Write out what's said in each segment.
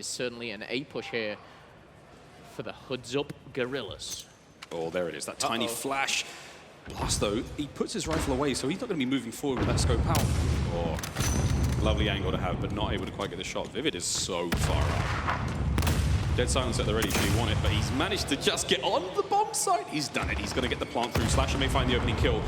is certainly an A push here for the hoods up Guerillas. Oh, there it is, that tiny flash. Blast, though, he puts his rifle away, so he's not going to be moving forward with that scope out. Oh, lovely angle to have, but not able to quite get the shot. Vivid is so far up. Dead silence at the ready, should he want it, but he's managed to just get on the bomb site. He's done it. He's going to get the plant through. Slasher may find the opening kill.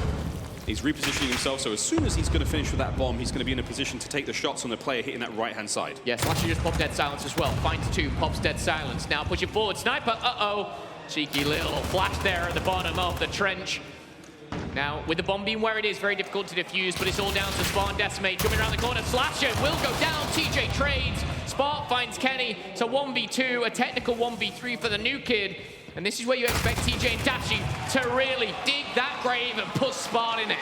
He's repositioning himself, so as soon as he's going to finish with that bomb, he's going to be in a position to take the shots on the player hitting that right-hand side. Yeah, Slasher just popped dead silence as well. Finds two, pops dead silence. Now pushing forward. Sniper, uh-oh. Cheeky little flash there at the bottom of the trench. Now, with the bomb being where it is, very difficult to defuse, but it's all down to Spart and Decimate. Coming around the corner, Slasher will go down. TJ trades. Spart finds Kenny. It's a 1v2, a technical 1v3 for the new kid. And this is where you expect TJ and Dashy to really dig that grave and put Spart in it.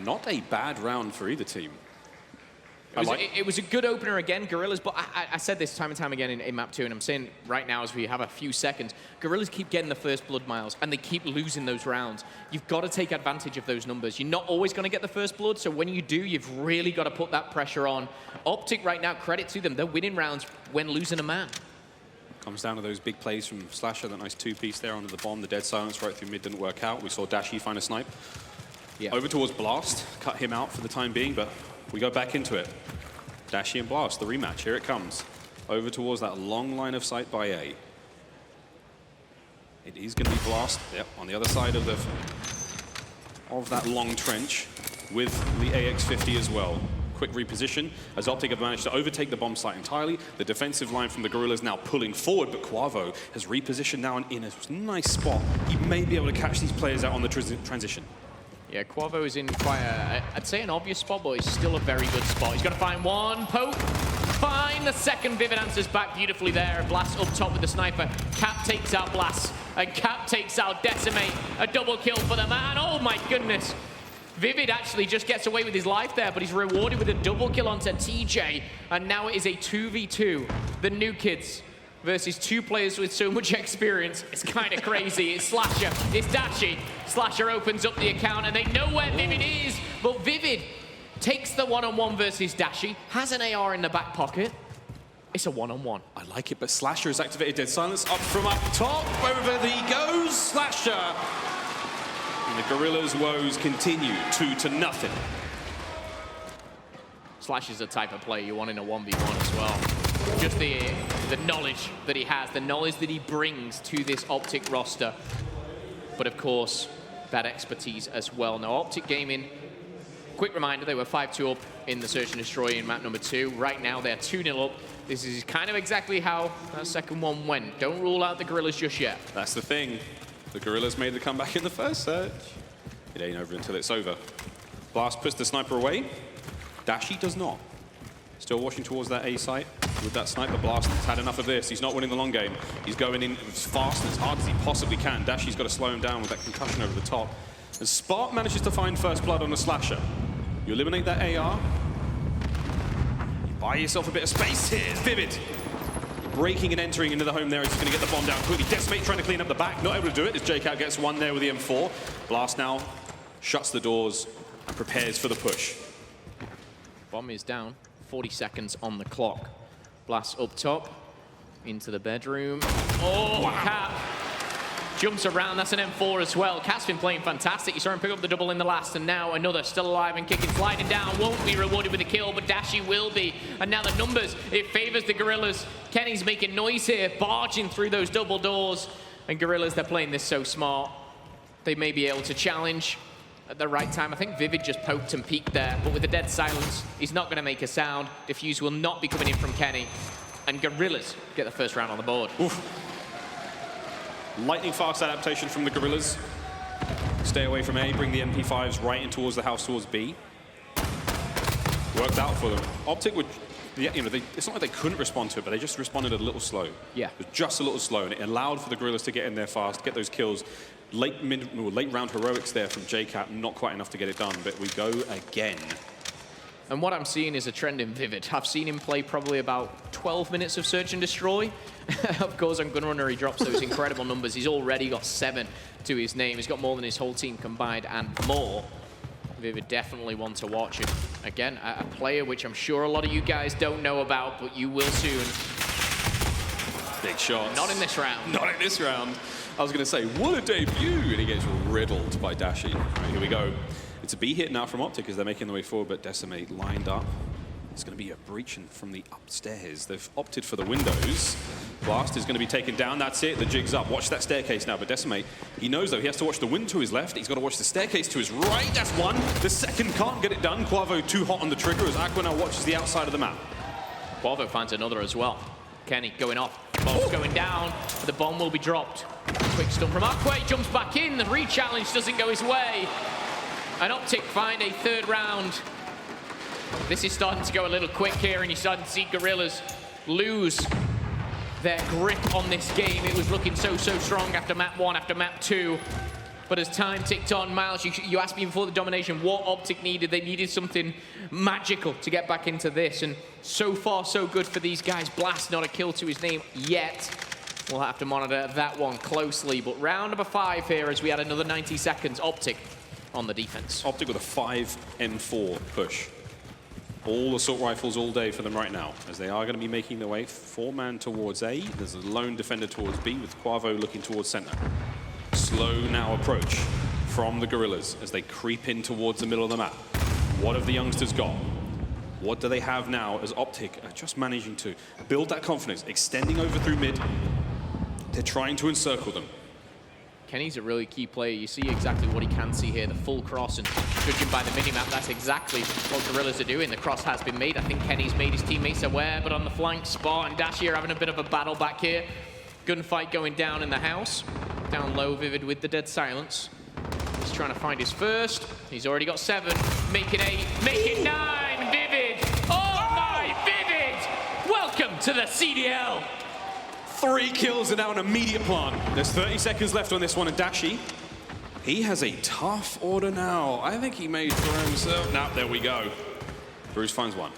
Not a bad round for either team. It was a good opener again, Guerillas, but I said this time and time again in map 2, and I'm saying right now as we have a few seconds, Guerillas keep getting the first blood, Miles, and they keep losing those rounds. You've got to take advantage of those numbers. You're not always going to get the first blood, so when you do, you've really got to put that pressure on. Optic right now, credit to them, they're winning rounds when losing a man. Comes down to those big plays from Slasher, that nice two-piece there under the bomb. The dead silence right through mid didn't work out. We saw Dashy find a snipe. Yeah. Over towards Blast, cut him out for the time being, but we go back into it. Dashy and Blast, the rematch, here it comes. Over towards that long line of sight by A. It is going to be Blast, yep, on the other side of that long trench with the AX-50 as well. Quick reposition, as Optic have managed to overtake the bomb site entirely. The defensive line from the Guerillas now pulling forward, but Quavo has repositioned now in a nice spot. He may be able to catch these players out on the transition. Yeah, Quavo is in quite I'd say an obvious spot, but it's still a very good spot. He's got to find one poke, find the second. Vivid answers back beautifully there. Blast up top with the sniper. Cap takes out Blast, and Cap takes out Decimate. A double kill for the man. Oh my goodness. Vivid actually just gets away with his life there, but he's rewarded with a double kill onto TJ, and now it is a 2v2. The new kids versus two players with so much experience. It's kind of crazy. It's Slasher, it's Dashy. Slasher opens up the account, and they know where Vivid is, but Vivid takes the one-on-one versus Dashy, has an AR in the back pocket. It's a one-on-one. I like it, but Slasher has activated dead silence up from up top. Over he goes, Slasher. And the Guerillas' woes continue 2-0. Slash is the type of player you want in a 1v1 as well. Just the knowledge that he has, the knowledge that he brings to this Optic roster. But of course, that expertise as well. Now, Optic Gaming, quick reminder, they were 5-2 up in the Search and Destroy in map number 2. Right now, they're 2-0 up. This is kind of exactly how that second one went. Don't rule out the Guerillas just yet. That's the thing. The Guerillas made the comeback in the first search. It ain't over until it's over. Blast puts the sniper away. Dashy does not. Still watching towards that A site with that sniper. Blast has had enough of this. He's not winning the long game. He's going in as fast and as hard as he possibly can. Dashy's got to slow him down with that concussion over the top. And Spart manages to find first blood on the Slasher. You eliminate that AR. You buy yourself a bit of space here. Vivid. Breaking and entering into the home there. He's going to get the bomb down quickly. Decimate trying to clean up the back. Not able to do it as JCat gets one there with the M4. Blast now shuts the doors and prepares for the push. Bomb is down. 40 seconds on the clock. Blast up top, into the bedroom. Oh, wow. Cap jumps around. That's an M4 as well. Cap's been playing fantastic. You saw him pick up the double in the last, and now another still alive and kicking, sliding down. Won't be rewarded with a kill, but Dashy will be. And now the numbers, it favors the Guerillas. Kenny's making noise here, barging through those double doors. And Guerillas, they're playing this so smart. They may be able to challenge at the right time. I think Vivid just poked and peeked there, but with the dead silence, he's not going to make a sound. Defuse will not be coming in from Kenny. And Guerillas get the first round on the board. Oof. Lightning fast adaptation from the Guerillas. Stay away from A, bring the MP5s right in towards the house towards B. Worked out for them. Optic would, you know, it's not like they couldn't respond to it, but they just responded a little slow. Yeah. It was just a little slow, and it allowed for the Guerillas to get in there fast, get those kills. Late round heroics there from JCat, not quite enough to get it done, but we go again. And what I'm seeing is a trend in Vivid. I've seen him play probably about 12 minutes of Search and Destroy. Of course, on Gunrunner, he drops those incredible numbers. He's already got 7 to his name. He's got more than his whole team combined and more. Vivid definitely one to watch. And again, a player which I'm sure a lot of you guys don't know about, but you will soon. Big shots. Not in this round. Not in this round. I was going to say, what a debut! And he gets riddled by Dashy. Right, here we go. It's a B hit now from Optic as they're making their way forward, but Decimate lined up. It's going to be a breach from the upstairs. They've opted for the windows. Blast is going to be taken down. That's it. The jig's up. Watch that staircase now. But Decimate, he knows, though, he has to watch the wind to his left. He's got to watch the staircase to his right. That's one. The second can't get it done. Quavo too hot on the trigger as Aqua now watches the outside of the map. Quavo finds another as well. Kenny going off. Bomb's going down. The bomb will be dropped. Quick stun from Aqua. He jumps back in. The re-challenge doesn't go his way. And Optic find a third round. This is starting to go a little quick here, and you're starting to see Guerillas lose their grip on this game. It was looking so strong after map 1, after map 2. But as time ticked on, Miles, you asked me before the Domination what Optic needed. They needed something magical to get back into this. And so far, so good for these guys. Blast, not a kill to his name yet. We'll have to monitor that one closely. But round number 5 here as we had another 90 seconds. Optic on the defense. Optic with a 5M4 push. All assault rifles all day for them right now, as they are going to be making their way 4-man towards A. There's a lone defender towards B, with Quavo looking towards center. Slow now approach from the Guerillas as they creep in towards the middle of the map. What have the youngsters got? What do they have now as Optic are just managing to build that confidence, extending over through mid. They're trying to encircle them. Kenny's a really key player. You see exactly what he can see here, the full cross, and judging by the minimap, that's exactly what Guerillas are doing. The cross has been made. I think Kenny's made his teammates aware, but on the flank, Spart and Dashy are having a bit of a battle back here. Gunfight going down in the house. Down low, Vivid with the dead silence. He's trying to find his first. He's already got 7. Make it 8. Make it 9. Vivid. Oh my Vivid! Welcome to the CDL. 3 kills and now an immediate plant. There's 30 seconds left on this one, and Dashy, he has a tough order now. I think he made for himself. Now, there we go. Bruce finds one.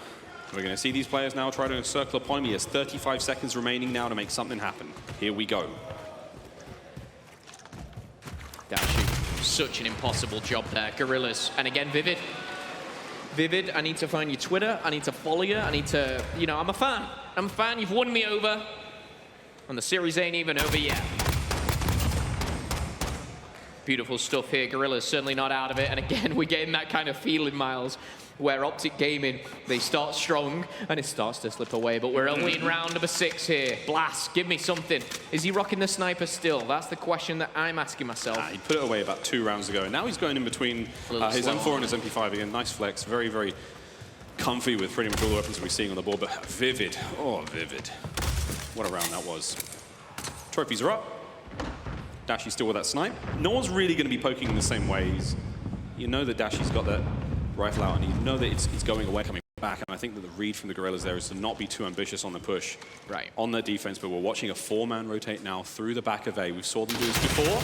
We're going to see these players now try to encircle a point. He has 35 seconds remaining now to make something happen. Here we go. Dashy, such an impossible job there. Guerillas, and again, Vivid. Vivid, I need to find your Twitter. I need to follow you. I need to, you know, I'm a fan. I'm a fan. You've won me over. And the series ain't even over yet. Beautiful stuff here. Guerillas certainly not out of it. And again, we're getting that kind of feeling, Miles, where Optic Gaming, they start strong and it starts to slip away. But we're only in round number 6 here. Blast, give me something. Is he rocking the sniper still? That's the question that I'm asking myself. He put it away about 2 rounds ago. And now he's going in between his M4 and his MP5 again. Nice flex. Very, very comfy with pretty much all the weapons we're seeing on the board. But Vivid. Oh, Vivid. What a round that was. Trophies are up. Dashy's still with that snipe. No one's really going to be poking in the same ways. You know that Dashy's got that rifle out, and you know that it's going away, coming back. And I think that the read from the Guerillas there is to not be too ambitious on the push. Right. On their defense, but we're watching a 4-man rotate now through the back of A. We saw them do this before.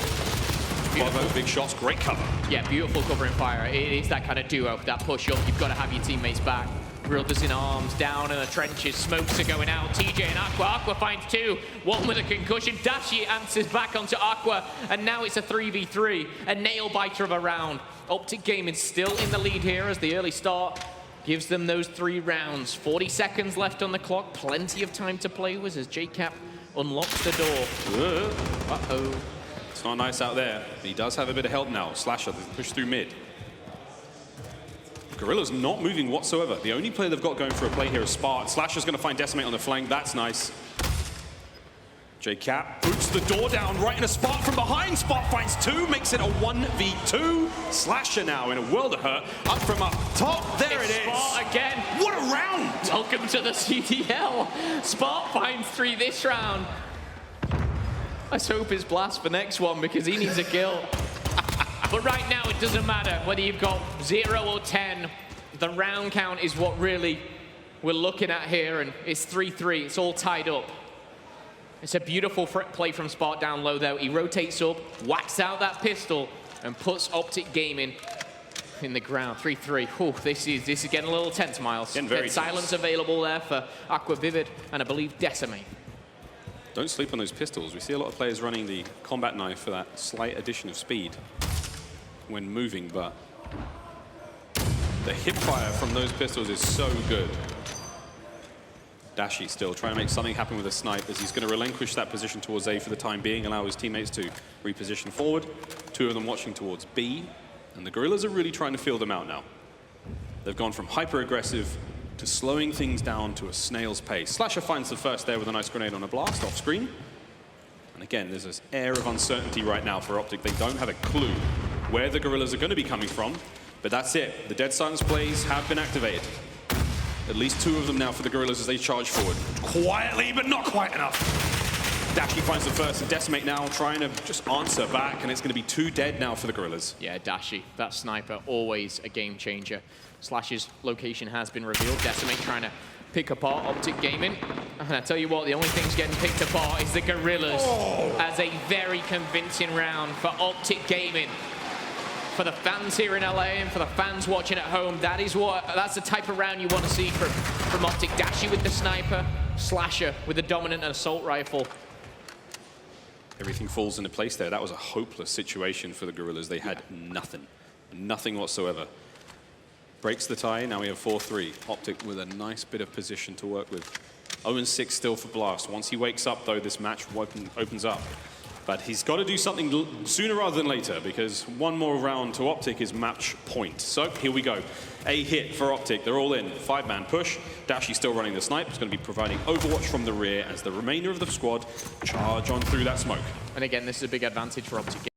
Quavo, big shots, great cover. Yeah, beautiful cover and fire. It is that kind of duo, that push up. You've got to have your teammates back. Brothers in arms, down in the trenches, smokes are going out. TJ and Aqua. Aqua finds 2, one with a concussion. Dashy answers back onto Aqua, and now it's a 3v3, a nail-biter of a round. Optic Gaming still in the lead here as the early start gives them those 3 rounds. 40 seconds left on the clock, plenty of time to play with as JCap unlocks the door. Uh-oh. It's not nice out there. He does have a bit of help now. Slasher, push through mid. Guerillas not moving whatsoever. The only player they've got going for a play here is Spart. Slasher's going to find Decimate on the flank. That's nice. JCap boots the door down right in a Spart from behind. Spart finds 2, makes it a 1v2. Slasher now in a world of hurt. Up from up top. There it is. Spart again. What a round. Welcome to the CDL. Spart finds 3 this round. Let's hope it's Blast for next one because he needs a kill. But right now, it doesn't matter whether you've got 0 or 10. The round count is what really we're looking at here, and it's 3-3. It's all tied up. It's a beautiful play from Spart down low, though. He rotates up, whacks out that pistol, and puts Optic Gaming in the ground. 3-3. This is getting a little tense, Miles. There's silence available there for Aqua, Vivid, and I believe Decimate. Don't sleep on those pistols. We see a lot of players running the combat knife for that slight addition of speed when moving, but The hip fire from those pistols is so good. Dashy still trying to make something happen with a snipe as he's going to relinquish that position towards A for the time being, allow his teammates to reposition forward. Two of them watching towards B, and the Guerillas are really trying to feel them out now. They've gone from hyper-aggressive to slowing things down to a snail's pace. Slasher finds the first there with a nice grenade on a blast off screen. And again, there's this air of uncertainty right now for Optic. They don't have a clue where the Guerillas are going to be coming from, but that's it. The Dead Silence plays have been activated. At least two of them now for the Guerillas as they charge forward. Quietly, but not quite enough. Dashy finds the first, and Decimate now trying to just answer back, and it's going to be two dead now for the Guerillas. Yeah, Dashy, that sniper, always a game changer. Slash's location has been revealed. Decimate trying to pick apart Optic Gaming. And I tell you what, the only thing's getting picked apart is the Guerillas as a very convincing round for Optic Gaming. For the fans here in LA and for the fans watching at home, that's the type of round you want to see from Optic. Dashy with the sniper, Slasher with the dominant assault rifle. Everything falls into place there. That was a hopeless situation for the Guerillas. They had nothing whatsoever. Breaks the tie, now we have 4-3. Optic with a nice bit of position to work with. 0-6 still for Blast. Once he wakes up though, this match opens up. But he's got to do something sooner rather than later, because one more round to Optic is match point. So here we go. A hit for Optic. They're all in. 5-man push. Dashy still running the snipe. He's going to be providing overwatch from the rear as the remainder of the squad charge on through that smoke. And again, this is a big advantage for Optic,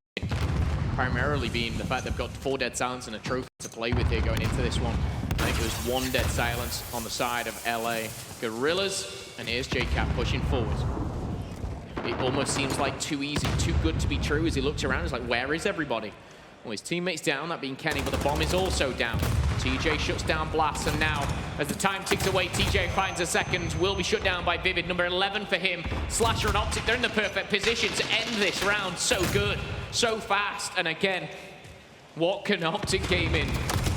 primarily being the fact they've got 4 dead silence and a trophy to play with here going into this one. I think it was 1 dead silence on the side of LA Guerillas, and here's JCap pushing forward. It almost seems like too easy, too good to be true as he looks around. He's like, where is everybody? Well, his teammate's down, that being Kenny, but the bomb is also down. TJ shuts down Blast, and now, as the time ticks away, TJ finds a second, will be shut down by Vivid. Number 11 for him. Slasher and Optic, they're in the perfect position to end this round. So good, so fast, and again, what can Optic Gaming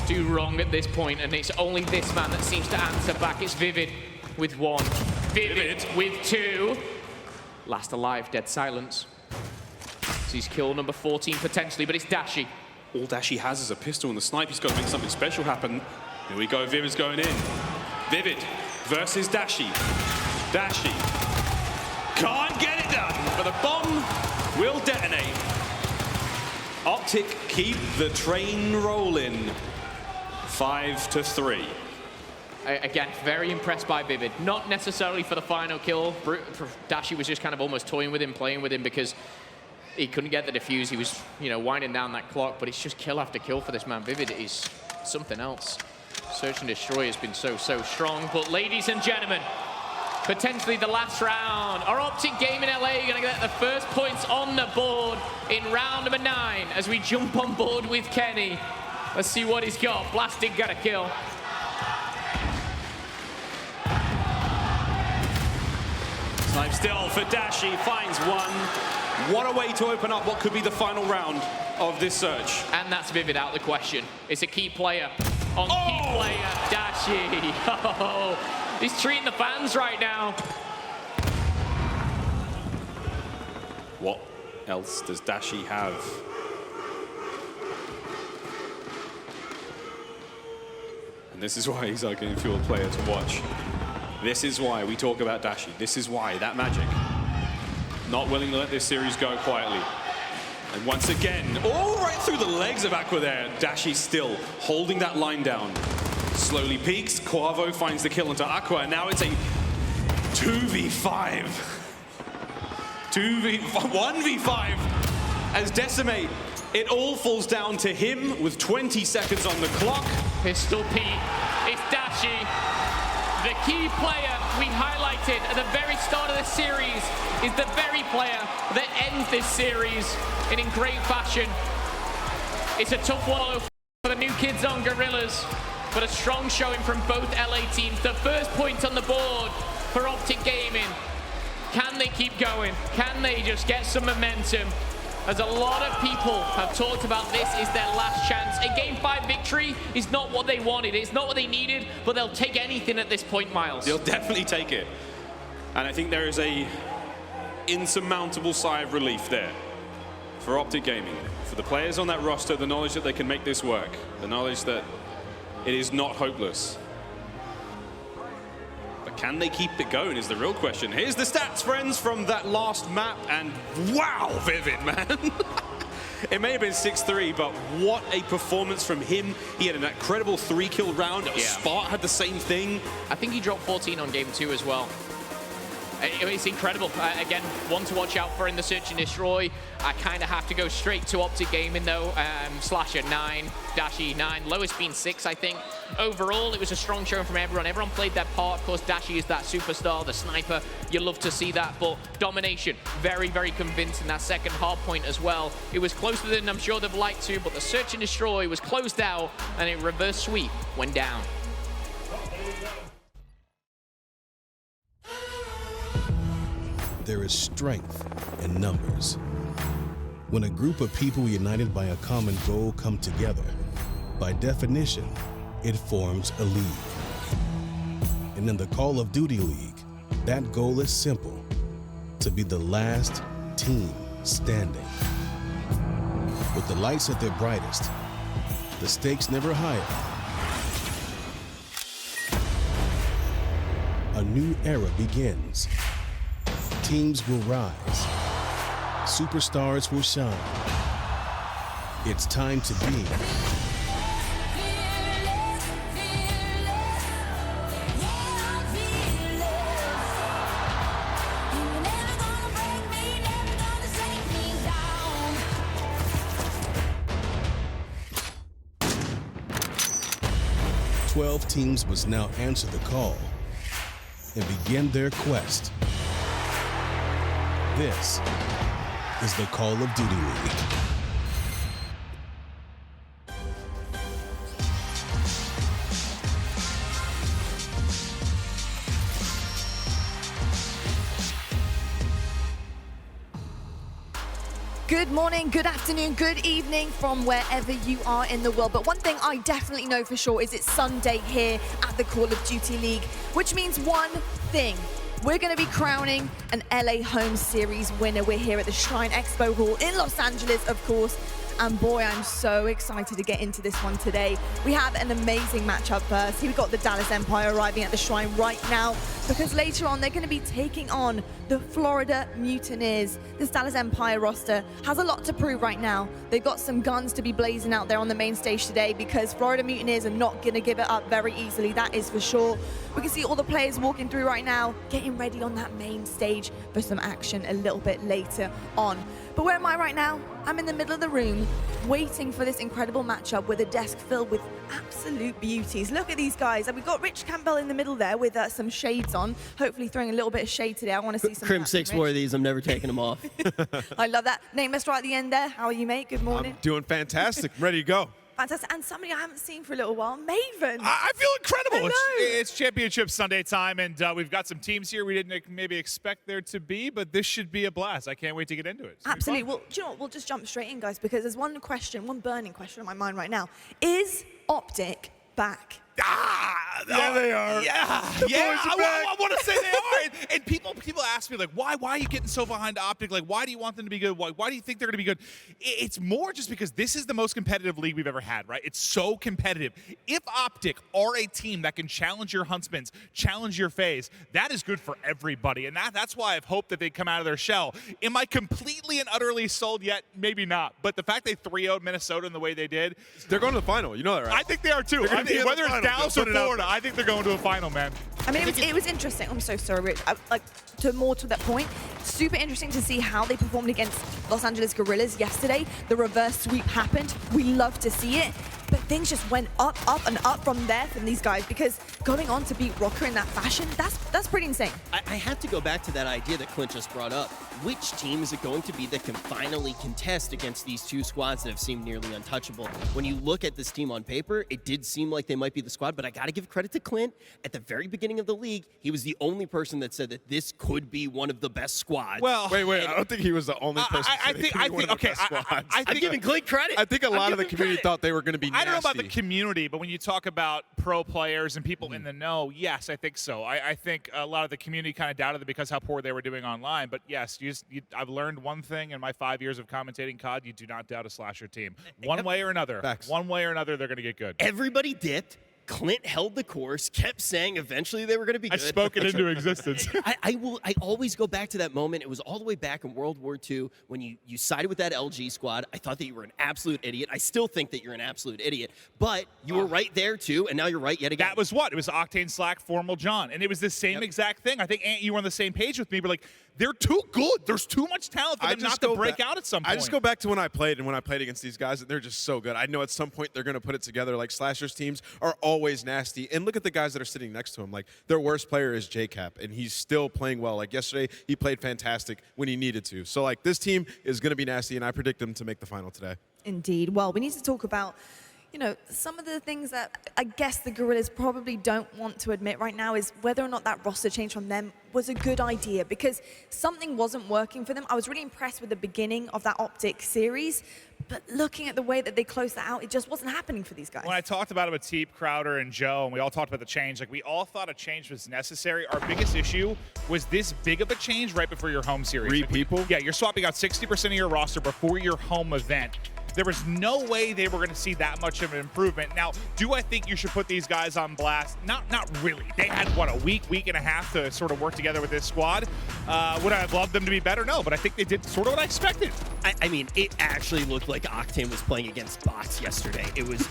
do wrong at this point? And it's only this man that seems to answer back. It's Vivid with 1. Vivid with 2. Last alive, dead silence. So he's kill number 14 potentially, but it's Dashy. All Dashy has is a pistol and the snipe. He's got to make something special happen. Here we go, Vivid's going in. Vivid versus Dashy. Dashy can't get it done, but the bomb will detonate. Optic keep the train rolling. 5-3. Again, very impressed by Vivid. Not necessarily for the final kill. Dashy was just kind of almost toying with him, playing with him, because he couldn't get the defuse. He was, you know, winding down that clock, but it's just kill after kill for this man. Vivid is something else. Search and Destroy has been so strong. But ladies and gentlemen, potentially the last round. Are Optic Gaming LA going to get the first points on the board in round number 9 as we jump on board with Kenny? Let's see what he's got. Blast did get a kill. Snipe still for Dashy, finds 1. What a way to open up what could be the final round of this search. And that's Vivid out of the question. It's a key player on key player, Dashy. Oh, he's treating the fans right now. What else does Dashy have? And this is why he's our Game Fuel player to watch. This is why we talk about Dashy. This is why, that magic. Not willing to let this series go quietly. And once again, all right through the legs of Aqua there. Dashy still holding that line down. Slowly peeks, Quavo finds the kill into Aqua, and now it's a 2v5. 1v5 as Decimate. It all falls down to him with 20 seconds on the clock. Pistol Pete, it's Dashy. The key player we highlighted at the very start of this series is the very player that ends this series in great fashion. It's a tough wallow for the new kids on Guerillas, but a strong showing from both LA teams. The first point on the board for Optic Gaming. Can they keep going? Can they just get some momentum? As a lot of people have talked about, this is their last chance. A Game 5 victory is not what they wanted. It's not what they needed, but they'll take anything at this point, Miles. They'll definitely take it. And I think there is a insurmountable sigh of relief there for Optic Gaming. For the players on that roster, the knowledge that they can make this work. The knowledge that it is not hopeless. But can they keep it going is the real question. Here's the stats, friends, from that last map, and wow, Vivid, man. It may have been 6-3, but what a performance from him. He had an incredible 3-kill round. Spart had the same thing. I think he dropped 14 on game 2 as well. It's incredible. Again, one to watch out for in the Search and Destroy. I kind of have to go straight to Optic Gaming, though. Slasher 9, Dashy 9, lowest being 6, I think. Overall, it was a strong showing from everyone. Everyone played their part. Of course, Dashy is that superstar, the sniper. You love to see that. But Domination, very, very convincing. That second Hardpoint as well. It was closer than I'm sure they'd like to, but the Search and Destroy was closed out, and a reverse sweep went down. There is strength in numbers. When a group of people united by a common goal come together, by definition, it forms a league. And in the Call of Duty League, that goal is simple: to be the last team standing. With the lights at their brightest, the stakes never higher. A new era begins. Teams will rise. Superstars will shine. It's time to be .12 teams must now answer the call and begin their quest. This is the Call of Duty League. Good morning, good afternoon, good evening from wherever you are in the world. But one thing I definitely know for sure is it's Sunday here at the Call of Duty League, which means one thing. We're going to be crowning an LA Home Series winner. We're here at the Shrine Expo Hall in Los Angeles, of course. And boy, I'm so excited to get into this one today. We have an amazing matchup first. Here we got the Dallas Empire arriving at the Shrine right now, because later on they're going to be taking on the Florida Mutineers. This Dallas Empire roster has a lot to prove right now. They've got some guns to be blazing out there on the main stage today, because Florida Mutineers are not going to give it up very easily, that is for sure. We can see all the players walking through right now, getting ready on that main stage for some action a little bit later on. But where am I right now? I'm in the middle of the room, waiting for this incredible matchup with a desk filled with absolute beauties. Look at these guys. And we've got Rich Campbell in the middle there with some shades on, hopefully throwing a little bit of shade today. I want to see some Crimsix wore these. I'm never taking them off. I love that. Nameless right at the end there. How are you, mate? Good morning. I'm doing fantastic. I'm ready to go. Fantastic. And somebody I haven't seen for a little while, Maven. I feel incredible. Hello. It's Championship Sunday time, and we've got some teams here we didn't maybe expect there to be, but this should be a blast. I can't wait to get into it. Absolutely. Well, do you know what? We'll just jump straight in, guys, because there's one question, one burning question on my mind right now. Is Optic back? Yeah, they are. Yeah, I want to say they are. And people ask me, like, why are you getting so behind Optic? Like, why do you want them to be good? Why do you think they're going to be good? It's more just because this is the most competitive league we've ever had, right? It's so competitive. If Optic are a team that can challenge your Huntsmans, challenge your FaZe, that is good for everybody. And that's why I've hoped that they come out of their shell. Am I completely and utterly sold yet? Maybe not. But the fact they 3-0'd Minnesota in the way they did. They're going to the final. You know that, right? I think they are too. I think whether it's Dallas or Florida, I think they're going to a final, man. I mean, it was interesting. I'm so sorry, Rich. More to that point, super interesting to see how they performed against Los Angeles Guerrillas yesterday. The reverse sweep happened. We love to see it. But things just went up, and up from there from these guys, because going on to beat Røkkr in that fashion, that's pretty insane. I had to go back to that idea that Clint just brought up. Which team is it going to be that can finally contest against these two squads that have seemed nearly untouchable? When you look at this team on paper, it did seem like they might be the squad, but I got to give credit to Clint. At the very beginning of the league, he was the only person that said that this could be one of the best squads. Well, wait. I don't think he was the only person. I think okay. I'm giving Clint credit. I think a lot of the community thought they were going to be nasty. I don't know about the community, but when you talk about pro players and people in the know, yes, I think so. I think a lot of the community kind of doubted them because how poor they were doing online. But yes, I've learned one thing in my 5 years of commentating COD: you do not doubt a slasher team. One way or another. Facts. One way or another, they're going to get good. Everybody dipped. Clint held the course, kept saying eventually they were going to be good. I spoke it into existence. I always go back to that moment. It was all the way back in World War II when you sided with that LG squad. I thought that you were an absolute idiot. I still think that you're an absolute idiot, but you were right there too, and now you're right yet again. That was what? It was Octane Slack, Formal John, and it was the same exact thing. I think, Ant, you were on the same page with me, but like, they're too good. There's too much talent for them not to break out at some point. I just go back to when I played against these guys, and they're just so good. I know at some point they're going to put it together. Like, Slasher's teams are always nasty. And look at the guys that are sitting next to him. Like, their worst player is JCap, and he's still playing well. Like, yesterday, he played fantastic when he needed to. So, like, this team is going to be nasty, and I predict them to make the final today. Indeed. Well, we need to talk about, you know, some of the things that I guess the Guerrillas probably don't want to admit right now is whether or not that roster change from them was a good idea, because something wasn't working for them. I was really impressed with the beginning of that Optic series, but looking at the way that they closed that out, it just wasn't happening for these guys. When I talked about it with Teep, Crowder, and Joe, and we all talked about the change, like, we all thought a change was necessary. Our biggest issue was this big of a change right before your home series. Three people? Yeah, you're swapping out 60% of your roster before your home event. There was no way they were going to see that much of an improvement. Now, do I think you should put these guys on blast? Not really. They had, what, a week and a half to sort of work together with this squad. Would I have loved them to be better? No, but I think they did sort of what I expected. I mean, it actually looked like Octane was playing against bots yesterday. It was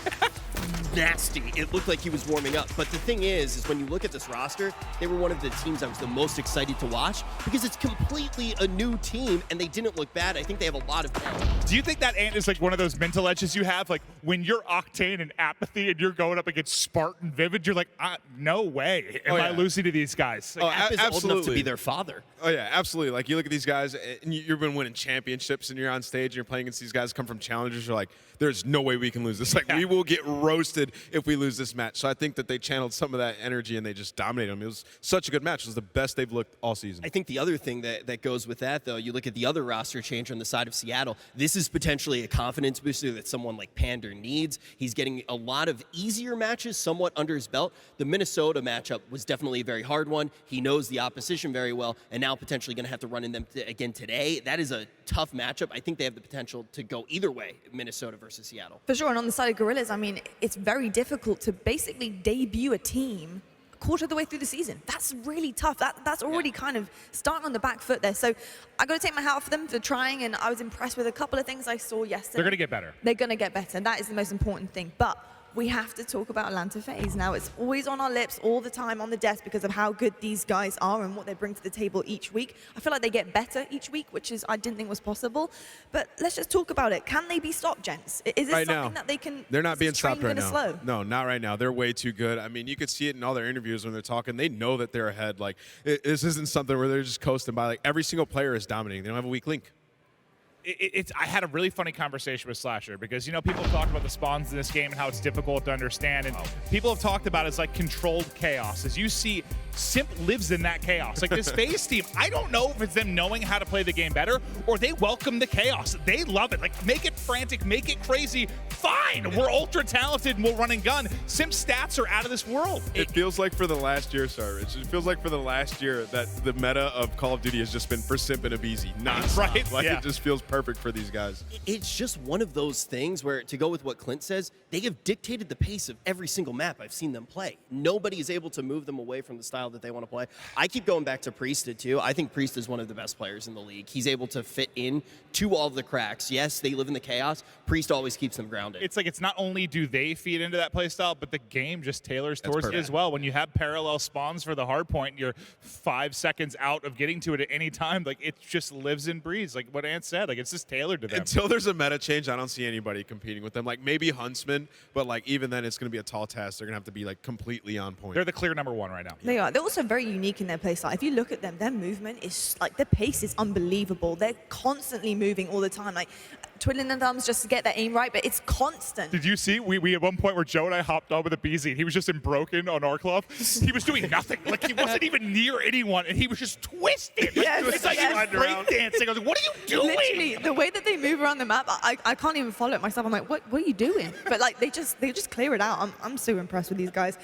nasty. It looked like he was warming up. But the thing is when you look at this roster, they were one of the teams I was the most excited to watch because it's completely a new team, and they didn't look bad. I think they have a lot of talent. Do you think that, Ant, is like one of those mental edges you have? Like, when you're Octane and Apathy and you're going up against Spart and Vivid, you're like, no way am I losing to these guys. Like, App is old enough to be their father. Oh, yeah, absolutely. Like, you look at these guys, and you've been winning championships, and you're on stage, and you're playing against these guys come from challengers. You're like, there's no way we can lose this. Like, we will get roasted if we lose this match. So I think that they channeled some of that energy, and they just dominated them. It was such a good match. It was the best they've looked all season. I think the other thing that goes with that, though, you look at the other roster change on the side of Seattle. This is potentially a confidence booster that someone like Pander needs. He's getting a lot of easier matches somewhat under his belt. The Minnesota matchup was definitely a very hard one. He knows the opposition very well, and now potentially going to have to run in them again today. That is a tough matchup. I think they have the potential to go either way, Minnesota versus Seattle. For sure, and on the side of Guerrillas, I mean, it's very difficult to basically debut a team a quarter of the way through the season. That's really tough. That's already kind of starting on the back foot there. So I got to take my hat off for them for trying, and I was impressed with a couple of things I saw yesterday. They're going to get better. They're going to get better, and that is the most important thing. But we have to talk about Atlanta FaZe. Now, it's always on our lips all the time on the desk because of how good these guys are and what they bring to the table each week. I feel like they get better each week, which is I didn't think was possible. But let's just talk about it. Can they be stopped, gents? Is this something that they can? They're not being stopped right now. Slow? No, not right now. They're way too good. I mean, you could see it in all their interviews when they're talking. They know that they're ahead. Like, this isn't something where they're just coasting by. Like, every single player is dominating. They don't have a weak link. I had a really funny conversation with Slasher because, you know, people talk about the spawns in this game and how it's difficult to understand, and people have talked about it's like controlled chaos. As you see, Simp lives in that chaos. Like, this FaZe team, I don't know if it's them knowing how to play the game better or they welcome the chaos. They love it. Like, make it frantic, make it crazy. Fine, we're ultra talented and we'll run and gun. Simp's stats are out of this world. It feels like for the last year, Rich. It feels like for the last year that the meta of Call of Duty has just been for Simp and Abizi. Right? Like, it just feels perfect for these guys. It's just one of those things where, to go with what Clint says, they have dictated the pace of every single map I've seen them play. Nobody is able to move them away from the style that they want to play. I keep going back to Priest, too. I think Priest is one of the best players in the league. He's able to fit in to all of the cracks. Yes, they live in the chaos. Priest always keeps them grounded. It's like, it's not only do they feed into that playstyle, but the game just tailors towards it as well. When you have parallel spawns for the hardpoint, you're 5 seconds out of getting to it at any time. Like, it just lives and breathes. Like what Ant said, like, it's just tailored to them. Until there's a meta change, I don't see anybody competing with them. Like, maybe Huntsman, but like even then it's going to be a tall task. They're going to have to be like completely on point. They're the clear #1 right now. They are. They're also very unique in their playstyle. If you look at them, their movement is like, their pace is unbelievable. They're constantly moving all the time. Like, twiddling their thumbs just to get their aim right, but it's constant. Did you see? We at one point where Joe and I hopped on with a BZ, and he was just in broken on our club. He was doing nothing. Like, he wasn't even near anyone, and he was just twisted. Yes, it's like he was breakdancing. I was like, what are you doing? Literally, the way that they move around the map, I can't even follow it myself. I'm like, what are you doing? But like, they just clear it out. I'm so impressed with these guys.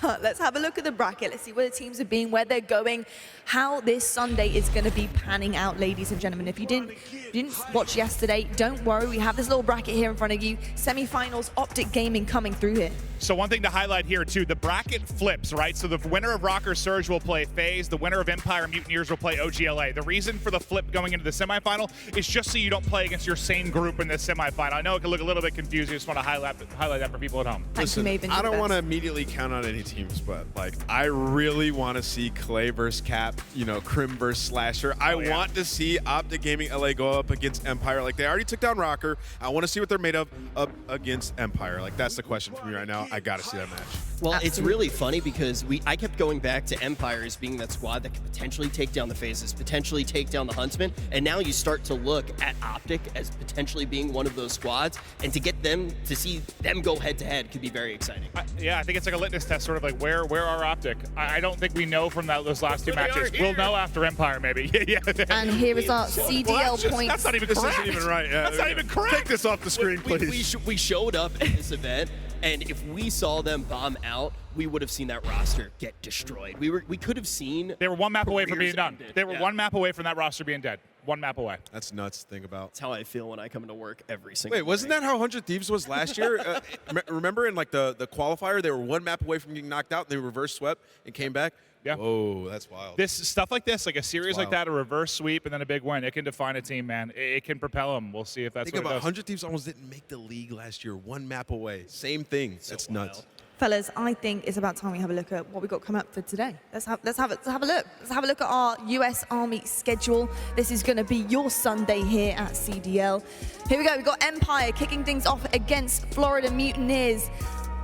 But let's have a look at the bracket. Let's see where the teams are being, where they're going, how this Sunday is going to be panning out, ladies and gentlemen. If you didn't watch yesterday, don't worry. We have this little bracket here in front of you. Semi-finals, Optic Gaming coming through here. So one thing to highlight here too, the bracket flips, right? So the winner of Røkkr Surge will play FaZe, the winner of Empire Mutineers will play OGLA. The reason for the flip going into the semifinal is just so you don't play against your same group in the semifinal. I know it can look a little bit confusing. I just want to highlight that for people at home. Listen, I don't want to immediately count on any teams, but like I really want to see Clay versus Cap, you know, Crim versus Slasher. I want to see Optic Gaming LA go up against Empire. Like they already took down Røkkr. I want to see what they're made of up against Empire. Like that's the question for me right now. I got to see that match. Well, it's really funny because I kept going back to Empire as being that squad that could potentially take down the FaZes, potentially take down the Huntsmen, and now you start to look at Optic as potentially being one of those squads, and to get them, to see them go head-to-head could be very exciting. Yeah, I think it's like a litmus test, sort of like where are Optic? I don't think we know from those last two matches. We'll know after Empire, maybe. Yeah. And here is our CDL Points. That's not even correct. This isn't even right. Yeah, that's not even correct. Take this off the screen, please. We showed up at this event, and if we saw them bomb out, we would have seen that roster get destroyed. We could have seen. They were one map away from being done. Ended. They were one map away from that roster being dead. One map away. That's nuts to think about. That's how I feel when I come into work every single Wait, wasn't that how 100 Thieves was last year? Remember in like the qualifier, they were one map away from getting knocked out, and they reverse swept and came back? Yeah. Whoa, that's wild. This stuff like this, like a series like that, a reverse sweep and then a big win, it can define a team, man. It can propel them. We'll see if that's Think what about it does. 100 Thieves almost didn't make the league last year. One map away. Same thing. That's nuts. Fellas, I think it's about time we have a look at what we got coming up for today. Let's have a look. Let's have a look at our US Army schedule. This is going to be your Sunday here at CDL. Here we go. We've got Empire kicking things off against Florida Mutineers.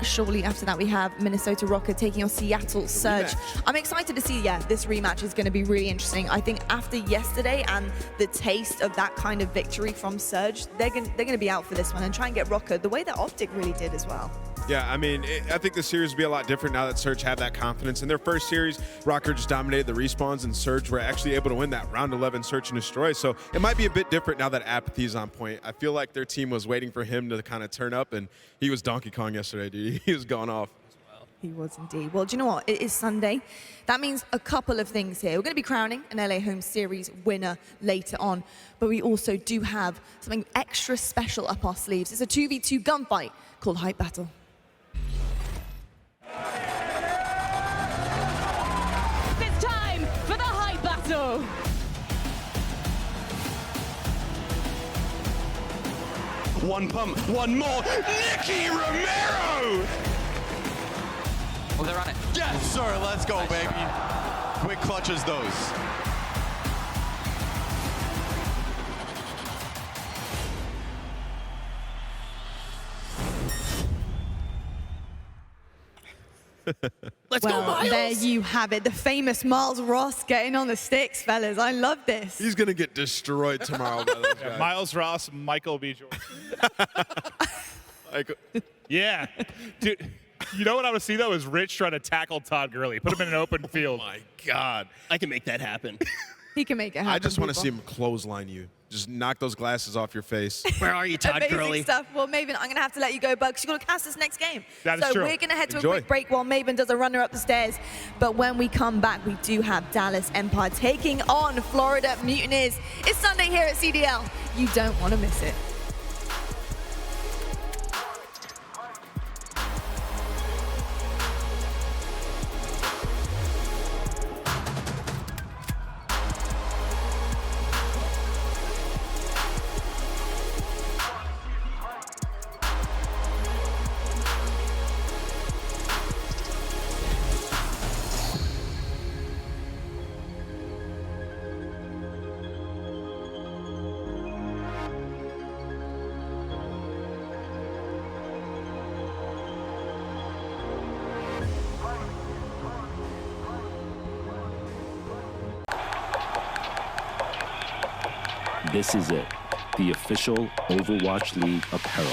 Shortly after that, we have Minnesota Røkkr taking on Seattle Surge. I'm excited to see, this rematch is going to be really interesting. I think after yesterday and the taste of that kind of victory from Surge, they're going to be out for this one and try and get Røkkr the way that Optic really did as well. Yeah, I mean, I think the series will be a lot different now that Surge have that confidence. In their first series, Røkkr just dominated the respawns, and Surge were actually able to win that round 11 Search and Destroy. So it might be a bit different now that Apathy is on point. I feel like their team was waiting for him to kind of turn up, and he was Donkey Kong yesterday, dude. He was going off. He was indeed. Well, do you know what? It is Sunday. That means a couple of things here. We're going to be crowning an LA Home Series winner later on, but we also do have something extra special up our sleeves. It's a 2v2 gunfight called Hype Battle. It's time for the Hype Battle. One pump, one more. Nicky Romero! Oh, they're on it. Yes, sir. Let's go, baby. Quick clutches those. Let's go, Miles! There you have it. The famous Miles Ross getting on the sticks, fellas. I love this. He's going to get destroyed tomorrow by those guys. Miles Ross, Michael B. Jordan. Yeah. Dude, you know what I would see, though, is Rich trying to tackle Todd Gurley. Put him in an open field. Oh, my God. I can make that happen. He can make it happen. I just want to people. see him clothesline you. Just knock those glasses off your face. Where are you, Todd Amazing Gurley? stuff. Well, Maven, I'm going to have to let you go, Bug, because you're going to cast this next game. That is so true. we're going to head to Enjoy. a quick break while Maven does a runner up the stairs. But when we come back, we do have Dallas Empire taking on Florida Mutineers. It's Sunday here at CDL. You don't want to miss it. This is it, the official Overwatch League apparel.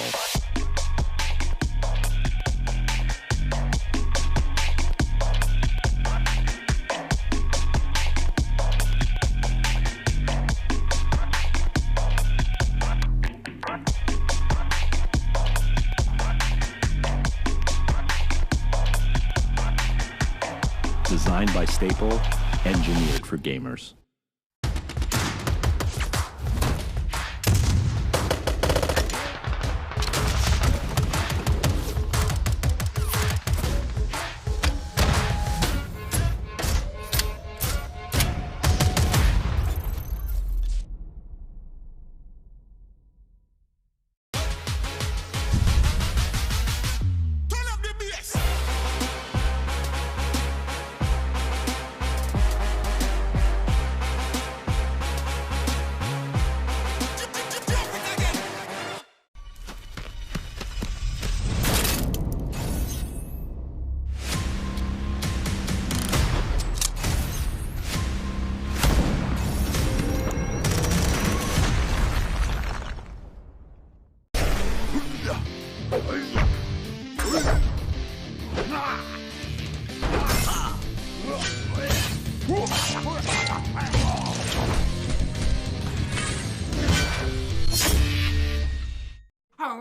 Designed by Staple, engineered for gamers.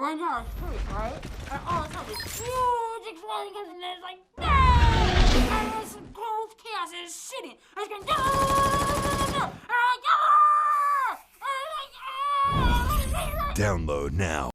going down the street, right? And all of a sudden, huge explosion comes in, and it's like, BAM! And there's some cold chaos in the city. And it's going, and I'm like, Download now.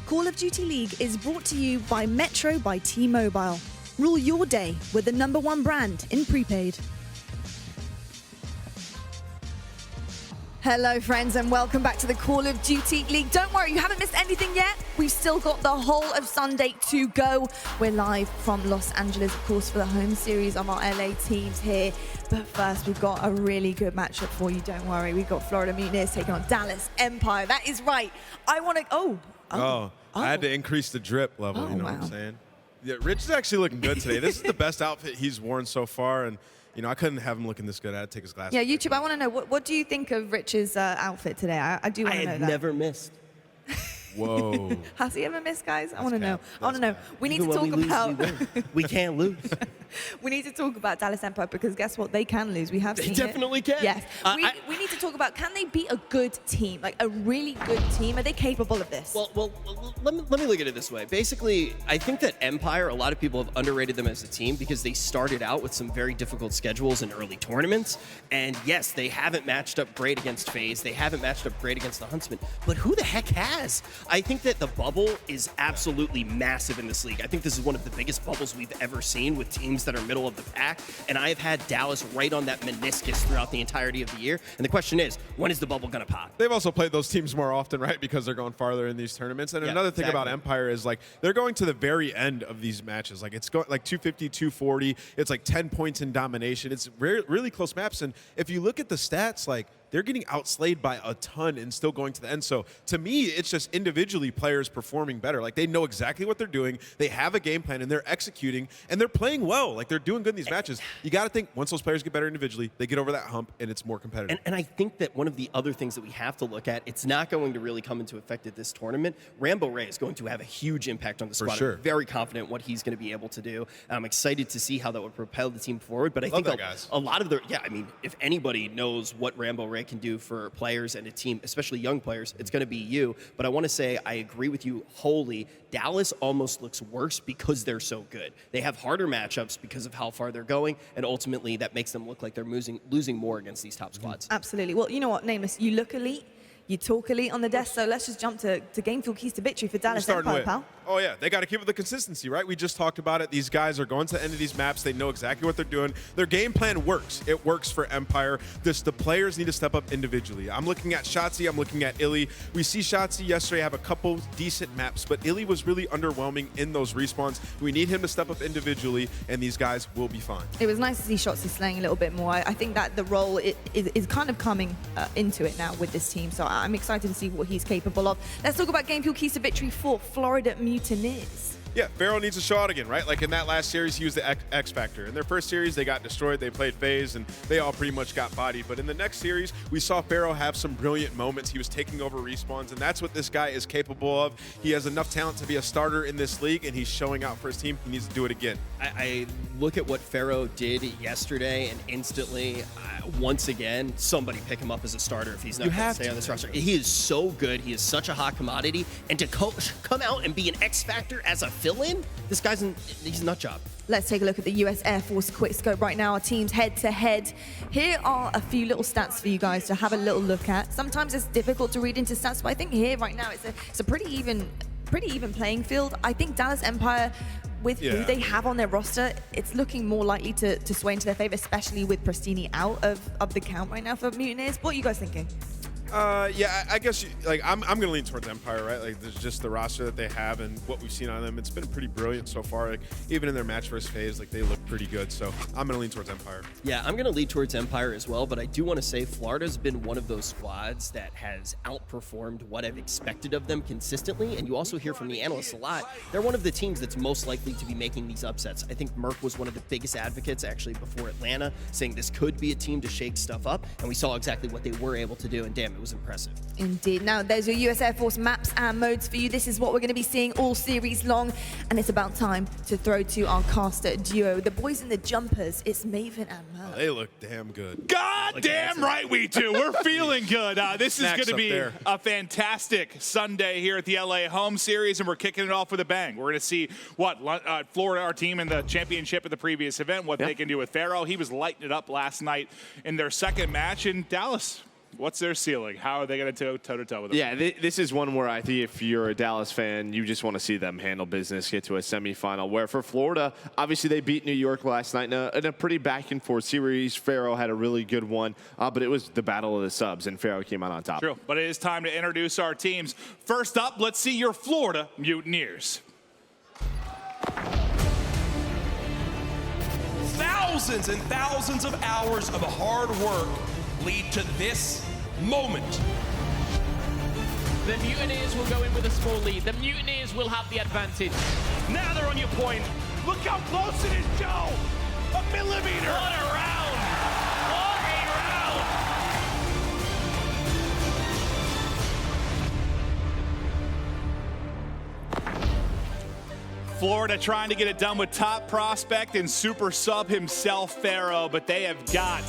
Call of Duty League is brought to you by Metro by T-Mobile. Rule your day with the #1 brand in prepaid. Hello friends and welcome back to the Call of Duty League. Don't worry, you haven't missed anything yet. We've still got the whole of Sunday to go. We're live from Los Angeles, of course, for the home series of our LA teams here. But first, we've got a really good matchup for you, don't worry. We've got Florida Mutineers taking on Dallas Empire. That is right. I want to, I had to increase the drip level, you know what I'm saying? Yeah, Rich is actually looking good today. This is the best outfit he's worn so far, and you know, I couldn't have him looking this good. I had to take his glasses. Yeah, YouTube, I want to know, what do you think of Rich's outfit today? I do want to know that. I never missed. Whoa. Has he ever missed, guys? I want to know. I want to know. We need to Even talk when we about... lose, we win. We can't lose. We need to talk about Dallas Empire because guess what? They can lose. We have seen definitely it. can. Yes. We need to talk about, can they beat a good team? Like a really good team? Are they capable of this? Well, let me look at it this way. Basically, I think that Empire, a lot of people have underrated them as a team because they started out with some very difficult schedules in early tournaments. And yes, they haven't matched up great against FaZe. They haven't matched up great against the Huntsmen. But who the heck has? I think that the bubble is absolutely massive in this league. I think this is one of the biggest bubbles we've ever seen with teams that are middle of the pack, and I have had Dallas right on that meniscus throughout the entirety of the year. And the question is, when is the bubble gonna pop? They've also played those teams more often, right? Because they're going farther in these tournaments. And another thing about Empire is like they're going to the very end of these matches. Like it's going like 250, 240. It's like 10 points in domination. It's really close maps. And if you look at the stats, like they're getting outslayed by a ton and still going to the end. So to me, it's just individually players performing better. Like they know exactly what they're doing. They have a game plan and they're executing and they're playing well. Like they're doing good in these matches. You got to think once those players get better individually, they get over that hump and it's more competitive. And I think that one of the other things that we have to look at, it's not going to really come into effect at this tournament. Rambo Ray is going to have a huge impact on the squad. Sure. I'm very confident what he's going to be able to do. I'm excited to see how that would propel the team forward. But I think a lot of the, I mean, if anybody knows what Rambo Ray can do for players and a team, especially young players, it's going to be you. But I want to say I agree with you wholly. Dallas almost looks worse because they're so good. They have harder matchups because of how far they're going, and ultimately that makes them look like they're losing more against these top squads. Absolutely. Well, you know what, Nameless, you look elite, you talk elite on the desk, so let's just jump to game fuel keys to victory for Dallas Empire, pal. Oh yeah, they got to keep up the consistency, right? We just talked about it. These guys are going to the end of these maps. They know exactly what they're doing. Their game plan works. It works for Empire. The players need to step up individually. I'm looking at Shotzzy. I'm looking at Illy. We see Shotzzy yesterday have a couple decent maps, but Illy was really underwhelming in those respawns. We need him to step up individually, and these guys will be fine. It was nice to see Shotzzy slaying a little bit more. I think that the role is kind of coming into it now with this team, so I'm excited to see what he's capable of. Let's talk about game fuel keys to victory for Florida Mutineers. Yeah, Pharaoh needs to show out again, right? Like in that last series, he was the X Factor. In their first series, they got destroyed. They played FaZe, and they all pretty much got bodied. But in the next series, we saw Pharaoh have some brilliant moments. He was taking over respawns, and that's what this guy is capable of. He has enough talent to be a starter in this league, and he's showing out for his team. He needs to do it again. I look at what Pharaoh did yesterday, and instantly, once again, somebody pick him up as a starter if he's not going to stay on this roster. He is so good. He is such a hot commodity. And to come out and be an X Factor as a fill-in, this guy's he's a nut job. Let's take a look at the US Air Force quick scope right now. Our teams head to head. Here are a few little stats for you guys to have a little look at. Sometimes it's difficult to read into stats, but I think here right now it's a pretty even playing field. I think Dallas Empire, with who they have on their roster, it's looking more likely to sway into their favor, especially with Pristini out of the count right now for Mutineers. What are you guys thinking? Yeah, I guess I'm going to lean towards Empire, right? Like there's just the roster that they have and what we've seen on them. It's been pretty brilliant so far. Like even in their match versus FaZe, like they look pretty good. So I'm going to lean towards Empire. Yeah, I'm going to lean towards Empire as well. But I do want to say Florida's been one of those squads that has outperformed what I've expected of them consistently. And you also hear from the analysts a lot. They're one of the teams that's most likely to be making these upsets. I think Merc was one of the biggest advocates actually before Atlanta, saying this could be a team to shake stuff up. And we saw exactly what they were able to do. And damn, it was impressive. Indeed. Now, there's your US Air Force maps and modes for you. This is what we're going to be seeing all series long, and it's about time to throw to our caster duo. The boys in the jumpers, it's Maven and Merc. They look damn good. God damn right we do. We're feeling good. This is going to be a fantastic Sunday here at the LA home series, and we're kicking it off with a bang. We're going to see what Florida, our team in the championship of the previous event, what they can do with Pharaoh. He was lighting it up last night in their second match in Dallas. What's their ceiling? How are they going to toe-to-toe with them? Yeah, this is one where I think if you're a Dallas fan, you just want to see them handle business, get to a semifinal. Where for Florida, obviously they beat New York last night in a pretty back-and-forth series. Pharaoh had a really good one, but it was the battle of the subs, and Pharaoh came out on top. True, but it is time to introduce our teams. First up, let's see your Florida Mutineers. Thousands and thousands of hours of hard work lead to this moment. The Mutineers will go in with a small lead. The Mutineers will have the advantage. Now they're on your point. Look how close it is, Joe! A millimeter! What a round! What a round! Florida trying to get it done with top prospect and super sub himself, Pharaoh, but they have got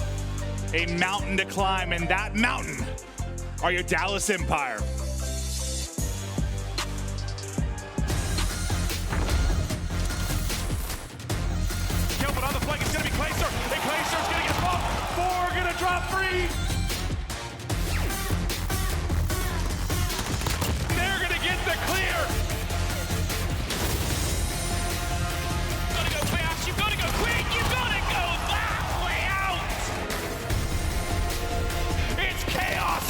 a mountain to climb, and that mountain are your Dallas Empire. Gilbert on the flank, it's gonna be Clayster, and Clayster's gonna get bumped. 4 gonna drop free. They're gonna get the clear. You gotta go fast, you gotta go quick, you gotta go that way out! It's chaos.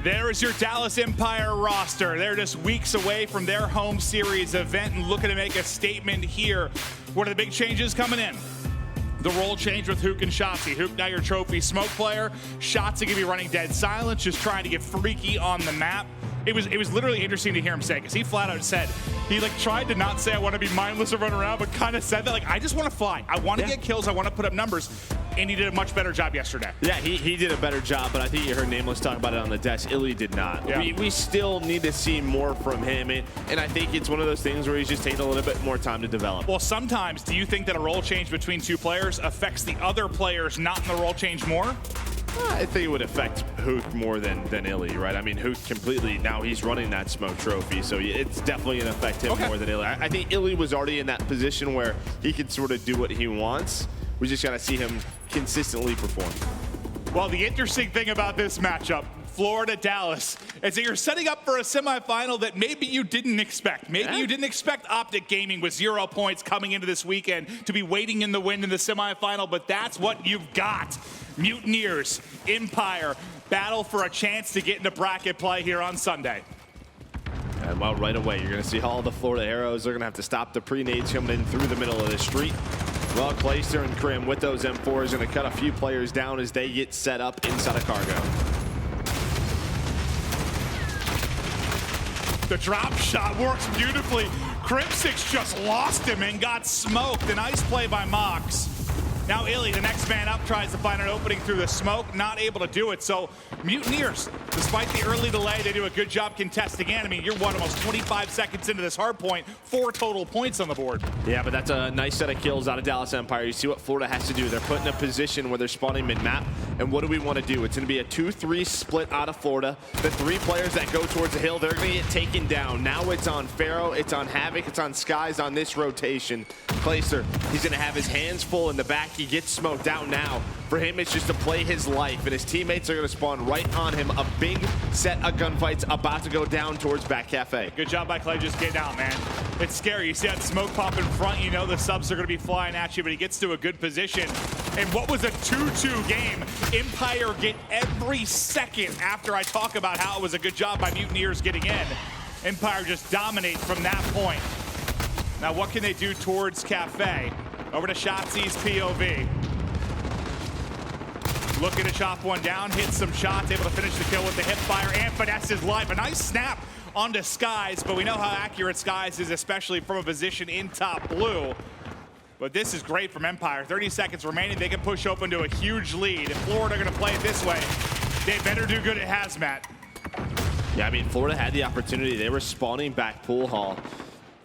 There is your Dallas Empire roster. They're just weeks away from their home series event and looking to make a statement here. What are the big changes coming in? The role change with Høkk and Shotzzy. Høkk now your trophy smoke player. Shotzzy gonna be running dead silence, just trying to get freaky on the map. It was literally interesting to hear him say, because he flat out said, he like tried to not say I want to be mindless or run around, but kind of said that, like, I just want to fly. I want to get kills, I want to put up numbers. And he did a much better job yesterday. Yeah, he did a better job, but I think you heard Nameless talk about it on the desk. Illy did not. Yeah. We still need to see more from him, and I think it's one of those things where he's just taking a little bit more time to develop. Well, sometimes, do you think that a role change between two players affects the other players not in the role change more? I think it would affect Høkk more than Illy, right? I mean, Høkk completely, now he's running that smoke trophy, so it's definitely going to affect him more than Illy. I think Illy was already in that position where he could sort of do what he wants. We just got to see him consistently perform. Well, the interesting thing about this matchup, Florida-Dallas, is that you're setting up for a semifinal that maybe you didn't expect. Maybe you didn't expect Optic Gaming with 0 points coming into this weekend to be waiting in the wind in the semifinal, but that's what you've got. Mutineers, Empire, battle for a chance to get into bracket play here on Sunday. And well, right away, you're going to see all the Florida arrows. They're going to have to stop the pre-nades coming in through the middle of the street. Well, Clayster and Crim with those M4s going to cut a few players down as they get set up inside of cargo. The drop shot works beautifully. Crimsix just lost him and got smoked. A nice play by Mox. Now Illy, the next man up, tries to find an opening through the smoke, not able to do it. So Mutineers, despite the early delay, they do a good job contesting in. I mean, you're almost 25 seconds into this hard point, 4 total points on the board. Yeah, but that's a nice set of kills out of Dallas Empire. You see what Florida has to do. They're put in a position where they're spawning mid-map. And what do we want to do? It's going to be a 2-3 split out of Florida. The 3 players that go towards the hill, they're going to get taken down. Now it's on Pharaoh, it's on Havoc, it's on Skies on this rotation. Clayster, he's going to have his hands full in the back. He gets smoked out now. For him, it's just to play his life, and his teammates are going to spawn right on him. A big set of gunfights about to go down towards Back Cafe. Good job by Clay just getting out, man. It's scary. You see that smoke pop in front, you know the subs are going to be flying at you, but he gets to a good position. And what was a 2-2 game? Empire get every second after I talk about how it was a good job by Mutineers getting in. Empire just dominates from that point. Now what can they do towards Cafe? Over to Shotzi's POV. Looking to chop one down, hit some shots, able to finish the kill with the hip fire and finesse his life. A nice snap onto Skies, but we know how accurate Skies is, especially from a position in top blue. But this is great from Empire. 30 seconds remaining. They can push open to a huge lead. If Florida are going to play it this way, they better do good at Hazmat. Yeah, I mean, Florida had the opportunity. They were spawning back pool hall.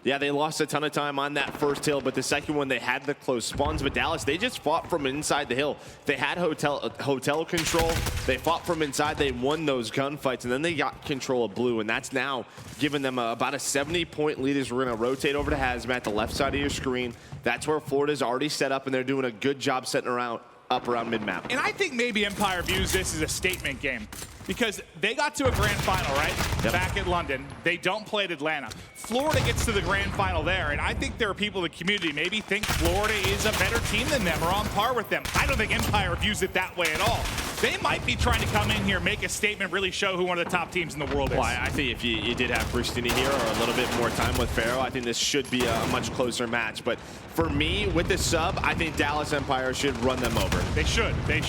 Yeah, they lost a ton of time on that first hill, but the second one, they had the close spawns. But Dallas, they just fought from inside the hill. They had hotel control. They fought from inside. They won those gunfights, and then they got control of blue, and that's now giving them about a 70-point lead as we're going to rotate over to Hazmat, the left side of your screen. That's where Florida's already set up, and they're doing a good job setting up around mid-map. And I think maybe Empire views this as a statement game because they got to a grand final, right? Yep. Back at London. They don't play at Atlanta. Florida gets to the grand final there, and I think there are people in the community maybe think Florida is a better team than them or on par with them. I don't think Empire views it that way at all. They might be trying to come in here, make a statement, really show who one of the top teams in the world is. Well, I think if you did have Pre-semifinal here or a little bit more time with Pharaoh, I think this should be a much closer match. But for me, with this sub, I think Dallas Empire should run them over. They should. But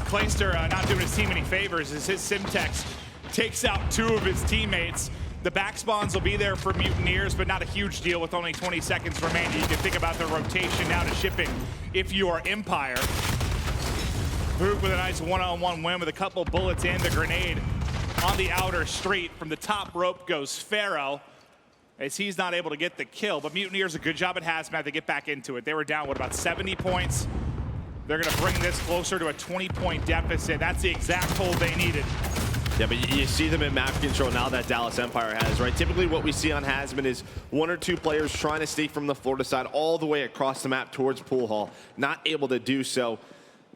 Clayster not doing his team any favors as his Simtex takes out 2 of his teammates. The back spawns will be there for Mutineers, but not a huge deal with only 20 seconds remaining. You can think about the rotation now to shipping if you are Empire. Boog with a nice one-on-one win with a couple bullets and the grenade on the outer street. From the top rope goes Pharaoh as he's not able to get the kill. But Mutineers a good job at Hazmat to get back into it. They were down, what, about 70 points? They're going to bring this closer to a 20-point deficit. That's the exact hold they needed. Yeah, but you see them in map control now that Dallas Empire has, right? Typically what we see on Hazmat is 1 or 2 players trying to sneak from the Florida side all the way across the map towards pool hall. Not able to do so.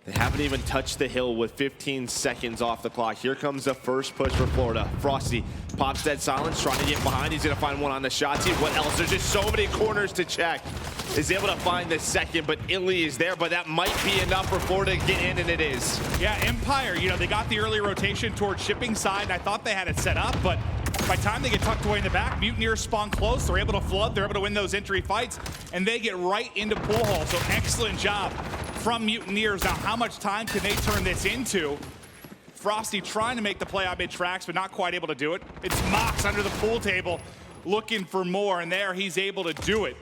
They haven't even touched the hill with 15 seconds off the clock. Here comes the first push for Florida. Frosty pops dead silence, trying to get behind. He's going to find one on the shot team. What else? There's just so many corners to check. Is able to find the second, but Illy is there, but that might be enough for Florida to get in, and it is. Yeah, Empire, they got the early rotation towards shipping side, and I thought they had it set up, but by the time they get tucked away in the back, Mutineers spawn close. They're able to flood. They're able to win those entry fights, and they get right into pool hall. So excellent job from Mutineers. Now, how much time can they turn this into? Frosty trying to make the play on mid-tracks, but not quite able to do it. It's Mox under the pool table looking for more, and there he's able to do it.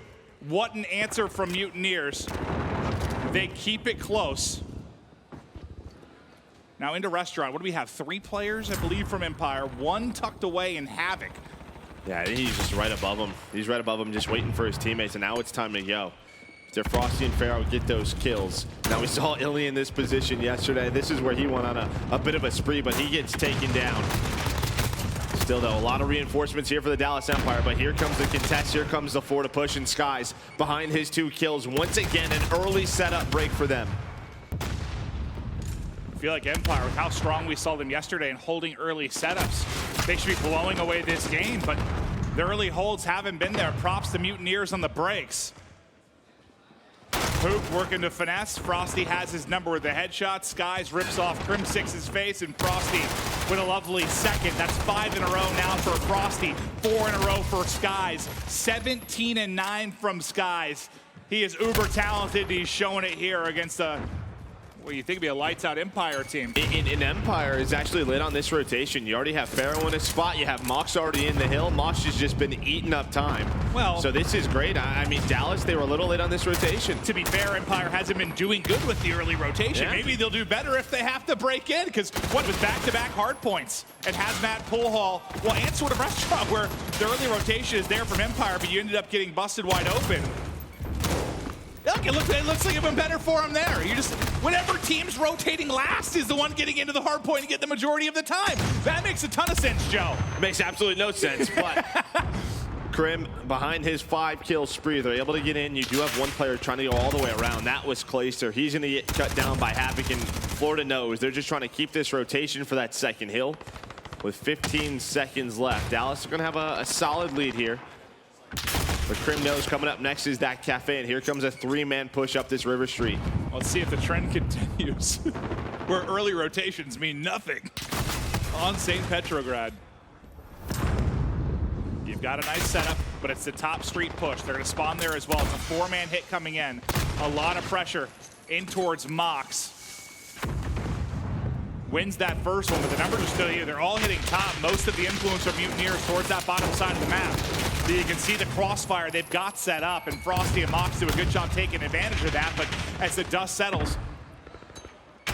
What an answer from Mutineers. They keep it close. Now into Restaurant. What do we have? 3 players, I believe, from Empire. 1 tucked away in Havoc. Yeah, I think he's just right above him. He's right above him, just waiting for his teammates, and now it's time to go. After Frosty and Pharaoh get those kills. Now we saw Illy in this position yesterday. This is where he went on a bit of a spree, but he gets taken down. Still, though, a lot of reinforcements here for the Dallas Empire, but here comes the contest. Here comes the Florida push, and Skies behind his 2 kills. Once again, an early setup break for them. I feel like Empire, with how strong we saw them yesterday and holding early setups, they should be blowing away this game, but the early holds haven't been there. Props to Mutineers on the breaks. Poop working to finesse. Frosty has his number with the headshot. Skies rips off Crimsix's face, and Frosty with a lovely second. That's 5 in a row now for Frosty. 4 in a row for Skies. 17-9 from Skies. He is uber talented. He's showing it here against a, what you think would be a lights-out Empire team. In Empire is actually late on this rotation. You already have Pharaoh in a spot. You have Mox already in the hill. Mox has just been eating up time. Well, so this is great. I mean, Dallas, they were a little late on this rotation. To be fair, Empire hasn't been doing good with the early rotation. Yeah. Maybe they'll do better if they have to break in, because what was back-to-back hard points at Hazmat, Pool Hall, well, and sort of Restaurant, where the early rotation is there from Empire, but you ended up getting busted wide open. Look, it looks like it's been better for him there. You just, whatever team's rotating last is the one getting into the hard point and get the majority of the time. That makes a ton of sense, Joe. Makes absolutely no sense, but Crim, behind his 5-kill spree, they're able to get in. You do have 1 player trying to go all the way around. That was Clayster. He's going to get cut down by Havoc, and Florida knows they're just trying to keep this rotation for that second hill. With 15 seconds left, Dallas are going to have a solid lead here. But Crim knows coming up next is that cafe, and here comes a 3-man push up this river street. Let's see if the trend continues, where early rotations mean nothing on St. Petrograd. You've got a nice setup, but it's the top street push. They're going to spawn there as well. It's a 4-man hit coming in. A lot of pressure in towards Mox. Wins that first one, but the numbers are still here. They're all hitting top. Most of the influence from Mutineers towards that bottom side of the map. So you can see the crossfire they've got set up, and Frosty and Mox do a good job taking advantage of that, but as the dust settles,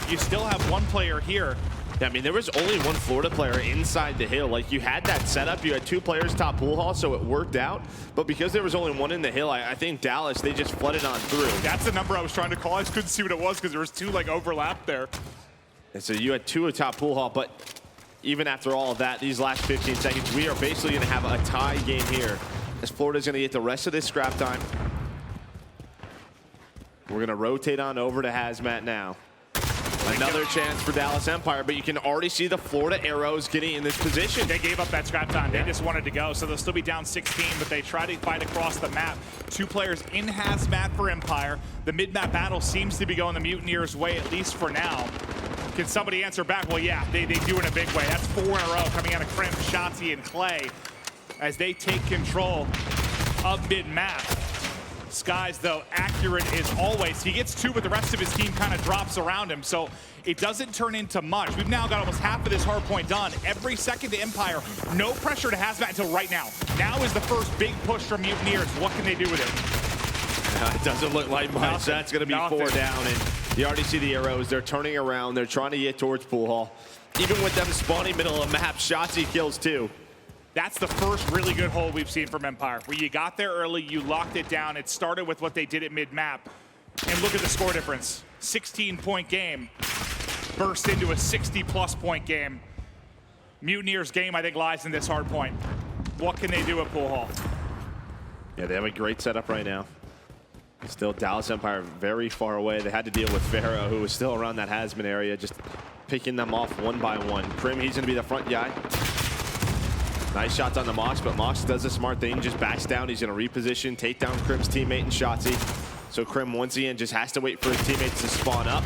you still have one player here. Yeah, I mean, there was only one Florida player inside the hill. Like, you had that setup. You had 2 players top pool hall, so it worked out. But because there was only one in the hill, I think Dallas, they just flooded on through. That's the number I was trying to call. I just couldn't see what it was because there was 2, like, overlapped there. And so you had 2 at top pool hall, but even after all of that, these last 15 seconds, we are basically going to have a tie game here as Florida's going to get the rest of this scrap time. We're going to rotate on over to Hazmat now. Another chance for Dallas Empire, but you can already see the Florida arrows getting in this position. They gave up that scrap time. They just wanted to go, so they'll still be down 16, but they try to fight across the map. 2 players in Hazmat for Empire. The mid-map battle seems to be going the Mutineers' way, at least for now. Can somebody answer back? Well, yeah, they do in a big way. That's 4 in a row coming out of Crim, Shotzi, and Clay as they take control of mid-map. Skies, though, accurate as always. He gets 2, but the rest of his team kind of drops around him, so it doesn't turn into much. We've now got almost half of this hardpoint done. Every second to Empire. No pressure to Hazmat until right now. Now is the first big push from Mutineers. What can they do with it? It doesn't look like much. That's going to be 4 down, and you already see the arrows. They're turning around. They're trying to get towards pool hall. Even with them spawning middle of the map, Shotzi kills 2. That's the first really good hold we've seen from Empire, where you got there early, you locked it down. It started with what they did at mid-map. And look at the score difference. 16-point game burst into a 60-plus point game. Mutineers' game, I think, lies in this hard point. What can they do at pool hall? Yeah, they have a great setup right now. Still Dallas Empire very far away. They had to deal with Pharaoh, who was still around that Hazmat area, just picking them off one by one. Crim, he's going to be the front guy. Nice shots on the Mox, but Mox does a smart thing, just backs down. He's going to reposition, take down Crim's teammate and Shotzi. So Crim, once again, just has to wait for his teammates to spawn up.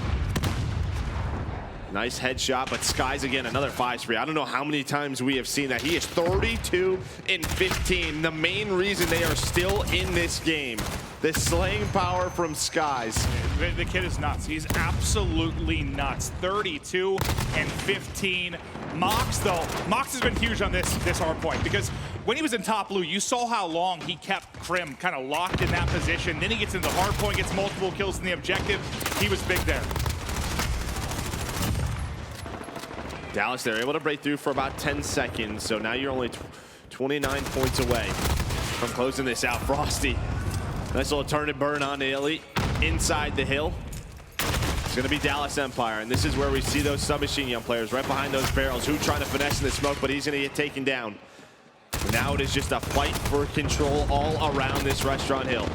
Nice headshot, but Skies again, another 5 spree. I don't know how many times we have seen that. He is 32 and 15. The main reason they are still in this game. The slaying power from Skies. The kid is nuts. He's absolutely nuts. 32 and 15. Mox, though, Mox has been huge on this hard point because when he was in top blue, you saw how long he kept Crim kind of locked in that position. Then he gets into the hard point, gets multiple kills in the objective. He was big there. Dallas, they're able to break through for about 10 seconds, so now you're only 29 points away from closing this out. Frosty, nice little turn and burn on the elite inside the hill. It's going to be Dallas Empire, and this is where we see those submachine gun players right behind those barrels who trying to finesse in the smoke, but he's going to get taken down. Now it is just a fight for control all around this restaurant hill.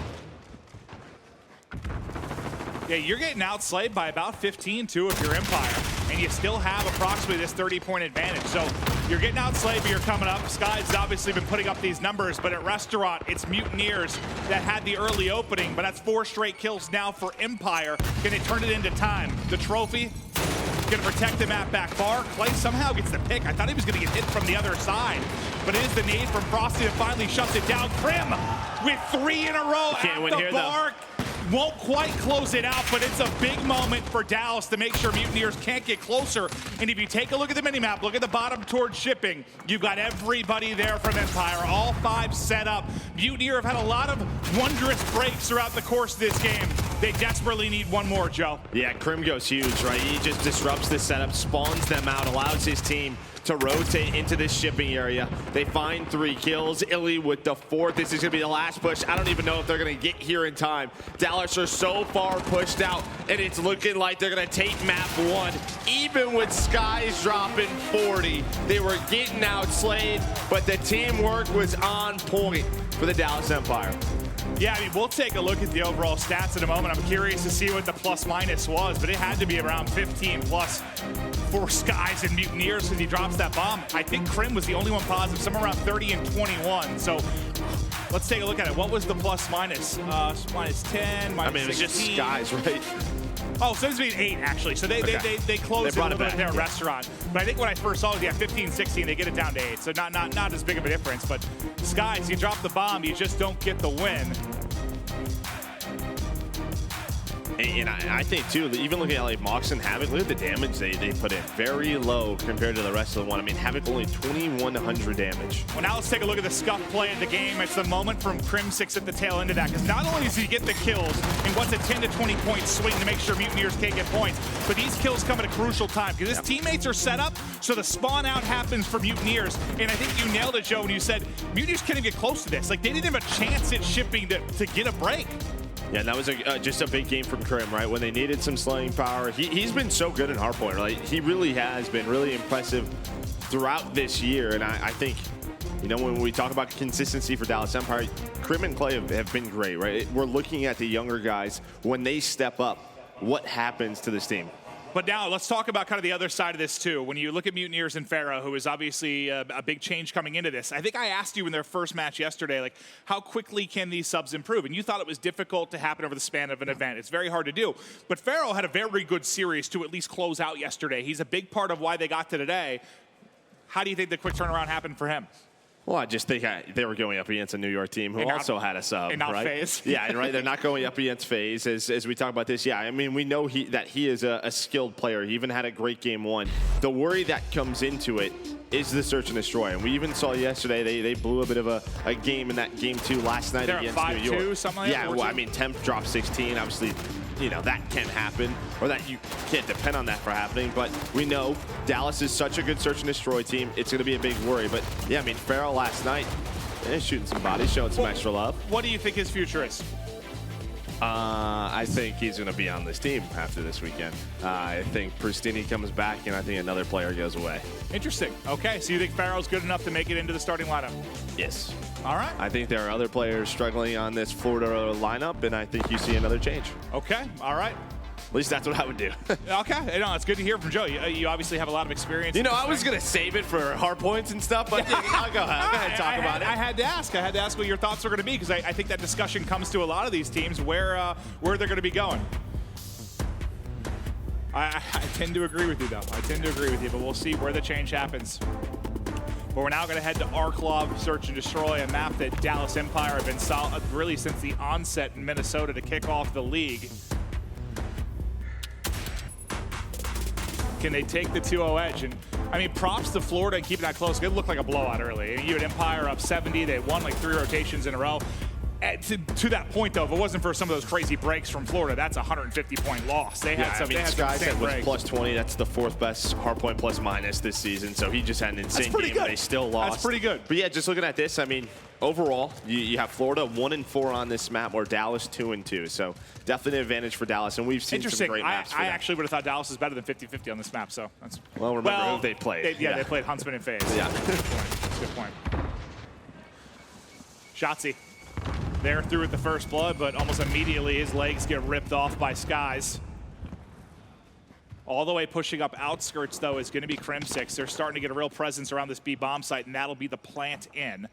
Yeah, you're getting outslayed by about 15, too, if you're Empire. And you still have approximately this 30-point advantage. So you're getting outslayed, but you're coming up. Sky's obviously been putting up these numbers, but at Restaurant, it's Mutineers that had the early opening, but that's 4 straight kills now for Empire. Can they turn it into time? The trophy, gonna protect the map back far. Clay somehow gets the pick. I thought he was gonna get hit from the other side, but it is the nade from Frosty that finally shuts it down. Crim with 3 in a row at the bar. Won't quite close it out, but it's a big moment for Dallas to make sure Mutineers can't get closer. And if you take a look at the minimap, look at the bottom towards shipping, you've got everybody there from Empire, all 5 set up. Mutineer have had a lot of wondrous breaks throughout the course of this game. They desperately need one more, Joe. Yeah, Crim goes huge, right? He just disrupts the setup, spawns them out, allows his team to rotate into this shipping area. They find 3 kills. Illy with the 4th. This is going to be the last push. I don't even know if they're going to get here in time. Dallas are so far pushed out, and it's looking like they're going to take map 1. Even with Skies dropping 40, they were getting outslayed, but the teamwork was on point for the Dallas Empire. Yeah, I mean, we'll take a look at the overall stats in a moment. I'm curious to see what the plus-minus was, but it had to be around 15 plus for Skies and Mutineers because he drops that bomb. I think Crim was the only one positive, somewhere around 30 and 21. So let's take a look at it. What was the plus-minus? Minus 10, minus 16. It was just Skies, right? Oh, so it's been 8, actually. So they closed it a little bit at their restaurant. But I think when I first saw it, yeah, 15, 16, they get it down to 8. So not as big of a difference. But Skies, you drop the bomb, you just don't get the win. And I think, too, even looking at like Mox and Havoc, look at the damage they put in. Very low compared to the rest of the one. I mean, Havoc only 2,100 damage. Well, now let's take a look at the scuff play of the game. It's the moment from Crimsix at the tail end of that, because not only does he get the kills in what's a 10 to 20 point swing to make sure Mutineers can't get points, but these kills come at a crucial time, because his teammates are set up, so the spawn out happens for Mutineers. And I think you nailed it, Joe, when you said Mutineers can't even get close to this. Like, they didn't have a chance at shipping to get a break. Yeah, and that was just a big game from Crim, right? When they needed some slaying power. He's been so good in Hardpoint, right? He really has been really impressive throughout this year. And I think, you know, when we talk about consistency for Dallas Empire, Crim and Clay have been great, right? We're looking at the younger guys. When they step up, what happens to this team? But now let's talk about kind of the other side of this too. When you look at Mutineers and Pharaoh, who is obviously a big change coming into this, I think I asked you in their first match yesterday, like, how quickly can these subs improve? And you thought it was difficult to happen over the span of an event. It's very hard to do. But Pharaoh had a very good series to at least close out yesterday. He's a big part of why they got to today. How do you think the quick turnaround happened for him? Well, I just think they were going up against a New York team who also had a sub, and not right? FaZe. Yeah, right. They're not going up against FaZe as we talk about this. Yeah, I mean, we know that he is a skilled player. He even had a great game one. The worry that comes into it is the search and destroy. And we even saw yesterday they blew a bit of a game in that game 2 last night against New York. 5-2, something like that? Yeah, well, I mean, Temp dropped 16. Obviously, you know, that can happen, or that you can't depend on that for happening. But we know Dallas is such a good search and destroy team. It's going to be a big worry. But yeah, I mean, Pharaoh last night, shooting some bodies, showing some extra love. What do you think his future is? I think he's going to be on this team after this weekend. I think Pre-semifinal comes back, and I think another player goes away. Interesting. Okay, so you think Pharaoh's good enough to make it into the starting lineup? Yes. All right. I think there are other players struggling on this Florida lineup, and I think you see another change. Okay, all right. At least that's what I would do. Okay, no, it's good to hear from Joe. You obviously have a lot of experience. You know, I was going to save it for hard points and stuff, but I'll go ahead and talk about it. I had to ask what your thoughts were going to be, because I think that discussion comes to a lot of these teams where they're going to be going. I tend to agree with you, though. I tend to agree with you, but we'll see where the change happens. But we're now going to head to Arklov, Search and Destroy, a map that Dallas Empire have been solid really since the onset in Minnesota to kick off the league. Can they take the 2-0 edge? And I mean, props to Florida and keeping that close. It looked like a blowout early. You had Empire up 70. They won like 3 rotations in a row. To that point, though, if it wasn't for some of those crazy breaks from Florida, that's a 150-point loss. They had some. I mean, Sky said was plus 20. That's the 4th best hardpoint plus minus this season. So he just had an insane game. Good. They still lost. That's pretty good. But yeah, just looking at this, I mean, overall, you have Florida 1-4 on this map, or Dallas 2-2. So definitely an advantage for Dallas, and we've seen some great maps. I actually would have thought Dallas is better than 50-50 on this map. So that's remember who they played. They played Huntsman and FaZe. Yeah, that's a good point. Shotzzy. They're through with the first blood, but almost immediately his legs get ripped off by Skies. All the way pushing up outskirts, though, is going to be Crimsix. They're starting to get a real presence around this B bomb site, and that'll be the plant in.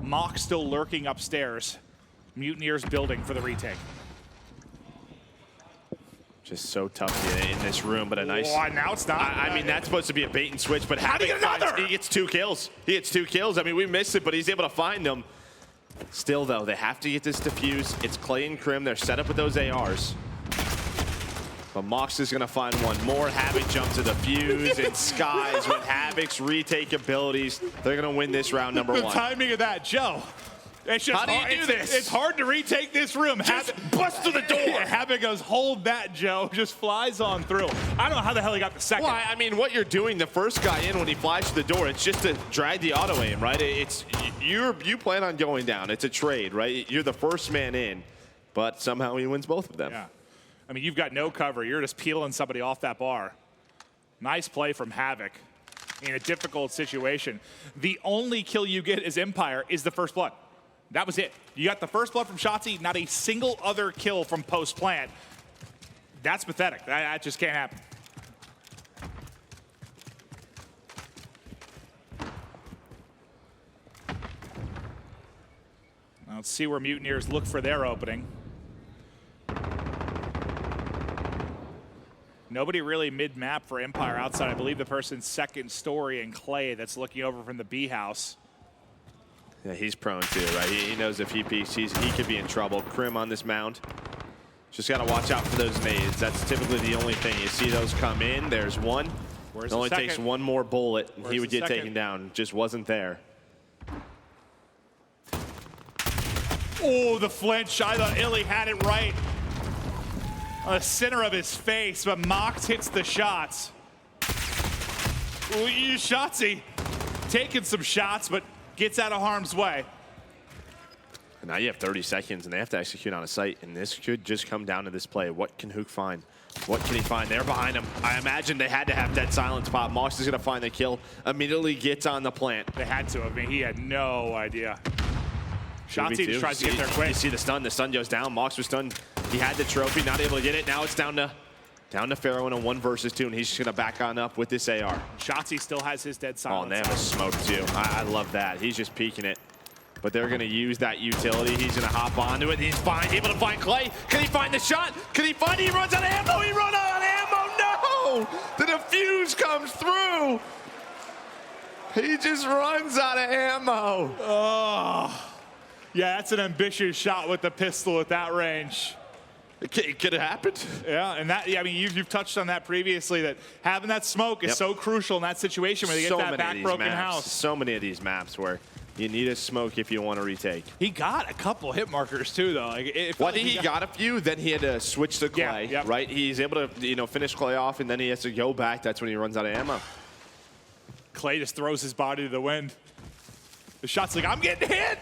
Mock still lurking upstairs. Mutineers building for the retake. Just so tough in this room, but a nice... Oh, now it's not. I mean, that's supposed to be a bait and switch, but Havoc he gets 2 kills. He gets 2 kills. I mean, we missed it, but he's able to find them. Still, though, they have to get this defused. It's Clay and Crim. They're set up with those ARs. But Mox is going to find one more. Havoc jumps to the fuse, and Skies with Havoc's retake abilities. They're going to win this round number 1. The timing of that, Joe. It's just How do you do this? It's hard to retake this room. Just bust through the door. Havoc goes, hold that, Joe. Just flies on through. I don't know how the hell he got the second. Well, I mean, what you're doing, the first guy in when he flies to the door, it's just to drag the auto aim, right? It's you plan on going down. It's a trade, right? You're the first man in, but somehow he wins both of them. Yeah. I mean, you've got no cover. You're just peeling somebody off that bar. Nice play from Havoc in a difficult situation. The only kill you get as Empire is the first blood. That was it. You got the first blood from Shotzzy, not a single other kill from post-plant. That's pathetic. That just can't happen. Now let's see where Mutineers look for their opening. Nobody really mid-map for Empire outside, I believe, the person's second story in Clay that's looking over from the B house. Yeah, he's prone to, right? He knows if he peeks, he could be in trouble. Crim on this mound. Just got to watch out for those nades. That's typically the only thing. You see those come in. There's one. It only takes one more bullet, and he would get taken down. Just wasn't there. Oh, the flinch. I thought Illy had it right on the center of his face, but Mox hits the shots. Ooh, Shotzzy taking some shots, but gets out of harm's way. Now you have 30 seconds, and they have to execute on a site, and this could just come down to this play. What can Hook find? What can he find? They're behind him. I imagine they had to have dead silence pop. Mox is going to find the kill, immediately gets on the plant. They had to. I mean, he had no idea. Shotzzy just tries to get there quick. You see the stun. The stun goes down. Mox was stunned. He had the trophy, not able to get it. Now it's down to Pharaoh in a 1 versus 2, and he's just going to back on up with this AR. Shotzzy still has his dead silence. Oh, and they have a smoke, too. I love that. He's just peeking it. But they're going to use that utility. He's going to hop onto it. He's able to find Clay. Can he find the shot? Can he find it? He runs out of ammo. He runs out of ammo. No! The defuse comes through. He just runs out of ammo. Oh. Yeah, that's an ambitious shot with the pistol at that range. It could have happened. Yeah, and that, I mean, you've touched on that previously, that having that smoke is so crucial in that situation where they get that back broken house. So many of these maps where you need a smoke if you want to retake. He got a couple hit markers too, though. Well, I think he got a few. Then he had to switch to Clay, right? He's able to, finish Clay off, and then he has to go back. That's when he runs out of ammo. Clay just throws his body to the wind. The shot's like, I'm getting hit.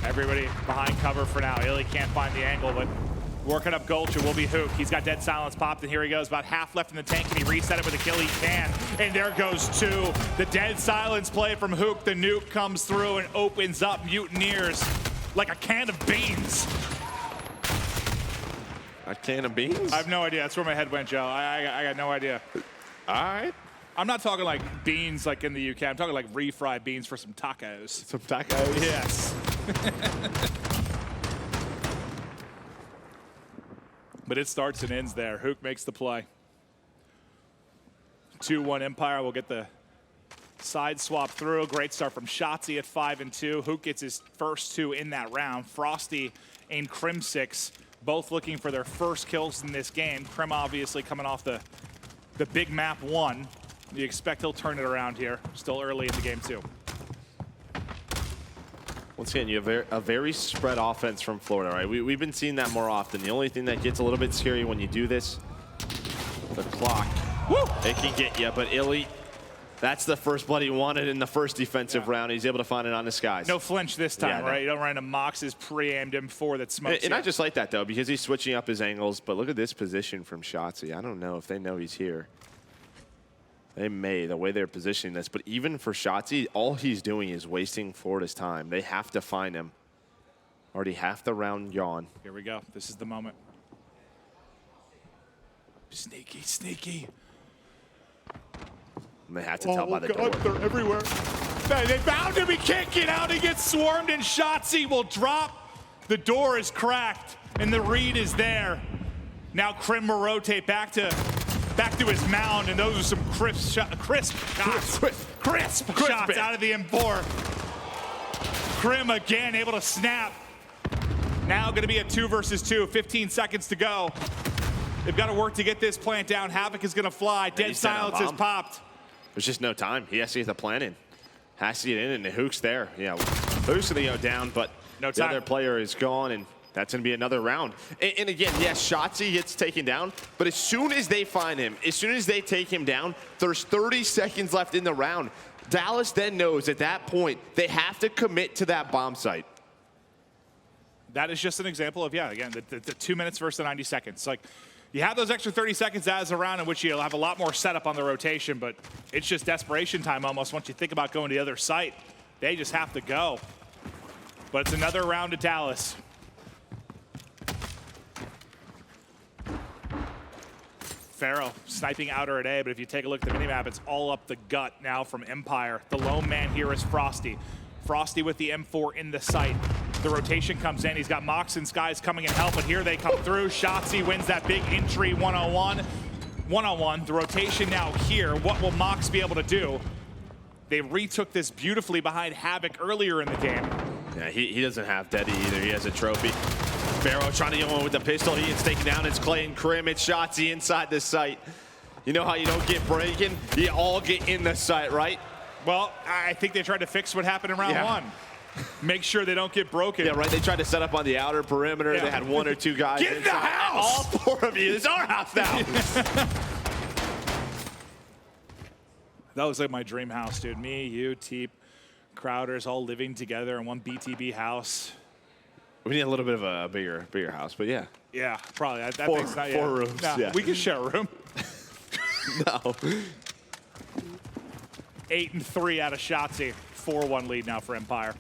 Everybody behind cover for now. Illy can't find the angle, but working up Gulch, it will be Hook. He's got dead silence popped, and here he goes. About half left in the tank. Can he reset it with a kill? He can. And there goes 2. The dead silence play from Hook. The nuke comes through and opens up Mutineers like a can of beans. A can of beans? I have no idea. That's where my head went, Joe. I got no idea. All right. I'm not talking like beans like in the UK. I'm talking like refried beans for some tacos. Some tacos? Yes. But it starts and ends there. Hook makes the play. 2-1 Empire will get the side swap through. Great start from Shotzzy at 5-2. Hook gets his first 2 in that round. Frosty and Crimsix both looking for their first kills in this game. Crim obviously coming off the big map 1. You expect he'll turn it around here. Still early in the game too. Once again, you have a very spread offense from Florida, right? We've been seeing that more often. The only thing that gets a little bit scary when you do this, the clock. Woo! It can get you, but Illy, that's the first blood he wanted in the first defensive round. He's able to find it on the skies. No flinch this time, right? You don't run into Mox's pre-aimed him for that smokes. And I just like that, though, because he's switching up his angles. But look at this position from Shotzzy. I don't know if they know he's here. They may, the way they're positioning this. But even for Shotzzy, all he's doing is wasting Florida's time. They have to find him. Already half the round gone. Here we go. This is the moment. Sneaky, sneaky. And they have to tell by the door. They're everywhere. They found him. He can't get out. He gets swarmed, and Shotzzy will drop. The door is cracked, and the read is there. Now Crim will rotate back to his mound, and those are some crisp shots out of the M4. Crim again able to snap. Now going to be a 2 versus 2, 15 seconds to go. They've got to work to get this plant down. Havoc is going to fly. Dead silence has popped. There's just no time. He has to get the plant in. Has to get in, and the Hook's there. Yeah, Hook's going to go down, but no the other player is gone, and that's going to be another round. And again, yes, Shotzzy gets taken down, but as soon as they find him, as soon as they take him down, there's 30 seconds left in the round. Dallas then knows at that point they have to commit to that bomb site. That is just an example of, again, the 2 minutes versus the 90 seconds. Like, you have those extra 30 seconds as a round in which you'll have a lot more setup on the rotation, but it's just desperation time almost once you think about going to the other site. They just have to go. But it's another round to Dallas. Pharaoh sniping outer at A, but if you take a look at the minimap, it's all up the gut now from Empire. The lone man here is Frosty. Frosty with the M4 in the sight. The rotation comes in. He's got Mox and Skies coming in help, but here they come through. Shotzzy wins that big entry 101. one-on-one. The rotation now here. What will Mox be able to do? They retook this beautifully behind Havoc earlier in the game. Yeah, he doesn't have Daddy either. He has a trophy. Pharaoh trying to get one with the pistol. He gets taken down. It's Clay and Crim. It's Shotzzy inside the site. You know how you don't get breaking? You all get in the site, right? Well, I think they tried to fix what happened in round one. Make sure they don't get broken. Yeah, right. They tried to set up on the outer perimeter. Yeah. They had 1 or 2 guys. Get in the house! All 4 of you. It's our house now. That was like my dream house, dude. Me, you, Teep, Crowders all living together in one BTB house. We need a little bit of a bigger house, but yeah. Yeah, probably. That 4 thing's not, 4 rooms. Nah, yeah. We can share a room. No. 8-3 out of Shotzzy. 4-1 lead now for Empire.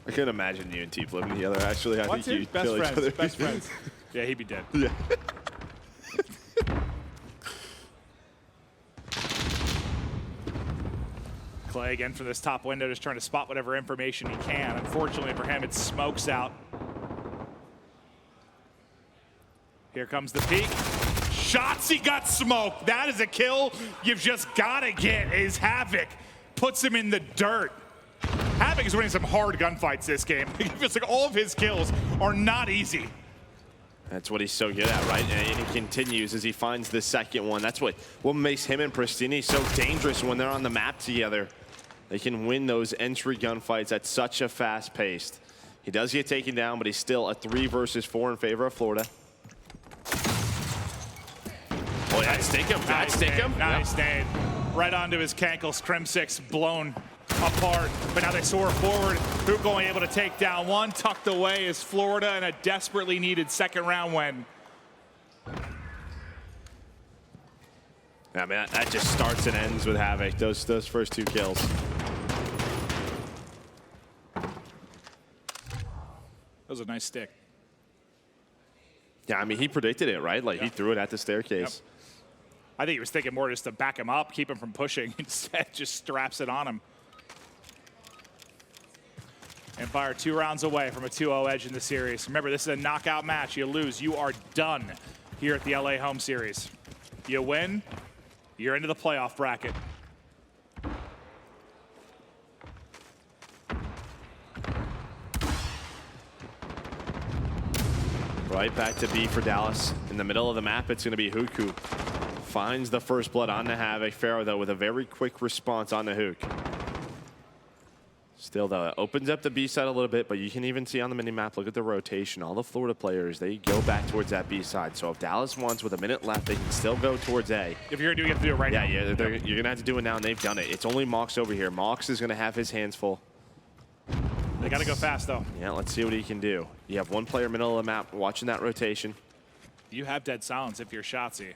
I couldn't imagine you and Teep living together. Actually, I think you best kill friends. each other. Best friends. Yeah, he'd be dead. Yeah. Clay again from this top window, just trying to spot whatever information he can. Unfortunately for him, it smokes out. Here comes the peek. Shotzzy got smoked. That is a kill you've just got to get, is Havoc. Puts him in the dirt. Havoc is winning some hard gunfights this game. It's like all of his kills are not easy. That's what he's so good at, right? And he continues as he finds the second one. That's what makes him and Pristini so dangerous when they're on the map together. They can win those entry gunfights at such a fast pace. He does get taken down, but he's still a 3 versus 4 in favor of Florida. Oh, yeah, stick him. Nice Stick him. Nice nade. Right onto his cankles. Crimsix blown apart, but now they soar forward. Hook only able to take down one. Tucked away is Florida in a desperately needed second round win. Yeah, man, that just starts and ends with Havoc. Those first 2 kills. That was a nice stick. Yeah, I mean, he predicted it, right? Like, he threw it at the staircase. Yep. I think he was thinking more just to back him up, keep him from pushing. Instead, just straps it on him. Empire 2 rounds away from a 2-0 edge in the series. Remember, this is a knockout match. You lose, you are done here at the LA home series. You win, you're into the playoff bracket. Right back to B for Dallas. In the middle of the map, it's going to be Huku. Finds the first blood on the Havoc. Pharaoh, though, with a very quick response on the Hook. Still, though, it opens up the B side a little bit, but you can even see on the mini-map, look at the rotation. All the Florida players, they go back towards that B side. So if Dallas wants, with a minute left, they can still go towards A. If you're going to do it, you have to do it right now. Yeah, you're going to have to do it now, and they've done it. It's only Mox over here. Mox is going to have his hands full. They got to go fast, though. Yeah, let's see what he can do. You have one player middle of the map watching that rotation. You have dead silence if you're Shotzzy.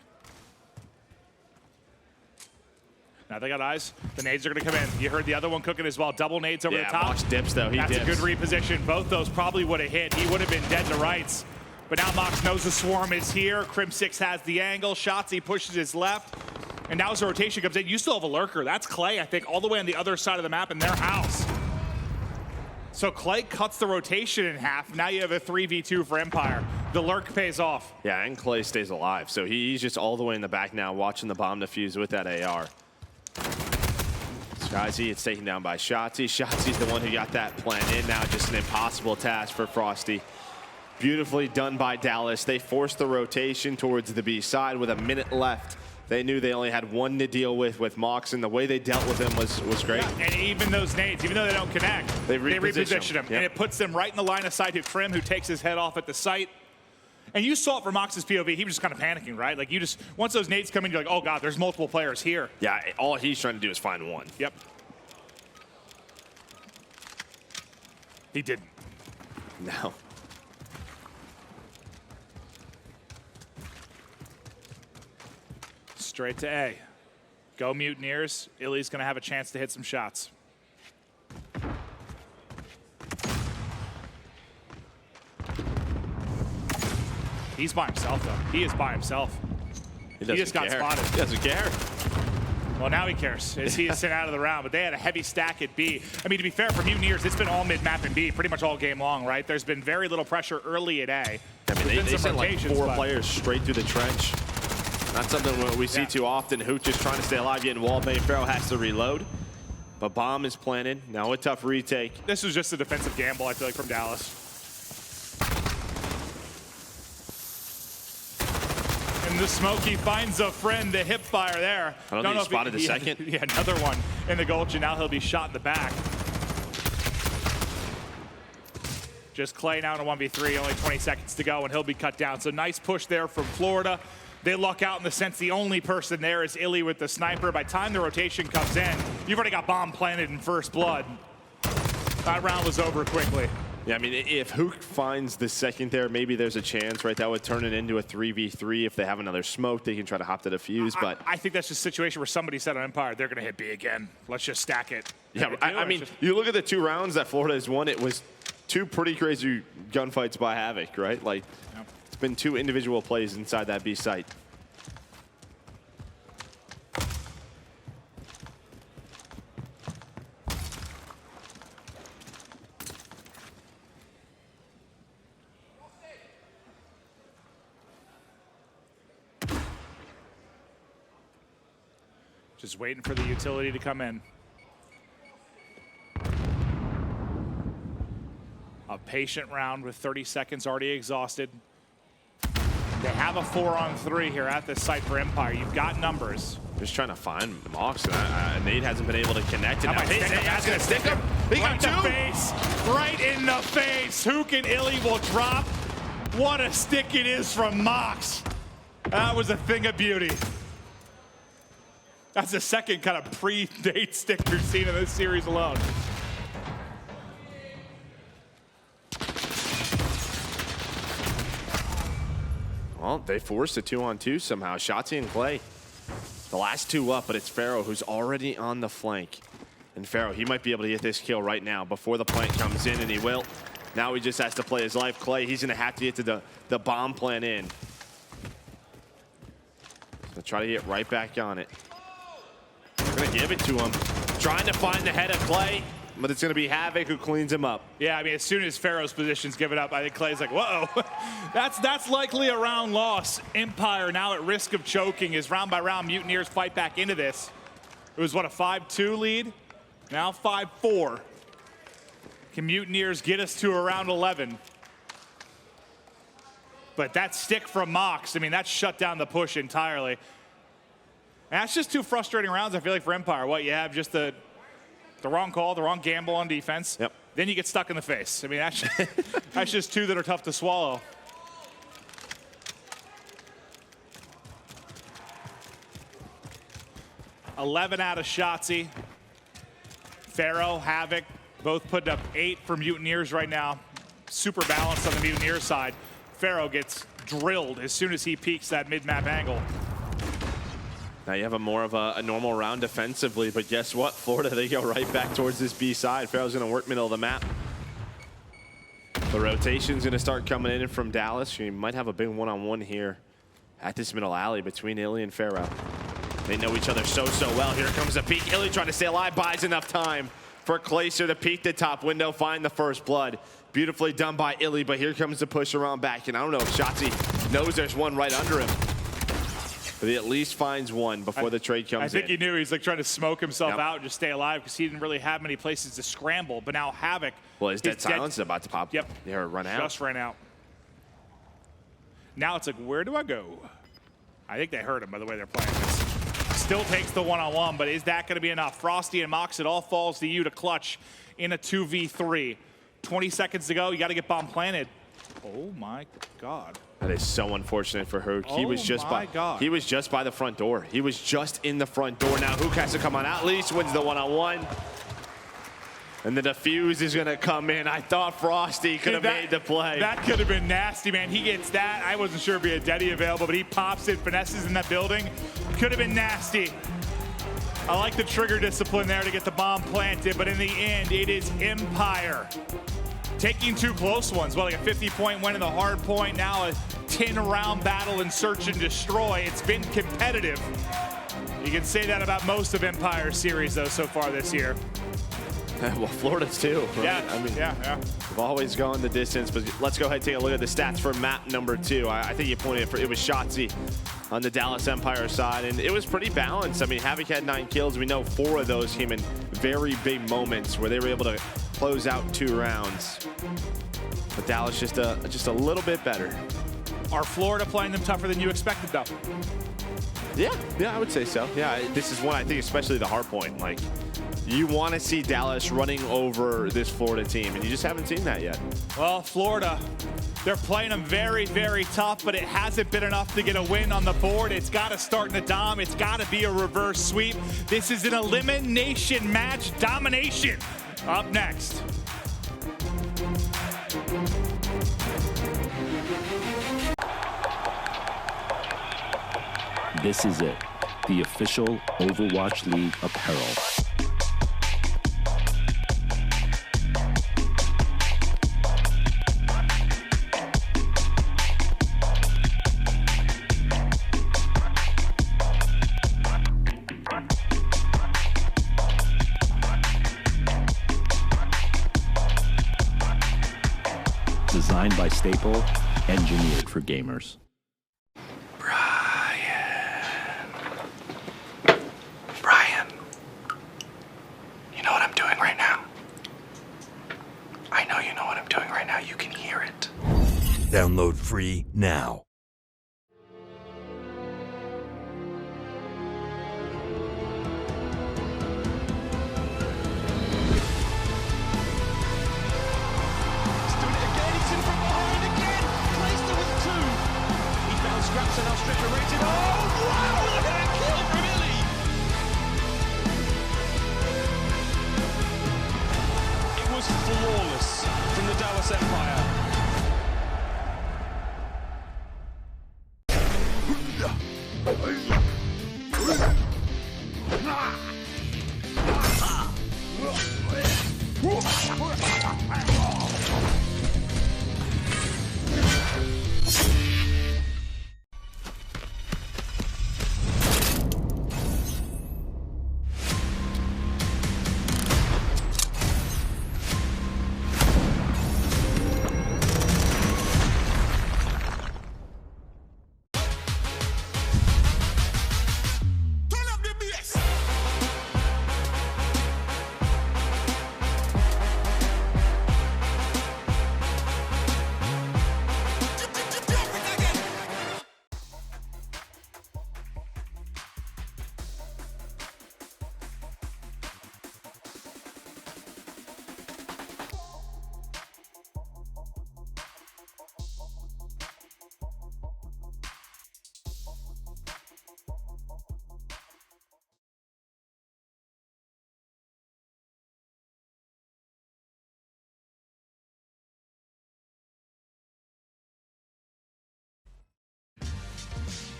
Now they got eyes. The nades are going to come in. You heard the other one cooking as well. Double nades over the top. Mox dips, though. That's a good reposition. Both those probably would have hit. He would have been dead to rights. But now Mox knows the swarm is here. Crimsix has the angle. Shotzzy pushes his left. And now as the rotation comes in, you still have a Røkkr. That's Clay, I think, all the way on the other side of the map in their house. So Clay cuts the rotation in half. Now you have a 3v2 for Empire. The Lurk pays off. Yeah, and Clay stays alive. So he's just all the way in the back now, watching the bomb defuse with that AR. Skyzy, it's taken down by Shotzzy. Shotzi's the one who got that plan in. Now just an impossible task for Frosty. Beautifully done by Dallas. They forced the rotation towards the B side with a minute left. They knew they only had one to deal with Mox, and the way they dealt with him was great. Yeah, and even those nades, even though they don't connect, they reposition him. Yep. And it puts them right in the line of sight to Crim, who takes his head off at the site. And you saw it from Mox's POV. He was just kind of panicking, right? Like, you just, once those nades come in, you're like, oh, God, there's multiple players here. Yeah, all he's trying to do is find one. Yep. He didn't. No. Straight to A. Go Mutineers. Illy's going to have a chance to hit some shots. He's by himself, though. He is by himself. He just got spotted. He doesn't care. Well, now he cares as he is sent out of the round, but they had a heavy stack at B. I mean, to be fair, for Mutineers, it's been all mid-map and B pretty much all game long, right? There's been very little pressure early at A. I mean, they sent like 4 players straight through the trench. Not something we see too often. Hook just trying to stay alive, getting wallbang. Pharaoh has to reload. But bomb is planted. Now a tough retake. This was just a defensive gamble, I feel like, from Dallas. And the Smokey finds a friend, the hip fire there. I don't think he spotted the second. Yeah, another one in the gulch, and now he'll be shot in the back. Just Clay now in a 1v3, only 20 seconds to go, and he'll be cut down. So nice push there from Florida. They luck out in the sense the only person there is Illy with the sniper. By the time the rotation comes in, you've already got bomb planted in first blood. That round was over quickly. Yeah, I mean, if Hook finds the second there, maybe there's a chance, right? That would turn it into a 3v3. If they have another smoke, they can try to hop to the fuse, but... I think that's just a situation where somebody said on Empire, they're going to hit B again. Let's just stack it. Yeah, I mean, you look at the 2 rounds that Florida has won, it was 2 pretty crazy gunfights by Havoc, right? Like, it's been 2 individual plays inside that B site. Just waiting for the utility to come in. A patient round with 30 seconds already exhausted. They have a 4-on-3 here at this site for Empire. You've got numbers. Just trying to find Mox. Nate hasn't been able to connect. And now Nate's going to stick him. He got 2. Right in the face. Hook and Illy will drop. What a stick it is from Mox. That was a thing of beauty. That's the second kind of pre-date stick we've seen in this series alone. Well, they forced a 2-on-2 somehow. Shotzi and Clay. The last 2 up, but it's Pharaoh who's already on the flank. And Pharaoh, he might be able to get this kill right now before the plant comes in, and he will. Now he just has to play his life. Clay, he's gonna have to get to the bomb plant in. So try to get right back on it. They're gonna give it to him. Trying to find the head of Clay, but it's gonna be Havoc who cleans him up. Yeah, I mean, as soon as Pharaoh's position's given up, I think Clay's like, whoa, that's likely a round loss. Empire now at risk of choking as round by round Mutineers fight back into this. It was, what, a 5-2 lead? Now 5-4. Can Mutineers get us to around 11? But that stick from Mox, I mean, that shut down the push entirely. And that's just 2 frustrating rounds, I feel like, for Empire. What, you have just the wrong call, the wrong gamble on defense. Yep. Then you get stuck in the face. I mean, that's just 2 that are tough to swallow. $11 out of Shotzi. Pharaoh, Havoc, both putting up 8 for Mutineers right now. Super balanced on the Mutineers side. Pharaoh gets drilled as soon as he peeks that mid-map angle. Now you have more of a normal round defensively, but guess what? Florida, they go right back towards this B side. Pharaoh's gonna work middle of the map. The rotation's gonna start coming in from Dallas. You might have a big one-on-one here at this middle alley between Illy and Pharaoh. They know each other so well. Here comes a peek. Illy trying to stay alive, buys enough time for Clayster to peek the top window, find the first blood. Beautifully done by Illy, but here comes the push around back. And I don't know if Shotzi knows there's one right under him. But he at least finds one before the trade comes in. I think he knew. He's like trying to smoke himself out and just stay alive because he didn't really have many places to scramble. But now Havoc. Well, his dead silence is about to pop. Yep. Or run out. Just ran out. Now it's like, where do I go? I think they heard him by the way they're playing this. Still takes the one-on-one, but is that going to be enough? Frosty and Mox, it all falls to you to clutch in a 2v3. 20 seconds to go. You got to get bomb planted. Oh my God. That is so unfortunate for Hook. He was just he was just by the front door. He was just in the front door. Now Hook has to come on. At least wins the one-on-one. And the defuse is going to come in. I thought Frosty could have made the play. That could have been nasty, man. He gets that. I wasn't sure if he had Deddy available, but he pops it, finesses in that building. Could have been nasty. I like the trigger discipline there to get the bomb planted, but in the end, it is Empire taking 2 close ones. Well, like a 50-point win in the Hardpoint, now a 10-round battle in search and destroy. It's been competitive. You can say that about most of Empire's series, though, so far this year. Well, Florida's too. Right? Yeah, I mean, yeah. We've always gone the distance, but let's go ahead and take a look at the stats for map number 2. I think you pointed it was Shotzi on the Dallas Empire side, and it was pretty balanced. I mean, Havoc had 9 kills. We know 4 of those came in very big moments where they were able to close out 2 rounds. But Dallas just a little bit better. Are Florida playing them tougher than you expected, though? Yeah, I would say so. Yeah, this is one I think, especially the Hardpoint. Like, you want to see Dallas running over this Florida team, and you just haven't seen that yet. Well, Florida, they're playing them very, very tough, but it hasn't been enough to get a win on the board. It's got to start in the dom. It's got to be a reverse sweep. This is an elimination match. Domination up next. This is it, the official Overwatch League apparel. Designed by Staple, engineered for gamers. Brian, you know what I'm doing right now? I know you know what I'm doing right now. You can hear it. Download free now. Scraps and now Stricker rated. Oh, wow! Look at that kill from Illy! It was flawless from the Dallas Empire.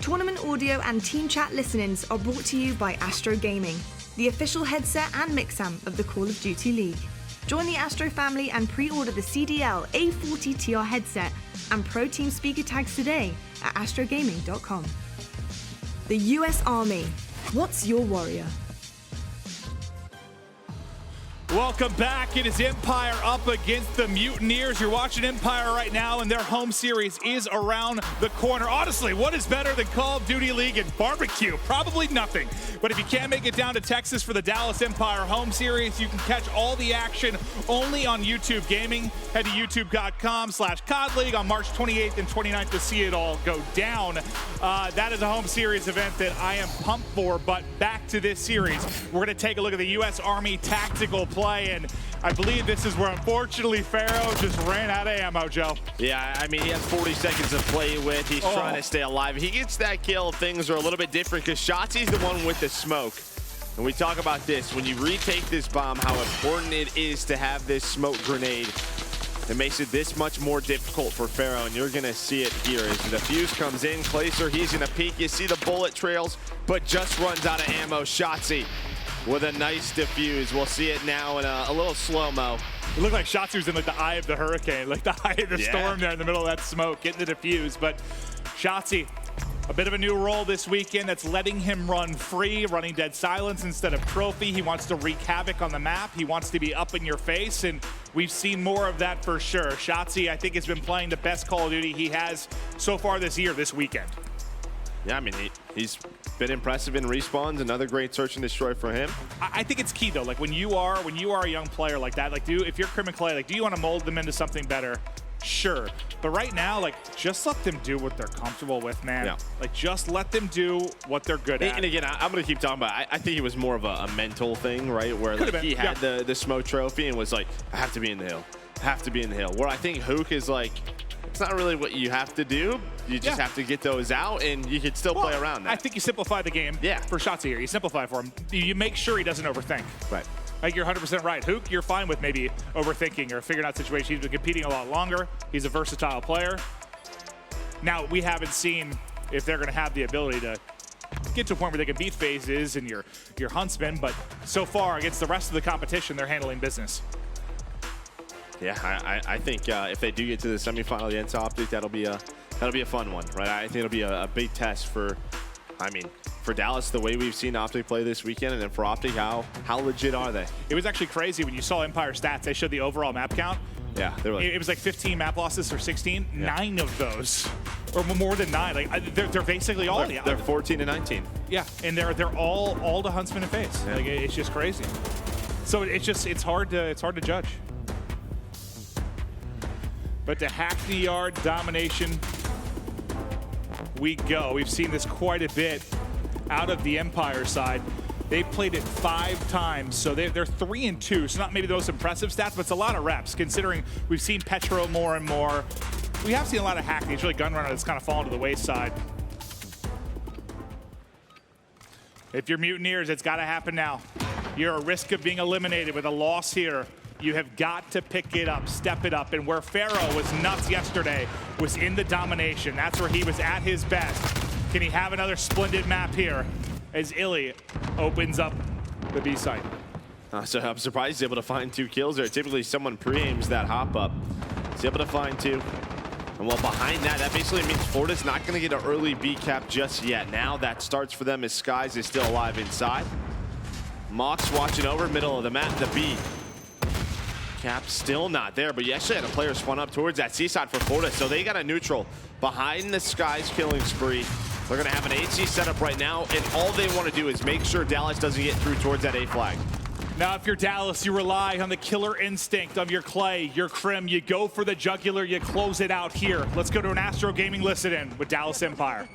Tournament audio and team chat listenings are brought to you by Astro Gaming, the official headset and mixam of the Call of Duty League. Join the Astro family and pre-order the CDL A40TR headset and Pro Team speaker tags today at astrogaming.com. The US Army. What's your warrior? Welcome back. It is Empire up against the Mutineers. You're watching Empire right now, and their home series is around the corner. Honestly, what is better than Call of Duty League and barbecue? Probably nothing. But if you can't make it down to Texas for the Dallas Empire home series, you can catch all the action only on YouTube Gaming. Head to youtube.com/COD League on March 28th and 29th to see it all go down. That is a home series event that I am pumped for, but back to this series. We're going to take a look at the U.S. Army tactical play, and I believe this is where, unfortunately, Pharaoh just ran out of ammo, Joe. Yeah, I mean, he has 40 seconds to play with. He's trying to stay alive. He gets that kill, things are a little bit different because Shotzi's the one with the smoke. And we talk about this, when you retake this bomb, how important it is to have this smoke grenade. It makes it this much more difficult for Pharaoh, and you're going to see it here as the defuse comes in. Placer, he's going to peek. You see the bullet trails, but just runs out of ammo. Shotzi with a nice defuse. We'll see it now in a little slow-mo. It looked like Shotzi was in like the eye of the hurricane, like the eye of the storm there in the middle of that smoke, getting the defuse. But Shotzi, a bit of a new role this weekend that's letting him run free, running dead silence instead of trophy. He wants to wreak havoc on the map. He wants to be up in your face, and we've seen more of that for sure. Shotzi, I think, has been playing the best Call of Duty he has so far this year, this weekend. Yeah, I mean, he's been impressive in respawns. Another great search and destroy for him. I think it's key though. Like when you are a young player like that, like if you're Crim and Clay, like do you want to mold them into something better? Sure. But right now, like just let them do what they're comfortable with, man. Yeah. Like just let them do what they're good at. And again, I'm going to keep talking about it. I think it was more of a mental thing, right? Where like, he had the smoke trophy and was like, I have to be in the hill. I have to be in the hill. Where I think Hook is like, it's not really what you have to do. You just have to get those out, and you can still play around that. I think you simplify the game for Shotzzy here. You simplify for him. You make sure he doesn't overthink. Right. Like you're 100% right. Hook, you're fine with maybe overthinking or figuring out situations. He's been competing a lot longer. He's a versatile player. Now, we haven't seen if they're going to have the ability to get to a point where they can beat phases and your huntsman, but so far against the rest of the competition, they're handling business. Yeah, I think if they do get to the semifinal against Optic, that'll be a fun one, right? I think it'll be a big test for, I mean, for Dallas, the way we've seen Optic play this weekend, and then for Optic, how legit are they? It was actually crazy when you saw Empire stats. They showed the overall map count. Yeah, they were like, it was like 15 map losses or 16. Yeah. 9 of those, or more than 9. Like they're basically all they're 14 and 19. Yeah, and they're all to Huntsman and FaZe. Yeah. Like it's just crazy. So it's hard to judge. But to hack the yard, Domination, we go. We've seen this quite a bit out of the Empire side. They've played it 5 times, so they're 3-2. So not maybe the most impressive stats, but it's a lot of reps, considering we've seen Petro more and more. We have seen a lot of hacking. It's really Gunrunner that's kind of fallen to the wayside. If you're Mutineers, it's got to happen now. You're at risk of being eliminated with a loss here. You have got to pick it up, step it up. And where Pharaoh was nuts yesterday was in the Domination. That's where he was at his best. Can he have another splendid map here as Illy opens up the B site? So I'm surprised he's able to find 2 kills there. Typically someone pre-aims that hop up. He's able to find 2. And well, behind that, that basically means Florida's not going to get an early B cap just yet. Now that starts for them as Skies is still alive inside. Mox watching over middle of the map, the B. Cap still not there, but you actually had a player spawn up towards that C side for Florida, so they got a neutral behind the Skies killing spree. They're going to have an HC setup right now, and all they want to do is make sure Dallas doesn't get through towards that A flag. Now, if you're Dallas, you rely on the killer instinct of your Clay, your Crim. You go for the jugular, you close it out here. Let's go to an Astro Gaming listen-in with Dallas Empire.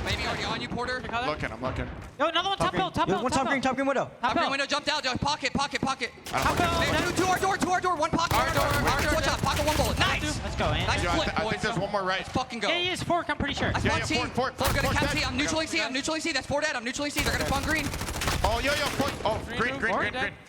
Maybe already on you, Porter. I'm looking. Yo, another one, top hill, top hill. One top green window. Top green window, jumped out, pocket. Top hill. To our door, one pocket. Our door, watch out, pocket 1 bullet. Nice. Let's go, man. Nice flip, I think there's one more right. Let's fucking go. Yeah, he is fork, I'm pretty sure. I spawn C. Fort gonna cap C. I'm neutraling C. That's 4 dead. I'm neutraling C. They're gonna spawn green. Oh, yo, fork. Oh,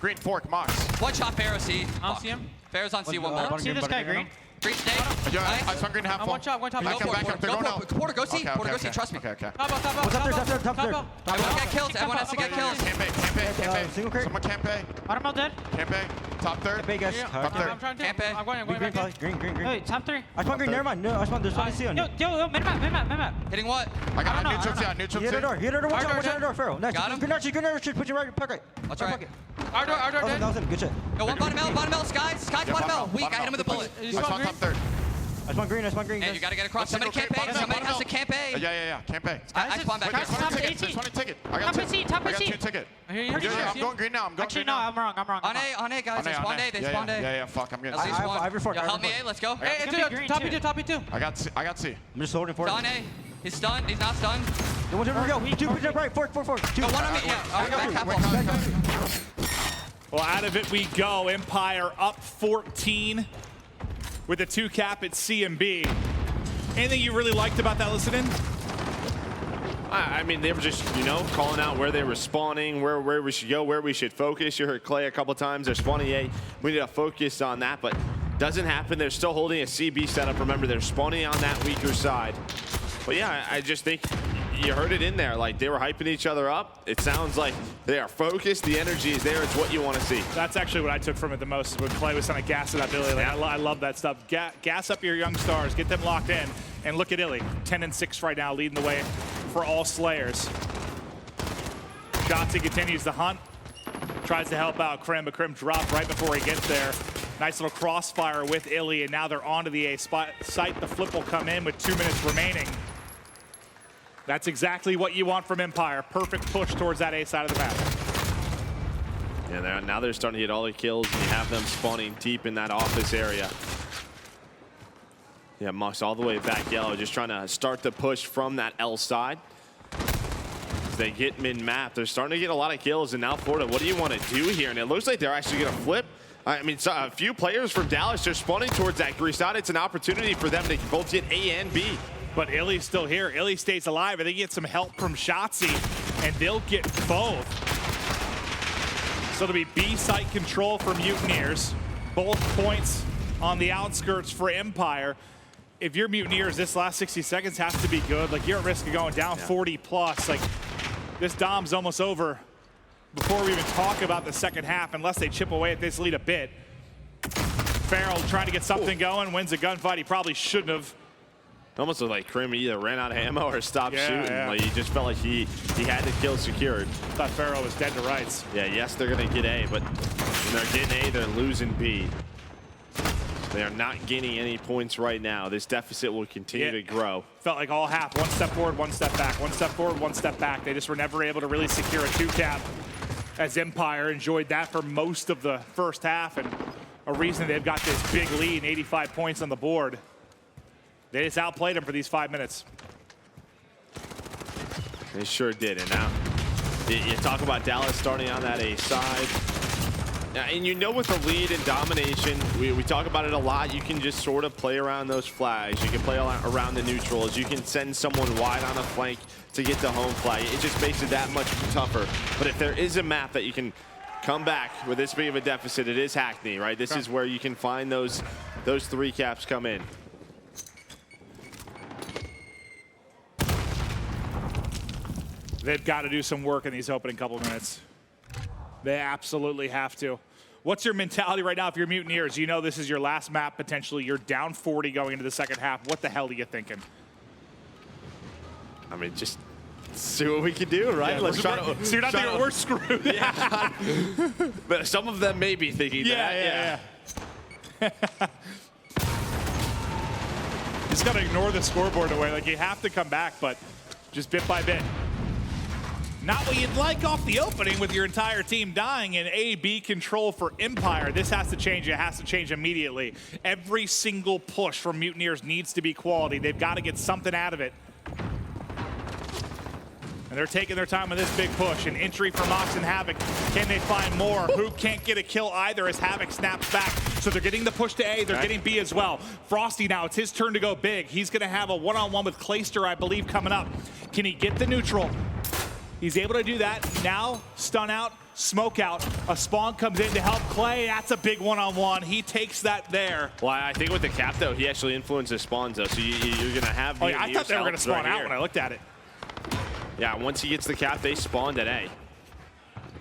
green, fork, Mox. One shot, Pharaoh C. I don't see him. Pharaoh's on C, 1 bullet. See this guy green? Green stay. I spawn green half full. One shot. Back up. Porter, go C. Porter, go C. Trust me. Okay. Top hill. Everyone get kills. Everyone has to get kills. Campe. Single crate. Someone campe. Bottom hill dead. Campe. Top third. Campe, guys. Top third. I'm trying to. Campe. I'm going Green, back. green. Wait, top 3. I spawn green, never mind. No, I spawn, there's one C on you. Yo, mid-map. Hitting what? I got I neutral don't C. Hit her door, watch out the door, Pharaoh. Nice. Got him. Good archer, put your right, puck right. I'll try. Our door That dead. was him, good shit. Yo, one bottom L, Skies bottom L. Weak, I hit him with a bullet. I spawn top third. I spawn green, And you gotta get across. Somebody camp A. Somebody has to camp A. Yeah, campe. I spawn back here. There's one ticket. I got 2 ticket. I'm going green now. Actually, no, I'm wrong. On A, guys. They spawned A. Yeah, fuck, I'm getting At C. least one. I have your fork. Yo, help me A. Let's go. Hey, top B2. I got C. I'm just holding fork. He's on A. He's stunned. He's not stunned. Go, put your right, fork. Go one on me. Yeah. All right, back off. Well, out of it we go. Empire up 14 with a 2 cap at C and B. Anything you really liked about that listen-in? I mean, they were just, calling out where they were spawning, where we should go, where we should focus. You heard Clay a couple times. They're spawning A. We need to focus on that, but doesn't happen. They're still holding a CB setup. Remember, they're spawning on that weaker side. But yeah, I just think you heard it in there. Like, they were hyping each other up. It sounds like they are focused. The energy is there. It's what you want to see. That's actually what I took from it the most, when Clay was trying to gas it up Illy. Like, I love that stuff. Gas up your young stars. Get them locked in. And look at Illy. 10-6 right now, leading the way for all Slayers. Shotzzy continues the hunt. Tries to help out Crim, but Crim dropped right before he gets there. Nice little crossfire with Illy, and now they're onto the A site. The flip will come in with 2 minutes remaining. That's exactly what you want from Empire. Perfect push towards that A side of the map. Yeah, now they're starting to get all the kills, and you have them spawning deep in that office area. Yeah, Mux all the way back yellow, just trying to start the push from that L side. As they get mid-map, they're starting to get a lot of kills, and now Florida, what do you want to do here? And it looks like they're actually going to flip. I mean, a few players from Dallas are spawning towards that grease side. It's an opportunity for them to both get A and B. But Illy's still here. Illy stays alive, and they get some help from Shotzzy, and they'll get both. So it'll be B site control for Mutineers. Both points on the outskirts for Empire. If you're Mutineers, this last 60 seconds has to be good. Like, you're at risk of going down 40 plus. Like, this Dom's almost over before we even talk about the second half, unless they chip away at this lead a bit. Farrell trying to get something going, wins a gunfight he probably shouldn't have. Almost looked like Crim either ran out of ammo or stopped shooting. Yeah. Like, he just felt like he had the kill secured. Thought Farrell was dead to rights. Yeah, yes, they're going to get A, but when they're getting A, they're losing B. They are not gaining any points right now. This deficit will continue to grow. Felt like all half. One step forward, one step back. One step forward, one step back. They just were never able to really secure a 2-cap, as Empire enjoyed that for most of the first half, and a reason they've got this big lead, 85 points on the board. They just outplayed them for these 5 minutes. They sure did. And now you talk about Dallas starting on that A side. And you know, with the lead and domination, we talk about it a lot. You can just sort of play around those flags. You can play around the neutrals. You can send someone wide on a flank to get the home flag. It just makes it that much tougher. But if there is a map that you can come back with this big of a deficit, it is Hackney, right? This is where you can find those 3 caps come in. They've got to do some work in these opening couple minutes. They absolutely have to. What's your mentality right now if you're Mutineers? You know this is your last map, potentially. You're down 40 going into the second half. What the hell are you thinking? I mean, just see what we can do, right? Yeah, Let's try to, so you're not thinking we're screwed. Yeah. But some of them may be thinking that. Yeah. Just got to ignore the scoreboard away. Like, you have to come back, but just bit by bit. Not what you'd like off the opening with your entire team dying in A-B control for Empire. This has to change. It has to change immediately. Every single push from Mutineers needs to be quality. They've got to get something out of it. And they're taking their time with this big push. An entry from Mox and Havoc. Can they find more? Who can't get a kill either as Havoc snaps back. So they're getting the push to A. They're getting B as well. Frosty now, it's his turn to go big. He's going to have a one-on-one with Clayster, I believe, coming up. Can he get the neutral? He's able to do that. Now, stun out, smoke out. A spawn comes in to help Clay. That's a big one-on-one. He takes that there. Well, I think with the cap, though, he actually influences spawns, though. So you're going to have... Oh, yeah, I thought they were going to spawn out when I looked at it. Yeah, once he gets the cap, they spawned at A.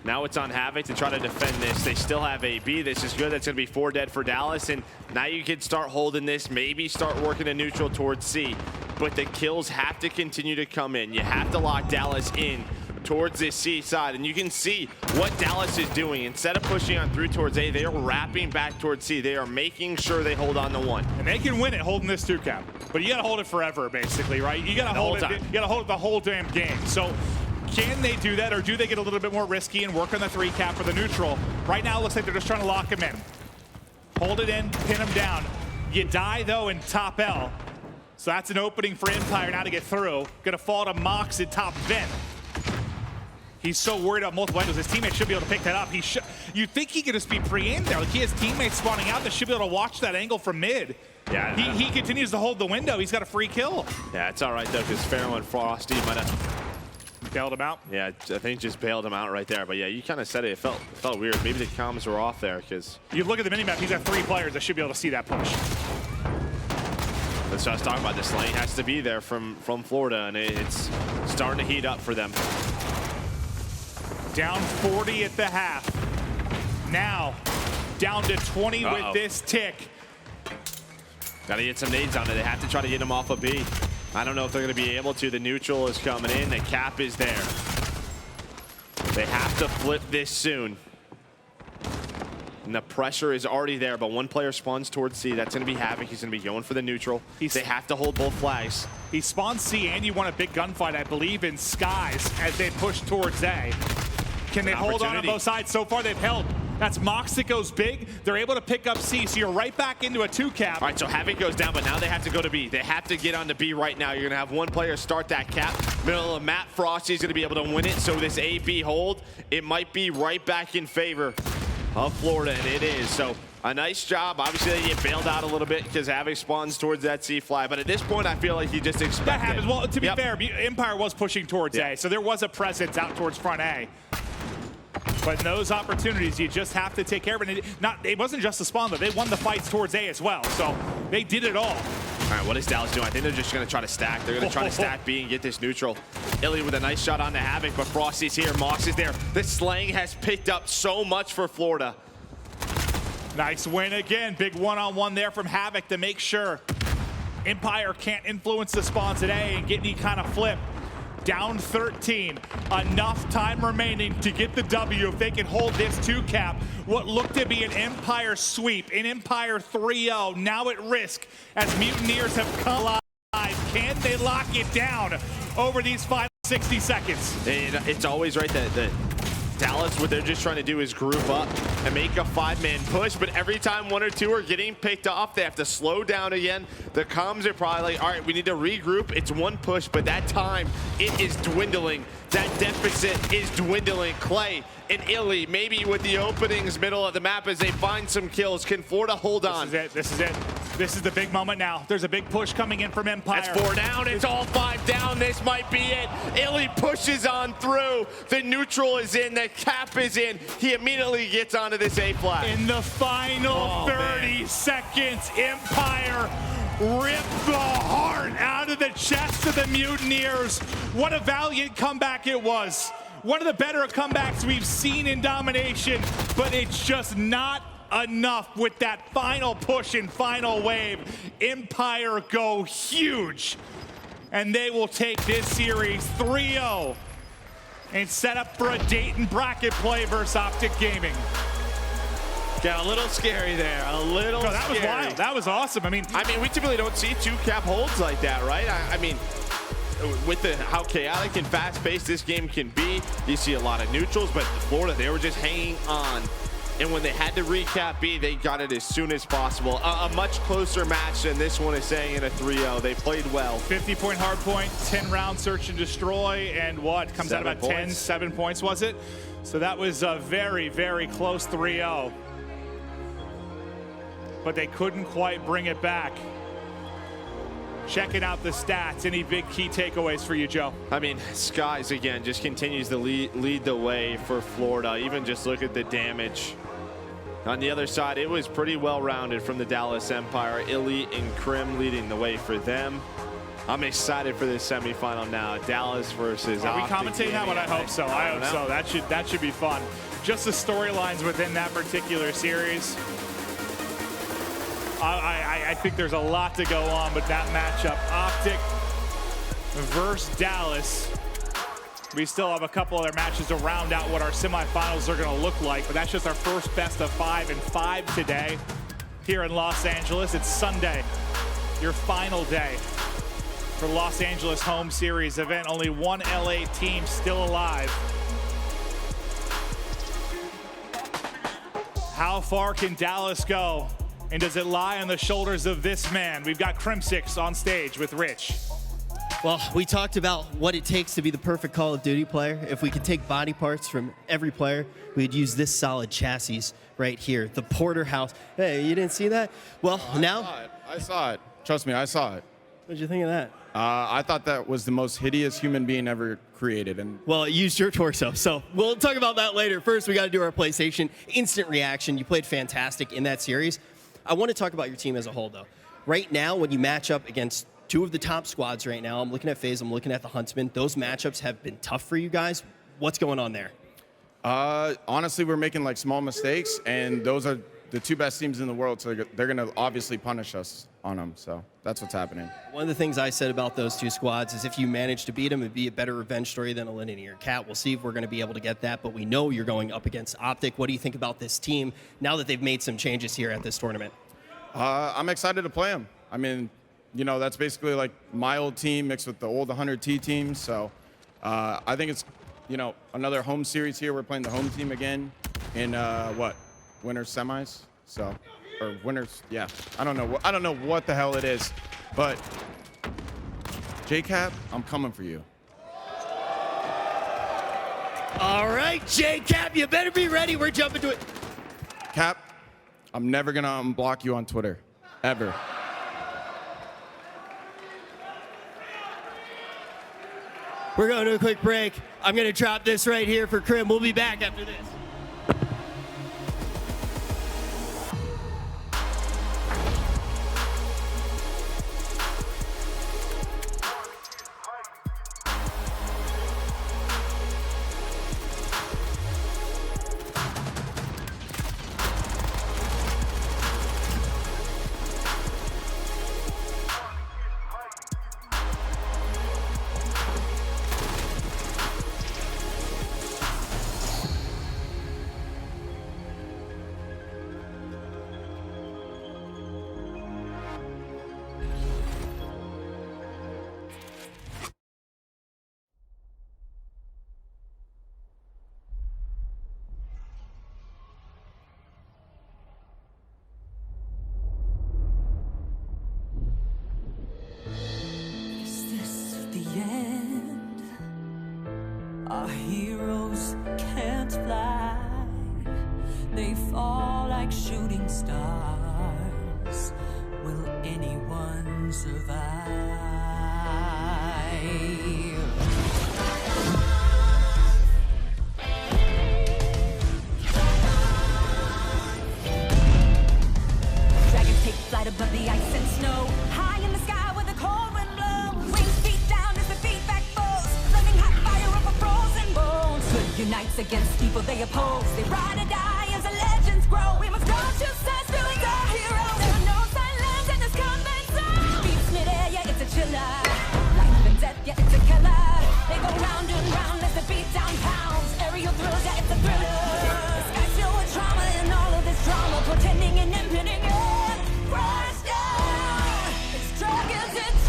Now it's on Havoc to try to defend this. They still have AB. This is good. That's going to be 4 dead for Dallas. And now you can start holding this, maybe start working a neutral towards C. But the kills have to continue to come in. You have to lock Dallas in towards this C side, and you can see what Dallas is doing. Instead of pushing on through towards A, they are wrapping back towards C. They are making sure they hold on to 1. And they can win it holding this 2-cap, but you got to hold it forever, basically, right? You got to hold it. You got to hold it the whole damn game. So can they do that, or do they get a little bit more risky and work on the 3-cap for the neutral? Right now, it looks like they're just trying to lock him in. Hold it in, pin him down. You die though in top L, so that's an opening for Empire now to get through. Gonna fall to Mox at top vent. He's so worried about multiple angles. His teammates should be able to pick that up. You'd think he could just be pre-aimed there. Like, he has teammates spawning out that should be able to watch that angle from mid. Yeah. He continues to hold the window. He's got a free kill. Yeah, it's all right, though, because Farrell and Frosty might have... Bailed him out? Yeah, I think just bailed him out right there. But, yeah, you kind of said it. It felt weird. Maybe the comms were off there, because... You look at the minimap, he's got 3 players that should be able to see that push. That's what I was talking about. This lane has to be there from Florida, and it's starting to heat up for them. Down 40 at the half. Now, down to 20 with this tick. Got to get some nades on it. They have to try to get him off of B. I don't know if they're going to be able to. The neutral is coming in. The cap is there. They have to flip this soon. And the pressure is already there, but one player spawns towards C. That's going to be Havoc. He's going to be going for the neutral. They have to hold both flags. He spawns C, and you won a big gunfight, I believe, in Skies as they push towards A. Can they hold on both sides? So far, they've held. That's Mox that goes big. They're able to pick up C, so you're right back into a 2-cap. All right, so Havoc goes down, but now they have to go to B. They have to get on to B right now. You're going to have one player start that cap. Middle of map, Frosty's going to be able to win it, so this A-B hold, it might be right back in favor of Florida, and it is. So a nice job. Obviously, they get bailed out a little bit because Havoc spawns towards that C flag, but at this point, I feel like you just expect that happens. Well, to be fair, Empire was pushing towards Yeah. A, so there was a presence out towards front A. But in those opportunities, you just have to take care of it. It wasn't just the spawn, though. They won the fights towards A as well, so they did it all. All right, what is Dallas doing? I think they're just going to try to stack. They're going to try to stack B and get this neutral. Illy with a nice shot on the Havoc, but Frosty's here. Mox is there. The slang has picked up so much for Florida. Nice win again. Big one-on-one there from Havoc to make sure Empire can't influence the spawn today and get any kind of flip. Down 13. Enough time remaining to get the W if they can hold this 2-cap. What looked to be an Empire sweep, an Empire 3-0, now at risk as Mutineers have come alive. Can they lock it down over these final 60 seconds? It's always right that Dallas, what they're just trying to do is group up and make a 5-man push, but every time one or two are getting picked off, they have to slow down again. The comms are probably like, all right, we need to regroup. It's one push, but that time, it is dwindling. That deficit is dwindling. Clay and Illy, maybe with the openings middle of the map as they find some kills. Can Florida hold on? This is it. This is the big moment now. There's a big push coming in from Empire. That's 4 down. It's all 5 down. This might be it. Illy pushes on through. The neutral is in. The cap is in. He immediately gets onto this A flag. In the final 30 seconds, Empire ripped the heart out of the chest of the Mutineers. What a valiant comeback it was. One of the better comebacks we've seen in Domination, but it's just not enough with that final push and final wave. Empire go huge, and they will take this series 3-0 and set up for a Dayton bracket play versus Optic Gaming. Got a little scary there, a little scary. That was wild. That was awesome. I mean, we typically don't see 2-cap holds like that, right? I mean, with how chaotic and fast-paced this game can be, you see a lot of neutrals, but Florida, they were just hanging on. And when they had to recap B, they got it as soon as possible. A much closer match than this one is saying in a 3-0. They played well. 50-point Hardpoint, 10-round search and destroy, and what comes out about 7 points, was it? So that was a very, very close 3-0. But they couldn't quite bring it back. Checking out the stats, any big key takeaways for you, Joe? I mean, Skies, again, just continues to lead the way for Florida. Even just look at the damage. On the other side, it was pretty well-rounded from the Dallas Empire. Illy and Crim leading the way for them. I'm excited for this semifinal now. Dallas versus Are we Optic commentating that one? I hope so. I hope so. That should be fun. Just the storylines within that particular series. I think there's a lot to go on with that matchup. Optic versus Dallas. We still have a couple other matches to round out what our semifinals are going to look like, but that's just our first best of 5 and 5 today here in Los Angeles. It's Sunday, your final day for Los Angeles home series event. Only one LA team still alive. How far can Dallas go? And does it lie on the shoulders of this man? We've got Crimsix on stage with Rich. Well, we talked about what it takes to be the perfect Call of Duty player. If we could take body parts from every player, we'd use this solid chassis right here, the Porterhouse. Hey, you didn't see that? Well, now... I saw it. Trust me, I saw it. What'd you think of that? I thought that was the most hideous human being ever created. And well, it used your torso, so we'll talk about that later. First, we got to do our PlayStation instant reaction. You played fantastic in that series. I want to talk about your team as a whole, though. Right now, when you match up against two of the top squads right now, I'm looking at FaZe, I'm looking at the Huntsmen. Those matchups have been tough for you guys. What's going on there? Honestly, we're making like small mistakes, and those are the two best teams in the world, so they're going to obviously punish us on them. So that's what's happening. One of the things I said about those two squads is if you manage to beat them, it'd be a better revenge story than a linear cat. We'll see if we're going to be able to get that, but we know you're going up against Optic. What do you think about this team now that they've made some changes here at this tournament? I'm excited to play them. I mean, you know, that's basically like my old team mixed with the old 100T team. So I think it's, you know, another home series here. We're playing the home team again in winter semis. So, or winners, yeah. I don't know what the hell it is, but JCap, I'm coming for you. All right, JCap, you better be ready. We're jumping to it. Cap, I'm never gonna unblock you on Twitter, ever. We're going to a quick break. I'm gonna drop this right here for Crim. We'll be back after this. Our heroes can't fly, they fall like shooting stars. Will anyone survive? Dragons take flight above the ice and snow, high in the sky where the cold wind blows. Wings feet down as the feet back foes, flaming hot fire over frozen bones. Good unites against evil they oppose. They ride or die as the legends grow. We must go to sense, feelings our heroes. There are no silence in this combat zone. Beats midair, yeah, it's a chiller. Life and death, yeah, it's a killer. They go round and round as the beat down pounds. Aerial thrills, yeah, it's a thriller. The sky's filled with trauma and all of this drama, pretending and impending it. Crash down. It's dragons descend.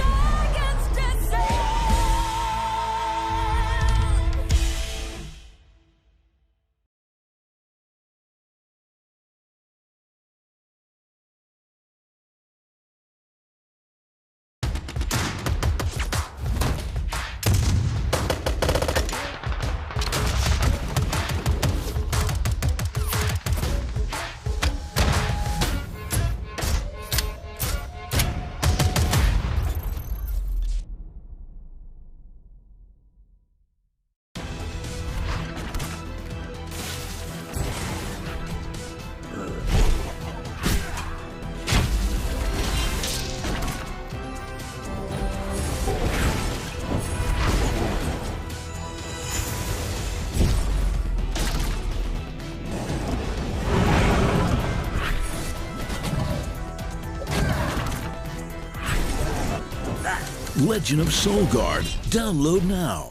Legend of Soulguard. Download now.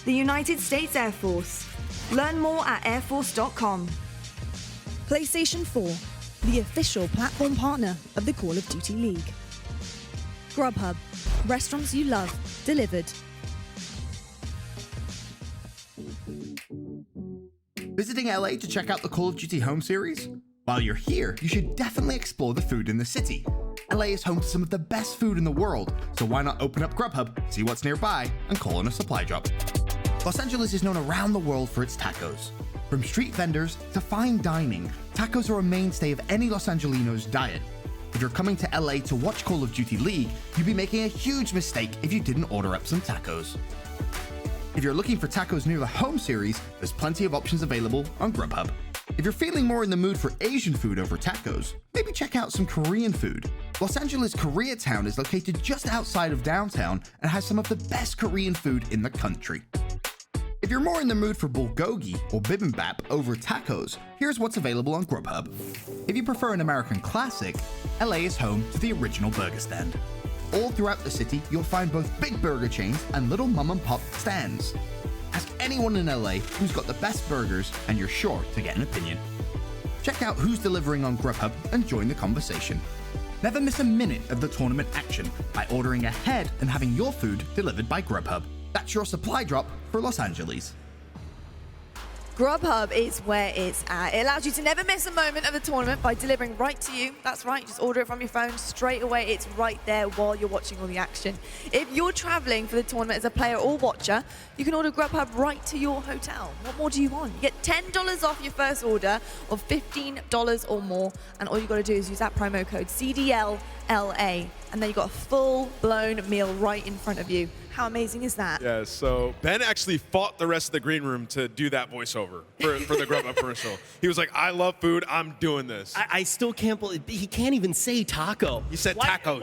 The United States Air Force. Learn more at airforce.com. PlayStation 4, the official platform partner of the Call of Duty League. Grubhub, restaurants you love, delivered. Visiting LA to check out the Call of Duty home series? While you're here, you should definitely explore the food in the city. LA is home to some of the best food in the world, so why not open up Grubhub, see what's nearby, and call in a supply drop. Los Angeles is known around the world for its tacos. From street vendors to fine dining, tacos are a mainstay of any Los Angelino's diet. If you're coming to LA to watch Call of Duty League, you'd be making a huge mistake if you didn't order up some tacos. If you're looking for tacos near the home series, there's plenty of options available on Grubhub. If you're feeling more in the mood for Asian food over tacos, maybe check out some Korean food. Los Angeles Koreatown is located just outside of downtown and has some of the best Korean food in the country. If you're more in the mood for bulgogi or bibimbap over tacos, here's what's available on Grubhub. If you prefer an American classic, LA is home to the original burger stand. All throughout the city, you'll find both big burger chains and little mom and pop stands. Ask anyone in LA who's got the best burgers and you're sure to get an opinion. Check out who's delivering on Grubhub and join the conversation. Never miss a minute of the tournament action by ordering ahead and having your food delivered by Grubhub. That's your supply drop for Los Angeles. Grubhub is where it's at. It allows you to never miss a moment of the tournament by delivering right to you. That's right, just order it from your phone straight away. It's right there while you're watching all the action. If you're traveling for the tournament as a player or watcher, you can order Grubhub right to your hotel. What more do you want? You get $10 off your first order of $15 or more, and all you got to do is use that promo code CDLLA, and then you got a full-blown meal right in front of you. How amazing is that? Yeah, so Ben actually fought the rest of the green room to do that voiceover for the Grubhub commercial. He was like, I love food, I'm doing this. I still can't believe, he can't even say taco. He said tacos.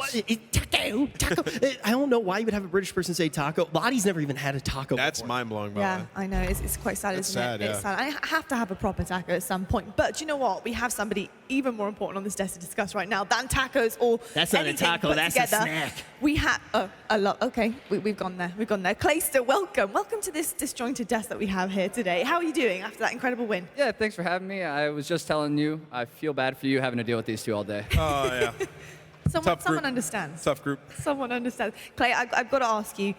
Taco. I don't know why you would have a British person say taco. Lottie's never even had a taco That's before. mind-blowing, by the Yeah, way. I know. It's quite sad, That's isn't sad, it? yeah. It's sad. I have to have a proper taco at some point. But do you know what? We have somebody even more important on this desk to discuss right now than tacos or That's not a anything taco, put that's together. a snack. We have a lot. Okay, we've gone there. We've gone there. Clayster, welcome to this disjointed desk that we have here today. How are you doing after that incredible win? Yeah, thanks for having me. I was just telling you, I feel bad for you having to deal with these two all day. Oh, yeah. Someone understands. Tough group. Someone understands. Clay, I've got to ask you,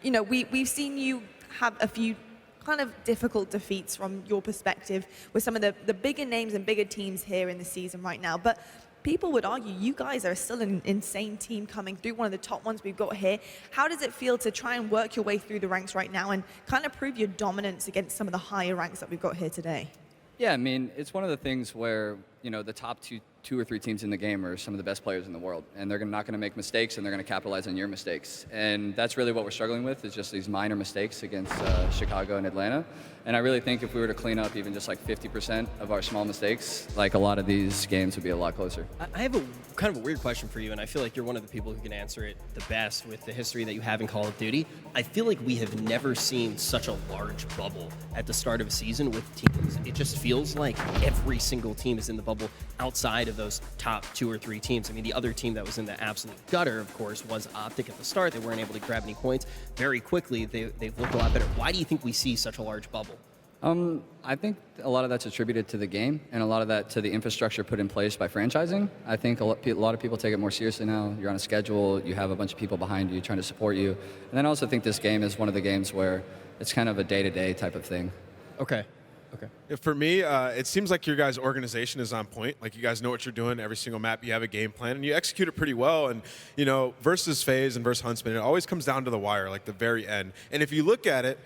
you know, we've seen you have a few kind of difficult defeats from your perspective with some of the bigger names and bigger teams here in the season right now. But people would argue you guys are still an insane team coming through, one of the top ones we've got here. How does it feel to try and work your way through the ranks right now and kind of prove your dominance against some of the higher ranks that we've got here today? Yeah, I mean, it's one of the things where, you know, the top two or three teams in the game are some of the best players in the world, and they're not going to make mistakes, and they're going to capitalize on your mistakes. And that's really what we're struggling with, is just these minor mistakes against Chicago and Atlanta. And I really think if we were to clean up even just like 50% of our small mistakes, like a lot of these games would be a lot closer. I have a kind of a weird question for you, and I feel like you're one of the people who can answer it the best with the history that you have in Call of Duty. I feel like we have never seen such a large bubble at the start of a season with teams. It just feels like every single team is in the bubble outside of those top 2 or 3 teams. I mean, the other team that was in the absolute gutter, of course, was Optic at the start. They weren't able to grab any points. Very quickly, they've looked a lot better. Why do you think we see such a large bubble? I think a lot of that's attributed to the game, and a lot of that to the infrastructure put in place by franchising. I think a lot of people take it more seriously now. You're on a schedule, you have a bunch of people behind you trying to support you. And then I also think this game is one of the games where it's kind of a day-to-day type of thing. Okay. Yeah, for me, it seems like your guys' organization is on point. Like, you guys know what you're doing. Every single map, you have a game plan, and you execute it pretty well. And, you know, versus FaZe and versus Huntsman, it always comes down to the wire, like the very end. And if you look at it,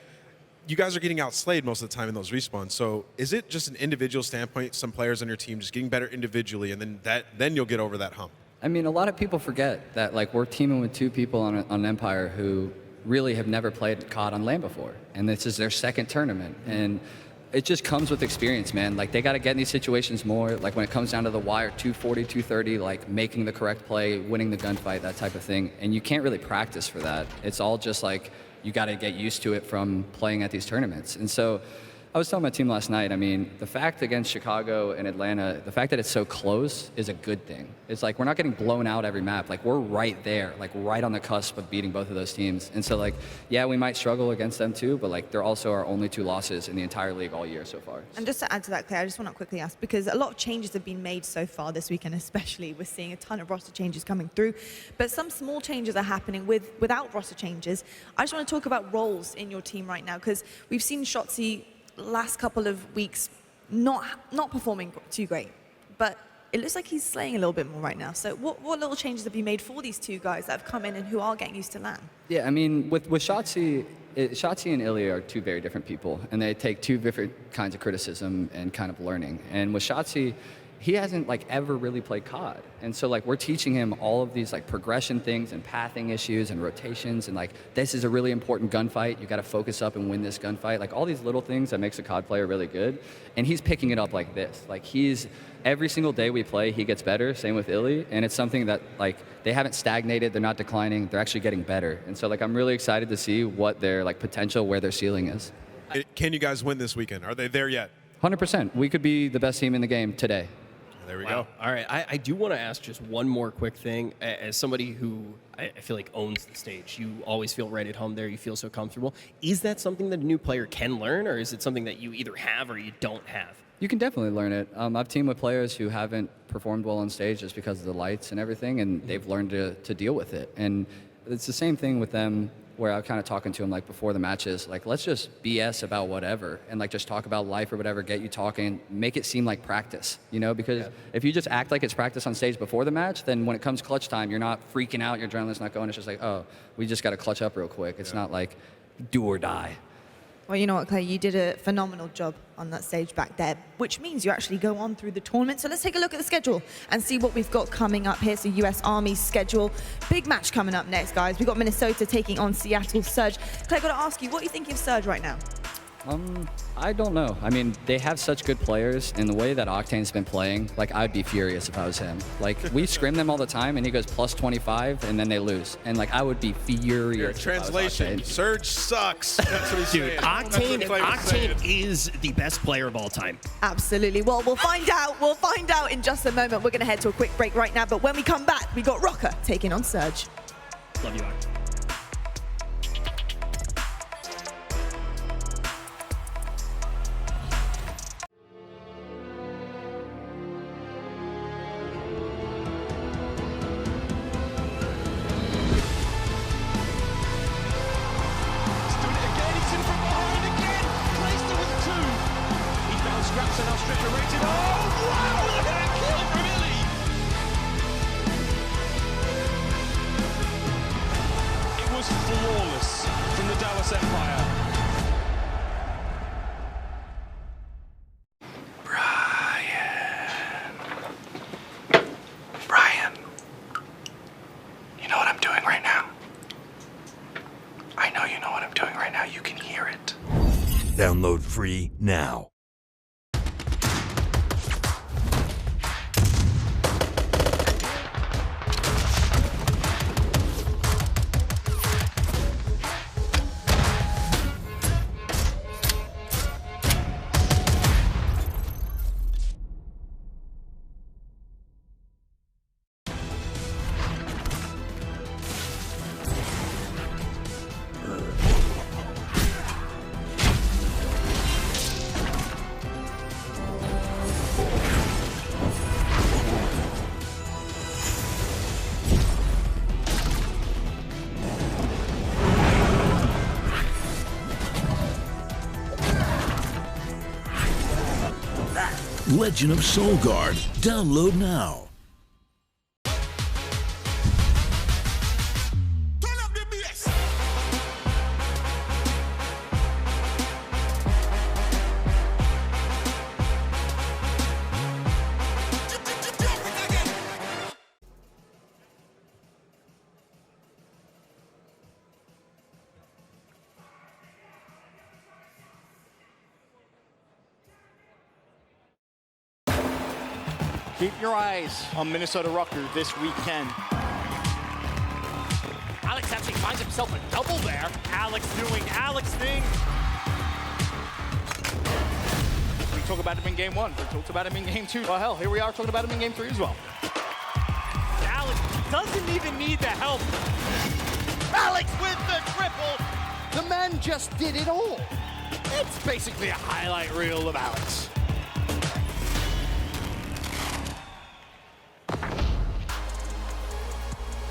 you guys are getting outslayed most of the time in those respawns. So is it just an individual standpoint, some players on your team just getting better individually, and then you'll get over that hump? I mean, a lot of people forget that, like, we're teaming with 2 people on Empire who really have never played COD on LAN before. And this is their second tournament. And it just comes with experience, man. Like, they got to get in these situations more. Like, when it comes down to the wire, 240, 230, like, making the correct play, winning the gunfight, that type of thing. And you can't really practice for that. It's all just, like, you got to get used to it from playing at these tournaments. And so I was telling my team last night, I mean, the fact against Chicago and Atlanta, the fact that it's so close is a good thing. It's like we're not getting blown out every map. Like, we're right there, like right on the cusp of beating both of those teams. And so, like, yeah, we might struggle against them too, but like they're also our only 2 losses in the entire league all year so far. And just to add to that, Claire, I just want to quickly ask, because a lot of changes have been made so far this weekend, especially. We're seeing a ton of roster changes coming through, but some small changes are happening without roster changes. I just want to talk about roles in your team right now, because we've seen Shotzzy last couple of weeks not performing too great, but it looks like he's slaying a little bit more right now. So what little changes have you made for these 2 guys that have come in and who are getting used to LAN? Yeah, I mean, with Shotzzy, Shotzzy and Ilya are 2 very different people, and they take 2 different kinds of criticism and kind of learning. And with Shotzzy, he hasn't like ever really played COD. And so like we're teaching him all of these like progression things and pathing issues and rotations and like this is a really important gunfight. You got to focus up and win this gunfight. Like all these little things that makes a COD player really good. And he's picking it up like this. Like every single day we play, he gets better. Same with Illy. And it's something that like they haven't stagnated. They're not declining. They're actually getting better. And so like I'm really excited to see what their like potential, where their ceiling is. Can you guys win this weekend? Are they there yet? 100%. We could be the best team in the game today. There we Wow. go. All right, I do want to ask just one more quick thing. As somebody who I feel like owns the stage, you always feel right at home there. You feel so comfortable. Is that something that a new player can learn, or is it something that you either have or you don't have? You can definitely learn it. I've teamed with players who haven't performed well on stage just because of the lights and everything, and they've learned to deal with it. And it's the same thing with them, where I'm kind of talking to them like before the matches, like let's just BS about whatever and like just talk about life or whatever, get you talking, make it seem like practice, you know? Because if you just act like it's practice on stage before the match, then when it comes clutch time, you're not freaking out, your adrenaline's not going, it's just like, oh, we just got to clutch up real quick. It's not like do or die. Well, you know what, Clay, you did a phenomenal job on that stage back there, which means you actually go on through the tournament. So let's take a look at the schedule and see what we've got coming up here. So US Army's schedule. Big match coming up next, guys. We've got Minnesota taking on Seattle Surge. Clay, I've got to ask you, what are you thinking of Surge right now? I don't know. I mean, they have such good players, and the way that Octane's been playing, like, I'd be furious if I was him. Like, we scrim them all the time, and he goes plus 25, and then they lose. And, like, I would be furious. Translation, Surge sucks. That's what he's saying. Octane is the best player of all time. Absolutely. Well, we'll find out. We'll find out in just a moment. We're going to head to a quick break right now, but when we come back, we got Røkkr taking on Surge. Love you, Octane. Flawless from the Dallas Empire. Brian, you know what I'm doing right now? I know you know what I'm doing right now. You can hear it. Download free now. Legend of Soulguard. Download now. Keep your eyes on Minnesota Røkkr this weekend. Alex actually finds himself a double there. Alex doing Alex thing. We talked about him in game 1. We talked about him in game 2. Well, hell, here we are talking about him in game 3 as well. Alex doesn't even need the help. Alex with the triple. The man just did it all. It's basically a highlight reel of Alex.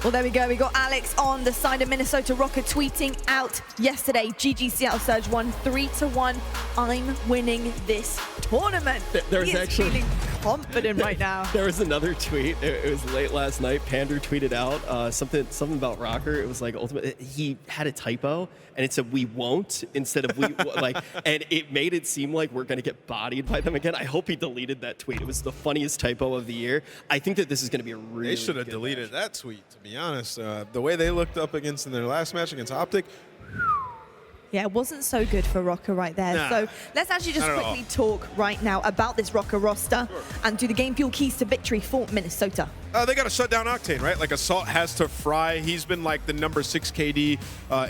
Well, there we go. We got Alex on the side of Minnesota Røkkr tweeting out yesterday, GG Seattle Surge won 3-1. I'm winning this tournament. There's He is actually feeling confident right now. There was another tweet. It was late last night. Pander tweeted out something about Røkkr. It was like ultimate. He had a typo and it said "we won't" instead of "we" like, and it made it seem like we're gonna get bodied by them again. I hope he deleted that tweet. It was the funniest typo of the year. I think that this is gonna be a really. They should have deleted that tweet. To be honest, the way they looked up against in their last match against Optic. Yeah, it wasn't so good for Røkkr right there. Nah, so let's actually just quickly talk right now about this Røkkr roster and do the game fuel keys to victory for Minnesota. They got to shut down Octane, right? Like Assault has to fry. He's been like the number 6 KD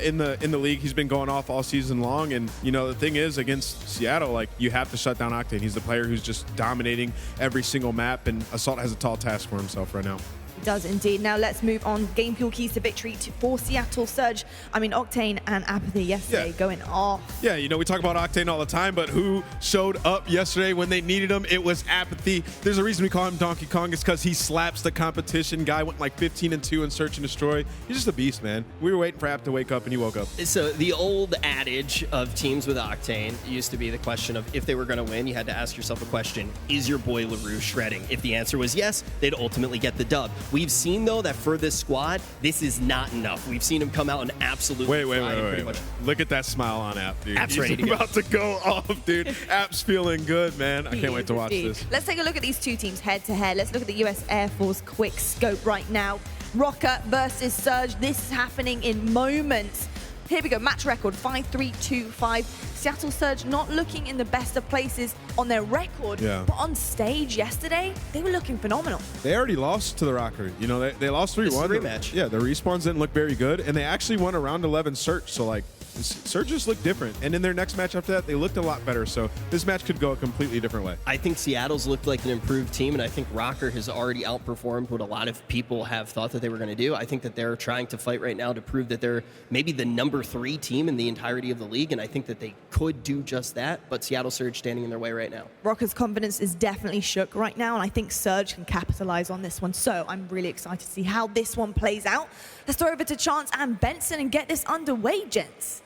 in the league. He's been going off all season long. And you know the thing is, against Seattle, like you have to shut down Octane. He's the player who's just dominating every single map, and Assault has a tall task for himself right now. It does indeed. Now let's move on. Game fuel keys to victory for Seattle Surge. I mean, Octane and Apathy yesterday going off. Yeah, you know, we talk about Octane all the time, but who showed up yesterday when they needed him? It was Apathy. There's a reason we call him Donkey Kong. It's because he slaps the competition. Guy went like 15-2 in Search and Destroy. He's just a beast, man. We were waiting for App to wake up, and he woke up. So the old adage of teams with Octane used to be the question of if they were going to win, you had to ask yourself a question: is your boy LaRue shredding? If the answer was yes, they'd ultimately get the dub. We've seen, though, that for this squad, this is not enough. We've seen him come out and absolutely wait. Look at that smile on App, dude. App's He's ready to go. about to go off, dude. App's feeling good, man. I can't wait to watch this. Let's take a look at these two teams head to head. Let's look at the US Air Force quick scope right now. Røkkr versus Surge. This is happening in moments. Here we go, match record 5-3-2-5. Seattle Surge not looking in the best of places on their record, but on stage yesterday, they were looking phenomenal. They already lost to the Røkkr. You know, they lost 3-1. It's a rematch. Yeah, the respawns didn't look very good, and they actually won a round 11 Search, so like, Surge just looked different. And in their next match after that, they looked a lot better, so this match could go a completely different way. I think Seattle's looked like an improved team, and I think Røkkr has already outperformed what a lot of people have thought that they were going to do. I think that they're trying to fight right now to prove that they're maybe the number 3 team in the entirety of the league, and I think that they could do just that, but Seattle Surge standing in their way right now. Røkkr's confidence is definitely shook right now, and I think Surge can capitalize on this one, so I'm really excited to see how this one plays out. Let's throw over to Chance and Benson and get this underway, gents.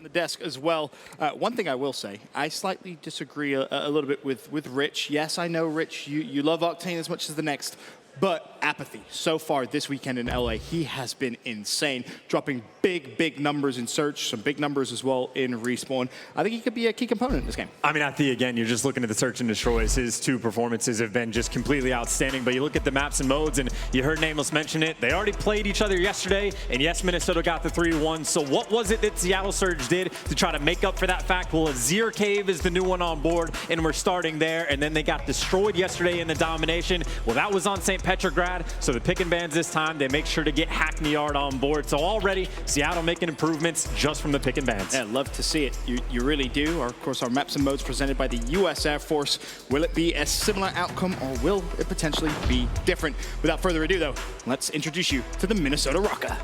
The desk as well. One thing I will say, I slightly disagree a little bit with Rich. Yes, I know, Rich, you love Octane as much as the next, but Apathy, so far this weekend in LA, he has been insane, dropping big numbers in Search, some big numbers as well in Respawn. I think he could be a key component in this game. I mean, again, you're just looking at the Search and Destroys. His 2 performances have been just completely outstanding, but you look at the maps and modes, and you heard Nameless mention it. They already played each other yesterday, and yes, Minnesota got the 3-1. So what was it that Seattle Surge did to try to make up for that fact? Well, Azir Cave is the new one on board, and we're starting there, and then they got destroyed yesterday in the Domination. Well, that was on St. Petrograd. So the pick and bans this time, they make sure to get Hackney Yard on board. So already, Seattle making improvements just from the pick and bans. Yeah, love to see it. You really do. Of course, our maps and modes presented by the US Air Force. Will it be a similar outcome, or will it potentially be different? Without further ado, though, let's introduce you to the Minnesota Røkkr.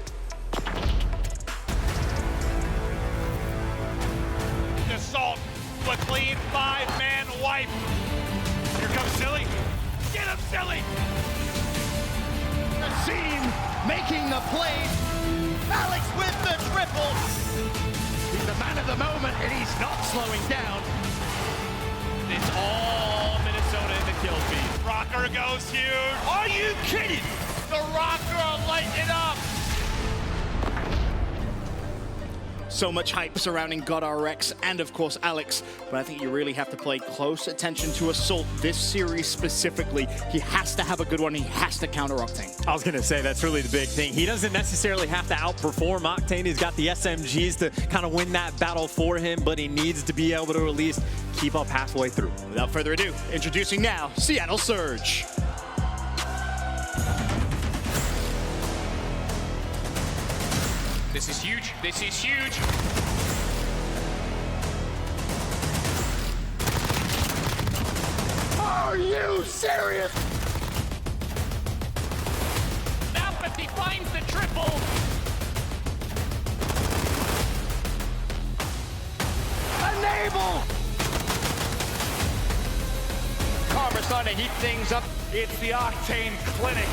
Assault, a clean 5-man wipe. Here comes Silly. Get him, Silly! Scene making the play. Alex with the triple. He's the man of the moment, and he's not slowing down. It's all Minnesota in the kill feed. Røkkr goes huge. Are you kidding? The Røkkr are lighting it up. So much hype surrounding GodRx and, of course, Alex, but I think you really have to pay close attention to Assault this series specifically. He has to have a good one. He has to counter Octane. I was going to say, that's really the big thing. He doesn't necessarily have to outperform Octane. He's got the SMGs to kind of win that battle for him, but he needs to be able to at least keep up halfway through. Without further ado, introducing now, Seattle Surge. This is huge. This is huge. Are you serious? Apathy finds the triple. Enable! Karma starting to heat things up. It's the Octane Clinic.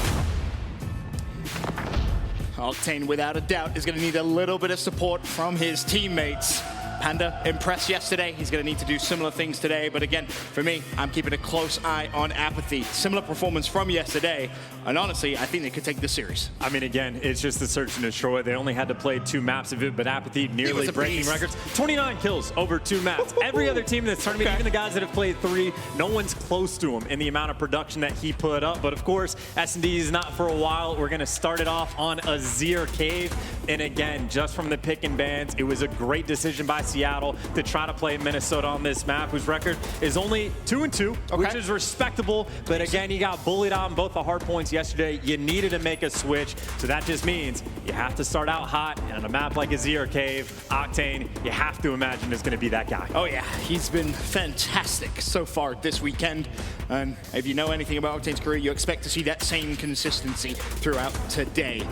Octane, without a doubt, is going to need a little bit of support from his teammates. Panda impressed yesterday. He's going to need to do similar things today. But again, for me, I'm keeping a close eye on Apathy. Similar performance from yesterday. And honestly, I think they could take this series. I mean, again, it's just the search and destroy. They only had to play 2 maps of it, but Apathy nearly breaking records. 29 kills over 2 maps. Every other team in this tournament, even the guys that have played 3, no one's close to him in the amount of production that he put up. But of course, S&D is not for a while. We're going to start it off on Azir Cave. And again, just from the pick and bans, it was a great decision by Seattle to try to play Minnesota on this map, whose record is only 2-2, which is respectable. But again, you got bullied on both the Hardpoints yesterday. You needed to make a switch. So that just means you have to start out hot. And on a map like Azir Cave, Octane, you have to imagine is going to be that guy. Oh yeah, he's been fantastic so far this weekend. And if you know anything about Octane's career, you expect to see that same consistency throughout today.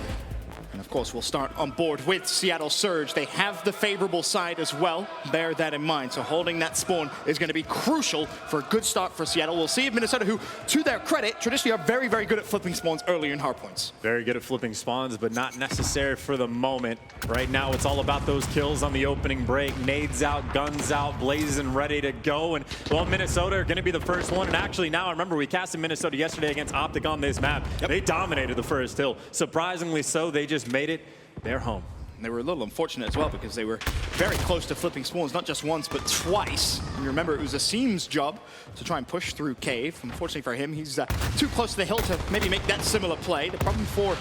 And of course, we'll start on board with Seattle Surge. They have the favorable side as well. Bear that in mind. So holding that spawn is going to be crucial for a good start for Seattle. We'll see if Minnesota, who, to their credit, traditionally are very, very good at flipping spawns earlier in hardpoints. Very good at flipping spawns, but not necessary for the moment. Right now, it's all about those kills on the opening break. Nades out, guns out, blazing, ready to go. And, well, Minnesota are going to be the first one. And actually, now, I remember we casted Minnesota yesterday against Optic on this map. They dominated the first hill. Surprisingly so, they just made it their home. And they were a little unfortunate as well because they were very close to flipping spawns, not just once, but twice. And you remember it was Asim's job to try and push through Cave. Unfortunately for him, he's too close to the hill to maybe make that similar play. The problem for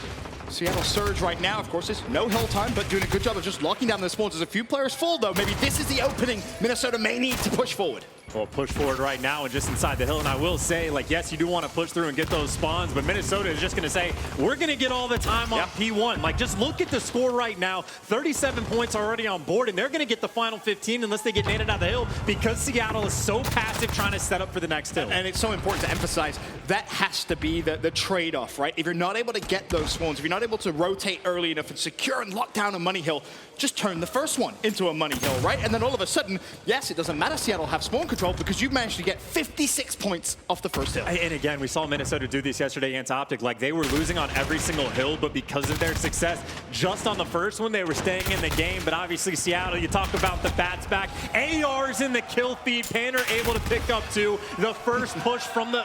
Seattle Surge right now, of course, is no hill time, but doing a good job of just locking down the spawns. There's a few players full, though. Maybe this is the opening Minnesota may need to push forward. Well, push forward right now and just inside the hill. And I will say, like, yes, you do want to push through and get those spawns, but Minnesota is just going to say, we're going to get all the time on P1. Like, just look at the score right now. 37 points already on board, and they're going to get the final 15 unless they get naded out of the hill because Seattle is so passive trying to set up for the next hill. And it's so important to emphasize that has to be the trade-off, right? If you're not able to get those spawns, if you're not able to rotate early enough and secure and lock down a money hill, just turn the first one into a money hill, right? And then all of a sudden, yes, it doesn't matter Seattle have spawn control because you've managed to get 56 points off the first hill. And again, we saw Minnesota do this yesterday against Optic. Like, they were losing on every single hill, but because of their success, just on the first one, they were staying in the game. But obviously, Seattle, you talk about the bats back. ARs in the kill feed. Panner able to pick up 2. The first push from the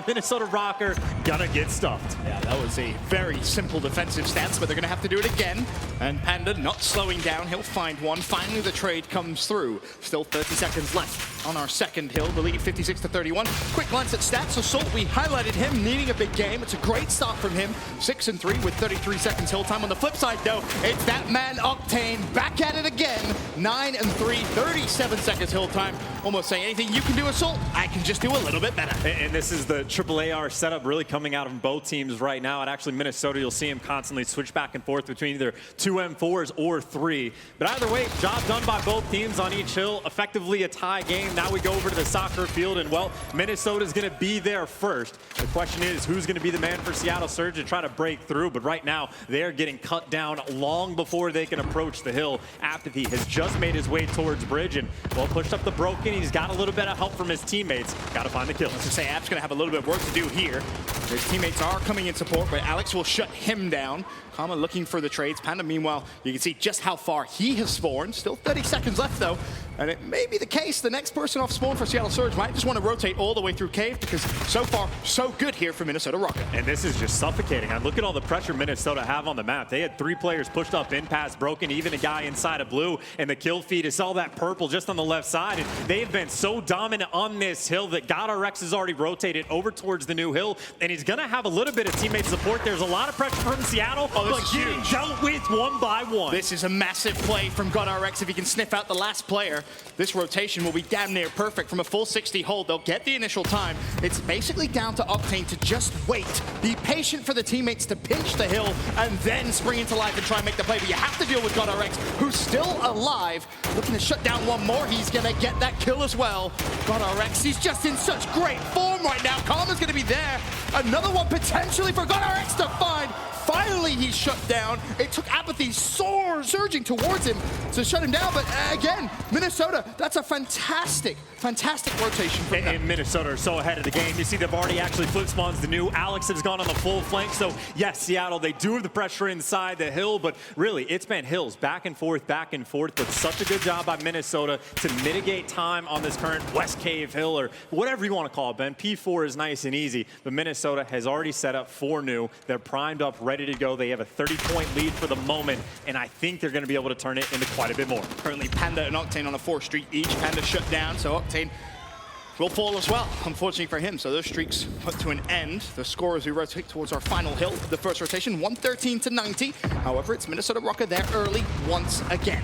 Minnesota Røkkr. Gonna get stuffed. Yeah, that was a very simple defensive stance, but they're gonna have to do it again. And Panda not slowing down. He'll find one. Finally, the trade comes through. Still 30 seconds left on our second hill. The lead 56-31. Quick glance at stats. Assault, we highlighted him needing a big game. It's a great start from him. 6-3 with 33 seconds hill time. On the flip side, though, it's that man Octane back at it again. 9-3, 37 seconds hill time. Almost saying anything you can do, Assault, I can just do a little bit better. And this is the triple AR setup really coming out of both teams right now. And actually, Minnesota, you'll see him constantly switch back and forth between either 2 M4s or 3. But either way, job done by both teams on each hill. Effectively a tie game. Now we go over to the soccer field, and well, Minnesota's going to be there first. The question is, who's going to be the man for Seattle Surge to try to break through? But right now, they are getting cut down long before they can approach the hill. Apathy has just made his way towards bridge, and well, pushed up the broken. He's got a little bit of help from his teammates. Got to find the kill. Let's just say App's going to have a little bit of work to do here. His teammates are coming in support, but Alex will shut him down. Kama looking for the trades. Panda, meanwhile, you can see just how far he has spawned. Still 30 seconds left, though. And it may be the case the next person off spawn for Seattle Surge might just want to rotate all the way through Cave because so far, so good here for Minnesota Røkkr. And this is just suffocating. And look at all the pressure Minnesota have on the map. They had 3 players pushed up in past broken, even a guy inside of blue. And the kill feed is all that purple just on the left side. And they've been so dominant on this hill that GodRx has already rotated over towards the new hill. And he's going to have a little bit of teammate support. There's a lot of pressure from Seattle, but getting dealt with one by one. This is a massive play from GodRx. If he can sniff out the last player, this rotation will be damn near perfect. From a full 60 hold, they'll get the initial time. It's basically down to Octane to just wait. Be patient for the teammates to pinch the hill and then spring into life and try and make the play. But you have to deal with GodRx, who's still alive. Looking to shut down one more. He's going to get that kill as well. GodRx, he's just in such great form right now. Karma's going to be there. Another one potentially for GodRx to find. Finally, he's shut down. It took Apathy surging towards him to shut him down, but again, Minnesota, that's a fantastic rotation from them. And Minnesota are so ahead of the game. You see they've already actually flip spawns the new. Alex has gone on the full flank, so yes, Seattle, they do have the pressure inside the hill, but really, it's been hills back and forth, but such a good job by Minnesota to mitigate time on this current West Cave hill, or whatever you want to call it, Ben. P4 is nice and easy, but Minnesota has already set up 4 new. They're primed up, ready to go. They have a 30-point lead for the moment, and I think they're going to be able to turn it into quite a bit more. Currently, Panda and Octane on a 4 streak each. Panda shut down, so Octane will fall as well, unfortunately for him. So those streaks put to an end. The score as we rotate towards our final hill, the first rotation, 113-90. However, it's Minnesota Røkkr there early once again.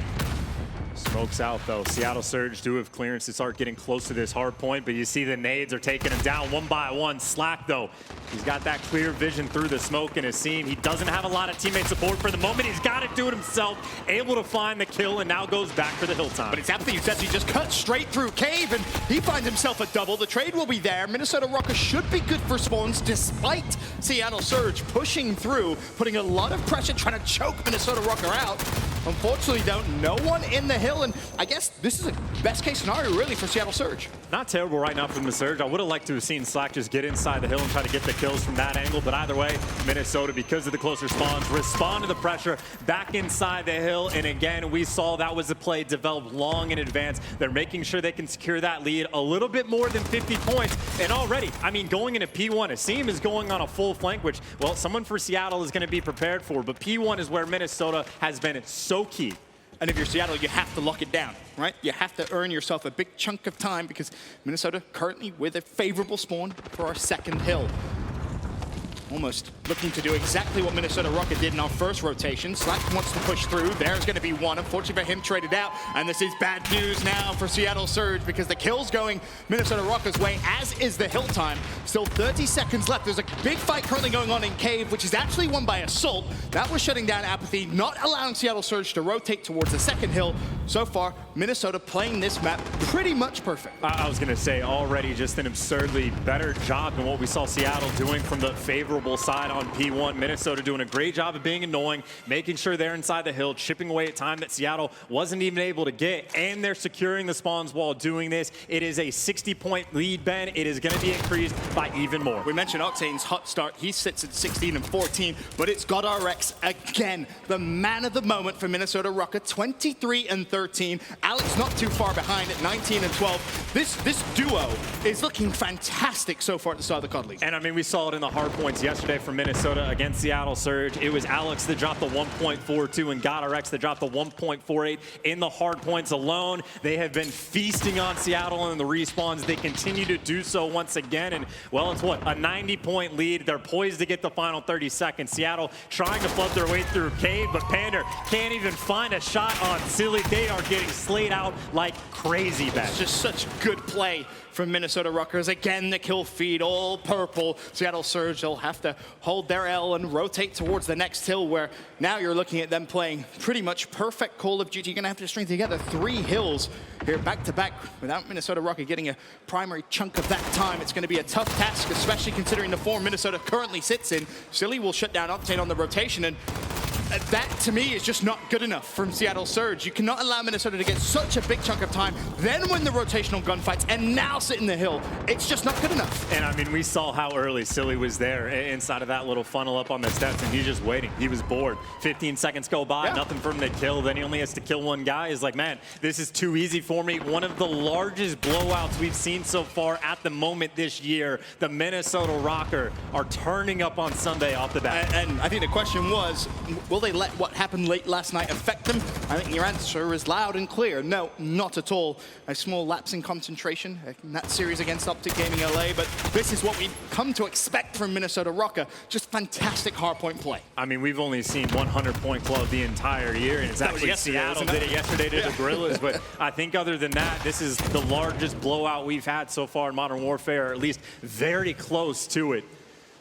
Smokes out, though. Seattle Surge do have clearance to start getting close to this hard point, but you see the nades are taking him down one by one. Slack, though, he's got that clear vision through the smoke in his scene. He doesn't have a lot of teammate support for the moment. He's got to do it himself, able to find the kill, and now goes back for the hill time. But it's Apathy who says he just cut straight through Cave, and he finds himself a double. The trade will be there. Minnesota Røkkr should be good for spawns, despite Seattle Surge pushing through, putting a lot of pressure, trying to choke Minnesota Røkkr out. Unfortunately, though, no one in the hill, and I guess this is a best-case scenario, really, for Seattle Surge. Not terrible right now from the Surge. I would have liked to have seen Slack just get inside the hill and try to get the kills from that angle, but either way, Minnesota, because of the closer spawns, respond to the pressure back inside the hill, and again, we saw that was a play developed long in advance. They're making sure they can secure that lead a little bit more than 50 points, and already, I mean, going into P1, Asim is going on a full flank, which, well, someone for Seattle is going to be prepared for, but P1 is where Minnesota has been so key. And if you're Seattle, you have to lock it down, right? You have to earn yourself a big chunk of time because Minnesota currently with a favorable spawn for our second hill. Almost looking to do exactly what Minnesota Røkkr did in our first rotation. Slack wants to push through. There's going to be one. Unfortunately for him, traded out. And this is bad news now for Seattle Surge because the kill's going Minnesota Røkkr's way, as is the hill time. Still 30 seconds left. There's a big fight currently going on in Cave, which is actually won by Assault. That was shutting down Apathy, not allowing Seattle Surge to rotate towards the second hill. So far, Minnesota playing this map pretty much perfect. I was going to say already just an absurdly better job than what we saw Seattle doing from the favorable side on P1. Minnesota doing a great job of being annoying, making sure they're inside the hill, chipping away at time that Seattle wasn't even able to get, and they're securing the spawns while doing this. It is a 60-point lead, Ben. It is going to be increased by even more. We mentioned Octane's hot start. He sits at 16 and 14, but it's got RX again, the man of the moment for Minnesota Røkkr, 23 and 13. Alex not too far behind at 19 and 12. This duo is looking fantastic so far at the start of the COD League. And I mean, we saw it in the hard points yesterday from Minnesota against Seattle Surge. It was Alex that dropped the 1.42 and got RX that dropped the 1.48 in the hard points alone. They have been feasting on Seattle in the respawns. They continue to do so once again. And well, it's what, a 90-point lead. They're poised to get the final 30 seconds. Seattle trying to flood their way through Cave, but Pander can't even find a shot on Silly. They are getting slayed out like crazy, Ben. It's just such good play from Minnesota Røkkr. Again, the kill feed, all purple. Seattle Surge, they'll have to hold their L and rotate towards the next hill, where now you're looking at them playing pretty much perfect Call of Duty. You're going to have to string together 3 hills here back-to-back without Minnesota Røkkr getting a primary chunk of that time. It's going to be a tough task, especially considering the form Minnesota currently sits in. Silly will shut down Octane on the rotation, and that, to me, is just not good enough from Seattle Surge. You cannot allow Minnesota to get such a big chunk of time, then win the rotational gunfights, and now sit in the hill. It's just not good enough. And I mean, we saw how early Silly was there inside of that little funnel up on the steps, and he's just waiting. He was bored. 15 seconds go by, nothing for him to kill. Then he only has to kill one guy. He's like, man, this is too easy for me. One of the largest blowouts we've seen so far at the moment this year. The Minnesota Røkkr are turning up on Sunday off the bat. And I think the question was, will they let what happened late last night affect them? I think your answer is loud and clear. No, not at all. A small lapse in concentration in that series against Optic Gaming LA, but this is what we've come to expect from Minnesota Røkkr. Just fantastic hardpoint play. I mean, we've only seen 100-point club the entire year, and it's actually Seattle did it yesterday to the Guerillas, but I think other than that, this is the largest blowout we've had so far in Modern Warfare, or at least very close to it.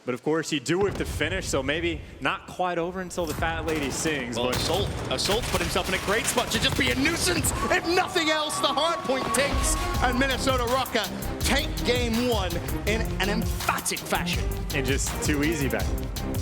But of course, you do have to finish, so maybe not quite over until the fat lady sings. Well, but Assault put himself in a great spot to just be a nuisance. If nothing else, the hard point takes, and Minnesota Røkkr take game 1 in an emphatic fashion. And just too easy back.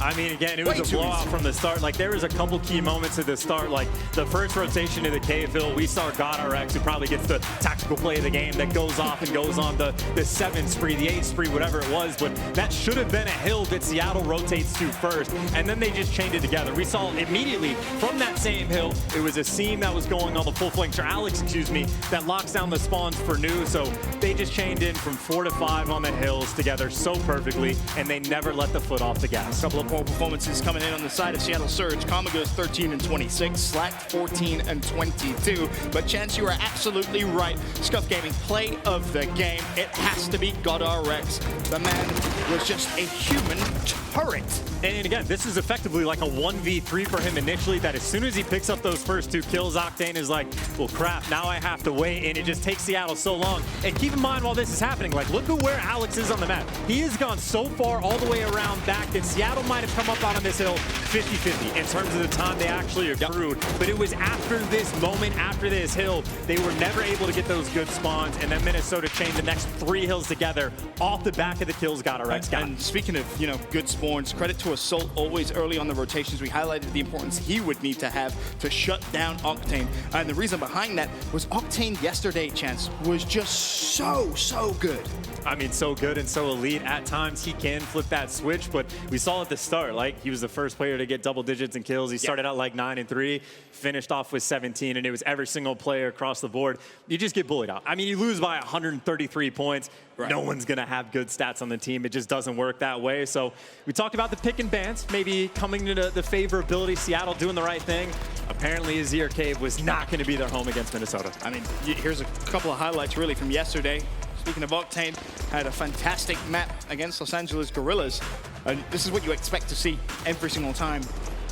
I mean, again, it was a blowout from the start. Like, there was a couple key moments at the start. Like, the first rotation to the cave hill, we saw GodRx, who probably gets the tactical play of the game, that goes off and goes on the 7 spree, the 8 spree, whatever it was. But that should have been a hill that Seattle rotates to first. And then they just chained it together. We saw immediately from that same hill, it was a seam that was going on the full flank, or Alex, excuse me, that locks down the spawns for new. So they just chained in from 4 to 5 on the hills together so perfectly, and they never let the foot off the gas. A couple of poor performances coming in on the side of Seattle Surge. Karma goes 13 and 26, Slacked 14 and 22. But Chance, you are absolutely right. Scuff Gaming, play of the game. It has to be GodRx. The man was just a human turret. And again, this is effectively like a 1v3 for him initially, that as soon as he picks up those first 2 kills, Octane is like, well, crap, now I have to wait, and it just takes Seattle so long. And keep in mind while this is happening, like, look at where Alex is on the map. He has gone so far all the way around back that Seattle might have come up out on this hill 50-50 in terms of the time they actually accrued. But it was after this moment, after this hill, they were never able to get those good spawns, and then Minnesota chained the next 3 hills together off the back of the kills GodRx got. And speaking of, you know, good spawns, credit to Assault always early on the rotations. We highlighted the importance he would need to have to shut down Octane. And the reason behind that was Octane yesterday, Chance, was just so good. I mean, so good and so elite. At times, he can flip that switch, but we saw at the start, like, he was the first player to get double digits in kills. He started out like 9 and 3, finished off with 17, and it was every single player across the board. You just get bullied out. I mean, you lose by 133 points. Right. No one's going to have good stats on the team. It just doesn't work that way. So we talked about the pick and bans, maybe coming to the favorability, Seattle doing the right thing. Apparently, Azir Cave was not going to be their home against Minnesota. I mean, here's a couple of highlights really from yesterday. Speaking of Octane, had a fantastic map against Los Angeles Guerrillas. And this is what you expect to see every single time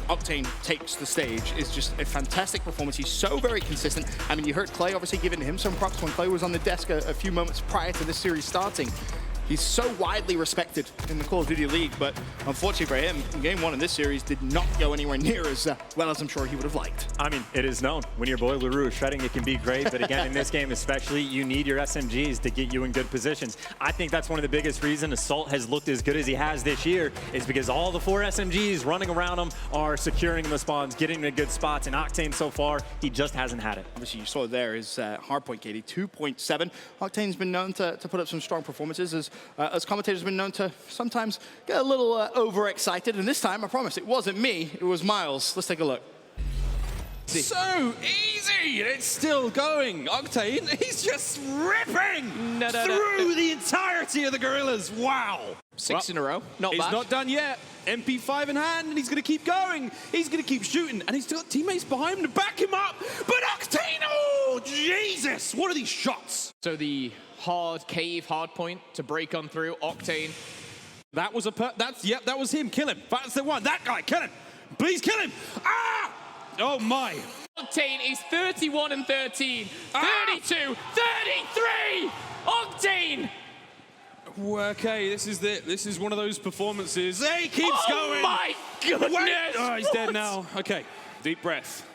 Octane takes the stage. Is just a fantastic performance. He's so very consistent. I mean, you heard Clay obviously giving him some props when Clay was on the desk a few moments prior to this series starting. He's so widely respected in the Call of Duty League, but unfortunately for him, game 1 of this series did not go anywhere near as well as I'm sure he would have liked. I mean, it is known. When your boy LaRue is shredding, it can be great, but again, in this game especially, you need your SMGs to get you in good positions. I think that's one of the biggest reasons Assault has looked as good as he has this year, is because all the 4 SMGs running around him are securing the spawns, getting to good spots, and Octane so far, he just hasn't had it. Obviously, you saw there is Hardpoint KD 2.7. Octane's been known to put up some strong performances as commentators have been known to sometimes get a little overexcited, and this time, I promise, it wasn't me, it was Miles. Let's take a look. So easy, and it's still going. Octane, he's just ripping through the entirety of the Guerillas. Wow. 6 in a row, not bad. He's not done yet. MP5 in hand, and he's going to keep going. He's going to keep shooting, and he's got teammates behind him to back him up. But Octane, oh, Jesus, what are these shots? So the hard cave, hard point to break on through. Octane. That was that was him. Kill him. That's the one. That guy, kill him. Please kill him. Ah! Oh my. Octane is 31 and 13. 32, 33. Octane. Okay, this is one of those performances. He keeps going. Oh my goodness. Oh, he's dead now. Okay, deep breath.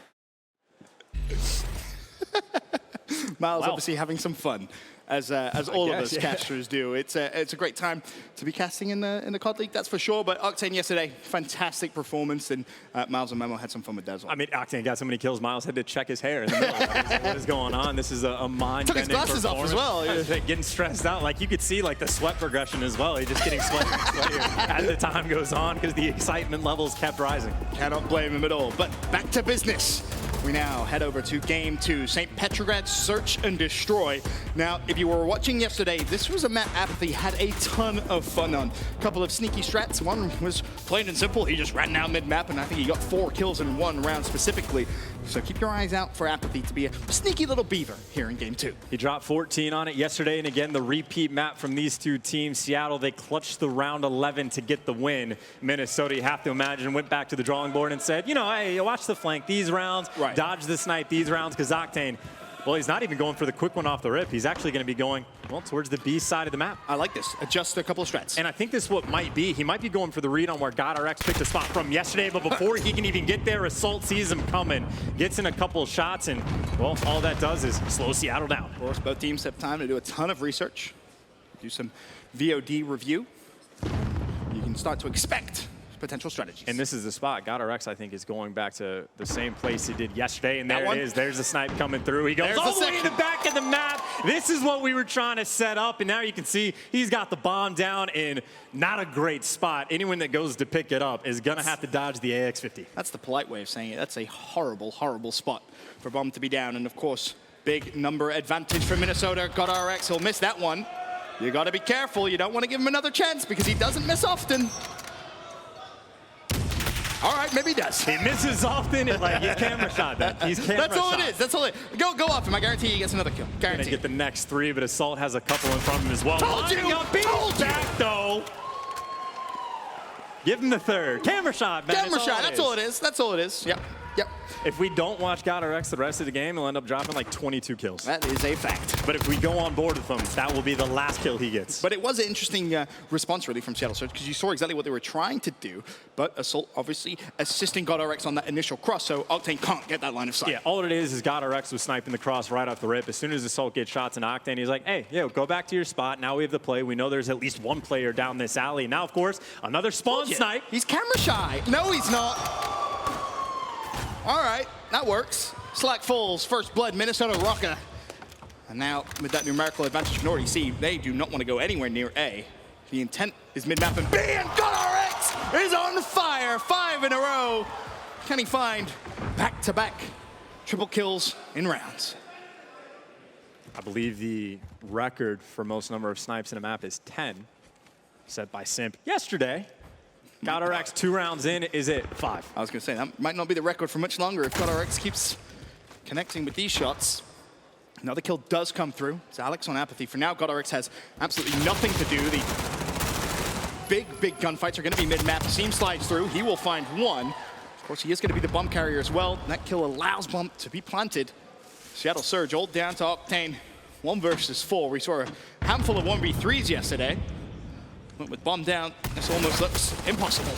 Miles obviously having some fun, as all of us casters do. It's a great time to be casting in the COD League, that's for sure. But Octane yesterday, fantastic performance, and Miles and Memo had some fun with Dazzle. I mean, Octane got so many kills, Miles had to check his hair in the middle. What is going on? This is a mind-bending Took his glasses off as well. Yeah. Getting stressed out. Like, you could see like the sweat progression as well. He's just getting sweatier and sweatier as the time goes on because the excitement levels kept rising. Cannot blame him at all. But back to business. We now head over to Game 2, St. Petrograd Search and Destroy. Now, if you were watching yesterday, this was a map Apathy had a ton of fun on. A couple of sneaky strats. One was plain and simple. He just ran down mid-map, and I think he got 4 kills in 1 round specifically. So keep your eyes out for Apathy to be a sneaky little beaver here in Game 2. He dropped 14 on it yesterday, and again, the repeat map from these two teams. Seattle, they clutched the round 11 to get the win. Minnesota, you have to imagine, went back to the drawing board and said, you know, hey, watch the flank these rounds, dodge the snipe these rounds, because Octane, well, he's not even going for the quick one off the rip. He's actually going to be going, well, towards the B side of the map. I like this. Adjust a couple of strats. And I think this is what might be. He might be going for the read on where GodRx picked a spot from yesterday, but before he can even get there, Assault sees him coming, gets in a couple of shots, and, well, all that does is slow Seattle down. Of course, both teams have time to do a ton of research. do some VOD review. You can start to expect potential strategies. And this is the spot. Røkkr, I think, is going back to the same place he did yesterday. And there it is. There's the snipe coming through. He goes all the way to the back of the map. This is what we were trying to set up. And now you can see he's got the bomb down in not a great spot. Anyone that goes to pick it up is going to have to dodge the AX-50. That's the polite way of saying it. That's a horrible, horrible spot for bomb to be down. And of course, big number advantage for Minnesota. Røkkr, he'll miss that one. You got to be careful. You don't want to give him another chance because he doesn't miss often. All right, maybe he does. He misses often. Like, he's camera shot that. He's camera That's all shot. it is. That's all it is. Go off him. I guarantee he gets another kill. Guarantee. Gonna get the next 3, but Assault has a couple in front of him as well. Told you! Told you! Though. Give him the 3rd. Camera shot, man. Camera shot. That's all it is. That's all it is. Yep. Yep. If we don't watch Røkkr the rest of the game, he'll end up dropping like 22 kills. That is a fact. But if we go on board with him, that will be the last kill he gets. But it was an interesting response, really, from Seattle Surge, because you saw exactly what they were trying to do. But Assault, obviously, assisting Røkkr on that initial cross, so Octane can't get that line of sight. Yeah, all it is Røkkr was sniping the cross right off the rip. As soon as Assault gets shots in Octane, he's like, hey, yo, go back to your spot. Now we have the play. We know there's at least one player down this alley. Now, of course, another spawn snipe. He's camera shy. No, he's not. All right, that works. Slack falls, first blood, Minnesota Røkkr. And now, with that numerical advantage, you can already see they do not want to go anywhere near A. The intent is mid-map, and B, and Røkkr is on fire. 5 in a row. Can he find back-to-back triple kills in rounds? I believe the record for most number of snipes in a map is 10, set by Simp yesterday. Røkkr 2 rounds in is at 5. I was going to say, that might not be the record for much longer if Røkkr keeps connecting with these shots. Another kill does come through. It's Alex on Apathy. For now, Røkkr has absolutely nothing to do. The big gunfights are going to be mid-map. Seam slides through. He will find one. Of course, he is going to be the bomb carrier as well. That kill allows bomb to be planted. Seattle Surge all down to Octane. 1 versus 4. We saw a handful of 1v3s yesterday. But with bomb down, this almost looks impossible.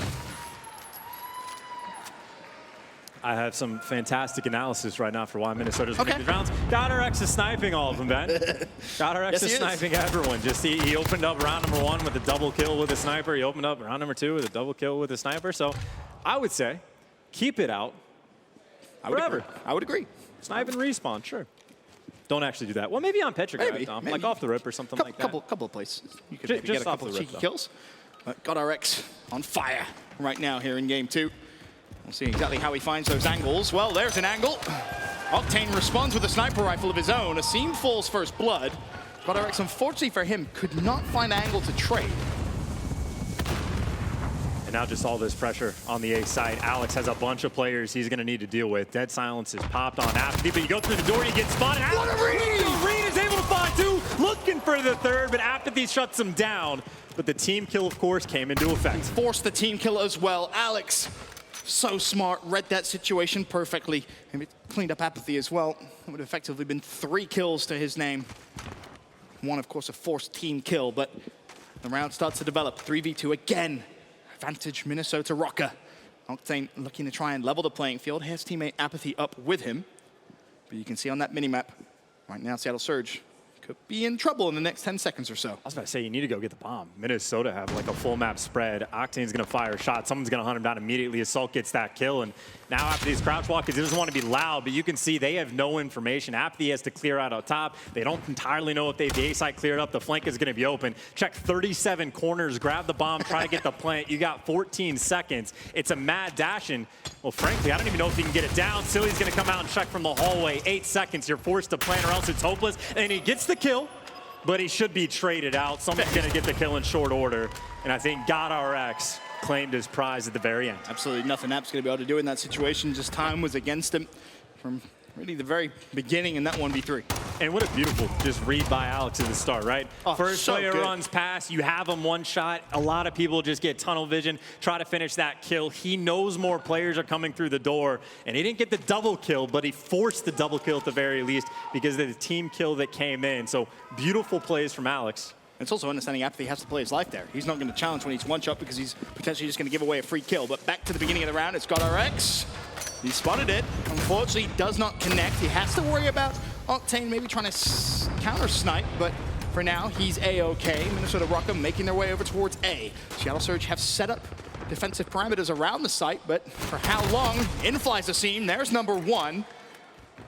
I have some fantastic analysis right now for why Minnesota's winning these rounds. Røkkr is sniping all of them, Ben. Røkkr is sniping everyone. Just he opened up round number 1 with a double kill with a sniper. He opened up round number 2 with a double kill with a sniper. So I would say keep it out forever. I would agree. Snipe and respawn, sure. Don't actually do that. Well, maybe on Petrigrad, Dom. Like off the rip or something like that. Couple of places. You could Just get a couple off of the rip, cheeky kills. But Røkkr on fire right now here in game 2. We'll see exactly how he finds those angles. Well, there's an angle. Octane responds with a sniper rifle of his own. A seam falls first blood. Røkkr, unfortunately for him, could not find an angle to trade. And now just all this pressure on the A side. Alex has a bunch of players he's going to need to deal with. Dead silence is popped on Apathy, but you go through the door, you get spotted. What a read! Reed is able to find 2, looking for the 3rd, but Apathy shuts him down. But the team kill, of course, came into effect. Forced the team kill as well. Alex, so smart, read that situation perfectly. And cleaned up Apathy as well. It would have effectively been 3 kills to his name. 1, of course, a forced team kill, but the round starts to develop. 3v2 again. Advantage Minnesota Røkkr. Octane looking to try and level the playing field. His teammate Apathy up with him. But you can see on that minimap, right now Seattle Surge could be in trouble in the next 10 seconds or so. I was about to say, you need to go get the bomb. Minnesota have like a full map spread. Octane's going to fire a shot. Someone's going to hunt him down immediately. Assault gets that kill. And now after these crouch walkers, he doesn't want to be loud, but you can see they have no information. Apathy has to clear out on top. They don't entirely know if they have the A side cleared up. The flank is going to be open. Check 37 corners, grab the bomb, try to get the plant. You got 14 seconds. It's a mad dash. And, well, frankly, I don't even know if he can get it down. Silly's going to come out and check from the hallway. 8 seconds. You're forced to plant or else it's hopeless. And he gets the kill. But he should be traded out. Someone's going to get the kill in short order. And I think Røkkr claimed his prize at the very end. Absolutely nothing App's going to be able to do in that situation. Just time was against him from really the very beginning in that 1v3. And what a beautiful just read by Alex at the start, right? Oh, First so player good. runs past, you have him one shot. A lot of people just get tunnel vision, try to finish that kill. He knows more players are coming through the door, and he didn't get the double kill, but he forced the double kill at the very least because of the team kill that came in. So beautiful plays from Alex. It's also understanding Apathy has to play his life there. He's not going to challenge when he's one shot because he's potentially just going to give away a free kill. But back to the beginning of the round, it's Røkkr. He spotted it. Unfortunately, does not connect. He has to worry about Octane maybe trying to counter snipe, but For now, he's A-OK. Minnesota Røkkr making their way over towards A. Seattle Surge have set up defensive parameters around the site, but for how long? In flies the scene. There's number 1.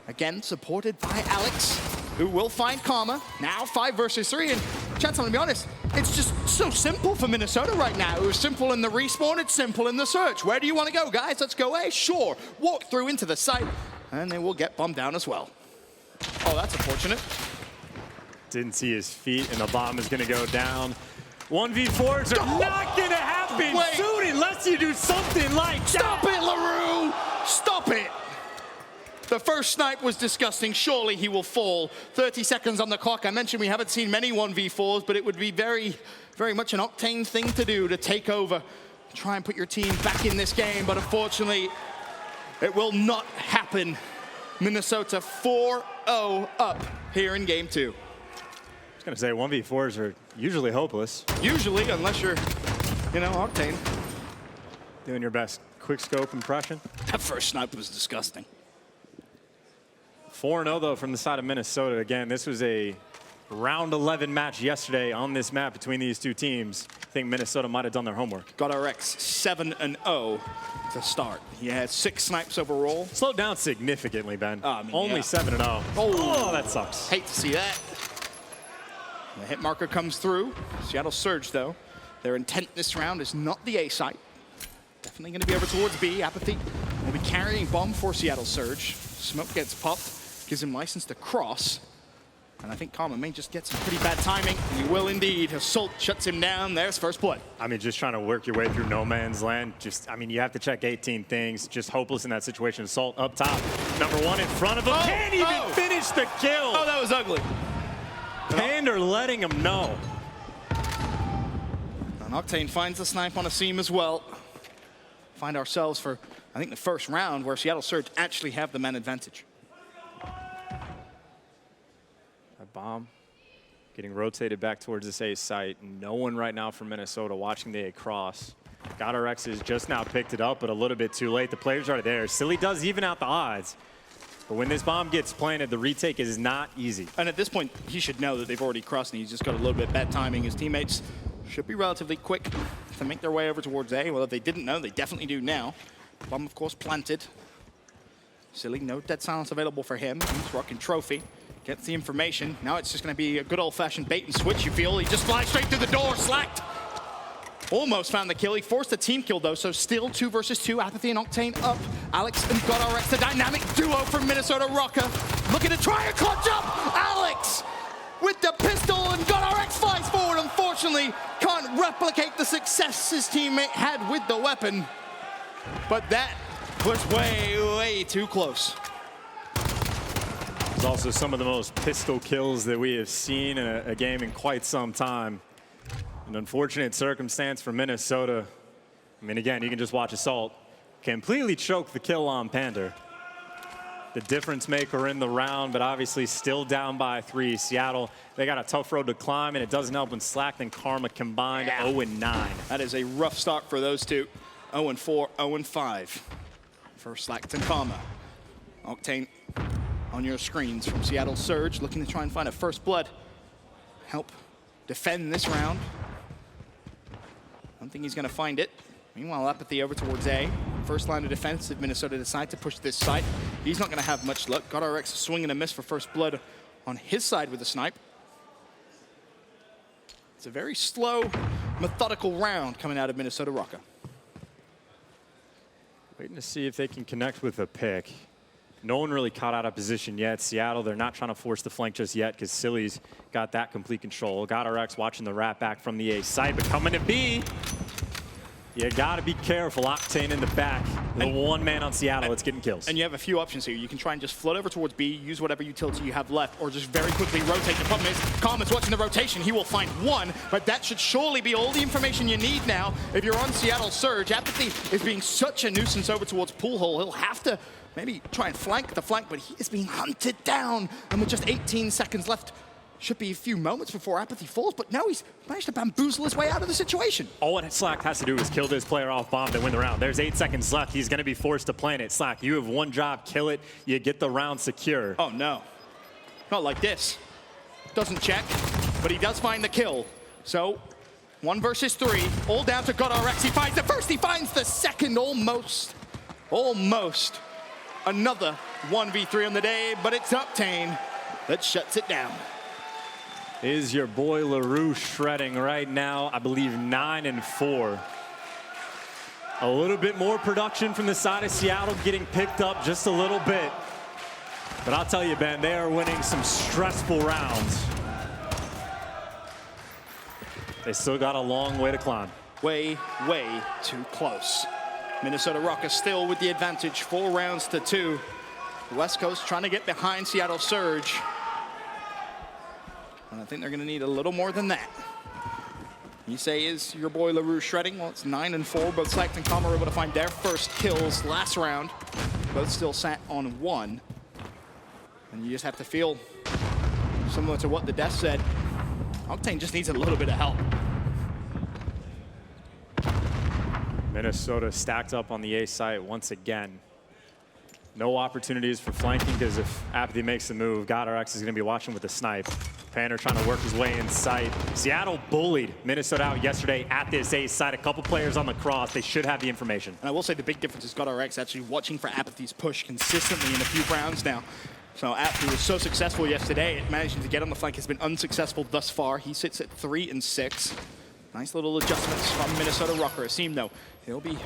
Again, supported by Alex, who will find Karma. Now 5 versus 3, and Chance, I'm gonna be honest, it's just so simple for Minnesota right now. It was simple in the respawn, it's simple in the search. Where do you want to go, guys? Let's go A, sure. Walk through into the site, and they will get bombed down as well. Oh, that's unfortunate. Didn't see his feet, and the bomb is gonna go down. 1v4s are not gonna happen soon unless you do something like that. Stop it, LaRue! Stop it! The first snipe was disgusting. Surely he will fall. 30 seconds on the clock. I mentioned we haven't seen many 1v4s, but it would be very, very much an Octane thing to do, to take over, try and put your team back in this game. But unfortunately, it will not happen. Minnesota 4-0 up here in game 2. I was gonna say 1v4s are usually hopeless. Usually, unless you're, Octane. Doing your best quick scope impression. That first snipe was disgusting. 4-0 though from the side of Minnesota. Again, this was a round 11 match yesterday on this map between these two teams. I think Minnesota might have done their homework. Guerrillas 7-0 to start. He had 6 snipes overall. Slowed down significantly, Ben. Only yeah. 7-0. Oh, that sucks. Hate to see that. The hit marker comes through. Seattle Surge, though. Their intent this round is not the A site. Definitely going to be over towards B. Apathy will be carrying bomb for Seattle Surge. Smoke gets popped, gives him license to cross. And I think Karma may just get some pretty bad timing. He will indeed. Assault shuts him down. There's first blood. I mean, just trying to work your way through no man's land. You have to check 18 things. Just hopeless in that situation. Assault up top. Number 1 in front of him. Can't even finish the kill. Oh, that was ugly. Pander letting him know. And Octane finds the snipe on a seam as well. Find ourselves for, I think, the first round where Seattle Surge actually have the man advantage. That bomb getting rotated back towards this A site. No one right now from Minnesota watching the A cross. Guerrillas has just now picked it up, but a little bit too late. The players are there. Silly does even out the odds. But when this bomb gets planted, the retake is not easy. And at this point, he should know that they've already crossed, and he's just got a little bit bad timing. His teammates should be relatively quick to make their way over towards A. Well, if they didn't know, they definitely do now. Bomb, of course, planted. Silly, no dead silence available for him. He's rocking trophy. Gets the information. Now it's just going to be a good old-fashioned bait and switch, you feel. He just flies straight through the door, slacked. Almost found the kill. He forced a team kill, though, so still 2 versus 2. Apathy and Octane up. Alex and Guerrillas, the dynamic duo from Minnesota Røkkr. Looking to try a clutch up. Alex with the pistol, and Guerrillas flies forward. Unfortunately, can't replicate the success his teammate had with the weapon. But that was way, way too close. It's also some of the most pistol kills that we have seen in a game in quite some time. An unfortunate circumstance for Minnesota. I mean, again, you can just watch Assault completely choke the kill on Pander. The difference maker in the round, but obviously still down by 3. Seattle, they got a tough road to climb, and it doesn't help when Slack and Karma combined 0-9. That is a rough start for those two. 0-4, 0-5 for Slack and Karma. Octane on your screens from Seattle Surge, looking to try and find a first blood. Help defend this round. I don't think he's going to find it. Meanwhile, Apathy over towards A. First line of defense if Minnesota decide to push this side. He's not going to have much luck. Guerrillas swing and a miss for first blood on his side with a snipe. It's a very slow, methodical round coming out of Minnesota Røkkr. Waiting to see if they can connect with a pick. No one really caught out of position yet. Seattle, they're not trying to force the flank just yet because Silly's got that complete control. Guerrillas watching the wrap back from the A side, but coming to B. You got to be careful. Octane in the back. The one man on Seattle that's getting kills. And you have a few options here. You can try and just float over towards B, use whatever utility you have left, or just very quickly rotate. The problem is, Karma's watching the rotation. He will find one, but that should surely be all the information you need now. If you're on Seattle Surge, Apathy is being such a nuisance over towards Pool Hole. He'll have to maybe try and flank the flank, but he is being hunted down. And with just 18 seconds left, should be a few moments before Apathy falls, but now he's managed to bamboozle his way out of the situation. All what Slack has to do is kill this player off bomb to win the round. There's 8 seconds left. He's going to be forced to plant it. Slack, you have one job, kill it. You get the round secure. Oh, no. Not like this. Doesn't check. but he does find the kill. So 1 versus 3, all down to GodRx. He finds the first, he finds the second, almost. Another 1v3 on the day, but it's Octane that shuts it down. Is your boy LaRue shredding right now, I believe 9-4. A little bit more production from the side of Seattle getting picked up just a little bit. But I'll tell you, Ben, they are winning some stressful rounds. They still got a long way to climb. Way too close. Minnesota Røkkr still with the advantage, 4 rounds to 2. The West Coast trying to get behind Seattle Surge. And I think they're gonna need a little more than that. You say, is your boy LaRue shredding? Well, it's 9-4. Both Select and Calm are able to find their first kills last round. Both still sat on 1. And you just have to feel similar to what the Death said. Octane just needs a little bit of help. Minnesota stacked up on the A site once again. No opportunities for flanking because if Apathy makes the move, GodRx is going to be watching with a snipe. Panner trying to work his way in sight. Seattle bullied Minnesota out yesterday at this A site. A couple players on the cross. They should have the information. And I will say the big difference is GodRx actually watching for Apathy's push consistently in a few rounds now. So Apathy was so successful yesterday, managing to get on the flank has been unsuccessful thus far. He sits at 3-6. Nice little adjustments from Minnesota Røkkr. Asim, though, he'll be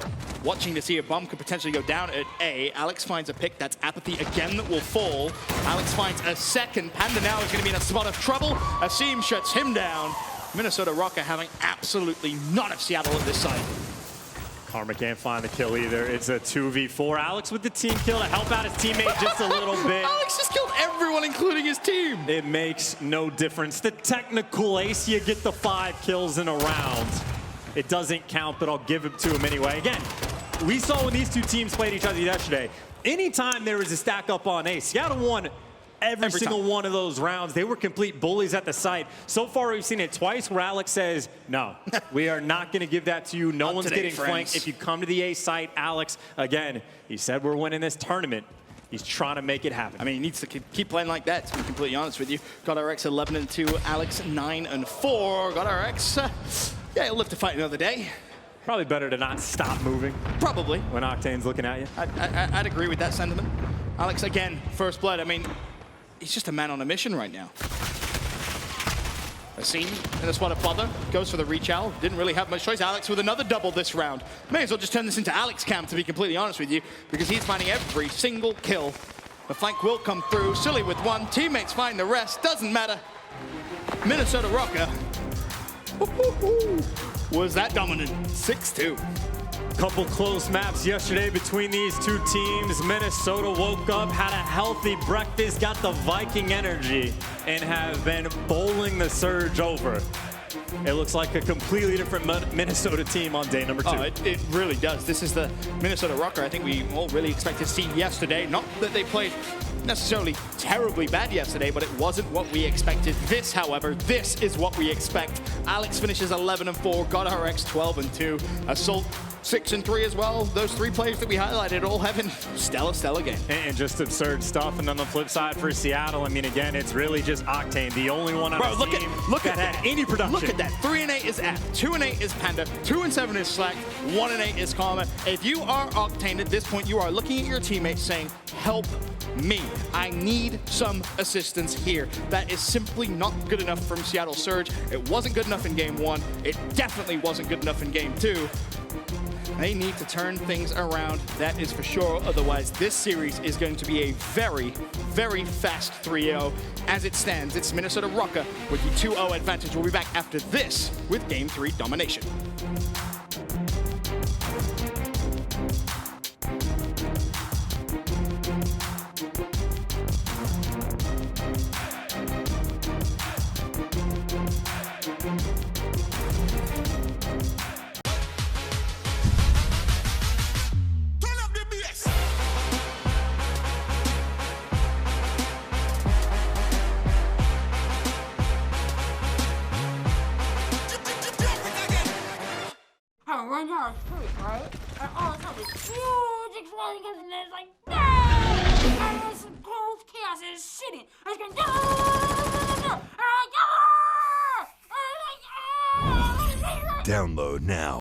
watching to see a bomb could potentially go down at A. Alex finds a pick. That's Apathy again that will fall. Alex finds a second. Panda now is going to be in a spot of trouble. Asim shuts him down. Minnesota Røkkr having absolutely none of Seattle at this site. Karma can't find the kill either. It's a 2v4. Alex with the team kill to help out his teammate just a little bit. Alex just killed everyone, including his team. It makes no difference. The technical ace, you get the 5 kills in a round. It doesn't count, but I'll give it to him anyway. Again, we saw when these two teams played each other yesterday, anytime there was a stack up on ace, Seattle won every single one of those rounds. They were complete bullies at the site. So far, we've seen it twice where Alex says, no, we are not going to give that to you. No one's getting flanked. If you come to the A site, Alex, again, he said we're winning this tournament. He's trying to make it happen. I mean, he needs to keep playing like that, to be completely honest with you. GodRx 11-2, Alex 9-4. GodRx, yeah, he'll live to fight another day. Probably better to not stop moving. Probably. When Octane's looking at you. I'd agree with that sentiment. Alex, again, first blood. I mean, he's just a man on a mission right now. Asim in a spot of bother, goes for the reach out. Didn't really have much choice. Alex with another double this round. May as well just turn this into Alex camp, to be completely honest with you, because he's finding every single kill. The flank will come through. Silly with 1. Teammates find the rest. Doesn't matter. Minnesota Røkkr. Was that dominant? 6-2. Couple close maps yesterday between these two teams. Minnesota woke up, had a healthy breakfast, got the Viking energy, and have been bowling the Surge over. It looks like a completely different Minnesota team on day number 2. Oh, it really does. This is the Minnesota Røkkr I think we all really expected to see yesterday. Not that they played necessarily terribly bad yesterday, but it wasn't what we expected. This, however, this is what we expect. Alex finishes 11-4, GodRx 12-2, Assault 6-3 as well. Those 3 players that we highlighted all having stellar game. And just absurd stuff. And on the flip side for Seattle, I mean, again, it's really just Octane, the only one on the team that had any production. Look at that. 3-8 is App, 2-8 is Panda, 2-7 is Slack, 1-8 is Karma. If you are Octane at this point, you are looking at your teammates saying, help me. I need some assistance here. That is simply not good enough from Seattle Surge. It wasn't good enough in game 1. It definitely wasn't good enough in game 2. They need to turn things around, that is for sure. Otherwise, this series is going to be a very, very fast 3-0. As it stands, it's Minnesota Røkkr with the 2-0 advantage. We'll be back after this with Game 3 domination. Right? And all of a sudden, huge explosion comes in, and it's like, no! And this cold chaos is shitting. I was going, no! And I'm like, Download now.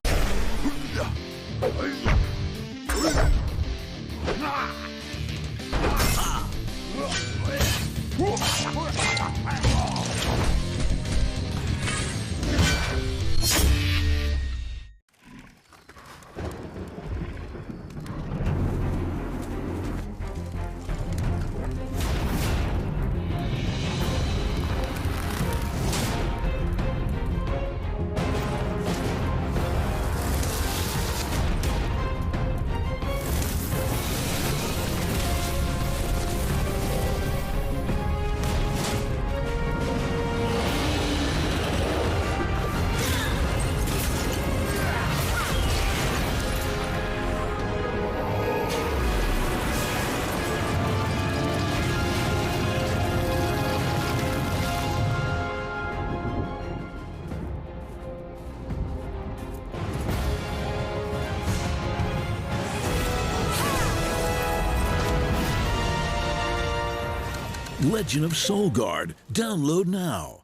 Legend of Soulguard. Download now.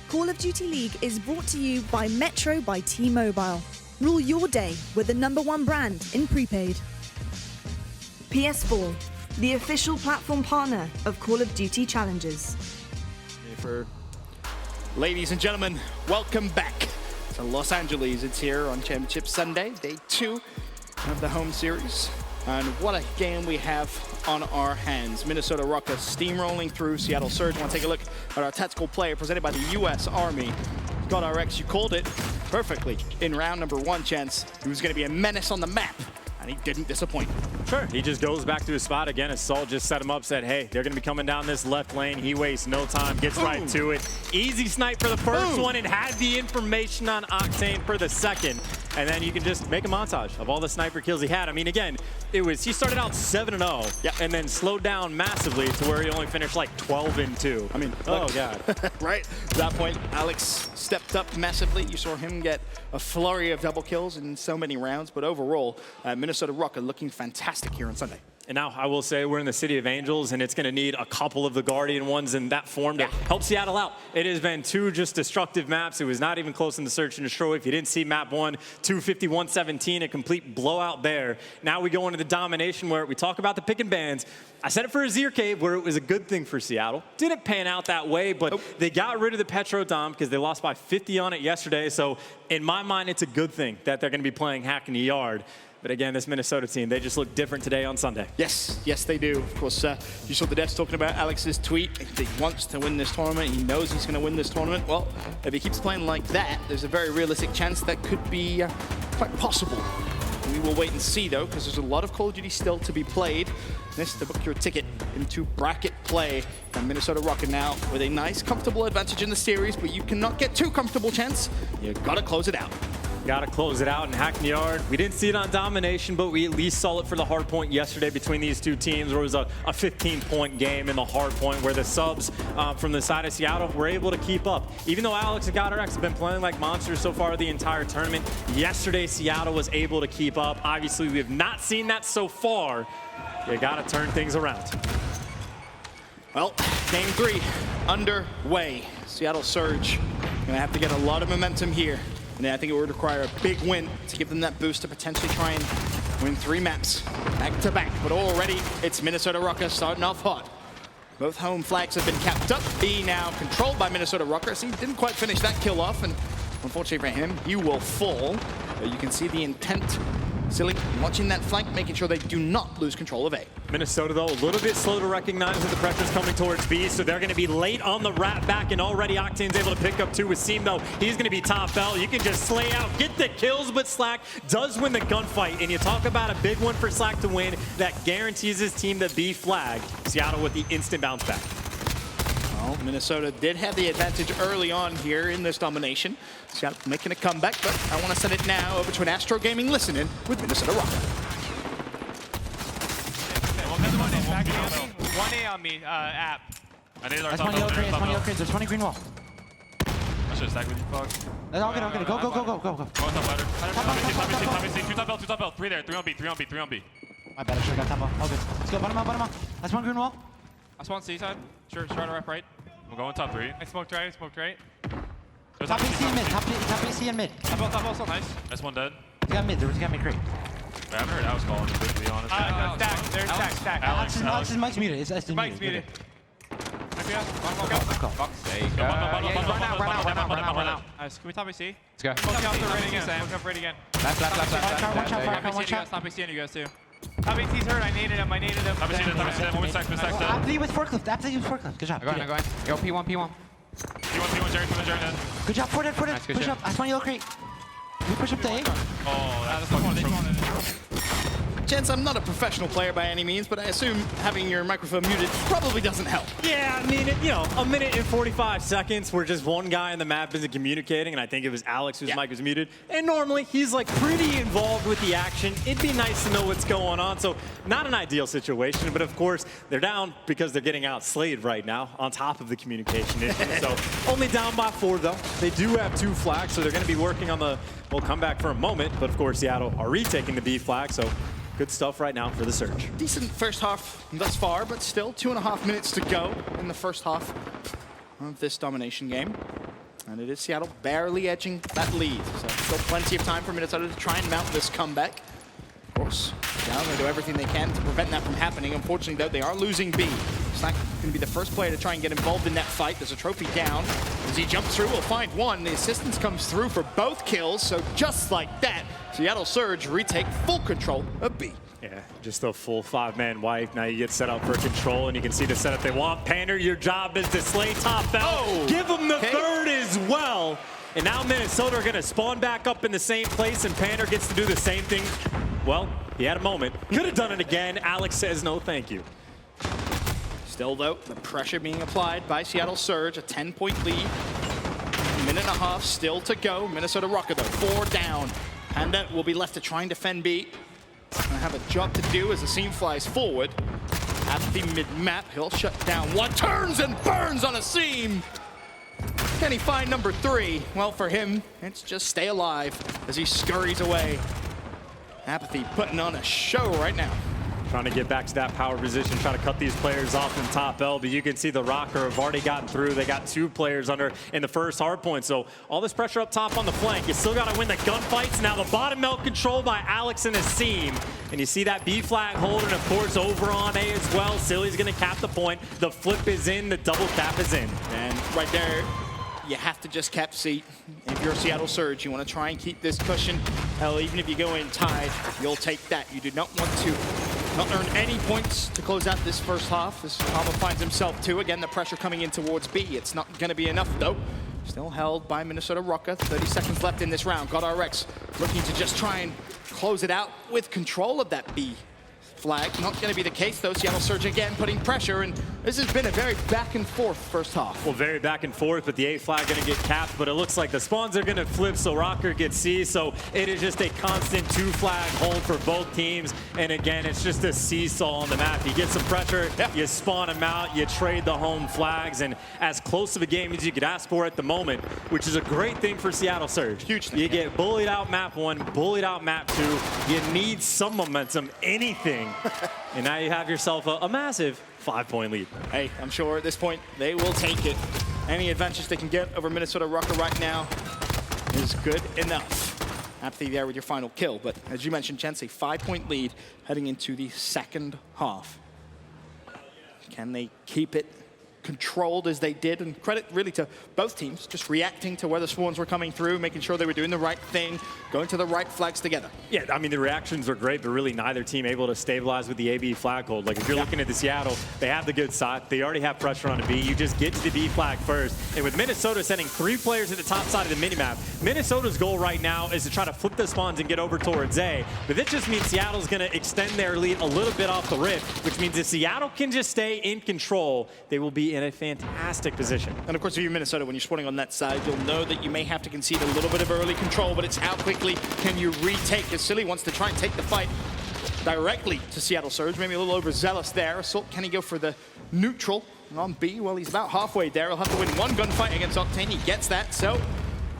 Call of Duty League is brought to you by Metro by T-Mobile. Rule your day with the #1 brand in prepaid. PS4, the official platform partner of Call of Duty Challenges. Ladies and gentlemen, welcome back to Los Angeles. It's here on Championship Sunday, day 2 of the home series. And what a game we have on our hands. Minnesota Røkkr steamrolling through Seattle Surge. Want to take a look at our tactical player presented by the U.S. Army. God RX, you called it perfectly in round number 1, Chance. He was going to be a menace on the map, and he didn't disappoint. Sure, he just goes back to his spot again as Saul just set him up, said, hey, they're going to be coming down this left lane. He wastes no time, gets right to it. Easy snipe for the first one and had the information on Octane for the second. And then you can just make a montage of all the sniper kills he had. I mean, again, he started out 7-0 and then slowed down massively to where he only finished like 12-2. I mean, oh God. Right, at that point, Alex stepped up massively. You saw him get a flurry of double kills in so many rounds, but overall, Minnesota Røkkr looking fantastic here on Sunday. And now I will say we're in the City of Angels, and it's going to need a couple of the Guardian ones in that form to help Seattle out. It has been 2 just destructive maps. It was not even close in the search and destroy. If you didn't see map 1, 250-117, a complete blowout there. Now we go into the domination where we talk about the pick and bans. I said it for Azir Cave where it was a good thing for Seattle. Didn't pan out that way, but they got rid of the Petro Dom because they lost by 50 on it yesterday. So in my mind, it's a good thing that they're going to be playing Hack in the Yard. But again, this Minnesota team, they just look different today on Sunday. Yes, yes they do. Of course, you saw the devs talking about Alex's tweet. He wants to win this tournament. He knows he's going to win this tournament. Well, if he keeps playing like that, there's a very realistic chance that could be quite possible. We will wait and see, though, because there's a lot of Call of Duty still to be played. This to book your ticket into bracket play. And Minnesota Røkkr now with a nice, comfortable advantage in the series, but you cannot get too comfortable, Chance. You got to close it out. Got to close it out in Hack in the Yard. We didn't see it on Domination, but we at least saw it for the Hardpoint yesterday between these two teams, where it was a 15-point game in the Hardpoint, where the subs from the side of Seattle were able to keep up. Even though Alex and God RX have been playing like monsters so far the entire tournament, yesterday Seattle was able to keep up. Obviously, we have not seen that so far. You got to turn things around. Well, game 3 underway. Seattle Surge gonna have to get a lot of momentum here. And I think it would require a big win to give them that boost to potentially try and win 3 maps back to back. But already, it's Minnesota Røkkr starting off hot. Both home flags have been capped up. B now controlled by Minnesota Røkkr. So he didn't quite finish that kill off, and unfortunately for him, he will fall. You can see the intent Silly watching that flank, making sure they do not lose control of A. Minnesota, though, a little bit slow to recognize that the pressure's coming towards B, so they're going to be late on the wrap back, and already Octane's able to pick up 2 with Seam, though. He's going to be top L. You can just slay out, get the kills, but Slack does win the gunfight, and you talk about a big one for Slack to win that guarantees his team the B flag. Seattle with the instant bounce back. Well, Minnesota did have the advantage early on here in this domination. Seattle making a comeback, but I want to send it now over to an Astro Gaming listening with Minnesota Røkkr. 1A on me, app. I need our That's top 20 yellow elder, crates, top 20 yellow elder. crates, there's 20 green wall. I should have stacked with you, fuck. That's all good, all good. Go, go, go, go, go, go. Go top ladder. Top AC, 2 top L, 2 top L. 3 there, 3 on B, 3 on B, 3 on B. My bad, I should have got top wall. All good. Let's go, bottom out. That's 1 green wall. I spawn C side. Sure, try to wrap right. I'm going top 3. I smoked right, There's Top AC and mid, top AC and mid. Top L, so nice. That's one dead. He got mid, he got mid crate. I haven't heard Alex calling, to be honest. Stack. Alex is mic's muted. It's Mike's muted. Fuck's sake. Run out. Nice. Can we top AC? Let's go. Look up right again. Left. Top AC, top AC, and you guys too. Top AC's hurt. I needed him. Top AC, top AC. One stack. Aptly with forklift. Good job. Going. Go P1. P1, Jerry, from the Jerry. Good job, forward. Push up. That's 1 yellow crate. We push up to A. Oh, that's fucking Gents, I'm not a professional player by any means, but I assume having your microphone muted probably doesn't help. Yeah, I mean, a minute and 45 seconds where just one guy on the map isn't communicating, and I think it was Alex whose mic was muted. And normally, he's like pretty involved with the action. It'd be nice to know what's going on, so not an ideal situation, but of course, they're down because they're getting outslayed right now on top of the communication issue. So only down by 4, though. They do have 2 flags, so they're going to be working on the, comeback for a moment, but of course, Seattle are retaking the B flag, so good stuff right now for the Surge. Decent first half thus far, but still 2.5 minutes to go in the first half of this domination game. And it is Seattle barely edging that lead. So still plenty of time for Minnesota to try and mount this comeback. Of course, Seattle going to do everything they can to prevent that from happening. Unfortunately, though, they are losing B. Slack going to be the first player to try and get involved in that fight. There's a trophy down. As he jumps through, we'll find one. The assistance comes through for both kills. So just like that, Seattle Surge retake full control of B. Yeah, just a full 5-man wipe. Now you get set up for control, and you can see the setup they want. Pander, your job is to slay top L. Oh, give them the third as well. And now Minnesota are going to spawn back up in the same place, and Pander gets to do the same thing. Well, he had a moment. Could have done it again. Alex says no thank you. Still, though, the pressure being applied by Seattle Surge, a 10-point lead. 1.5 minutes still to go. Minnesota Røkkr, though, 4 down. Panda will be left to try and defend B. Gonna have a job to do as the Seam flies forward. At the mid-map, he'll shut down one. Turns and burns on a Seam. Can he find number 3? Well, for him, it's just stay alive as he scurries away. Apathy putting on a show right now. Trying to get back to that power position, trying to cut these players off in top L, but you can see the Røkkr have already gotten through. They got 2 players under in the first hardpoint, so all this pressure up top on the flank. You still got to win the gunfights. Now the bottom L controlled by Alex and Seam. And you see that B flag hold, and of course over on A as well. Silly's going to cap the point. The flip is in, the double cap is in. And right there, you have to just cap seat. If you're Seattle Surge, you want to try and keep this cushion. Hell, even if you go in tied, you'll take that. You do not want to not earn any points to close out this first half, as Alba finds himself too. Again, the pressure coming in towards B. It's not going to be enough, though. Still held by Minnesota Røkkr. 30 seconds left in this round. GodRx looking to just try and close it out with control of that B flag. Not going to be the case, though. Seattle Surge again putting pressure, and this has been a very back and forth first half. Well, very back and forth, but the A flag going to get capped, but it looks like the spawns are going to flip, so Røkkr gets C, so it is just a constant 2 flag hold for both teams, and again, it's just a seesaw on the map. You get some pressure, you spawn them out, you trade the home flags, and as close of a game as you could ask for at the moment, which is a great thing for Seattle Surge. Huge thing. You get bullied out map 1, bullied out map 2, you need some momentum, anything. And now you have yourself a massive 5-point lead. Hey, I'm sure at this point they will take it. Any advantage they can get over Minnesota Røkkr right now is good enough. Apathy there with your final kill, but as you mentioned, Chance, a 5-point lead heading into the second half. Can they keep it controlled as they did, and credit really to both teams, just reacting to where the spawns were coming through, making sure they were doing the right thing, going to the right flags together. Yeah, I mean, the reactions were great, but really neither team able to stabilize with the AB flag hold. Like, if you're looking at the Seattle, they have the good side. They already have pressure on a B. You just get to the B flag first. And with Minnesota sending 3 players at the top side of the minimap, Minnesota's goal right now is to try to flip the spawns and get over towards A. But this just means Seattle's going to extend their lead a little bit off the rip, which means if Seattle can just stay in control, they will be in a fantastic position. And of course, if you're Minnesota, when you're spawning on that side, you'll know that you may have to concede a little bit of early control, but it's how quickly can you retake, as Silly wants to try and take the fight directly to Seattle Surge. Maybe a little overzealous there. Assault, can he go for the neutral on B? Well, he's about halfway there. He'll have to win one gunfight against Octane. He gets that, so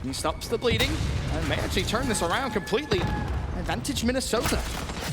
he stops the bleeding and may actually turn this around completely. Advantage Minnesota.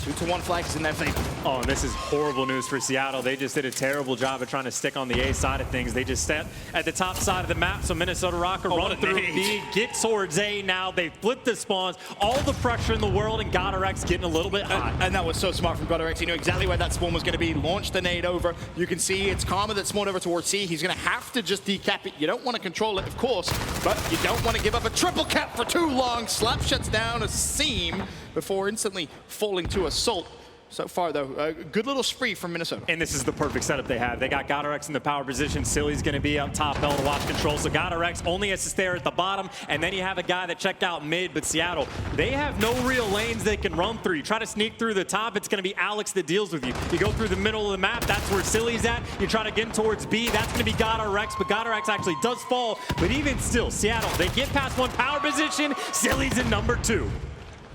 2-1 flags in their favor. Oh, and this is horrible news for Seattle. They just did a terrible job of trying to stick on the A side of things. They just stepped at the top side of the map, so Minnesota Røkkr run through B, get towards A now. They flip the spawns, all the pressure in the world, and Guerrillas getting a little bit hot. And that was so smart from Guerrillas. He knew exactly where that spawn was going to be. Launched the nade over. You can see it's Karma that spawned over towards C. He's going to have to just decap it. You don't want to control it, of course, but you don't want to give up a triple cap for too long. Slap shuts down a seam before instantly falling to Assault. So far, though, a good little spree from Minnesota. And this is the perfect setup they have. They got Guerrillas in the power position. Silly's going to be up top, Bell to watch control. So Guerrillas only has to stay at the bottom, and then you have a guy that checked out mid. But Seattle, they have no real lanes they can run through. You try to sneak through the top, it's going to be Alex that deals with you. You go through the middle of the map, that's where Silly's at. You try to get towards B, that's going to be Guerrillas, but Guerrillas actually does fall. But even still, Seattle, they get past one power position. Silly's in number 2.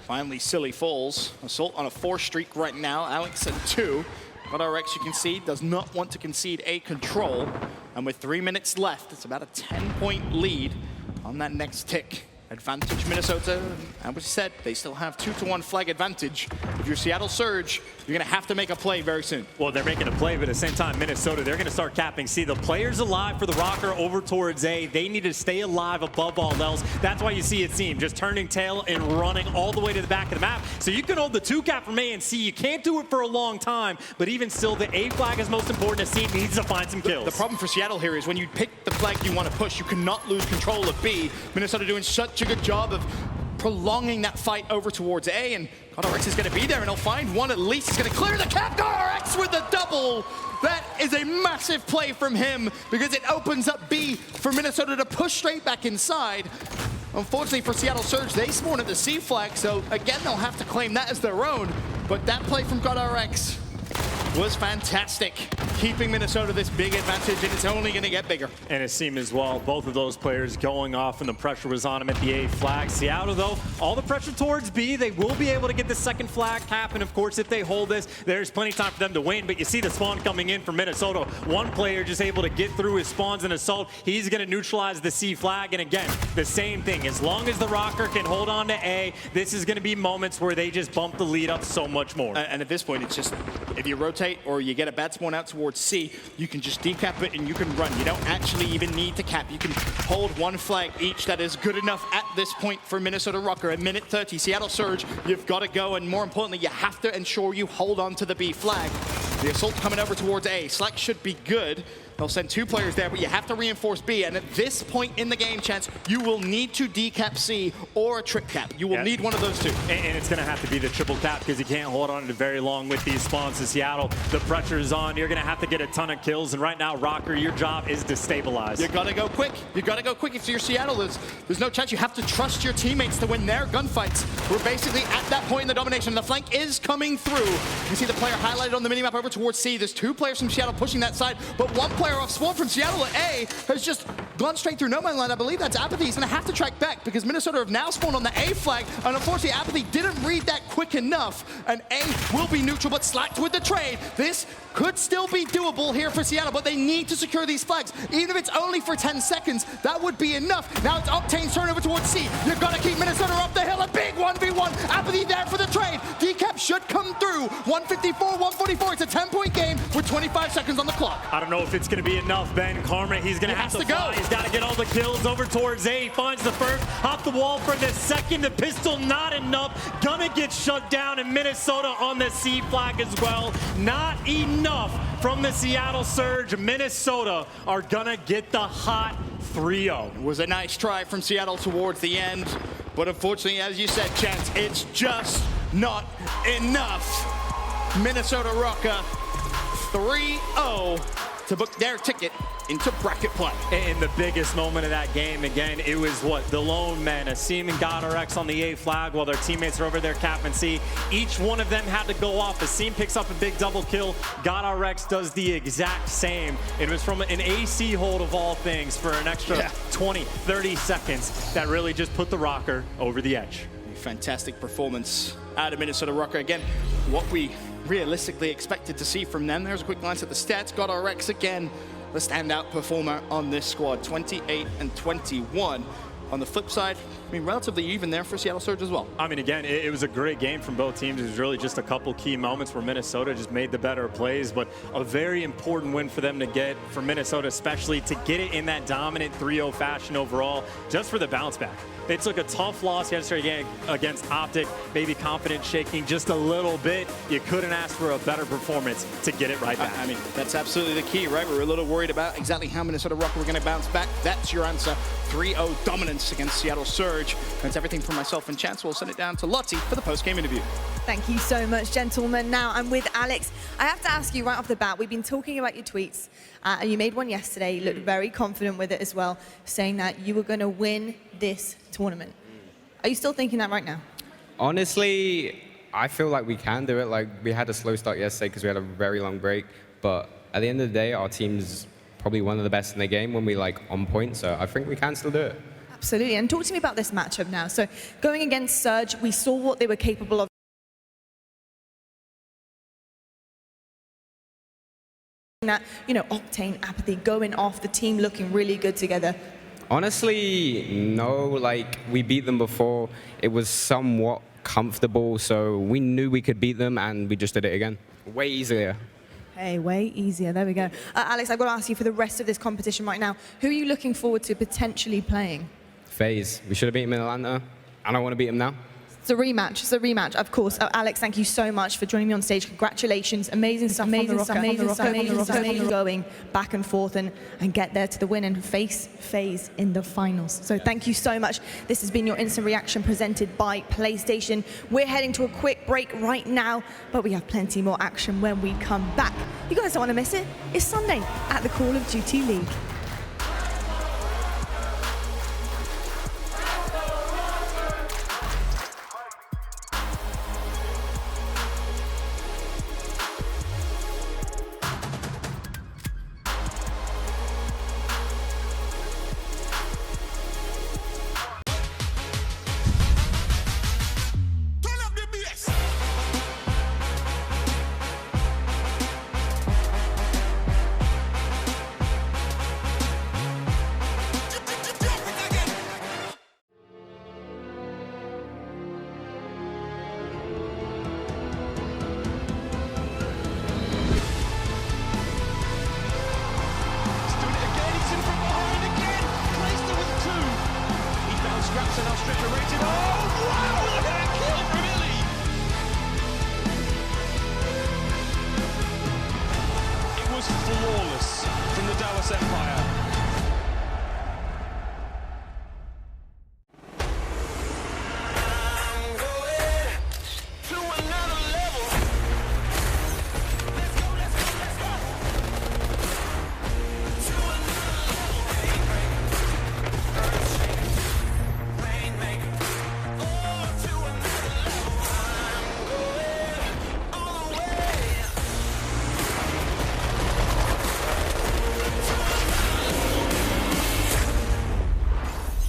Finally, Silly falls. Assault on a 4 streak right now. Alex at 2. Guerrillas, you can see, does not want to concede a control. And with 3 minutes left, it's about a 10-point lead on that next tick. Advantage Minnesota, and we said they still have 2-1 flag advantage. If you're Seattle Surge, you're gonna have to make a play very soon. Well, they're making a play, but at the same time, Minnesota, they're gonna start capping. See, the players alive for the Røkkr over towards A, they need to stay alive above all else. That's why you see it seem just turning tail and running all the way to the back of the map. So you can hold the 2 cap from A and C. You can't do it for a long time, but even still, the A flag is most important. C needs to find some kills. The problem for Seattle here is when you pick the flag you want to push, you cannot lose control of B. Minnesota doing such a good job of prolonging that fight over towards A, and Guerrillas is going to be there, and he'll find one at least. He's going to clear the cap. Guerrillas with the double. That is a massive play from him because it opens up B for Minnesota to push straight back inside. Unfortunately for Seattle Surge, they spawn at the C flag, so again, they'll have to claim that as their own. But that play from Guerrillas was fantastic, keeping Minnesota this big advantage, and it's only going to get bigger. And it seemed as well, both of those players going off, and the pressure was on them at the A flag. Seattle, though, all the pressure towards B. They will be able to get the second flag cap, and of course, if they hold this, there's plenty of time for them to win. But you see the spawn coming in for Minnesota. One player just able to get through his spawns and Assault. He's going to neutralize the C flag, and again, the same thing. As long as the Røkkr can hold on to A, this is going to be moments where they just bump the lead up so much more. And at this point, it's just, if you rotate or you get a bad spawn out towards C, you can just decap it and you can run. You don't actually even need to cap. You can hold 1 flag each. That is good enough at this point for Minnesota Røkkr. At minute 30, Seattle Surge, you've got to go, and more importantly, you have to ensure you hold on to the B flag. The Assault coming over towards A. Slack should be good. They'll send 2 players there, but you have to reinforce B. And at this point in the game, Chance, you will need to decap C or a trip cap. You will need one of those 2. And it's going to have to be the triple cap because you can't hold on to very long with these spawns to Seattle. The pressure is on. You're going to have to get a ton of kills. And right now, Røkkr, your job is to stabilize. You got to go quick. You got to go quick. If you're Seattle, there's no chance. You have to trust your teammates to win their gunfights. We're basically at that point in the domination. The flank is coming through. You see the player highlighted on the minimap over towards C. There's 2 players from Seattle pushing that side, but 1 player off spawn from Seattle at A has just gone straight through no man's land. I believe that's Apathy. He's going to have to track back because Minnesota have now spawned on the A flag, and unfortunately Apathy didn't read that quick enough, and A will be neutral but slacked with the trade. This could still be doable here for Seattle, but they need to secure these flags. Even if it's only for 10 seconds, that would be enough. Now it's Octane's turn over towards C. You've got to keep Minnesota up the hill. A big 1v1. Apathy there for the trade. Decap should come through. 154, 144. It's a 10-point game with 25 seconds on the clock. I don't know if it's going to be enough, Ben. Karma, he's going to have to fly. He's got to get all the kills over towards A. He finds the first, off the wall for the second. The pistol, not enough. Gonna get shut down in Minnesota on the C flag as well. Not enough from the Seattle Surge. Minnesota are gonna get the hot 3-0. It was a nice try from Seattle towards the end, but unfortunately, as you said, Chance, it's just not enough. Minnesota Røkkr 3-0 to book their ticket into bracket play. In the biggest moment of that game, again, it was what? The lone men, Asim and GodRx on the A flag while their teammates are over there capping C. Each one of them had to go off. Asim picks up a big double kill. GodRx does the exact same. It was from an AC hold of all things for an extra 20, 30 seconds that really just put the Røkkr over the edge. A fantastic performance out of Minnesota Røkkr. Again, what we realistically expected to see from them. There's a quick glance at the stats. GodRx again, the standout performer on this squad, 28 and 21. On the flip side, I mean, relatively even there for Seattle Surge as well. I mean, again, it was a great game from both teams. It was really just a couple key moments where Minnesota just made the better plays, but a very important win for them to get, for Minnesota especially, to get it in that dominant 3-0 fashion overall, just for the bounce back. They took a tough loss yesterday against Optic, maybe confidence shaking just a little bit. You couldn't ask for a better performance to get it right back. I mean, that's absolutely the key, right? We're a little worried about exactly how Minnesota Røkkr were going to bounce back. That's your answer. 3-0 dominance against Seattle Surge. That's everything from myself and Chance. We'll send it down to Lottie for the post-game interview. Thank you so much, gentlemen. Now I'm with Alex. I have to ask you right off the bat, we've been talking about your tweets, and you made one yesterday. You looked very confident with it as well, saying that you were going to win this tournament. Are you still thinking that right now? Honestly, I feel like we can do it. Like, we had a slow start yesterday because we had a very long break, but at the end of the day, our team's probably one of the best in the game when we on point, so I think we can still do it. Absolutely, and talk to me about this matchup now. So going against Surge, we saw what they were capable of. That, you know, Octane, Apathy going off, the team looking really good together. Honestly, no, like, we beat them before. It was somewhat comfortable, so we knew we could beat them, and we just did it again. Way easier. Hey, way easier. There we go. Alex, I've got to ask you for the rest of this competition right now, who are you looking forward to potentially playing? FaZe. We should have beat him in Atlanta. I don't want to beat him now. It's a rematch. It's a rematch, of course. Alex, thank you so much for joining me on stage. Congratulations. Amazing stuff. Amazing stuff. Going back and forth and get there to the win and face FaZe in the finals. So thank you so much. This has been your instant reaction presented by PlayStation. We're heading to a quick break right now, but we have plenty more action when we come back. You guys don't want to miss it. It's Sunday at the Call of Duty League.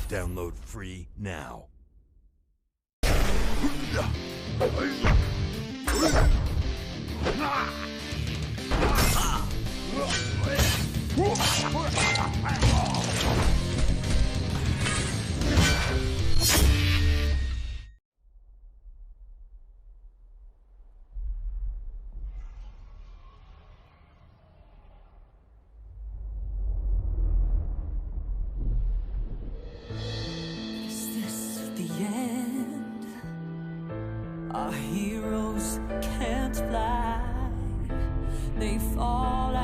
Download free now. Our heroes can't fly.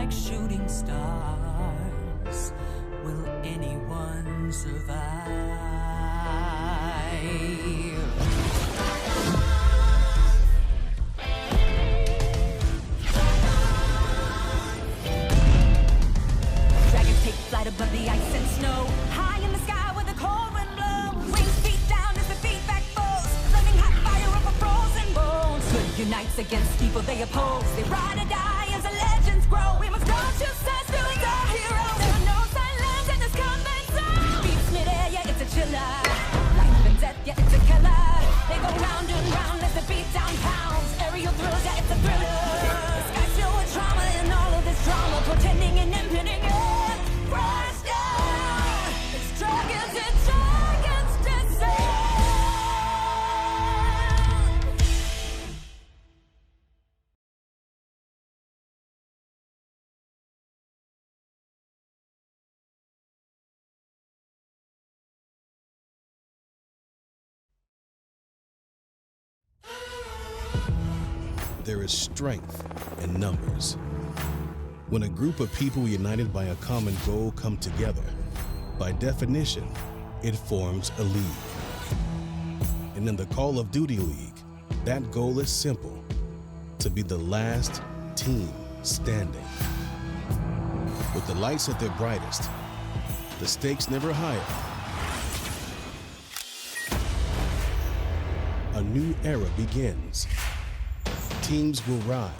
like shooting stars. Will anyone survive? Dragons take flight above the ice and snow. High in the sky where the cold wind blows. Wings beat down as the feedback falls. Flaming hot fire over frozen bones. Good unites against people they oppose. They ride or die as the legends grow. We must go to sense doing our heroes. There are no silence in this combat zone. Beats mid-air, yeah, it's a chiller. Life and death, yeah, it's a killer. They go round and round as the beat down pounds. Aerial thrills, yeah, it's a thriller. The sky's filled with trauma and all of this drama. Pretending and impending, yeah. Crash down. It's dragons descend. There is strength in numbers. When a group of people united by a common goal come together, by definition, it forms a league. And in the Call of Duty League, that goal is simple: to be the last team standing. With the lights at their brightest, the stakes never higher. A new era begins. Teams will rise.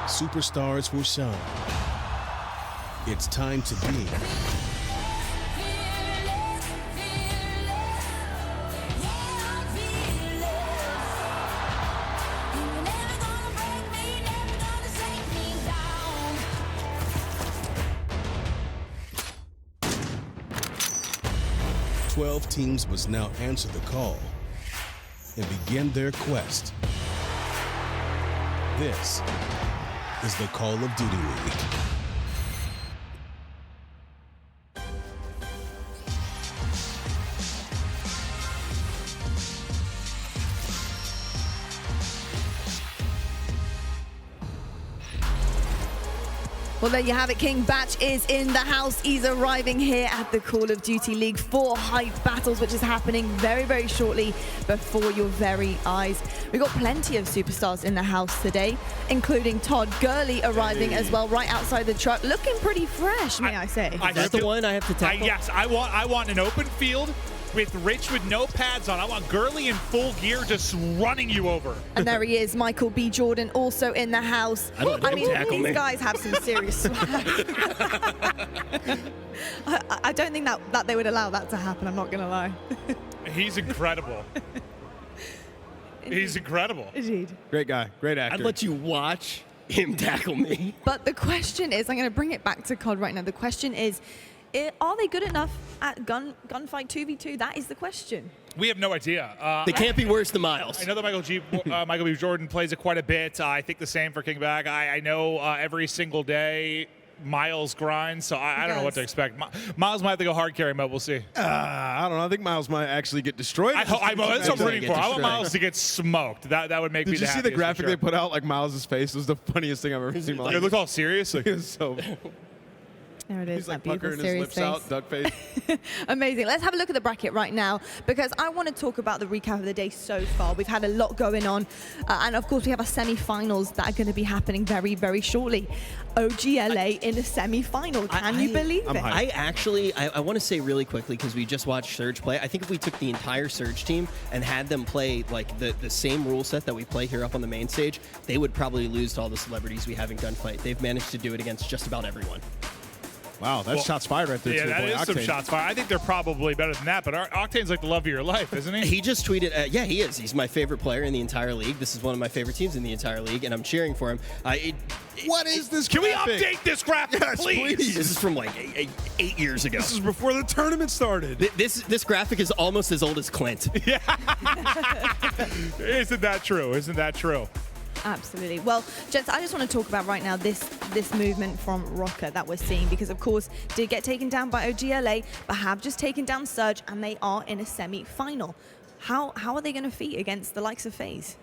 Superstars will shine. It's time to be .12 teams must now answer the call and begin their quest. This is the Call of Duty League. Well, there you have it. King Batch is in the house. He's arriving here at the Call of Duty League for Hype Battles, which is happening very, very shortly before your very eyes. We've got plenty of superstars in the house today, including Todd Gurley arriving as well, right outside the truck, looking pretty fresh, may I say. That's the one I have to tackle? Yes, I want an open field with Rich with no pads on. I want Gurley in full gear just running you over. And there he is, Michael B. Jordan, also in the house. I mean, these guys have some serious swag. I don't think that they would allow that to happen, I'm not going to lie. He's incredible. He's incredible. Indeed. Great guy, great actor. I'd let you watch him tackle me. But the question is, I'm going to bring it back to COD right now. The question is, are they good enough at gunfight 2v2? That is the question. We have no idea. They can't be worse than Miles. I know that Michael B. Jordan plays it quite a bit. I think the same for King Bag. I know every single day Miles grinds, so I don't know what to expect. Miles might have to go hard carry mode. We'll see. I don't know. I think Miles might actually get destroyed. That's what I'm rooting for. I want Miles to get smoked. That would make me the happiest. Did you see the graphic they put out? Like Miles' face was the funniest thing I've ever seen. It looked all serious. It was so. There it is. He's like puckering his lips out, duck face. Amazing. Let's have a look at the bracket right now, because I want to talk about the recap of the day so far. We've had a lot going on, and of course we have our semi-finals that are going to be happening very, very shortly. OGLA in a semi-final. Can you believe it? I want to say really quickly, because we just watched Surge play. I think if we took the entire Surge team and had them play like the same rule set that we play here up on the main stage, they would probably lose to all the celebrities we have in Gunfight. They've managed to do it against just about everyone. Wow, that's shots fired right there. Yeah, to that boy is Octane. some shots fired. I think they're probably better than that, but Octane's like the love of your life, isn't he? He just tweeted, yeah, he is. He's my favorite player in the entire league. This is one of my favorite teams in the entire league, and I'm cheering for him. What is this Can graphic? we update this graphic, please? This is from like 8 years ago. This is before the tournament started. This graphic is almost as old as Clint. Yeah. Isn't that true? Isn't that true? Absolutely. Well, gents, I just want to talk about right now this movement from Røkkr that we're seeing, because of course did get taken down by OGLA, but have just taken down Surge, and they are in a semi-final. How are they going to feat against the likes of FaZe?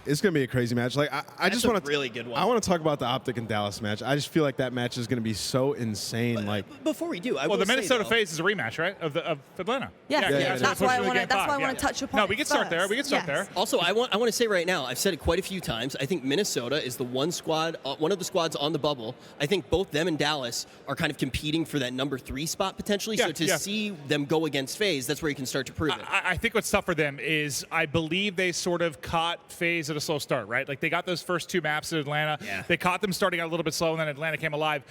It's going to be a crazy match. Like I just want to really good one. I want to talk about the Optic and Dallas match. I just feel like that match is going to be so insane. Like before we do, the Minnesota FaZe is a rematch, right? Of Atlanta. Yeah. That's why I want to touch upon. No, we can start there. We can start there. Also, I want to say right now, I've said it quite a few times. I think Minnesota is the one of the squads on the bubble. I think both them and Dallas are kind of competing for that number 3 spot potentially. So to see them go against FaZe, that's where you can start to prove it. I think what's tough for them is I believe they sort of caught FaZe at a slow start, right? Like they got those first 2 maps at Atlanta. Yeah. They caught them starting out a little bit slow, and then Atlanta came alive.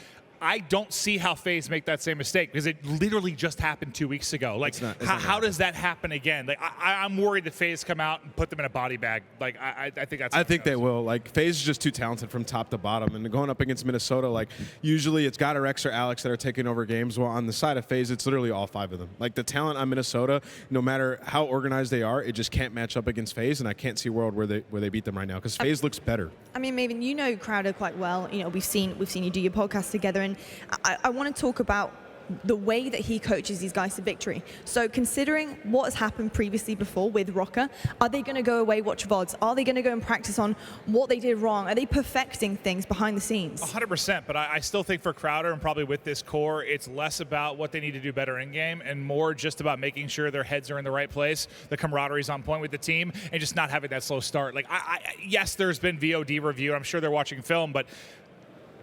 I don't see how FaZe make that same mistake because it literally just happened 2 weeks ago. Like, how does that happen again? Like, I'm worried that FaZe come out and put them in a body bag. Like, I think that's. I think they will. Like, FaZe is just too talented from top to bottom, and going up against Minnesota, like, usually it's got Røkkr or Alex that are taking over games. Well, on the side of FaZe, it's literally all 5 of them. Like, the talent on Minnesota, no matter how organized they are, it just can't match up against FaZe, and I can't see a world where they beat them right now because FaZe looks better. I mean, Maven, you know Crowder quite well. You know, we've seen you do your podcast together, and I want to talk about the way that he coaches these guys to victory. So considering what has happened previously before with Røkkr, are they going to go away, watch VODs? Are they going to go and practice on what they did wrong? Are they perfecting things behind the scenes? 100%, but I still think for Crowder and probably with this core, it's less about what they need to do better in game and more just about making sure their heads are in the right place, the camaraderie's on point with the team, and just not having that slow start. Like, yes, there's been VOD review. I'm sure they're watching film, but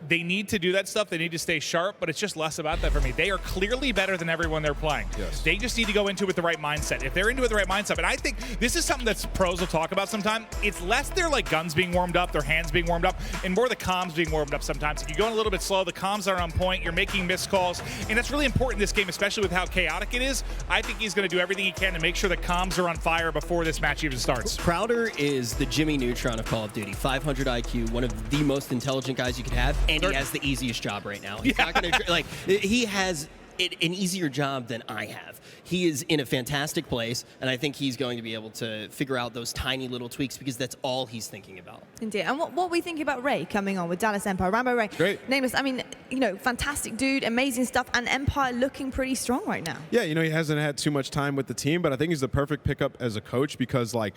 they need to do that stuff. They need to stay sharp, but it's just less about that for me. They are clearly better than everyone they're playing. Yes. They just need to go into it with the right mindset. If they're into it with the right mindset, and I think this is something that pros will talk about sometimes, it's less their like guns being warmed up, their hands being warmed up, and more the comms being warmed up sometimes. If you're going a little bit slow, the comms are on point, you're making missed calls, and that's really important in this game, especially with how chaotic it is. I think he's going to do everything he can to make sure the comms are on fire before this match even starts. Crowder is the Jimmy Neutron of Call of Duty. 500 IQ, one of the most intelligent guys you could have, and he has the easiest job right now. He's not going to, like, he has an easier job than I have. He is in a fantastic place, and I think he's going to be able to figure out those tiny little tweaks because that's all he's thinking about. Indeed. And what we think about Ray coming on with Dallas Empire? Rambo Ray. Great. Nameless. I mean, you know, fantastic dude, amazing stuff, and Empire looking pretty strong right now. Yeah, you know, he hasn't had too much time with the team, but I think he's the perfect pickup as a coach because, like,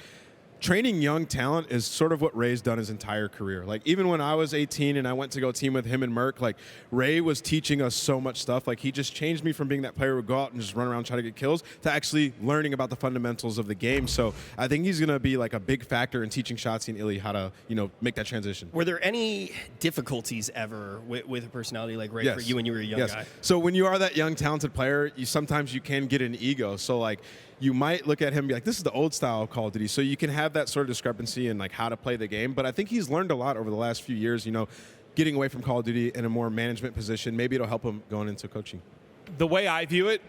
training young talent is sort of what Ray's done his entire career. Like, even when I was 18 and I went to go team with him and Merc, like, Ray was teaching us so much stuff. Like, he just changed me from being that player who would go out and just run around trying to get kills to actually learning about the fundamentals of the game. So I think he's going to be, like, a big factor in teaching Shotzi and Illy how to, you know, make that transition. Were there any difficulties ever with a personality like Ray for you when you were a young guy? So when you are that young, talented player, sometimes you can get an ego. So, like, you might look at him and be like, this is the old style of Call of Duty. So you can have that sort of discrepancy in like how to play the game. But I think he's learned a lot over the last few years, you know, getting away from Call of Duty in a more management position. Maybe it'll help him going into coaching. The way I view it,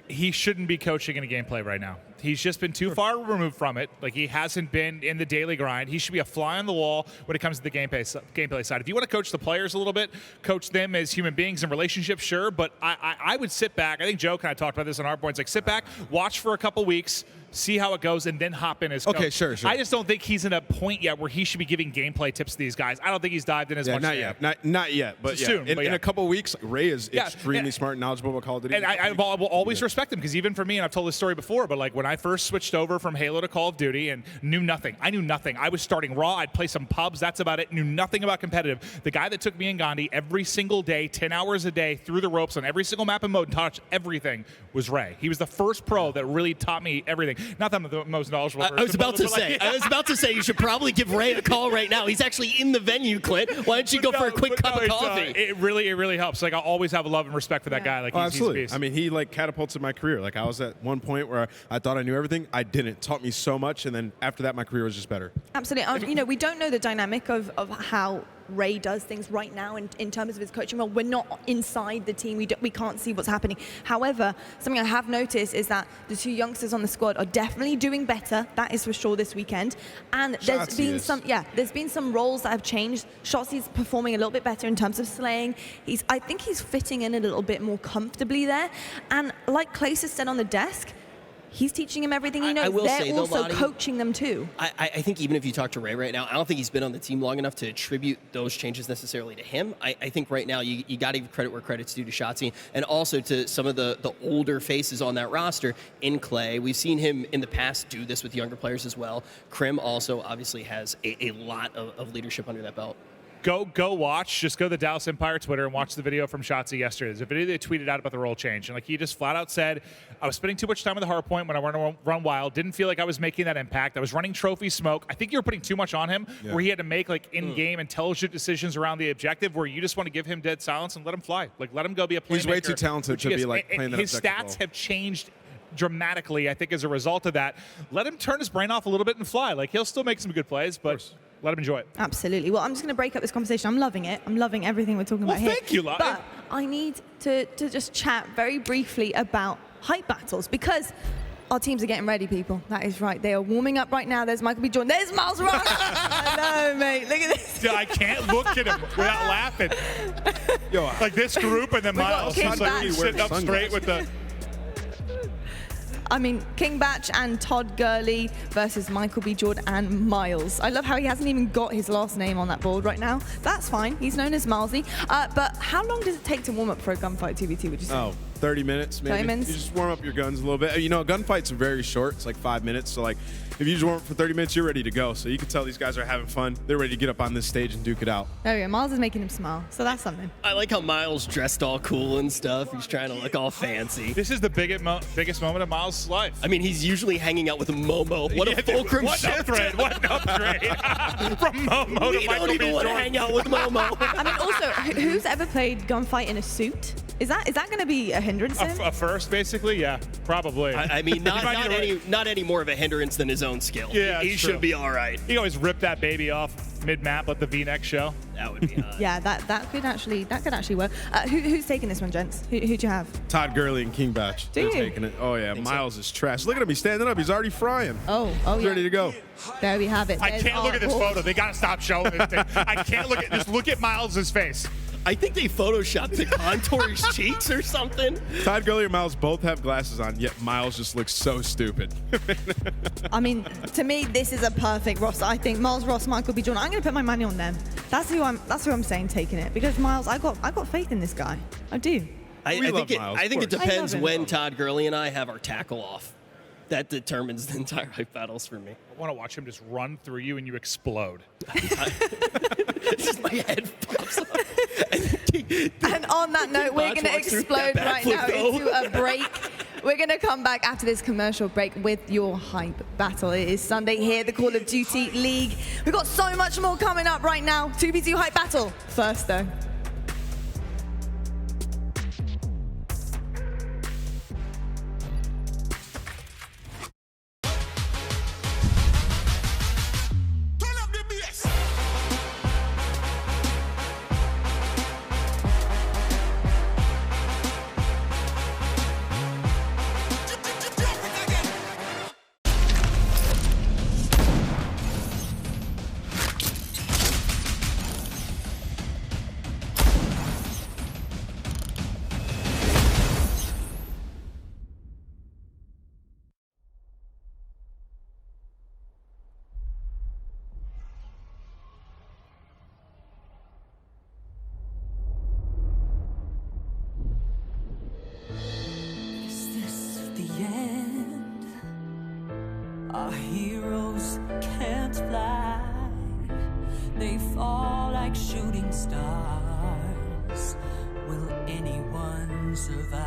he shouldn't be coaching in a gameplay right now. He's just been too far removed from it. Like, he hasn't been in the daily grind. He should be a fly on the wall when it comes to the gameplay side. If you want to coach the players a little bit, coach them as human beings and relationships, sure. But I would sit back. I think Joe kind of talked about this on Hardpoint. Like, sit back, watch for a couple weeks, see how it goes, and then hop in as coach. Okay, sure. I just don't think he's in a point yet where he should be giving gameplay tips to these guys. I don't think he's dived in as much. Not yet. Not yet. But soon, in a couple weeks, Ray is extremely smart and knowledgeable about Call of Duty. And I will always respect him because even for me, and I've told this story before, but like when I first switched over from Halo to Call of Duty and knew nothing. I knew nothing. I was starting raw. I'd play some pubs. That's about it. Knew nothing about competitive. The guy that took me and Gandhi every single day, 10 hours a day, through the ropes on every single map and mode and taught everything was Ray. He was the first pro that really taught me everything. Not that I'm the most knowledgeable person. I was about to say you should probably give Ray a call right now. He's actually in the venue, Clint. Why don't you go for a quick cup of coffee? It really helps. Like, I always have a love and respect for that guy. Like, absolutely. He's a beast. I mean, he like catapulted my career. Like, I was at one point where I thought I knew everything. I didn't. Taught me so much, and then after that, my career was just better. Absolutely. You know, we don't know the dynamic of how Ray does things right now in terms of his coaching role. We're not inside the team. We can't see what's happening. However, something I have noticed is that the 2 youngsters on the squad are definitely doing better. That is for sure this weekend. And there's been some roles that have changed. Shotzi's performing a little bit better in terms of slaying. I think he's fitting in a little bit more comfortably there. And like Clay said on the desk, he's teaching him everything he knows. I will They're say, though, also Lottie, coaching them too. I think even if you talk to Ray right now, I don't think he's been on the team long enough to attribute those changes necessarily to him. I think right now you got to give credit where credit's due to Shotzi and also to some of the older faces on that roster. In Clay, we've seen him in the past do this with younger players as well. Crim also obviously has a lot of leadership under that belt. Go watch. Just go to the Dallas Empire Twitter and watch the video from Shotzi yesterday. There's a video they tweeted out about the role change. And like he just flat out said, I was spending too much time with the Hardpoint when I run wild. Didn't feel like I was making that impact. I was running trophy smoke. I think you were putting too much on him where he had to make like in-game intelligent decisions around the objective where you just want to give him dead silence and let him fly. Like let him go be a playmaker. He's way too talented to be like playing that his objective stats role. have changed dramatically, I think, as a result of that. Let him turn his brain off a little bit and fly. Like he'll still make some good plays, but let him enjoy it. Absolutely. Well, I'm just going to break up this conversation. I'm loving it. I'm loving everything we're talking about here. Thank you, Lottie. But I need to just chat very briefly about hype battles because our teams are getting ready, people. That is right. They are warming up right now. There's Michael B. Jordan. There's Miles Ross. I know, mate. Look at this. I can't look at him without laughing. Yo, like this group and then Miles. He's like sitting up straight with the... I mean, King Batch and Todd Gurley versus Michael B. Jordan and Miles. I love how he hasn't even got his last name on that board right now. That's fine. He's known as Milesy. But how long does it take to warm up for a gunfight 2v2, would you say? Oh, 30 minutes maybe. 30 minutes? You just warm up your guns a little bit. You know, gunfights are very short. It's like 5 minutes. So like if you just warm up for 30 minutes, you're ready to go. So you can tell these guys are having fun. They're ready to get up on this stage and duke it out. There we go. Miles is making him smile. So that's something. I like how Miles dressed all cool and stuff. He's trying to look all fancy. This is the biggest moment of Miles' life. I mean, he's usually hanging out with Momo. What a fulcrum shift. What an upgrade. From Momo to Michael B. Jordan. We don't even want to hang out with Momo. I mean, also, who's ever played gunfight in a suit? Is that going to be a hindrance then? A first, basically? Yeah, probably. I mean, not any more of a hindrance than his own skill. Yeah, he should be all right. He always rip that baby off mid-map, let the V-neck show. That would be hot. Yeah, that could actually work. Who's taking this one, gents? Who'd you have? Todd Gurley and King Batch. They're taking it. Oh, yeah. Miles is trash. Look at him. He's standing up. He's already frying. Oh, He's yeah. ready to go. There we have it. I can't look at this photo. They got to stop showing this thing. I can't look at this. Look at Miles' face. I think they photoshopped to contour his cheeks or something. Todd Gurley and Miles both have glasses on, yet Miles just looks so stupid. I mean, to me, this is a perfect roster. I think Miles Ross, Michael B. Jordan. I'm going to put my money on them. That's who I'm saying taking it because Miles, I got faith in this guy. I do. I think it depends when Todd Gurley and I have our tackle off. That determines the entire hype battles for me. I want to watch him just run through you and you explode. Just my head pops up. And on that note, we're going to explode right now into a break. We're going to come back after this commercial break with your hype battle. It is Sunday here, the Call of Duty League. We've got so much more coming up right now. 2v2 hype battle. First, though. Our heroes can't fly, they fall like shooting stars. Will anyone survive?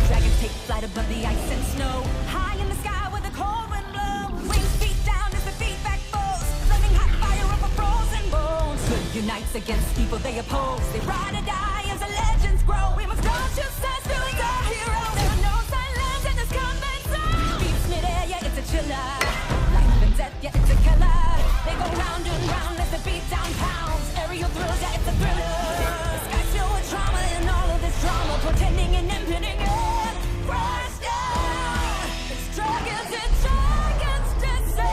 Dragons take flight above the ice and snow, high in the sky where the cold wind blows. Wings beat down as the feet back foes, flaming hot fire over frozen bones. Good unites against people they oppose. They ride or die as the legends grow. We must go to sense to the heroes. There are no silence in this combat zone. Beats mid-air, yeah, it's a chiller. Life and death, yeah, it's a killer. They go round and round as the beat down pounds. Aerial thrills, yeah, it's a thriller. The sky's filled with trauma and all of this drama, portending and impending end. Crash down. It's dragons descend.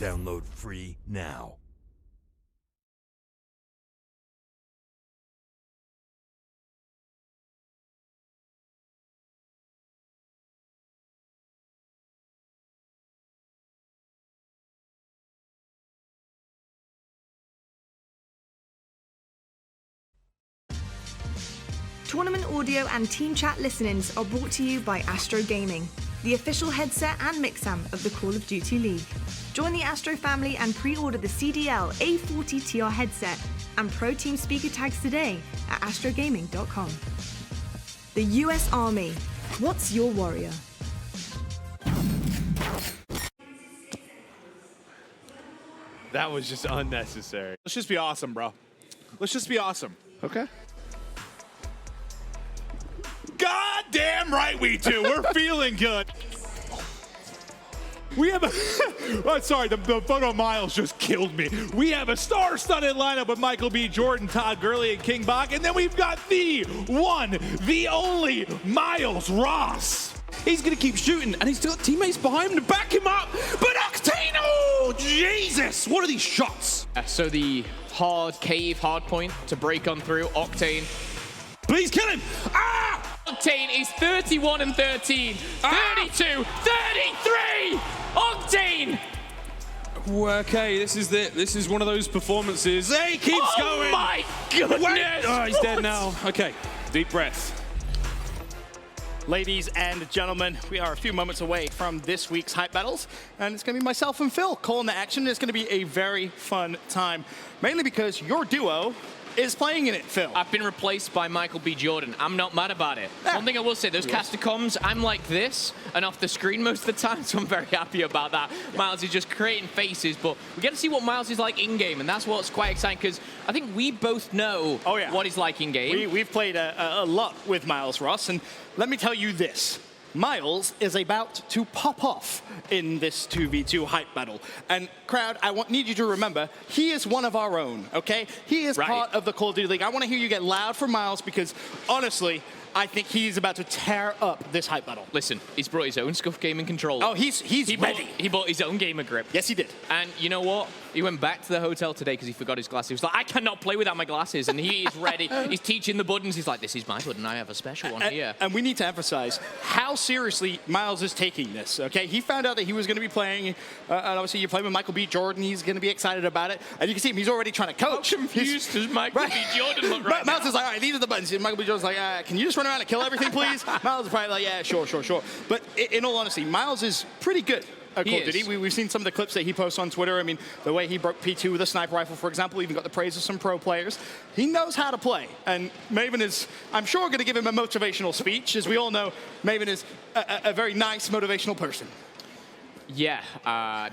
Download free now. Tournament audio and team chat listen-ins are brought to you by Astro Gaming, the official headset and mixam of the Call of Duty League. Join the Astro family and pre-order the CDL A40TR headset and Pro Team speaker tags today at astrogaming.com. The US Army. What's your warrior? That was just unnecessary. Let's just be awesome, bro. Let's just be awesome. Okay. God damn right we do. We're feeling good. We have a, oh, sorry, the photo of Miles just killed me. We have a star-studded lineup with Michael B. Jordan, Todd Gurley, and King Bach, and then we've got the one, the only Miles Ross. He's going to keep shooting, and he's got teammates behind him to back him up. But Octane, oh, Jesus, what are these shots? So the hard cave, hardpoint to break on through. Octane. Please kill him. Ah! Octane is 31 and 13, 32, 33! Octane! Okay, this is it. This is one of those performances. Hey, keeps going. Oh my goodness! Oh, he's dead now. Okay, deep breath. Ladies and gentlemen, we are a few moments away from this week's Hype Battles, and it's going to be myself and Phil calling the action. It's going to be a very fun time, mainly because your duo is playing in it, Phil. I've been replaced by Michael B. Jordan. I'm not mad about it. Yeah. One thing I will say, those caster comms, I'm like this and off the screen most of the time, so I'm very happy about that. Miles is just creating faces, but we get to see what Miles is like in-game, and that's what's quite exciting, because I think we both know what he's like in-game. We've played a lot with Miles Ross, and let me tell you this. Miles is about to pop off in this 2v2 hype battle. And crowd, need you to remember, he is one of our own, okay? He is part of the Call of Duty League. I want to hear you get loud for Miles because, honestly, I think he's about to tear up this hype battle. Listen, he's brought his own Scuff gaming controller. Oh, he's ready. He bought his own gamer grip. Yes, he did. And you know what? He went back to the hotel today because he forgot his glasses. He was like, I cannot play without my glasses. And he is ready. He's teaching the buttons. He's like, this is my button. I have a special one here. And we need to emphasize how seriously Miles is taking this, okay? He found out that he was going to be playing, and obviously you're playing with Michael B. Jordan. He's going to be excited about it. And you can see him. He's already trying to coach. How confused does Michael B. Jordan look right Miles now? is like, all right, these are the buttons. And Michael B. Jordan's like, can you just run around and kill everything, please? Miles is probably like, yeah, sure. But in all honesty, Miles is pretty good at Call of Duty. We've seen some of the clips that he posts on Twitter. I mean, the way he broke P2 with a sniper rifle, for example, even got the praise of some pro players. He knows how to play. And Maven is, I'm sure, going to give him a motivational speech. As we all know, Maven is a very nice, motivational person. Yeah,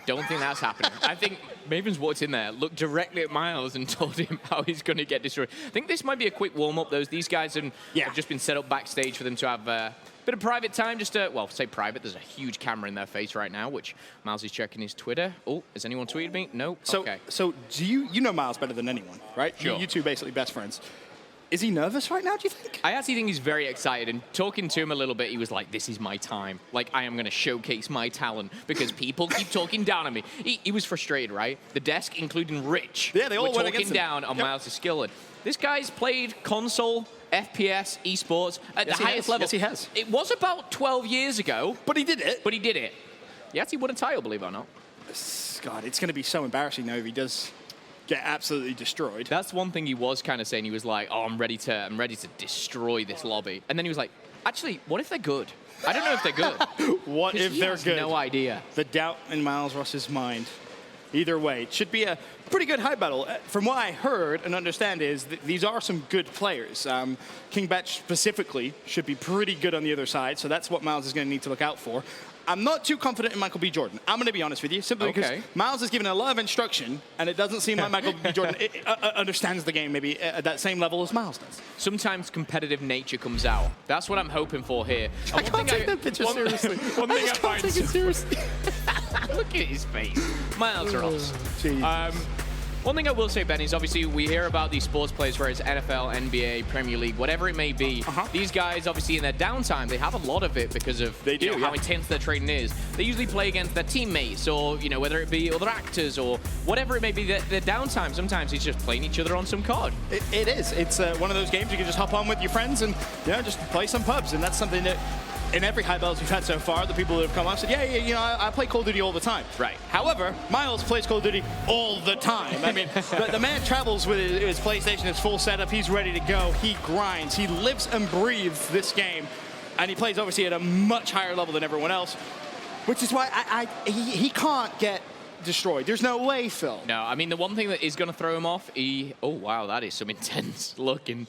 don't think that's happening. I think Maven's walked in there, looked directly at Miles and told him how he's going to get destroyed. I think this might be a quick warm-up, though. These guys have just been set up backstage for them to have a bit of private time, just to, well, say private. There's a huge camera in their face right now, which Miles is checking his Twitter. Oh, has anyone tweeted me? No? Okay. So do you know Miles better than anyone, right? Sure. You two basically best friends. Is he nervous right now, do you think? I actually think he's very excited, and talking to him a little bit, he was like, this is my time. Like, I am going to showcase my talent because people keep talking down on me. He was frustrated, right? The desk, including Rich, they all were went talking against him. down on Miles' skill. And this guy's played console, FPS, esports at the highest level. Yes, he has. It was about 12 years ago. But he did it. He actually won a title, believe it or not. God, it's going to be so embarrassing now if he does get absolutely destroyed. That's one thing he was kind of saying. He was like, oh, I'm ready to destroy this lobby. And then he was like, actually, what if they're good? I don't know if they're good. What if they're good? No idea. The doubt in Miles Ross's mind. Either way, it should be a pretty good hype battle. From what I heard and understand is that these are some good players. King Batch specifically should be pretty good on the other side, so that's what Miles is going to need to look out for. I'm not too confident in Michael B. Jordan. I'm going to be honest with you, simply because Miles is given a lot of instruction, and it doesn't seem like Michael B. Jordan understands the game maybe at that same level as Miles does. Sometimes competitive nature comes out. That's what I'm hoping for here. I can't take that picture seriously. One thing I can't take it seriously. Look at his face. Miles Ross. One thing I will say, Ben, is obviously we hear about these sports players, whether it's NFL, NBA, Premier League, whatever it may be. These guys, obviously, in their downtime, they have a lot of it because of how intense their training is. They usually play against their teammates, or whether it be other actors or whatever it may be. Their downtime sometimes is just playing each other on some card. It is. It's one of those games you can just hop on with your friends and just play some pubs, and that's something that. In every high battles we've had so far, the people that have come up said, yeah, I play Call of Duty all the time. Right. However, Miles plays Call of Duty all the time. I mean, the man travels with his PlayStation, his full setup. He's ready to go. He grinds. He lives and breathes this game. And he plays, obviously, at a much higher level than everyone else, which is why he can't get destroyed. There's no way, Phil. No, I mean, the one thing that is going to throw him off, oh, wow, that is some intense looking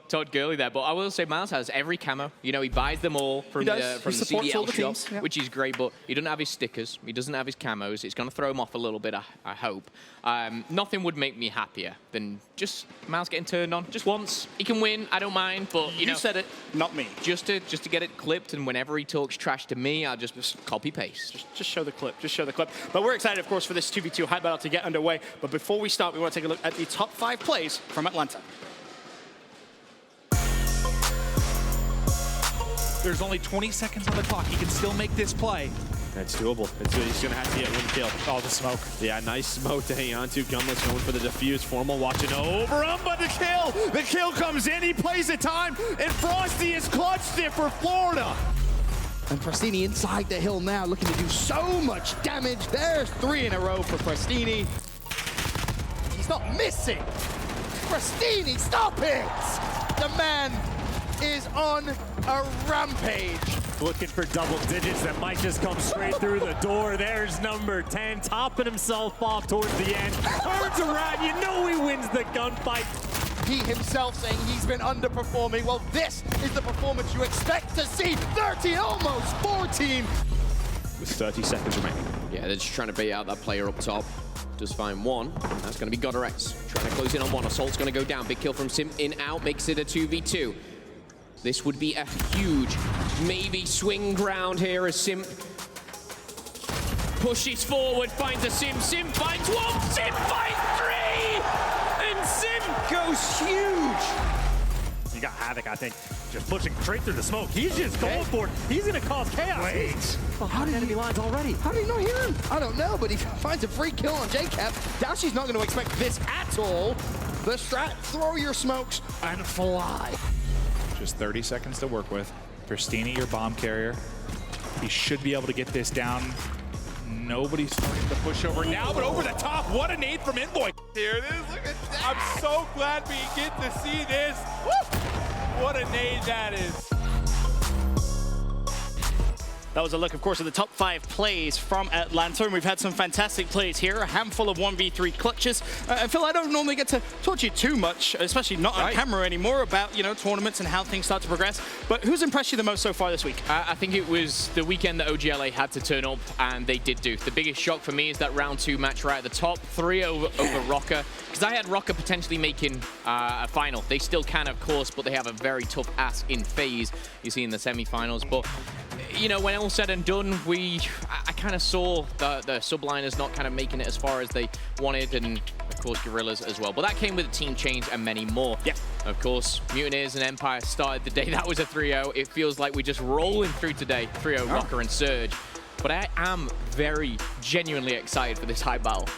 Todd Gurley there. But I will say Miles has every camo. He buys them all from the CDL shop, which is great, but he doesn't have his stickers. He doesn't have his camos. It's going to throw him off a little bit, I hope. Nothing would make me happier than just Miles getting turned on just once. He can win, I don't mind, but you said it, not me. Just to get it clipped, and whenever he talks trash to me, I'll just copy paste. Just show the clip. Just show the clip. But we're excited, of course, for this 2v2 hype battle to get underway. But before we start, we want to take a look at the top 5 plays from Atlanta. There's only 20 seconds on the clock. He can still make this play. That's doable. He's going to have to get one kill. Oh, the smoke. Yeah, nice smoke to hang on to. Gunless going for the defuse. Formal watching over him, but the kill! The kill comes in. He plays the time, and Frosty has clutched it for Florida. And Prestini inside the hill now, looking to do so much damage. There's 3 in a row for Prestini. He's not missing. Prestini, stop it! The man is on a rampage. Looking for double digits that might just come straight through the door. There's number 10, topping himself off towards the end. Turns around, he wins the gunfight. He himself saying he's been underperforming. Well, this is the performance you expect to see. 13, almost 14. With 30 seconds remaining. Yeah, they're just trying to bait out that player up top. Does find one, and that's going to be Guerrillas. Trying to close in on one. Assault's going to go down. Big kill from Sim in out, makes it a 2v2. This would be a huge, maybe swing ground here as Sim pushes forward, finds a Sim. Sim finds one, Sim finds 3! And Sim goes huge! You got Havoc, I think, just pushing straight through the smoke. He's just going for it. He's going to cause chaos. Wait. Well, how did enemy lines already? How did he not hear him? I don't know, but he finds a free kill on JCap. Dashy's not going to expect this at all. The strat, throw your smokes and fly. Just 30 seconds to work with. Prestini, your bomb carrier. He should be able to get this down. Nobody's starting to push over now, but over the top. What a nade from Envoy. Here it is. Look at that. I'm so glad we get to see this. Woo! What a nade that is. That was a look, of course, at the top 5 plays from Atlanta, and we've had some fantastic plays here, a handful of 1v3 clutches. And Phil, I don't normally get to talk to you too much, especially not on camera anymore, about tournaments and how things start to progress. But who's impressed you the most so far this week? I think it was the weekend that OGLA had to turn up, and they did do. The biggest shock for me is that round 2 match right at the top, 3 over Røkkr, because I had Røkkr potentially making a final. They still can, of course, but they have a very tough ass in FaZe, you see in the semifinals. But when all said and done, I kind of saw the Subliners not kind of making it as far as they wanted, and of course Guerillas as well. But that came with a team change and many more. Yeah. Of course, Mutineers and Empire started the day. That was a 3-0. It feels like we're just rolling through today. 3-0 Røkkr and Surge. But I am very genuinely excited for this high battle.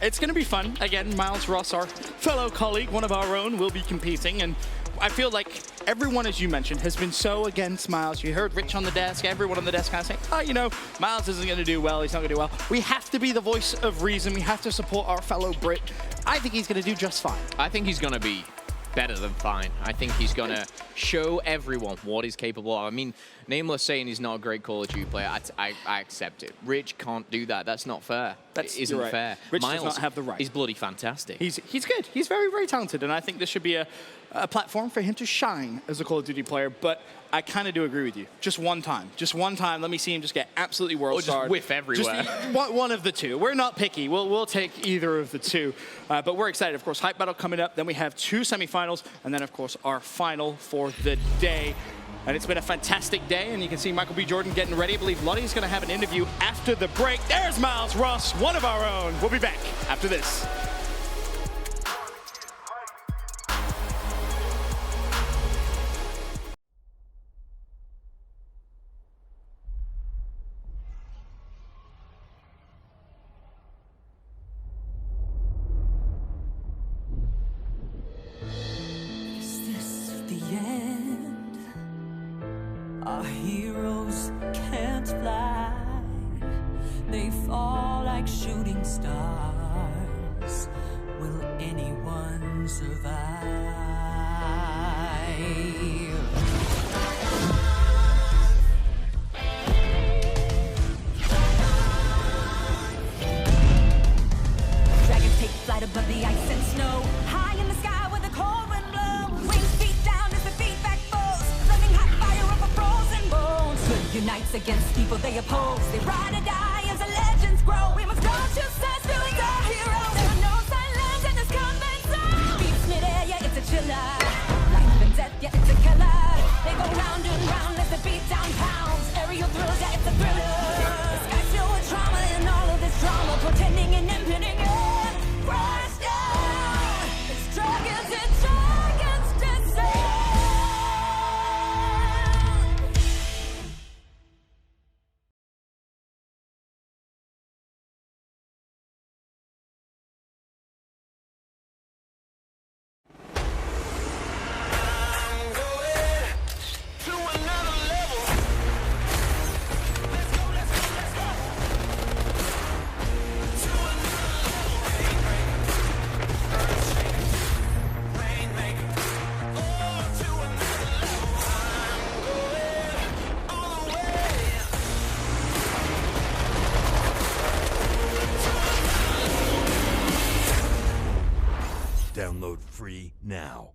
It's going to be fun. Again, Miles Ross, our fellow colleague, one of our own, will be competing, and I feel like everyone, as you mentioned, has been so against Miles. You heard Rich on the desk, everyone on the desk kind of saying, Miles isn't going to do well, he's not going to do well. We have to be the voice of reason. We have to support our fellow Brit. I think he's going to do just fine. I think he's going to be better than fine. I think he's going to show everyone what he's capable of. I mean, Nameless saying he's not a great Call of Duty player, I accept it. Rich can't do that. That's not fair. It isn't fair. Rich Miles does not have the right. He's bloody fantastic. He's good. He's very, very talented, and I think this should be a platform for him to shine as a Call of Duty player, but I kind of do agree with you. Just one time. Just one time. Let me see him just get absolutely world-starred. Or just whiff everywhere. Just one of the two. We're not picky. We'll take either of the two. But we're excited. Of course, Hype Battle coming up. Then we have 2 semifinals. And then, of course, our final for the day. And it's been a fantastic day. And you can see Michael B. Jordan getting ready. I believe Lottie's going to have an interview after the break. There's Miles Ross, one of our own. We'll be back after this. They fall like shooting stars. Will anyone survive? Dragons take flight above the ice and snow. High in the sky where the cold wind blows. Wings feet down as the feedback falls. Flaming hot fire over frozen bones. Good unites against people they oppose. They ride or die as the legends grow. We must go to sense, doing our heroes. There are no silence in this combat zone. Beats mid-air, yeah, it's a chiller. Life and death, yeah, it's a killer. They go round and round as the beat down pounds. Aerial thrills, yeah, it's a thriller. The sky's filled with trauma and all of this drama. Pretending and impending, yeah. Crash down. It's dragons descend. Download free now.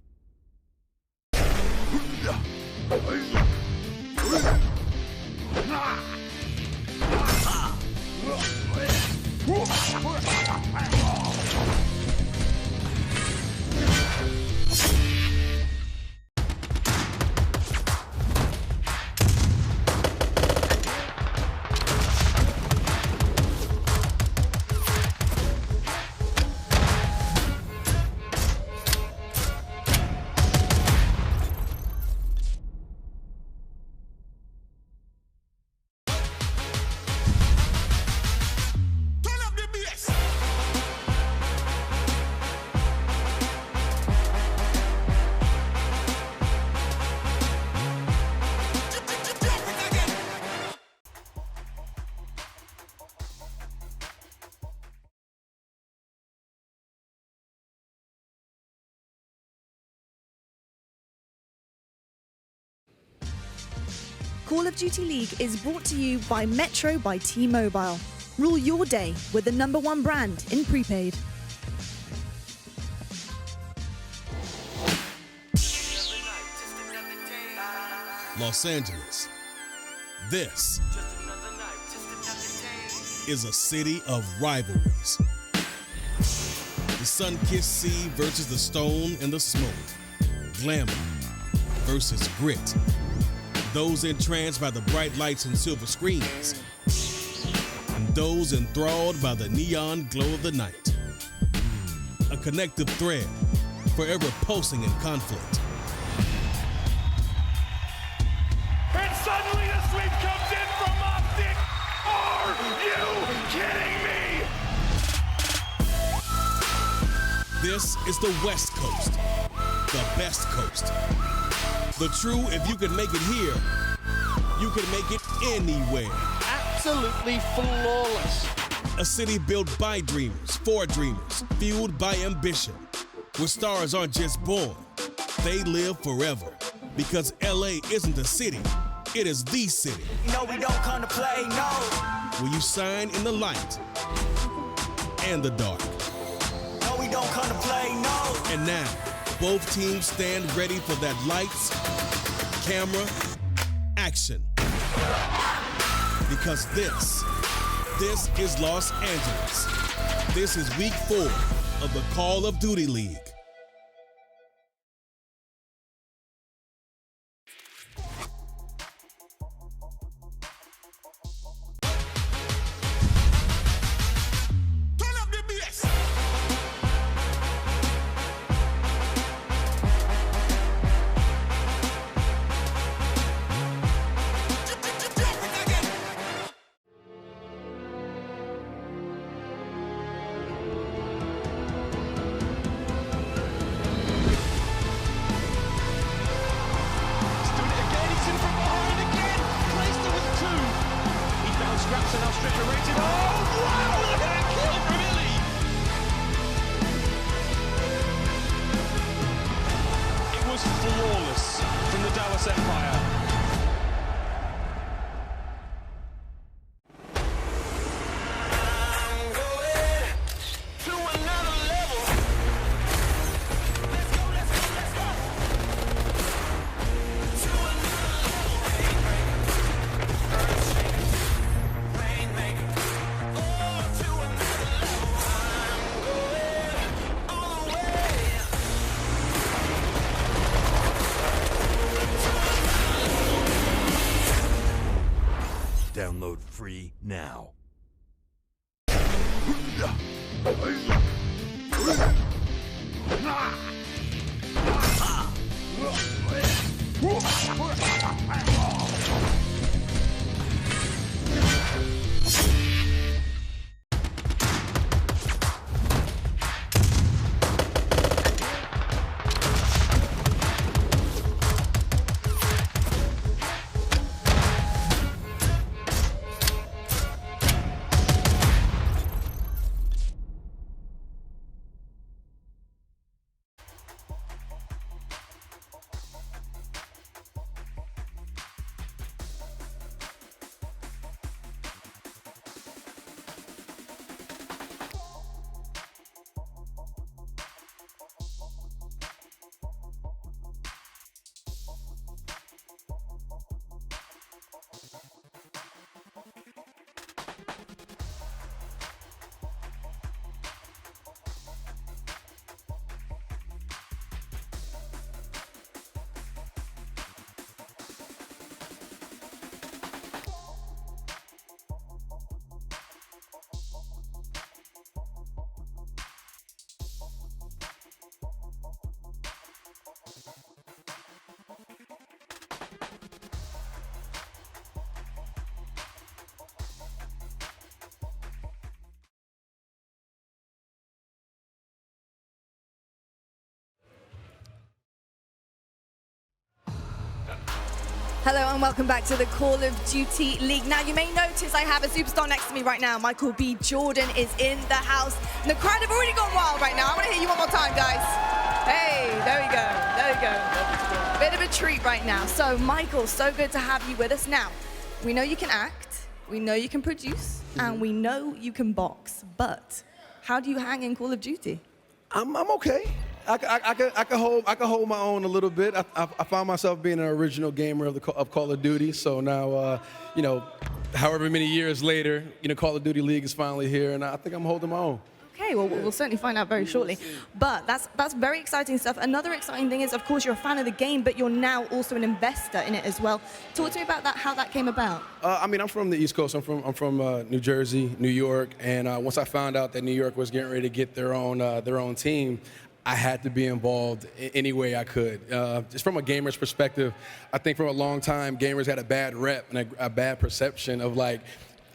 Call of Duty League is brought to you by Metro by T-Mobile. Rule your day with the #1 brand in prepaid. Los Angeles. This is a city of rivalries. The sun-kissed sea versus the stone and the smoke. Glamour versus grit. Those entranced by the bright lights and silver screens. And those enthralled by the neon glow of the night. A connective thread, forever pulsing in conflict. And suddenly the sweep comes in from Optic. Are you kidding me? This is the West Coast, the best coast. The true, if you can make it here, you can make it anywhere. Absolutely flawless. A city built by dreamers, for dreamers, fueled by ambition. Where stars aren't just born, they live forever. Because LA isn't a city, it is the city. No, we don't come to play, no. Where you shine in the light and the dark. No, we don't come to play, no. And now, both teams stand ready for that lights, camera, action. Because this is Los Angeles. This is week 4 of the Call of Duty League. free now. Hello and welcome back to the Call of Duty League. Now you may notice I have a superstar next to me right now. Michael B. Jordan is in the house. And the crowd have already gone wild right now. I want to hear you one more time, guys. Hey, there we go, there we go. Bit of a treat right now. So Michael, so good to have you with us. Now, we know you can act, we know you can produce, and we know you can box. But how do you hang in Call of Duty? I'm okay. I can hold my own a little bit. I found myself being an original gamer of Call of Duty. So now, you know, however many years later, you know, Call of Duty League is finally here, and I think I'm holding my own. Okay, well, we'll certainly find out very shortly. But that's very exciting stuff. Another exciting thing is, of course, you're a fan of the game, but you're now also an investor in it as well. Talk to me about that, how that came about. I mean, I'm from the East Coast. I'm from New Jersey, New York, and once I found out that New York was getting ready to get their own team, I had to be involved any way I could. Just from a gamer's perspective, I think for a long time, gamers had a bad rep and a bad perception of like,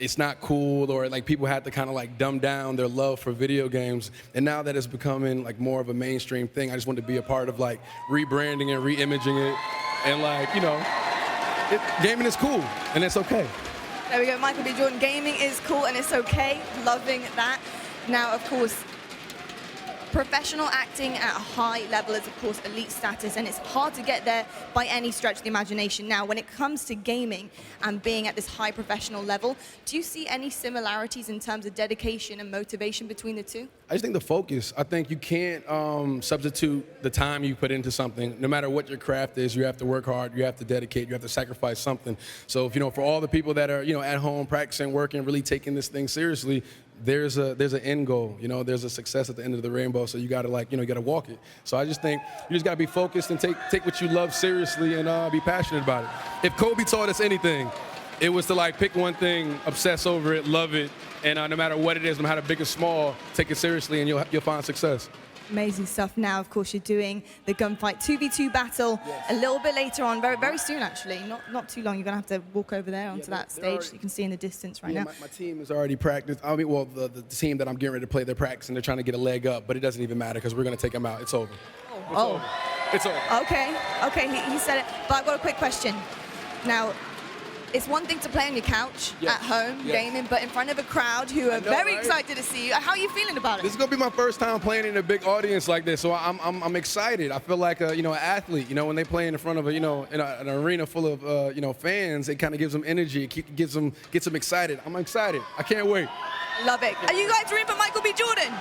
it's not cool, or like people had to kind of like dumb down their love for video games. And now that it's becoming like more of a mainstream thing, I just wanted to be a part of like rebranding and re-imaging it. And like, you know, gaming is cool and it's okay. There we go, Michael B. Jordan. Gaming is cool and it's okay. Loving that. Now, of course, professional acting at a high level is, of course, elite status, and it's hard to get there by any stretch of the imagination. Now, when it comes to gaming and being at this high professional level, do you see any similarities in terms of dedication and motivation between the two? I just think the focus. I think you can't substitute the time you put into something. No matter what your craft is, you have to work hard, you have to dedicate, you have to sacrifice something. So, if, you know, for all the people that are, you know, at home practicing, working, really taking this thing seriously, there's an end goal, you know, there's a success at the end of the rainbow, so you gotta like, you know, you gotta walk it. So I just think you just gotta be focused and take what you love seriously and be passionate about it. If Kobe taught us anything, it was to like pick one thing, obsess over it, love it, and no matter what it is, no matter big or small, take it seriously and you'll find success. Amazing stuff. Now, of course, you're doing the gunfight 2v2 battle a little bit later on, very soon actually, not too long. You're gonna have to walk over there onto that stage so you can see in the distance right now. My team is already practiced. I mean, well, the team that I'm getting ready to play, they're practicing. They're trying to get a leg up, but it doesn't even matter because we're gonna take them out. It's over. It's over. Okay, he said it. But I've got a quick question. Now, it's one thing to play on your couch at home, gaming, but in front of a crowd who are very excited to see you. How are you feeling about it? This is gonna be my first time playing in a big audience like this, so I'm excited. I feel like you know, an athlete. You know, when they play in front of in an arena full of you know, fans, it kind of gives them energy. It gets them excited. I'm excited. I can't wait. Love it. Are you guys ready for Michael B. Jordan?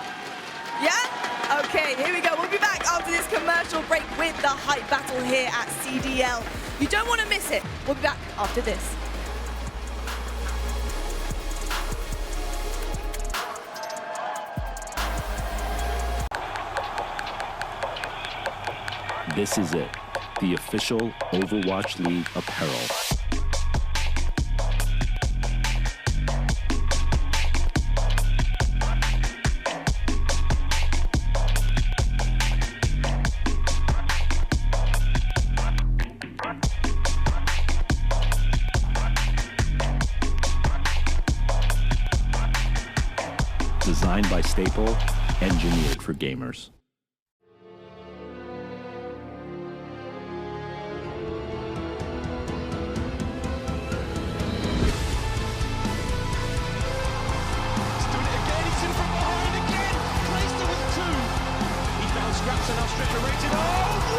Yeah? Okay, here we go. We'll be back after this commercial break with the hype battle here at CDL. You don't want to miss it. We'll be back after this. This is it, the official Overwatch League apparel. Designed by Staple, engineered for gamers. Scraps and now Stricker rated. Oh,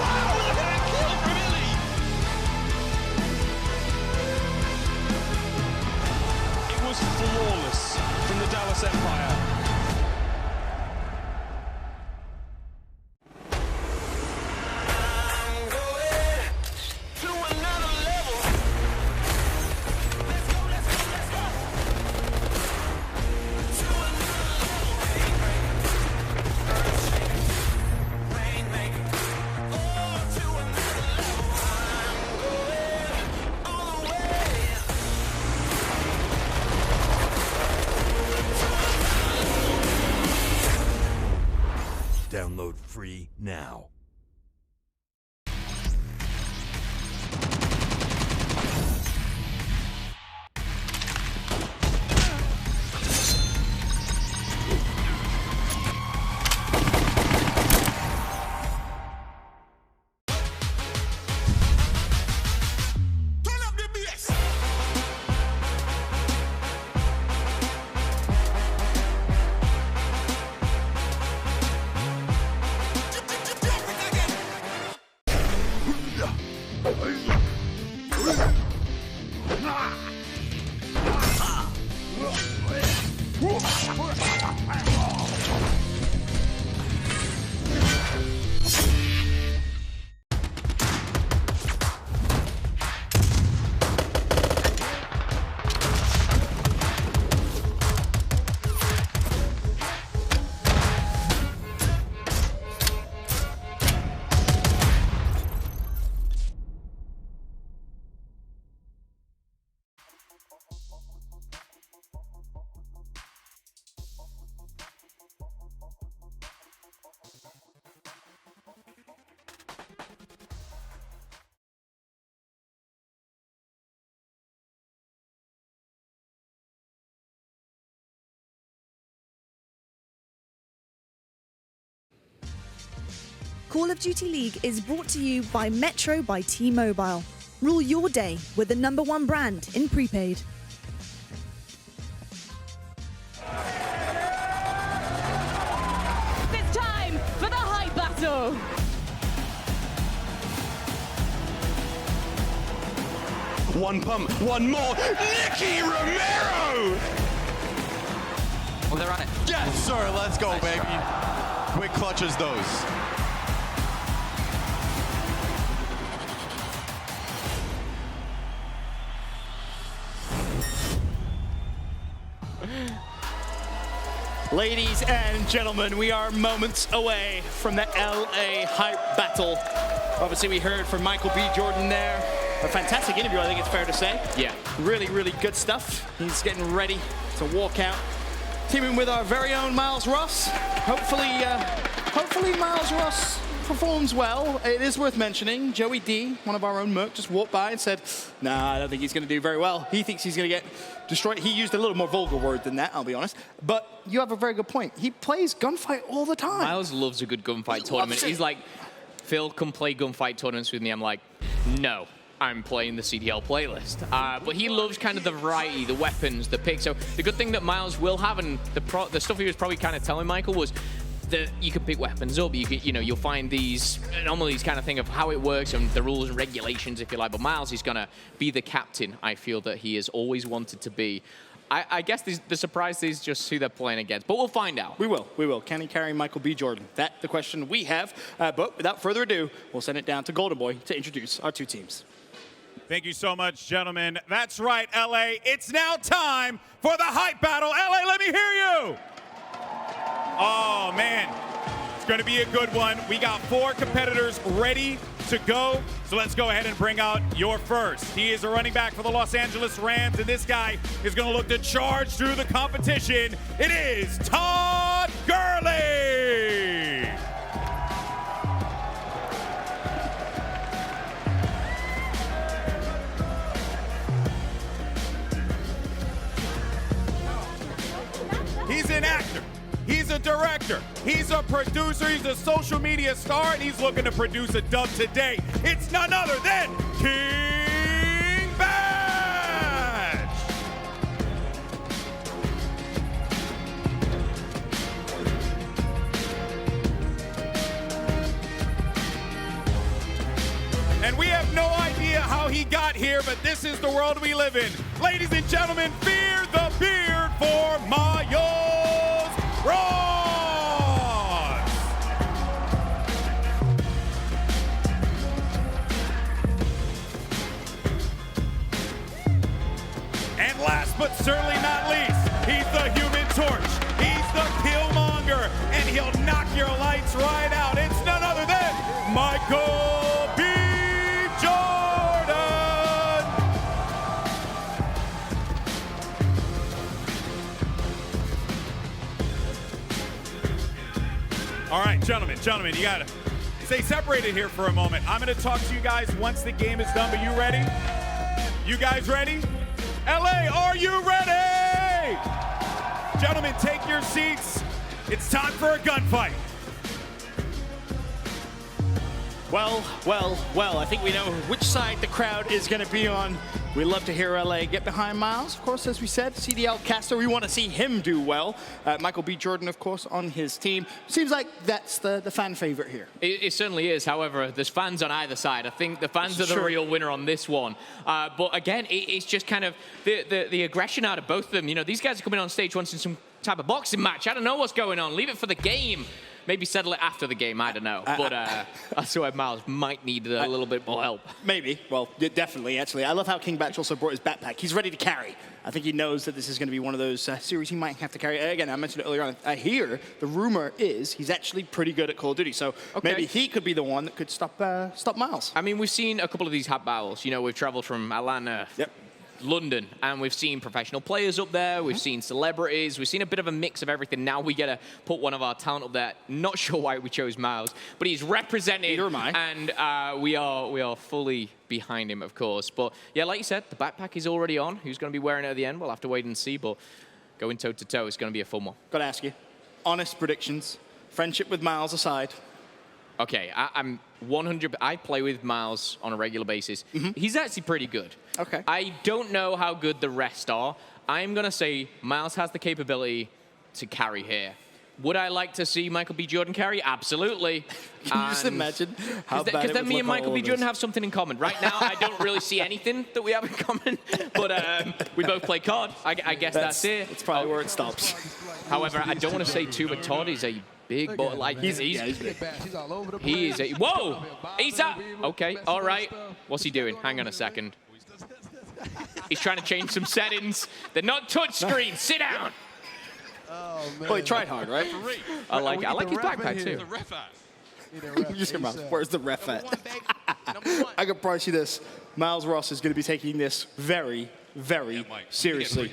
wow! Look at that kill from Illy! It was flawless from the Dallas Empire. Download free now. Call of Duty League is brought to you by Metro by T-Mobile. Rule your day with the #1 brand in prepaid. It's time for the hype battle. One pump, one more. Nicky Romero! Well, they're on it. Yes, sir. Let's go, baby. Quick clutches those. Ladies and gentlemen, we are moments away from the LA hype battle. Obviously, we heard from Michael B. Jordan there. A fantastic interview, I think it's fair to say. Yeah. Really, really good stuff. He's getting ready to walk out. Teaming with our very own Miles Ross. Hopefully Miles Ross performs well. It is worth mentioning, Joey D, one of our own Merc, just walked by and said, nah, I don't think he's going to do very well. He thinks he's going to get destroyed. He used a little more vulgar word than that, I'll be honest. But you have a very good point. He plays gunfight all the time. Miles loves a good gunfight tournament. He's like, Phil, come play gunfight tournaments with me. I'm like, no. I'm playing the CDL playlist. But he loves kind of the variety, the weapons, the picks. So the good thing that Miles will have, and the stuff he was probably kind of telling Michael was that you can pick weapons up. You can, you'll find these anomalies kind of thing of how it works and the rules and regulations, if you like. But Miles is going to be the captain, I feel, that he has always wanted to be. I guess the surprise is just who they're playing against, but we'll find out. We will. Can he carry Michael B. Jordan? That's the question we have. But without further ado, we'll send it down to Golden Boy to introduce our two teams. Thank you so much, gentlemen. That's right, LA. It's now time for the hype battle. LA, let me hear you. Oh, man. It's going to be a good one. We got 4 competitors ready to go. So let's go ahead and bring out your first. He is a running back for the Los Angeles Rams, and this guy is going to look to charge through the competition. It is Todd Gurley. He's in action. actor. He's a director. He's a producer. He's a social media star, and he's looking to produce a dub today. It's none other than King Badge. And we have no idea how he got here, but this is the world we live in. Ladies and gentlemen, fear the beard for Miles Ross. And last but certainly not least, he's the Human Torch. He's the Killmonger, and he'll knock your lights right out. It's none other than Michael B. Jordan. All right, gentlemen, you gotta stay separated here for a moment. I'm gonna talk to you guys once the game is done, but you ready? You guys ready? LA, are you ready? Gentlemen, take your seats. It's time for a gunfight. Well, I think we know which side the crowd is going to be on. We love to hear LA get behind Miles. Of course, as we said, CDL caster, we want to see him do well. Michael B. Jordan, of course, on his team. Seems like that's the fan favorite here. It certainly is. However, there's fans on either side. I think the fans are the real winner on this one. But again, it's just kind of the aggression out of both of them. You know, these guys are coming on stage wanting some type of boxing match. I don't know what's going on. Leave it for the game. Maybe settle it after the game, I don't know. But that's why Miles might need a little bit more help. Maybe. Well, definitely, actually. I love how King Batch also brought his backpack. He's ready to carry. I think he knows that this is going to be one of those series he might have to carry. Again, I mentioned it earlier on. I hear the rumor is he's actually pretty good at Call of Duty. So maybe he could be the one that could stop Miles. I mean, we've seen a couple of these hat battles. You know, we've traveled from Atlanta, London, and we've seen professional players up there, we've seen celebrities, we've seen a bit of a mix of everything. Now we get to put one of our talent up there. Not sure why we chose Miles, but he's represented. Neither am I. And we are fully behind him, of course. But yeah, like you said, the backpack is already on. Who's going to be wearing it at the end? We'll have to wait and see, but going toe-to-toe is going to be a fun one. Got to ask you, honest predictions, friendship with Miles aside. Okay, I'm 100. I play with Miles on a regular basis. He's actually pretty good. Okay. I don't know how good the rest are. I'm going to say Miles has the capability to carry here. Would I like to see Michael B. Jordan carry? Absolutely. Can you just imagine how bad it would look? Because then me and Michael B. Jordan have something in common. Right now, I don't really see anything that we have in common, but we both play COD. I guess that's it. That's probably where it stops. However, I don't want to say too, but Todd is a big boy. Like he's big. He is a whoa. He's up. Okay, all right. What's he doing? Hang on a second. He's trying to change some settings. They're not touch screens. Sit down. Oh, man. Well, he tried hard, right? I like it. I like his backpack too. You see, Miles, where's the ref at? I can promise you this. Miles Ross is going to be taking this very, very seriously.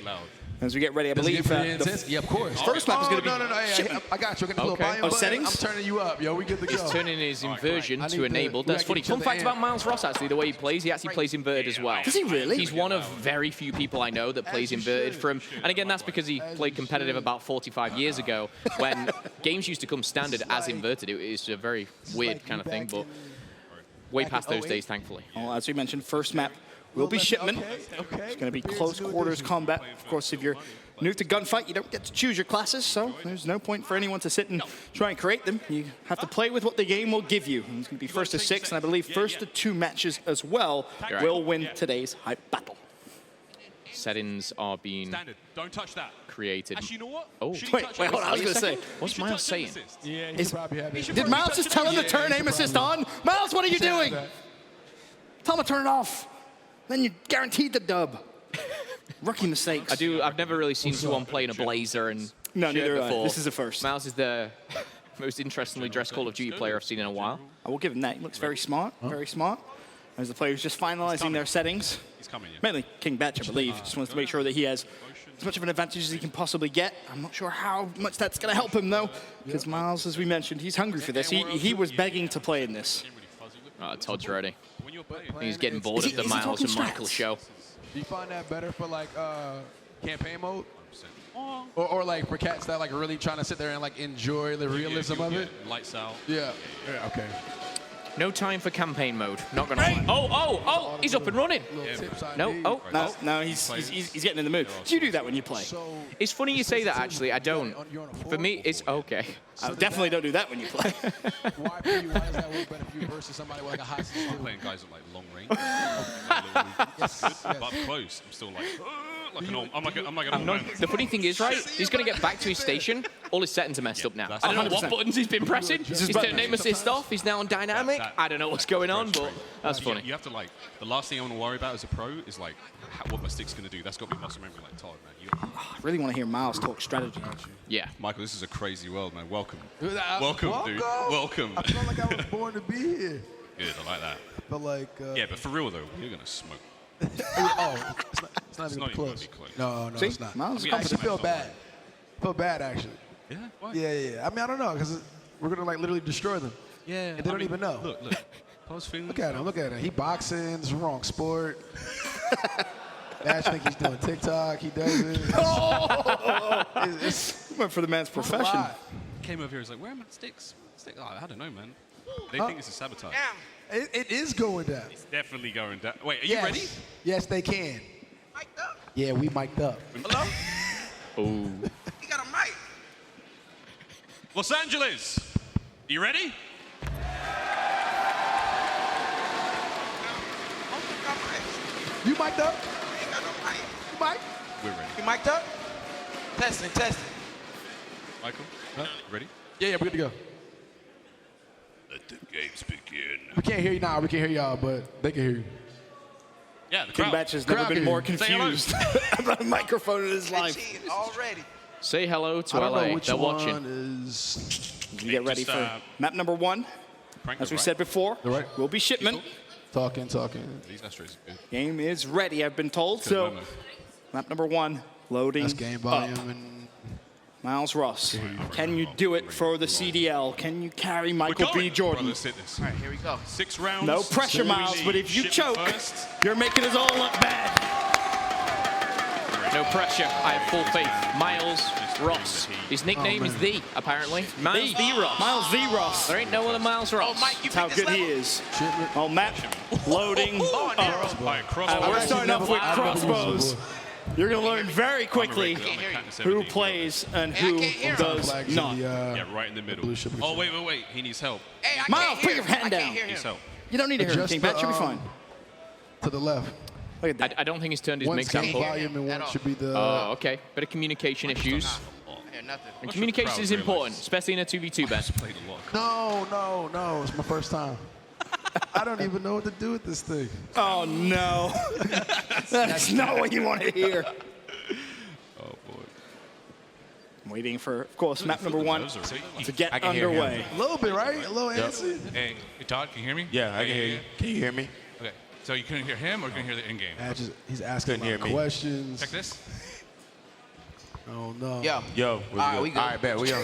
As we get ready, I believe yeah, of course. First map is going to be. No. I got you. I got the little settings. I'm turning you up, yo. We good to go. He's turning his inversion to enabled. That's funny. Fun fact about Miles Ross, actually, the way he plays plays inverted as well. Does he really? He's one of very few people I know that plays inverted from. And again, that's because he played competitive about 45 years ago when games used to come standard as inverted. It is a very weird kind of thing, but way past those days, thankfully. Well, as we mentioned, first map will be Shipment. It's going to be close quarters combat. Of course, if you're new to gunfight, you don't get to choose your classes, so there's no point for anyone to sit and try and create them. You have to play with what the game will give you. And it's going to be first to 6, and I believe first to 2 matches as well will win today's hype battle. Settings are being Don't touch that. created. Actually, you know what? Oh, wait, hold on. I was going to say. What's Miles saying? Yeah, Did Miles just tell him to turn aim assist on? Miles, what are you doing? Tell him to turn it off. Then you're guaranteed the dub. Rookie mistakes. I've never really seen someone playing a blazer and neither have I. before. This is the first. Miles is the most interestingly dressed Call of Duty player I've seen in a while. I will give him that. He looks very smart, very smart. As the players just finalizing their settings. He's coming, yeah. Mainly King Batch, I believe. Just wants to make sure that he has as much of an advantage as he can possibly get. I'm not sure how much that's going to help him, though, because Miles, as we mentioned, he's hungry for this. He was begging to play in this. Todd's ready. He's getting bored of the Miles and Michael show. Do you find that better for like campaign mode? Or like for cats that like really trying to sit there and like enjoy the realism of it. Lights out. Yeah. Okay. No time for campaign mode. Not gonna lie. Oh! He's up and running. No. No, he's getting in the mood. You do that when you play. It's funny you say that. Actually, I don't. For me, it's okay. I definitely don't do that when you play. Why does that work better for you versus somebody with like a high skill? I'm playing guys at like long range. But up close, I'm still like an old, I'm like an old man. The funny thing is, right, he's going to get back to his station. All his settings are messed up now. I don't know what buttons he's been pressing. He's turned aim assist off. He's now on dynamic. I don't know what's going on, but that's funny. You have to like, the last thing I want to worry about as a pro is like what my stick's going to do. That's got to be muscle memory like Todd, man. I really want to hear Miles talk strategy. Yeah. Michael, this is a crazy world, man. Welcome. Welcome, dude. Welcome. I feel like I was born to be here. Good, I like that. But like... yeah, but for real though, you're going to smoke. It's not even close. No, See? it's not. Miles I actually feel bad. Feel bad, actually. Yeah? Why? Yeah. I mean, I don't know, because we're going to like literally destroy them. Yeah. And they don't even know. Look. Look at him. He boxing. It's the wrong sport. Dash think he's doing TikTok. He doesn't. He went for the man's profession. Came over here, he's like, where are my sticks? Oh, I don't know, man. They think it's a sabotage. It is going down. It's definitely going down. Wait, are you ready? Yes, they can. Mic'd up? Yeah, we mic'd up. Hello? Oh. He got a mic. Los Angeles, you ready? You mic'd up? He ain't got no mic. You mic? We're ready. You mic'd up? Testing. Michael, ready? Yeah, we're good to go. Let the games begin. We can't hear you now. We can hear y'all, but they can hear you. Yeah, the King crowd. Batch has never been more confused about a microphone in his life. Already. Say hello to I don't LA. know which They're one watching. is... You get ready for map number 1. As we said before, will be shipment. Talking. These Astros are good. Game is ready, I've been told. So, map number 1, loading That's game volume and... Miles Ross, can you do it for the CDL? Can you carry Michael B. Jordan? Let's hit this. All right, here we go. 6 rounds. No pressure, Miles, but if you choke, you're making us all look bad. No pressure. I have full faith. Miles Ross. His nickname is The, apparently. Miles The Ross. Miles The Ross. There ain't no other Miles Ross. Oh, Mike, you That's how picked this good he level? is. Oh, map loading up. We're starting off with crossbows. You're going to learn very quickly who plays and who does not. Yeah, right in the middle. Oh, wait. He needs help. Hey, I Miles, can't put hear your him. hand I can't down. hear him. Needs help. You don't need to hear him, Adjust King Batch. You'll be the, fine. To the left. Look at that. I don't think he's turned his One's mix game up. volume and one should be the... Oh, okay. Bit of communication issues. I hear nothing. And communication is important, especially in a 2v2 bet. No. It's my first time. I don't even know what to do with this thing. Oh, no. That's not what you want to hear. Oh, boy. I'm waiting for, of course, map number 1 to get underway. A little bit, right? A little answer. Hey, Todd, can you hear me? Yeah, I can hear you. Can you hear me? Okay. So you couldn't hear him or you couldn't hear the in game? He's asking a lot of questions. Check this. Oh, no. Yo. All right, we good. All right, bet. We on.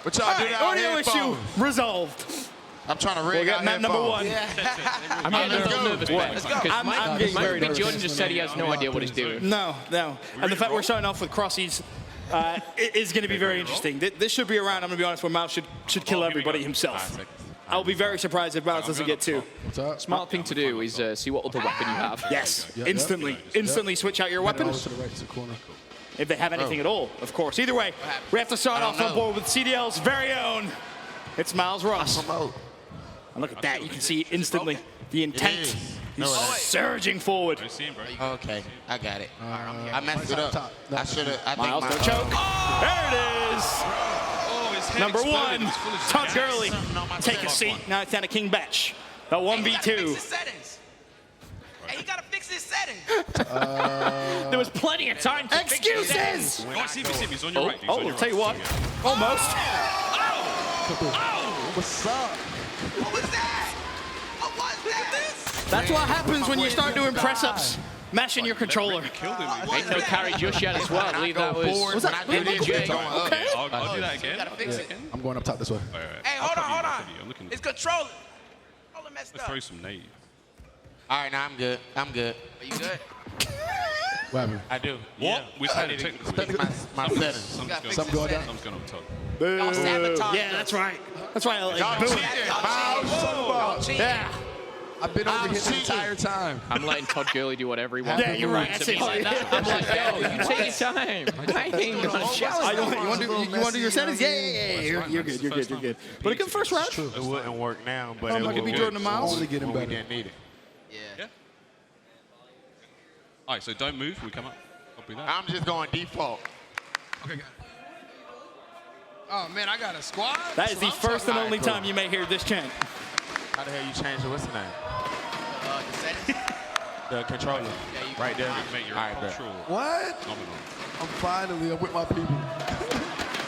What y'all doing out Audio here issue for? resolved. I'm trying to We'll rig get out map number headphones. 1. I'm getting a little nervous, Ben. Let's go. I'm getting very Mike nervous. Jordan just said he has no idea what he's doing. No. And the fact we're starting off with crossies is going to be very interesting. This should be a round, I'm going to be honest, where Miles should kill everybody himself. I'll be very surprised if Miles doesn't get 2. Smart thing to do is see what other weapon you have. Yes, instantly switch out your weapons. To the right, to the corner. If they have anything at all, of course. Either way, we have to start off on board with CDL's very own. It's Miles Ross. And look at that, you can see instantly the intent. He's surging forward. Okay, I got it. I messed it up. I should have. Miles, no choke. There it is. Number 1, Todd Gurley. Take a seat. Now it's down to King Batch. The 1v2. Hey, you gotta fix his settings. There was plenty of time to Excuses! He's on your right. Oh, I'll tell you what. Almost. What's up? What was that? What was that? That's what happens when you start doing press-ups. Mashing your controller. Ain't no carry just yet as well. I believe that was that? DJ. Okay, I'll do that again. You gotta fix it. I'm going up top this way. Hey, hold on. It's controller. Controller messed Let's up. throw some nades. All right, now I'm good. Are you good? What happened? I do. What? Yeah. We've I had need it to technically. fix my settings. Something going down? Something's going on top. Boo. sabotage Yeah, that's right. That's right. LA. Y'all Boo. cheated. Miles. Yeah. I've been over here the entire time. I'm letting Todd Gurley do whatever he wants. Yeah, you're right. To be like that. I'm like, yo, you take your time. I ain't gonna challenge. You want to do your settings? Yeah. You're good. You're good. But a good first round. It wouldn't work now, but I'm it not gonna would be Jordan and Miles. Only getting we better. didn't need it. Yeah. All right, so don't move. We come up. Copy that. I'm just going default. Okay, got it. Oh man, I got a squad. That is the first and only time you may hear this chant. How the hell you change it? What's the name? The controller. Right there. Mate, you're All right, control. What? Nominal. I'm with my people.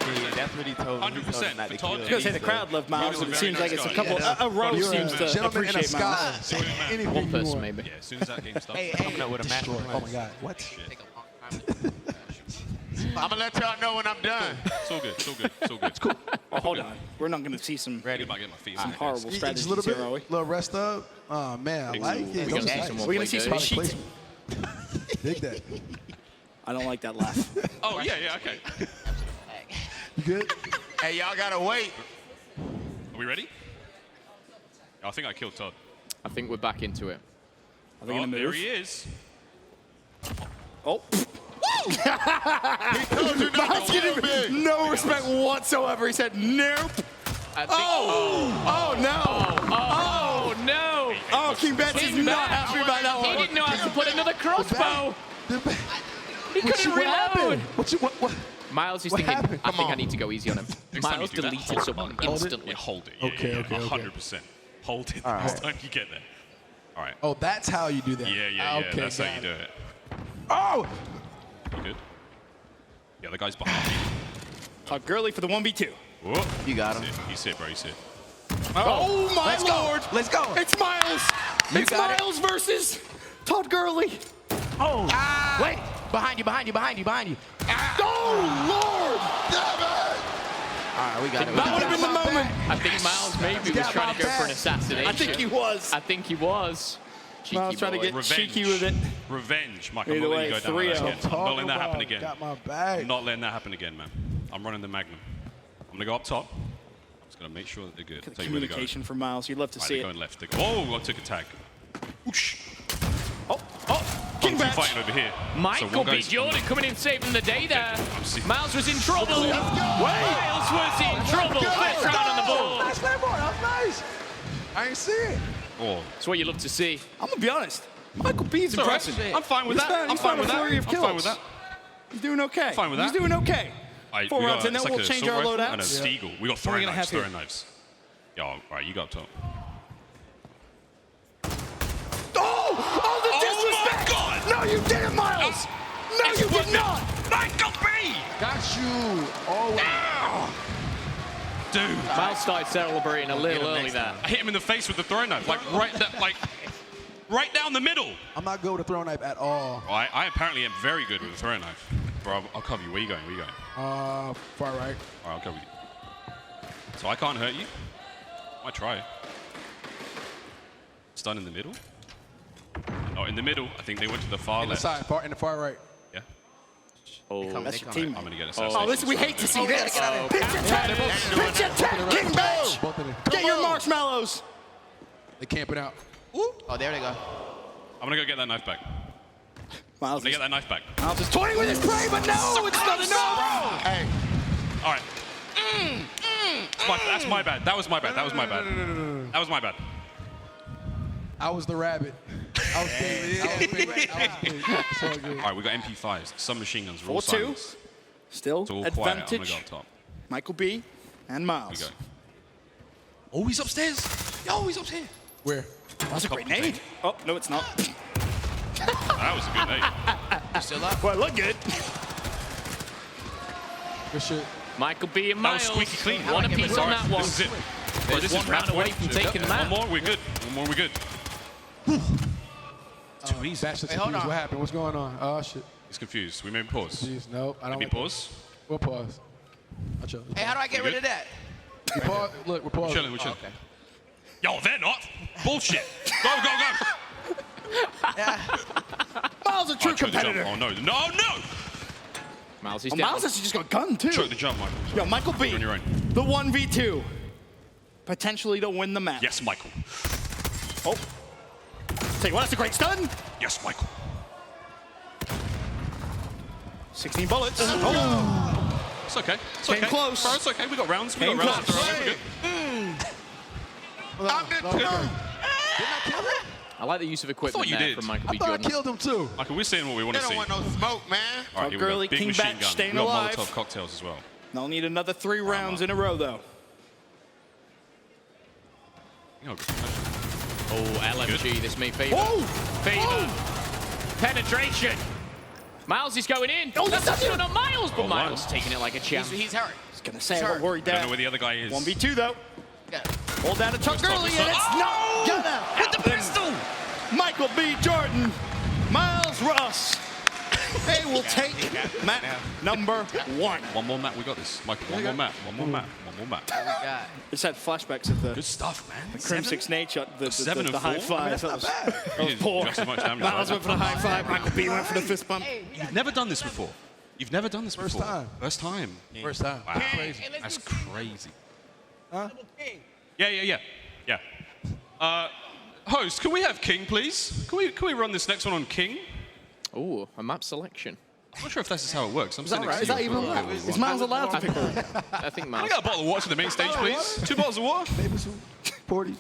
Yeah, that's what he told me. 100% not for to Todd. kill I was gonna say the crowd loved Miles, but it seems like it's a couple. A row You're seems to gentleman in a appreciate Miles. sky. So anything One you person, want. maybe. Yeah, as soon as that game starts. Coming up with a match. Oh my God. What? I'm gonna let y'all know when I'm done. It's all good. It's all good. It's all good. It's cool. Oh, hold on. We're not gonna see some Ready? About to get my feet. some horrible Just strategies a little bit, here, are we? little rest up. Oh man, I like it. We're gonna see some more We're gonna see some play cheats. Dig that. I don't like that laugh. Oh, yeah, okay. You good? Hey, y'all gotta wait. Are we ready? I think I killed Todd. I think we're back into it. Are they gonna move? There he is. Oh. He told you not Miles to getting move. no respect whatsoever. He said nope. I think, Oh no. Oh, no. Oh, King Betts is not happy about that He one. didn't know how to put another crossbow. He couldn't What reload. happened? What? Miles is What thinking, happened? I think I need to go easy on him. Next time you Miles do that, deleted hold someone it. instantly. Yeah, hold it. Okay, yeah, okay, 100%. Hold it the All next right. time you get there. All right. Oh, that's how you do that. Yeah. Okay, That's how got you do it. Oh! You good? Yeah, the guy's behind me. Todd Gurley for the 1v2. Whoa. You got him. He's it, bro. He's it. Oh my Let's go. lord! Let's go. It's Miles. You It's got it. Miles versus Todd Gurley. Oh. Wait. Behind you. Oh lord! All right, we got it. That would have been the moment. I think Miles maybe was trying to go for an assassination. I think he was. I think he was. Cheeky Miles trying to boy. get cheeky with it. Revenge, Mike. I'm Either not way, letting you go down like that 3-0. again. I'm not letting that happen again. Got my bag. I'm not letting that happen again, man. I'm running the Magnum. I'm going to go up top. I'm just going to make sure that they're good. Tell you where they're going. Communication from Miles. You'd love to Right, see they're it. going left. Oh, I took a tag. Whoosh. Oh, King King Batch. fighting over here. Michael B. guy's- Jordan coming in saving the day there. seeing- Miles was in trouble. Miles was in trouble. First round on the board. That's that board. That's nice. I ain't see it. Oh, That's what you love to see. I'm gonna be honest. Michael B's all right. impressive. I'm fine with He's that. found- I'm he's fine found a with that. flurry of I'm fine with kills. that. He's doing okay. Fine with that. He's doing okay. Right, 4 we rounds got- in, then it's we'll like a change our assault rifle and a loadouts. Steagle. We got What are we throwing gonna knives. have here? Throwing knives. Yo, right, you go up top. Oh, the disrespect! God! No, you didn't, Miles! No, you did not! Michael B! Got you. Always. Dude. Miles started celebrating a little early there. I hit him in the face with the throwing knife, like right down the middle. I'm not good with a throwing knife at all. I apparently am very good with a throwing knife. Bro, I'll cover you. Where you going? Where you going? Far right. All right, I'll cover you. So I can't hurt you? I try. Stun in the middle? No, in the middle. I think they went to the far In the left. side, in the far right. Yeah. Oh, That's your team. I'm going to get Oh, listen, we hate to see this. Pitch your tent! Pitch your tent, King Batch! Both of them. Get your marshmallows! They camping out. Oh, there they go. I'm going to go get that knife back. I'm Miles going to get that knife back. Miles is toying with his prey, but no, it's not enough! Hey. All right. That's my bad. That was my bad. That was my bad. That was my bad. I was the rabbit. I was big. It's all good. All right, we got MP5s, some machine guns, we're all 4-2. silence. Still It's all quiet. I'm going to advantage. go up top. Michael B. and We Miles. go. Oh, he's upstairs. Yo, he's upstairs. Where? That's a grenade. Oh, no, it's not. That was a good name. Still up. Well, look good. Good shit. Michael B. and That was Miles. squeaky clean. One apiece on that one. This is it. They're This just is one round away match from point. taking the map. One more, we're good. One more, we're good. Too easy. That's just confused. What happened? What's going on? Oh, shit. He's confused. We maybe pause. Jeez, nope. I don't. Maybe pause. We'll pause. I'll chill. Hey, how do I get rid of that? We pause. Look, we're pausing. We're chilling, we're chilling. Okay. Yo, they're not. Bullshit. Go, go, go. Miles a true competitor. Oh, no. No, no. Miles is Oh, down. Miles has just got gunned, too. Choke the jump, Michael. Yo, Michael B, On your own. the 1v2. Potentially to win the match. Yes, Michael. Oh. Tell you what, that's a great stun. Yes, Michael. 16 bullets. Oh. It's okay. It's Came okay. close. Bro, it's okay. We got rounds. We Came got rounds. close. We're good. I like the use of equipment you there did. from Michael B. I thought I Jordan. killed him too. Michael, we're seeing what we want They to see. don't want no smoke, man. All right, here we go. Gurley, Big King machine Batch gun. staying We got alive. Molotov cocktails as well. They'll need another 3 rounds in a row, though. You know, Oh, LMG, this may favor. Whoa! Favor. Penetration. Miles is going in. Oh, That's that's not Miles, but Oh, Miles wow. taking it like a champ. He's hurt. I was gonna say, He's I'm hurt. worried I don't know down. where the other guy is. 1v2, though. Yeah. Hold down to Chuck Stop, Gurley, stop. and it's Oh! not gonna With the happen. pistol! Michael B. Jordan, Miles Russ. They will take map number 1. One more map. We got this. Michael, one more map. One more map. One more map. It's had flashbacks of the Good stuff, man. Crimsix nature, the 7 and high 4? five. That's not bad. That was did poor. just as much damage, Miles right? went for the high five. Michael B. went for the fist bump. You've never done this before. You've never done this First before. time. First time. First time. Wow. Crazy. That's crazy. Huh? Yeah. Host, can we have King, please? Can we run this next one on King? Oh, a map selection. I'm not sure if this is how it works. I'm Is that right? Is that even allowed? Is Miles allowed to pick one? I think Can Miles. I get a bottle of water to the main stage, please? 2 bottles of water? Maybe some 40.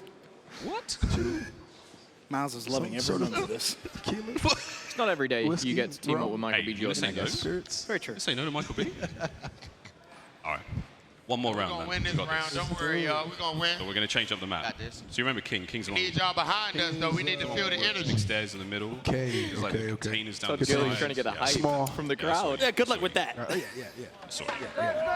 What? Miles is loving every sort of- moment of this. Tequila. It's not every day Whiskey, you get to team up rum. with Michael Hey, B. you Jordan, I say no? guess. Spirits. Very true. Let's say no to Michael B. All right. One more round, We're man. gonna win We this got round. Don't worry, y'all. We're gonna win. So we're going to change up the map. Got this. So you remember King. King's We along need y'all behind us, though. We need to feel the big energy. stairs in the middle. Okay, There's like okay, the okay. containers down the Gurley's side. trying to get the hype Small. from the Yeah, crowd. Yeah, good luck with that. Yeah. Sorry.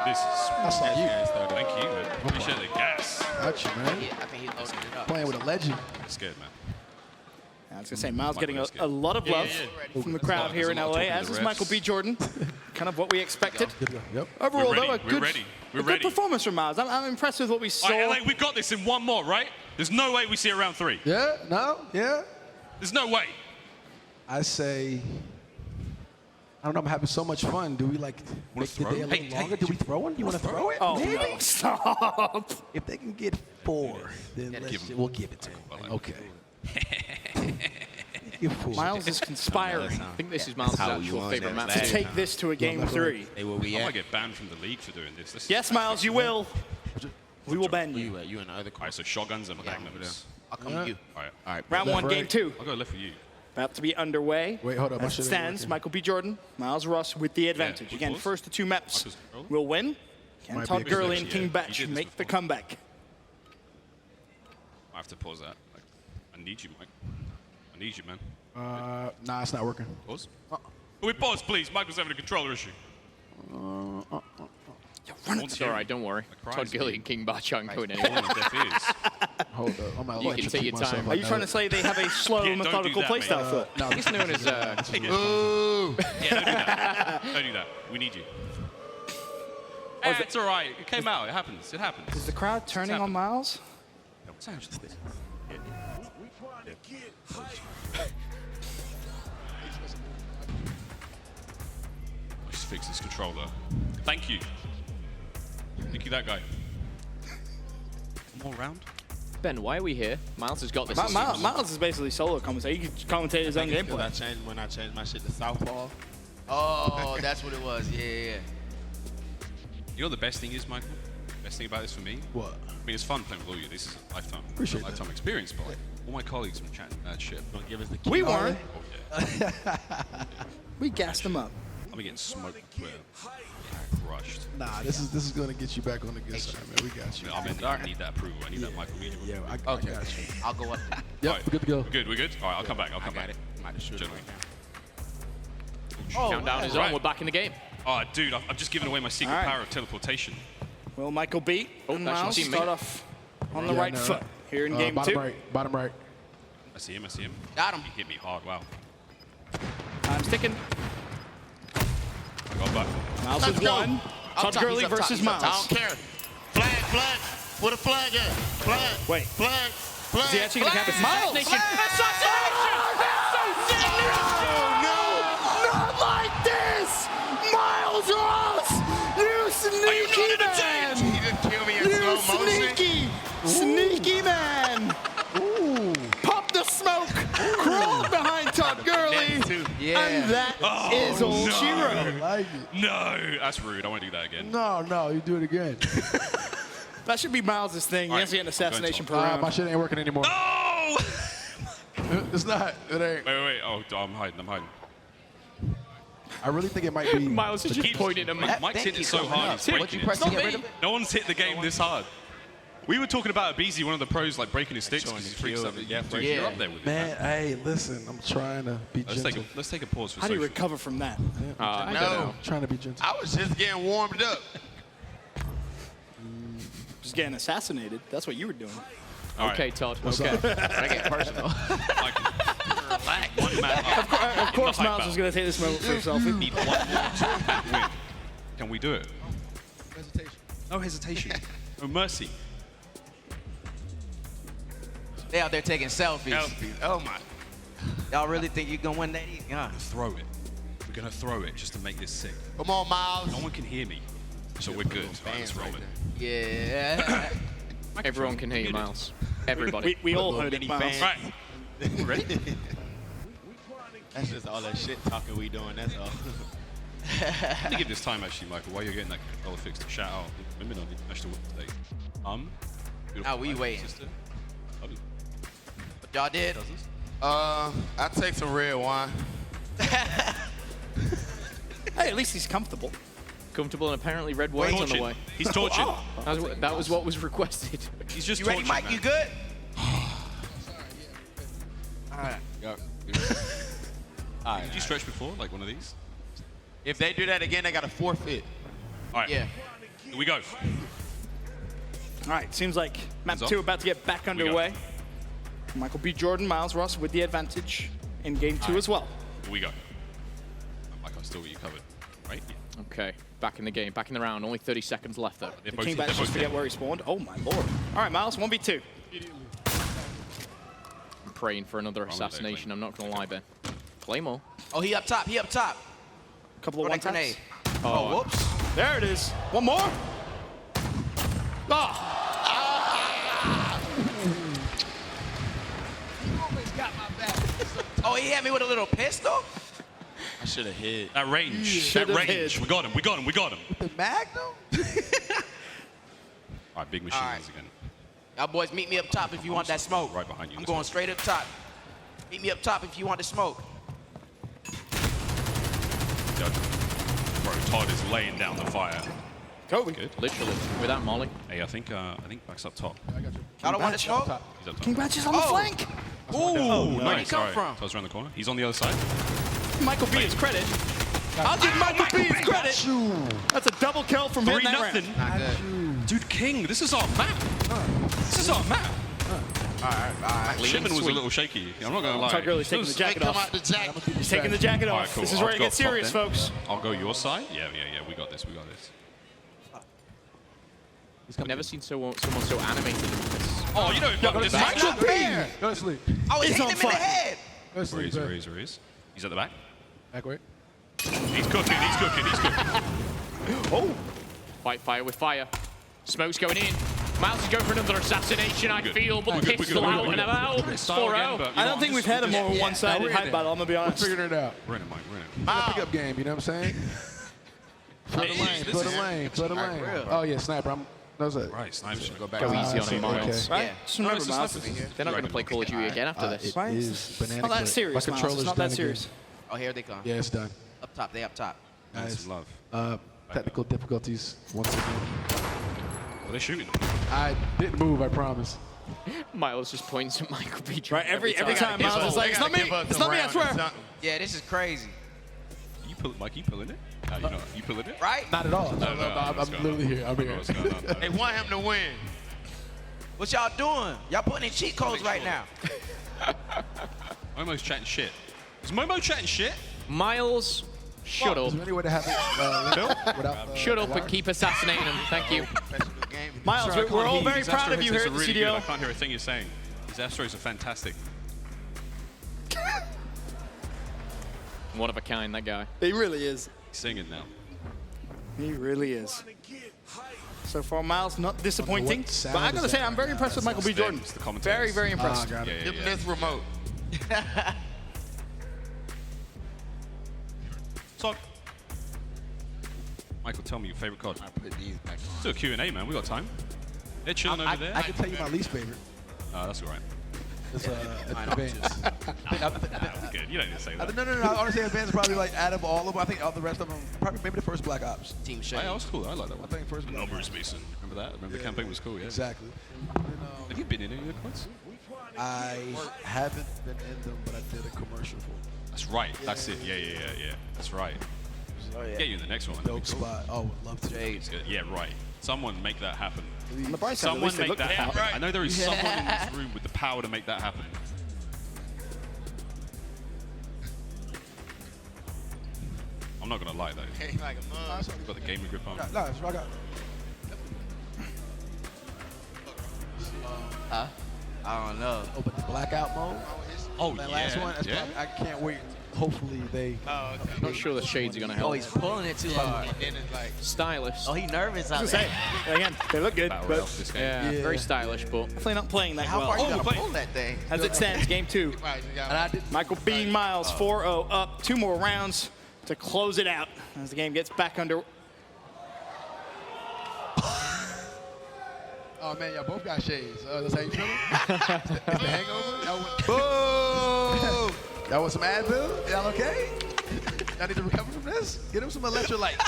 This is... That's not you. Thank you, man. Appreciate the gas. Got you, man. I think he loaded it up. Playing with a legend. I'm scared, man. I was going to say, Miles getting Michael is a lot of love from the crowd There's here a in lot of LA, talking to as the is refs. Michael B. Jordan. Kind of what we expected. Good to go. Yep. Overall, We're though, ready. a We're good, ready. We're a good ready. performance from Miles. I'm impressed with what we saw. All right, LA, we've got this in one more, right? There's no way we see it round 3. Yeah? No? Yeah? There's no way. I say, I don't know, I'm having so much fun. Do we like make the throw? day a little Hey, longer? Do we throw one? You want to throw it? Oh, Maybe? no. Stop. If they can get 4, then we'll give it to them. Okay. Give 4. Miles is conspiring I think this is Miles' actual favorite map. to take this to a game 3. Hey, where we I at? might get banned from the league for doing this. This is- Yes, Miles, you will. We will ban you. You in the other All corner. right, so shotguns and magnums. I'll come with you. All right. All right. Round Left, 1, game right. 2. I'll go left for you. About to be underway. Wait, hold up. As it stands, Michael B. Jordan, Miles Russ with the advantage. good Again, balls. first of 2 maps Michael's controller. will win. Can Might Todd be Gurley exception, and King yeah. Batch He did this make the before. comeback? I have to pause that. Like, I need you, Mike. I need you, man. Nah, it's not working. Pause. Can we pause, please? Michael's having a controller issue. It's all right, don't worry. cries Todd Gurley me. and King Batch aren't going All anywhere. of deaf ears. Hold up. I'm gonna You can electrocute take your myself time. out Are you now. trying to say they have a slow, Yeah, don't do methodical that, playstyle mate. for it? No, It's known as Ooh. Yeah, don't do that. Don't do that. We need you. It's all right. It came out. It happens. It happens. Is the crowd turning on Miles? What's happening? Let's fix this controller. Thank you. Thank you, that guy. One more round? Ben, why are we here? Miles has got this. Miles is basically solo commentator. He can commentate his own When gameplay. I changed my shit to Southpaw. Oh, that's what it was. Yeah. You know what the best thing is, Michael? Best thing about this for me? What? I mean, it's fun playing with all you. This is a lifetime, Appreciate lifetime experience, but like, all my colleagues from chatting that shit. Don't give us the key. We weren't. Oh, yeah. We gassed him up. I'm getting smoked. Crushed. Nah, this is gonna get you back on the good side, man. We got you. I need that approval. I need that Michael B. Yeah, I Okay. got you. I'll go up. Yep, Alright. we're good to go. We're good. We're good. All right, I'll come back. I'll come back. Got it. Might just shoot it Gentlemen. right now. Countdown is on. Right. We're back in the game. Oh, dude, I've just given away my secret All right. power of teleportation. Will Michael B. and that's your Miles teammate. start off on the Yeah, right no. foot here in game bottom 2. right, bottom right. I see him. I see him. Got him. He hit me hard. Wow. Time's ticking. I got back. Miles Let's with go. 1. Todd Gurley versus I Miles. don't care. Flag, flag. Where the flag at? Flag. Wait. Flag. Is he actually going to cap it? Miles! Not like this! Miles Ross! You sneaky man! He just killed me in You slow motion. Sneaky man! Ooh. Pop the smoke! Crawl behind top girly! And that is all she wrote. Like it. No, that's rude. I won't do that again. No, you do it again. That should be Miles' thing. He has to get an assassination per round. My shit ain't working anymore. No! It's not. It ain't. Wait. Oh, I'm hiding. I really think it might be. Miles is just pointing at me. Mike's hit it so hard. It's breaking it. No one's hit the game this hard. We were talking about Abizi, one of the pros, like breaking his sticks because he freaks up. Yeah, you're up there with Man, hey, listen, I'm trying to be gentle. Let's take a pause for How do you social. recover from that? I don't know. Trying to be gentle. I was just getting warmed up. Just getting assassinated. That's what you were doing. Okay, Todd. Okay. I get personal. One man up. Of course, Miles is going to take this moment for himself. We need one more to win. Can we do it? Hesitation. No hesitation. No mercy. They out there taking selfies. Oh my. Y'all really think you gonna win that easy, huh? Throw it. We're going to throw it just to make this sick. Come on, Miles. No one can hear me. So we're good. Right, let's roll it. Yeah. Everyone can hear you, Miles. Everybody. We all heard it, Miles. Right. Ready? That's just all that shit talking we doing, that's all. I'm going to give this time, actually, Michael, while you're getting that controller fixed. Shout out the women on the national today. How we waiting? Sister. Y'all did? I take some red wine. Hey, at least he's comfortable. Comfortable and apparently red wine's on the way. He's torching. That was what was requested. He's just You ready, torching, Mike? man. You good? Alright. Did you stretch before, like one of these? If they do that again, they got to forfeit. All right. Yeah. Here we go. All right, seems like map Hands 2 off. about to get back underway. Michael B. Jordan, Miles Ross with the advantage in game 2 as well. Here we go. Mike, I'll still get you covered. Right? Okay, back in the game, back in the round. Only 30 seconds left, though. The King Batch just forget where he spawned. Oh, my lord. All right, Miles, 1v2. I'm praying for another assassination. I'm not going to lie, Ben. Claymore. Oh, he up top. He up top. Couple of one taps. Oh, whoops. There it is. One more. Oh. Oh, he had me with a little pistol? I should have hit. That range. Should've That range. hit. We got him. We got him. We got him. The Magnum? All right, big machine guns again. Y'all boys, meet me up top if you want that smoke. Right behind you. I'm going straight up top. Meet me up top if you want the smoke. Bro, Todd is laying down the fire. Kobe. Good. Literally, without Molly. Hey, I think back's up top. I got you. Y'all don't want the smoke? He's up top. King Batch is on the flank. Ooh, Where'd he come from? Todd's around the corner. He's on the other side. Michael B. his credit. I'll give Michael B. his credit. That's a double kill from him. 3-0. Not good. Dude, King, this is our map. This is our map. All right. Shipman was a little shaky. I'm not going to lie. Todd Gurley's taking the jacket off. He's taking the jacket All off. right, cool. This is where it gets serious, folks. I'll go your side. Yeah. We got this. I've never seen someone so animated in this. Oh, you know, this Michael B. Go to sleep. I was He's hitting on him in the fire. head. Go to sleep. Where is? He's at the back. Back way. He's cooking. Oh. Fight fire with fire. Smoke's going in. Miles is going for another assassination, I feel, but We're good, pistol out and about. 4-0. I don't think we've had a more one-sided hype battle, I'm going to be honest. We're figuring it out. We're in it, Mike. We're in it. It's a pickup game, you know what I'm saying? Play the lane. Oh, yeah, sniper. That's it. Right, sniper. Go back. Go easy on him, Miles. Right? Yeah. Just remember, it's Miles. just They're not going to play Call of Duty again after this. It Right? is banana Not that clip. serious, My Miles. It's controller's not done that serious. Oh, here they come. Yeah, it's done. Up top. They up top. Nice. Some love. Technical difficulties once again. Well, they're shooting. I didn't move, I promise. Miles just points at Michael B. Right, every time Miles is like, it's not me, I swear. Yeah, this is crazy. You pull it, Mike. You pulling it? No, you're not. You pulling it? Right? Not at all. No, I'm what's going literally on? here. I'm here. What's going on? They want him to win. What y'all doing? Y'all putting in cheat codes right now. Momo's chatting shit. Is Momo chatting shit? Miles, shut Is up. there any way to have it without Shut up and keep assassinating him. Thank you. Miles, we're all very proud of you here at the Really good. I CDL. can't hear a thing you're saying. His F-throws are fantastic. One of a kind, that guy. He really is. He's singing now. He really is. So far, Miles, not disappointing. But I gotta say, I'm very impressed with Michael B. Jordan. Very, very impressed. Give him this remote. So, Michael, tell me your favorite card. I put these back on. Let's do a Q&A, man. We got time. They're chilling over there. I can tell you my least favorite. That's all right. It's Advance. Good. You don't need to say that. No. Honestly, Advance is probably like out of all of them. I think all the rest of them, probably maybe the first Black Ops. Team Shade. That was cool. I like that one. I think first Black Numbers Mason. Remember that? Remember the campaign was cool, yeah? Exactly. Have you been in any of the quads? I haven't been in them, but I did a commercial for them. That's right. That's it. Yeah. That's right. Oh, yeah. Get you in the next one. Dope spot. Oh, would love to. Yeah, right. Someone make that happen. On the bright side, Someone at least they make look that the happen. part. I know there is someone in this room with the power to make that happen. I'm not gonna lie though. Hey, like a mug. You've got the gamer grip on. No, that's what I got. Huh? I don't know. Oh, but the blackout mode? Oh, that yeah. last one? That's probably, I can't wait. Hopefully they... Oh, okay. Not sure the shades are going to help. Oh, he's pulling it too hard. And then it's like... Stylish. Oh, he nervous out Say, there. again, they look good, but Yeah, very stylish, but... definitely not playing that How well. far you gotta pull that thing? As it stands, game 2. And I did, Michael B. Miles 4-0 up. 2 more rounds to close it out as the game gets back under. Oh, man, y'all both got shades. That's how you feeling? It's the hangover? Boom! That was some Advil? Y'all okay? Y'all need to recover from this? Get him some electrolytes.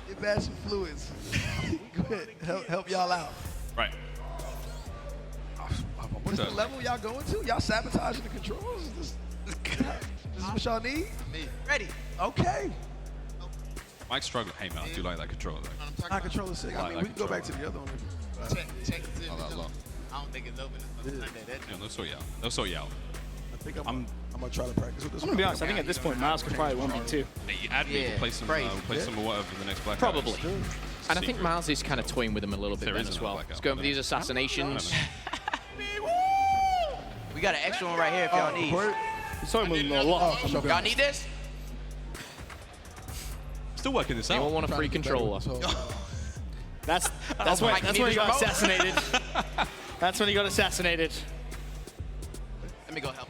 Get back some fluids. Go ahead. Help y'all out. Right. What's the level y'all going to? Y'all sabotaging the controls? Is this what y'all need? me. Ready. Okay. Mike's struggling. Hey man, I do like that controller though. Our controller's sick. I mean, we can go back to the other one. Check the zip. Not that long. I don't think it's open until Sunday. Yeah, they'll sort you out. They'll sort you out. I think I'm gonna try to practice with this I'm one. gonna be honest, I think at this point, Miles could probably 1v2. Hey, add me. We'll play some. We'll play some or whatever in the next Black Ops. Probably. And I think Miles is kind of toying with him a little bit then as well. He's going for these assassinations. We got an extra one right here if y'all need. Sorry, moving a lot. Y'all need this? Still working this out. Anyone want a free controller? That's when he got assassinated. That's when he got assassinated. Let me go help.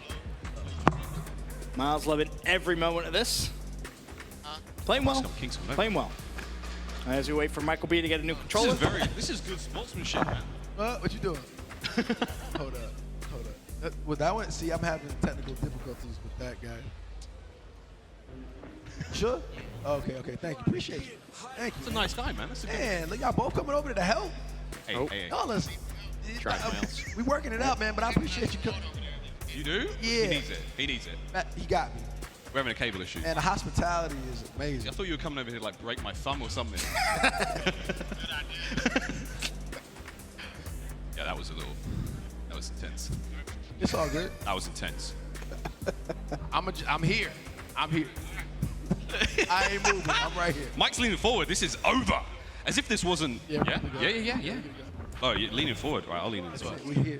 Miles loving every moment of this. Playing well. Playing well. As we wait for Michael B to get a new controller. This is good sportsmanship, man. What you doing? Hold up. With that one, see, I'm having technical difficulties with that guy. Sure? Okay. Thank you. Appreciate you. Thank you. That's a nice guy, man. That's a good Man, look, y'all both coming over to help. Hey. Y'all listen. Try it, Miles. We working it out, man, but I appreciate you coming. You do? Yeah. He needs it. He got me. We're having a cable issue. And the hospitality is amazing. I thought you were coming over here to like break my thumb or something. Yeah, that was intense. It's all good. That was intense. I'm here. I ain't moving. I'm right here. Mike's leaning forward. This is over. As if this wasn't. Yeah. Oh, you're leaning forward. Right, I'll lean in as well. We here.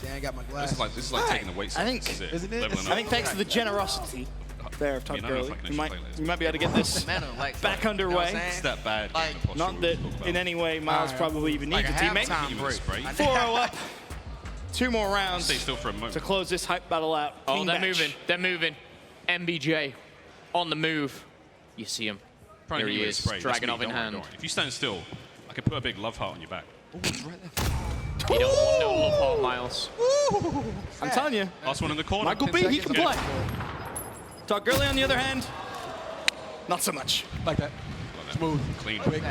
See, I ain't got my glasses. This is like taking the weights. I think, this is isn't it? Leveling I up. think thanks to the generosity there of Todd Gurley, we might be able to get this back underway. It's that bad. Not that in any way Miles probably even needs a teammate. 4-0 up. 2 more rounds Stay still for a moment to close this hype battle out. Oh, Clean they're batch. moving. They're moving. MBJ on the move. You see him. There he is, Dragonov in hand. If you stand still, I can put a big love heart on your back. You don't want no love heart, Miles. I'm telling you. Last one in the corner. Michael B, he can play. Todd Gurley on the other hand, not so much. Like that. Smooth. Clean. Quick.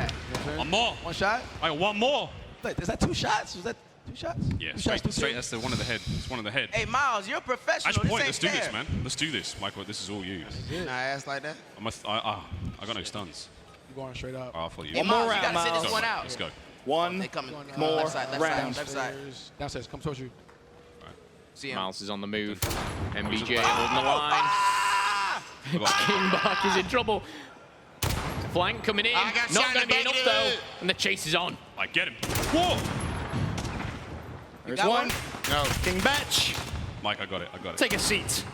One more. One shot? I got one more. Wait, is that 2 shots? Was that 2 shots? Yeah, 2 straight. shots, 2 That's the one of the head. It's one of the head. Hey, Miles, you're a professional. That's point. This Let's ain't do this, fair. man. Let's do this, Michael. This is all you. Can I ask like that? I got no stuns. You going straight up. Oh, I thought you. One more You round, gotta sit Miles. this one out. Let's go. One They coming. more Left side, round. left side. Downstairs. Come towards you. See him. Miles is on the move. MBJ holding the line. King Bark is in trouble. Flank coming in. Not going to be enough though. And the chase is on. I get him. Whoa! There's one. No. King Batch. Mike, I got it. I got it. Take a seat.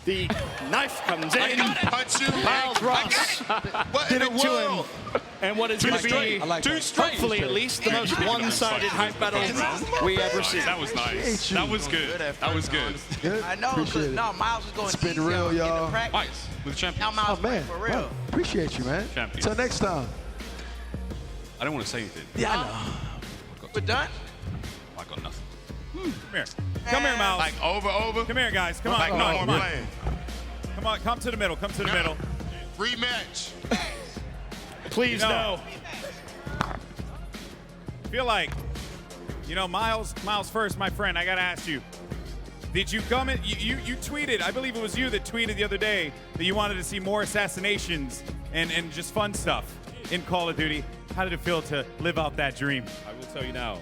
The knife comes in. I got it. Punch you. Miles Ross did it to him. And what is going to be, hopefully at least, the most one-sided hype battle we ever see. That was nice. That was good. That was good. I know, because no, Miles was going It's been easy real, on y'all. the practice. Mike, with champion. Now Miles Oh, man. for real. Wow. Appreciate you, man. Champion. Until next time. I don't want to say anything. Yeah, I know. We're done? I got nothing. Come here. Come here, Miles. Like over. Come here, guys. Come on. Like Come no on. more Come on. playing. Come on. Come to the middle. Come to the middle. Rematch. Please no. I feel like, Miles first, my friend, I got to ask you. Did you come in, you tweeted, I believe it was you that tweeted the other day that you wanted to see more assassinations and just fun stuff in Call of Duty. How did it feel to live out that dream? I will tell you now,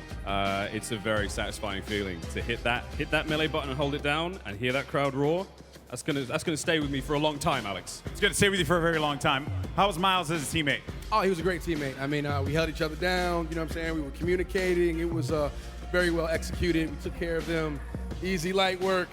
it's a very satisfying feeling to hit that melee button and hold it down and hear that crowd roar. That's gonna stay with me for a long time, Alex. It's going to stay with you for a very long time. How was Miles as a teammate? Oh, he was a great teammate. I mean, we held each other down, you know what I'm saying? We were communicating. It was very well executed. We took care of them. Easy, light work.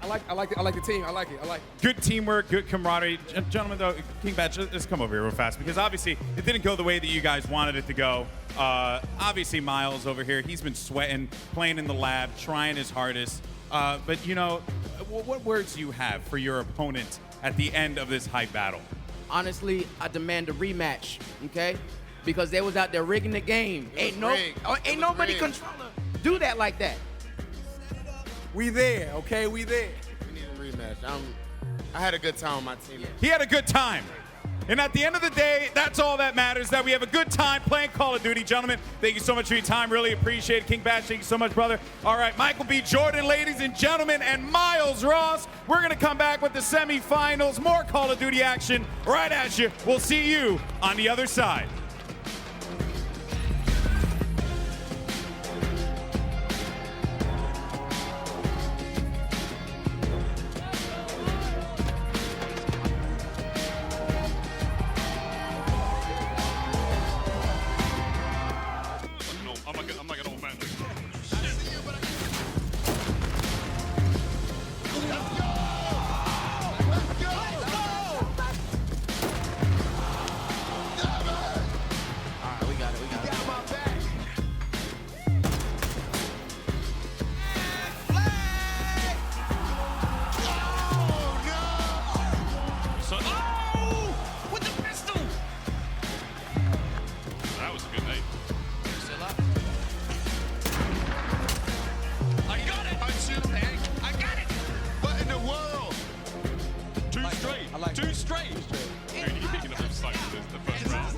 I like the team. I like it. Good teamwork, good camaraderie. Gentlemen, though, King Batch, let's come over here real fast because obviously it didn't go the way that you guys wanted it to go. Obviously, Miles over here, he's been sweating, playing in the lab, trying his hardest. But, what words do you have for your opponent at the end of this hype battle? Honestly, I demand a rematch, okay? Because they was out there rigging the game. Ain't nobody controller do that like that. We there, okay? We there. We need a rematch. I had a good time with my team. He had a good time. And at the end of the day, that's all that matters, that we have a good time playing Call of Duty. Gentlemen, thank you so much for your time. Really appreciate it. King Batch, thank you so much, brother. All right, Michael B. Jordan, ladies and gentlemen, and Miles Ross. We're going to come back with the semifinals. More Call of Duty action right at you. We'll see you on the other side. I'm like an old man. Two straight. Dude, you picking up those sights the first round.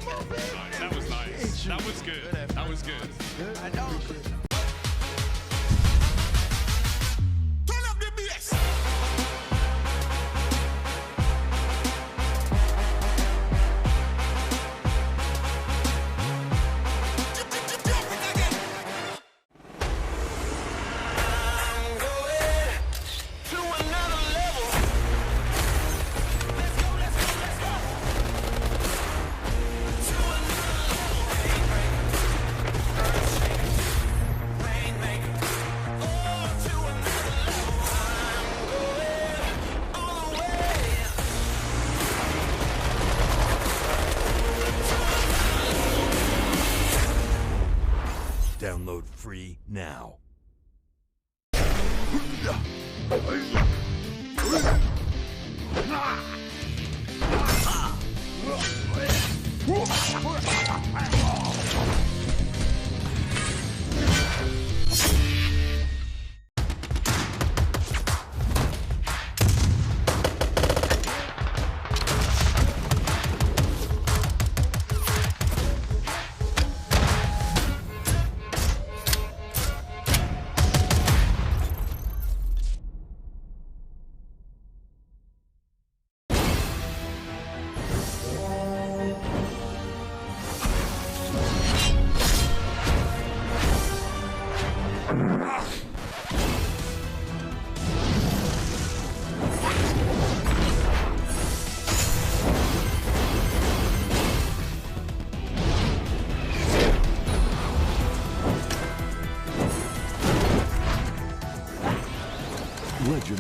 Nice. That was nice. That was good. That was good. I know. Turn up the BS. Download free now.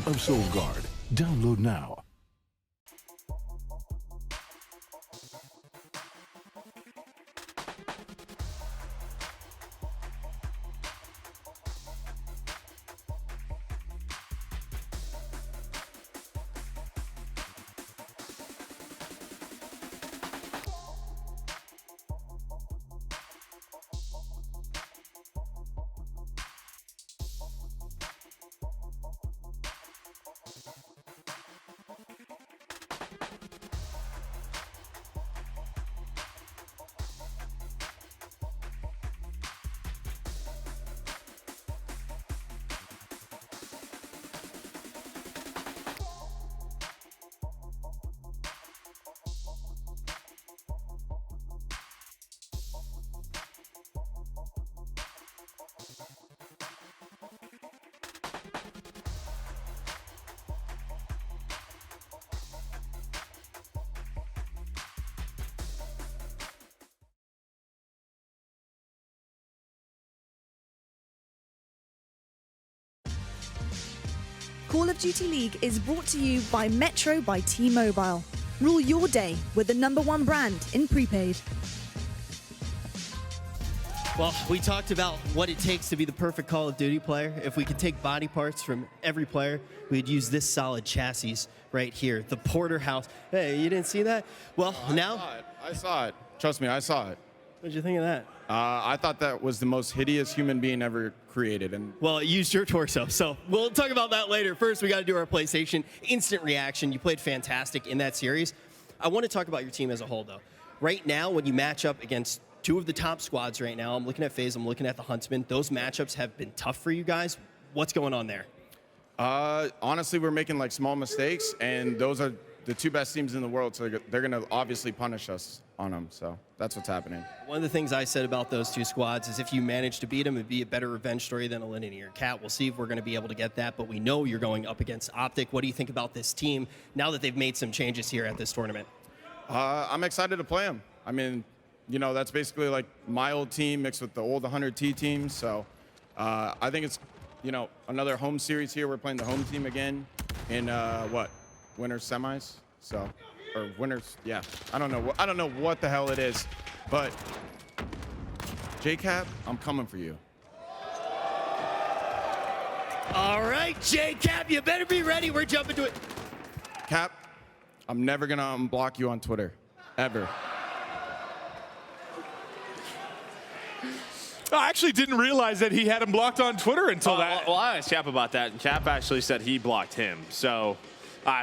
of Soul Guard. Download now. Call of Duty League is brought to you by Metro by T-Mobile. Rule your day with the #1 brand in prepaid. Well, we talked about what it takes to be the perfect Call of Duty player. If we could take body parts from every player, we'd use this solid chassis right here, the Porterhouse. Hey, you didn't see that? Well, now... I saw it. Trust me, I saw it. What did you think of that? I thought that was the most hideous human being ever created. And well, it used your torso, so we'll talk about that later. First, we got to do our PlayStation instant reaction. You played fantastic in that series. I want to talk about your team as a whole, though. Right now, when you match up against two of the top squads right now, I'm looking at FaZe, I'm looking at the Huntsmen. Those matchups have been tough for you guys. What's going on there? Honestly, we're making like small mistakes, and those are the two best teams in the world, so they're going to obviously punish us on them. So that's what's happening. One of the things I said about those two squads is if you manage to beat them, it'd be a better revenge story than a linear cat. We'll see if we're going to be able to get that, but we know you're going up against Optic. What do you think about this team now that they've made some changes here at this tournament? I'm excited to play them. I mean, you know, that's basically like my old team mixed with the old 100T team. So I think it's, you know, another home series here. We're playing the home team again in winter semis. So, or winners, yeah. I don't know what the hell it is, but JCap, I'm coming for you. All right, JCap, you better be ready. We're jumping to it. Cap, I'm never gonna unblock you on Twitter, ever. I actually didn't realize that he had him blocked on Twitter until that. Well, I asked Cap about that, and Cap actually said he blocked him. So.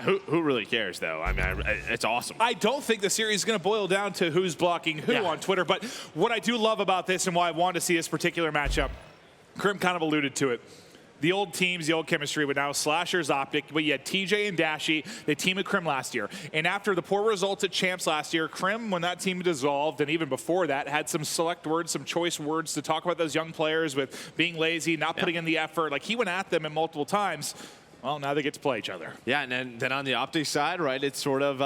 Who really cares, though? I mean, it's awesome. I don't think the series is going to boil down to who's blocking who on Twitter, but what I do love about this and why I want to see this particular matchup, Crim kind of alluded to it. The old teams, the old chemistry, but now Slashers, Optic, but you had TJ and Dashy, the team of Crim last year. And after the poor results at Champs last year, Crim, when that team dissolved, and even before that, had some select words, some choice words to talk about those young players with being lazy, not putting in the effort. Like, he went at them multiple times. Well, now they get to play each other. Yeah, and then on the Optic side, right, it's sort of,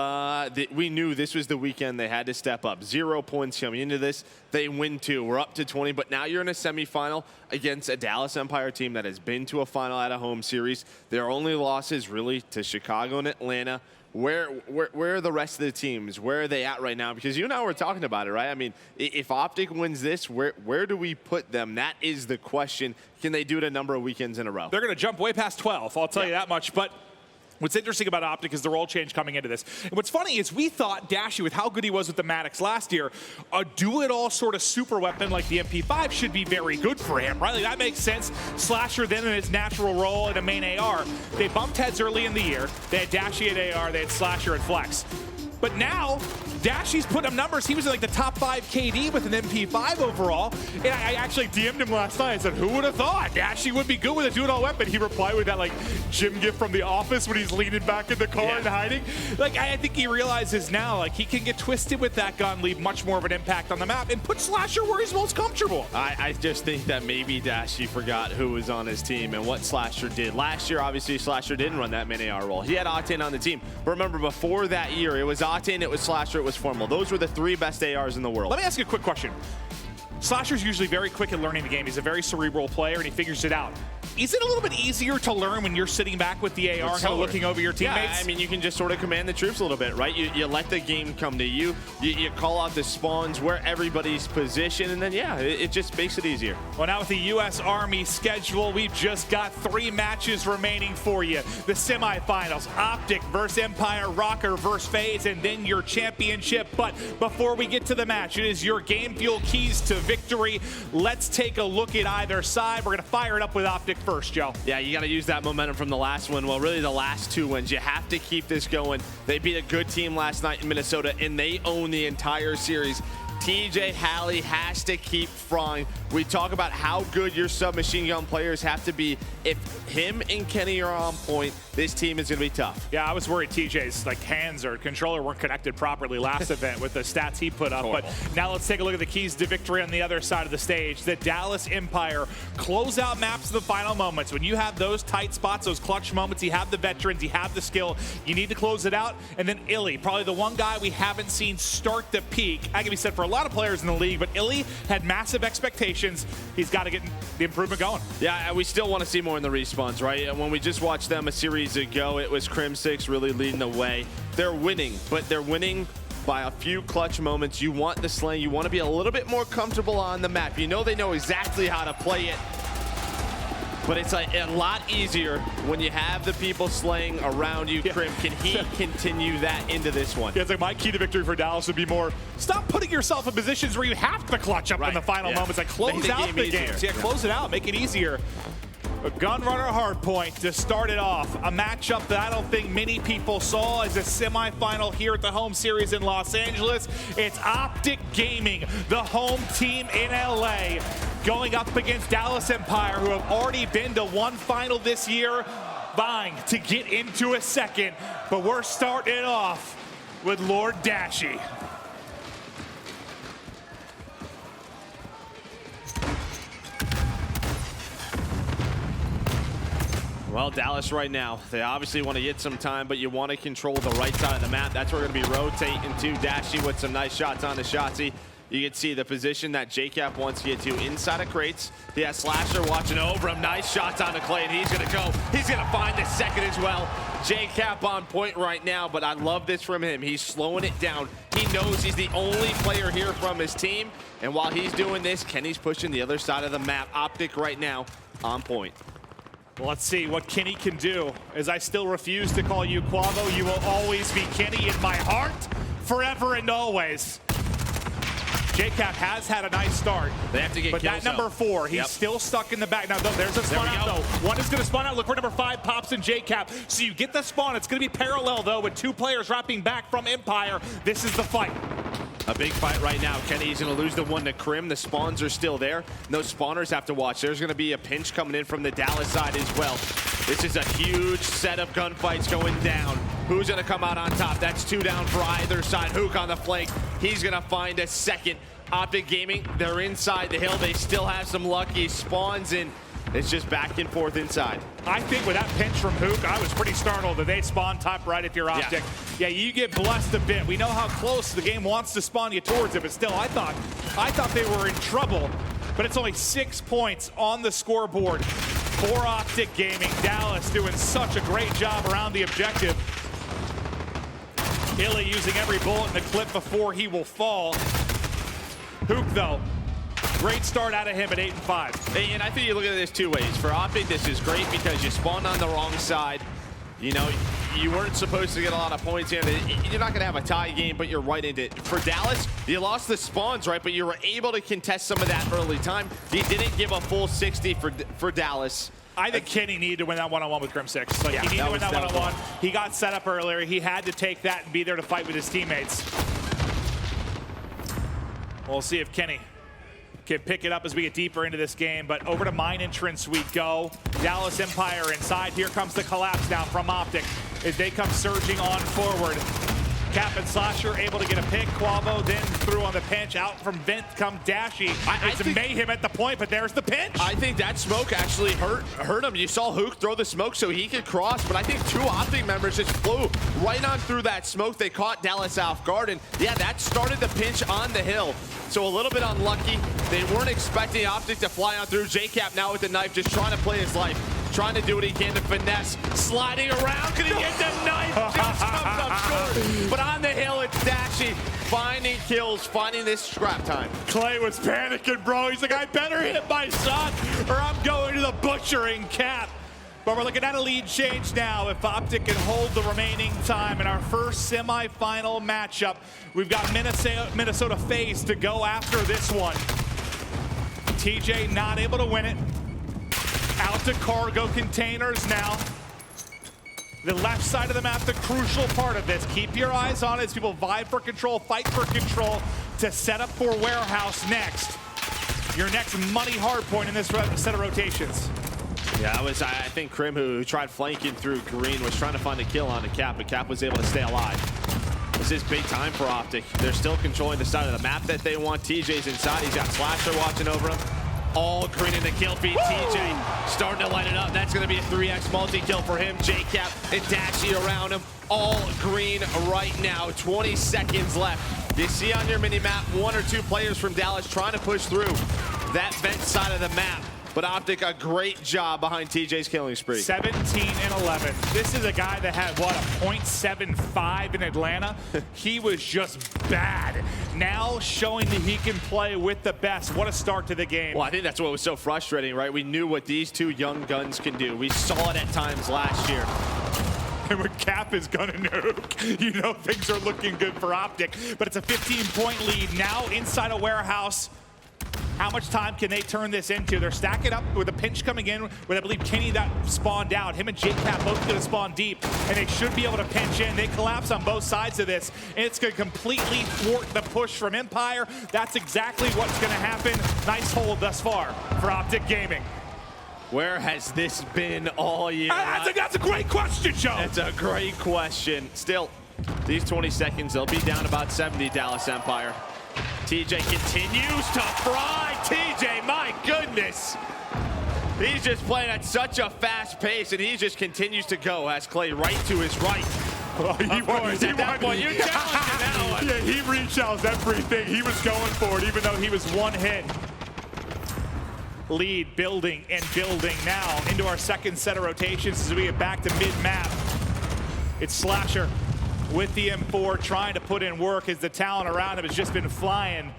we knew this was the weekend they had to step up. 0 points coming into this. They win 2. We're up to 20, but now you're in a semifinal against a Dallas Empire team that has been to a final at a home series. Their only losses really to Chicago and Atlanta. Where are the rest of the teams? Where are they at right now? Because you and I were talking about it, right? I mean, if Optic wins this, where do we put them? That is the question. Can they do it a number of weekends in a row? They're going to jump way past 12, I'll tell you that much. But what's interesting about Optic is the role change coming into this. And what's funny is we thought Dashy, with how good he was with the Maddox last year, a do-it-all sort of super weapon like the MP5 should be very good for him, right? Like, that makes sense. Slasher then in his natural role in a main AR. They bumped heads early in the year. They had Dashy at AR, they had Slasher at Flex. But now, Dashy's put up numbers. He was in like the top 5 KD with an MP5 overall. And I actually DM'd him last night. I said, who would have thought Dashy would be good with a do-it-all weapon? He replied with that like Jim gif from The Office when he's leaning back in the car and hiding. Like, I think he realizes now, like, he can get twisted with that gun, leave much more of an impact on the map, and put Slasher where he's most comfortable. I just think that maybe Dashy forgot who was on his team and what Slasher did. Last year, obviously, Slasher didn't run that main AR role. He had Octane on the team. But remember, before that year, it was Octane, it was Slasher, it was Formal. Those were the 3 best ARs in the world. Let me ask you a quick question. Slasher's usually very quick at learning the game. He's a very cerebral player, and he figures it out. Is it a little bit easier to learn when you're sitting back with the AR, kind of looking over your teammates? Yeah, I mean, you can just sort of command the troops a little bit, right? You let the game come to you. You call out the spawns, where everybody's positioned, and then, yeah, it just makes it easier. Well, now with the U.S. Army schedule, we've just got 3 matches remaining for you. The semifinals, Optic versus Empire, Røkkr versus FaZe, and then your championship. But before we get to the match, it is your game fuel keys to victory. Let's take a look at either side. We're going to fire it up with Optic first, Joe. Yeah, you got to use that momentum from the last one. Well, really the last 2 wins. You have to keep this going. They beat a good team last night in Minnesota, and they own the entire series. TJ Halley has to keep frying. We talk about how good your submachine gun players have to be. If him and Kenny are on point, this team is going to be tough. Yeah, I was worried TJ's hands or controller weren't connected properly last event with the stats he put up. But now let's take a look at the keys to victory on the other side of the stage. The Dallas Empire closeout maps in the final moments. When you have those tight spots, those clutch moments, you have the veterans, you have the skill, you need to close it out. And then Illy, probably the one guy we haven't seen start to peak. That can be said for a lot of players in the league, but Illy had massive expectations. He's got to get the improvement going. Yeah, we still want to see more in the respawns, right? And when we just watched them a series ago, it was Crimsix really leading the way. They're winning, but they're winning by a few clutch moments. You want the slaying. You want to be a little bit more comfortable on the map. You know they know exactly how to play it. But it's a lot easier when you have the people slaying around you. Crim, can he continue that into this one? Yeah, it's like my key to victory for Dallas would be more, stop putting yourself in positions where you have to clutch up in the final moments. Like, close out the games. Yeah, close it out. Make it easier. A Gunrunner Hardpoint to start it off. A matchup that I don't think many people saw as a semifinal here at the home series in Los Angeles. It's Optic Gaming, the home team in LA, going up against Dallas Empire, who have already been to 1 final this year, vying to get into a second. But we're starting it off with Lord Dashy. Well, Dallas right now, they obviously want to get some time, but you want to control the right side of the map. That's where we're going to be rotating to Dashy with some nice shots on the Shotzzy. You can see the position that JCap wants to get to inside of crates. He has Slasher watching over him. Nice shots on the clay, and he's going to go. He's going to find the second as well. JCap on point right now, but I love this from him. He's slowing it down. He knows he's the only player here from his team, and while he's doing this, Kenny's pushing the other side of the map. Optic right now on point. Well, let's see what Kenny can do. As I still refuse to call you Quavo, you will always be Kenny in my heart, forever and always. JCap has had a nice start. They have to get but kills, that number 4, he's still stuck in the back. Now, there's a spawn out, though. One is going to spawn out. Look for number 5, pops in JCap. So you get the spawn. It's going to be parallel, though, with 2 players wrapping back from Empire. This is the fight. A big fight right now. Kenny's going to lose the one to Crim. The spawns are still there. Those spawners have to watch. There's going to be a pinch coming in from the Dallas side as well. This is a huge set of gunfights going down. Who's going to come out on top? That's 2 down for either side. Hook on the flank. He's going to find a second. Optic Gaming, they're inside the hill. They still have some luck. He spawns in. It's just back and forth inside. I think with that pinch from Hook, I was pretty startled that they spawn top right if you're Optic. Yeah, you get blessed a bit. We know how close the game wants to spawn you towards it, but still, I thought they were in trouble. But it's only 6 points on the scoreboard for Optic Gaming. Dallas doing such a great job around the objective. Illy using every bullet in the clip before he will fall. Hook, though, great start out of him at 8-5. And I think you look at this 2 ways. For Optic, this is great because you spawned on the wrong side. You know, you weren't supposed to get a lot of points here. You're not going to have a tie game, but you're right into it. For Dallas, you lost the spawns, right? But you were able to contest some of that early time. You didn't give a full 60 for Dallas. I think Kenny needed to win that one-on-one with Crimsix. Like, he needed to win that one-on-one. He got set up earlier. He had to take that and be there to fight with his teammates. We'll see if Kenny can pick it up as we get deeper into this game, but over to mine entrance we go. Dallas Empire inside. Here comes the collapse now from Optic as they come surging on forward. Cap and Slasher able to get a pick. Quavo then threw on the pinch. Out from Vent come Dashy. It's mayhem at the point, but there's the pinch. I think that smoke actually hurt him. You saw Hook throw the smoke so he could cross, but I think 2 Optic members just flew right on through that smoke. They caught Dallas off guard, and yeah, that started the pinch on the hill. So a little bit unlucky. They weren't expecting Optic to fly on through. J-Cap now with the knife, just trying to play his life. Trying to do what he can to finesse. Sliding around, can he get the knife? Just comes up short. But on the hill, it's Dashy finding kills, finding this scrap time. Clay was panicking, bro. He's like, I better hit my shot or I'm going to the butchering Cap. But we're looking at a lead change now. If Optic can hold the remaining time in our first semifinal matchup, we've got Minnesota FaZe to go after this one. TJ not able to win it. Out to cargo containers now. The left side of the map, the crucial part of this. Keep your eyes on it as people vie for control, fight for control to set up for warehouse next. Your next money hardpoint in this set of rotations. Yeah, I think Crim, who tried flanking through green, was trying to find a kill on the Cap, but Cap was able to stay alive. This is big time for Optic. They're still controlling the side of the map that they want. TJ's inside. He's got Slasher watching over him. All green in the kill feed. Woo! TJ starting to light it up. That's going to be a 3x multi-kill for him. J-Cap and Dashy around him. All green right now. 20 seconds left. You see on your mini-map 1 or 2 players from Dallas trying to push through that vent side of the map. But Optic, a great job behind TJ's killing spree. 17 and 11. This is a guy that had, what, a .75 in Atlanta? He was just bad. Now showing that he can play with the best. What a start to the game. Well, I think that's what was so frustrating, right? We knew what these 2 young guns can do. We saw it at times last year. And when Cap is gonna nuke, you know things are looking good for Optic. But it's a 15-point lead now inside a warehouse. How much time can they turn this into? They're stacking up with a pinch coming in with, I believe, Kenny that spawned out. Him and J-Cap both gonna spawn deep, and they should be able to pinch in. They collapse on both sides of this, and it's gonna completely thwart the push from Empire. That's exactly what's gonna happen. Nice hold thus far for Optic Gaming. Where has this been all year? That's a great question, Joe. That's a great question. Still, these 20 seconds, they'll be down about 70, Dallas Empire. TJ continues to fry. TJ, my goodness. He's just playing at such a fast pace, and he just continues to go as Clay right to his right. Oh, of course, at that point, you're challenging that one. Yeah, he reach-outs everything. He was going for it, even though he was 1 hit. Lead building and building now into our second set of rotations as we get back to mid-map. It's Slasher with the M4 trying to put in work as the talent around him has just been flying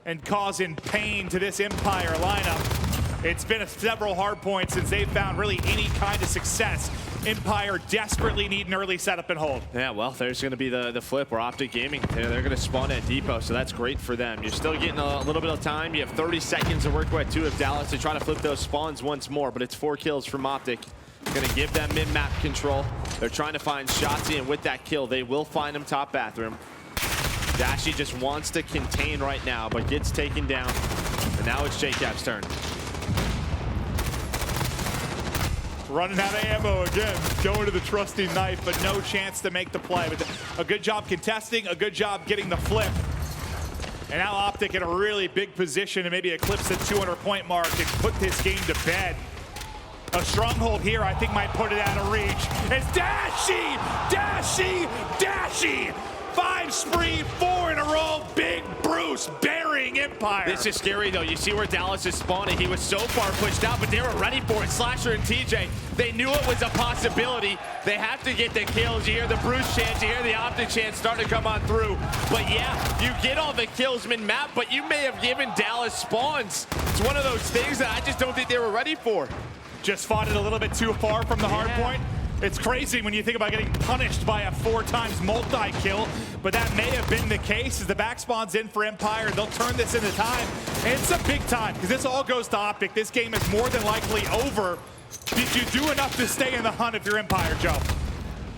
and causing pain to this Empire lineup. It's been several hard points since they've found really any kind of success. Empire desperately need an early setup and hold. Yeah, well, there's going to be the flip where Optic Gaming, they're going to spawn at Depot, so that's great for them. You're still getting a little bit of time. You have 30 seconds to work with 2 of Dallas to try to flip those spawns once more, but it's 4 kills from Optic. Going to give them mid-map control. They're trying to find Shotzi, and with that kill, they will find him top bathroom. Dashy just wants to contain right now, but gets taken down. And now it's J-Cap's turn. Running out of ammo again, going to the trusty knife, but no chance to make the play. But a good job contesting, a good job getting the flip. And now Optic in a really big position to maybe eclipse the 200-point mark and put this game to bed. A stronghold here, I think, might put it out of reach. It's Dashy! Dashy! Dashy! 5 spree, 4 in a row. Big Bruce burying Empire. This is scary, though. You see where Dallas is spawning. He was so far pushed out, but they were ready for it. Slasher and TJ, they knew it was a possibility. They have to get the kills. You hear the Bruce chance, you hear the Optic chance starting to come on through. But yeah, you get all the kills mid-map, but you may have given Dallas spawns. It's one of those things that I just don't think they were ready for. Just fought it a little bit too far from the hard point. It's crazy when you think about getting punished by a 4x multi-kill, but that may have been the case as the back spawn's in for Empire. They'll turn this into time. And it's a big time because this all goes to Optic. This game is more than likely over. Did you do enough to stay in the hunt if you're Empire, Joe?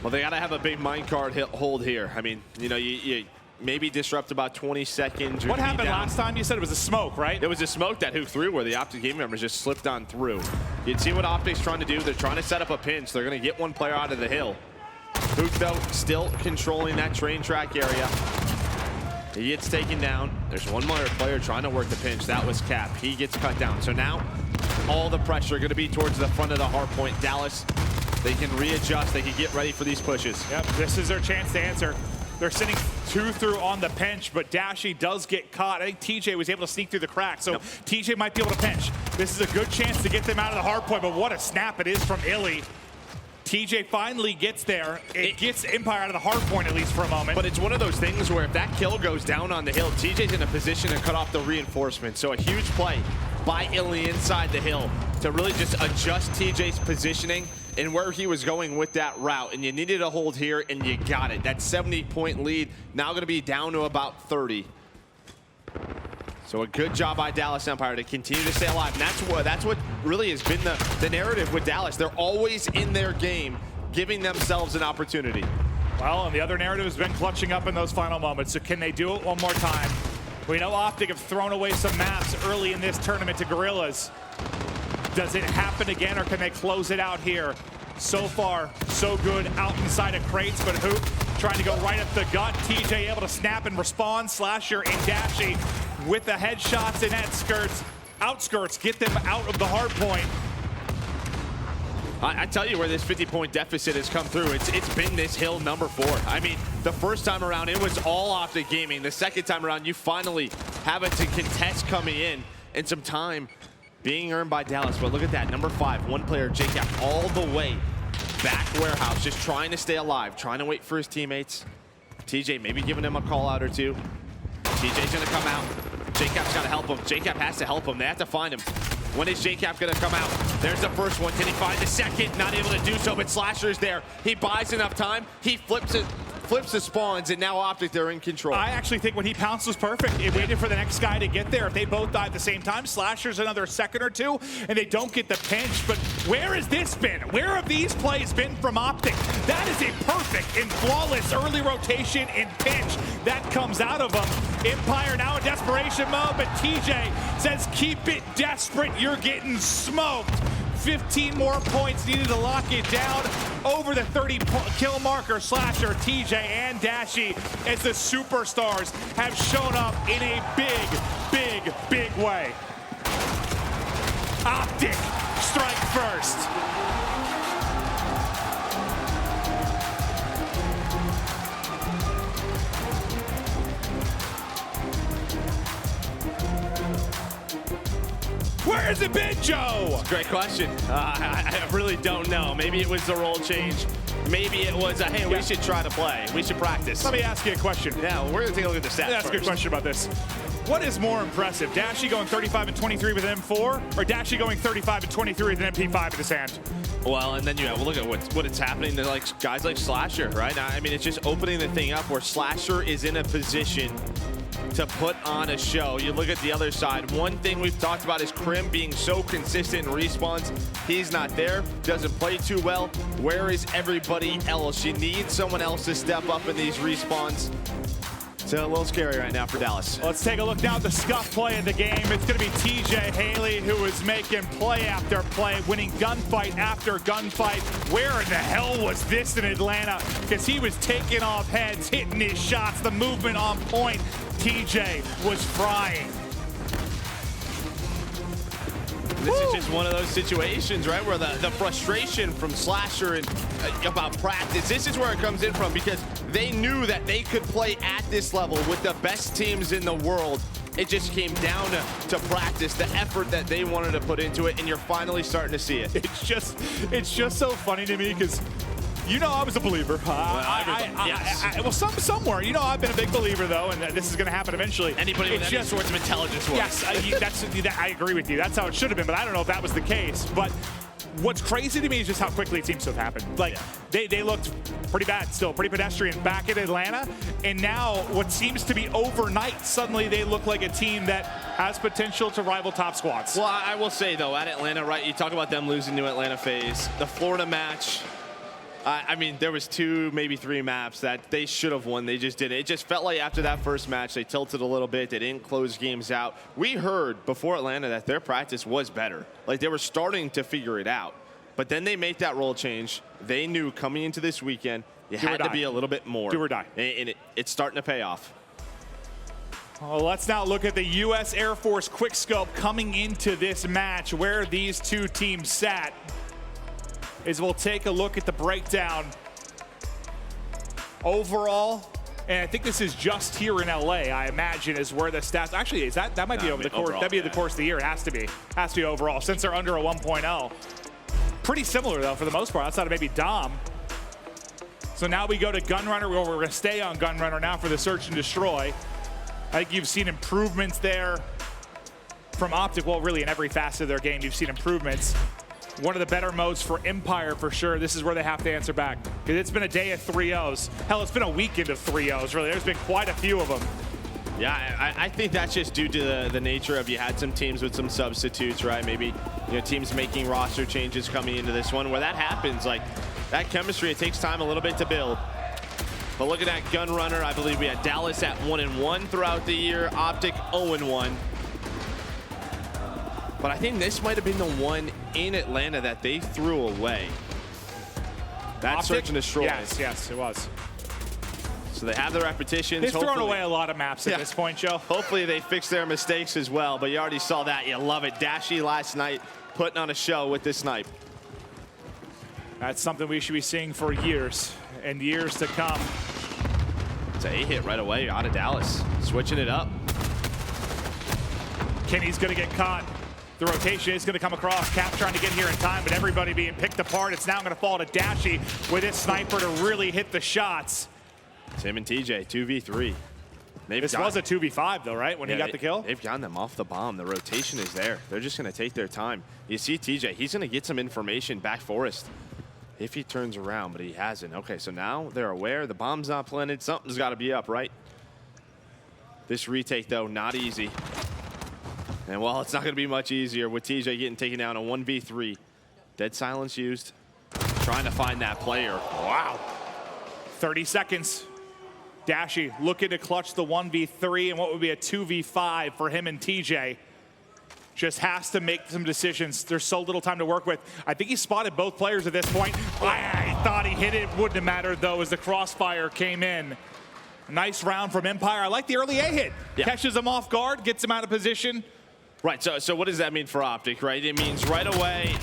Well, they got to have a big minecart hold here. I mean, you know, you maybe disrupt about 20 seconds. What happened last time? You said it was a smoke, right? It was a smoke that hooked through where the Optic game members just slipped on through. You'd see what Optic's trying to do. They're trying to set up a pinch. They're going to get one player out of the hill. Hook, though, still controlling that train track area. He gets taken down. There's one more player trying to work the pinch. That was Cap. He gets cut down. So now all the pressure going to be towards the front of the Hardpoint. Dallas, they can readjust. They can get ready for these pushes. Yep, this is their chance to answer. They're sitting 2 through on the pinch, but Dashy does get caught. I think TJ was able to sneak through the crack, so TJ might be able to pinch. This is a good chance to get them out of the Hardpoint, but what a snap it is from Illy. TJ finally gets there. It gets Empire out of the Hardpoint, at least for a moment. But it's one of those things where if that kill goes down on the hill, TJ's in a position to cut off the reinforcement. So a huge play by Illy inside the hill to really just adjust TJ's positioning and where he was going with that route. And you needed a hold here, and you got it. That 70-point lead now going to be down to about 30. So a good job by Dallas Empire to continue to stay alive. And that's what really has been the narrative with Dallas. They're always in their game, giving themselves an opportunity. Well, and the other narrative has been clutching up in those final moments. So can they do it one more time? We know Optic have thrown away some maps early in this tournament to Guerrillas. Does it happen again, or can they close it out here? So far, so good out inside of crates, but Hoop trying to go right up the gut. TJ able to snap and respond. Slasher and Dashy with the headshots and outskirts get them out of the hard point. I tell you where this 50-point deficit has come through. It's been this hill number 4. I mean, the first time around, it was all Optic Gaming. The second time around, you finally have it to contest coming in and some time being earned by Dallas. But look at that, number 5, one player, JCap, all the way back warehouse, just trying to stay alive, trying to wait for his teammates. TJ maybe giving him a call out or two. TJ's gonna come out. JCap's gotta help him. JCap has to help him. They have to find him. When is JCap gonna come out? There's the first one. Can he find the second? Not able to do so, but Slasher's there. He buys enough time. He flips the spawns, and now Optic, they're in control. I actually think when he pounced was perfect. It waited for the next guy to get there. If they both die at the same time, Slasher's another second or two, and they don't get the pinch. But where has this been? Where have these plays been from Optic? That is a perfect and flawless early rotation and pinch that comes out of them. Empire now in desperation mode, but TJ says, keep it desperate. You're getting smoked. 15 more points needed to lock it down. Over the 30 kill marker. Slasher, TJ, and Dashy as the superstars have shown up in a big way. Optic strike first. Where has it been, Joe? Great question. I really don't know. Maybe it was the role change. Maybe it was, hey, we should try to play. We should practice. Let me ask you a question. Yeah, we're going to take a look at the stats That's a good question about this. What is more impressive, Dashy going 35 and 23 with an M4, or Dashy going 35 and 23 with an MP5 in his hand? Well, and then look at what it's happening to guys like Slasher, right? I mean, it's just opening the thing up where Slasher is in a position to put on a show. You look at the other side. One thing we've talked about is Crim being so consistent in respawns. He's not there, doesn't play too well. Where is everybody else? You need someone else to step up in these respawns. It's a little scary right now for Dallas. Let's take a look now at the scuff play of the game. It's going to be TJ Haley who is making play after play, winning gunfight after gunfight. Where in the hell was this in Atlanta? Because he was taking off heads, hitting his shots, the movement on point. TJ was frying. This is just one of those situations, right, where the frustration from Slasher and about practice, this is where it comes in from, because they knew that they could play at this level with the best teams in the world. It just came down to practice, the effort that they wanted to put into it, and you're finally starting to see it. It's just so funny to me, because you know I was a believer. Well, somewhere. You know I've been a big believer, though, and this is going to happen eventually. Anybody with any sorts of intelligence will. Yes, I agree with you. That's how it should have been, but I don't know if that was the case. But what's crazy to me is just how quickly it seems to have happened. Like, they looked pretty bad still, pretty pedestrian back in Atlanta, and now what seems to be overnight, suddenly they look like a team that has potential to rival top squads. Well, I will say, though, at Atlanta, right, you talk about them losing to Atlanta FaZe. The Florida match, I mean, there was 2, maybe 3 maps that they should have won. They just didn't. It just felt like after that first match, they tilted a little bit. They didn't close games out. We heard before Atlanta that their practice was better. Like, they were starting to figure it out. But then they made that role change. They knew coming into this weekend, You had to be a little bit more. Do or die. And it's starting to pay off. Well, let's now look at the U.S. Air Force quickscope coming into this match, where these two teams sat. As we'll take a look at the breakdown overall. And I think this is just here in LA, I imagine, is where the stats actually is. That might be over the course. That'd be the course of the year. It has to be. Has to be overall, since they're under a 1.0. Pretty similar though for the most part, outside of maybe Dom. So now we go to Gunrunner. We're going to stay on Gunrunner now for the search and destroy. I think you've seen improvements there from Optic. Well, really in every facet of their game, you've seen improvements. One of the better modes for Empire for sure. This is where they have to answer back. Because it's been a day of 3-0s. Hell, it's been a weekend of 3-0s, really. There's been quite a few of them. Yeah, I think that's just due to the nature of you had some teams with some substitutes, right? Maybe teams making roster changes coming into this one. Where that happens, like that chemistry, it takes time a little bit to build. But look at that Gunrunner. I believe we had Dallas at 1-1 throughout the year. Optic 0-1. But I think this might have been the one in Atlanta that they threw away. That Optic? search and destroy. Yes, it was. So they have the repetitions. They've thrown away a lot of maps at this point, Joe. Hopefully they fix their mistakes as well, but you already saw that. You love it. Dashy last night putting on a show with this snipe. That's something we should be seeing for years and years to come. It's an A-hit right away out of Dallas. Switching it up. Kenny's going to get caught. The rotation is going to come across. Cap trying to get here in time, but everybody being picked apart. It's now going to fall to Dashy with his sniper to really hit the shots. Tim and TJ, 2v3. This was a 2v5 though, right? When he got the kill? They've gotten them off the bomb. The rotation is there. They're just going to take their time. You see TJ, he's going to get some information back Forest if he turns around, but he hasn't. Okay, so now they're aware the bomb's not planted. Something's got to be up, right? This retake though, not easy. And well, it's not going to be much easier with TJ getting taken down a 1v3. Dead silence used. Trying to find that player. Wow. 30 seconds. Dashy looking to clutch the 1v3 and what would be a 2v5 for him and TJ. Just has to make some decisions. There's so little time to work with. I think he spotted both players at this point. I thought he hit it. Wouldn't have mattered though as the crossfire came in. Nice round from Empire. I like the early A hit. Yeah. Catches him off guard, gets him out of position. Right, so what does that mean for Optic, right? It means right away,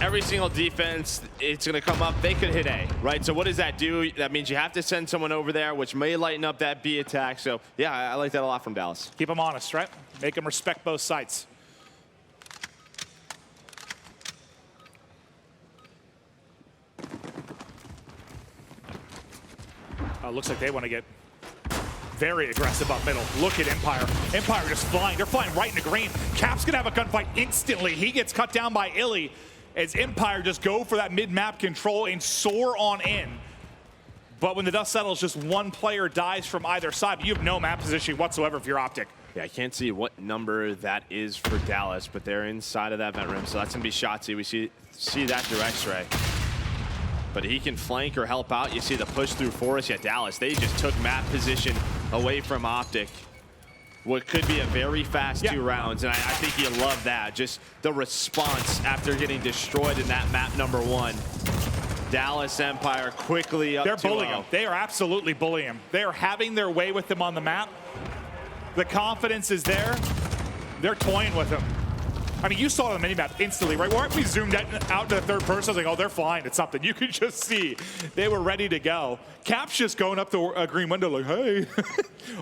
every single defense, it's going to come up. They could hit A, right? So what does that do? That means you have to send someone over there, which may lighten up that B attack. So, yeah, I like that a lot from Dallas. Keep them honest, right? Make them respect both sides. Looks like they want to get very aggressive up middle. Look at Empire. Empire just flying. They're flying right into green. Cap's going to have a gunfight instantly. He gets cut down by Illy as Empire just go for that mid-map control and soar on in. But when the dust settles, just one player dies from either side. But you have no map position whatsoever if you're Optic. Yeah, I can't see what number that is for Dallas, but they're inside of that vent rim, so that's going to be Shotzzy. We see that through X-ray. But he can flank or help out. You see the push through Forest. Yeah, Dallas, they just took map position away from Optic. What could be a very fast 2 rounds, and I think you love that. Just the response after getting destroyed in that map number 1. Dallas Empire quickly up. They're bullying him. They are absolutely bullying him. They are having their way with him on the map. The confidence is there. They're toying with him. I mean, you saw the minimap instantly, right? Where we zoomed out to the third person, I was like, oh, they're flying at something. You could just see they were ready to go. Cap's just going up the green window like, hey.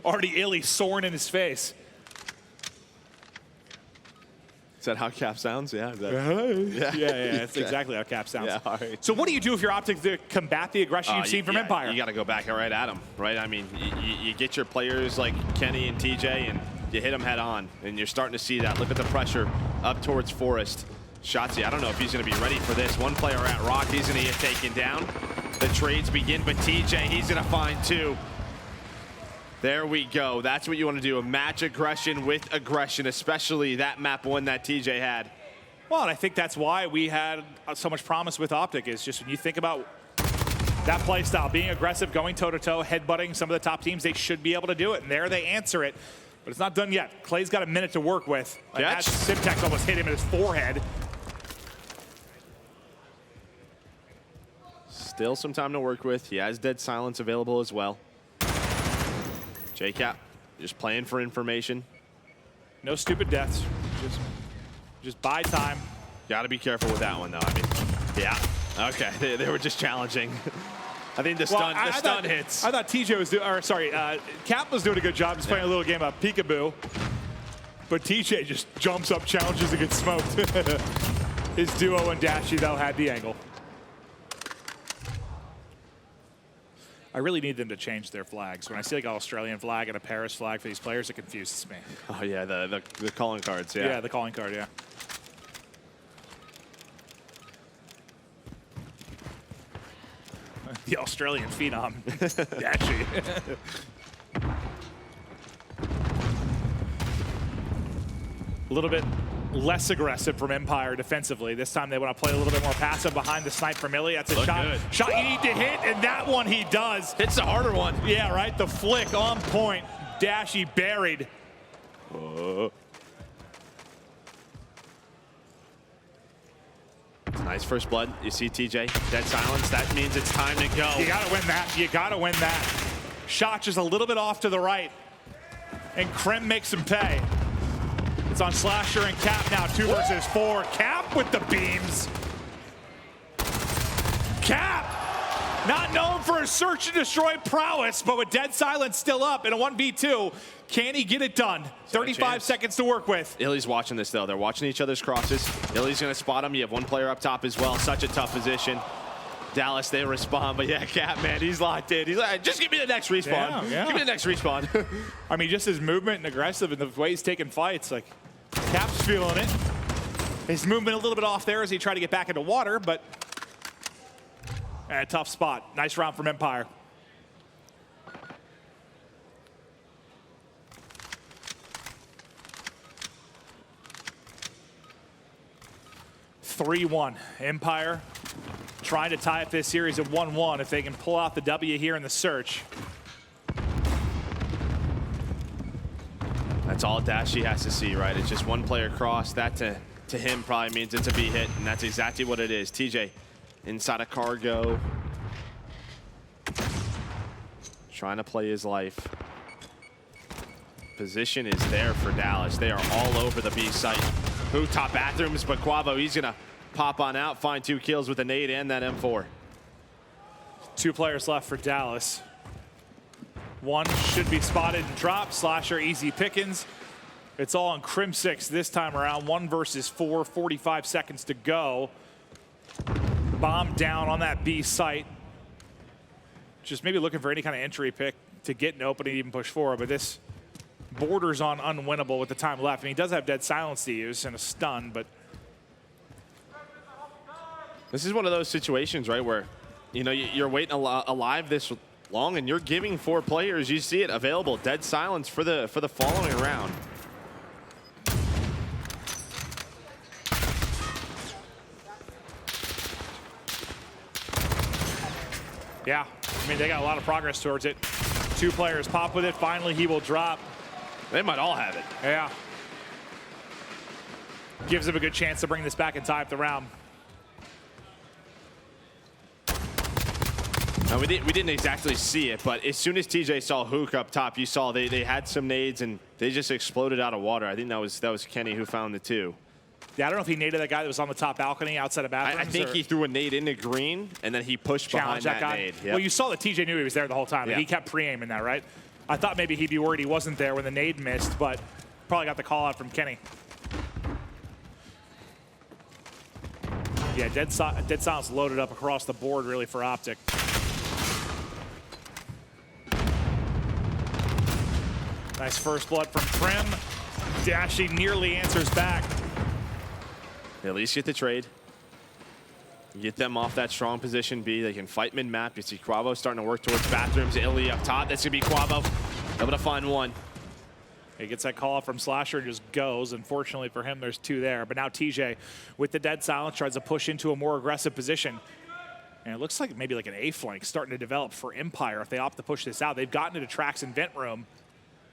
Already Illy soaring in his face. Is that how Cap sounds? Yeah. Yeah, that's exactly how Cap sounds. Yeah, all right. So what do you do if you're Optic to combat the aggression you've seen from Empire? You got to go back right at them, right? I mean, you get your players like Kenny and TJ, and you hit them head on, and you're starting to see that. Look at the pressure up towards Forest. Shotzzy, I don't know if he's going to be ready for this. One player at Rock, he's going to get taken down. The trades begin, but TJ, he's going to find 2. There we go. That's what you want to do, a match aggression with aggression, especially that map 1 that TJ had. Well, and I think that's why we had so much promise with Optic, is just when you think about that play style, being aggressive, going toe-to-toe, headbutting some of the top teams, they should be able to do it, and there they answer it. But it's not done yet. Clay's got a minute to work with. Like that Simtex almost hit him in his forehead. Still some time to work with. He has Dead Silence available as well. JCap just playing for information. No stupid deaths. Just buy time. Got to be careful with that one, though. I mean, yeah. Okay, they were just challenging. I think the stun hits. I thought TJ was doing, or sorry, Cap was doing a good job just playing a little game of peekaboo. But TJ just jumps up, challenges, and gets smoked. His duo and Dashy, though, had the angle. I really need them to change their flags. When I see like an Australian flag and a Paris flag for these players, it confuses me. Oh, yeah, the calling cards, yeah. Yeah, the calling card, yeah. The Australian phenom, Dashy. A little bit less aggressive from Empire defensively. This time they want to play a little bit more passive behind the snipe from Millie. That's a shot you need to hit, and that one he does. Hits the harder one. Yeah, right? The flick on point. Dashy buried. Nice first blood. You see TJ, Dead Silence. That means it's time to go. You got to win that. You got to win that. Shot just a little bit off to the right, and Crim makes him pay. It's on Slasher and Cap now, 2 versus 4. Cap with the beams. Cap, not known for his search and destroy prowess, but with Dead Silence still up in a 1v2, can he get it done? 35 seconds to work with. Illy's watching this, though. They're watching each other's crosses. Illy's going to spot him. You have one player up top as well. Such a tough position. Dallas, they respond, but yeah, Cap, man, he's locked in. He's like, just give me the next respawn. Yeah. Give me the next respawn. I mean, just his movement and aggressive and the way he's taking fights, like, Cap's feeling it. His movement a little bit off there as he tried to get back into water, but a tough spot. Nice round from Empire. (3-1) Empire trying to tie up this series at 1-1 if they can pull out the W here in the search. That's all Dashy has to see, right? It's just one player cross. That to him probably means it's a B hit, and that's exactly what it is. TJ inside a cargo. Trying to play his life. Position is there for Dallas. They are all over the B site. Who top bathrooms, but Quavo, he's gonna pop on out, find 2 kills with a nade and that M4. 2 players left for Dallas. One should be spotted and dropped. Slasher, easy pickings. It's all on Crimsix this time around. 1 versus 4, 45 seconds to go. Bomb down on that B site. Just maybe looking for any kind of entry pick to get an opening, even push forward, but this borders on unwinnable with the time left. And he does have Dead Silence to use and a stun, but this is one of those situations, right, where you're waiting alive this long, and you're giving 4 players. You see it available. Dead Silence for the following round. yeah, I mean, they got a lot of progress towards it. 2 players pop with it. Finally, he will drop. They might all have it. Yeah. Gives him a good chance to bring this back and tie up the round. Now, we didn't exactly see it, but as soon as TJ saw Hook up top, you saw they had some nades and they just exploded out of water. I think that was Kenny who found the 2. Yeah, I don't know if he naded that guy that was on the top balcony outside of bathrooms. I think he threw a nade into green, and then he pushed behind that nade. Yep. Well, you saw that TJ knew he was there the whole time. Like, he kept pre-aiming that, right? I thought maybe he'd be worried he wasn't there when the nade missed, but probably got the call out from Kenny. Yeah, Dead Silence loaded up across the board really for Optic. Nice first blood from Prim. Dashy nearly answers back. They at least get the trade. Get them off that strong position B. They can fight mid-map. You see Quavo starting to work towards bathrooms. Illy up top. That's going to be Quavo. Able to find 1. He gets that call from Slasher and just goes. Unfortunately for him, there's 2 there. But now TJ, with the Dead Silence, tries to push into a more aggressive position. And it looks like maybe like an A flank starting to develop for Empire if they opt to push this out. They've gotten into Trax and Vent Room.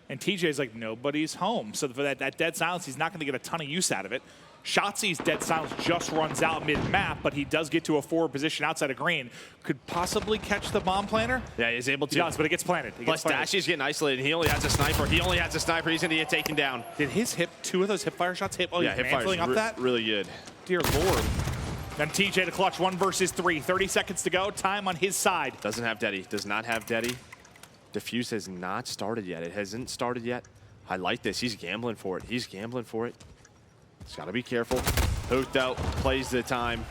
And TJ's like, nobody's home. So for that Dead Silence, he's not going to get a ton of use out of it. Shotzi's dead silence just runs out mid-map, but he does get to a forward position outside of green. Could possibly catch the bomb planter. Yeah, he's able to. He does, but it gets planted. Plus, Dashy's getting isolated. He only has a sniper. He's going to get taken down. Did his hip, 2 of those hip fire shots hit? Oh, yeah, he's hip fire's up that? Really good. Dear Lord. Then TJ to clutch 1 versus 3. 30 seconds to go. Time on his side. Doesn't have Deddy. Does not have Deddy. Diffuse has not started yet. It hasn't started yet. I like this. He's gambling for it. He's gambling for it. He's got to be careful. Hooked out, plays the time.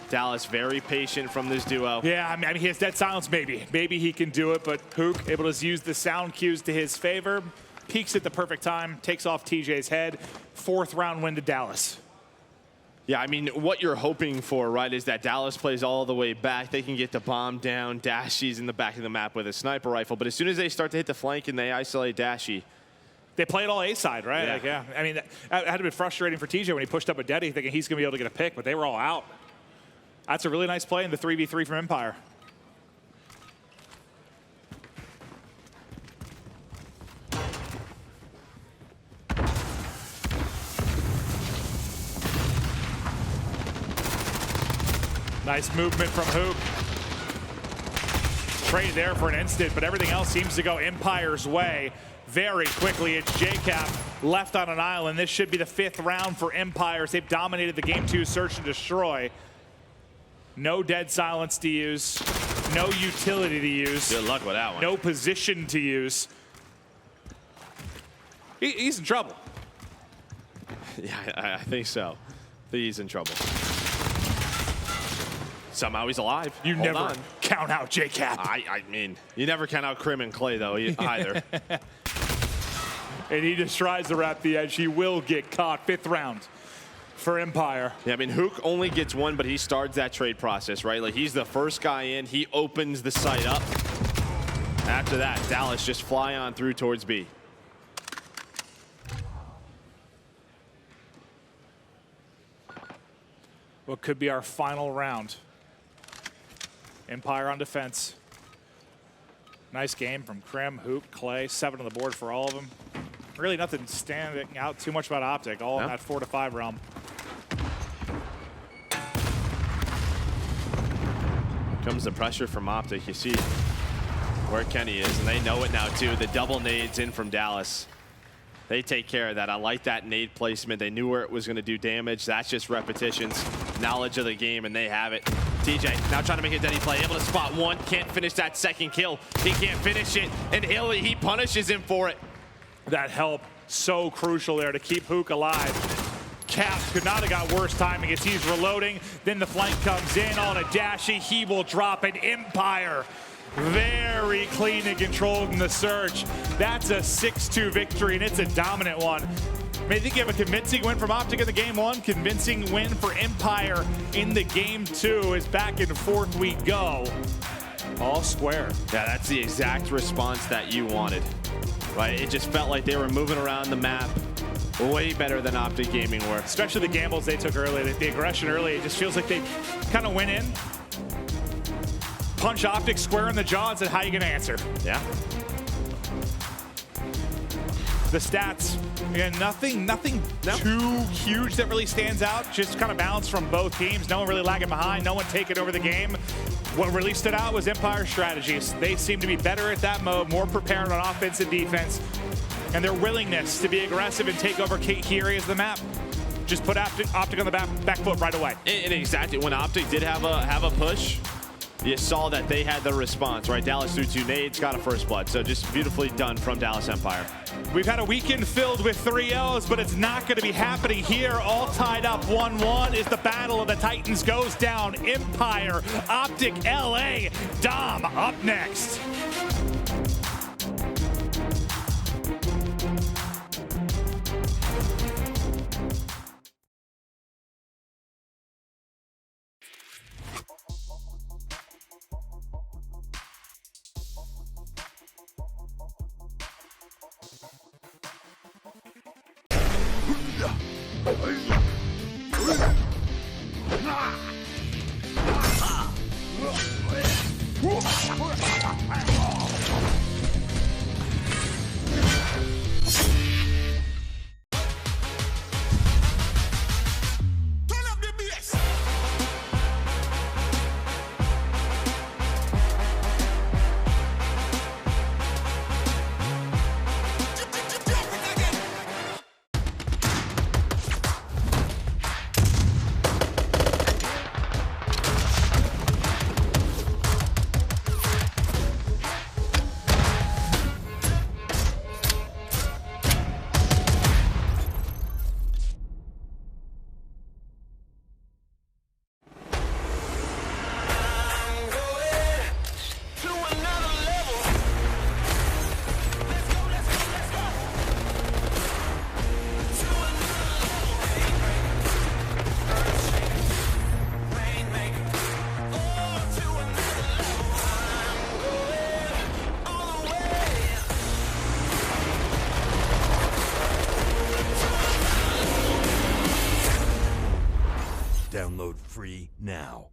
Dallas very patient from this duo. Yeah, I mean, he has dead silence, maybe. Maybe he can do it, but Hook able to use the sound cues to his favor. Peeks at the perfect time, takes off TJ's head. 4th round win to Dallas. Yeah, I mean, what you're hoping for, right, is that Dallas plays all the way back. They can get the bomb down. Dashy's in the back of the map with a sniper rifle. But as soon as they start to hit the flank and they isolate Dashy, they play it all A side, right? Yeah. Like, yeah. I mean, that had to be frustrating for TJ when he pushed up with Deddy, thinking he's going to be able to get a pick, but they were all out. That's a really nice play in the 3v3 from Empire. Nice movement from Hoop. Trade there for an instant, but everything else seems to go Empire's way. Very quickly, it's JCap left on an island. This should be the 5th round for Empires. They've dominated the game 2 search and destroy. No dead silence to use. No utility to use. Good luck with that one. No position to use. He's in trouble. Yeah, I think so. I think he's in trouble. Somehow he's alive. You Hold never on. count out JCap. I mean, you never count out Crim and Clay, though, either. And he just tries to wrap the edge. He will get caught. 5th round for Empire. Yeah, I mean, Hook only gets 1, but he starts that trade process, right? Like, he's the first guy in. He opens the site up. After that, Dallas just fly on through towards B. What could be our final round. Empire on defense. Nice game from Crim, Hoop, Clay. 7 on the board for all of them. Really nothing standing out too much about Optic. All in that 4 to 5 realm. Comes the pressure from Optic. You see where Kenny is, and they know it now, too. The double nades in from Dallas. They take care of that. I like that nade placement. They knew where it was going to do damage. That's just repetitions, knowledge of the game, and they have it. TJ now trying to make a Denny play, able to spot 1, can't finish that 2nd kill. He can't finish it, and he punishes him for it. That help so crucial there to keep Hook alive. Cap could not have got worse timing as he's reloading. Then the flank comes in on a Dashy. He will drop an Empire. Very clean and controlled in the search. That's a 6-2 victory, and it's a dominant one. I think you have a convincing win from Optic in the game 1, convincing win for Empire in the game 2 as back and forth we go. All square. Yeah, that's the exact response that you wanted, right? It just felt like they were moving around the map way better than Optic Gaming were. Especially the gambles they took early, the aggression early. It just feels like they kind of went in, punch Optic square in the jaw and said, how are you going to answer? Yeah. The stats, again, nothing too huge that really stands out. Just kind of balance from both teams. No one really lagging behind. No one taking over the game. What really stood out was Empire's strategies. They seem to be better at that mode, more prepared on offense and defense, and their willingness to be aggressive and take over key areas of the map. Just put Optic on the back foot right away. And exactly, when Optic did have a push, you saw that they had the response, right? Dallas threw 2 nades, got a first blood. So just beautifully done from Dallas Empire. We've had a weekend filled with 3 L's, but it's not going to be happening here. All tied up 1-1 as the Battle of the Titans goes down. Empire, Optic, LA, Dom up next. free now.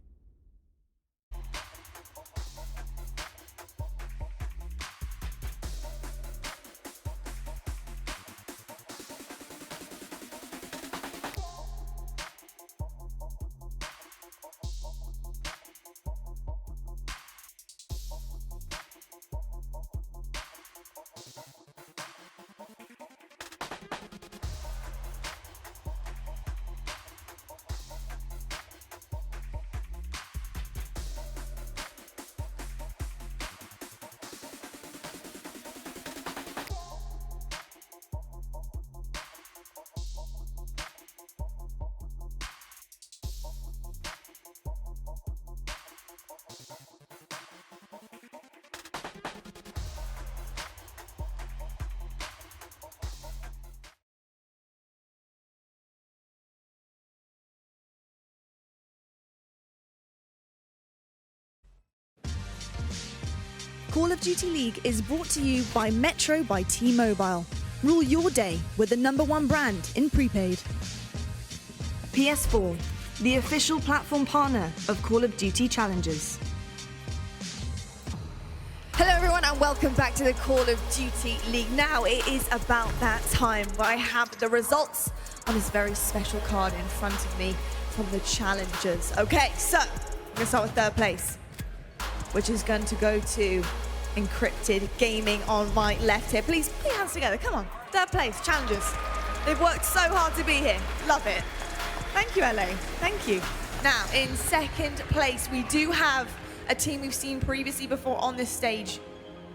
Call of Duty League is brought to you by Metro by T-Mobile. Rule your day with the #1 brand in prepaid. PS4, the official platform partner of Call of Duty Challengers. Hello everyone and welcome back to the Call of Duty League. Now it is about that time where I have the results on this very special card in front of me from the challengers. Okay, so I'm gonna start with third place, which is going to go to Encrypted Gaming on my left here. Please put your hands together, come on. Third place, challengers. They've worked so hard to be here, love it. Thank you, LA, thank you. Now, in second place, we do have a team we've seen previously before on this stage.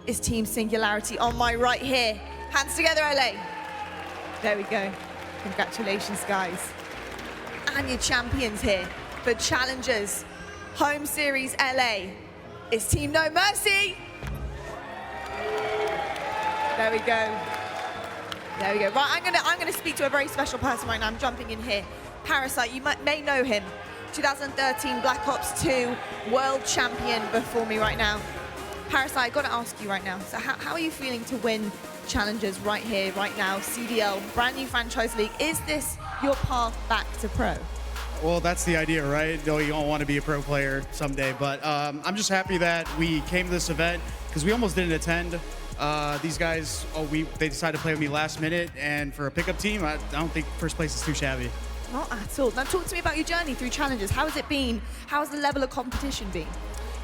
Is Team Singularity on my right here. Hands together, LA. There we go. Congratulations, guys. And your champions here for challengers. Home Series LA is Team No Mercy. There we go. There we go. Right, I'm gonna speak to a very special person right now. I'm jumping in here. Parasite, you may know him. 2013 Black Ops 2 world champion before me right now. Parasite, I gotta ask you right now. So how are you feeling to win challengers right here, right now? CDL, brand new franchise league. Is this your path back to pro? Well, that's the idea, right? Though you all want to be a pro player someday. But I'm just happy that we came to this event because we almost didn't attend. These guys, they decided to play with me last minute, and for a pickup team, I don't think first place is too shabby. Not at all. Now talk to me about your journey through challenges. How has it been? How has the level of competition been?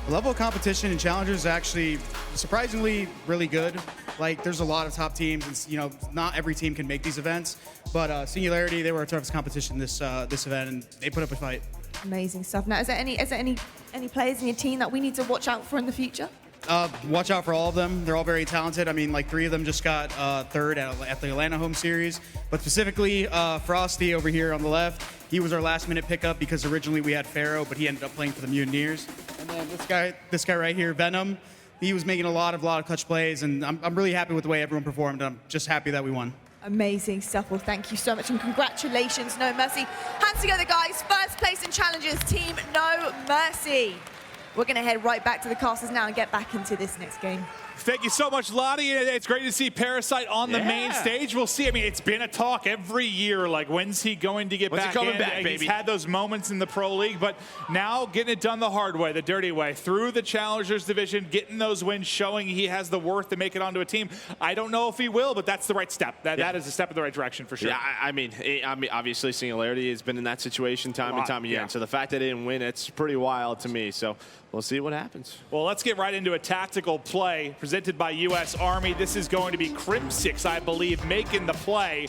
The level of competition in challengers is actually surprisingly really good. Like, there's a lot of top teams, and not every team can make these events. But Singularity, they were our toughest competition this event, and they put up a fight. Amazing stuff. Now, is there any players in your team that we need to watch out for in the future? Watch out for all of them. They're all very talented. I mean, like 3 of them just got third at the Atlanta home series. But specifically, Frosty over here on the left, he was our last-minute pickup because originally we had Pharaoh, but he ended up playing for the Mutineers. And then this guy right here, Venom, he was making a lot of clutch plays, and I'm really happy with the way everyone performed. I'm just happy that we won. Amazing stuff. Well, thank you so much, and congratulations, No Mercy. Hands together, guys. First place in challenges, Team No Mercy. We're going to head right back to the casters now and get back into this next game. Thank you so much, Lottie. It's great to see Parasite on the main stage. We'll see. I mean, it's been a talk every year, like, when's he going to get back in? Baby? He's had those moments in the Pro League, but now getting it done the hard way, the dirty way, through the Challengers division, getting those wins, showing he has the worth to make it onto a team. I don't know if he will, but that's the right step. That is a step in the right direction for sure. Yeah, I mean, obviously Singularity has been in that situation time and time again. So the fact that they didn't win, it's pretty wild to me. So we'll see what happens. Well, let's get right into a tactical play presented by U.S. Army. This is going to be Crimsix, I believe, making the play,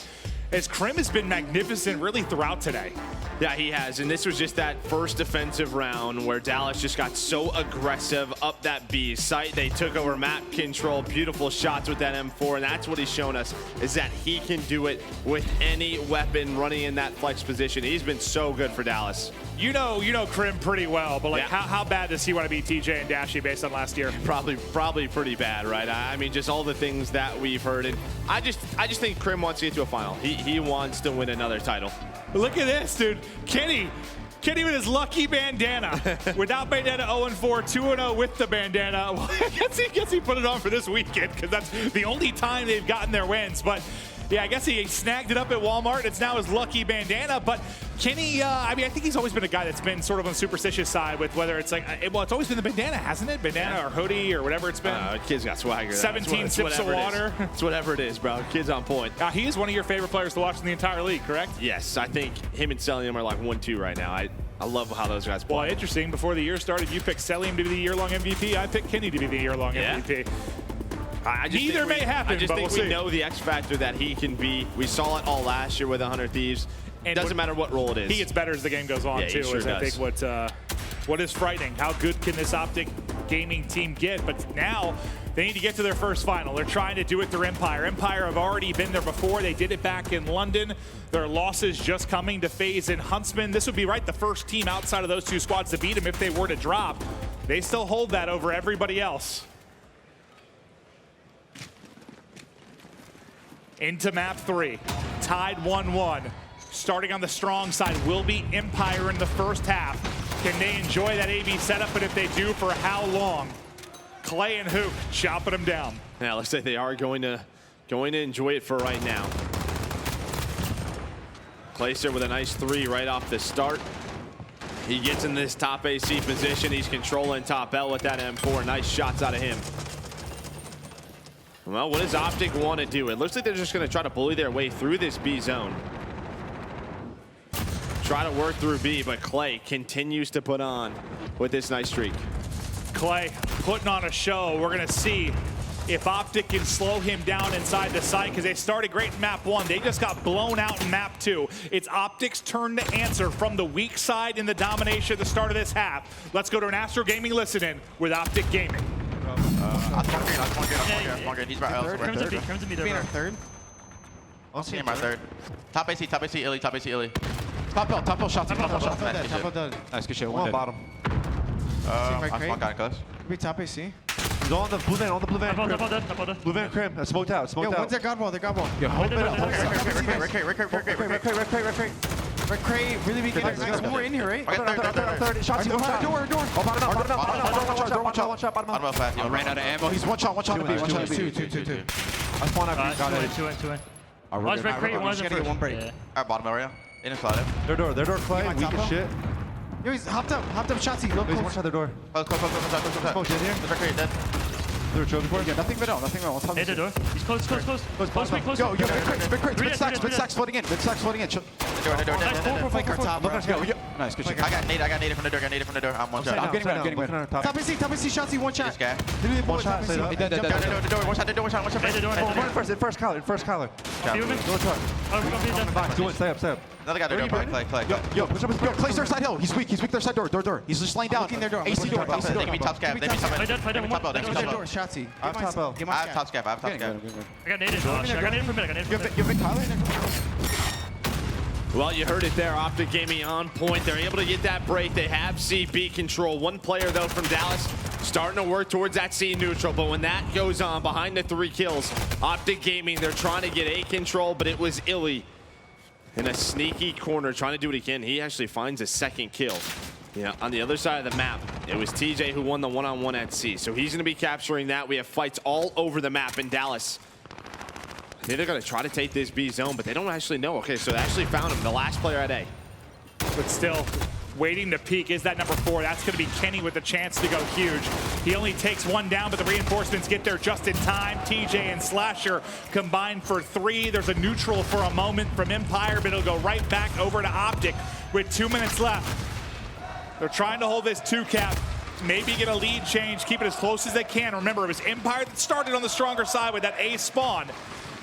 as Crim has been magnificent really throughout today. Yeah, he has, and this was just that first defensive round where Dallas just got so aggressive up that B site. They took over map control, beautiful shots with that M4, and that's what he's shown us, is that he can do it with any weapon running in that flex position. He's been so good for Dallas. You know Crim pretty well, but like, how bad does he want to be TJ and Dashy based on last year? Probably pretty bad, right? I mean, just all the things that we've heard, and I just think Crim wants to get to a final. He wants to win another title. Look at this, dude. Kenny with his lucky bandana. Without bandana, 0-4, 2-0 with the bandana. Well, I guess he put it on for this weekend because that's the only time they've gotten their wins. But Yeah, I guess he snagged it up at Walmart. It's now his lucky bandana. But Kenny, I mean, I think he's always been a guy that's been sort of on the superstitious side with whether it's like, well, it's always been the bandana, hasn't it? Bandana or hoodie or whatever it's been. Kid's got swagger. 17 sips of water. It's whatever it is, bro. Kid's on point. He is one of your favorite players to watch in the entire league, correct? Yes, I think him and Celium are like 1-2 right now. I love how those guys play. Well, interesting. Before the year started, you picked Celium to be the year-long MVP. I picked Kenny to be the year-long MVP. Neither may happen, I just think we know the X factor that he can be. We saw it all last year with 100 Thieves. It doesn't matter what role it is. He gets better as the game goes on, too, sure is I think what is frightening. How good can this Optic gaming team get? But now they need to get to their first final. They're trying to do it through Empire. Empire have already been there before. They did it back in London. Their losses just coming to FaZe and Huntsman. This would be the first team outside of those two squads to beat them if they were to drop. They still hold that over everybody else. Into map 3, tied 1-1. Starting on the strong side will be Empire in the first half. Can they enjoy that AB setup? But if they do, for how long? Clay and Hook chopping them down. Yeah, looks like they are going to enjoy it for right now. Clayster with a nice 3 right off the start. He gets in this top AC position. He's controlling top L with that M4. Nice shots out of him. Well, what does Optic want to do? It looks like they're just going to try to bully their way through this B zone. Try to work through B, but Clay continues to put on with this nice streak. Clay putting on a show. We're going to see if Optic can slow him down inside the site, because they started great in map 1. They just got blown out in map 2. It's Optic's turn to answer from the weak side in the domination at the start of this half. Let's go to an Astro Gaming listen-in with Optic Gaming. I just want to get. He's right elsewhere. Crimson beat our third. I'll see him right third. Top AC, Illy, top AC, Illy. Top L, shots. Top L. Nice, good shit. One on bottom. I Right got close. Be top AC. He's on the blue van, Blue van Crim. That's smoked out, Yo, one's at God wall, Yo, hold it up. Røkkr, really weak. We're in here, right? Third. Shots, door. One shot, bottom up. I ran out of ammo. He's one shot Two. I spawn out. Got it. Two in. One's Røkkr, one's first. One break. Alright, bottom area. In and cloud. Their door, Clay. Weak as shit. Yo, he's hopped up, Shotsy. Look, he's one shot their door. Close. Smoke in here. Røkkr dead. They're trophy for Yeah, nothing wrong. Hit the door. He's close. Yo, mid stacks floating in. Door. Let's go. Nice, good shit. I got nade from the door. I'm one shot. I'm getting ready. Top AC, Shotsy, one shot. One shot. The door. One shot. First collar. Do it. Stay up. Another guy there. Clay. Yo, Clay's their side hill. He's weak their side door. He's just laying down. Looking their door. AC door. They can be top scab. They can be top L. Shotsy. I have top L. I have top scab. I got naded. From mid. You've been Tyler? Well, you heard it there. Optic Gaming on point. They're able to get that break. They have CB control. One player, though, from Dallas starting to work towards that C neutral. But when that goes on, behind the 3 kills, Optic Gaming, they're trying to get A control, but it was Illy in a sneaky corner trying to do it again. He actually finds a second kill. Yeah, on the other side of the map, it was TJ who won the one-on-one at C. So he's going to be capturing that. We have fights all over the map in Dallas. I think they're going to try to take this B zone, but they don't actually know. Okay, so they actually found him, the last player at A. But still, waiting to peek is that number 4. That's going to be Kenny with a chance to go huge. He only takes 1 down, but the reinforcements get there just in time. TJ and Slasher combined for 3. There's a neutral for a moment from Empire, but it'll go right back over to Optic with 2 minutes left. They're trying to hold this 2-cap. Maybe get a lead change, keep it as close as they can. Remember, it was Empire that started on the stronger side with that A spawn.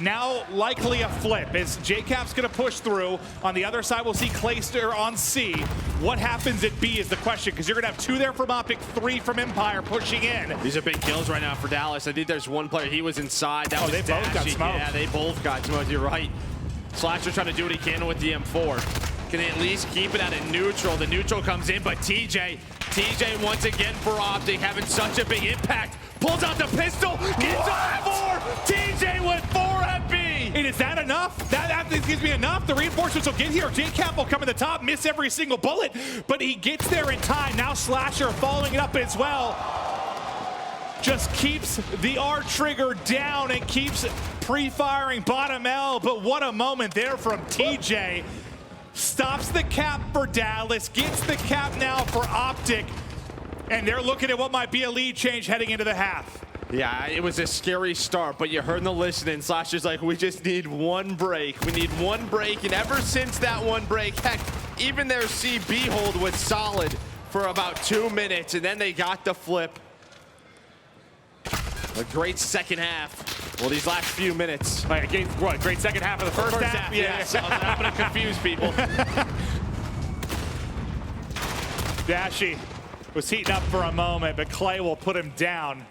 Now, likely a flip as JCap's going to push through. On the other side, we'll see Clayster on C. What happens at B is the question, because you're going to have 2 there from Optic, 3 from Empire pushing in. These are big kills right now for Dallas. I think there's one player, he was inside. That was they both got smoked. Yeah, they both got smoked. You're right. Slasher trying to do what he can with the M4. Can they at least keep it at a neutral? The neutral comes in, but TJ once again for Optic having such a big impact. Pulls out the pistol, gets on 4. TJ with 4 at B. And is that enough? That gives me enough. The reinforcements will get here. JCap will come in the top, miss every single bullet, but he gets there in time. Now Slasher following it up as well. just keeps the R trigger down and keeps pre-firing bottom L. But what a moment there from TJ. Stops the cap for Dallas, gets the cap now for Optic, and they're looking at what might be a lead change heading into the half. Yeah, it was a scary start, but you heard in the listening, Slasher's like, we just need one break. We need one break, and ever since that one break, heck, even their CB hold was solid for about 2 minutes, and then they got the flip. A great second half. Well, these last few minutes. Great second half of the first half? Yeah, so I'm going to confuse people. Dashy was heating up for a moment, but Clay will put him down.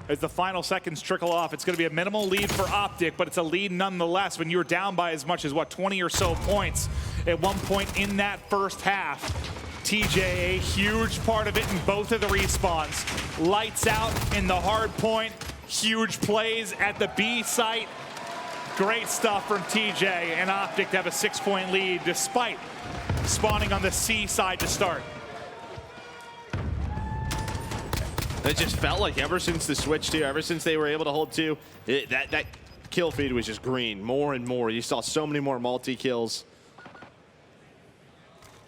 As the final seconds trickle off, it's going to be a minimal lead for Optic, but it's a lead nonetheless when you're down by as much as, what, 20 or so points at one point in that first half. TJ, a huge part of it in both of the respawns. Lights out in the hard point. Huge plays at the B site. Great stuff from TJ and Optic to have a 6-point lead despite spawning on the C side to start. It just felt like ever since the switch to, ever since they were able to hold two, that kill feed was just green more and more. You saw so many more multi-kills.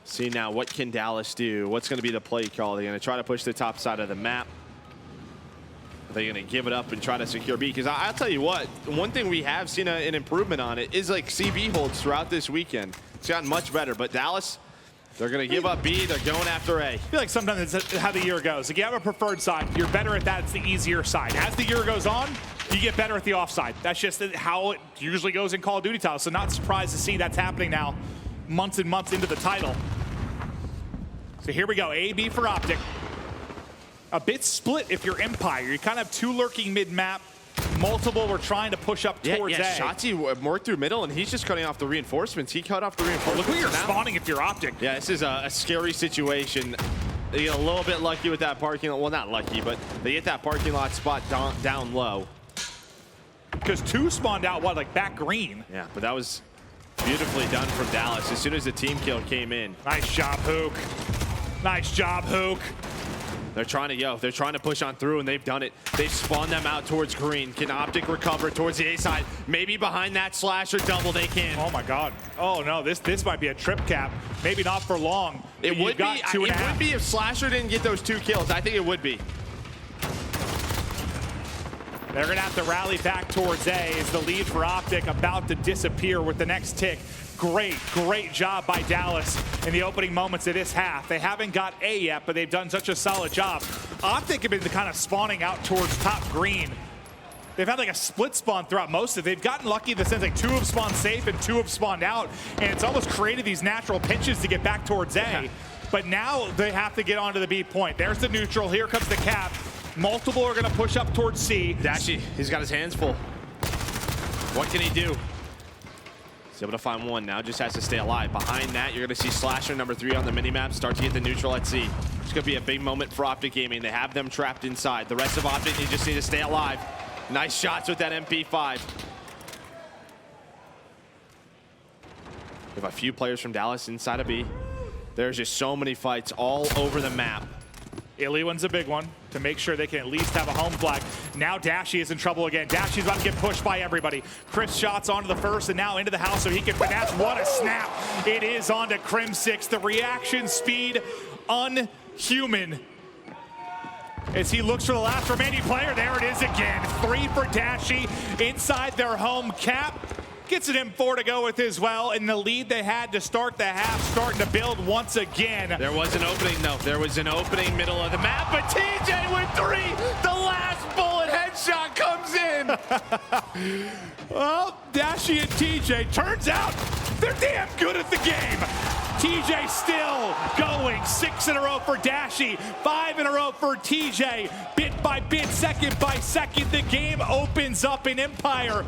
See now, what can Dallas do? What's going to be the play call? They're going to try to push the top side of the map. Are they going to give it up and try to secure B? Because I'll tell you what, one thing we have seen an improvement on it is like CB holds throughout this weekend. It's gotten much better, but Dallas, they're going to give up B. They're going after A. I feel like sometimes it's how the year goes. If you have a preferred side, you're better at that. It's the easier side. As the year goes on, you get better at the offside. That's just how it usually goes in Call of Duty titles. So not surprised to see that's happening now, months and months into the title. So here we go, A-B for Optic. A bit split if you're Empire. You kind of have two lurking mid-map. Multiple were trying to push up towards A. Shotzi more through middle, and he's just cutting off the reinforcements. He cut off the reinforcements. Look where you're spawning if you're Optic. Yeah, this is a scary situation. They get a little bit lucky with that parking lot. Well, not lucky, but they get that parking lot spot down low. Because two spawned out, what, like back green? Yeah, but that was beautifully done from Dallas as soon as the team kill came in. Nice job, Hook. Nice job, Hook. They're trying to go. They're trying to push on through, and they've done it. They've spawned them out towards green. Can Optic recover towards the A side? Maybe behind that Slasher double they can. Oh my God. Oh no, this might be a trip cap. Maybe not for long. It would be. It would be if Slasher didn't get those 2 kills. I think it would be. They're gonna have to rally back towards A as the lead for Optic about to disappear with the next tick. Great job by Dallas in the opening moments of this half. They haven't got A yet, but they've done such a solid job. Optic have been kind of spawning out towards top green. They've had like a split spawn throughout most of it. They've gotten lucky in the sense like 2 have spawned safe and 2 have spawned out, and it's almost created these natural pinches to get back towards A. But now they have to get onto the B point. There's the neutral, here comes the cap. Multiple are gonna push up towards C. Dashy, he's got his hands full. What can he do? He's able to find one now, just has to stay alive. Behind that, you're gonna see Slasher number 3 on the minimap start to get the neutral at C. It's gonna be a big moment for Optic Gaming. They have them trapped inside. The rest of Optic, they just need to stay alive. Nice shots with that MP5. We have a few players from Dallas inside of B. There's just so many fights all over the map. Illy one's a big one to make sure they can at least have a home flag. Now Dashy is in trouble again. Dashy's about to get pushed by everybody. Crisp shots onto the first and now into the house so he can finesse. What a snap. It is onto Crimsix. The reaction speed, unhuman. As he looks for the last remaining player, there it is again. 3 for Dashy inside their home cap. Gets it M4 to go with as well, and the lead they had to start the half starting to build once again. There was an opening, though. There was an opening middle of the map, but TJ with 3. The last bullet headshot comes in. Well, Dashy and TJ, turns out they're damn good at the game. TJ still going. 6 in a row for Dashy, 5 in a row for TJ. Bit by bit, second by second, the game opens up in Empire.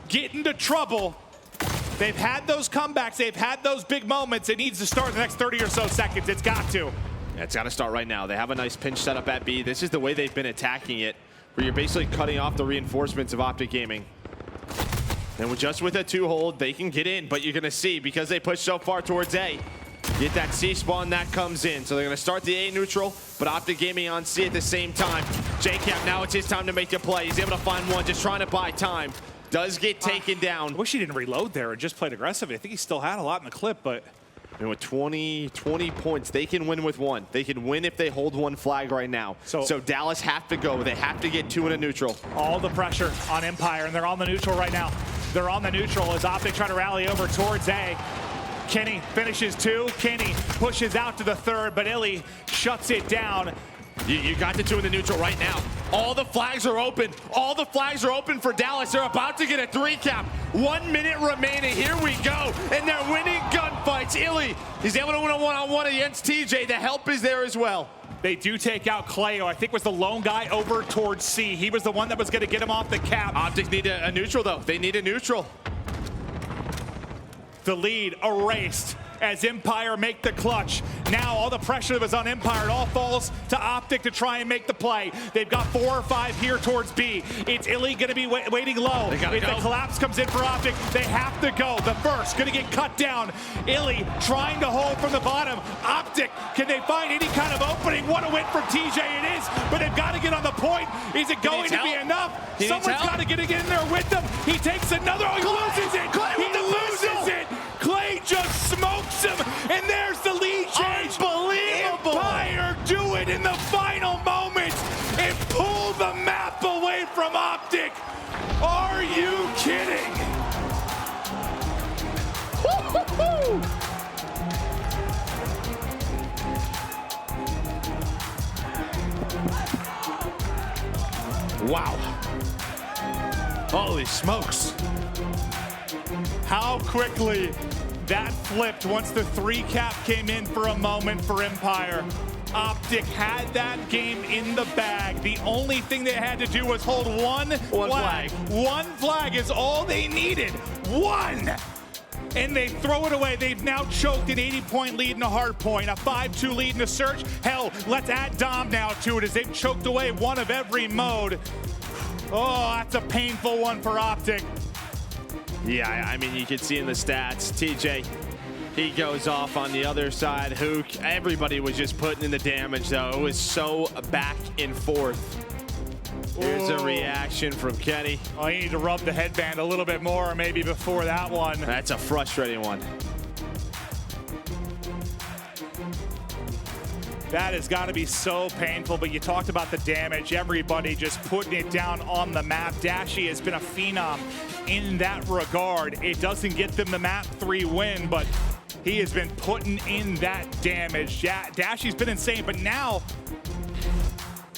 Get into trouble. They've had those comebacks. They've had those big moments. It needs to start in the next 30 or so seconds. It's got to. Yeah, it's got to start right now. They have a nice pinch set up at B. This is the way they've been attacking it, where you're basically cutting off the reinforcements of Optic Gaming. And just with a 2 hold, they can get in, but you're going to see, because they push so far towards A, Get that C spawn, that comes in. So they're going to start the A neutral, but Optic Gaming on C at the same time. JCap, now it's his time to make the play. He's able to find one, just trying to buy time. Does get taken down. I wish he didn't reload there and just played aggressively. I think he still had a lot in the clip, but... And with 20 points, they can win with one. They can win if they hold one flag right now. So Dallas have to go. They have to get 2 in a neutral. All the pressure on Empire, and they're on the neutral right now. They're on the neutral as Optic try to rally over towards A. Kenny finishes 2. Kenny pushes out to the 3rd, but Illy shuts it down. You got the 2 in the neutral right now. All the flags are open. All the flags are open for Dallas. They're about to get a 3 cap. 1 minute remaining. Here we go. And they're winning gunfights. Illy, he's able to win a one-on-one against TJ. The help is there as well. They do take out Cleo. I think was the lone guy over towards C. He was the one that was going to get him off the cap. Optic need a neutral, though. They need a neutral. The lead erased as Empire make the clutch. Now all the pressure that was on Empire, it all falls to Optic to try and make the play. They've got 4 or 5 here towards B. It's Illy going to be waiting low. If the collapse comes in for Optic, they have to go. The first going to get cut down. Illy trying to hold from the bottom. Optic, can they find any kind of opening? What a win from TJ it is, but they've got to get on the point. Is it going to be enough? Someone's got to get in there with them. He takes another, he loses it. He loses it. Clay just smokes him, and there's the lead change. Unbelievable. Empire do it in the final moments and pull the map away from Optic. Are you kidding? Wow. Holy smokes. How quickly that flipped once the 3 cap came in for a moment for Empire. Optic had that game in the bag. The only thing they had to do was hold one flag. One flag is all they needed. One! And they throw it away. They've now choked an 80-point lead in a Hardpoint, a 5-2 lead in a Search. Hell, let's add Dom now to it as they've choked away one of every mode. Oh, that's a painful one for Optic. Yeah, I mean, you can see in the stats, TJ, he goes off on the other side. Hook, everybody was just putting in the damage, though. It was so back and forth. Here's a reaction from Kenny. Oh, you need to rub the headband a little bit more, maybe before that one. That's a frustrating one. That has got to be so painful, but you talked about the damage. Everybody just putting it down on the map. Dashy has been a phenom in that regard. It doesn't get them the map 3 win, but he has been putting in that damage. Dashy's been insane, but now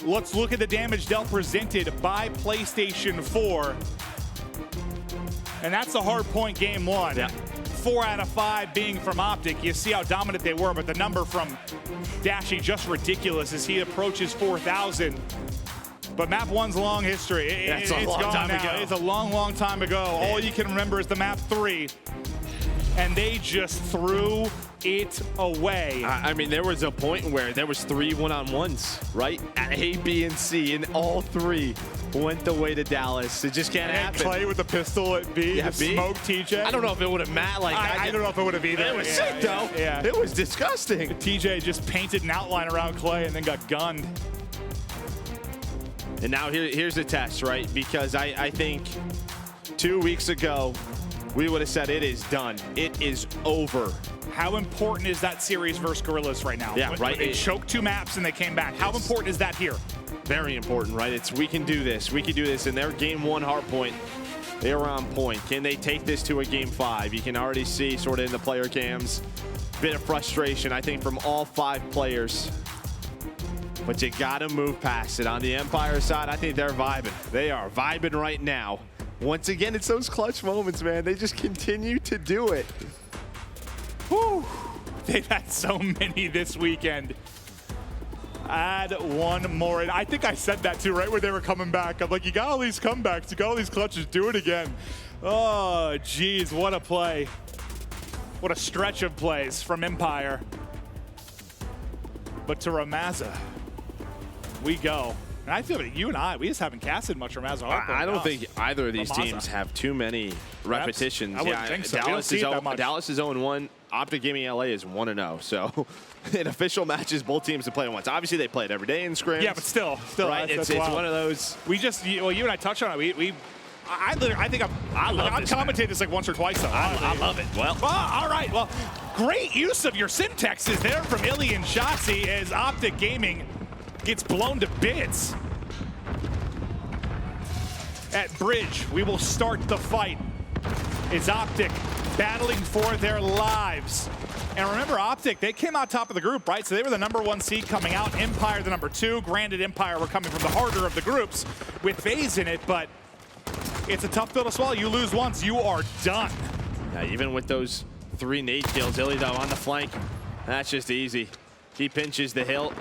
let's look at the damage dealt presented by PlayStation 4. And that's the Hardpoint game 1. Yeah. 4 out of 5 being from Optic. You see how dominant they were, but the number from Dashy just ridiculous as he approaches 4,000. But map 1's long history. It's gone now. It's a long, long time ago. All you can remember is the map 3. And they just threw it away. I mean, there was a point where there was 3 one-on-ones, right? At A, B, and C, and all 3 went the way to Dallas. It just can't happen. Clay with the pistol at B to smoke TJ. I don't know if it would have mattered. Like, I don't know if it would have either. It was sick, though. Yeah. It was disgusting. TJ just painted an outline around Clay and then got gunned. And now here's the test, right? Because I think 2 weeks ago, we would have said it is done. It is over. How important is that series versus Guerillas right now? Yeah, right. They choked 2 maps and they came back. How important is that here? Very important, right? It's we can do this. We can do this. In their game 1 Hardpoint, they were on point. Can they take this to a game 5? You can already see sort of in the player cams, bit of frustration, I think, from all 5 players. But you got to move past it. On the Empire side, I think they're vibing. They are vibing right now. Once again, it's those clutch moments, man. They just continue to do it. Whew. They've had so many this weekend. Add one more. And I think I said that too, right when they were coming back. I'm like, you got all these comebacks, you got all these clutches, do it again. Oh, geez, what a play. What a stretch of plays from Empire. But to Ramaza, we go. And I feel like you and we just haven't casted much Ramaza. I don't think either of these teams have too many repetitions. I wouldn't think so. Dallas is 0-1. Optic Gaming LA is 1-0. So in official matches, both teams have played once. Obviously, they played every day in scrims. Yeah, but still, right? It's one of those. We just, well, you and I touched on it. I think I've commentated this like once or twice though. I love it. Well, all right. Well, great use of your syntaxes there from Illy and Shotzi as Optic Gaming gets blown to bits. At Bridge, we will start the fight. It's Optic battling for their lives. And remember, Optic, they came out top of the group, right? So they were the #1 seed coming out. Empire, the #2. Granted, Empire were coming from the harder of the groups with FaZe in it, but it's a tough pill to swallow. You lose once, you are done. Yeah, even with those 3 nade kills, Illy though on the flank, that's just easy. He pinches the hill.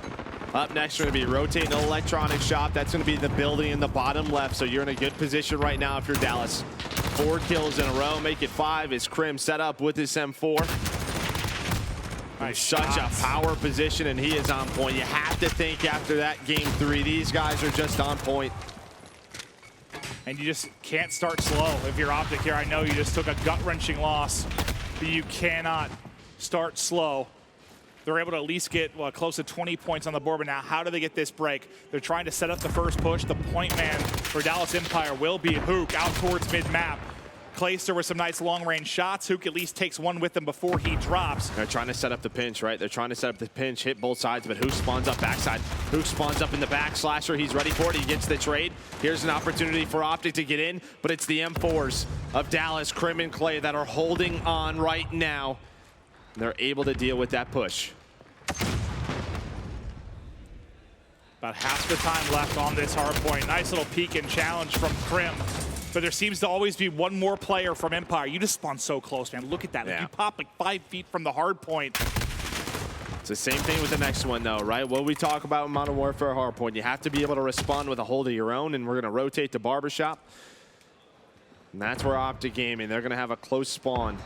Up next, we're going to be rotating the electronic shop. That's going to be the building in the bottom left, so you're in a good position right now if you're Dallas. 4 kills in a row, make it 5 as Crim set up with his M4. Nice Such a power position, and he is on point. You have to think after that game 3, these guys are just on point. And you just can't start slow if you're Optic here. I know you just took a gut-wrenching loss, but you cannot start slow. They're able to at least get close to 20 points on the board, but now how do they get this break? They're trying to set up the first push. The point man for Dallas Empire will be Hook out towards mid-map. Clayster with some nice long-range shots. Hook at least takes one with him before he drops. They're trying to set up the pinch, right? They're trying to set up the pinch, hit both sides, but Hook spawns up backside. Hook spawns up in the back. Slasher, he's ready for it. He gets the trade. Here's an opportunity for Optic to get in, but it's the M4s of Dallas, Crim, and Clay that are holding on right now. They're able to deal with that push. About half the time left on this hardpoint. Nice little peek and challenge from Crim. But there seems to always be one more player from Empire. You just spawn so close, man. Look at that. Like you pop like 5 feet from the hardpoint. It's the same thing with the next one, though, right? What we talk about in Modern Warfare Hardpoint, you have to be able to respond with a hold of your own, and we're going to rotate to Barbershop. And that's where Optic Gaming, they're going to have a close spawn.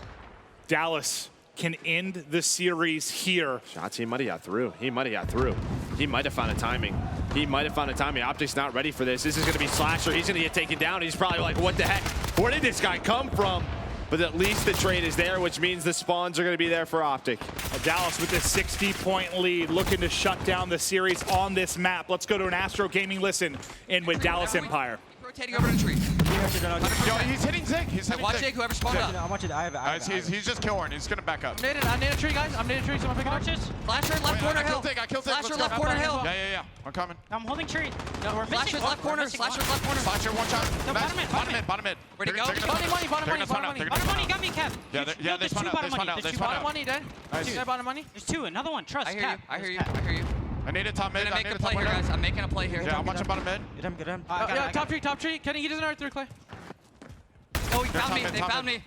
Dallas can end the series here. Shots, he might have got through. He might have got through. He might have found a timing. He might have found a timing. Optic's not ready for this. This is going to be Slasher. He's going to get taken down. He's probably like, what the heck? Where did this guy come from? But at least the trade is there, which means the spawns are going to be there for Optic. Dallas with this 60-point lead, looking to shut down the series on this map. Let's go to an Astro Gaming listen in with Dallas Empire. Rotating over the tree. Yo, he's hitting Zig. He's hitting watch Zig. Zig, whoever spawned up. I'm watching. I have he's just killing. He's gonna back up. I need a tree, guys. I'm needing a tree. Someone pick it up. Flasher, left corner hill. I killed Zig. Flasher, left corner hill. Yeah. I'm coming. I'm holding tree. No, we're Flasher's left corner. Flasher's left corner. Flasher, one shot. No, bottom mid. Where'd he go? Bottom money. Bottom money, got me, Kev. Yeah, they spawned out. There's 2 bottom money, dead. Nice. Bottom money. There's 2. Another one. Trust. I hear you. I need a top mid. I'm making a play here, guys. I'm making a play here. Yeah, I'm watching bottom mid. Get him. Top tree. Kenny, he doesn't know through Clay. Oh, he found me. They found me.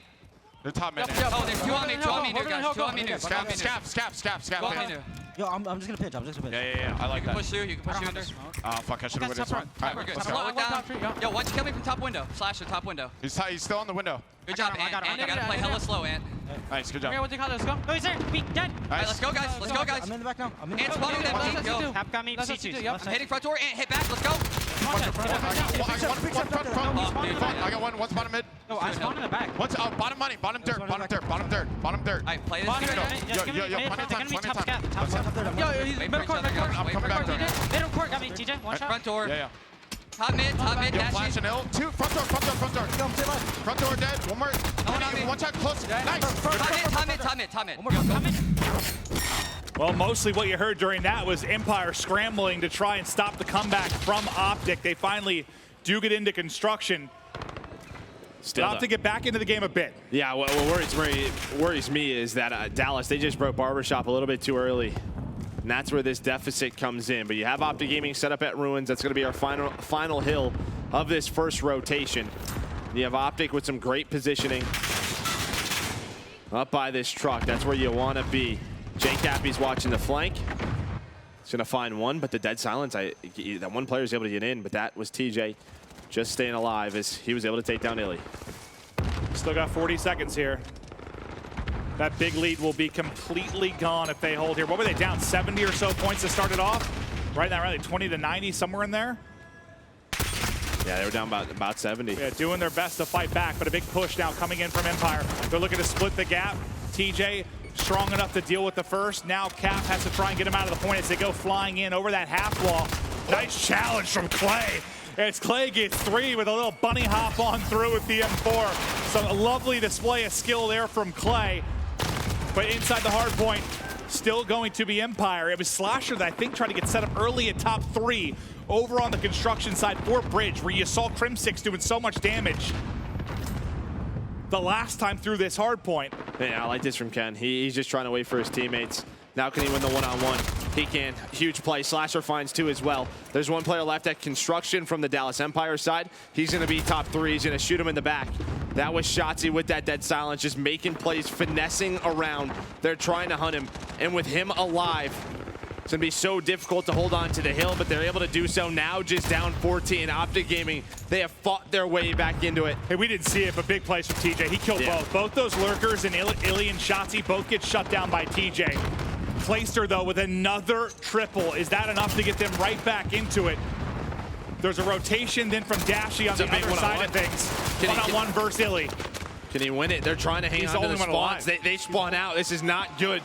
They're top mid. Oh, there's 2 on me. 2 on me, guys. 2 on me. Scap. Yo, I'm just gonna pitch. Yeah. I like that. You can push through under. Oh, fuck. I should have waited. Alright, We're good. let's go. Yo, watch kill me from top window. Slasher, top window. He's still on the window. Good job, Ant. I gotta play hella slow, Ant. Nice, good job. What do you call it? Let's go. Oh, he's there. Be dead. Alright, let's go, guys. I'm in the back now. Ant spawning that Go. Hap got me. C2. I'm hitting front door. Ant, hit back. Let's go. I got one. One's bottom mid. No, I spawned in the back. One's bottom money. Bottom dirt. Alright, play this. Yo, plenty of time. Yo, he's middle court. I'm coming back there. Middle court got me, TJ. One shot. Front door. Yeah. Top mid, Yo, flash and L. 2, front door. Front door dead. One more. One shot close. Nice. Top mid. Well, mostly what you heard during that was Empire scrambling to try and stop the comeback from Optic. They finally do get into construction. Still Optic get back into the game a bit. Yeah, what worries me is that Dallas, they just broke Barbershop a little bit too early. And that's where this deficit comes in. But you have Optic Gaming set up at Ruins. That's going to be our final hill of this first rotation. And you have Optic with some great positioning up by this truck. That's where you want to be. Jake Cappy's watching the flank. He's going to find one, but the dead silence, that one player is able to get in, but that was TJ just staying alive as he was able to take down Illy. Still got 40 seconds here. That big lead will be completely gone if they hold here. What were they down? 70 or so points to start it off? Right now, like 20 to 90, somewhere in there? Yeah, they were down about 70. Yeah, doing their best to fight back, but a big push now coming in from Empire. They're looking to split the gap. TJ strong enough to deal with the first. Now Cap has to try and get him out of the point as they go flying in over that half wall. Nice challenge from Clay. As Clay gets 3 with a little bunny hop on through with the M4. Some lovely display of skill there from Clay. But inside the hard point, still going to be Empire. It was Slasher that I think tried to get set up early at top 3 over on the construction side for Bridge, where you saw Crimsix doing so much damage the last time through this hard point. Yeah, I like this from Ken. He's just trying to wait for his teammates. Now can he win the one-on-one? He can. Huge play. Slasher finds 2 as well. There's 1 player left at construction from the Dallas Empire side. He's going to be top 3. He's going to shoot him in the back. That was Shotzzy with that dead silence, just making plays, finessing around. They're trying to hunt him. And with him alive, it's going to be so difficult to hold on to the hill, but they're able to do so now, just down 14. Optic Gaming, they have fought their way back into it. Hey, we didn't see it, but big plays from TJ. He killed both. Both those lurkers and Illy and Shotzzy both get shut down by TJ. Clayster, though, with another triple. Is that enough to get them right back into it? There's a rotation then from Dashy on the other side of things. One-on-one versus Illy. Can he win it? They're trying to hang on to the spawns. They spawn out. This is not good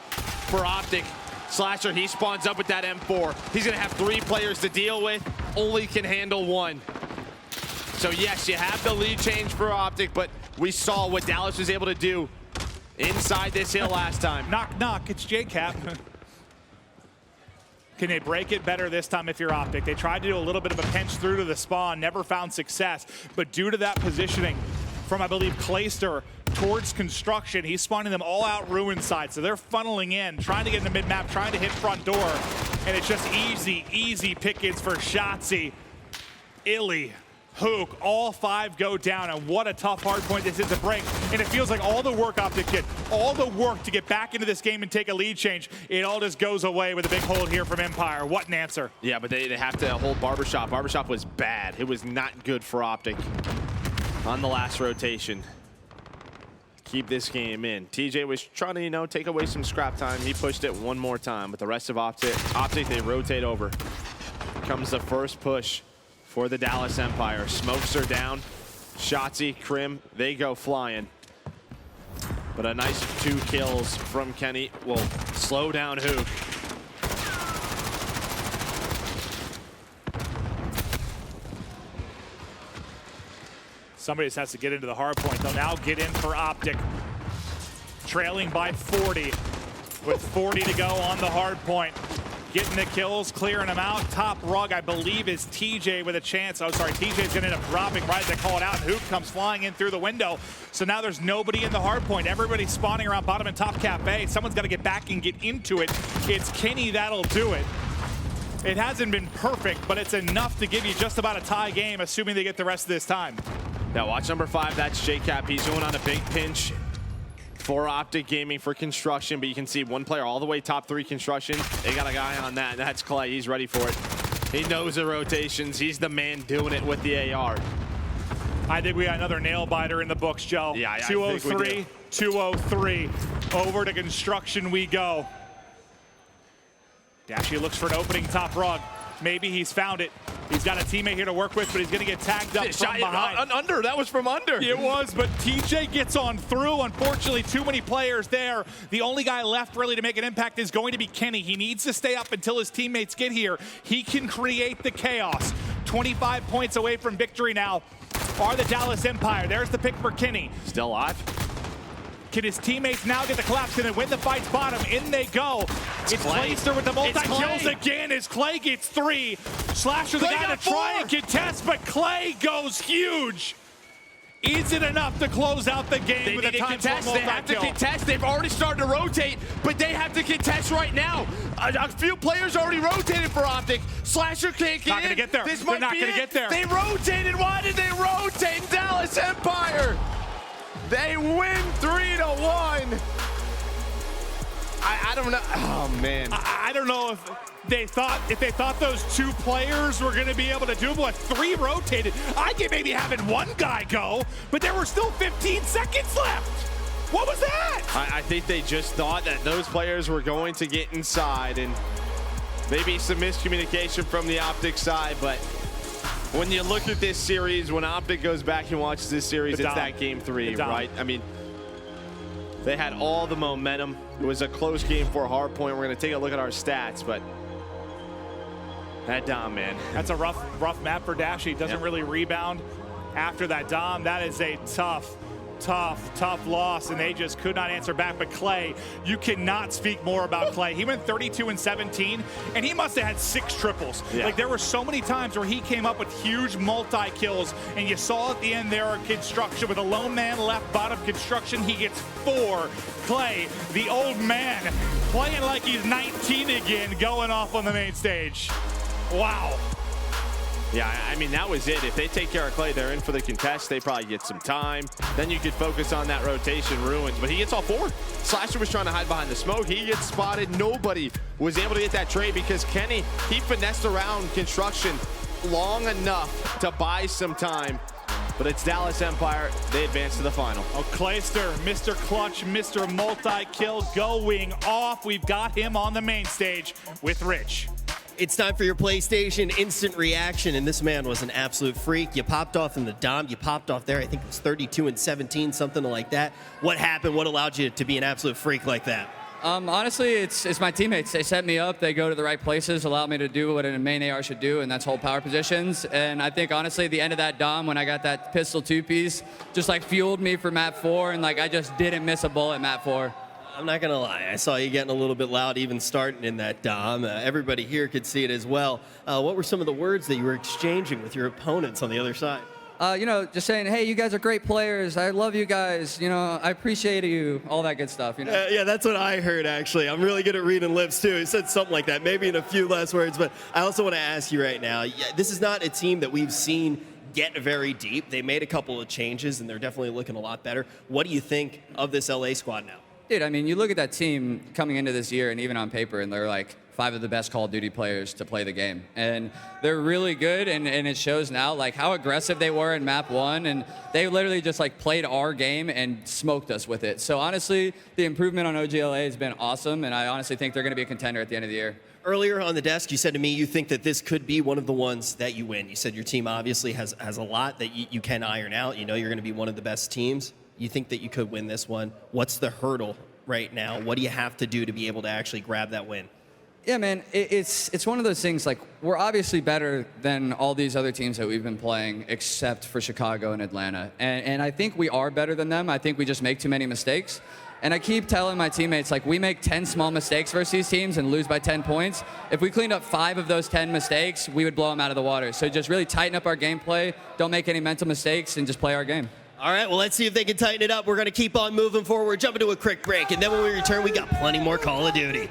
for Optic. Slasher, he spawns up with that M4. He's going to have 3 players to deal with. Only can handle 1. So, yes, you have the lead change for Optic, but we saw what Dallas was able to do inside this hill last time. Knock, knock. It's J-Cap. Can they break it better this time if you're Optic? They tried to do a little bit of a pinch through to the spawn, never found success. But due to that positioning from, I believe, Clayster towards construction, he's spawning them all out ruin side. So they're funneling in, trying to get in the mid-map, trying to hit front door. And it's just easy pickings for Shotzzy, Illy, Hook, all 5 go down, and what a tough hard point this is to break. And it feels like all the work Optic did, all the work to get back into this game and take a lead change, it all just goes away with a big hold here from Empire. What an answer. Yeah, but they have to hold Barbershop. Barbershop was bad. It was not good for Optic on the last rotation. Keep this game in. TJ was trying to, you know, take away some scrap time. He pushed it 1 more time, but the rest of Optic, they rotate over. Comes the first push for the Dallas Empire. Smokes are down. Shotzzy, Crim, they go flying. But a nice 2 kills from Kenny will slow down Hook. Somebody just has to get into the hard point. They'll now get in for Optic. Trailing by 40 with 40 to go on the hard point. Getting the kills, clearing them out. Top rug, I believe, is TJ with a chance. Oh, sorry, TJ's gonna end up dropping right as they call it out, and Hoop comes flying in through the window. So now there's nobody in the hard point. Everybody's spawning around bottom and top cafe. Someone's gotta get back and get into it. It's Kenny that'll do it. It hasn't been perfect, but it's enough to give you just about a tie game, assuming they get the rest of this time. Now watch number 5, that's J-Cap. He's going on a big pinch for Optic Gaming for construction, but you can see 1 player all the way top 3 construction. They got a guy on that, and that's Clay. He's ready for it. He knows the rotations. He's the man doing it with the AR. I think we got another nail biter in the books, Joe. Yeah, 203, 203. Over to construction we go. Dashy looks for an opening top rug. Maybe he's found it. He's got a teammate here to work with, but he's going to get tagged up from behind. Under, that was from under. It was, but TJ gets on through. Unfortunately, too many players there. The only guy left really to make an impact is going to be Kenny. He needs to stay up until his teammates get here. He can create the chaos. 25 points away from victory now are the Dallas Empire. There's the pick for Kenny. Still alive. Can his teammates now get the collapse and win the fight's bottom? In they go. It's Clayster with the multi-kills again as Clay gets 3. Slasher the guy to try and contest, but Clay goes huge. Is it enough to close out the game with a time for a multi-kill? They have to contest. They've already started to rotate, but they have to contest right now. A few players already rotated for Optic. Slasher can't get in. Not going to get there. They're not going to get there. They rotated. Why did they rotate? Dallas Empire. They win 3-1. I don't know. Oh man. I don't know if they thought those 2 players were going to be able to do what 3 rotated. I get maybe having 1 guy go, but there were still 15 seconds left. What was that? I think they just thought that those players were going to get inside, and maybe some miscommunication from the Optic side, but when you look at this series, when Optic goes back and watches this series, it's that game 3, right? I mean, They had all the momentum. It was a close game for Hardpoint. We're going to take a look at our stats, but that Dom, man. That's a rough map for Dashy. Doesn't really rebound after that Dom. That is a tough loss, and they just could not answer back. But Clay, you cannot speak more about Clay. He went 32 and 17, and he must have had 6 triples. Yeah. Like, there were so many times where he came up with huge multi-kills, and you saw at the end there Construction with a lone man left bottom Construction. He gets 4. Clay, the old man, playing like he's 19 again, going off on the main stage. Wow. Yeah, I mean, that was it. If they take care of Clay, they're in for the contest. They probably get some time. Then you could focus on that rotation, Ruins. But he gets all 4. Slasher was trying to hide behind the smoke. He gets spotted. Nobody was able to get that trade because Kenny, he finessed around Construction long enough to buy some time. But it's Dallas Empire. They advance to the final. Oh, Clayster, Mr. Clutch, Mr. Multi-Kill going off. We've got him on the main stage with Rich. It's time for your PlayStation instant reaction, and this man was an absolute freak. You popped off in the Dom, you popped off there. I think it was 32 and 17, something like that. What happened? What allowed you to be an absolute freak like that? Honestly, it's my teammates. They set me up. They go to the right places, allow me to do what a main AR should do, and that's hold power positions. And I think, honestly, the end of that Dom, when I got that pistol 2-piece, just like fueled me for map 4, and like I just didn't miss a bullet map 4. I'm not going to lie. I saw you getting a little bit loud even starting in that Dom. Everybody here could see it as well. What were some of the words that you were exchanging with your opponents on the other side? You know, just saying, hey, you guys are great players. I love you guys. You know, I appreciate you. All that good stuff, you know? Yeah, that's what I heard, actually. I'm really good at reading lips, too. He said something like that, maybe in a few less words. But I also want to ask you right now, this is not a team that we've seen get very deep. They made a couple of changes, and they're definitely looking a lot better. What do you think of this LA squad now? Dude, I mean, you look at that team coming into this year, and even on paper, and they're like 5 of the best Call of Duty players to play the game. And they're really good, and it shows now, like, how aggressive they were in map 1, and they literally just, like, played our game and smoked us with it. So, honestly, the improvement on OGLA has been awesome, and I honestly think they're going to be a contender at the end of the year. Earlier on the desk, you said to me you think that this could be one of the ones that you win. You said your team obviously has a lot that you can iron out. You know you're going to be one of the best teams. You think that you could win this one. What's the hurdle right now? What do you have to do to be able to actually grab that win? Yeah, man, it's one of those things, like, we're obviously better than all these other teams that we've been playing, except for Chicago and Atlanta. And I think we are better than them. I think we just make too many mistakes. And I keep telling my teammates, like, we make 10 small mistakes versus these teams and lose by 10 points. If we cleaned up 5 of those 10 mistakes, we would blow them out of the water. So just really tighten up our gameplay, don't make any mental mistakes, and just play our game. All right, well, let's see if they can tighten it up. We're going to keep on moving forward, jump into a quick break, and then when we return, we got plenty more Call of Duty.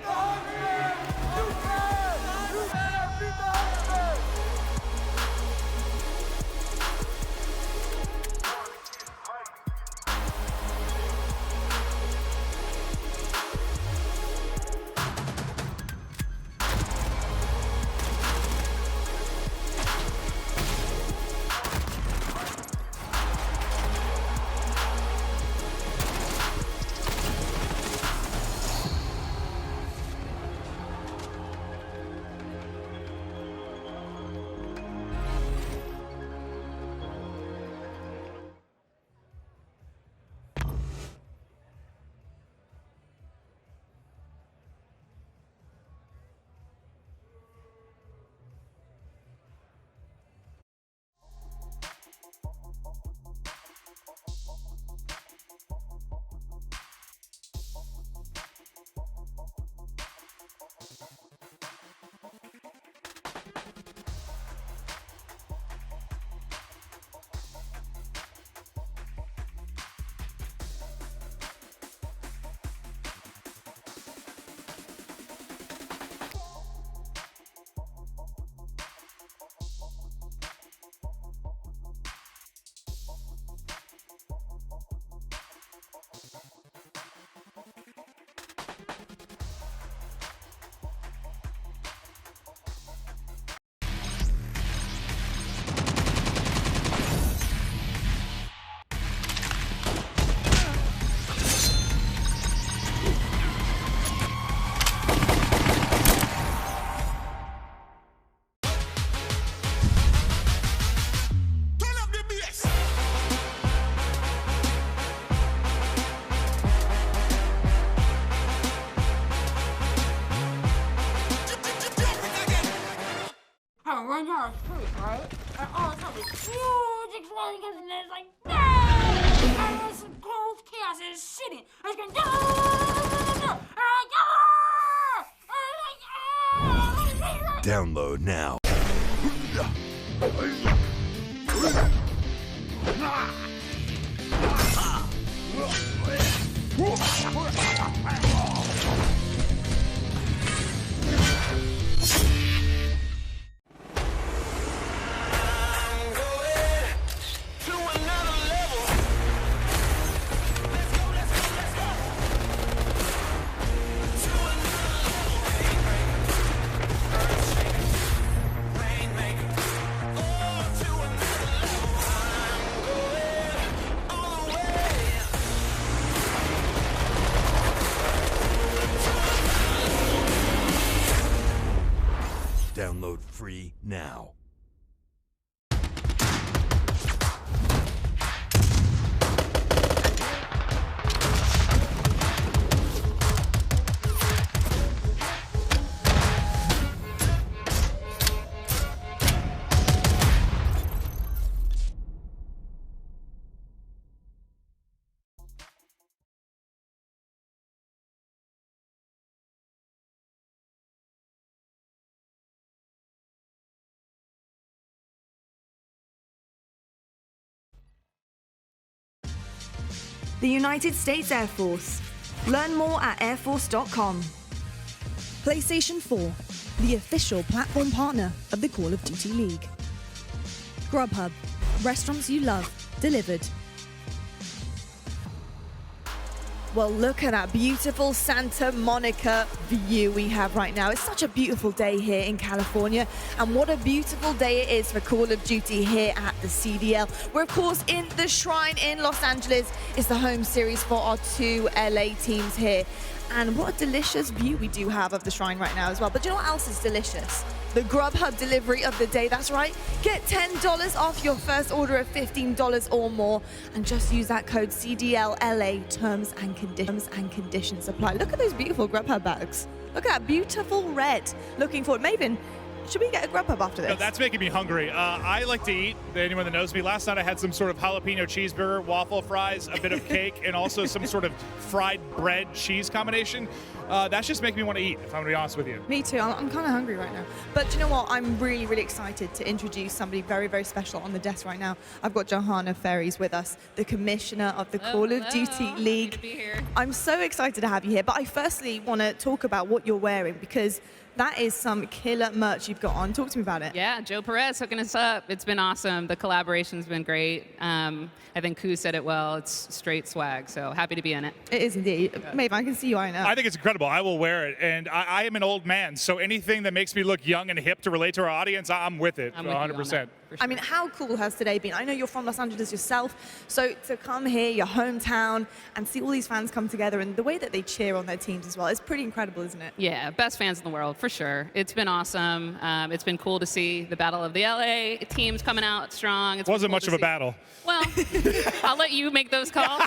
right now it's free, right? And all of a sudden, this huge explosion comes in there, it's like, no! And this gold chaos is shitting. And it's going, no! And I'm like, Download now. Download free now. The United States Air Force. Learn more at airforce.com. PlayStation 4, the official platform partner of the Call of Duty League. Grubhub, restaurants you love, delivered. Well, look at that beautiful Santa Monica view we have right now. It's such a beautiful day here in California, and what a beautiful day it is for Call of Duty here at the CDL. We're, of course, in the Shrine in Los Angeles. It's the home series for our two LA teams here. And what a delicious view we do have of the Shrine right now as well. But do you know what else is delicious? The Grubhub delivery of the day, that's right. Get $10 off your first order of $15 or more, and just use that code CDLLA, terms and conditions apply. Look at those beautiful Grubhub bags. Look at that beautiful red. Looking forward. Maven, should we get a Grubhub after this? No, that's making me hungry. I like to eat. Anyone that knows me, last night I had some sort of jalapeno cheeseburger, waffle fries, a bit of cake, and also some sort of fried bread cheese combination. That's just making me want to eat, if I'm going to be honest with you. Me too. I'm kind of hungry right now. But do you know what? I'm really, really excited to introduce somebody very, very special on the desk right now. I've got Johanna Ferries with us, the commissioner of the Call of Duty League. Good to be here. I'm so excited to have you here. But I firstly want to talk about what you're wearing, because that is some killer merch you've got on. Talk to me about it. Yeah, Joe Perez hooking us up. It's been awesome. The collaboration's been great. I think Koo said it well. It's straight swag, so happy to be in it. It is indeed. Maeve, I can see you eyeing up. I think it's incredible. I will wear it. And I am an old man, so anything that makes me look young and hip to relate to our audience, I'm with it, 100%. I mean, how cool has today been? I know you're from Los Angeles yourself, so to come here, your hometown, and see all these fans come together and the way that they cheer on their teams as well, it's pretty incredible, isn't it? Yeah, best fans in the world, for sure. It's been awesome. It's been cool to see the Battle of the LA teams coming out strong. It wasn't much of a battle. Well, I'll let you make those calls.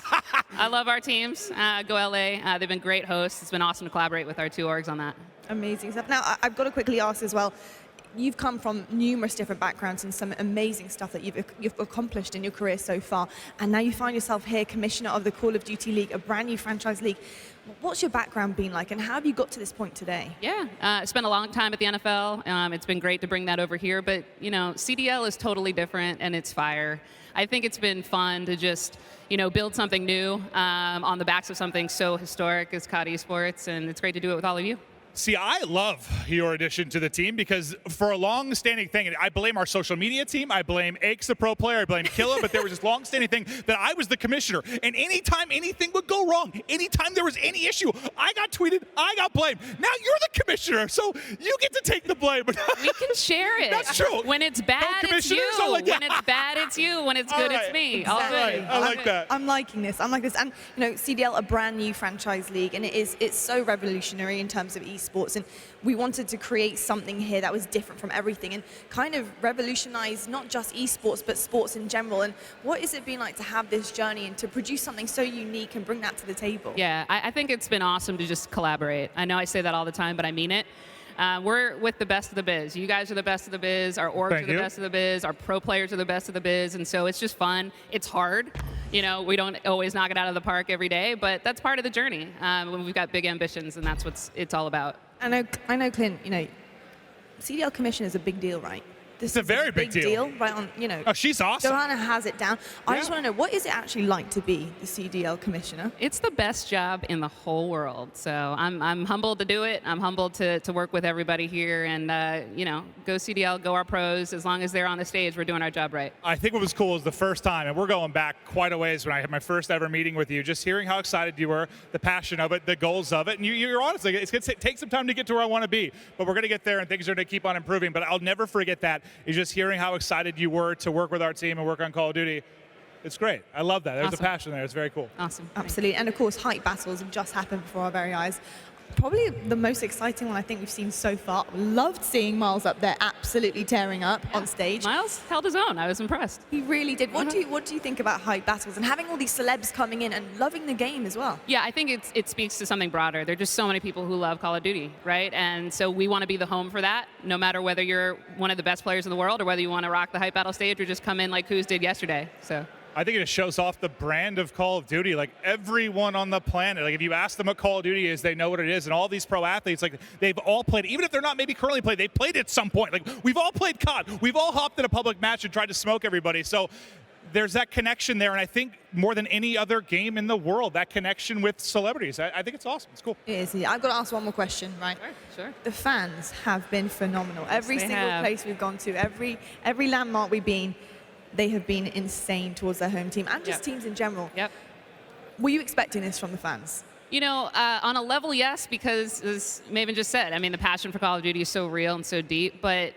I love our teams. Go LA. They've been great hosts. It's been awesome to collaborate with our two orgs on that. Amazing stuff. Now, I've got to quickly ask as well, you've come from numerous different backgrounds and some amazing stuff that you've accomplished in your career so far, and now you find yourself here, commissioner of the Call of Duty League, a brand new franchise league. What's your background been like, and how have you got to this point today? Yeah, I spent a long time at the NFL. It's been great to bring that over here, but you know, CDL is totally different, and it's fire. I think it's been fun to just, you know, build something new on the backs of something so historic as COD Esports, and it's great to do it with all of you. See, I love your addition to the team because for a long-standing thing, and I blame our social media team, I blame Aches, the pro player, I blame Killa, but there was this long-standing thing that I was the commissioner, and anytime anything would go wrong, anytime there was any issue, I got tweeted, I got blamed. Now you're the commissioner, so you get to take the blame. We can share it. That's true. When it's bad, it's you. When it's bad, it's you. When it's good, it's me. All good. I like that. I'm liking this. I'm like this. And you know, CDL, a brand new franchise league, and it's so revolutionary in terms of esports, and we wanted to create something here that was different from everything and kind of revolutionize not just esports but sports in general. And what has it been like to have this journey and to produce something so unique and bring that to the table? Yeah, I think it's been awesome to just collaborate. I know I say that all the time, but I mean it. We're with the best of the biz. You guys are the best of the biz. Our orgs are the best of the biz. Our pro players are the best of the biz. And so it's just fun. It's hard. You know, we don't always knock it out of the park every day, but that's part of the journey. When we've got big ambitions, and that's what it's all about. I know, Clint, you know, CDL commission is a big deal, right? It's a very big deal. Right on, you know. Oh, she's awesome. Johanna has it down. I just want to know, what is it actually like to be the CDL commissioner? It's the best job in the whole world. So I'm humbled to do it. I'm humbled to work with everybody here. And, you know, go CDL, go our pros. As long as they're on the stage, we're doing our job right. I think what was cool is the first time, and we're going back quite a ways when I had my first ever meeting with you, just hearing how excited you were, the passion of it, the goals of it. And you're honest, like, it's going to take some time to get to where I want to be. But we're going to get there, and things are going to keep on improving. But I'll never forget that, is just hearing how excited you were to work with our team and work on Call of Duty. It's great. I love that. There's a passion there. It's very cool. Awesome. Absolutely. And of course, hype battles have just happened before our very eyes. Probably the most exciting one I think we've seen so far. Loved seeing Miles up there absolutely tearing up on stage. Miles held his own. I was impressed. He really did. What do you think about hype battles and having all these celebs coming in and loving the game as well? Yeah, I think it speaks to something broader. There are just so many people who love Call of Duty, right? And so we want to be the home for that, no matter whether you're one of the best players in the world or whether you want to rock the hype battle stage or just come in like Who's did yesterday. So. I think it just shows off the brand of Call of Duty. Like, everyone on the planet, like, if you ask them what Call of Duty is, they know what it is. And all these pro athletes, like, they've all played, even if they're not maybe currently played, they played at some point. Like, we've all played COD. We've all hopped in a public match and tried to smoke everybody. So there's that connection there. And I think more than any other game in the world, that connection with celebrities. I think it's awesome. It's cool. It is. I've got to ask one more question, right? Sure. The fans have been phenomenal. Every single place we've gone to, every landmark we've been, they have been insane towards their home team and just teams in general. Yep. Were you expecting this from the fans? You know, on a level, yes, because as Maven just said, I mean, the passion for Call of Duty is so real and so deep, but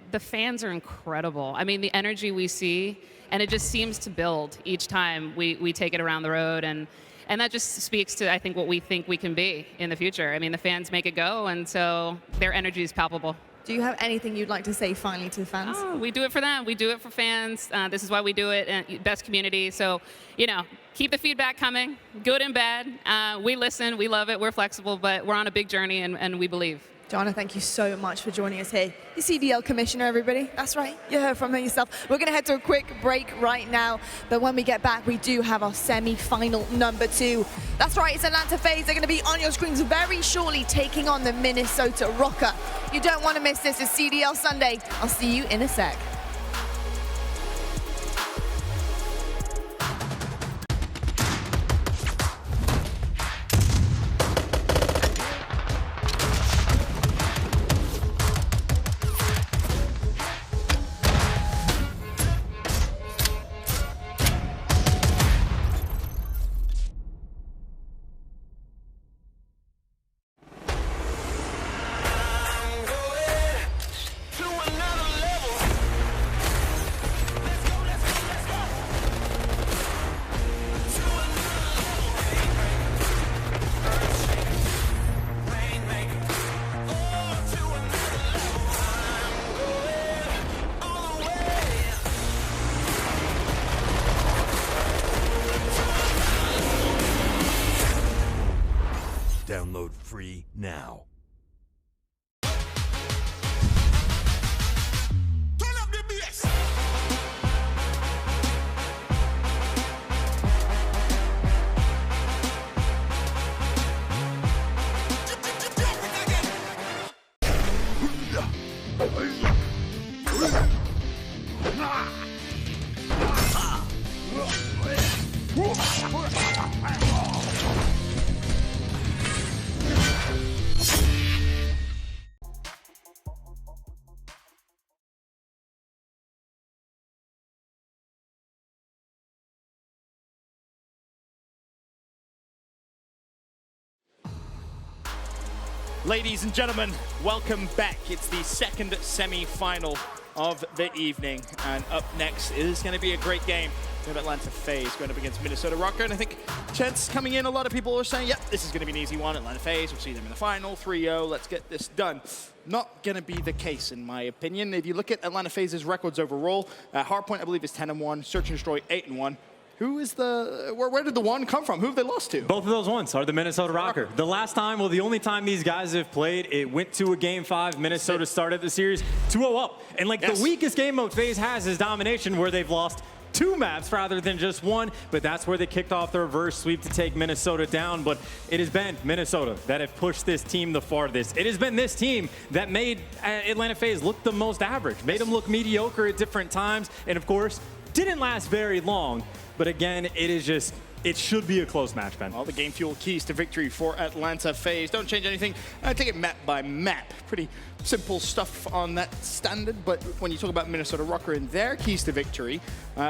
the fans are incredible. I mean, the energy we see, and it just seems to build each time we take it around the road, and that just speaks to, I think, what we think we can be in the future. I mean, the fans make it go, and so their energy is palpable. Do you have anything you'd like to say finally to the fans? Oh, we do it for them. We do it for fans. This is why we do it. Best community. So, you know, keep the feedback coming, good and bad. We listen. We love it. We're flexible, but we're on a big journey, and we believe. Joanna, thank you so much for joining us here. The CDL Commissioner, everybody. That's right. You heard from her yourself. We're going to head to a quick break right now. But when we get back, we do have our semi-final number 2. That's right. It's Atlanta FaZe. They're going to be on your screens very shortly, taking on the Minnesota Røkkr. You don't want to miss this. It's CDL Sunday. I'll see you in a sec. Download free now. Ladies and gentlemen, welcome back. It's the second semi-final of the evening, and up next is going to be a great game. We have Atlanta FaZe going up against Minnesota Røkkr, and I think Chance coming in, a lot of people are saying, yep, this is going to be an easy one. Atlanta FaZe, we'll see them in the final, 3-0, let's get this done. Not going to be the case, in my opinion. If you look at Atlanta FaZe's records overall, Hardpoint, I believe, is 10-1, Search and Destroy, 8-1. Who is the, where did the one come from? Who have they lost to? Both of those ones are the Minnesota Røkkr. The last time, well, the only time these guys have played, it went to a Game 5. Minnesota started the series 2-0 up. And like the weakest game mode FaZe has is Domination, where they've lost 2 maps rather than just 1, but that's where they kicked off the reverse sweep to take Minnesota down. But it has been Minnesota that have pushed this team the farthest. It has been this team that made Atlanta FaZe look the most average, made them look mediocre at different times, and of course, didn't last very long. But again, it is just, it should be a close match, Ben. All the game fuel keys to victory for Atlanta FaZe. Don't change anything. I take it map by map. Pretty simple stuff on that standard, but when you talk about Minnesota Røkkr and their keys to victory,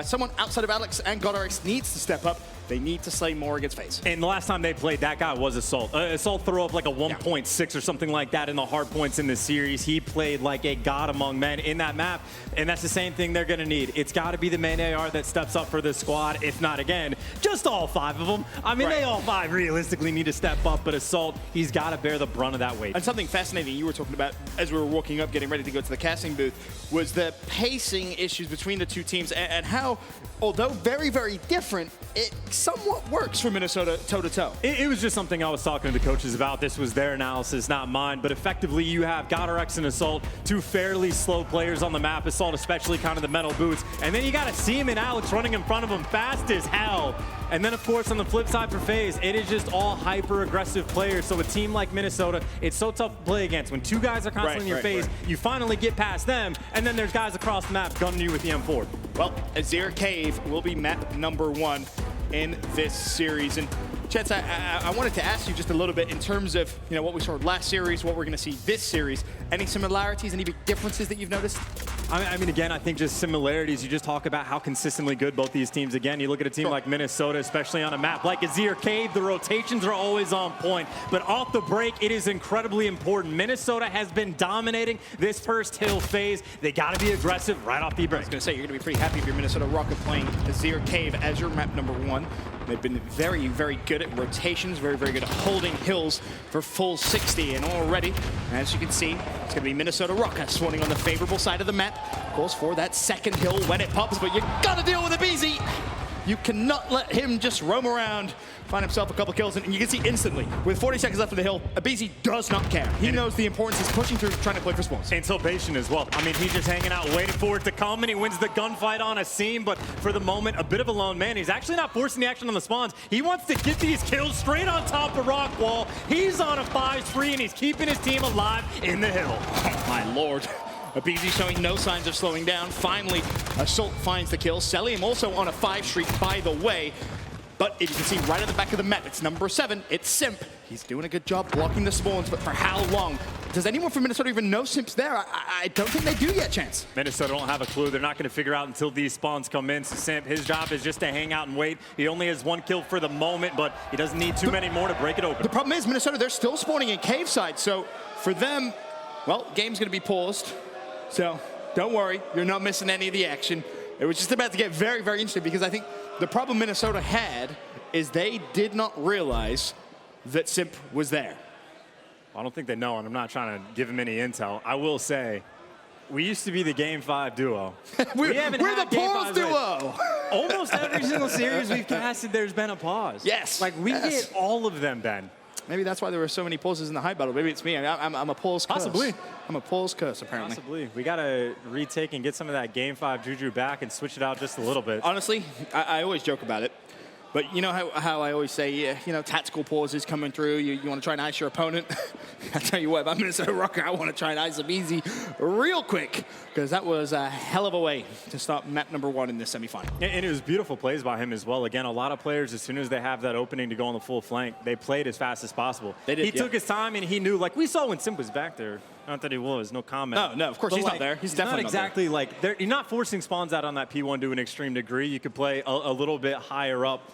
someone outside of Alex and Guerillas needs to step up. They need to slay more against FaZe. And the last time they played, that guy was Assault. Assault threw up like a 1.6 or something like that in the Hardpoints in this series. He played like a god among men in that map, and that's the same thing they're going to need. It's got to be the main AR that steps up for this squad, if not, again, just all 5 of them. I mean, they all 5 realistically need to step up, but Assault, he's got to bear the brunt of that weight. And something fascinating you were talking about as we were walking up, getting ready to go to the casting booth, was the pacing issues between the two teams and how, although very, very different, it somewhat works for Minnesota toe-to-toe. It was just something I was talking to the coaches about. This was their analysis, not mine. But effectively, you have Guerillas and Assault, 2 fairly slow players on the map. Assault, especially kind of the metal boots. And then you got Asim and Alex running in front of them fast as hell. And then, of course, on the flip side for FaZe, it is just all hyper-aggressive players. So a team like Minnesota, it's so tough to play against. When 2 guys are constantly in your face, you finally get past them, and then there's guys across the map gunning you with the M4. Well, Azir Cave will be map number 1 in this series. And Chance, I wanted to ask you just a little bit in terms of what we saw last series, what we're going to see this series. Any similarities, any big differences that you've noticed? I mean, again, I think just similarities. You just talk about how consistently good both these teams. Again, you look at a team like Minnesota, especially on a map like Azir Cave, the rotations are always on point. But off the break, it is incredibly important. Minnesota has been dominating this first hill phase. They got to be aggressive right off the break. I was going to say, you're going to be pretty happy if you're Minnesota Røkkr playing Azir Cave as your map number 1. They've been very, very good at rotations, very, very good at holding hills for full 60. And already, as you can see, it's going to be Minnesota Røkkr swanning on the favorable side of the map. Of course, for that second hill when it pops, but you got to deal with aBeZy. You cannot let him just roam around, find himself a couple kills, and you can see instantly, with 40 seconds left of the hill, aBeZy does not care. He knows the importance. He's pushing through, trying to play for spawns. And so patient as well. I mean, he's just hanging out, waiting for it to come, and he wins the gunfight on Asim, but for the moment, a bit of a lone man. He's actually not forcing the action on the spawns. He wants to get these kills straight on top of rock wall. He's on a 5 spree, and he's keeping his team alive in the hill. Oh, my lord. aBeZy showing no signs of slowing down. Finally, Assault finds the kill. Selim also on a 5 streak, by the way. But as you can see right at the back of the map, it's number 7. It's Simp. He's doing a good job blocking the spawns, but for how long? Does anyone from Minnesota even know Simp's there? I don't think they do yet, Chance. Minnesota don't have a clue. They're not going to figure out until these spawns come in. So Simp, his job is just to hang out and wait. He only has 1 kill for the moment, but he doesn't need too many more to break it open. The problem is Minnesota, they're still spawning in cave side. So for them, well, game's going to be paused. So don't worry, you're not missing any of the action. It was just about to get very, very interesting because I think the problem Minnesota had is they did not realize that Simp was there. I don't think they know, and I'm not trying to give him any intel. I will say, we used to be the Game 5 duo. we're the pause duo. Almost every single series we've casted, there's been a pause. Yes. Like, we get all of them, Ben. Maybe that's why there were so many pauses in the high battle. Maybe it's me. I'm a pause curse. Possibly. I'm a pause curse, apparently. Possibly. We got to retake and get some of that Game 5 juju back and switch it out just a little bit. Honestly, I always joke about it. But you know how I always say, tactical pauses coming through. You want to try and ice your opponent. I tell you what, if I'm Minnesota Røkkr, I want to try and ice aBeZy real quick because that was a hell of a way to start map number 1 in this semifinal. And it was beautiful plays by him as well. Again, a lot of players, as soon as they have that opening to go on the full flank, they played as fast as possible. They did, he took his time and he knew, like we saw when Simp was back there. Not that he was, no comment. No, of course he's not there. He's definitely not exactly not there. like, you're not forcing spawns out on that P1 to an extreme degree. You could play a little bit higher up.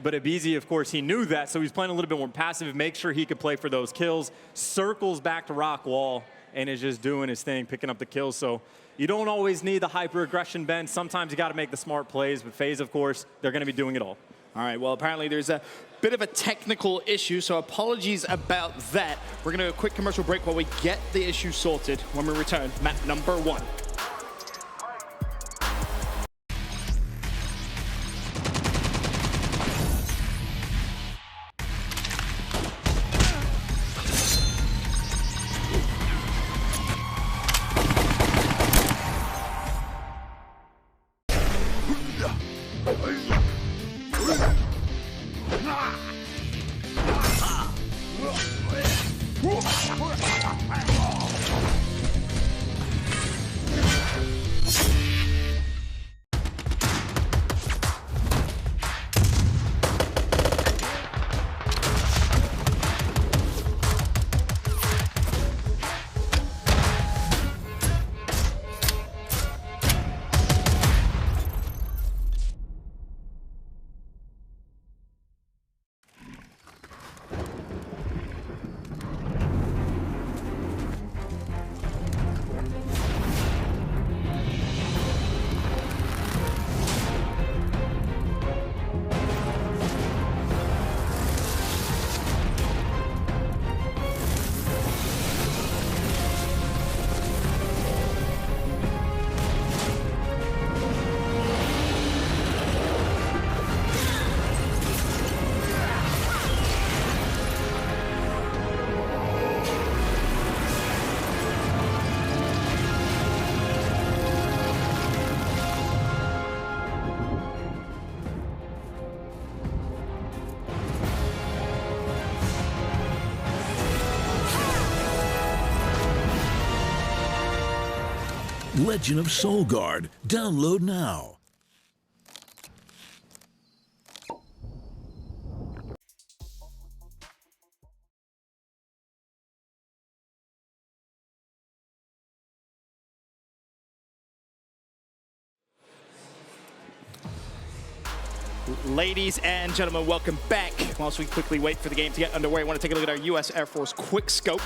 But aBeZy, of course, he knew that, so he's playing a little bit more passive, make sure he could play for those kills, circles back to rock wall, and is just doing his thing, picking up the kills. So you don't always need the hyper-aggression, Ben. Sometimes you got to make the smart plays. But FaZe, of course, they're going to be doing it all. All right, well, apparently there's a bit of a technical issue, so apologies about that. We're going to do a quick commercial break while we get the issue sorted. When we return, map number 1. Legend of Soul Guard. Download now. Ladies and gentlemen, welcome back. Whilst we quickly wait for the game to get underway, I want to take a look at our US Air Force quick scope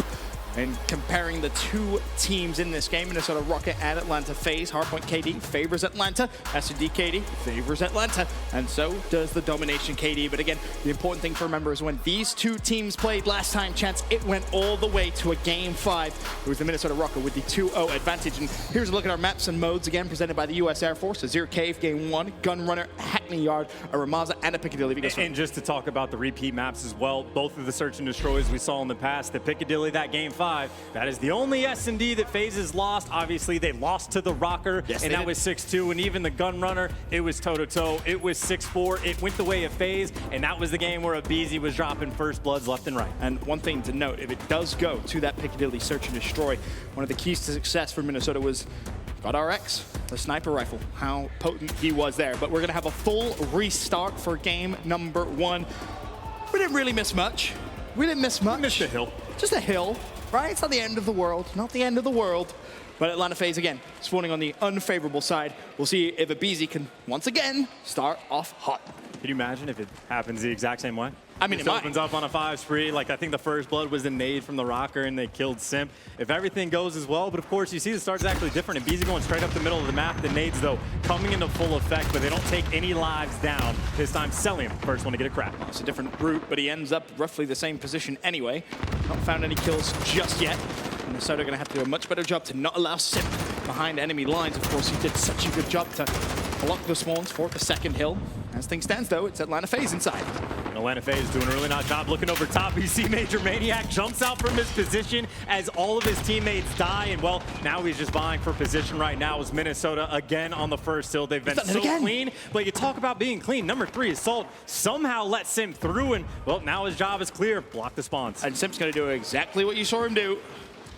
and comparing the two teams in this game, Minnesota Røkkr and Atlanta FaZe. Hardpoint KD favors Atlanta, S&D KD favors Atlanta, and so does the Domination KD. But again, the important thing to remember is when these two teams played last time, chance, it went all the way to a Game 5. It was the Minnesota Røkkr with the 2-0 advantage. And here's a look at our maps and modes, again, presented by the US Air Force. Azir Cave, Game 1, Gun Runner, Hackney Yard, a Ramaza, and a Piccadilly. And just to talk about the repeat maps as well, both of the search and destroys we saw in the past, the Piccadilly, that Game 5, that is the only S&D that FaZe has lost. Obviously, they lost to the Røkkr, and that was 6-2. And even the Gun Runner, it was toe-to-toe. It was 6-4. It went the way of FaZe, and that was the game where aBeZy was dropping first bloods left and right. And one thing to note, if it does go to that Piccadilly search and destroy, one of the keys to success for Minnesota was GodRx, the sniper rifle, how potent he was there. But we're going to have a full restart for game number 1. We didn't really miss much. We didn't miss much. We missed a hill. Just a hill, right? It's not the end of the world. Not the end of the world. But Atlanta FaZe, again, spawning on the unfavorable side. We'll see if aBeZy can, once again, start off hot. Can you imagine if it happens the exact same way? I mean, it opens up on a 5 spree. Like, I think the first blood was the nade from the Røkkr, and they killed Simp. If everything goes as well, but of course, you see the start's actually different. aBeZy going straight up the middle of the map. The nades, though, coming into full effect, but they don't take any lives down. This time, Cellium, first one to get a crack. It's a different route, but he ends up roughly the same position anyway. Not found any kills just yet. Minnesota going to have to do a much better job to not allow Simp behind enemy lines. Of course, he did such a good job to block the spawns for the second hill. As things stands, though, it's Atlanta FaZe inside. Atlanta FaZe doing a really nice job looking over top. You see Major Maniac jumps out from his position as all of his teammates die. And, well, now he's just vying for position right now as Minnesota again on the first hill. They've been so clean. But you talk about being clean. Number 3, Assault somehow let Simp through. And, well, now his job is clear. Block the spawns. And Simp's going to do exactly what you saw him do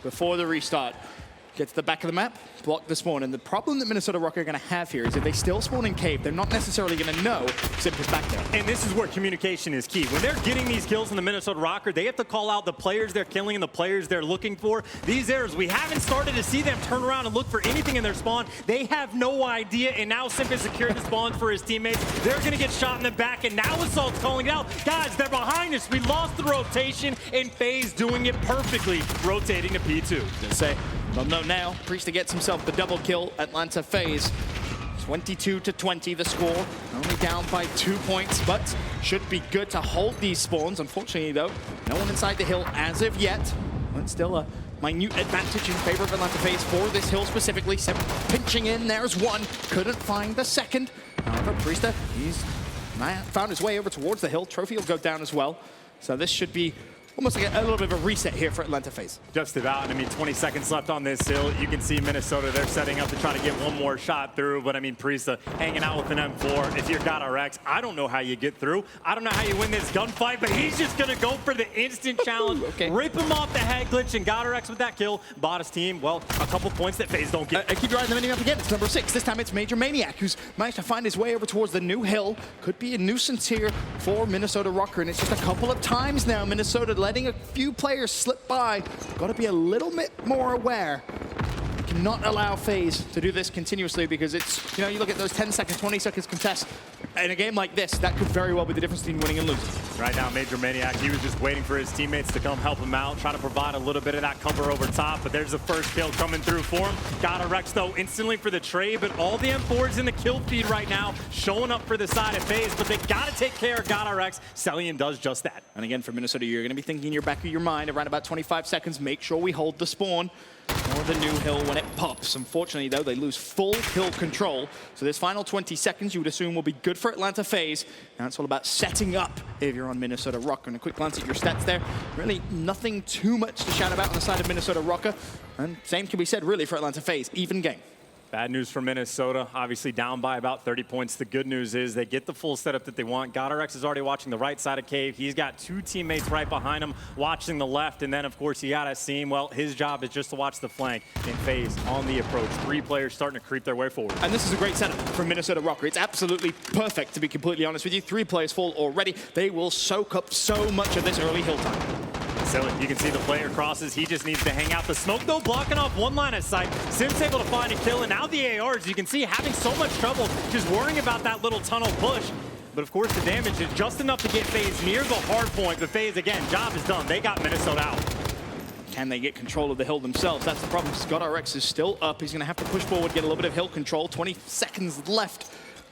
before the restart. Get to the back of the map, block the spawn. And the problem that Minnesota Røkkr are going to have here is if they still spawn in cave, they're not necessarily going to know Simp is back there. And this is where communication is key. When they're getting these kills in the Minnesota Røkkr, they have to call out the players they're killing and the players they're looking for. These errors, we haven't started to see them turn around and look for anything in their spawn. They have no idea, and now Simp has secured the spawns for his teammates. They're going to get shot in the back, and now Assault's calling it out. Guys, they're behind us. We lost the rotation, and FaZe doing it perfectly, rotating to P2. Just say, well, no, now Priest gets himself the double kill. Atlanta FaZe 22-20 the score. Only down by 2 points, but should be good to hold these spawns. Unfortunately, though, no one inside the hill as of yet. But still a minute advantage in favor of Atlanta FaZe for this hill specifically. Simp pinching in. There's one. Couldn't find the second. However, Priest, he's found his way over towards the hill. Trophy will go down as well. So this should be almost like a little bit of a reset here for Atlanta FaZe. Just about. I mean, 20 seconds left on this hill. You can see Minnesota, they're setting up to try to get one more shot through. But I mean, Priesta hanging out with an M4. If you're GodRx, I don't know how you get through. I don't know how you win this gunfight, but he's just going to go for the instant challenge. Rip him off the head glitch, and GodRx with that kill bought his team, well, a couple points that FaZe don't get. I keep riding the mini up again. It's number 6. This time it's Major Maniac, who's managed to find his way over towards the new hill. Could be a nuisance here for Minnesota Røkkr, and it's just a couple of times now Minnesota letting a few players slip by. Got to be a little bit more aware. You cannot allow FaZe to do this continuously because it's, you know, you look at those 10 seconds, 20 seconds contest. In a game like this, that could very well be the difference between winning and losing. Right now, Major Maniac, he was just waiting for his teammates to come help him out, trying to provide a little bit of that cover over top, but there's the first kill coming through for him. GodRx, though, instantly for the trade, but all the M4s in the kill feed right now, showing up for the side of FaZe, but they got to take care of GodRx. Cellium does just that. And again, for Minnesota, you're going to be thinking in your back of your mind, around about 25 seconds, make sure we hold the spawn or the new hill when it pops. Unfortunately, though, they lose full hill control. So this final 20 seconds, you would assume, will be good for Atlanta FaZe. Now it's all about setting up if you're on Minnesota Røkkr. And a quick glance at your stats there. Really nothing too much to shout about on the side of Minnesota Røkkr. And same can be said, really, for Atlanta FaZe. Even game. Bad news for Minnesota, obviously down by about 30 points. The good news is they get the full setup that they want. Guerrillas is already watching the right side of Cave. He's got 2 teammates right behind him watching the left. And then, of course, you got to see him. Well, his job is just to watch the flank and FaZe on the approach. 3 players starting to creep their way forward. And this is a great setup from Minnesota Røkkr. It's absolutely perfect, to be completely honest with you. 3 players fall already. They will soak up so much of this early hill time. Silly, you can see the player crosses. He just needs to hang out. The smoke, though, blocking off one line of sight. Sim's able to find a kill, and now the ARs, you can see, having so much trouble just worrying about that little tunnel push. But, of course, the damage is just enough to get FaZe near the hard point. But FaZe, again, job is done. They got Minnesota out. Can they get control of the hill themselves? That's the problem. ScotRx is still up. He's going to have to push forward, get a little bit of hill control. 20 seconds left.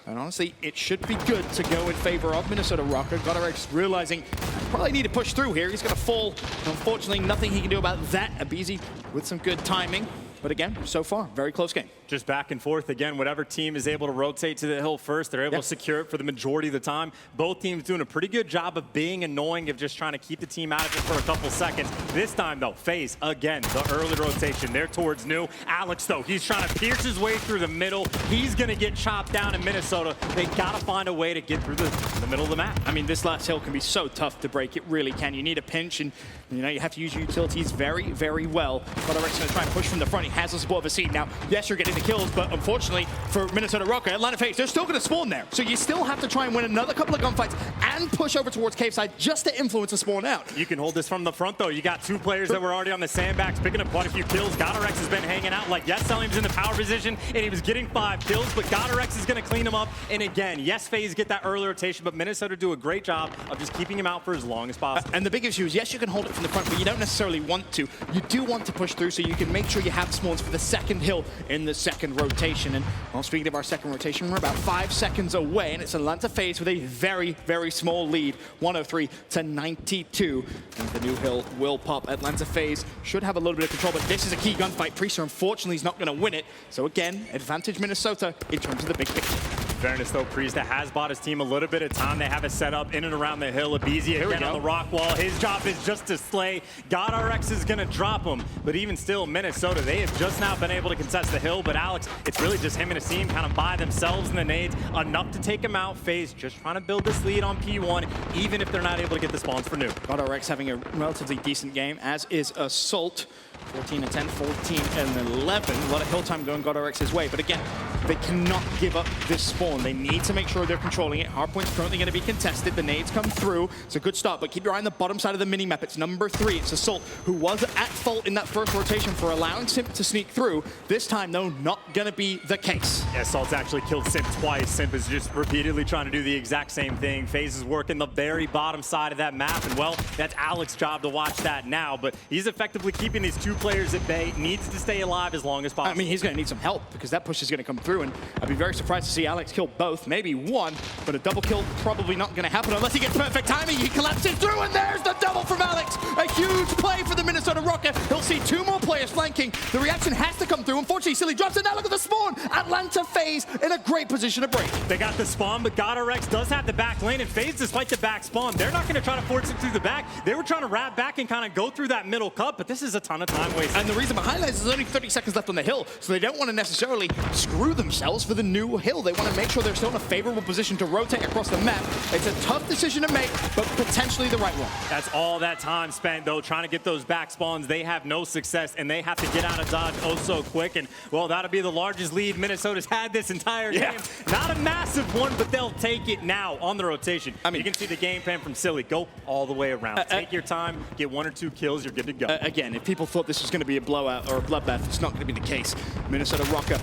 And honestly, it should be good to go in favor of Minnesota Røkkr. Guerrillas realizing probably need to push through here. He's going to fall. Unfortunately, nothing he can do about that. aBeZy with some good timing. But again, so far, very close game. Just back and forth. Again, whatever team is able to rotate to the hill first, they're able to secure it for the majority of the time. Both teams doing a pretty good job of being annoying, of just trying to keep the team out of it for a couple seconds. This time, though, FaZe, again, the early rotation. They're towards new. Alex, though, he's trying to pierce his way through the middle. He's going to get chopped down in Minnesota. They got to find a way to get through the middle of the map. I mean, this last hill can be so tough to break. It really can. You need a pinch, and you know you have to use your utilities very, very well. Guerrillas going to try and push from the front. He has a support of a seat. Now, yes, you're getting the kills, but unfortunately for Minnesota Røkkr, Atlanta FaZe, they're still going to spawn there. So you still have to try and win another couple of gunfights and push over towards cave side just to influence the spawn out. You can hold this from the front, though. You got 2 players that were already on the sandbags, picking up quite a few kills. Guerrillas has been hanging out like, yes, Selim's in the power position, and he was getting 5 kills, but Guerrillas is going to clean him up. And again, yes, FaZe get that early rotation, but Minnesota do a great job of just keeping him out for as long as possible. And the big issue is, yes, you can hold it from the front, but you don't necessarily want to. You do want to push through so you can make sure you have spawns for the second hill in the second rotation. And well, speaking of our second rotation, we're about 5 seconds away, and it's Atlanta FaZe with a very, very small lead, 103 to 92. And the new hill will pop. Atlanta FaZe should have a little bit of control, but this is a key gunfight. Pre-ser, unfortunately, is not going to win it. So again, advantage Minnesota in terms of the big picture. Fairness, though, Priesta has bought his team a little bit of time. They have it set up in and around the hill. aBeZy again on the rock wall. His job is just to slay. GodRx is going to drop him. But even still, Minnesota, they have just now been able to contest the hill. But Alex, it's really just him and his team kind of by themselves in the nades. Enough to take him out. FaZe just trying to build this lead on P1, even if they're not able to get the spawns for new. GodRx having a relatively decent game, as is Assault. 14 and 10, 14 and 11. A lot of hill time going GodRx's way, but again, they cannot give up this spawn. They need to make sure they're controlling it. Hardpoint's currently going to be contested. The nades come through. It's a good start, but keep your eye on the bottom side of the mini-map. It's number 3. It's Assault, who was at fault in that first rotation for allowing Simp to sneak through. This time, though, not going to be the case. Yeah, Assault's actually killed Simp twice. Simp is just repeatedly trying to do the exact same thing. FaZe is working the very bottom side of that map, and well, that's Alex's job to watch that now, but he's effectively keeping these 2 players at bay. Needs to stay alive as long as possible. I mean, he's going to need some help because that push is going to come through, and I'd be very surprised to see Alex kill both. Maybe one, but a double kill probably not going to happen unless he gets perfect timing. He collapses through, and there's the double from Alex. A huge play for the Minnesota Røkkr. He'll see 2 more players flanking. The reaction has to come through. Unfortunately, Silly drops it. Now look at the spawn. Atlanta FaZe in a great position to break. They got the spawn, but GodRx does have the back lane, and FaZe, despite the back spawn, they're not going to try to force it through the back. They were trying to wrap back and kind of go through that middle cut, but this is a ton of time wasted. And the reason behind that is there's only 30 seconds left on the hill, so they don't want to necessarily screw themselves for the new hill. They want to make sure they're still in a favorable position to rotate across the map. It's a tough decision to make, but potentially the right one. That's all that time spent, though, trying to get those back spawns. They have no success, and they have to get out of dodge oh so quick. And, well, that'll be the largest lead Minnesota's had this entire game. Not a massive one, but they'll take it now on the rotation. I mean, you can see the game plan from Silly. Go all the way around. Take your time, get 1 or 2 kills, you're good to go. Again, if people thought this was going to be a blowout or a bloodbath, it's not going to be the case. Minnesota Røkkr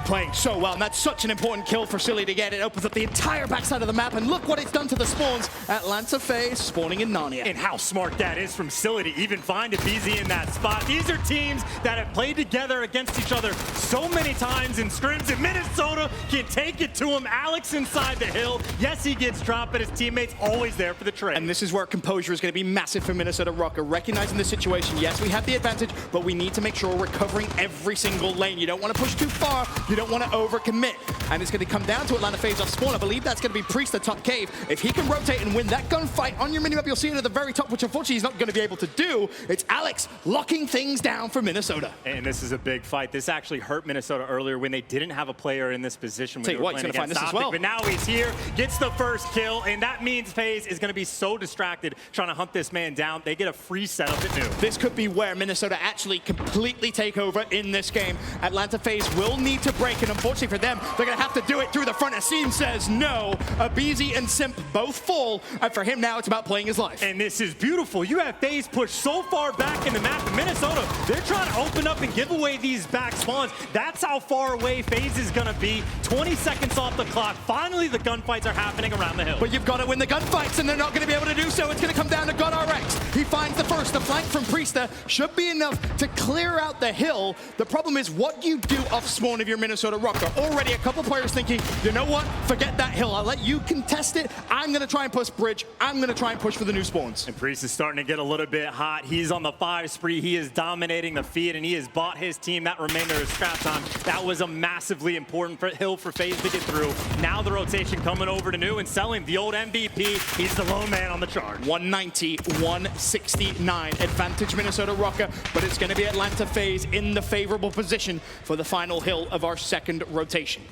playing so well, and that's such an important kill for Silly to get. It opens up the entire backside of the map, and look what it's done to the spawns. Atlanta FaZe spawning in Narnia. And how smart that is from Silly to even find aBeZy in that spot. These are teams that have played together against each other so many times in scrims, and Minnesota can take it to him. Alex inside the hill. Yes, he gets dropped, but his teammates always there for the trade. And this is where composure is going to be massive for Minnesota Røkkr. Recognizing the situation, yes, we have the advantage, but we need to make sure we're covering every single lane. You don't want to push too far. You don't want to overcommit. And it's going to come down to Atlanta FaZe off spawn. I believe that's going to be Priest at top cave. If he can rotate and win that gunfight on your minimap, you'll see it at the very top, which unfortunately he's not going to be able to do. It's Alex locking things down for Minnesota. And this is a big fight. This actually hurt Minnesota earlier when they didn't have a player in this position. When they were playing against Optic, well. But now he's here, gets the first kill, and that means FaZe is going to be so distracted trying to hunt this man down. They get a free setup at noon. This could be where Minnesota actually completely take over in this game. Atlanta FaZe will need to break, and unfortunately for them, they're going to have to do it through the front. Asim says no. Abizi and Simp both fall, and for him now it's about playing his life. And this is beautiful. You have FaZe pushed so far back in the map in Minnesota. They're trying to open up and give away these back spawns. That's how far away FaZe is going to be. 20 seconds off the clock. Finally, the gunfights are happening around the hill. But you've got to win the gunfights, and they're not going to be able to do so. It's going to come down to GodRx. He finds the first. The flank from Priesta should be enough to clear out the hill. The problem is what you do off spawn if you're Minnesota Røkkr. Already a couple players thinking, you know what? Forget that hill. I'll let you contest it. I'm going to try and push bridge. I'm going to try and push for the new spawns. And Priest is starting to get a little bit hot. He's on the 5 spree. He is dominating the feed, and he has bought his team that remainder of scrap time. That was a massively important hill for FaZe to get through. Now the rotation coming over to new and selling the old MVP. He's the lone man on the charge. 190, 169. Advantage Minnesota Røkkr, but it's going to be Atlanta FaZe in the favorable position for the final hill of our second rotation.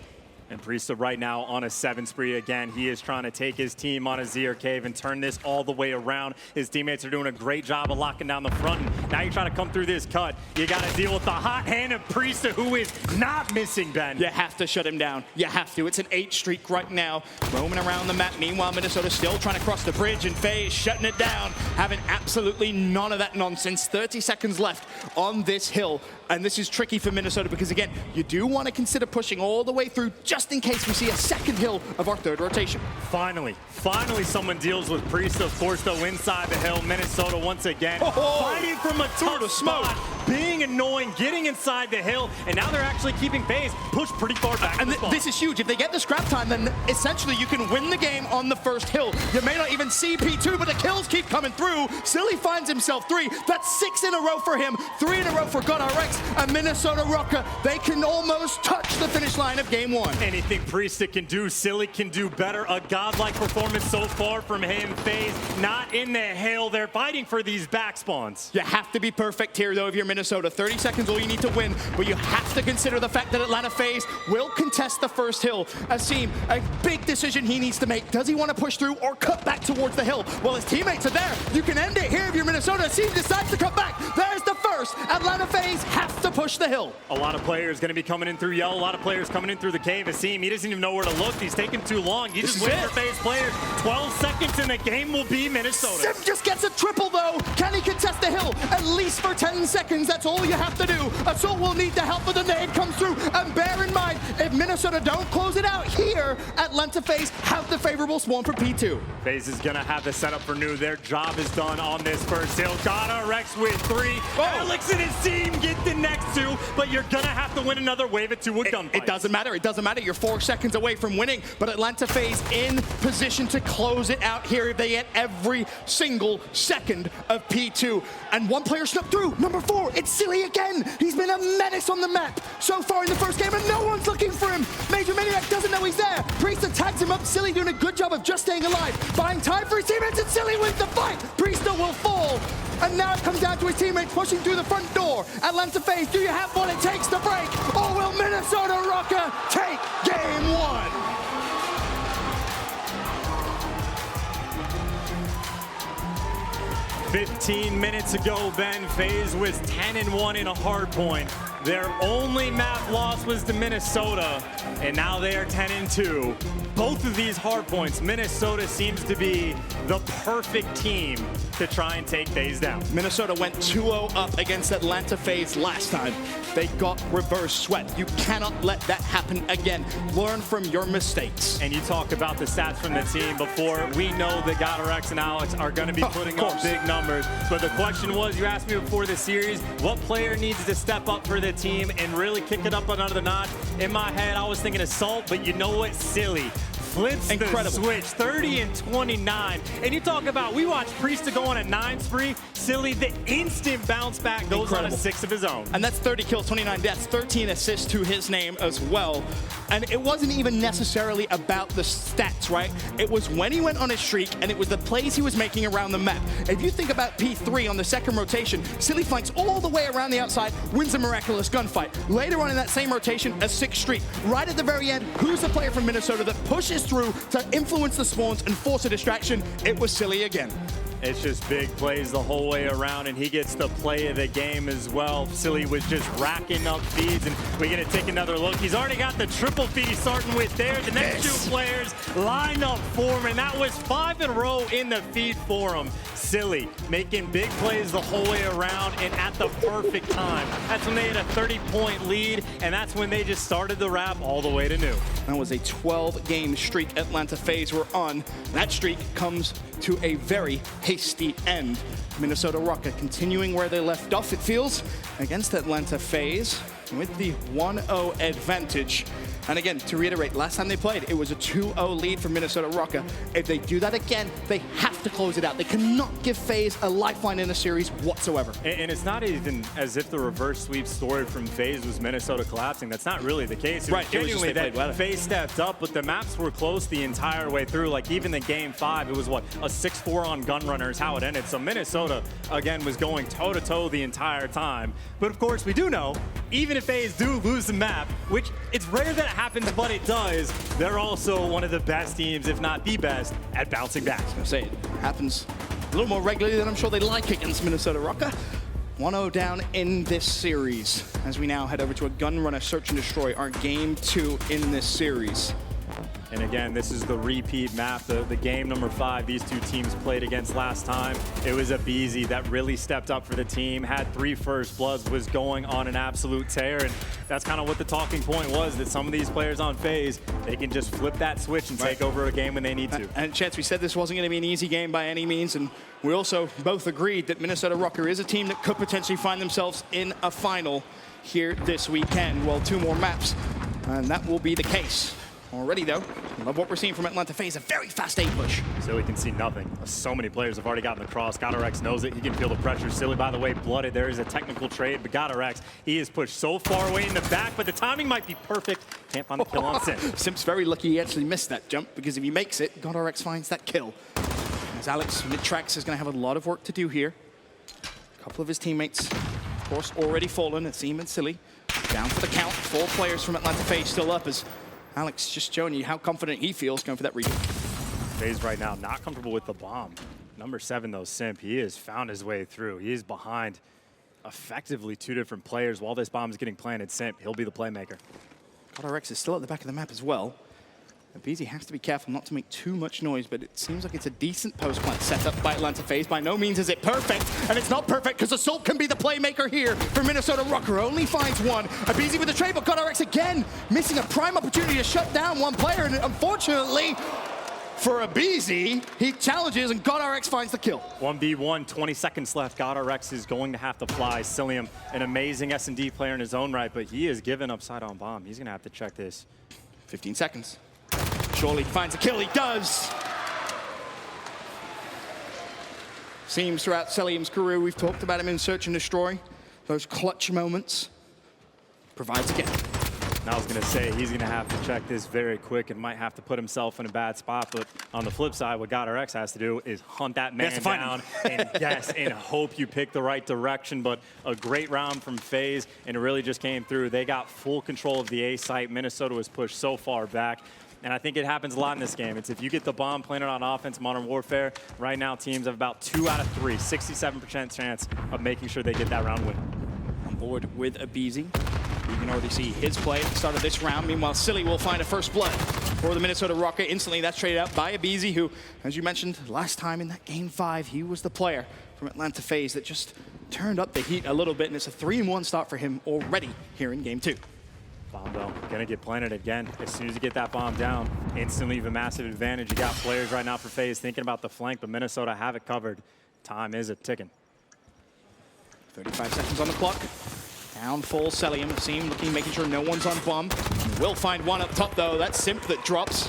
And Priesta right now on a 7 spree again. He is trying to take his team on a Zir cave and turn this all the way around. His teammates are doing a great job of locking down the front. And now you're trying to come through this cut. You got to deal with the hot hand of Priesta, who is not missing, Ben. You have to shut him down. You have to. It's an 8 streak right now, roaming around the map. Meanwhile, Minnesota still trying to cross the bridge, and FaZe shutting it down, having absolutely none of that nonsense. 30 seconds left on this hill. And this is tricky for Minnesota because, again, you do want to consider pushing all the way through just in case we see a second hill of our third rotation. Finally someone deals with Priesta, of course, though, inside the hill. Minnesota once again fighting from a tough spot, being annoying, getting inside the hill, and now they're actually keeping FaZe pushed pretty far back. And this is huge. If they get the scrap time, then essentially you can win the game on the first hill. You may not even see P2, but the kills keep coming through. Silly finds himself 3. That's 6 in a row for him, 3 in a row for GodRx. And Minnesota Røkkr, they can almost touch the finish line of game 1. Anything Priesta can do, Silly can do better. A godlike performance so far from him. FaZe not in the hill. They're fighting for these back spawns. You have to be perfect here, though, if you're Minnesota. 30 seconds, all you need to win. But you have to consider the fact that Atlanta FaZe will contest the first hill. Asim, a big decision he needs to make. Does he want to push through or cut back towards the hill? Well, his teammates are there. You can end it here if you're Minnesota. Asim decides to cut back. There's the first. Atlanta FaZe have to push the hill. A lot of players going to be coming in through yellow. A lot of players coming in through the cave. Asim, he doesn't even know where to look. He's taking too long. He's just waiting for FaZe players. 12 seconds and the game will be Minnesota. Sim just gets a triple, though. Can he contest the hill? At least for 10 seconds. That's all you have to do. Assault will need the help, but the nade comes through. And bear in mind, if Minnesota don't close it out here, Atlanta FaZe have the favorable spawn for P2. FaZe is going to have the setup for new. Their job is done on this first hill. GodRx with 3. Alex and his team get the next 2, but you're going to have to win another wave it to a gunfight. It doesn't matter. It doesn't matter. You're 4 seconds away from winning, but Atlanta FaZe in position to close it out here if they get every single second of P2. And one player snuck through. Number 4, it's Silly again. He's been a menace on the map so far in the first game, and no one's looking for him. Major Maniac doesn't know he's there. Priesta tags him up. Silly doing a good job of just staying alive. Buying time for his teammates, and Silly wins the fight. Priesta will fall. And now it comes down to his teammates pushing through the front door. Atlanta FaZe, do you have what it takes to break? Or will Minnesota Røkkr take game 1? 15 minutes ago, Ben, FaZe was 10-1 in a Hardpoint. Their only map loss was to Minnesota, and now they are 10-2. Both of these Hardpoints, Minnesota seems to be the perfect team to try and take FaZe down. Minnesota went 2-0 up against Atlanta FaZe last time. They got reverse swept. You cannot let that happen again. Learn from your mistakes. And you talked about the stats from the team before. We know that GodRx and Alex are going to be putting up big numbers. But the question was, you asked me before the series, what player needs to step up for the team and really kick it up another notch? In my head, I was thinking Assault, but you know what? Silly. flips the switch, 30 and 29. And you talk about, we watched Priest to go on a 9 spree. Silly, the instant bounce back goes on a 6 of his own. And that's 30 kills, 29 deaths, 13 assists to his name as well. And it wasn't even necessarily about the stats, right? It was when he went on his streak, and it was the plays he was making around the map. If you think about P3 on the second rotation, Silly flanks all the way around the outside, wins a miraculous gunfight. Later on in that same rotation, a 6 streak. Right at the very end, who's the player from Minnesota that pushes through to influence the spawns and force a distraction? It was Silly again. It's just big plays the whole way around, and he gets the play of the game as well. Silly was just racking up feeds, and we're going to take another look. He's already got the triple feed he's starting with there. The next 2 players lined up for him, and that was 5 in a row in the feed for him. Silly making big plays the whole way around and at the perfect time. That's when they had a 30-point lead, and that's when they just started the wrap all the way to new. That was a 12-game streak Atlanta FaZe were on. That streak comes to a very hasty end. Minnesota Røkkr continuing where they left off, it feels, against Atlanta FaZe with the 1-0 advantage. And again, to reiterate, last time they played, it was a 2-0 lead for Minnesota Røkkr. If they do that again, they have to close it out. They cannot give FaZe a lifeline in a series whatsoever. And it's not even as if the reverse sweep story from FaZe was Minnesota collapsing. That's not really the case. It was genuinely that FaZe stepped up, but the maps were close the entire way through. Like even the game 5, it was what, a 6-4 on Gunrunner is how it ended. So Minnesota, again, was going toe-to-toe the entire time. But of course, we do know, even if FaZe do lose the map, which it's rare that it happens, but it does, they're also one of the best teams, if not the best, at bouncing back. I was gonna say, it happens a little more regularly than I'm sure they like against Minnesota Røkkr. 1-0 down in this series as we now head over to a Gunrunner Search and Destroy, our game 2 in this series. And again, this is the repeat map, the game number 5 these 2 teams played against last time. It was aBeZy that really stepped up for the team, had 3 first bloods, was going on an absolute tear, and that's kind of what the talking point was, that some of these players on FaZe, they can just flip that switch and take over a game when they need to. And Chance, we said this wasn't going to be an easy game by any means, and we also both agreed that Minnesota Røkkr is a team that could potentially find themselves in a final here this weekend. Well, 2 more maps, and that will be the case. Already, though, I love what we're seeing from Atlanta FaZe, a very fast A push. Silly can see nothing. So many players have already gotten the cross. Guerillas knows it. He can feel the pressure. Silly, by the way, blooded. There is a technical trade, but Guerillas, he is pushed so far away in the back, but the timing might be perfect. Can't find the kill on Simp. Simp's very lucky he actually missed that jump, because if he makes it, Guerillas finds that kill. As Alex mid-tracks is going to have a lot of work to do here. A couple of his teammates, of course, already fallen. It's Seam and Silly. Down for the count. 4 players from Atlanta FaZe still up as Alex just showing you how confident he feels going for that retake. FaZe right now not comfortable with the bomb. Number 7 though, Simp, he has found his way through. He is behind effectively 2 different players while this bomb is getting planted. Simp, he'll be the playmaker. Guerillas is still at the back of the map as well. aBeZy has to be careful not to make too much noise, but it seems like it's a decent post plant set up by Atlanta FaZe. By no means is it perfect, and it's not perfect because Assault can be the playmaker here for Minnesota Røkkr. Only finds 1. aBeZy with the trade, but Guerillas again missing a prime opportunity to shut down 1 player, and unfortunately for aBeZy, he challenges and Guerillas finds the kill. 1v1, 20 seconds left. Guerillas is going to have to fly. Cillium, an amazing S&D player in his own right, but he is given upside on bomb. He's going to have to check this. 15 seconds. Surely finds a kill, he does. Seems throughout Cillium's career, we've talked about him in Search and Destroy. Those clutch moments. Provides again. Now I was going to say, he's going to have to check this very quick and might have to put himself in a bad spot. But on the flip side, what Guerillas has to do is hunt that man down and guess and hope you pick the right direction. But a great round from FaZe, and it really just came through. They got full control of the A site. Minnesota was pushed so far back. And I think it happens a lot in this game. It's if you get the bomb planted on offense, Modern Warfare, right now teams have about 2 out of 3, 67% chance of making sure they get that round win. On board with aBeZy. You can already see his play at the start of this round. Meanwhile, Silly will find a first blood for the Minnesota Røkkr. Instantly, that's traded out by aBeZy, who, as you mentioned, last time in that game 5, he was the player from Atlanta FaZe that just turned up the heat a little bit, and it's a 3-1 start for him already here in game 2. Bomb though, gonna get planted again. As soon as you get that bomb down, instantly you have a massive advantage. You got players right now for FaZe thinking about the flank, but Minnesota have it covered. Time is a-ticking. 35 seconds on the clock. Down full Cillium. Seam looking, making sure no one's on bomb. Will find 1 up top though. That's Simp that drops.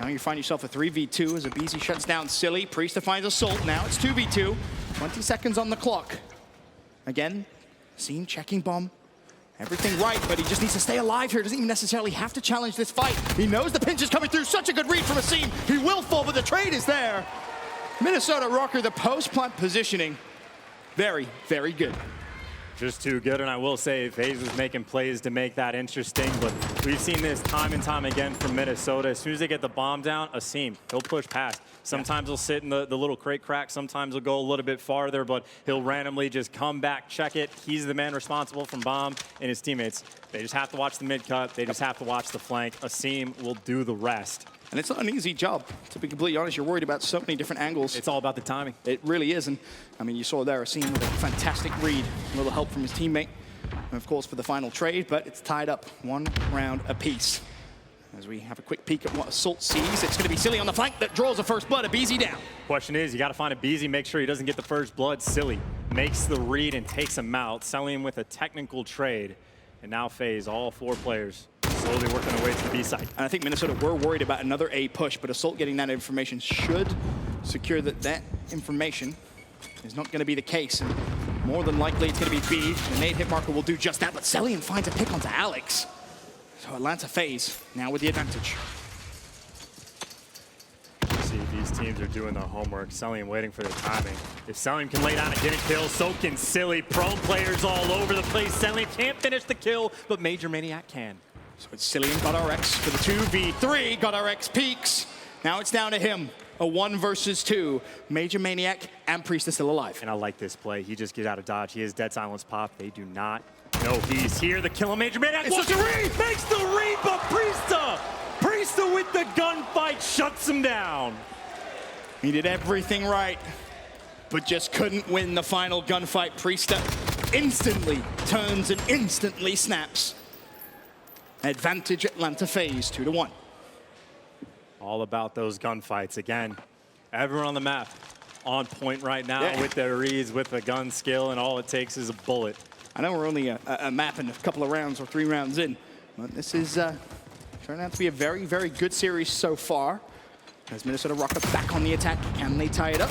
Now you find yourself a 3v2 as aBeZy shuts down Silly. Priest finds Assault. Now it's 2v2. 20 seconds on the clock. Again, Asim checking bomb. Everything right, but he just needs to stay alive here. Doesn't even necessarily have to challenge this fight. He knows the pinch is coming through. Such a good read from Asim. He will fall, but the trade is there. Minnesota Røkkr, the post-plant positioning. Very, very good. Just too good, and I will say FaZe was making plays to make that interesting, but we've seen this time and time again from Minnesota. As soon as they get the bomb down, Asim, he'll push past. Sometimes he'll sit in the little crate crack, sometimes he'll go a little bit farther, but he'll randomly just come back, check it. He's the man responsible from bomb, and his teammates, they just have to watch the mid-cut, they just have to watch the flank. Asim will do the rest. And it's not an easy job, to be completely honest. You're worried about so many different angles. It's all about the timing. It really is. And I mean, you saw there Asim with a fantastic read, a little help from his teammate, and of course for the final trade, but it's tied up 1 round apiece. As we have a quick peek at what Assault sees, it's going to be Silly on the flank that draws the first blood. aBeZy down. Question is, you got to find aBeZy, make sure he doesn't get the first blood. Silly makes the read and takes him out, selling him with a technical trade. And now FaZe, all 4 players, slowly working their way to the B side. And I think Minnesota were worried about another A push, but Assault getting that information should secure that information is not going to be the case. And more than likely, it's going to be B. The nade hit marker will do just that, but Cellium finds a pick onto Alex. So Atlanta FaZe now with the advantage. See, these teams are doing their homework. Cellium waiting for their timing. If Cellium can lay down and get a kill, so can Silly. Prone players all over the place. Cellium can't finish the kill, but Major Maniac can. So it's Silly and GodRx for the 2v3. GodRx peaks. Now it's down to him. A 1 versus 2. Major Maniac and Priest is still alive. And I like this play. He just gets out of dodge. He has Dead Silence pop. They do not know he's here. The kill on Major Maniac. It's the read! Makes the read, but Priesta with the gunfight shuts him down. He did everything right, but just couldn't win the final gunfight. Priesta instantly turns and instantly snaps. Advantage Atlanta FaZe 2-1. All about those gunfights. Again, everyone on the map on point right now with their reads, with the gun skill, and all it takes is a bullet. I know we're only a map and a couple of rounds or 3 rounds in, but this is turning out to be a very, very good series so far. As Minnesota Røkkr back on the attack, can they tie it up?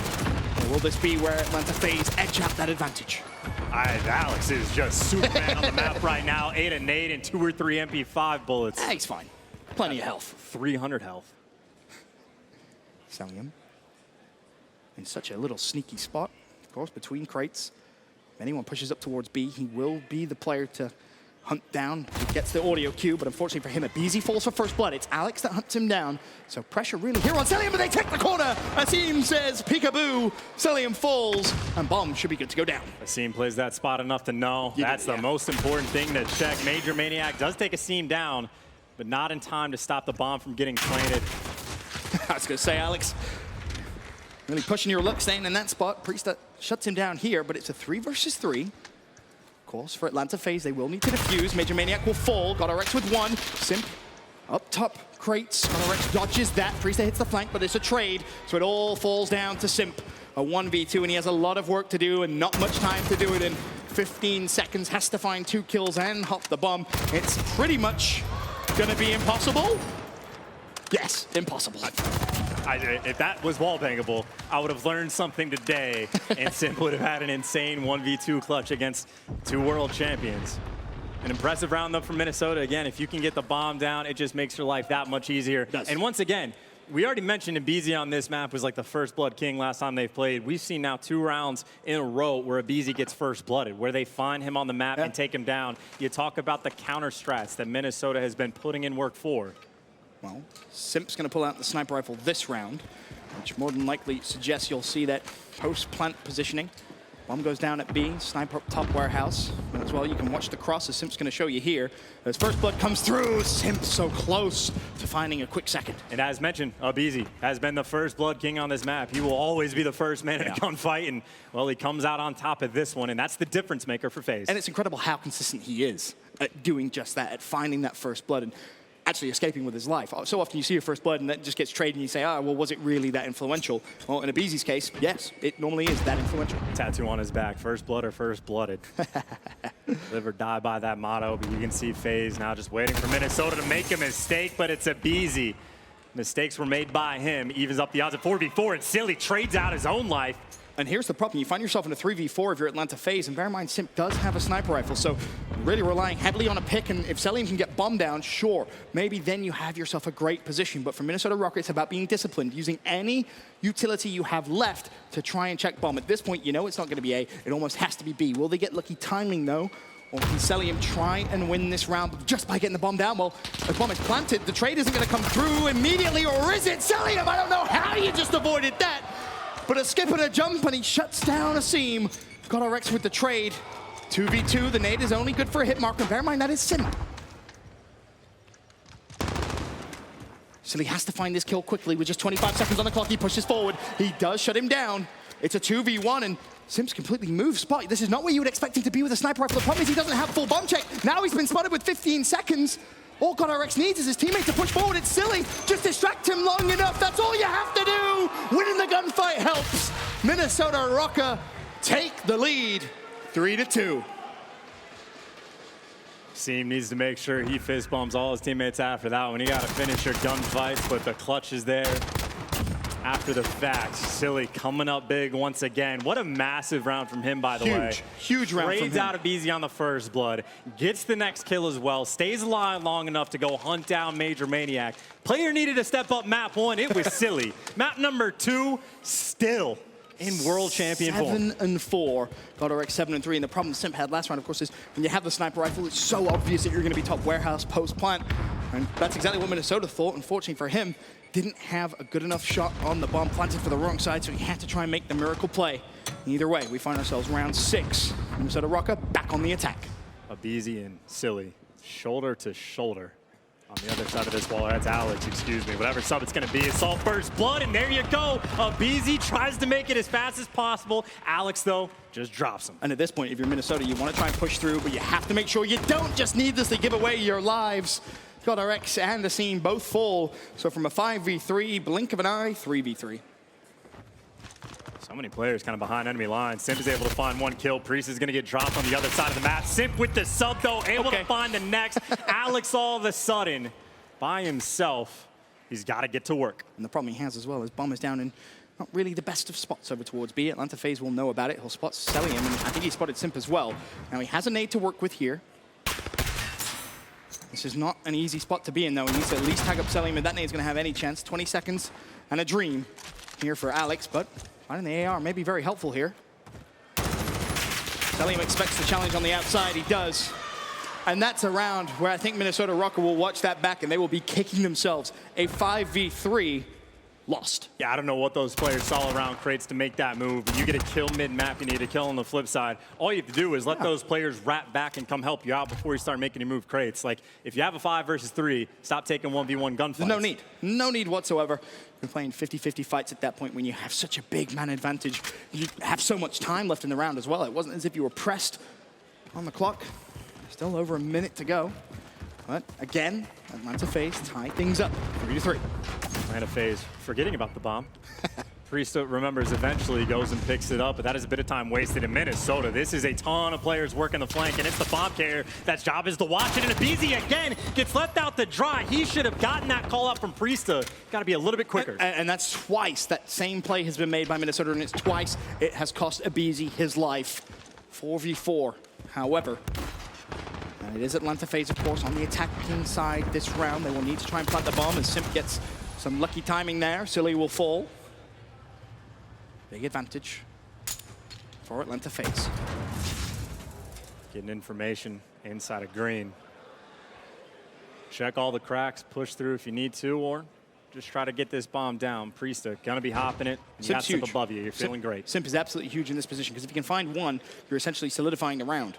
Or will this be where Atlanta FaZe edge out that advantage? Alex is just Superman on the map right now. 8 a nade and 2 or 3 MP5 bullets. He's fine. Plenty of health. 300 health. Cellium in such a little sneaky spot, of course, between crates. If anyone pushes up towards B, he will be the player to hunt down. He gets the audio cue, but unfortunately for him, aBeZy falls for first blood. It's Alex that hunts him down. So pressure really here on Cellium, but they take the corner. Asim says peekaboo. Cellium falls, and bomb should be good to go down. Asim plays that spot enough to know that's the most important thing to check. Major Maniac does take Asim down, but not in time to stop the bomb from getting planted. I was going to say, Alex, really pushing your luck, staying in that spot. Priest shuts him down here, but it's a 3 versus 3. Of course, for Atlanta FaZe, they will need to defuse. Major Maniac will fall. GodRx with 1. Simp up top, crates. GodRx dodges that. Priest hits the flank, but it's a trade, so it all falls down to Simp. A 1v2, and he has a lot of work to do and not much time to do it in. 15 seconds, has to find 2 kills and hop the bomb. It's pretty much going to be impossible. Yes, impossible. If that was wallbangable, I would have learned something today, and Simp would have had an insane 1v2 clutch against 2 world champions. An impressive round, though, from Minnesota. Again, if you can get the bomb down, it just makes your life that much easier. And once again, we already mentioned aBeZy on this map was like the first blood king last time they played. We've seen now 2 rounds in a row where aBeZy gets first blooded, where they find him on the map and take him down. You talk about the counter strats that Minnesota has been putting in work for. Well, Simp's going to pull out the sniper rifle this round, which more than likely suggests you'll see that post-plant positioning. Bomb goes down at B, sniper up top warehouse. And as well, you can watch the cross as Simp's going to show you here. As first blood comes through, Simp so close to finding a quick second. And as mentioned, aBeZy has been the first blood king on this map. He will always be the first man in a gunfight, and well, he comes out on top of this one, and that's the difference maker for FaZe. And it's incredible how consistent he is at doing just that, at finding that first blood and actually escaping with his life. So often you see your first blood and that just gets traded and you say, well, was it really that influential? Well, in aBeZy's case, yes, it normally is that influential. Tattoo on his back, first blood or first blooded. Live or die by that motto, but you can see FaZe now just waiting for Minnesota to make a mistake, but it's aBeZy Mistakes were made by him, evens up the odds at 4v4, and Silly trades out his own life. And here's the problem. You find yourself in a 3v4 if you're Atlanta FaZe, and bear in mind, Simp does have a sniper rifle, so really relying heavily on a pick, and if Celium can get bombed down, sure, maybe then you have yourself a great position. But for Minnesota Røkkr, it's about being disciplined, using any utility you have left to try and check bomb. At this point, you know it's not going to be A, it almost has to be B. Will they get lucky timing, though? Or can Celium try and win this round just by getting the bomb down? Well, the bomb is planted, the trade isn't going to come through immediately, or is it? Celium, I don't know how you just avoided that. But a skip and a jump, and he shuts down a seam. Guerillas with the trade. 2v2, the nade is only good for a hit marker. Bear in mind, that is Simp. So he has to find this kill quickly with just 25 seconds on the clock. He pushes forward. He does shut him down. It's a 2v1, and Simp's completely moved Spart. This is not where you would expect him to be with a sniper rifle. The problem is he doesn't have full bomb check. Now he's been spotted with 15 seconds. All Guerillas needs is his teammate to push forward. It's silly. Just distract him long enough. That's all you have to do. Winning the gunfight helps. Minnesota Røkkr take the lead, 3-2. Seam needs to make sure he fist bumps all his teammates after that one. He got to finish your gunfights, but the clutch is there. After the fact, Silly coming up big once again. What a massive round from him, by the way. Huge round from him. Trades out of Beezy on the first blood, gets the next kill as well, stays alive long enough to go hunt down Major Maniac. Player needed to step up map 1, it was Silly. Map number 2, still in world champion form. 7-4, Guerillas 7-3, and the problem Simp had last round, of course, is when you have the sniper rifle, it's so obvious that you're going to be top warehouse post-plant, and that's exactly what Minnesota thought. Unfortunately for him, didn't have a good enough shot on the bomb, planted for the wrong side, so he had to try and make the miracle play. Either way, we find ourselves round 6. Minnesota Røkkr back on the attack. Abizi and Silly, shoulder to shoulder. On the other side of this wall, that's Alex, excuse me. Whatever sub it's going to be, it's all first blood, and there you go. Abizi tries to make it as fast as possible. Alex, though, just drops him. And at this point, if you're Minnesota, you want to try and push through, but you have to make sure you don't just needlessly give away your lives. Guerillas and the scene both fall. So from a 5v3, blink of an eye, 3v3. So many players kind of behind enemy lines. Simp is able to find one kill. Priest is going to get dropped on the other side of the map. Simp with the sub, though, able to find the next. Alex all of a sudden, by himself, he's got to get to work. And the problem he has as well is bomb is down in not really the best of spots over towards B. Atlanta FaZe will know about it. He'll spot Celium, and I think he spotted Simp as well. Now he has a nade to work with here. This is not an easy spot to be in, though. He needs to at least tag up Celium, and that nade's going to have any chance. 20 seconds and a dream here for Alex, but finding the AR may be very helpful here. Celium expects the challenge on the outside. He does. And that's a round where I think Minnesota Røkkr will watch that back, and they will be kicking themselves. A 5v3 lost. Yeah, I don't know what those players saw around crates to make that move. You get a kill mid-map, you need a kill on the flip side. All you have to do is let those players wrap back and come help you out before you start making your move crates. Like, if you have a 5 versus 3, stop taking 1v1 gunfights. No need. No need whatsoever. You're playing 50-50 fights at that point when you have such a big man advantage. You have so much time left in the round as well. It wasn't as if you were pressed on the clock. Still over a minute to go. But again, Atlanta FaZe tie things up, 3-3. Atlanta FaZe forgetting about the bomb. Priest remembers eventually, goes and picks it up, but that is a bit of time wasted in Minnesota. This is a ton of players working the flank, and it's the bomb carrier that's job is to watch it, and Abizi again gets left out to dry. He should have gotten that call out from Priesta. Got to be a little bit quicker. And that's twice that same play has been made by Minnesota, and it's twice it has cost Abizi his life. 4v4, however. And it is Atlanta FaZe, of course, on the attacking side this round. They will need to try and plant the bomb, and Simp gets some lucky timing there. Silly will fall. Big advantage for Atlanta FaZe. Getting information inside of green. Check all the cracks, push through if you need to, or just try to get this bomb down. Priesta gonna be hopping it. You got Simp above you. You're feeling great. Simp is absolutely huge in this position, because if you can find one, you're essentially solidifying the round.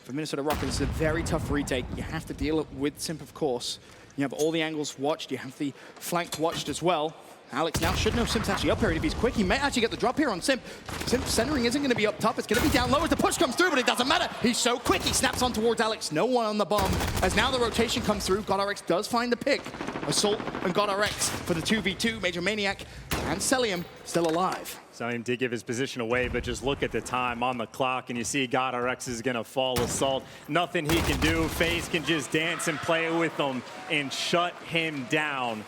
For Minnesota Røkkr, this is a very tough retake. You have to deal with Simp, of course. You have all the angles watched. You have the flank watched as well. Alex now should know Simp's actually up here. If he's quick, he may actually get the drop here on Simp. Simp centering isn't going to be up top. It's going to be down low as the push comes through, but it doesn't matter. He's so quick. He snaps on towards Alex. No one on the bomb. As now the rotation comes through, Guerillas does find the pick. Assault and Guerillas for the 2v2. Major Maniac and Celium still alive. Celium did give his position away, but just look at the time on the clock, and you see Guerillas is going to fall Assault. Nothing he can do. FaZe can just dance and play with him and shut him down.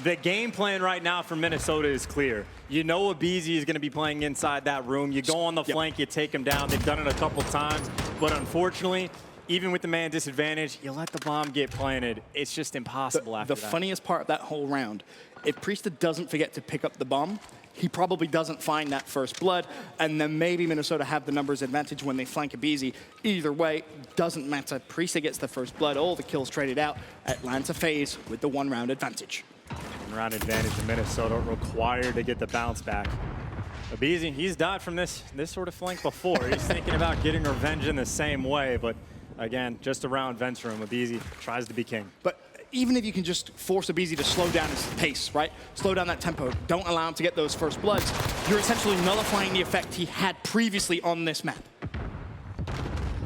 The game plan right now for Minnesota is clear. You know aBeZy is going to be playing inside that room. You go on the flank, you take him down. They've done it a couple times, but unfortunately, even with the man disadvantage, you let the bomb get planted. It's just impossible after that. The funniest part of that whole round, if Priestahh doesn't forget to pick up the bomb, he probably doesn't find that first blood, and then maybe Minnesota have the numbers advantage when they flank aBeZy. Either way, doesn't matter. Priestahh gets the first blood, all the kills traded out. Atlanta FaZe with the one-round advantage. One-round advantage to Minnesota, required to get the bounce back. aBeZy, he's died from this sort of flank before. He's thinking about getting revenge in the same way, but again, just around Vent's room, aBeZy tries to be king. But even if you can just force aBeZy to slow down his pace, right? Slow down that tempo. Don't allow him to get those first bloods. You're essentially nullifying the effect he had previously on this map.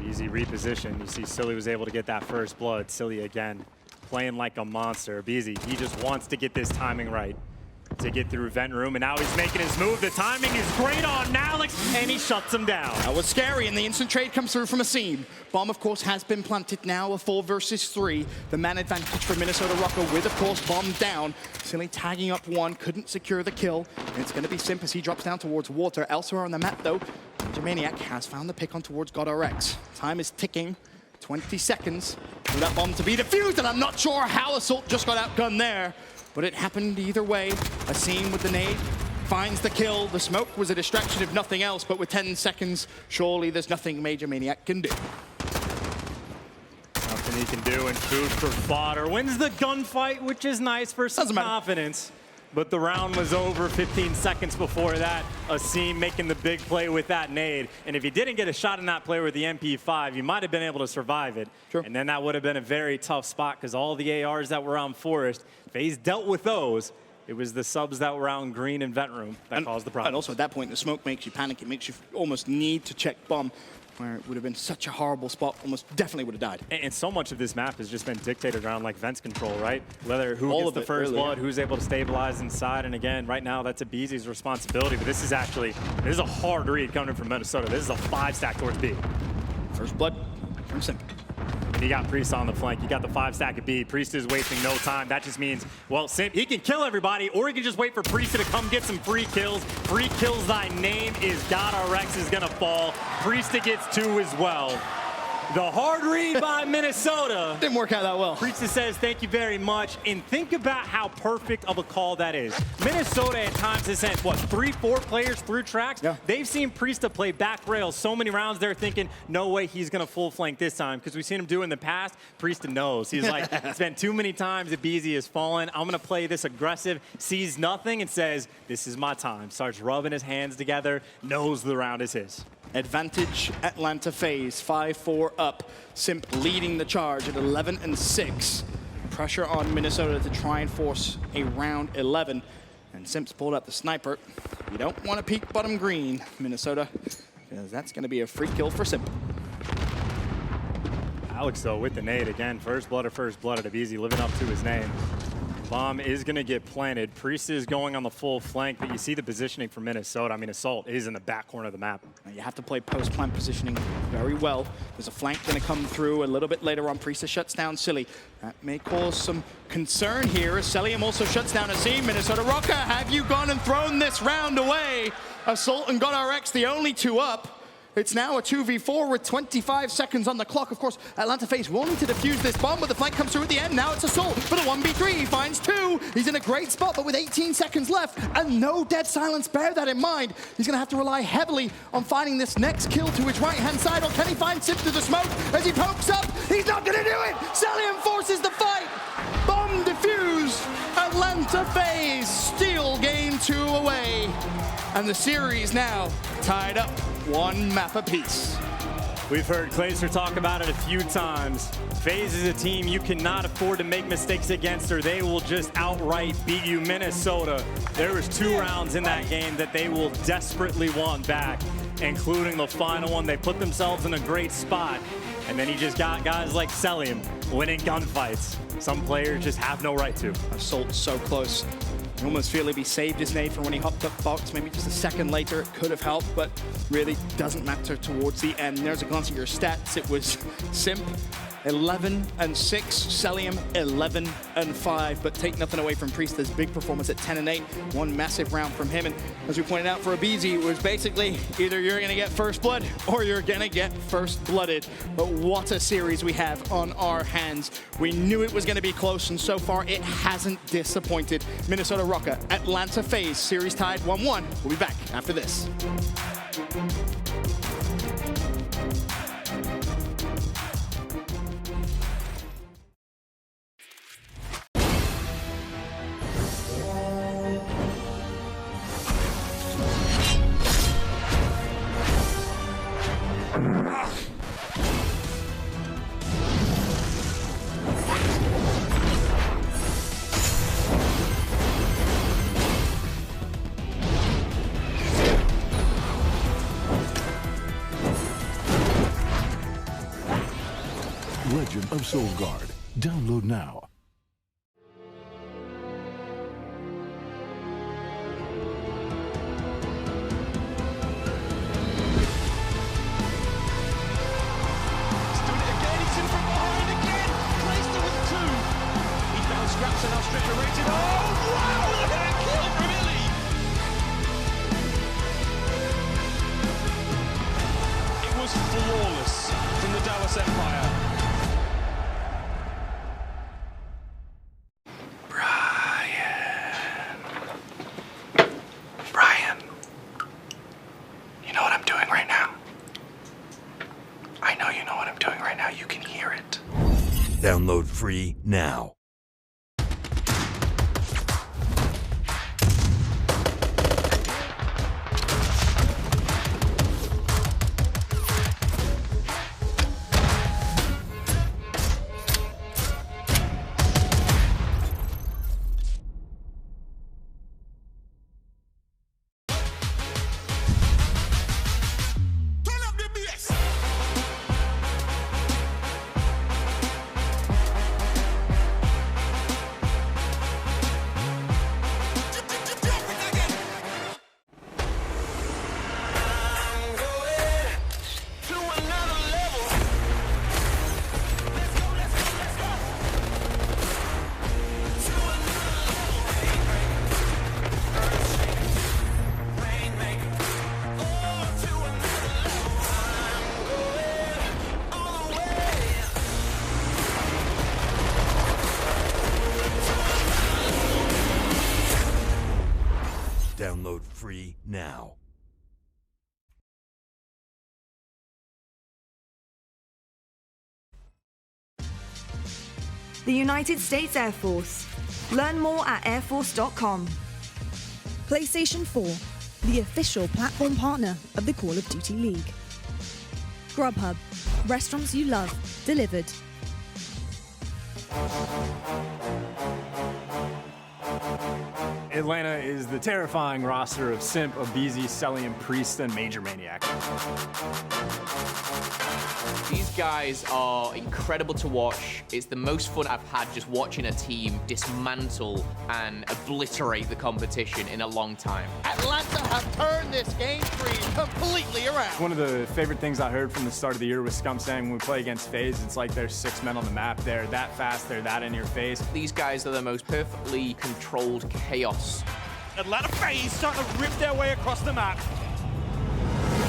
aBeZy reposition. You see Silly was able to get that first blood. Silly again, playing like a monster. aBeZy, he just wants to get this timing right to get through Vent Room, and now he's making his move. The timing is great on Alex, and he shuts him down. That was scary, and the instant trade comes through from Asim. Bomb, of course, has been planted now, a 4 versus 3. The man advantage for Minnesota Røkkr with, of course, bomb down. Silly tagging up one, couldn't secure the kill. And it's going to be Simp as he drops down towards water. Elsewhere on the map, though, Maniac has found the pick on towards GodRx. Time is ticking. 20 seconds for that bomb to be defused, and I'm not sure how Assault just got outgunned there. But it happened either way. Asim with the nade finds the kill. The smoke was a distraction if nothing else, but with 10 seconds, surely there's nothing Major Maniac can do. Nothing he can do, and food for fodder. Wins the gunfight, which is nice for some confidence. But the round was over 15 seconds before that. Asim making the big play with that nade. And if he didn't get a shot in that play with the MP5, you might have been able to survive it. Sure. And then that would have been a very tough spot because all the ARs that were on Forest, FaZe dealt with those. It was the subs that were on Green and Vent Room that caused the problem. And also at that point, the smoke makes you panic. It makes you almost need to check bomb, where it would have been such a horrible spot, almost definitely would have died. And so much of this map has just been dictated around like Vent's control, right? Whether who gets the first blood, who's able to stabilize inside, and again, right now that's aBeZy's responsibility, but this is a hard read coming from Minnesota. This is a 5-stack towards B. First blood from Simp. And you got Priestahh on the flank. You got the 5-stack of B. Priestahh is wasting no time. That just means, well, Simp, he can kill everybody, or he can just wait for Priestahh to come get some free kills. Free kills, thy name is GodRx is gonna fall. Priestahh gets 2 as well. The hard read by Minnesota. Didn't work out that well. Priestahh says thank you very much, and think about how perfect of a call that is. Minnesota at times has sent, what, 3-4 players through tracks? Yeah. They've seen Priestahh play back rails so many rounds, they're thinking, no way he's gonna full flank this time, because we've seen him do in the past. Priestahh knows. He's like, it's been too many times aBeZy has fallen. I'm gonna play this aggressive, sees nothing, and says, this is my time. Starts rubbing his hands together, knows the round is his. Advantage Atlanta FaZe, 5-4 up. Simp leading the charge at 11-6. Pressure on Minnesota to try and force a round 11. And Simp's pulled out the sniper. You don't want to peek bottom green, Minnesota, because that's going to be a free kill for Simp. Alex, though, with the nade again. First blood at aBeZy, living up to his name. Bomb is going to get planted. Priestahh is going on the full flank, but you see the positioning for Minnesota. I mean, Assault is in the back corner of the map. You have to play post-plant positioning very well. There's a flank going to come through a little bit later on. Priestahh shuts down Silly. That may cause some concern here as Celium also shuts down Asim. Minnesota Røkkr, have you gone and thrown this round away? Assault and GodRx, the only 2 up. It's now a 2v4 with 25 seconds on the clock. Of course, Atlanta FaZe wanting to defuse this bomb, but the flank comes through at the end. Now it's Assault for the 1v3. He finds 2. He's in a great spot, but with 18 seconds left and no dead silence, bear that in mind. He's going to have to rely heavily on finding this next kill to his right-hand side, or can he find Simp through the smoke as he pokes up? He's not going to do it! Celium forces the fight! Bomb defused! Atlanta FaZe steal game 2 away. And the series now tied up 1 map apiece. We've heard Glacier talk about it a few times. FaZe is a team you cannot afford to make mistakes against, or they will just outright beat you. Minnesota, there was 2 rounds in that game that they will desperately want back, including the final one. They put themselves in a great spot, and then you just got guys like Celium winning gunfights. Some players just have no right to. Assault so close. You almost feel if he saved his nade for when he hopped up box, maybe just a second later, it could have helped, but really doesn't matter towards the end. There's a glance at your stats. It was Simp 11-6. Cellium 11-5. But take nothing away from Priest's big performance at 10-8. One massive round from him. And as we pointed out for aBeZy, it was basically either you're going to get first blood or you're going to get first blooded. But what a series we have on our hands. We knew it was going to be close, and so far it hasn't disappointed. Minnesota Røkkr, Atlanta FaZe, series tied 1-1. We'll be back after this. Legend of Soulguard. Download now. Flawless from the Dallas Empire. Brian, you know what I'm doing right now? I know you know what I'm doing right now. You can hear it. Download free now. Download free now. The United States Air Force. Learn more at airforce.com. PlayStation 4, the official platform partner of the Call of Duty League. Grubhub, restaurants you love, delivered. Atlanta is the terrifying roster of Simp, aBeZy, Cellium, Priest, and Major Maniac. These guys are incredible to watch. It's the most fun I've had just watching a team dismantle and obliterate the competition in a long time. Atlanta have turned this game tree completely around. One of the favorite things I heard from the start of the year was Scum saying when we play against FaZe, it's like there's 6 men on the map. They're that fast, they're that in your face. These guys are the most perfectly controlled chaos. Atlanta FaZe starting to rip their way across the map.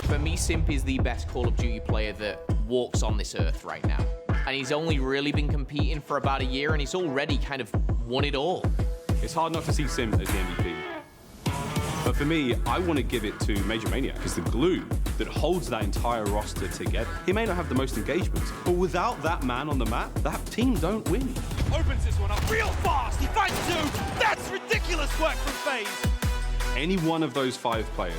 For me, Simp is the best Call of Duty player that walks on this earth right now. And he's only really been competing for about a year, and he's already kind of won it all. It's hard not to see Simp as the MVP. But for me, I want to give it to Major Maniac because the glue that holds that entire roster together. He may not have the most engagements, but without that man on the map, that team don't win. Opens this one up real fast. He finds 2. That's ridiculous work from FaZe. Any one of those 5 players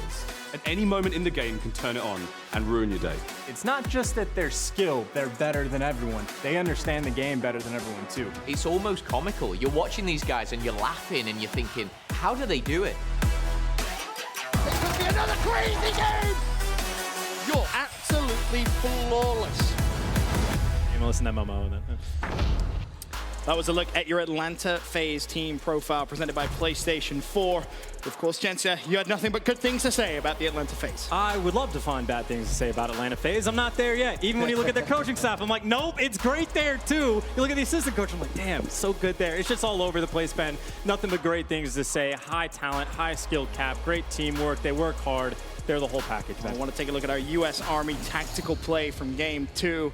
at any moment in the game can turn it on and ruin your day. It's not just that they're skilled, they're better than everyone. They understand the game better than everyone too. It's almost comical. You're watching these guys and you're laughing and you're thinking, how do they do it? This could be another crazy game! You're absolutely flawless. You listen to that Momo then. That was a look at your Atlanta FaZe team profile presented by PlayStation 4. Of course, Jensia, you had nothing but good things to say about the Atlanta FaZe. I would love to find bad things to say about Atlanta FaZe. I'm not there yet. Even when you look at their coaching staff, I'm like, nope, it's great there too. You look at the assistant coach, I'm like, damn, so good there. It's just all over the place, Ben. Nothing but great things to say. High talent, high skill cap, great teamwork. They work hard. They're the whole package, Ben. I want to take a look at our U.S. Army tactical play from Game 2.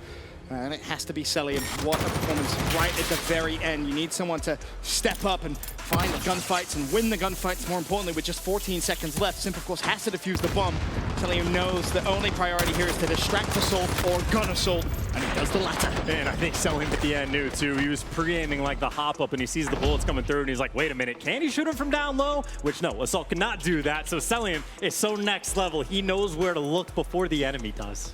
And it has to be Cellium. What a performance right at the very end. You need someone to step up and find the gunfights and win the gunfights, more importantly, with just 14 seconds left. Simp, of course, has to defuse the bomb. Cellium knows the only priority here is to distract Assault or gun Assault, and he does the latter. And I think Cellium at the end knew, too. He was pre-aiming like the hop-up, and he sees the bullets coming through, and he's like, wait a minute, can he shoot him from down low? Which, no, Assault cannot do that. So Cellium is so next level. He knows where to look before the enemy does.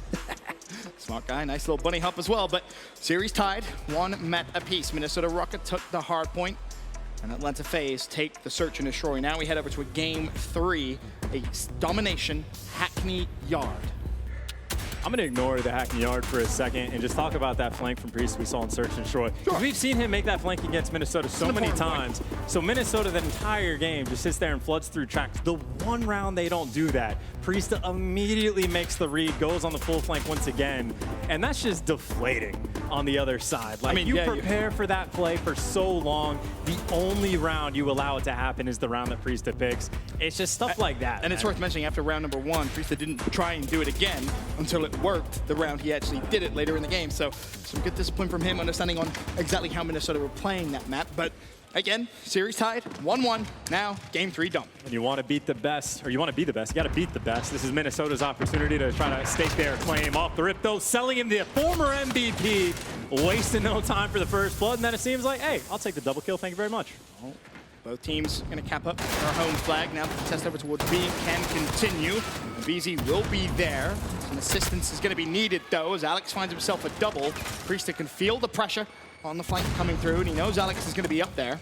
Smart guy, nice little bunny hop as well, but series tied, 1 met apiece. Minnesota Røkkr took the hard point, and Atlanta FaZe take the search and destroy. Now we head over to a Game 3, a Domination Hackney Yard. I'm going to ignore the Hackney Yard for a second and just talk about that flank from Priest we saw in Search and Destroy. Sure. We've seen him make that flank against Minnesota so many times. So Minnesota, that entire game, just sits there and floods through tracks. The one round they don't do that. Priest immediately makes the read, goes on the full flank once again, and that's just deflating on the other side. Like, you prepare for that play for so long. The only round you allow it to happen is the round that Priest picks. It's just stuff like that. And it's worth mentioning, after round number 1, Priest didn't try and do it again until it worked the round he actually did it later in the game. So some good discipline from him, understanding on exactly how Minnesota were playing that map. But again, series tied, 1-1. Now, Game 3 done. When you want to beat the best, or you want to be the best, you got to beat the best. This is Minnesota's opportunity to try to stake their claim off the rip, though. Cellium, the former MVP, wasting no time for the first blood, and then it seems like, hey, I'll take the double kill. Thank you very much. Oh. Both teams going to cap up their home flag. Now the test over towards B can continue. BZ will be there. Some assistance is going to be needed, though, as Alex finds himself a double. Priest can feel the pressure on the flank coming through, and he knows Alex is going to be up there.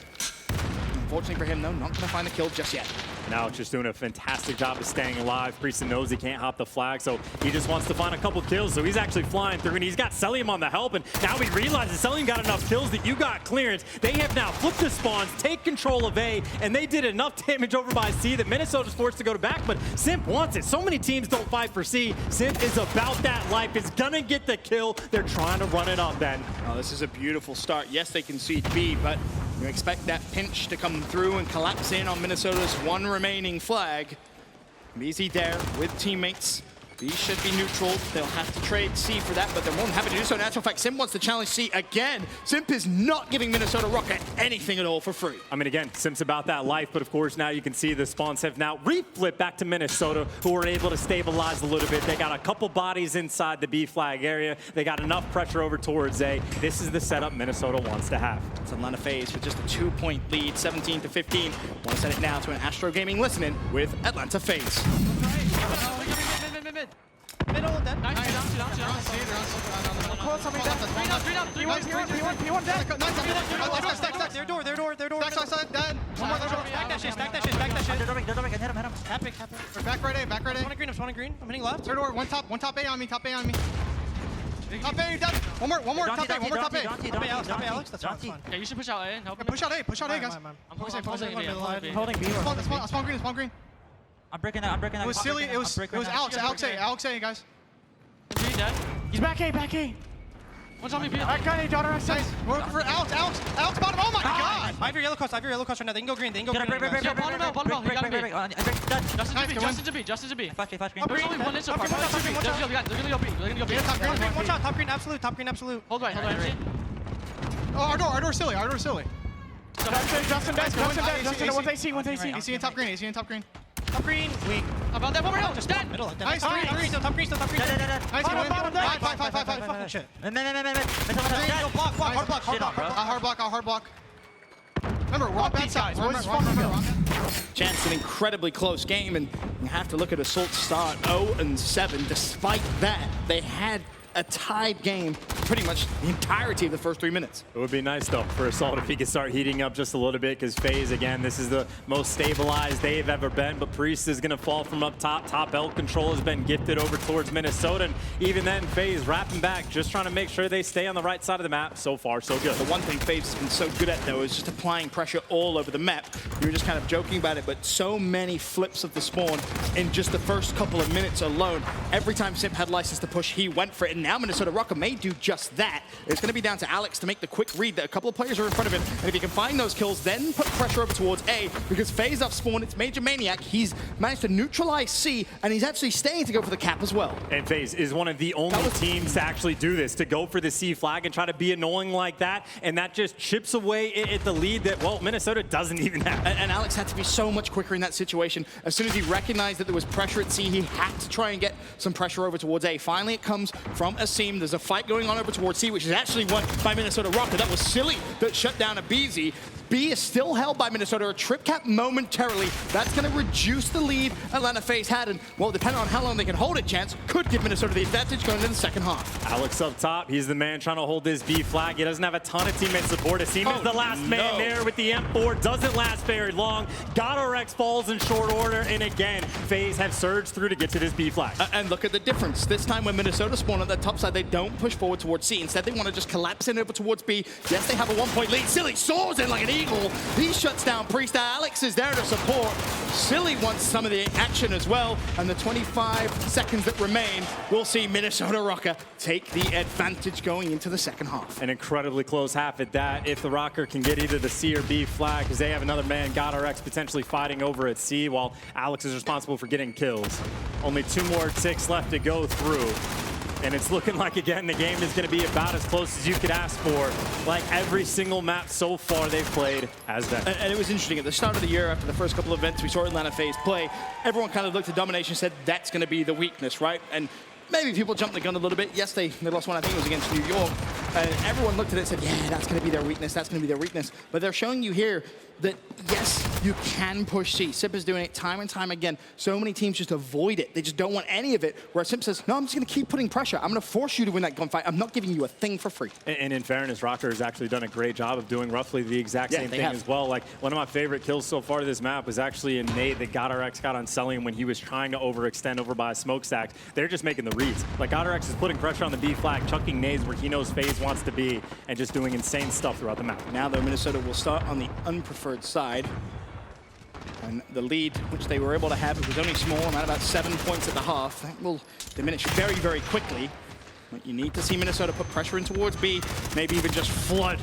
Unfortunately for him, though, not going to find the kill just yet. Now just doing a fantastic job of staying alive. Priest knows he can't hop the flag, so he just wants to find a couple kills. So he's actually flying through, and he's got Cellium on the help, and now he realizes Cellium got enough kills that you got clearance. They have now flipped the spawns, take control of A, and they did enough damage over by C that Minnesota's forced to go to back, but Simp wants it. So many teams don't fight for C. Simp is about that life, is gonna get the kill. They're trying to run it up, Ben. Oh, this is a beautiful start. Yes, they concede B, but you expect that pinch to come through and collapse in on Minnesota's one remaining flag. BZ there with teammates. B should be neutral. They'll have to trade C for that, but they're more than happy to do so. In actual fact, Simp wants to challenge C again. Simp is not giving Minnesota Røkkr anything at all for free. I mean, again, Simp's about that life, but of course now you can see the spawns have now reflipped back to Minnesota, who were able to stabilize a little bit. They got a couple bodies inside the B flag area. They got enough pressure over towards A. This is the setup Minnesota wants to have. It's Atlanta FaZe with just a 2-point lead, 17-15. Want to send it now to an Astro Gaming listening with Atlanta FaZe. Middle, dead. Nice, down. Close, somebody dead. P1 dead. Their door. Stack dead. One more, stack that shit. They're dorming, hit him. Epic. We're back right A. I'm spawning green. I'm hitting left. Third door, one top A on me. Top A, dead. One more, top A, Alex. That's fine. Yeah, you should push out A and help. Push out A, guys. I'm holding B. Spawn green. I'm breaking that. It was silly. It was Alex A, guys. Green dead. He's back A. One's on me, B. I got A, daughter. Nice. We're looking for Alex bottom. Oh my god. I have your yellow cross right now. They can go green. Bottom, he got him. Justin to B. Flash green. There's only one in so far. They're gonna go B. Top green, absolute. Hold right, MC. Oh, our door silly. Justin dead. One's AC. AC in top green. Top green, weak. About that, one more, just dead. Middle, nice, three, top green. Dead. Nice, five. Fucking shit. Hard block. Remember, we're on bad side. Chance, an incredibly close game, and you have to look at Assault's start 0-7. Despite that, they had a tied game pretty much the entirety of the first 3 minutes. It would be nice, though, for Assault if he could start heating up just a little bit, because FaZe, again, this is the most stabilized they've ever been, but Priest is going to fall from up top. Top L control has been gifted over towards Minnesota, and even then, FaZe wrapping back, just trying to make sure they stay on the right side of the map. So far, so good. The one thing FaZe has been so good at, though, is just applying pressure all over the map. You were just kind of joking about it, but so many flips of the spawn in just the first couple of minutes alone. Every time Simp had license to push, he went for it, and now Minnesota Røkkr may do just that. It's going to be down to Alex to make the quick read that a couple of players are in front of him, and if he can find those kills, then put pressure over towards A, because FaZe off spawn, it's Major Maniac. He's managed to neutralize C, and he's actually staying to go for the cap as well. And FaZe is one of the only teams to actually do this, to go for the C flag and try to be annoying like that, and that just chips away at the lead that, well, Minnesota doesn't even have. And Alex had to be so much quicker in that situation. As soon as he recognized that there was pressure at C, he had to try and get some pressure over towards A. Finally, it comes from Asim. There's a fight going on over towards C, which is actually won by Minnesota Røkkr. That was silly that shut down a BZ. B is still held by Minnesota, a trip cap momentarily. That's going to reduce the lead Atlanta FaZe had, and, well, depending on how long they can hold it, chance could give Minnesota the advantage going into the second half. Alex up top, he's the man trying to hold this B flag. He doesn't have a ton of teammate support. Asim is the last man there with the M4. Doesn't last very long. GodRx falls in short order, and again, FaZe have surged through to get to this B flag. And look at the difference. This time when Minnesota spawn on the top side, they don't push forward towards C. Instead, they want to just collapse in over towards B. Yes, they have a 1-point lead. Silly soars in like an eagle. He shuts down Priest. Alex is there to support. Silly wants some of the action as well. And the 25 seconds that remain, we'll see Minnesota Røkkr take the advantage going into the second half. An incredibly close half at that. If the Røkkr can get either the C or B flag, because they have another man, GodRx, potentially fighting over at C, while Alex is responsible for getting kills. Only 2 more ticks left to go through. And it's looking like, again, the game is going to be about as close as you could ask for. Like every single map so far they've played has been. And it was interesting. At the start of the year, after the first couple of events we saw Atlanta FaZe play, everyone kind of looked at Domination and said, that's going to be the weakness, right? And maybe people jumped the gun a little bit. Yes, they lost one, I think it was against New York. And everyone looked at it and said, yeah, that's going to be their weakness. That's going to be their weakness. But they're showing you here that, yes, you can push C. Simp is doing it time and time again. So many teams just avoid it. They just don't want any of it. Where Simp says, no, I'm just going to keep putting pressure. I'm going to force you to win that gunfight. I'm not giving you a thing for free. And in fairness, Røkkr has actually done a great job of doing roughly the exact same thing as well. Like, one of my favorite kills so far this map was actually a nade that GodRx got on Celium when he was trying to overextend over by a smokestack. They're just making the reads. Like, GodRx is putting pressure on the B flag, chucking nades where he knows FaZe wants to be, and just doing insane stuff throughout the map. Now, though, Minnesota will start on the unpreferred side. And the lead, which they were able to have, it was only small, around about 7 points at the half. That will diminish very, very quickly. But you need to see Minnesota put pressure in towards B, maybe even just fly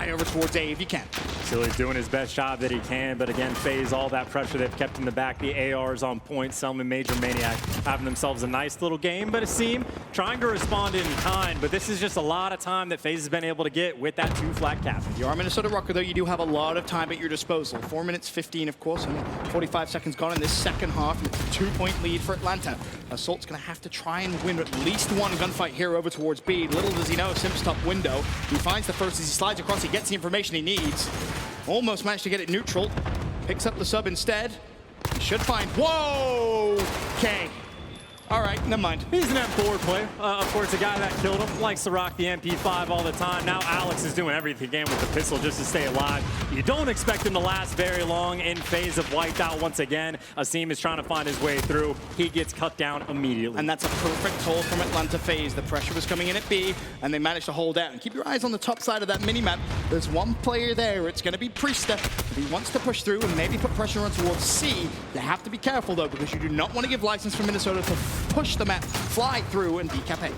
over towards A if you can. So he's doing his best job that he can, but again, FaZe, all that pressure they've kept in the back. The ARs on point, Selman, Major Maniac having themselves a nice little game, but Asim trying to respond in kind, but this is just a lot of time that FaZe has been able to get with that 2 flag cap. You are Minnesota Røkkr, though. You do have a lot of time at your disposal. 4 minutes 15, of course, and 45 seconds gone in this second half, and it's a 2-point lead for Atlanta. Assault's going to have to try and win at least one gunfight here over towards B. Little does he know, Simp's top window. He finds the first as he slides across. He gets the information he needs. Almost managed to get it neutral. Picks up the sub instead. He should find... Whoa! Okay. All right, never mind. He's an M4 player. Of course, the guy that killed him likes to rock the MP5 all the time. Now Alex is doing everything again with the pistol just to stay alive. You don't expect him to last very long. In FaZe of wiped out once again. Asim is trying to find his way through. He gets cut down immediately. And that's a perfect hold from Atlanta FaZe. The pressure was coming in at B, and they managed to hold out. And keep your eyes on the top side of that mini-map. There's one player there. It's going to be Priester. If he wants to push through and maybe put pressure on towards C, you have to be careful, though, because you do not want to give license for Minnesota to push the map, fly through, and decap A.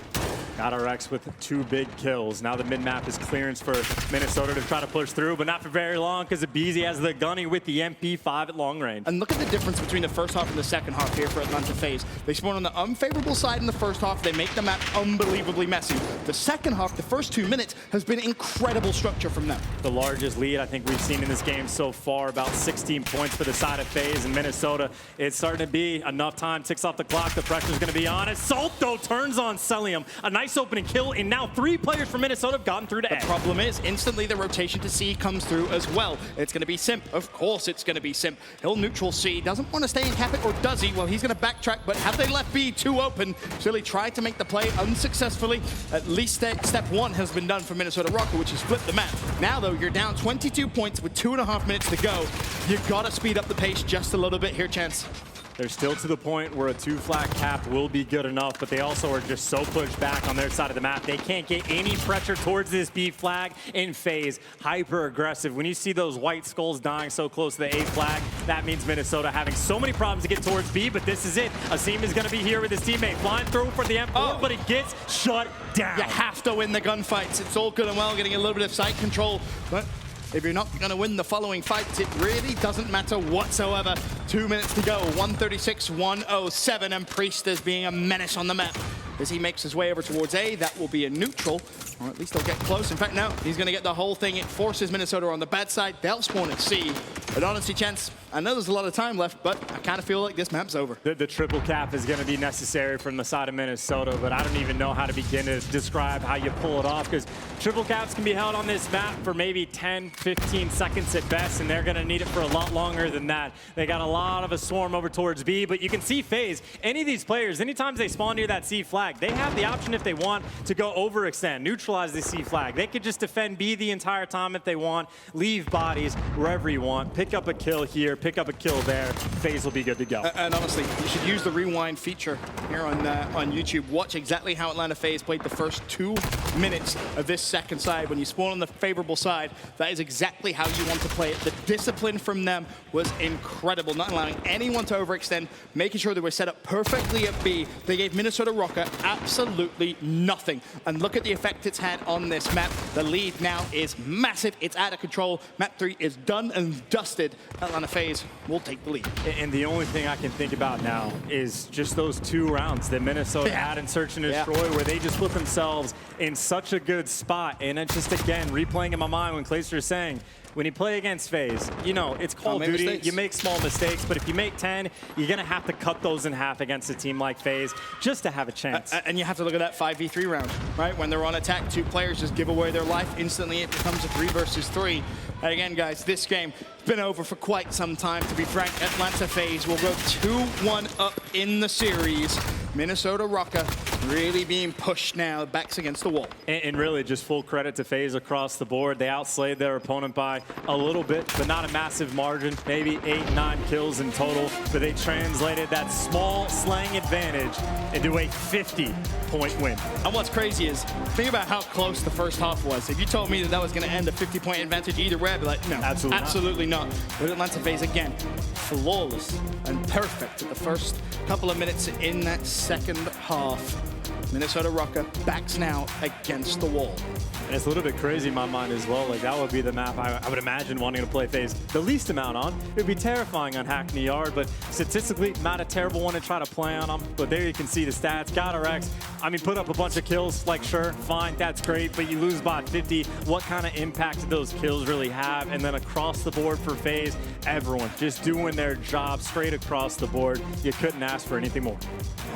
GodRx with 2 big kills. Now the mid-map is clearance for Minnesota to try to push through, but not for very long because BZ has the gunny with the MP5 at long range. And look at the difference between the first half and the second half here for Atlanta FaZe. They spawn on the unfavorable side in the first half. They make the map unbelievably messy. The second half, the first 2 minutes, has been incredible structure from them. The largest lead I think we've seen in this game so far, about 16 points for the side of FaZe in Minnesota. It's starting to be enough time. Ticks off the clock. The pressure's going to be on. Assault, though, turns on Celium. A nice Nice opening kill, and now 3 players from Minnesota have gotten through to A. The problem is, instantly the rotation to C comes through as well. It's going to be Simp. Of course it's going to be Simp. He'll neutral C. Doesn't want to stay in cap it, or does he? Well, he's going to backtrack, but have they left B too open? Silly tried to make the play unsuccessfully. At least step 1 has been done for Minnesota Røkkr, which is flip the map. Now, though, you're down 22 points with 2.5 minutes to go. You've got to speed up the pace just a little bit here, Chance. They're still to the point where a 2-flag cap will be good enough, but they also are just so pushed back on their side of the map. They can't get any pressure towards this B flag in FaZe. Hyper aggressive. When you see those white skulls dying so close to the A flag, that means Minnesota having so many problems to get towards B, but this is it. Asim is going to be here with his teammate. Flying through for the M4, but it gets shut down. You have to win the gunfights. It's all good and well getting a little bit of site control, but if you're not going to win the following fights, it really doesn't matter whatsoever. 2 minutes to go, 136-107, and Priest is being a menace on the map. As he makes his way over towards A, that will be a neutral, or at least they'll get close. In fact, no, he's going to get the whole thing. It forces Minnesota on the bad side. They'll spawn at C. But honestly, Chance, I know there's a lot of time left, but I kind of feel like this map's over. The triple cap is going to be necessary from the side of Minnesota, but I don't even know how to begin to describe how you pull it off, because triple caps can be held on this map for maybe 10, 15 seconds at best, and they're going to need it for a lot longer than that. They got a lot of a swarm over towards B, but you can see FaZe, any of these players, anytime they spawn near that C flag, they have the option if they want to go overextend, neutralize the C flag. They could just defend B the entire time if they want, leave bodies wherever you want, pick up a kill here, pick up a kill there. FaZe will be good to go. And honestly, you should use the rewind feature here on YouTube. Watch exactly how Atlanta FaZe played the first 2 minutes of this second side. When you spawn on the favorable side, that is exactly how you want to play it. The discipline from them was incredible, not allowing anyone to overextend, making sure they were set up perfectly at B. They gave Minnesota Røkkr absolutely nothing. And look at the effect it's had on this map. The lead now is massive. It's out of control. Map 3 is done and dusted. Atlanta FaZe will take the lead. And the only thing I can think about now is just those 2 rounds that Minnesota had in Search and Destroy, where they just put themselves in such a good spot. And it's just, again, replaying in my mind when Clayster is saying, when you play against FaZe, you know, it's Call of Duty, mistakes. You make small mistakes, but if you make 10, you're going to have to cut those in half against a team like FaZe just to have a chance. And you have to look at that 5v3 round, right? When they're on attack, 2 players just give away their life. Instantly, it becomes a 3 versus 3. And again, guys, this game has been over for quite some time. To be frank, Atlanta FaZe will go 2-1 up in the series. Minnesota Røkkr really being pushed now, backs against the wall. And really, just full credit to FaZe across the board. They outslayed their opponent by a little bit, but not a massive margin. Maybe 8, 9 kills in total, but they translated that small slaying advantage into a 50-point win. And what's crazy is, think about how close the first half was. If you told me that that was going to end a 50-point advantage either way, I'd be like, no, absolutely not. But Atlanta FaZe, again, flawless and perfect at the first couple of minutes in that second half. Minnesota Røkkr backs now against the wall. And it's a little bit crazy in my mind as well. Like, that would be the map I would imagine wanting to play FaZe the least amount on. It would be terrifying on Hackney Yard, but statistically, not a terrible one to try to play on them. But there you can see the stats. GotRx, I mean, put up a bunch of kills. Like, sure, fine, that's great, but you lose by 50. What kind of impact did those kills really have? And then across the board for FaZe, everyone just doing their job straight across the board. You couldn't ask for anything more.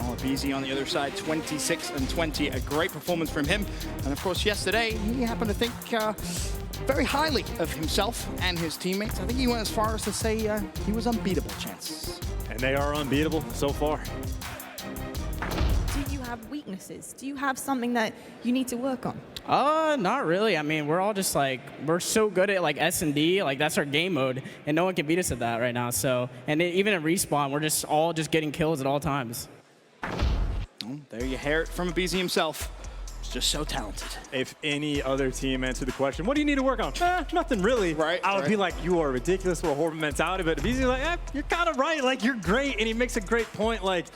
Oh, BZ on the other side, 26-20. A great performance from him. And of course, yesterday, he happened to think very highly of himself and his teammates. I think he went as far as to say he was unbeatable, Chance. And they are unbeatable so far. Do you have weaknesses? Do you have something that you need to work on? Not really. I mean, we're all just like, we're so good at like S&D, like that's our game mode, and no one can beat us at that right now. So, and even at respawn, we're just all getting kills at all times. There you hear it from BZ himself. He's just so talented. If any other team answered the question, what do you need to work on? Nothing really. Right. I would be like, you are ridiculous. We're a horrible mentality. But BZ's like, you're kind of right. Like, you're great. And he makes a great point. Like,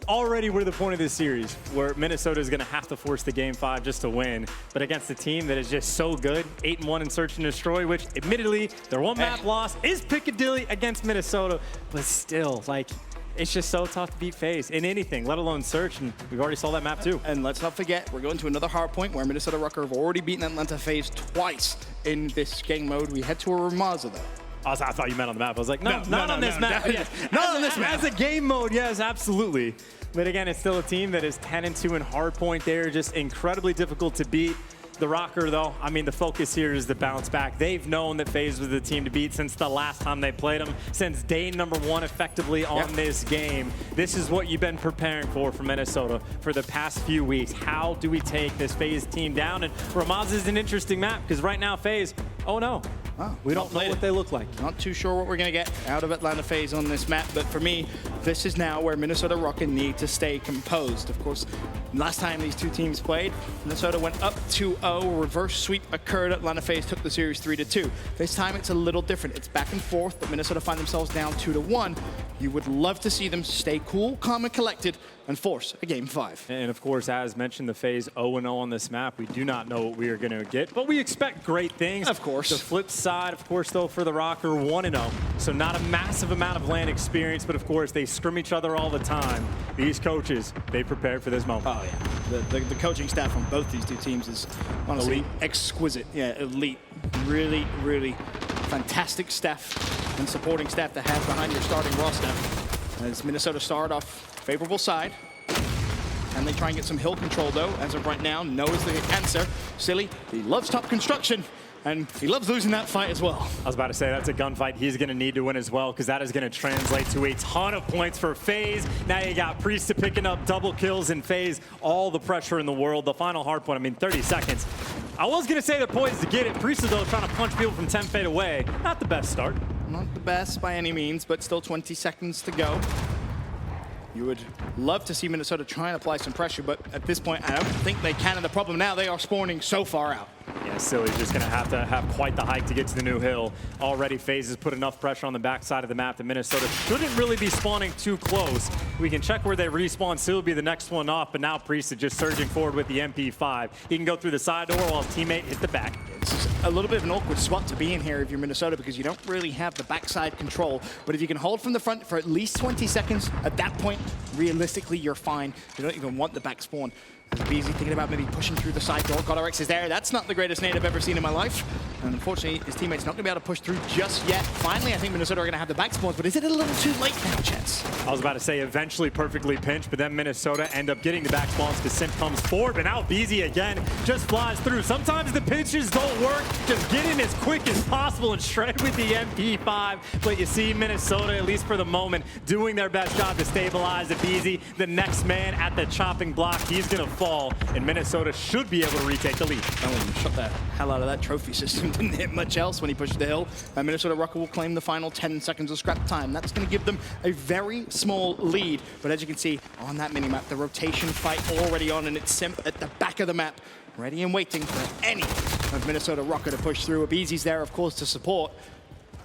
already we're the point of this series where Minnesota is going to have to force the game 5 just to win. But against a team that is just so good, 8-1 in Search and Destroy, which admittedly, their one map loss is Piccadilly against Minnesota. But still, like, it's just so tough to beat FaZe in anything, let alone Search, and we've already saw that map too. And let's not forget, we're going to another Hardpoint where Minnesota Røkkr have already beaten Atlanta FaZe twice in this game mode. We head to a Ramaza though. I thought you meant on the map. I was like, no, not on this map. Yes. Not on this map. As a game mode, yes, absolutely. But again, it's still a team that is 10-2 in Hardpoint. They're just incredibly difficult to beat. The Røkkr, though, I mean, the focus here is the bounce back. They've known that FaZe was the team to beat since the last time they played them, since day number 1 effectively on this game. This is what you've been preparing for Minnesota for the past few weeks. How do we take this FaZe team down? And Ramaz is an interesting map because right now FaZe, oh no. We don't know what they look like. Not too sure what we're going to get out of Atlanta FaZe on this map, but for me, this is now where Minnesota Røkkr need to stay composed. Of course, last time these two teams played, Minnesota went up 2-0, reverse sweep occurred, Atlanta FaZe took the series 3-2. This time it's a little different. It's back and forth, but Minnesota find themselves down 2-1. You would love to see them stay cool, calm, and collected, and force a game 5. And of course, as mentioned, the FaZe 0-0 on this map. We do not know what we are going to get, but we expect great things. Of course. The flip side, of course, though, for the Røkkr, 1-0. So not a massive amount of LAN experience, but of course, they scrim each other all the time. These coaches, they prepared for this moment. Oh, yeah. The coaching staff on both these two teams is honestly exquisite. Yeah, elite. Really, really fantastic staff and supporting staff to have behind your starting roster. As Minnesota start off favorable side. And they try and get some hill control, though. As of right now, no is the answer. Silly, he loves top construction, and he loves losing that fight as well. I was about to say, that's a gunfight he's going to need to win as well, because that is going to translate to a ton of points for FaZe. Now you got Priest picking up double kills in FaZe, all the pressure in the world. The final Hardpoint, I mean, 30 seconds. I was going to say they're poised to get it. Priest, though, trying to punch people from 10 feet away. Not the best start. Not the best by any means, but still 20 seconds to go. You would love to see Minnesota try and apply some pressure, but at this point, I don't think they can. And the problem now, they are spawning so far out. Yeah, Silly's just going to have quite the hike to get to the new hill. Already, FaZe has put enough pressure on the backside of the map that Minnesota shouldn't really be spawning too close. We can check where they respawn. Silly will be the next one off, but now Priest is just surging forward with the MP5. He can go through the side door while his teammate hit the back. It's a little bit of an awkward spot to be in here if you're Minnesota because you don't really have the backside control. But if you can hold from the front for at least 20 seconds, at that point, realistically, you're fine. You don't even want the back spawn. BZ thinking about maybe pushing through the side door. GodRx is there. That's not the greatest nade I've ever seen in my life. And unfortunately, his teammate's not going to be able to push through just yet. Finally, I think Minnesota are going to have the back spawns, but is it a little too late now, Jets? I was about to say eventually perfectly pinched, but then Minnesota end up getting the back spawns because Simp comes forward, but now BZ again just flies through. Sometimes the pinches don't work. Just get in as quick as possible and shred with the MP5. But you see Minnesota, at least for the moment, doing their best job to stabilize the BZ. The next man at the chopping block, he's going to fall, and Minnesota should be able to retake the lead. Shot the hell out of that trophy system. Didn't hit much else when he pushed the hill. Minnesota Røkkr will claim the final 10 seconds of scrap time. That's going to give them a very small lead. But as you can see on that minimap, the rotation fight already on, and it's Simp at the back of the map, ready and waiting for any of Minnesota Røkkr to push through. Abeezy's there, of course, to support.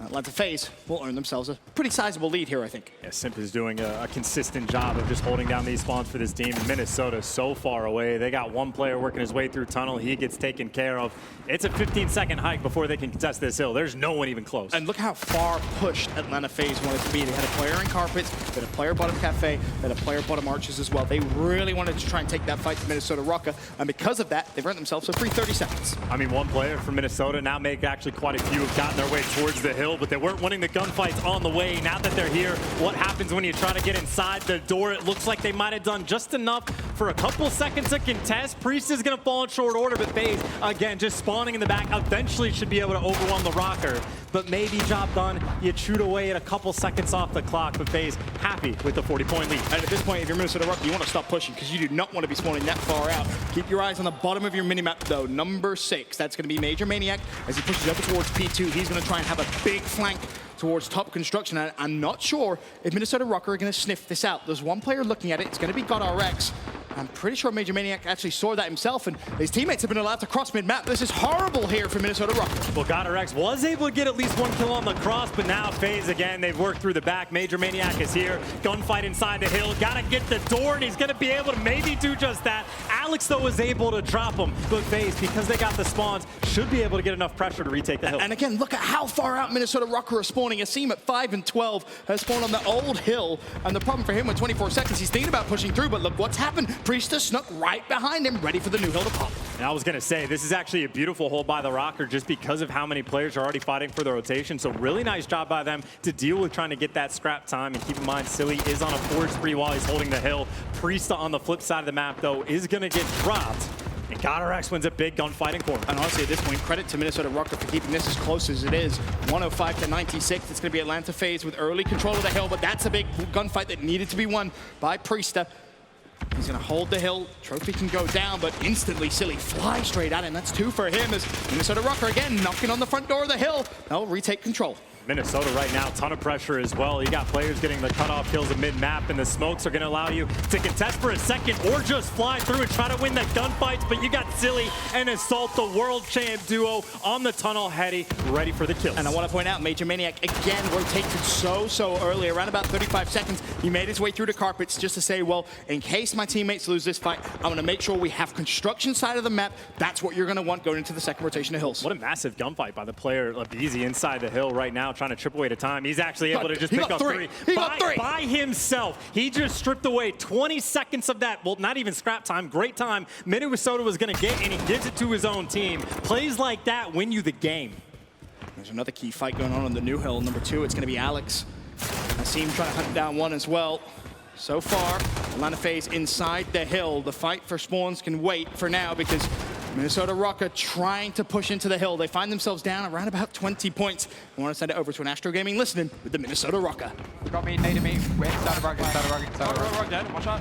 Atlanta FaZe will earn themselves a pretty sizable lead here, I think. Yeah, Simp is doing a consistent job of just holding down these spawns for this team. Minnesota is so far away. They got one player working his way through tunnel. He gets taken care of. It's a 15-second hike before they can contest this hill. There's no one even close. And look how far pushed Atlanta FaZe wanted to be. They had a player in carpets, they had a player bottom cafe, they had a player bottom arches as well. They really wanted to try and take that fight to Minnesota Røkkr, and because of that, they've earned themselves a free 30 seconds. I mean, one player from Minnesota, now actually quite a few have gotten their way towards the hill, but they weren't winning the gunfights on the way. Now that they're here, what happens when you try to get inside the door? It looks like they might have done just enough for a couple seconds to contest. Priest is going to fall in short order, but FaZe, again, just spawning in the back, eventually should be able to overwhelm the Røkkr. But maybe job done. You chewed away at a couple seconds off the clock, but FaZe happy with the 40-point lead. And at this point, if you're Minnesota Røkkr, you want to stop pushing because you do not want to be spawning that far out. Keep your eyes on the bottom of your minimap, though. Number 6, that's going to be Major Maniac. As he pushes over towards P2, he's going to try and have a big flank towards top construction. And I'm not sure if Minnesota Røkkr are going to sniff this out. There's one player looking at it. It's going to be GodRx. I'm pretty sure Major Maniac actually saw that himself, and his teammates have been allowed to cross mid-map. This is horrible here for Minnesota Røkkr. Well, GodRx was able to get at least one kill on the cross, but now FaZe again, they've worked through the back. Major Maniac is here. Gunfight inside the hill. Gotta get the door, and he's gonna be able to maybe do just that. Alex, though, was able to drop him. But FaZe, because they got the spawns, should be able to get enough pressure to retake the hill. And again, look at how far out Minnesota Røkkr are spawning. Asim at 5 and 12 has spawned on the old hill. And the problem for him with 24 seconds, he's thinking about pushing through, but look what's happened. Priesta snuck right behind him, ready for the new hill to pop. And I was going to say, this is actually a beautiful hold by the Røkkr just because of how many players are already fighting for the rotation. So really nice job by them to deal with trying to get that scrap time. And keep in mind, Silly is on a forward spree while he's holding the hill. Priesta on the flip side of the map, though, is going to get dropped. And Guerillas wins a big gunfight in corner. And honestly, at this point, credit to Minnesota Røkkr for keeping this as close as it is. 105 to 96. It's going to be Atlanta FaZe with early control of the hill, but that's a big gunfight that needed to be won by Priesta. He's going to hold the hill. Trophy can go down, but instantly Silly flies straight at him. That's 2 for him as Minnesota Røkkr again knocking on the front door of the hill. They'll retake control. Minnesota right now, ton of pressure as well. You got players getting the cutoff kills at mid-map, and the smokes are going to allow you to contest for a second or just fly through and try to win the gunfights. But you got Silly and Assault, the world champ duo, on the tunnel, Hetty, ready for the kills. And I want to point out, Major Maniac again rotated so early, around about 35 seconds. He made his way through the carpets just to say, well, in case my teammates lose this fight, I'm going to make sure we have construction side of the map. That's what you're going to want going into the second rotation of hills. What a massive gunfight by the player Easy inside the hill right now, trying to chip away at a time. He's actually able to just pick up three by himself. He just stripped away 20 seconds of that. Well, not even scrap time. Great time Minnesota was going to get, and he gives it to his own team. Plays like that win you the game. There's another key fight going on the new hill. Number 2, it's going to be Alex. I see him trying to hunt down one as well. So far, Atlanta FaZe inside the hill. The fight for spawns can wait for now because Minnesota Røkkr trying to push into the hill. They find themselves down around about 20 points. I want to send it over to an Astro Gaming listening with the Minnesota Røkkr. Got me, naded me. Wait, inside of Røkkr, inside of Røkkr, inside of Røkkr. Røkkr dead, one shot.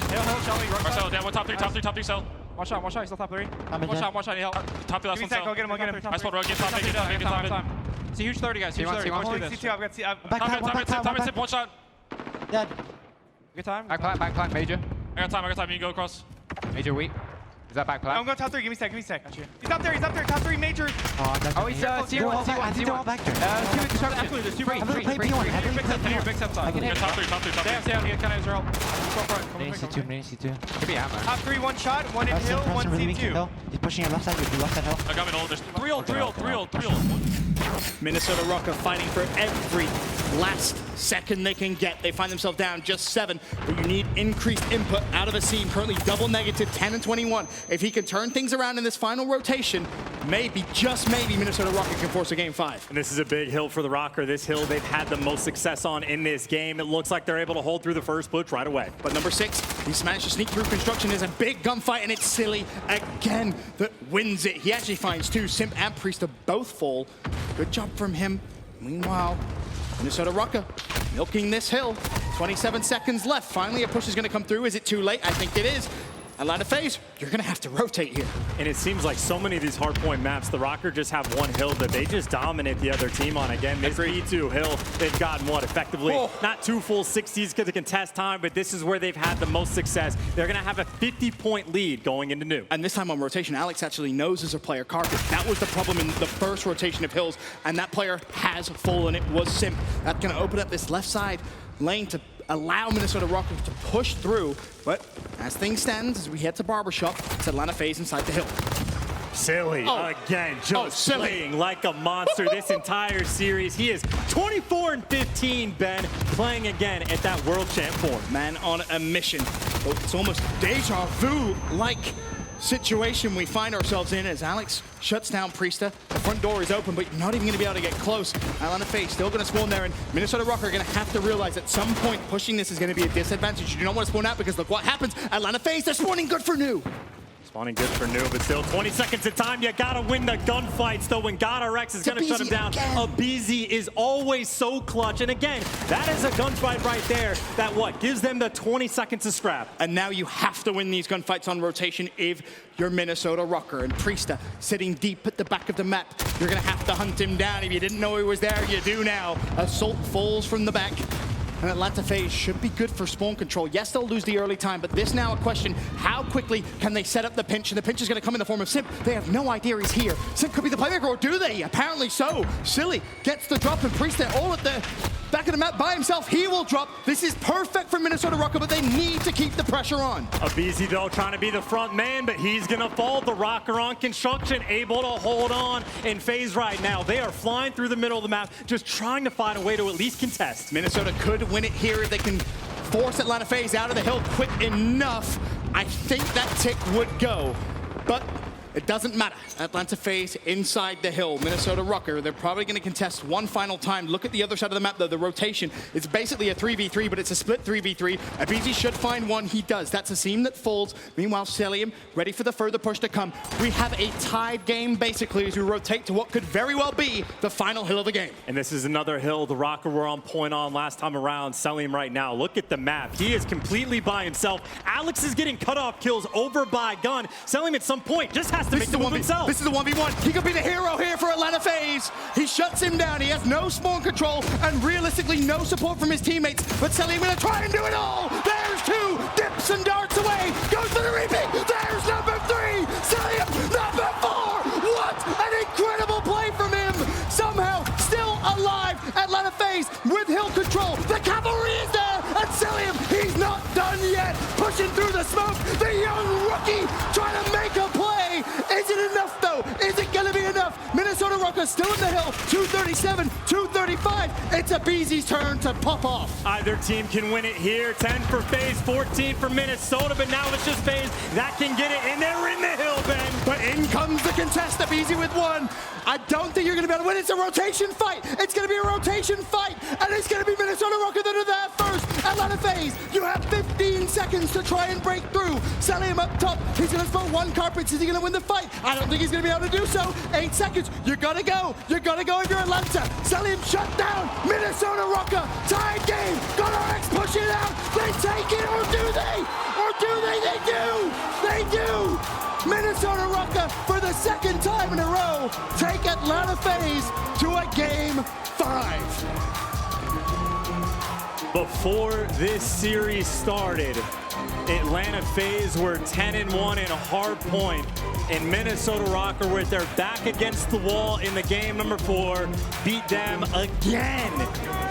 Hill, shall we? Marcelo dead, one top three, cell. One shot, he's still top 3. One shot, hill. Top 3, last one, cell. Go get him. I spelled Røkkr, get top, get top. It's a huge 30, guys, huge 30. Watch this. C2, I've got C. Top mid, one shot. Dead. Good time. Back plant, Major. I got time, you can go across. Major weak. Is that back plant? I'm going top 3, give me a sec. Got you. He's up there, top 3, Major. Oh, he's C1. There's 2 I'm gonna play P1. Big step side. I can hit. Top 3. Damn, he kind of Israel. C2. Could be ammo. Top 3, one shot, one in hill, one C2. He's pushing your left side, hill. I got me all. There's 3-0. Minnesota Røkkr fighting for every last second they can get. They find themselves down just 7, but you need increased input out of Asim. Currently double negative, 10 and 21. If he can turn things around in this final rotation, maybe, just maybe, Minnesota Røkkr can force a game 5. And this is a big hill for the Røkkr. This hill they've had the most success on in this game. It looks like they're able to hold through the first push right away. But number 6, he's managed to sneak through construction. There's a big gunfight, and it's Silly again that wins it. He actually finds 2. Simp and Priesta both fall. Good job from him. Meanwhile, Minnesota Røkkr milking this hill. 27 seconds left. Finally, a push is going to come through. Is it too late? I think it is. Atlanta FaZe, you're going to have to rotate here. And it seems like so many of these hardpoint maps, the Røkkr just have one hill that they just dominate the other team on. Again, this B2 hill, they've gotten what, effectively, not 2 full 60s because of contest time, but this is where they've had the most success. They're going to have a 50-point lead going into new. And this time on rotation, Alex actually knows as a player carpet. That was the problem in the first rotation of hills, and that player has fallen. It was Simp. That's going to open up this left side lane to allow Minnesota Røkkr to push through. But as things stand, as we head to Barbershop, it's Atlanta FaZe inside the hill. Silly, again, just playing like a monster this entire series. He is 24 and 15, Ben, playing again at that world champ form. Man on a mission. It's almost deja vu-like situation we find ourselves in as Alex shuts down Priesta. The front door is open, but you're not even going to be able to get close. Atlanta FaZe still going to spawn there, and Minnesota Røkkr are going to have to realize at some point pushing this is going to be a disadvantage. You do not want to spawn out because look what happens. Atlanta FaZe, they're spawning good for new. Spawning good for new, but still 20 seconds of time. You gotta win the gunfights, though, when Guerillas is gonna shut him down. Abizi is always so clutch. And again, that is a gunfight right there that gives them the 20 seconds of scrap. And now you have to win these gunfights on rotation if you're Minnesota Røkkr. And Priesta sitting deep at the back of the map. You're gonna have to hunt him down. If you didn't know he was there, you do now. Assault falls from the back. And Atlanta FaZe should be good for spawn control. Yes, they'll lose the early time, but this now a question, how quickly can they set up the pinch? And the pinch is going to come in the form of Simp. They have no idea he's here. Simp could be the playmaker, or do they? Apparently so. Silly gets the drop, and Priesta all at the back of the map by himself. He will drop. This is perfect for Minnesota Røkkr, but they need to keep the pressure on. aBeZy though trying to be the front man, but he's gonna fall. The Røkkr on construction, able to hold on in FaZe right now. They are flying through the middle of the map, just trying to find a way to at least contest. Minnesota could win it here if they can force Atlanta FaZe out of the hill quick enough. I think that tick would go, but it doesn't matter. Atlanta FaZe inside the hill. Minnesota Røkkr, they're probably going to contest one final time. Look at the other side of the map, though. The rotation is basically a 3v3, but it's a split 3v3. aBeZy should find one. He does. That's a seam that folds. Meanwhile, Cellium ready for the further push to come. We have a tied game, basically, as we rotate to what could very well be the final hill of the game. And this is another hill the Røkkr were on point on last time around. Cellium right now. Look at the map. He is completely by himself. Alex is getting cutoff kills over by Gun. Cellium at some point just has to make the move himself. This is the 1v1. He could be the hero here for Atlanta FaZe. He shuts him down. He has no spawn control and realistically no support from his teammates. But Cellium gonna try and do it all. There's two. Dips and darts away. Goes for the repeat. There's number 3. Cellium number 4. What an incredible play from him. Somehow still alive. Atlanta FaZe with hill control. The cavalry is there. And Cellium, he's not done yet. Pushing through the smoke. The young rookie trying to make a play. Is it enough though? Is it gonna be enough? Minnesota Røkkr still in the hill. 237, 235. It's aBeZy's turn to pop off. Either team can win it here. 10 for FaZe, 14 for Minnesota, but now it's just FaZe that can get it, and they're in the hill, Ben. But in comes the contest, aBeZy with 1. I don't think you're gonna be able to win. It's a rotation fight. It's gonna be a rotation fight, and it's gonna be Minnesota Røkkr that are there first. Atlanta FaZe, you have 15 seconds to try and break through. Cellium up top. He's gonna spot 1 carpet. Is he gonna win the fight? I don't think he's gonna be able to do so. 8 seconds. You're gonna go. You're gonna go if you're Atlanta. Cellium shut down. Minnesota Røkkr. Tied game. GunRX push it out. They take it, or do they? Or do they? They do. They do. Minnesota Røkkr, for the second time in a row, take Atlanta FaZe to a game 5. Before this series started, Atlanta FaZe were 10-1 in a Hardpoint, and Minnesota Røkkr, with their back against the wall in the game number 4, beat them again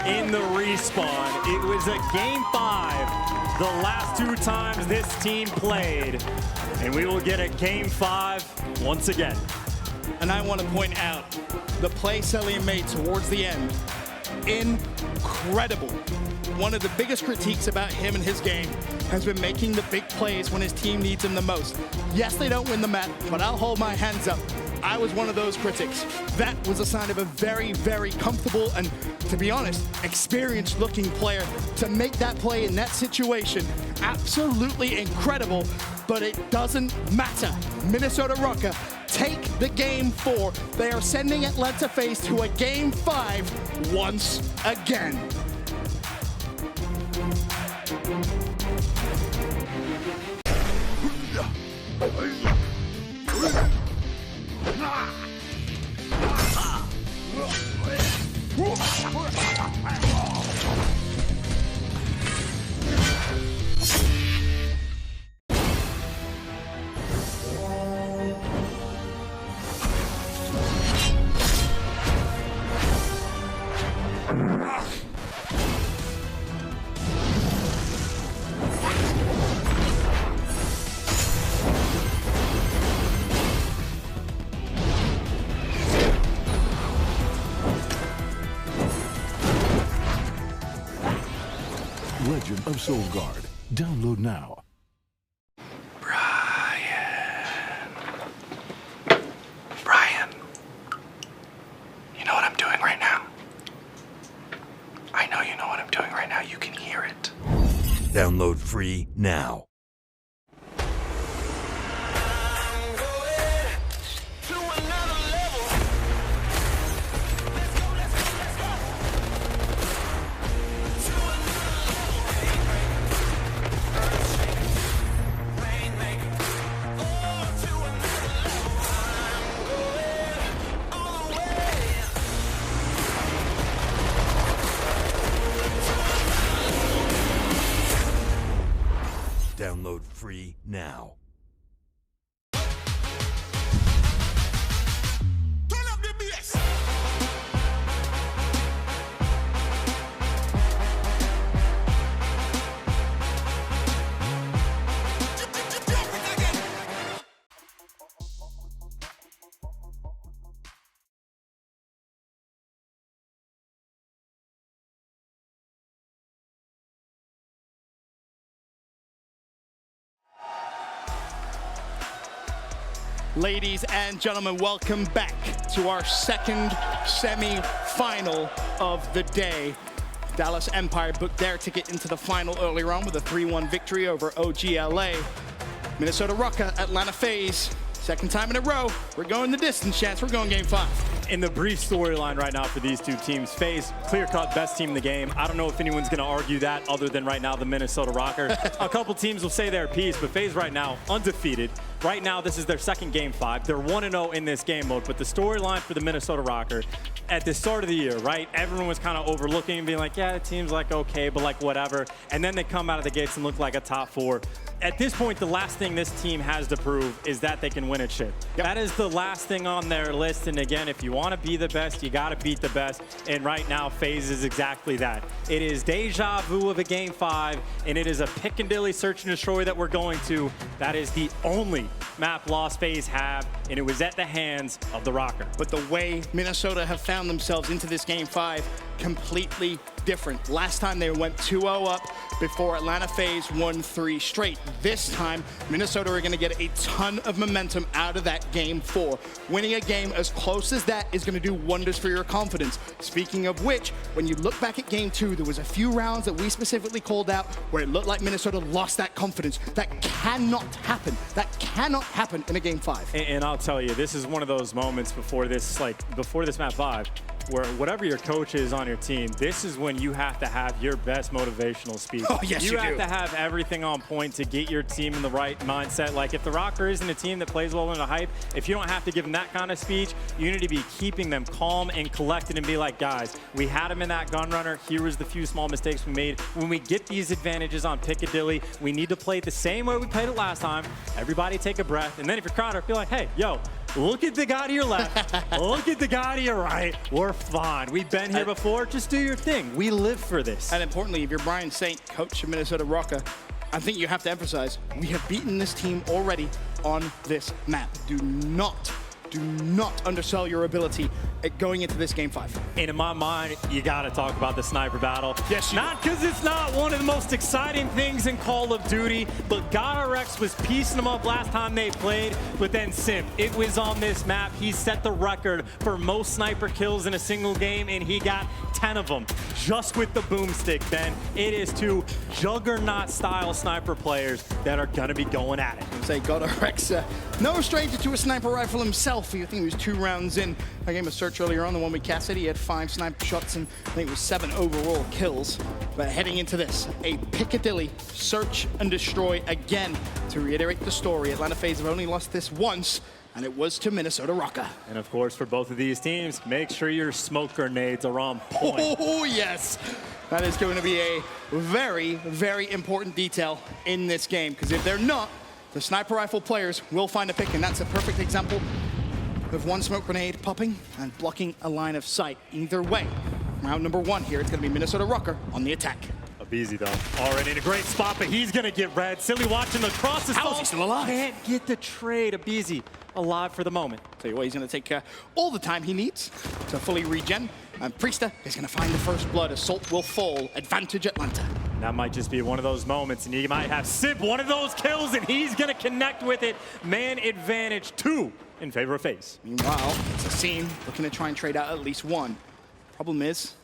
in the respawn. It was a game 5, the last 2 times this team played, and we will get a game 5 once again. And I want to point out the play Cellium made towards the end. Incredible. One of the biggest critiques about him and his game has been making the big plays when his team needs him the most. Yes, they don't win the map, but I'll hold my hands up. I was one of those critics. That was a sign of a very, very comfortable and, to be honest, experienced looking player. To make that play in that situation, absolutely incredible, but it doesn't matter. Minnesota Røkkr take the game 4. They are sending Atlanta FaZe to a game 5 once again. Legend of Soulguard. Download now. Brian, you know what I'm doing right now? I know you know what I'm doing right now. You can hear it. Download free now. Download free now. Ladies and gentlemen, welcome back to our second semi-final of the day. Dallas Empire booked their ticket into the final earlier on with a 3-1 victory over OGLA. Minnesota Røkkr, Atlanta FaZe, second time in a row. We're going the distance, Chance. We're going game 5. In the brief storyline right now for these two teams, FaZe, clear-cut best team in the game. I don't know if anyone's going to argue that other than right now the Minnesota Røkkr. A couple teams will say their piece, but FaZe right now, undefeated. Right now, this is their second game 5. They're 1-0 in this game mode, but the storyline for the Minnesota Røkkr, at the start of the year, right, everyone was kind of overlooking and being like, yeah, it seems like okay, but like whatever. And then they come out of the gates and look like a top 4. At this point, the last thing this team has to prove is that they can win at shit. Yep. That is the last thing on their list. And again, if you want to be the best, you got to beat the best. And right now, FaZe is exactly that. It is deja vu of a game 5, and it is a Piccadilly search and destroy that we're going to. That is the only map loss FaZe have, and it was at the hands of the Røkkr. But the way Minnesota have found themselves into this game 5, completely different. Last time they went 2-0 up before Atlanta FaZe won 3 straight. This time, Minnesota are going to get a ton of momentum out of that game 4. Winning a game as close as that is going to do wonders for your confidence. Speaking of which, when you look back at game 2, there was a few rounds that we specifically called out where it looked like Minnesota lost that confidence. That cannot happen. That cannot happen in a game 5. And I'll tell you, this is one of those moments before this map 5, where whatever your coach is on your team, this is when you have to have your best motivational speech. Oh, yes, you have to have everything on point to get your team in the right mindset. Like, if the Røkkr isn't a team that plays well in a hype, if you don't have to give them that kind of speech, you need to be keeping them calm and collected and be like, guys, we had them in that gun runner. Here was the few small mistakes we made. When we get these advantages on Piccadilly, we need to play it the same way we played it last time. Everybody take a breath. And then if you're Crowder, be like, hey, yo, look at the guy to your left. Look at the guy to your right. We're fine. We've been here before. Just do your thing. We live for this. And importantly, if you're Brian Saint, coach of Minnesota Røkkr, I think you have to emphasize, we have beaten this team already on this map. Do not undersell your ability at going into this game 5. And in my mind, you got to talk about the sniper battle. Yes, not because it's not one of the most exciting things in Call of Duty, but Guerrillas was piecing them up last time they played, but then Simp, it was on this map. He set the record for most sniper kills in a single game, and he got 10 of them just with the boomstick, Ben. It is 2 juggernaut-style sniper players that are going to be going at it. Say Guerrillas, no stranger to a sniper rifle himself. I think he was 2 rounds in a game of search earlier on, the one with Cassidy. He had 5 sniper shots and I think it was 7 overall kills. But heading into this, a Piccadilly search and destroy again. To reiterate the story, Atlanta FaZe have only lost this once, and it was to Minnesota Røkkr. And of course, for both of these teams, make sure your smoke grenades are on point. Oh, yes. That is going to be a very, very important detail in this game, because if they're not, the sniper rifle players will find a pick, and that's a perfect example of 1 smoke grenade popping and blocking a line of sight. Either way, round number 1 here, it's going to be Minnesota Røkkr on the attack. Abizi, though, already in a great spot, but he's going to get red. Silly watching the crosses. How is he still alive? Can't get the trade. Abizi alive for the moment. Tell you what, he's going to take all the time he needs to fully regen. And Priesta is going to find the first blood. Assault will fall. Advantage Atlanta. That might just be one of those moments, and you might have Simp one of those kills, and he's going to connect with it. Man advantage 2 in favor of FaZe. Meanwhile, it's a scene looking to try and trade out at least 1. Problem is,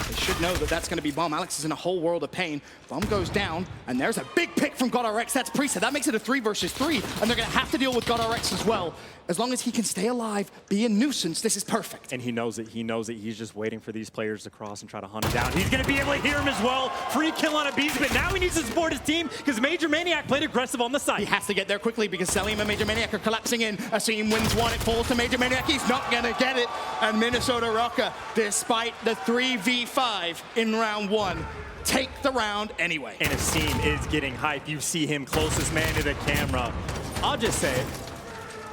they should know that that's going to be Bomb. Alex is in a whole world of pain. Bomb goes down, and there's a big pick from Guerrillas. That's Priesta. That makes it a 3 versus 3, and they're going to have to deal with Guerrillas as well. As long as he can stay alive, be a nuisance, this is perfect. And he knows it. He knows it. He's just waiting for these players to cross and try to hunt him down. He's going to be able to hear him as well. Free kill on Abizi, but now he needs to support his team because Major Maniac played aggressive on the side. He has to get there quickly because Selim and Major Maniac are collapsing in. Asim wins 1. It falls to Major Maniac. He's not going to get it. And Minnesota Røkkr, despite the 3v5 in round 1, take the round anyway. And Asim is getting hype. You see him closest man to the camera. I'll just say it.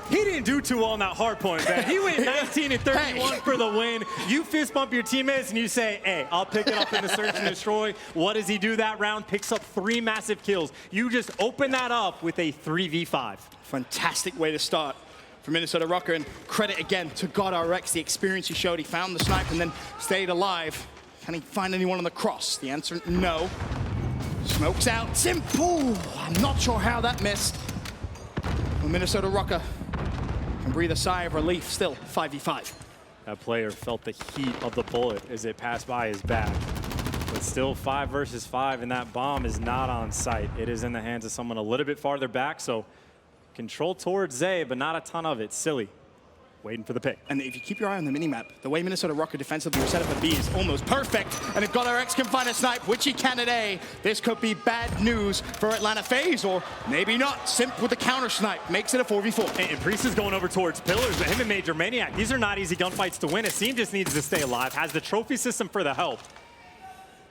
He didn't do too well on that hardpoint, man. He went 19 and 31 for the win. You fist bump your teammates and you say, hey, I'll pick it up in the search and destroy. What does he do that round? Picks up 3 massive kills. You just open that up with a 3v5. Fantastic way to start for Minnesota Røkkr, and credit again to Guerrillas, the experience he showed. He found the snipe and then stayed alive. Can he find anyone on the cross? The answer, no. Smokes out. Simple. I'm not sure how that missed. Well, Minnesota Røkkr can breathe a sigh of relief. Still 5v5. That player felt the heat of the bullet as it passed by his back. But still 5 versus 5, and that bomb is not on site. It is in the hands of someone a little bit farther back, so control towards Zay, but not a ton of it. Silly, waiting for the pick. And if you keep your eye on the minimap, the way Minnesota Røkkr defensively are set up at B is almost perfect. And if GodRx can find a snipe, which he can at A, this could be bad news for Atlanta FaZe, or maybe not. Simp with the counter snipe makes it a 4v4. And Priest is going over towards Pillars, but him and Major Maniac, these are not easy gunfights to win. Asim just needs to stay alive, has the trophy system for the help.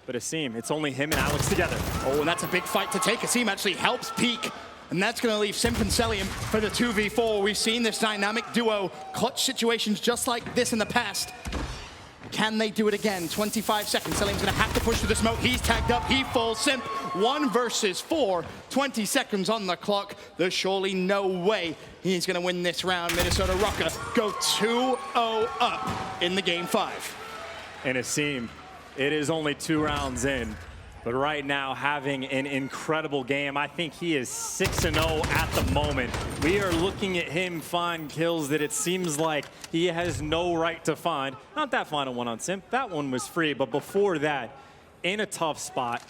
But Asim, it's only him and Alex together. Oh, and that's a big fight to take. Asim actually helps peek. And that's going to leave Simp and Celium for the 2v4. We've seen this dynamic duo clutch situations just like this in the past. Can they do it again? 25 seconds. Celium's going to have to push through the smoke. He's tagged up. He falls. Simp 1 versus 4. 20 seconds on the clock. There's surely no way he's going to win this round. Minnesota Røkkr go 2-0 up in the game 5. And Asim, it is only 2 rounds in. But right now, having an incredible game. I think he is 6-0 at the moment. We are looking at him find kills that it seems like he has no right to find. Not that final one on Simp. That one was free. But before that, in a tough spot,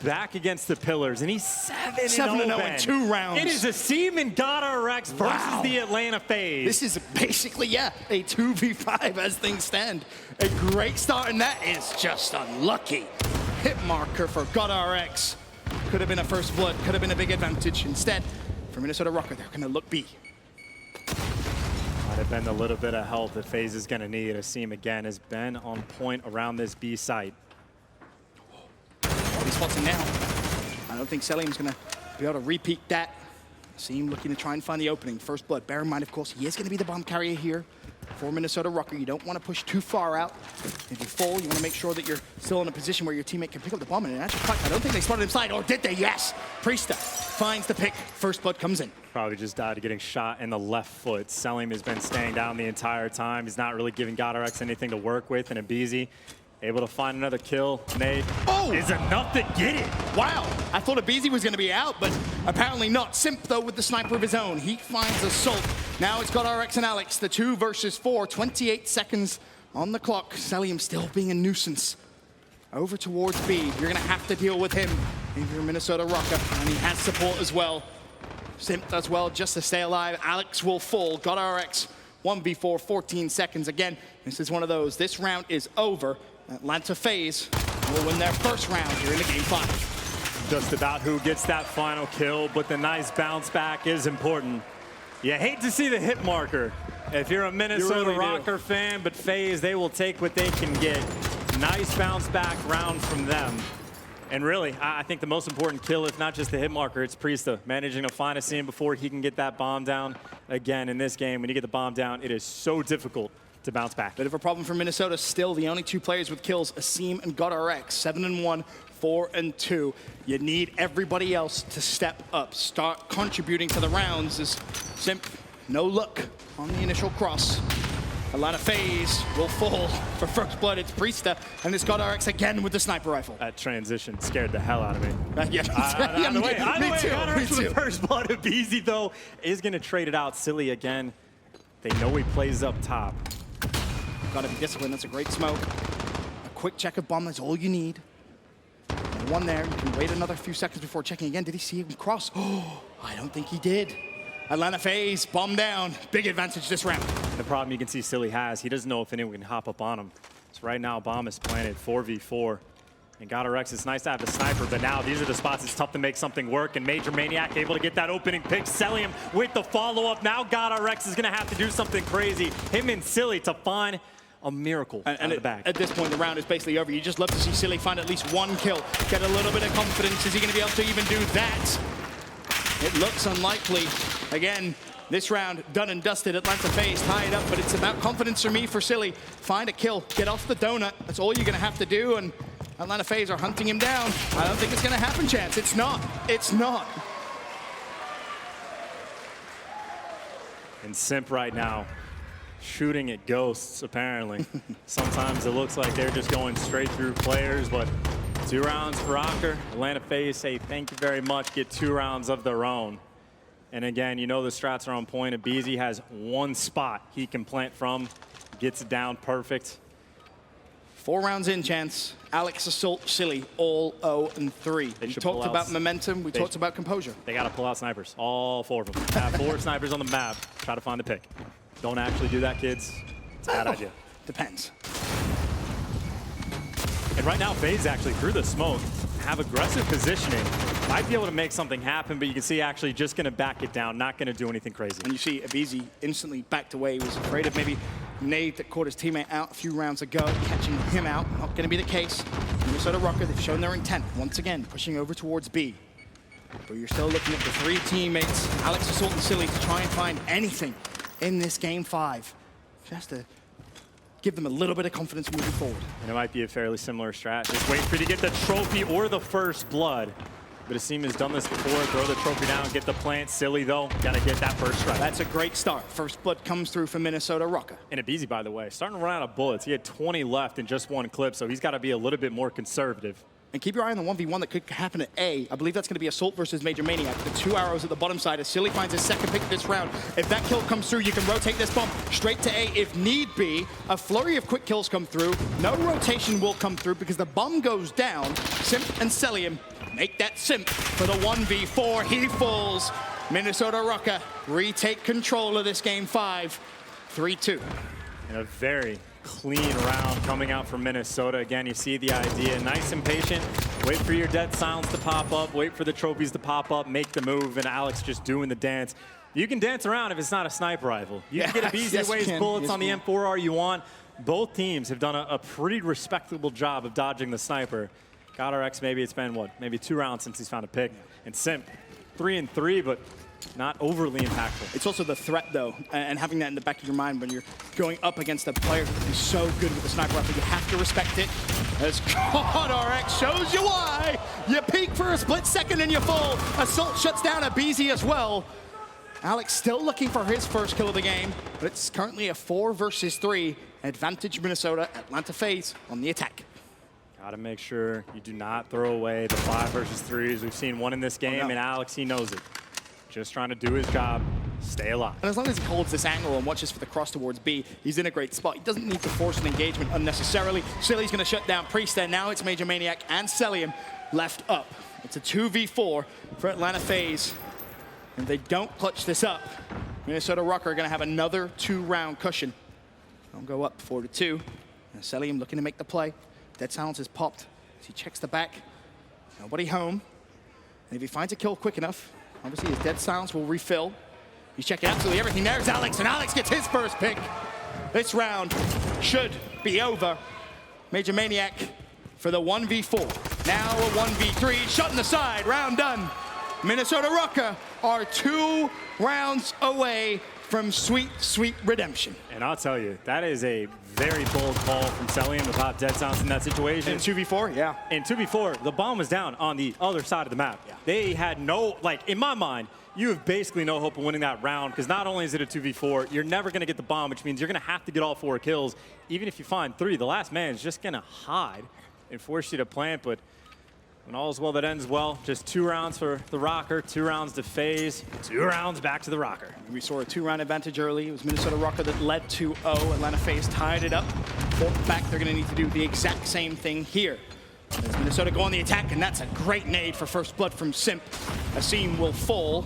back against the Pillars, and he's 7-0 in 2 rounds. It is Asim and GodRx versus the Atlanta FaZe. This is basically, yeah, a 2v5 as things stand. A great start, and that is just unlucky. Hit marker for GodRx. Could have been a first blood, could have been a big advantage. Instead, for Minnesota Røkkr, they're going to look B. Might have been a little bit of help that FaZe is going to need. Asim again has been on point around this B site. All these spots in now. I don't think Celium's going to be able to repeat that. Asim looking to try and find the opening. First blood. Bear in mind, of course, he is going to be the bomb carrier here for Minnesota Røkkr. You don't want to push too far out. If you fall, you want to make sure that you're still in a position where your teammate can pick up the bomb. And in actual fact, I don't think they spotted him side. Or did they? Yes. Priesta finds the pick. First blood comes in. Probably just died to getting shot in the left foot. Celium has been staying down the entire time. He's not really giving GodRx anything to work with. And Abizi able to find another kill. Nade is enough to get it. Wow. I thought Abizi was going to be out, but apparently not. Simp, though, with the sniper of his own. He finds Assault. Now it's GodRx and Alex, the 2 versus 4. 28 seconds on the clock. Celium still being a nuisance. Over towards B. You're going to have to deal with him if you're Minnesota Røkkr, and he has support as well. Simp does well just to stay alive. Alex will fall. GodRx 1v4, 14 seconds. Again, this is one of those. This round is over. Atlanta FaZe will win their first round here in the game 5. Just about who gets that final kill, but the nice bounce back is important. You hate to see the hit marker if you're a Minnesota Røkkr fan, but FaZe, they will take what they can get. Nice bounce back round from them. And really, I think the most important kill, if not just the hit marker, it's Priesta managing to find Asim before he can get that bomb down. Again, in this game, when you get the bomb down, it is so difficult to bounce back. Bit of a problem for Minnesota. Still the only 2 players with kills, Asim and GodRx. 7-1, 4-2. You need everybody else to step up, start contributing to the rounds. As Simp, no luck on the initial cross. Atlanta FaZe will fall for first blood. It's Priesta, and it's GodRx again with the sniper rifle. That transition scared the hell out of me. Yeah, Either way, GodRx with too. first blood. Abizi, though, is going to trade it out. Silly again. They know he plays up top. Got to be disciplined. That's a great smoke. A quick check of bomb. That's all you need. And one there. You can wait another few seconds before checking again. Did he see him cross? Oh, I don't think he did. Atlanta FaZe, bomb down. Big advantage this round. The problem you can see Silly has, he doesn't know if anyone can hop up on him. So right now, bomb is planted, 4v4. And GodRx, it's nice to have the sniper, but now these are the spots it's tough to make something work. And Major Maniac able to get that opening pick. Celium with the follow-up. Now GodRx is going to have to do something crazy. Him and Silly to find a miracle out of the bag. At this point, the round is basically over. You just love to see Silly find at least 1 kill. Get a little bit of confidence. Is he going to be able to even do that? It looks unlikely. Again, this round done and dusted. Atlanta FaZe tied up, but it's about confidence for me for Silly. Find a kill, get off the donut. That's all you're going to have to do, and Atlanta FaZe are hunting him down. I don't think it's going to happen, Chance. It's not. It's not. And Simp right now, shooting at ghosts, apparently. Sometimes it looks like they're just going straight through players, but 2 rounds for Røkkr. Atlanta FaZe say thank you very much, get 2 rounds of their own. And again, you know the strats are on point. aBeZy has one spot he can plant from, gets it down perfect. 4 rounds in, Chance. Alex, Assault, Silly, all 0-3. We talked about momentum. We talked about composure. They got to pull out snipers, all 4 of them. Have 4 snipers on the map. Try to find the pick. Don't actually do that, kids. It's a bad idea. Depends. And right now, FaZe actually through the smoke have aggressive positioning. Might be able to make something happen, but you can see actually just going to back it down, not going to do anything crazy. And you see aBeZy instantly backed away. He was afraid of maybe nade that caught his teammate out a few rounds ago, catching him out. Not going to be the case. Minnesota Røkkr, they've shown their intent once again, pushing over towards B. But you're still looking at the 3 teammates, Alex, Assault, and Silly, to try and find anything in this game 5. Just to give them a little bit of confidence moving forward. And it might be a fairly similar strat. Just wait for you to get the trophy or the first blood. But Asim has done this before. Throw the trophy down, get the plant. Silly, though, got to get that first strike. That's a great start. First blood comes through for Minnesota Røkkr. And aBeZy, by the way, starting to run out of bullets. He had 20 left in just 1 clip, so he's got to be a little bit more conservative. And keep your eye on the 1v1 that could happen at A. I believe that's going to be Assault versus Major Maniac. The 2 arrows at the bottom side as Silly finds his second pick this round. If that kill comes through, you can rotate this bomb straight to A if need be. A flurry of quick kills come through. No rotation will come through because the bomb goes down. Simp and Celium make that Simp for the 1v4. He falls. Minnesota Røkkr retake control of this game 5. 3-2. And a very clean round coming out from Minnesota. Again, you see the idea. Nice and patient. Wait for your dead silence to pop up. Wait for the trophies to pop up. Make the move. And Alex just doing the dance. You can dance around if it's not a sniper rifle. You can get aBeZy to waste bullets on the M4R you want. Both teams have done a pretty respectable job of dodging the sniper. GodRx, maybe it's been, what, maybe 2 rounds since he's found a pick. And Simp, 3-3, but not overly impactful. It's also the threat, though, and having that in the back of your mind when you're going up against a player who's so good with the sniper rifle. You have to respect it. As GodRx shows you why. You peek for a split second and you fall. Assault shuts down aBeZy as well. Alex still looking for his first kill of the game, but it's currently a 4 versus 3. Advantage Minnesota, Atlanta FaZe on the attack. Got to make sure you do not throw away the 5 versus 3s. We've seen 1 in this game, and Alex, he knows it. Just trying to do his job, stay alive. And as long as he holds this angle and watches for the cross towards B, he's in a great spot. He doesn't need to force an engagement unnecessarily. Silly's going to shut down Pre-semifinal. Now it's Major Maniac and Celium left up. It's a 2v4 for Atlanta FaZe. And if they don't clutch this up, Minnesota Røkkr are going to have another 2-round cushion. They'll go up 4-2. And Celium looking to make the play. Dead silence is popped as he checks the back. Nobody home. And if he finds a kill quick enough, obviously his dead silence will refill. He's checking absolutely everything. There's Alex, and Alex gets his first pick. This round should be over. Major Maniac for the 1v4. Now a 1v3, shut in the side, round done. Minnesota Røkkr are 2 rounds away from sweet, sweet redemption. And I'll tell you, that is a very bold call from Celium to pop dead silence in that situation. In 2v4, yeah. In 2v4, the bomb was down on the other side of the map. Yeah. They had no, like, in my mind, you have basically no hope of winning that round because not only is it a 2v4, you're never going to get the bomb, which means you're going to have to get all 4 kills. Even if you find 3, the last man is just going to hide and force you to plant, but when all is well that ends well, just 2 rounds for the Røkkr, 2 rounds to FaZe, 2 rounds back to the Røkkr. We saw a 2-round advantage early. It was Minnesota Røkkr that led 2-0. Atlanta FaZe tied it up. 4th back, they're going to need to do the exact same thing here. As Minnesota go on the attack, and that's a great nade for first blood from Simp. Asim will fall.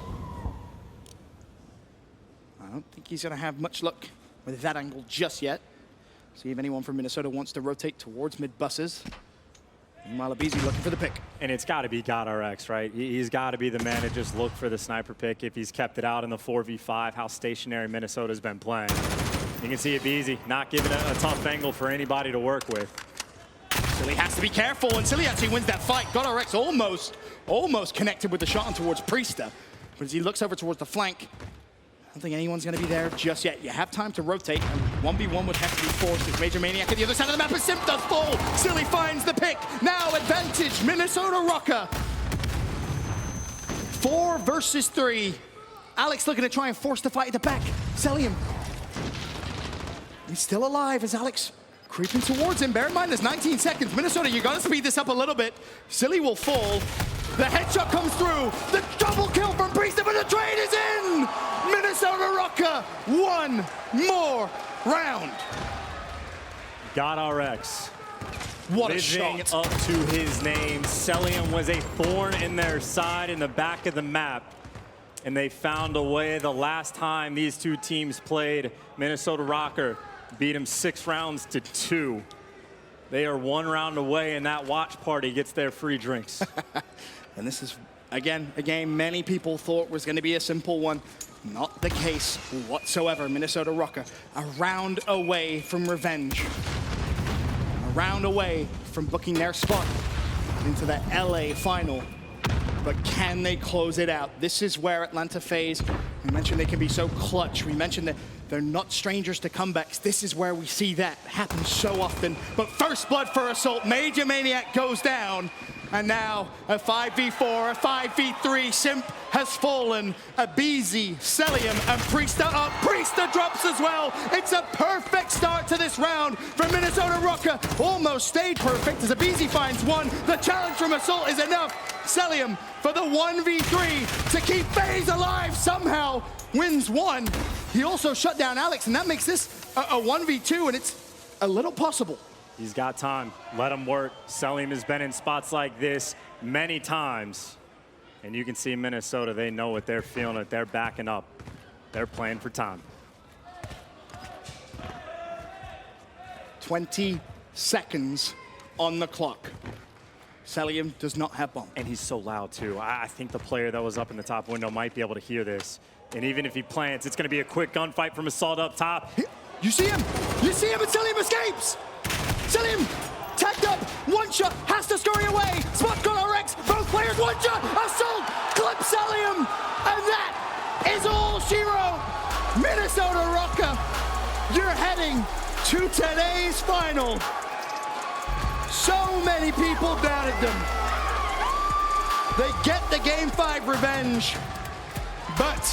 I don't think he's going to have much luck with that angle just yet. See if anyone from Minnesota wants to rotate towards mid buses. Meanwhile, aBeZy looking for the pick. And it's got to be GodRx, right? He's got to be the man to just look for the sniper pick if he's kept it out in the 4v5, how stationary Minnesota's been playing. You can see aBeZy not giving a tough angle for anybody to work with. Silly has to be careful, and Silly actually wins that fight. GodRx almost connected with the shot on towards Priesta. But as he looks over towards the flank, I don't think anyone's going to be there just yet. You have time to rotate, and 1v1 would have to be forced as Major Maniac at the other side of the map, but Simp does fall. Silly finds the pick. Now advantage, Minnesota Røkkr. 4 versus 3. Alex looking to try and force the fight at the back. Celium. He's still alive as Alex creeping towards him. Bear in mind, there's 19 seconds. Minnesota, you got to speed this up a little bit. Silly will fall. The headshot comes through. The double kill from Priesta, but and the trade is in! Minnesota Røkkr, one more round. GueRillas. What a living shot. up to his name. Celium was a thorn in their side in the back of the map. And they found a way. The last time these two teams played, Minnesota Røkkr beat him 6 rounds to 2. They are 1 round away, and that watch party gets their free drinks. And this is, again, a game many people thought was going to be a simple one. Not the case whatsoever. Minnesota Røkkr, a round away from revenge. A round away from booking their spot into the LA final. But can they close it out? This is where Atlanta FaZe, we mentioned they can be so clutch. We mentioned that they're not strangers to comebacks. This is where we see that happen so often. But first blood for Assault. Major Maniac goes down. And now a 5v4, a 5v3. Simp has fallen. aBeZy, Celium, and Priesta up. Priesta drops as well. It's a perfect start to this round for Minnesota Røkkr. Almost stayed perfect as aBeZy finds one. The challenge from Assault is enough. Celium for the 1v3 to keep FaZe alive somehow. Wins one. He also shut down Alex, and that makes this a 1v2, and it's a little possible. He's got time. Let him work. Celium has been in spots like this many times. And you can see Minnesota, they know what they're feeling, that they're backing up. They're playing for time. 20 seconds on the clock. Celium does not have bomb. And he's so loud, too. I think the player that was up in the top window might be able to hear this. And even if he plants, it's going to be a quick gunfight from Assault up top. You see him! You see him, and Celium escapes! Celium, tagged up, one shot, has to scurry away. Spot GueRillas, both players, one shot, Assault, clips Celium, and that is all she wrote. Minnesota Røkkr, you're heading to today's final. So many people doubted them. They get the Game 5 revenge, but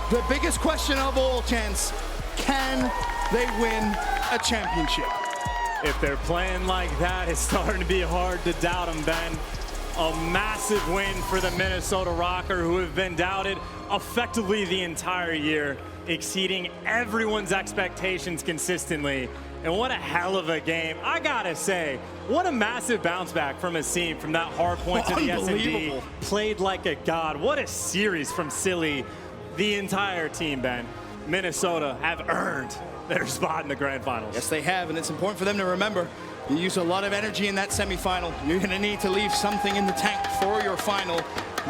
the biggest question of all, Chance, can they win a championship? If they're playing like that, it's starting to be hard to doubt them, Ben. A massive win for the Minnesota Røkkr, who have been doubted effectively the entire year, exceeding everyone's expectations consistently. And what a hell of a game. I gotta say, what a massive bounce back from Asim from that Hardpoint to the SnD. Played like a god. What a series from Silly. The entire team, Ben. Minnesota have earned their spot in the grand finals. Yes, they have, and it's important for them to remember, you use a lot of energy in that semifinal. You're gonna need to leave something in the tank for your final.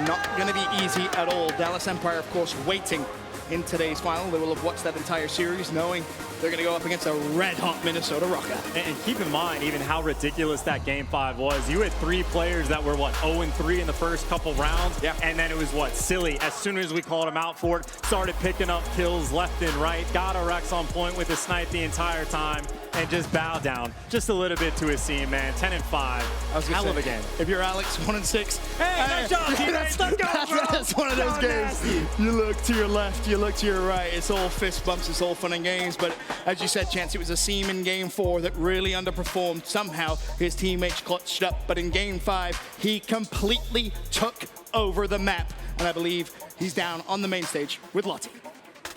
Not gonna be easy at all. Dallas Empire, of course, waiting in today's final. They will have watched that entire series knowing they're going to go up against a red-hot Minnesota Røkkr. And keep in mind even how ridiculous that Game 5 was. You had 3 players that were, what, 0-3 in the first couple rounds? Yeah. And then it was, what, Silly, as soon as we called him out for it, started picking up kills left and right, got a Rex on point with a snipe the entire time, and just bowed down just a little bit to his team, man. 10-5. Hell of a game. If you're Alex, 1-6. Hey, nice job, teammates. Let's go, bro. That's one of those games. Nasty. You look to your left, you look to your right. It's all fist bumps, it's all fun and games. But as you said, Chance, it was Asim in Game 4 that really underperformed. Somehow his teammates clutched up. But in Game 5, he completely took over the map. And I believe he's down on the main stage with Lottie.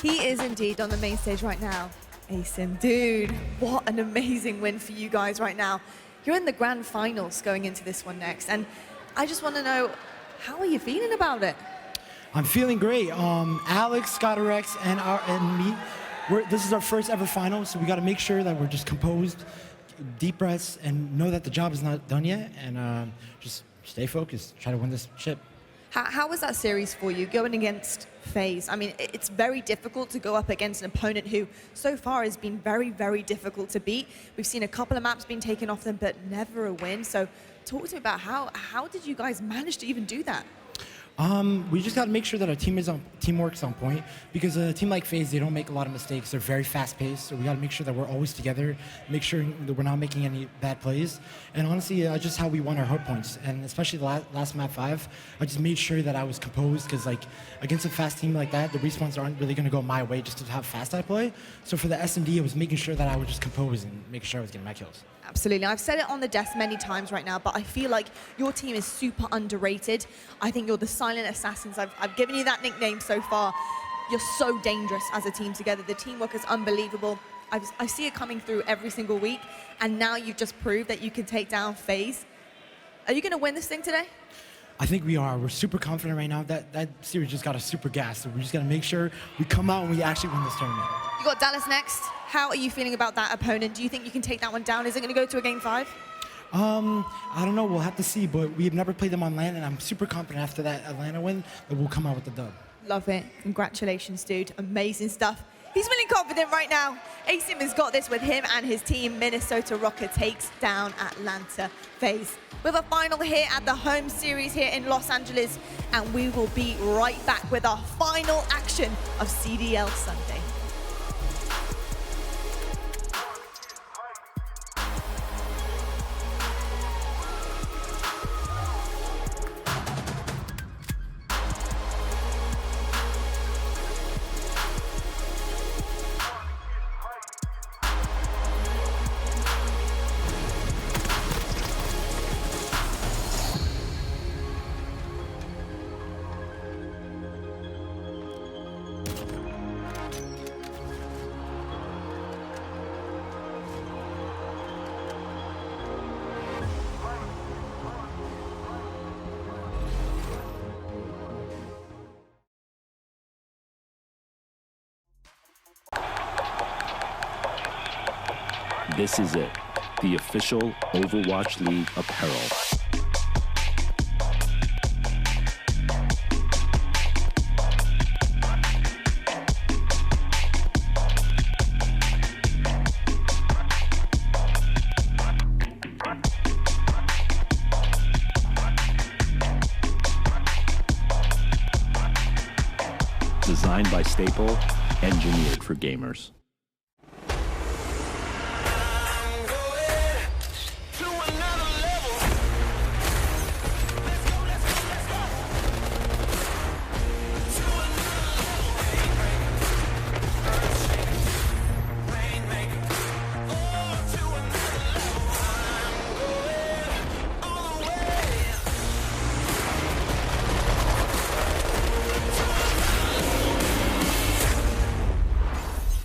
He is indeed on the main stage right now. Asim, dude, what an amazing win for you guys right now. You're in the grand finals going into this one next. And I just want to know, how are you feeling about it? I'm feeling great. Alex, GueRillas, and me, this is our first ever final, so we got to make sure that we're just composed, deep breaths, and know that the job is not done yet, and just stay focused, try to win this ship. How was that series for you, going against FaZe? I mean, it's very difficult to go up against an opponent who, so far, has been very, very difficult to beat. We've seen a couple of maps being taken off them, but never a win. So talk to me about how did you guys manage to even do that? We just got to make sure that our teamwork's on point, because a team like FaZe, they don't make a lot of mistakes. They're very fast-paced, so we got to make sure that we're always together, make sure that we're not making any bad plays. And honestly, just how we won our Hardpoints, and especially the last map 5, I just made sure that I was composed, because like against a fast team like that, the respawns aren't really going to go my way just to how fast I play. So for the SnD, I was making sure that I would just compose and making sure I was getting my kills. Absolutely. I've said it on the desk many times right now, but I feel like your team is super underrated. I think you're the Silent Assassins. I've given you that nickname so far. You're so dangerous as a team together. The teamwork is unbelievable. I see it coming through every single week, and now you've just proved that you can take down FaZe. Are you going to win this thing today? I think we are. We're super confident right now. That series just got us super gassed. So we just got to make sure we come out and we actually win this tournament. You got Dallas next. How are you feeling about that opponent? Do you think you can take that one down? Is it going to go to a game 5? I don't know. We'll have to see. But we've never played them on LAN, and I'm super confident after that Atlanta win that we'll come out with the dub. Love it. Congratulations, dude. Amazing stuff. He's feeling confident right now. Asim has got this with him and his team. Minnesota Røkkr takes down Atlanta FaZe. We have a final here at the home series here in Los Angeles, and we will be right back with our final action of CDL Sunday. This is it, the official Overwatch League apparel. Designed by Staple, engineered for gamers.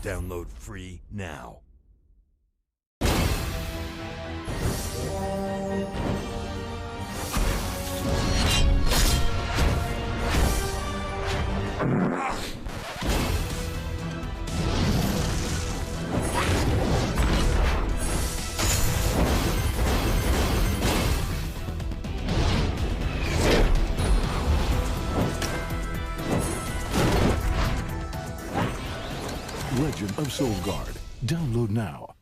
Download free now. Legend of Soulguard. Download now.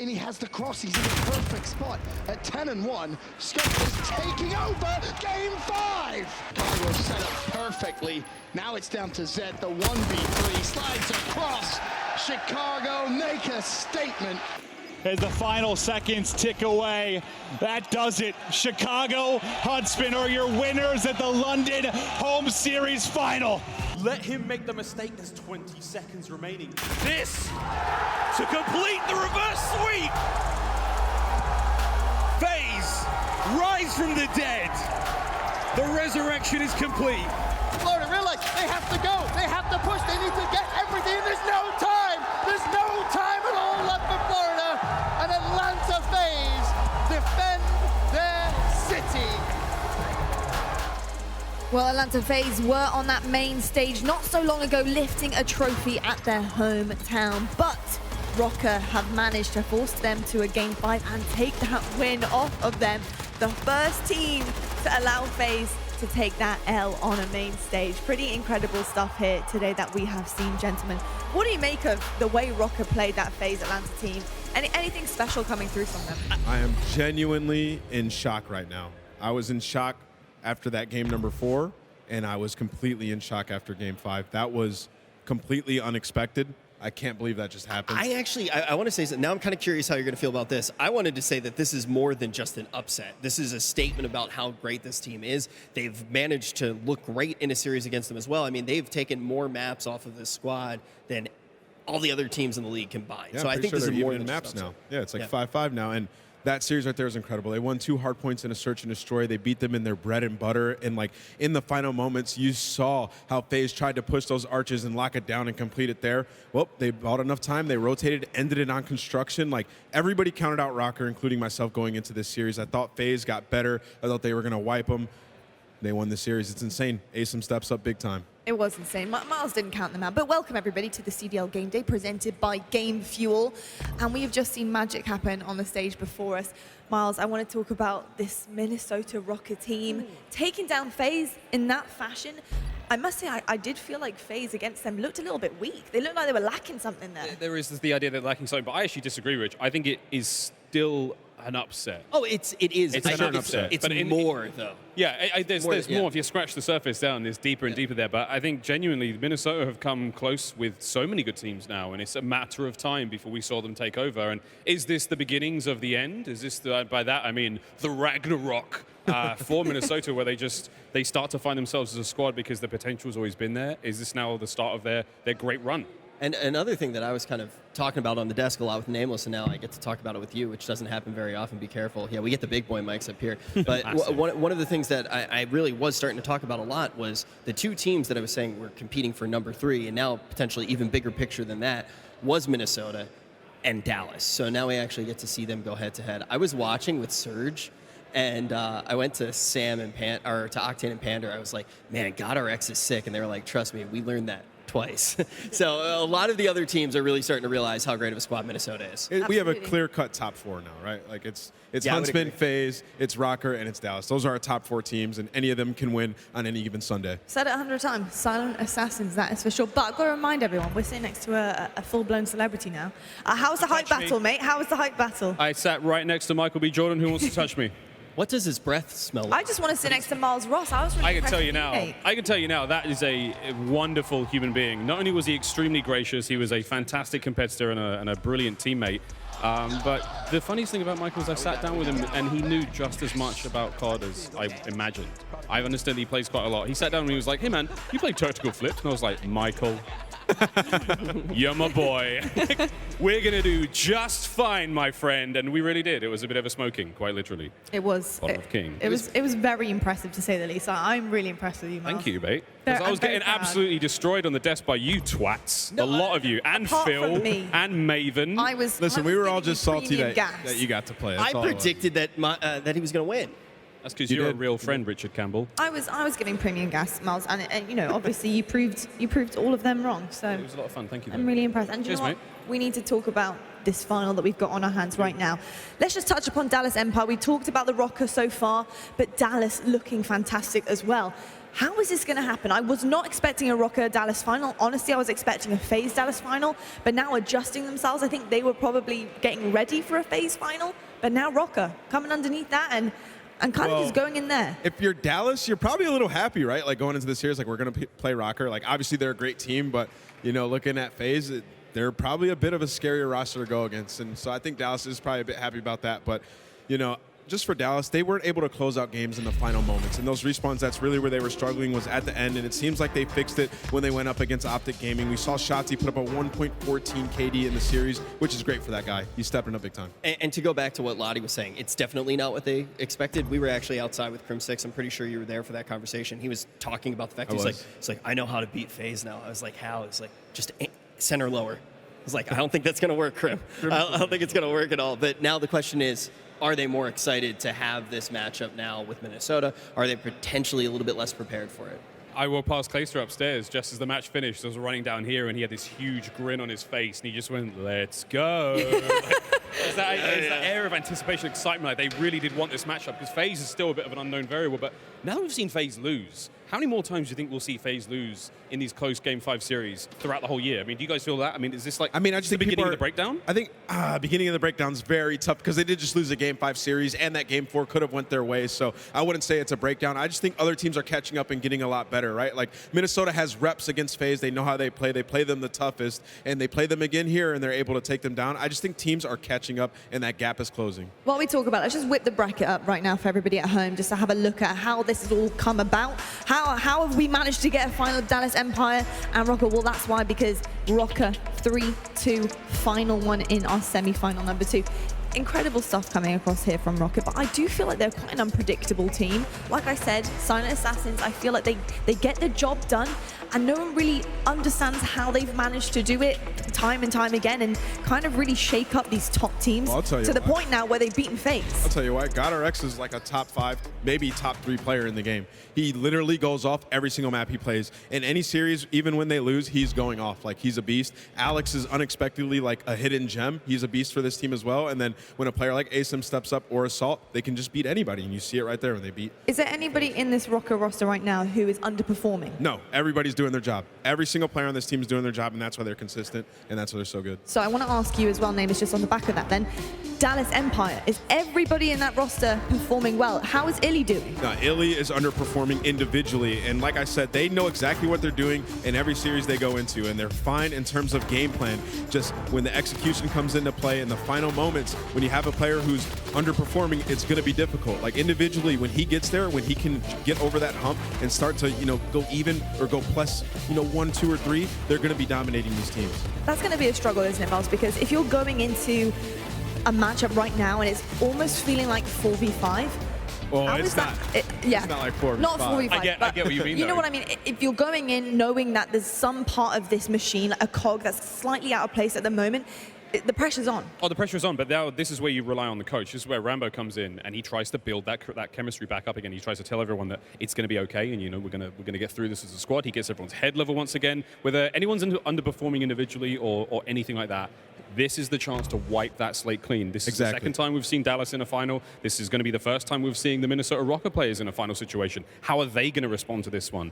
and he has the cross. He's in the perfect spot at 10-1. Skepta's taking over Game 5. Chicago set up perfectly. Now it's down to Zed, the 1v3 slides across. Chicago make a statement. As the final seconds tick away, that does it. Chicago Huntsmen are your winners at the London Home Series Final. Let him make the mistake. There's 20 seconds remaining. This to complete the reverse sweep. FaZe rise from the dead. The resurrection is complete. Florida realize they have to go. They have to push. They need to get everything. There's no time. There's no time at all left for Florida. And Atlanta FaZe defend their city. Well, Atlanta FaZe were on that main stage not so long ago, lifting a trophy at their hometown. But Røkkr have managed to force them to a Game 5 and take that win off of them. The first team to allow FaZe to take that L on a main stage. Pretty incredible stuff here today that we have seen, gentlemen. What do you make of the way Røkkr played that FaZe Atlanta team? Anything special coming through from them? I am genuinely in shock right now. I was in shock after that game number 4, and I was completely in shock after Game 5. That was completely unexpected. I can't believe that just happened. I want to say something. Now I'm kind of curious how you're going to feel about this. I wanted to say that this is more than just an upset. This is a statement about how great this team is. They've managed to look great in a series against them as well. I mean, they've taken more maps off of this squad than all the other teams in the league combined. Yeah, so I think this is more than maps just now. Yeah, it's like 5-5 now. And that series right there is incredible. They won 2 Hardpoints in a search and destroy. They beat them in their bread and butter. And like in the final moments, you saw how FaZe tried to push those arches and lock it down and complete it there. Well, they bought enough time. They rotated, ended it on construction. Like everybody counted out Røkkr, including myself going into this series. I thought FaZe got better. I thought they were going to wipe them. They won the series. It's insane. Asim steps up big time. It was insane. Miles didn't count them out. But welcome, everybody, to the CDL Game Day presented by Game Fuel. And we have just seen magic happen on the stage before us. Miles, I want to talk about this Minnesota Røkkr team taking down FaZe in that fashion. I must say, I did feel like FaZe against them looked a little bit weak. They looked like they were lacking something there. There is the idea that they're lacking something, but I actually disagree, Rich. I think it is still an upset. Oh, it is. It's an upset. It's more, though. Yeah, there's more. If you scratch the surface down, there's deeper and deeper there. But I think genuinely, Minnesota have come close with so many good teams now, and it's a matter of time before we saw them take over. And is this the beginnings of the end? Is this by that I mean the Ragnarok for Minnesota, where they start to find themselves as a squad because the potential's always been there? Is this now the start of their great run? And another thing that I was kind of talking about on the desk a lot with Nameless, and now I get to talk about it with you, which doesn't happen very often. Be careful. Yeah, we get the big boy mics up here. But one of the things that I really was starting to talk about a lot was the 2 teams that I was saying were competing for number 3, and now potentially even bigger picture than that was Minnesota and Dallas. So now we actually get to see them go head-to-head. I was watching with Surge, and I went to Sam and to Octane and Pander. I was like, man, God RX is sick. And they were like, trust me, we learned that twice. So a lot of the other teams are really starting to realize how great of a squad Minnesota is. We have a clear-cut top 4 now, right? Like it's Huntsman, FaZe, it's Røkkr, and it's Dallas. Those are our top 4 teams, and any of them can win on any given Sunday. Said it 100 times. Silent assassins, that is for sure. But I've got to remind everyone, we're sitting next to a full-blown celebrity now. How's the hype battle, mate? How was the hype battle? I sat right next to Michael B. Jordan, who wants to touch me. What does his breath smell like? I just want to sit next to Miles Ross. I was really I can tell you now, that is a wonderful human being. Not only was he extremely gracious, he was a fantastic competitor and a brilliant teammate. But the funniest thing about Michael is I sat down with him and he knew just as much about COD as I imagined. I understand he plays quite a lot. He sat down and he was like, hey man, you play tactical flips? And I was like, Michael, you're my boy. We're going to do just fine, my friend. And we really did. It was a bit of a smoking, quite literally. It was. It was very impressive, to say the least. I'm really impressed with you, Miles. Thank you, mate. Because I was getting absolutely destroyed on the desk by you twats. No, a lot of you. And Phil. And Maven. Listen, we were all just salty that you got to play. I predicted that he was going to win. That's because you're a real friend, Richard Campbell. I was giving premium gas, Miles, and you know, obviously you proved all of them wrong. So it was a lot of fun. Thank you. I'm really impressed. And you know what? We need to talk about this final that we've got on our hands right now. Let's just touch upon Dallas Empire. We talked about the Røkkr so far, but Dallas looking fantastic as well. How is this going to happen? I was not expecting a Røkkr Dallas final. Honestly, I was expecting a FaZe Dallas final, but now adjusting themselves, I think they were probably getting ready for a FaZe final, but now Røkkr coming underneath that and kind of just going in there. If you're Dallas, you're probably a little happy, right? Like going into the series, like we're going to play Røkkr. Like obviously they're a great team, but you know, looking at FaZe, they're probably a bit of a scarier roster to go against. And so I think Dallas is probably a bit happy about that. But, you know, just for Dallas, they weren't able to close out games in the final moments. And those respawns, that's really where they were struggling, was at the end. And it seems like they fixed it when they went up against Optic Gaming. We saw Shotzzy put up a 1.14 KD in the series, which is great for that guy. He's stepping up big time. And to go back to what Lottie was saying, it's definitely not what they expected. We were actually outside with Crimsix. I'm pretty sure you were there for that conversation. He was talking about the fact he's like, I know how to beat FaZe now. I was like, how? It's like, just center lower. I was like, I don't think that's going to work, Crim. I don't think it's going to work at all. But now the question is, are they more excited to have this matchup now with Minnesota? Are they potentially a little bit less prepared for it? I walked past Clayster upstairs just as the match finished. I was running down here, and he had this huge grin on his face, and he just went, "Let's go!" It's that air of anticipation, excitement. Like they really did want this matchup because FaZe is still a bit of an unknown variable. But now we've seen FaZe lose. How many more times do you think we'll see FaZe lose in these close Game 5 series throughout the whole year? I mean, do you guys feel that? I mean, is this like I just the think beginning of the breakdown? I think beginning of the breakdown is very tough because they did just lose a Game 5 series, and that Game 4 could have went their way. So I wouldn't say it's a breakdown. I just think other teams are catching up and getting a lot better, right? Like Minnesota has reps against FaZe. They know how they play. They play them the toughest, and they play them again here, and they're able to take them down. I just think teams are catching up, and that gap is closing. While we talk about it, let's just whip the bracket up right now for everybody at home, just to have a look at how this has all come about. How have we managed to get a final of Dallas Empire and Røkkr? Well, that's why, because Røkkr 3-2, final one in our semi-final number 2. Incredible stuff coming across here from Røkkr, but I do feel like they're quite an unpredictable team. Like I said, Silent Assassins, I feel like they get the job done, and no one really understands how they've managed to do it time and time again and kind of really shake up these top teams to the point now where they've beaten FaZe. I'll tell you what, GodRx is like a top 5, maybe top 3 player in the game. He literally goes off every single map he plays. In any series, even when they lose, he's going off. Like, he's a beast. Alex is unexpectedly like a hidden gem. He's a beast for this team as well. And then when a player like Asim steps up or Assault, they can just beat anybody. And you see it right there when they beat. Is there anybody in this Røkkr roster right now who is underperforming? No, everybody's doing their job. Every single player on this team is doing their job, and that's why they're consistent, and that's why they're so good. So I want to ask you as well, Nameless, just on the back of that then. Dallas Empire, is everybody in that roster performing well? How is Illy doing? No, Illy is underperforming individually, and like I said, they know exactly what they're doing in every series they go into, and they're fine in terms of game plan. Just when the execution comes into play in the final moments, when you have a player who's underperforming, it's going to be difficult. Like individually, when he gets there, when he can get over that hump and start to, go even or go plus, 1, 2, or 3, they're going to be dominating these teams. That's going to be a struggle, isn't it, Miles? Because if you're going into a matchup right now and it's almost feeling like 4v5. Well, it's not. It's not like 4v5. Not 4v5. I get what you mean. You know what I mean? If you're going in knowing that there's some part of this machine, like a cog that's slightly out of place at the moment, the pressure's on. Oh, the pressure's on, but now this is where you rely on the coach. This is where Rambo comes in, and he tries to build that chemistry back up again. He tries to tell everyone that it's going to be okay, and we're going to get through this as a squad. He gets everyone's head level once again. Whether anyone's underperforming individually or anything like that, this is the chance to wipe that slate clean. This is the second time we've seen Dallas in a final. This is going to be the first time we've seen the Minnesota Røkkr players in a final situation. How are they going to respond to this one?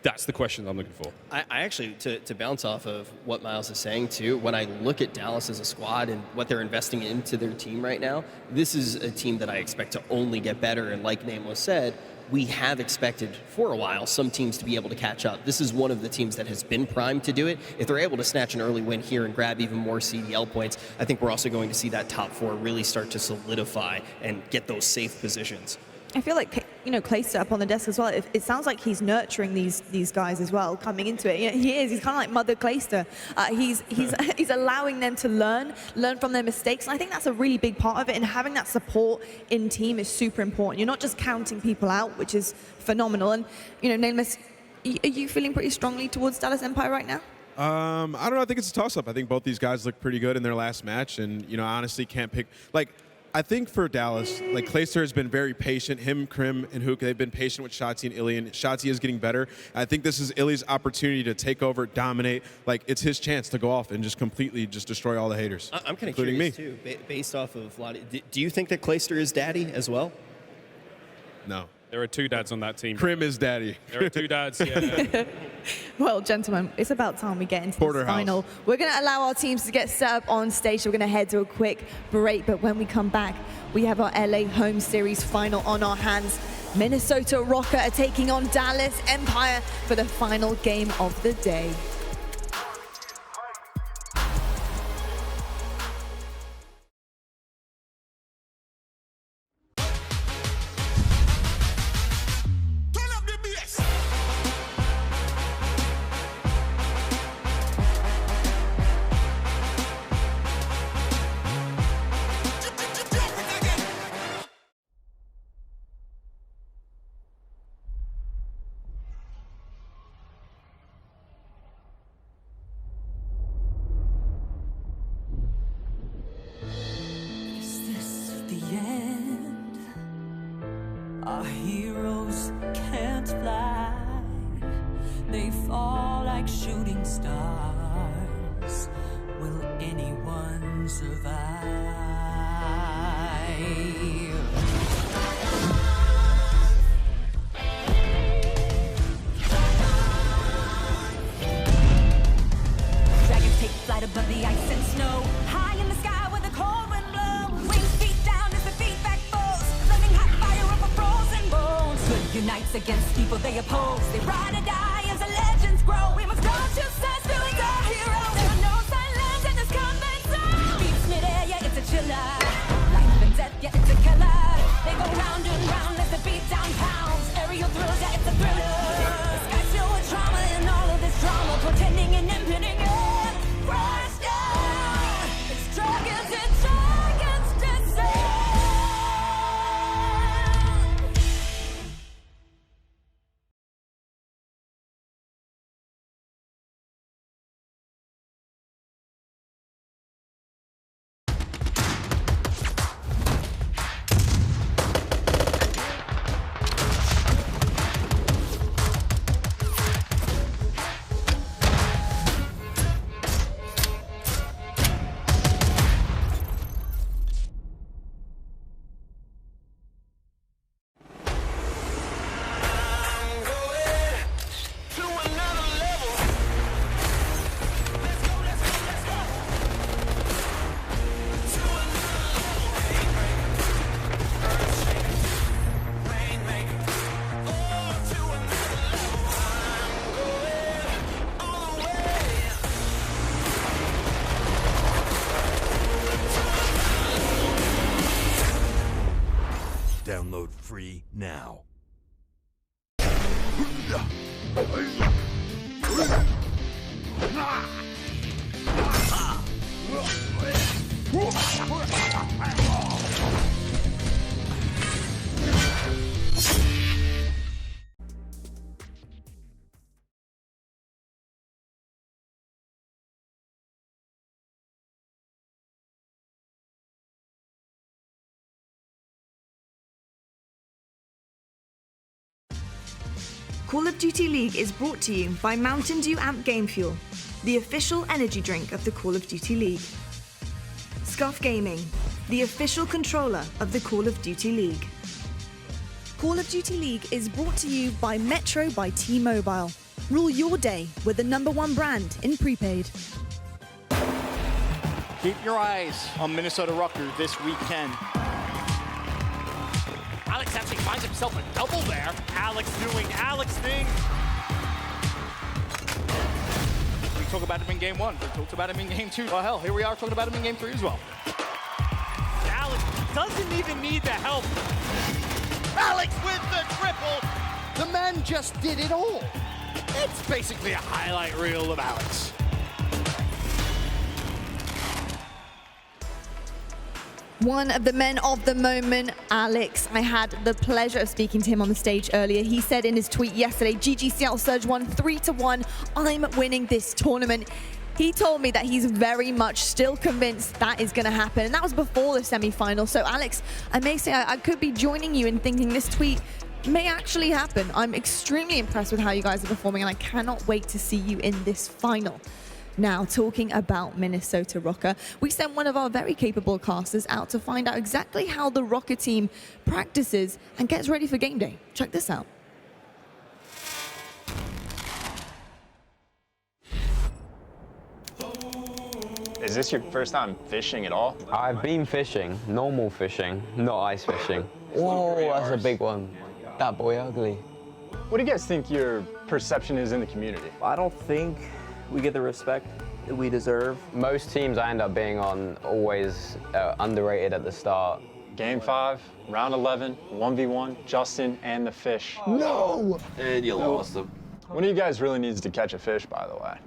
That's the question I'm looking for. I actually, to bounce off of what Miles is saying too, when I look at Dallas as a squad and what they're investing into their team right now, this is a team that I expect to only get better. And like Nameless said, we have expected for a while some teams to be able to catch up. This is one of the teams that has been primed to do it. If they're able to snatch an early win here and grab even more CDL points, I think we're also going to see that top 4 really start to solidify and get those safe positions. I feel like, Clayster up on the desk as well. It sounds like he's nurturing these guys as well coming into it. He is. He's kind of like Mother Clayster. He's allowing them to learn from their mistakes. And I think that's a really big part of it. And having that support in team is super important. You're not just counting people out, which is phenomenal. And Nameless, are you feeling pretty strongly towards Dallas Empire right now? I don't know. I think it's a toss-up. I think both these guys look pretty good in their last match, and I honestly can't pick. I think for Dallas, Clayster has been very patient. Him, Crim, and Hook, they've been patient with Shotzzy and Illy, and Shotzzy is getting better. I think this is Illy's opportunity to take over, dominate. It's his chance to go off and just completely destroy all the haters. I'm kind of curious, too, based off of Lottie. Do you think that Clayster is daddy as well? No. There are 2 dads on that team. Crim is daddy. There are 2 dads, yeah. Well, gentlemen, it's about time we get into this final. We're going to allow our teams to get set up on stage. So we're going to head to a quick break. But when we come back, we have our LA Home Series final on our hands. Minnesota Røkkr are taking on Dallas Empire for the final game of the day. Our heroes can't fly, they fall like shooting stars. Will anyone survive? Dragons take flight above the ice and snow, high in the sky where the cold wind blows. Wings feet down as the feet back foes, living hot fire over frozen bones. Good unites against evil they oppose. They ride or die as the legends grow. We must go to sense, feelings are heroes. There are no silence in this combat zone. Beats midair, yeah, it's a chiller. Life and death, yeah, it's a killer. They go round and round as the beat down pounds. Aerial thrills, yeah, it's a thriller. The sky's filled with trauma and all of this drama, portending and impending. Crash down. It's dragons descend. Download free now. Call of Duty League is brought to you by Mountain Dew Amp Game Fuel, the official energy drink of the Call of Duty League. Scuff Gaming, the official controller of the Call of Duty League. Call of Duty League is brought to you by Metro by T-Mobile. Rule your day with the #1 brand in prepaid. Keep your eyes on Minnesota Røkkr this weekend. Alex actually finds himself a double there. Alex doing Alex thing. We talked about him in game 1. We talked about him in game 2. Well, hell, here we are talking about him in game 3 as well. Alex doesn't even need the help. Alex with the triple. The man just did it all. It's basically a highlight reel of Alex. One of the men of the moment, Alex. I had the pleasure of speaking to him on the stage earlier. He said in his tweet yesterday, GG Seattle Surge won 3-1. I'm winning this tournament. He told me that he's very much still convinced that is going to happen. And that was before the semi-final. So Alex, I may say I could be joining you in thinking this tweet may actually happen. I'm extremely impressed with how you guys are performing and I cannot wait to see you in this final. Now, talking about Minnesota Røkkr, we sent one of our very capable casters out to find out exactly how the Røkkr team practices and gets ready for game day. Check this out. Is this your first time fishing at all? I've been fishing, normal fishing, not ice fishing. Whoa, that's a big one. That boy ugly. What do you guys think your perception is in the community? I don't think we get the respect that we deserve. Most teams I end up being on always underrated at the start. Game 5, round 11, 1v1, Justin and the fish. No! And you lost them. One of you guys really needs to catch a fish, by the way.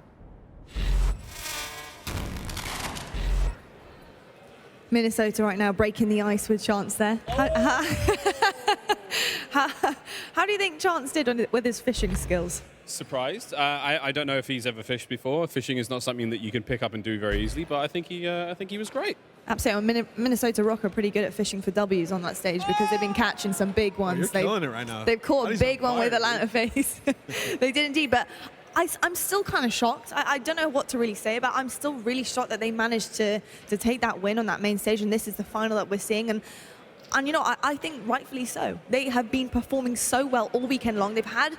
Minnesota right now breaking the ice with Chance there. How do you think Chance did with his fishing skills? Surprised. I don't know if he's ever fished before. Fishing is not something that you can pick up and do very easily, but I think he was great. Absolutely. Minnesota Røkkr are pretty good at fishing for W's on that stage because they've been catching some big ones. You're killing it right now. They've caught a big one with Atlanta FaZe. They did indeed, but I'm still kind of shocked. I don't know what to really say about it. I'm still really shocked that they managed to take that win on that main stage, and this is the final that we're seeing. And you know, I think rightfully so. They have been performing so well all weekend long. They've had,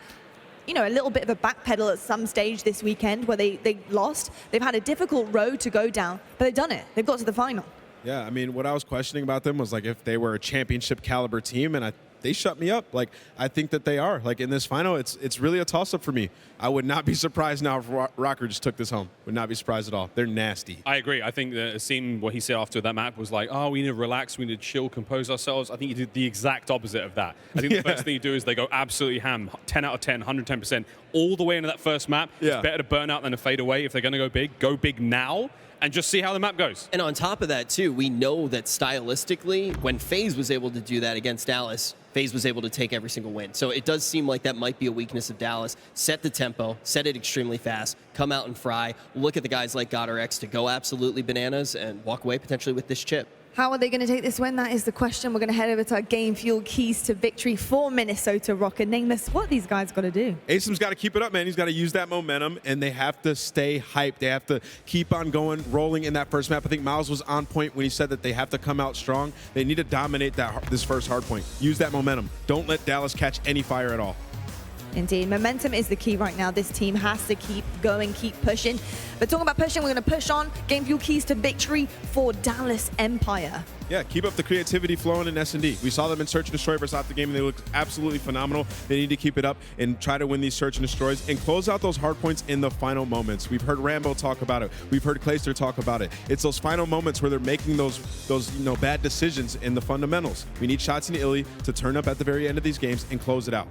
you know, a little bit of a backpedal at some stage this weekend where they lost. They've had a difficult road to go down, but they've done it. They've got to the final. Yeah, I mean, what I was questioning about them was like if they were a championship caliber team, and they shut me up. Like, I think that they are. Like, in this final, it's really a toss-up for me. I would not be surprised now if Røkkr just took this home. Would not be surprised at all. They're nasty. I agree. I think that seeing what he said after that map was like, oh, we need to relax, we need to chill, compose ourselves. I think he did the exact opposite of that. I think the first thing you do is they go absolutely ham, 10 out of 10, 110%, all the way into that first map. Yeah. It's better to burn out than to fade away. If they're going to go big now, and just see how the map goes. And on top of that, too, we know that stylistically, when FaZe was able to do that against Dallas, FaZe was able to take every single win. So it does seem like that might be a weakness of Dallas. Set the tempo, set it extremely fast, come out and fry. Look at the guys like Guerrillas to go absolutely bananas and walk away potentially with this chip. How are they going to take this win? That is the question. We're going to head over to our game fuel keys to victory for Minnesota Røkkr. Name us what these guys got to do. Asim's got to keep it up, man. He's got to use that momentum, and they have to stay hyped. They have to keep on going, rolling in that first map. I think Miles was on point when he said that they have to come out strong. They need to dominate this first hard point. Use that momentum. Don't let Dallas catch any fire at all. Indeed, momentum is the key right now. This team has to keep going, keep pushing. But talking about pushing, we're going to push on. Game fuel keys to victory for Dallas Empire. Yeah, keep up the creativity flowing in S&D. We saw them in Search and Destroy versus Optic game, and they looked absolutely phenomenal. They need to keep it up and try to win these Search and Destroys and close out those hard points in the final moments. We've heard Rambo talk about it. We've heard Clayster talk about it. It's those final moments where they're making those bad decisions in the fundamentals. We need Shots and Illy to turn up at the very end of these games and close it out.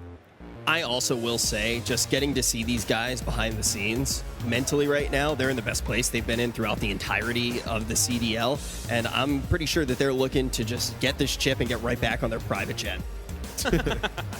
I also will say, just getting to see these guys behind the scenes mentally right now, they're in the best place they've been in throughout the entirety of the CDL. And I'm pretty sure that they're looking to just get this chip and get right back on their private jet.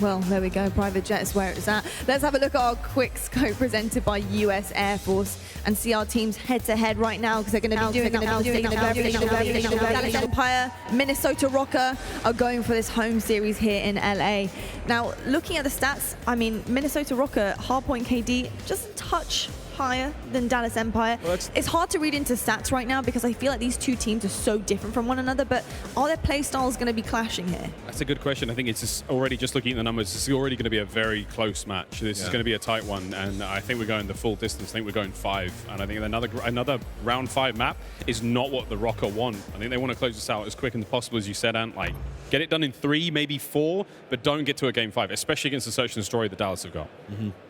Well, there we go. Private jet is where it's at. Let's have a look at our quick scope presented by US Air Force and see our teams head-to-head right now because they're going to be doing Dallas Empire, Minnesota Røkkr are going for this home series here in LA. Now, looking at the stats, I mean, Minnesota Røkkr, Hardpoint KD, just a touch higher than Dallas Empire. Well, it's hard to read into stats right now because I feel like these two teams are so different from one another, but are their play styles going to be clashing here? That's a good question. I think it's just already, just looking at the numbers, it's already going to be a very close match. This is going to be a tight one, and I think we're going the full distance. I think we're going 5, and I think another round 5 map is not what the Røkkr want. I think they want to close this out as quick as possible, as you said, and like get it done in 3, maybe 4, but don't get to a game 5, especially against the Search and Destroy that Dallas have got.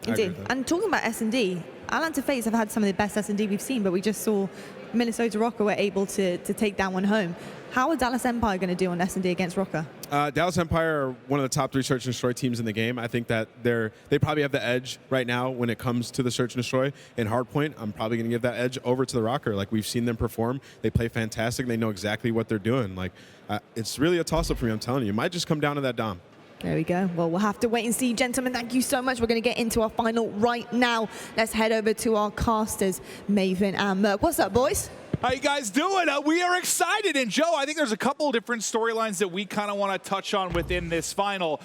Indeed. And talking about S&D, Atlanta FaZe have had some of the best S&D we've seen, but we just saw Minnesota Røkkr were able to take that one home. How are Dallas Empire going to do on S&D against Røkkr? Dallas Empire are one of the top 3 Search and Destroy teams in the game. I think that they probably have the edge right now when it comes to the Search and Destroy. In Hardpoint, I'm probably going to give that edge over to the Røkkr. Like, we've seen them perform. They play fantastic. They know exactly what they're doing. Like, it's really a toss-up for me, I'm telling you. It might just come down to that Dom. There we go. Well, we'll have to wait and see. Gentlemen, thank you so much. We're going to get into our final right now. Let's head over to our casters, Maven and Merc. What's up, boys? How you guys doing? We are excited. And Joe, I think there's a couple of different storylines that we kind of want to touch on within this final.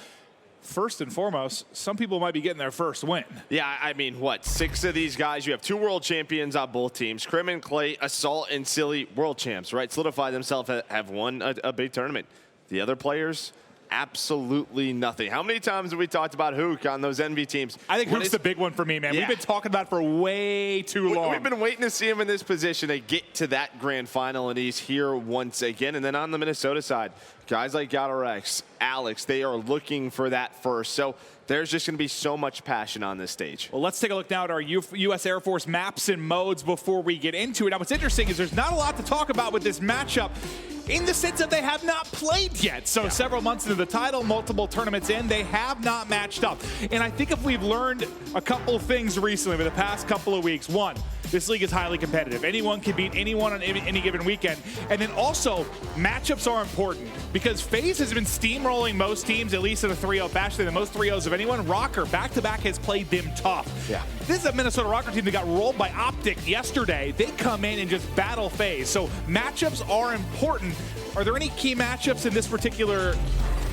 first and foremost, some people might be getting their first win. Yeah, I mean, what, 6 of these guys? You have 2 world champions on both teams. Crim and Clay, Assault and Silly, world champs, right? Solidify themselves, have won a big tournament. The other players, absolutely nothing. How many times have we talked about Hook on those Envy teams? I think Hook's the big one for me, man. Yeah. We've been talking about it for way too long. We've been waiting to see him in this position to get to that grand final, and he's here once again. And then on the Minnesota side, guys like Guerillas, Alex, they are looking for that first. So there's just going to be so much passion on this stage. Well, let's take a look now at our U.S. Air Force maps and modes before we get into it. Now, what's interesting is there's not a lot to talk about with this matchup in the sense that they have not played yet. So several months into the title, multiple tournaments in, they have not matched up. And I think if we've learned a couple of things recently over the past couple of weeks, one, this league is highly competitive. Anyone can beat anyone on any given weekend. And then also, matchups are important because FaZe has been steamrolling most teams, at least in a 3-0 fashion. The most 3-0s of anyone. Røkkr, back-to-back, has played them tough. Yeah. This is a Minnesota Røkkr team that got rolled by Optic yesterday. They come in and just battle FaZe. So matchups are important. Are there any key matchups in this particular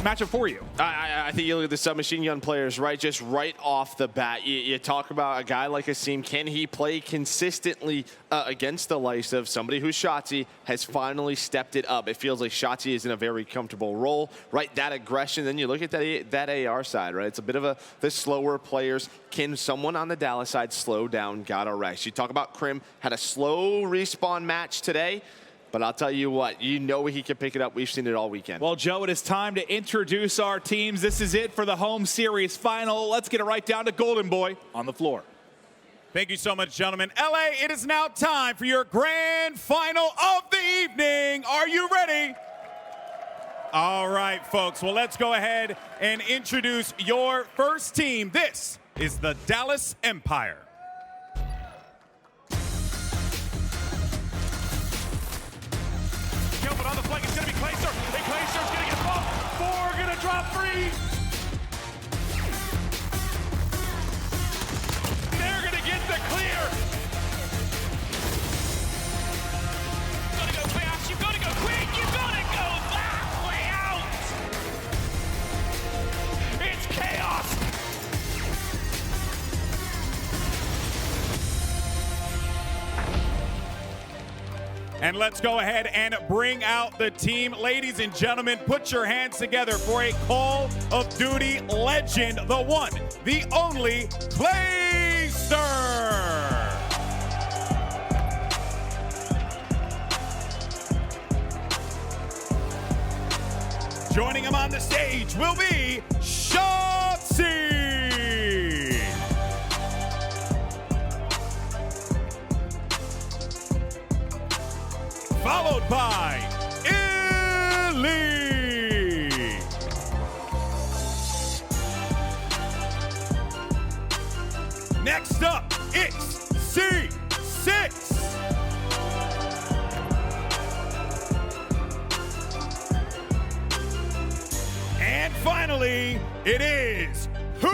matchup for you? I think you look at the submachine gun players, right? Just right off the bat, you talk about a guy like Asim. Can he play consistently against the likes of somebody who's Shotzzy has finally stepped it up? It feels like Shotzzy is in a very comfortable role, right? That aggression. Then you look at that AR side, right? It's a bit of the slower players. Can someone on the Dallas side slow down Guerillas? You talk about Crim, had a slow respawn match today. But I'll tell you what, you know he can pick it up. We've seen it all weekend. Well, Joe, it is time to introduce our teams. This is it for the home series final. Let's get it right down to Golden Boy on the floor. Thank you so much, gentlemen. LA, it is now time for your grand final of the evening. Are you ready? All right, folks. Well, let's go ahead and introduce your first team. This is the Dallas Empire. But on the flank, it's going to be Clayster. And Clayster's going to get bumped. 4 going to drop 3. They're going to get the clear. You got to go fast. You got to go quick. You got to go that way out. It's chaos. And let's go ahead and bring out the team. Ladies and gentlemen, put your hands together for a Call of Duty legend, the one, the only Clayster. Joining him on the stage will be Shotzzy. Followed by Illy. Next up, it's C6. And finally, it is Who.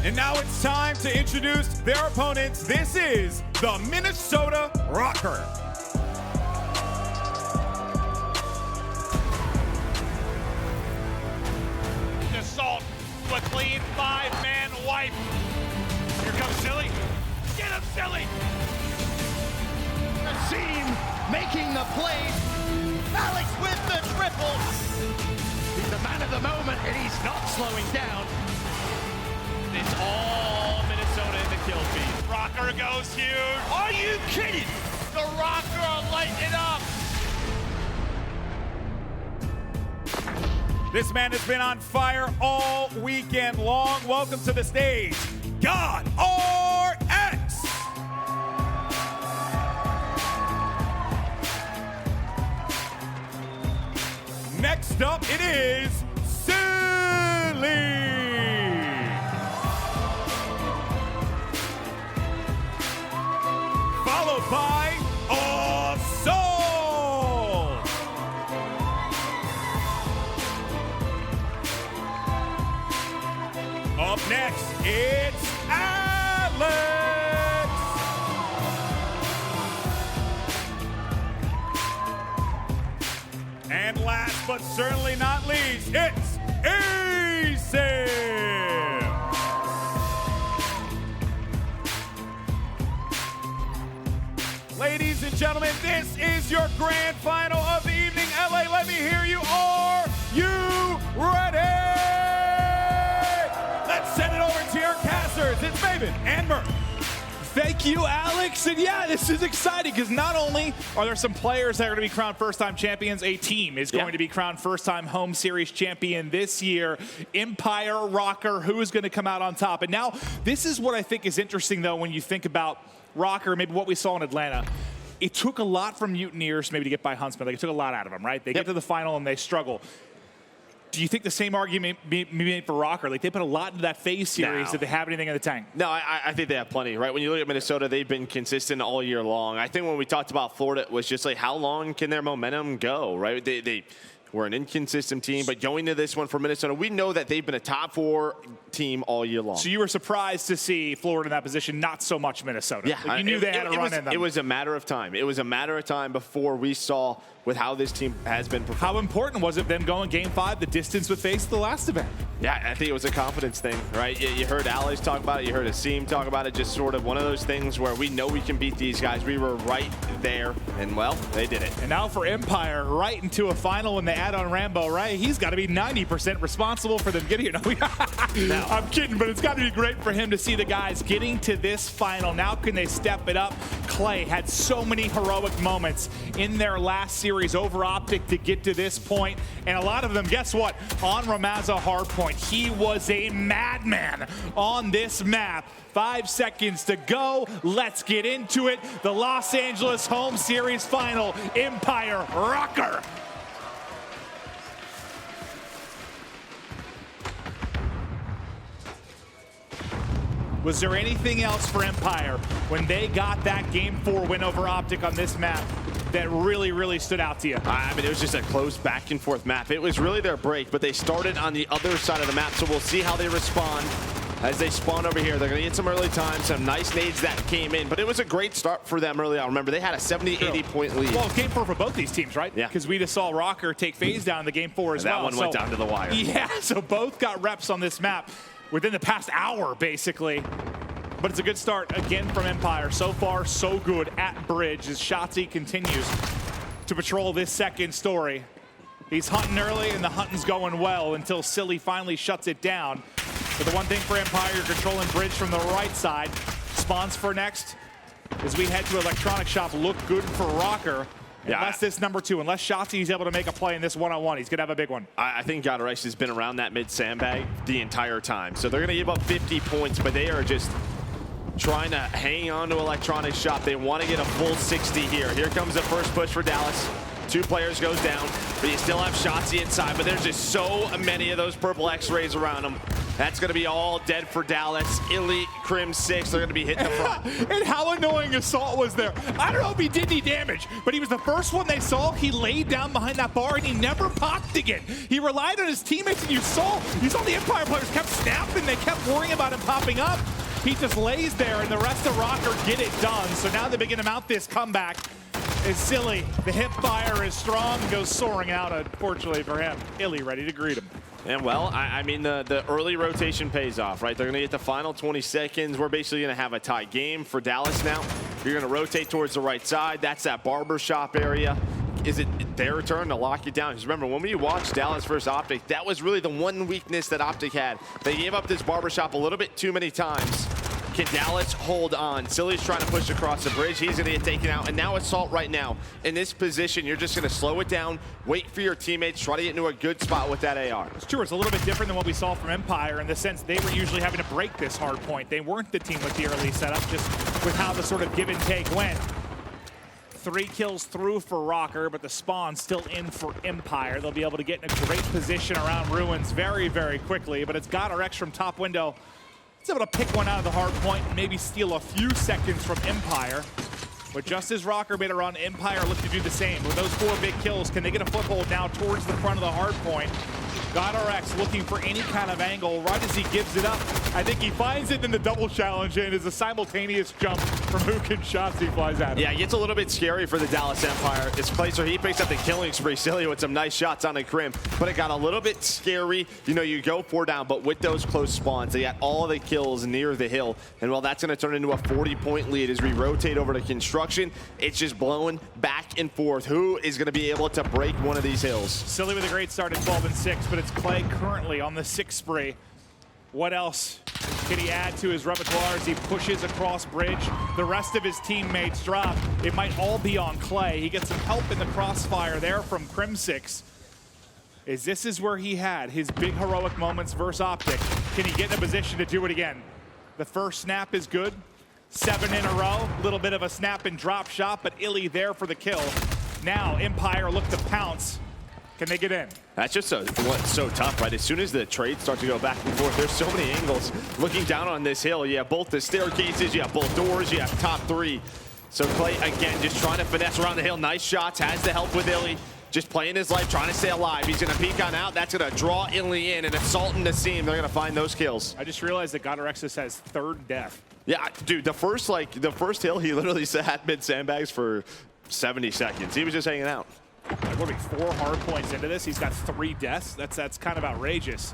And now it's time to introduce their opponents. This is the Minnesota Røkkr. Assault, a clean 5-man wipe. Here comes Silly. Get him, Silly! Asim making the play. Alex with the triple. He's the man of the moment, and he's not slowing down. It's all Minnesota in the kill feed. Røkkr goes huge. Are you kidding? The Røkkr are lighting it up. This man has been on fire all weekend long. Welcome to the stage, God RX. Next up, it is Silly. Followed by Assault. Up next, it's Alex. but certainly not least, it's ensues. Ladies and gentlemen, this is your grand final of the evening. LA, let me hear you. Are you ready? Let's send it over to your casters. It's Maven and Murph. Thank you, Alex. And yeah, this is exciting because not only are there some players that are going to be crowned first-time champions, a team is going to be crowned first-time home series champion this year. Empire, Røkkr, who is going to come out on top? And now, this is what I think is interesting, though, when you think about Røkkr, maybe what we saw in Atlanta. It took a lot from Mutineers maybe to get by Huntsman. Like, it took a lot out of them, right? They get to the final and they struggle. Do you think the same argument be made for Røkkr? Like, they put a lot into that FaZe series. Did they have anything in the tank? No, I think they have plenty, right? When you look at Minnesota, they've been consistent all year long. I think when we talked about Florida, it was just like, how long can their momentum go, right? They were an inconsistent team, but going to this one for Minnesota, we know that they've been a top 4 team all year long. So you were surprised to see Florida in that position, not so much Minnesota. Yeah, like you knew they had a run in them. It was a matter of time. It was a matter of time before we saw with how this team has been performing. How important was it them going Game 5, the distance with FaZe the last event? Yeah, I think it was a confidence thing, right? You heard Alex talk about it. You heard Asim talk about it. Just sort of one of those things where we know we can beat these guys. We were right there, and, well, they did it. And now for Empire, right into a final when they add on Rambo, right? He's got to be 90% responsible for them getting here. No, I'm kidding, but it's got to be great for him to see the guys getting to this final. Now can they step it up? Clay had so many heroic moments in their last series over Optic to get to this point, and a lot of them, guess what? On Ramazza Hardpoint. He was a madman on this map. 5 seconds to go. Let's get into it. The Los Angeles home series final, Empire Røkkr. Was there anything else for Empire when they got that Game 4 win over Optic on this map that really, really stood out to you? I mean, it was just a close back and forth map. It was really their break, but they started on the other side of the map, so we'll see how they respond as they spawn over here. They're going to get some early time, some nice nades that came in, but it was a great start for them early on. Remember, they had a 70-80 point lead. Well, Game 4 for both these teams, right? Yeah. Because we just saw Røkkr take FaZe down in the Game 4 as well. That one went down to the wire. Yeah, so both got reps on this map within the past hour, basically. But it's a good start again from Empire. So far, so good at Bridge as Shotzzy continues to patrol this second story. He's hunting early, and the hunting's going well until Silly finally shuts it down. But the one thing for Empire, you're controlling Bridge from the right side. Spawns for next as we head to Electronic Shop. Look good for Røkkr. Unless this number 2, unless Shotzzy is able to make a play in this one-on-one, he's going to have a big one. I think Guerillas has been around that mid-sandbag the entire time. So they're going to give up 50 points, but they are just trying to hang on to Electronic Shop. They want to get a full 60 here. Here comes the first push for Dallas. 2 players goes down, but you still have Shotzzy inside, but there's just so many of those purple X-rays around him. That's going to be all dead for Dallas. Elite, Crimsix, they're going to be hitting the front. And how annoying Assault was there. I don't know if he did any damage, but he was the first one they saw. He laid down behind that bar, and he never popped again. He relied on his teammates, and you saw the Empire players kept snapping. They kept worrying about him popping up. He just lays there, and the rest of Røkkr get it done. So now they begin to mount this comeback. Is Silly. The hip fire is strong, goes soaring out, unfortunately for him. Illy ready to greet him. And well, I mean, the early rotation pays off, right? They're going to get the final 20 seconds. We're basically going to have a tie game for Dallas now. You're going to rotate towards the right side. That's that barbershop area. Is it their turn to lock it down? Because remember, when we watched Dallas versus Optic, that was really the one weakness that Optic had. They gave up this barbershop a little bit too many times. Can Dallas hold on? Silly's trying to push across the bridge. He's going to get taken out. And now Assault right now. In this position, you're just going to slow it down, wait for your teammates, try to get into a good spot with that AR. It's true. It's a little bit different than what we saw from Empire in the sense they were usually having to break this hard point. They weren't the team with the early setup, just with how the sort of give and take went. 3 kills through for Røkkr, but the spawn still in for Empire. They'll be able to get in a great position around Ruins very, very quickly, but it's got our X from top window. It's able to pick one out of the hard point and maybe steal a few seconds from Empire. But just as Røkkr made a run, Empire looked to do the same. With those 4 big kills, can they get a foothold now towards the front of the hard point? GodRx looking for any kind of angle right as he gives it up. I think he finds it in the double challenge, and is a simultaneous jump from Mook and Shotzzy flies at him. Yeah, it gets a little bit scary for the Dallas Empire. It's Placer, he picks up the killing spree. Silly with some nice shots on the Crim, but it got a little bit scary. You know, you go 4 down, but with those close spawns, they got all of the kills near the hill. And well, that's going to turn into a 40-point lead as we rotate over to construction. It's just blowing back and forth. Who is going to be able to break one of these hills? Silly with a great start at 12 and 6, but it's Clay currently on the 6th spree. What else can he add to his repertoire as he pushes across bridge? The rest of his teammates drop. It might all be on Clay. He gets some help in the crossfire there from Crimsix. As this is where he had his big heroic moments versus Optic. Can he get in a position to do it again? The first snap is good. 7 in a row. Little bit of a snap and drop shot, but Illy there for the kill. Now Empire look to pounce. Can they get in? That's just what's so tough, right? As soon as the trades start to go back and forth, there's so many angles. Looking down on this hill, you have both the staircases, you have both doors, you have top 3. So Clay, again, just trying to finesse around the hill. Nice shots, has the help with Illy. Just playing his life, trying to stay alive. He's going to peek on out. That's going to draw Illy in, and assaulting the seam. They're going to find those kills. I just realized that Guerillas has 3rd death. Yeah, dude, the first hill, he literally sat mid sandbags for 70 seconds. He was just hanging out. Like, what are we, 4 hard points into this? He's got 3 deaths. That's kind of outrageous.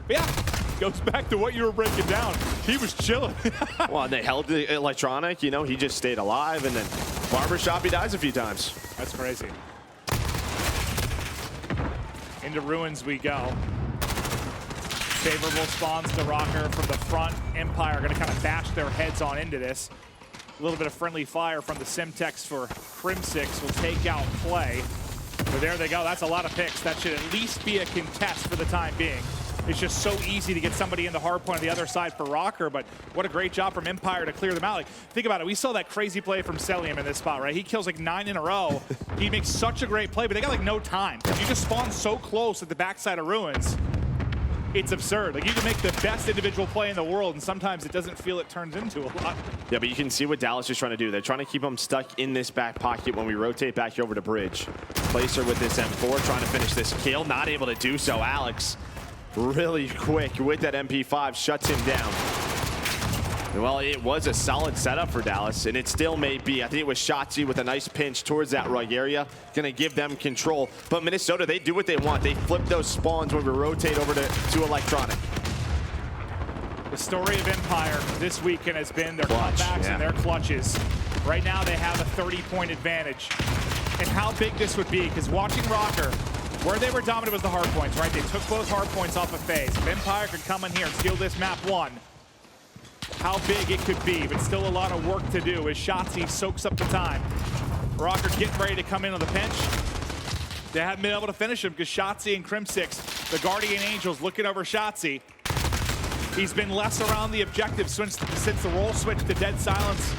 But yeah, goes back to what you were breaking down. He was chilling. Well, and they held the electronic, you know, he just stayed alive, and then barbershop, he dies a few times. That's crazy. Into ruins we go. Favorable spawns to Røkkr from the front. Empire going to kind of bash their heads on into this. A little bit of friendly fire from the Simtex for Crimsix will take out Clay. But there they go. That's a lot of picks. That should at least be a contest for the time being. It's just so easy to get somebody in the hard point on the other side for Røkkr, but what a great job from Empire to clear them out. Like, think about it. We saw that crazy play from Celium in this spot, right? He kills like 9 in a row. He makes such a great play, but they got like no time. You just spawn so close at the backside of ruins. It's absurd. Like, you can make the best individual play in the world, and sometimes it doesn't feel it turns into a lot. Yeah, but you can see what Dallas is trying to do. They're trying to keep them stuck in this back pocket when we rotate back over to bridge. Placer with this M4 trying to finish this kill. Not able to do so. Alex, really quick with that MP5, shuts him down. Well, it was a solid setup for Dallas, and it still may be. I think it was Shotzzy with a nice pinch towards that Røkkr area. Going to give them control. But Minnesota, they do what they want. They flip those spawns when we rotate over to electronic. The story of Empire this weekend has been their comebacks and their clutches. Right now, they have a 30-point advantage. And how big this would be, because watching Røkkr, where they were dominant was the hard points, right? They took both hard points off of FaZe. If Empire could come in here and steal this map 1, how big it could be, but still a lot of work to do as Shotzzy soaks up the time. Røkkr getting ready to come in on the pinch. They haven't been able to finish him because Shotzzy and Crimsix, the Guardian Angels, looking over Shotzzy. He's been less around the objective since the role switch to dead silence.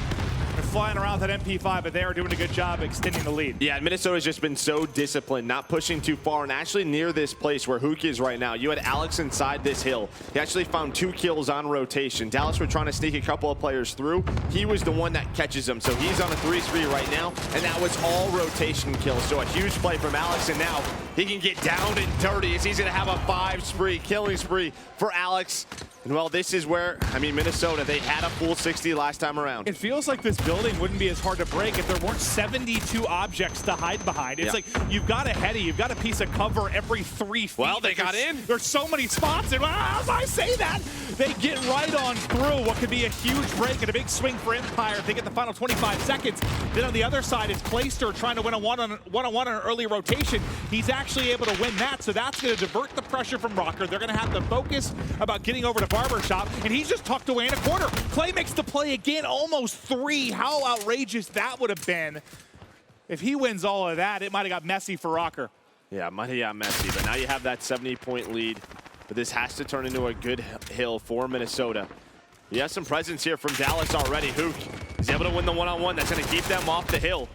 They're flying around that MP5, but they are doing a good job extending the lead. Yeah, Minnesota's just been so disciplined, not pushing too far, and actually near this place where Hook is right now. You had Alex inside this hill. He actually found 2 kills on rotation. Dallas were trying to sneak a couple of players through. He was the one that catches them, so he's on a 3 spree right now, and that was all rotation kills. So a huge play from Alex, and now he can get down and dirty as he's going to have a 5 spree, killing spree for Alex. And well, this is where, I mean, Minnesota, they had a full 60 last time around. It feels like this building wouldn't be as hard to break if there weren't 72 objects to hide behind. It's like you've got a heady, you've got a piece of cover every 3 feet. Well, they got in. There's so many spots, and as I say that, they get right on through what could be a huge break and a big swing for Empire if they get the final 25 seconds. Then on the other side, it's Placer trying to win a one-on-one on an early rotation. He's actually able to win that, so that's going to divert the pressure from Røkkr. They're going to have to focus about getting over to Barbershop, and he's just tucked away in a corner. Clay makes the play again, almost 3. How outrageous that would have been. If he wins all of that, it might have got messy for Røkkr. Yeah, it might have got messy, but now you have that 70-point lead. But this has to turn into a good hill for Minnesota. You have some presence here from Dallas already. Hook is able to win the one-on-one. That's going to keep them off the hill.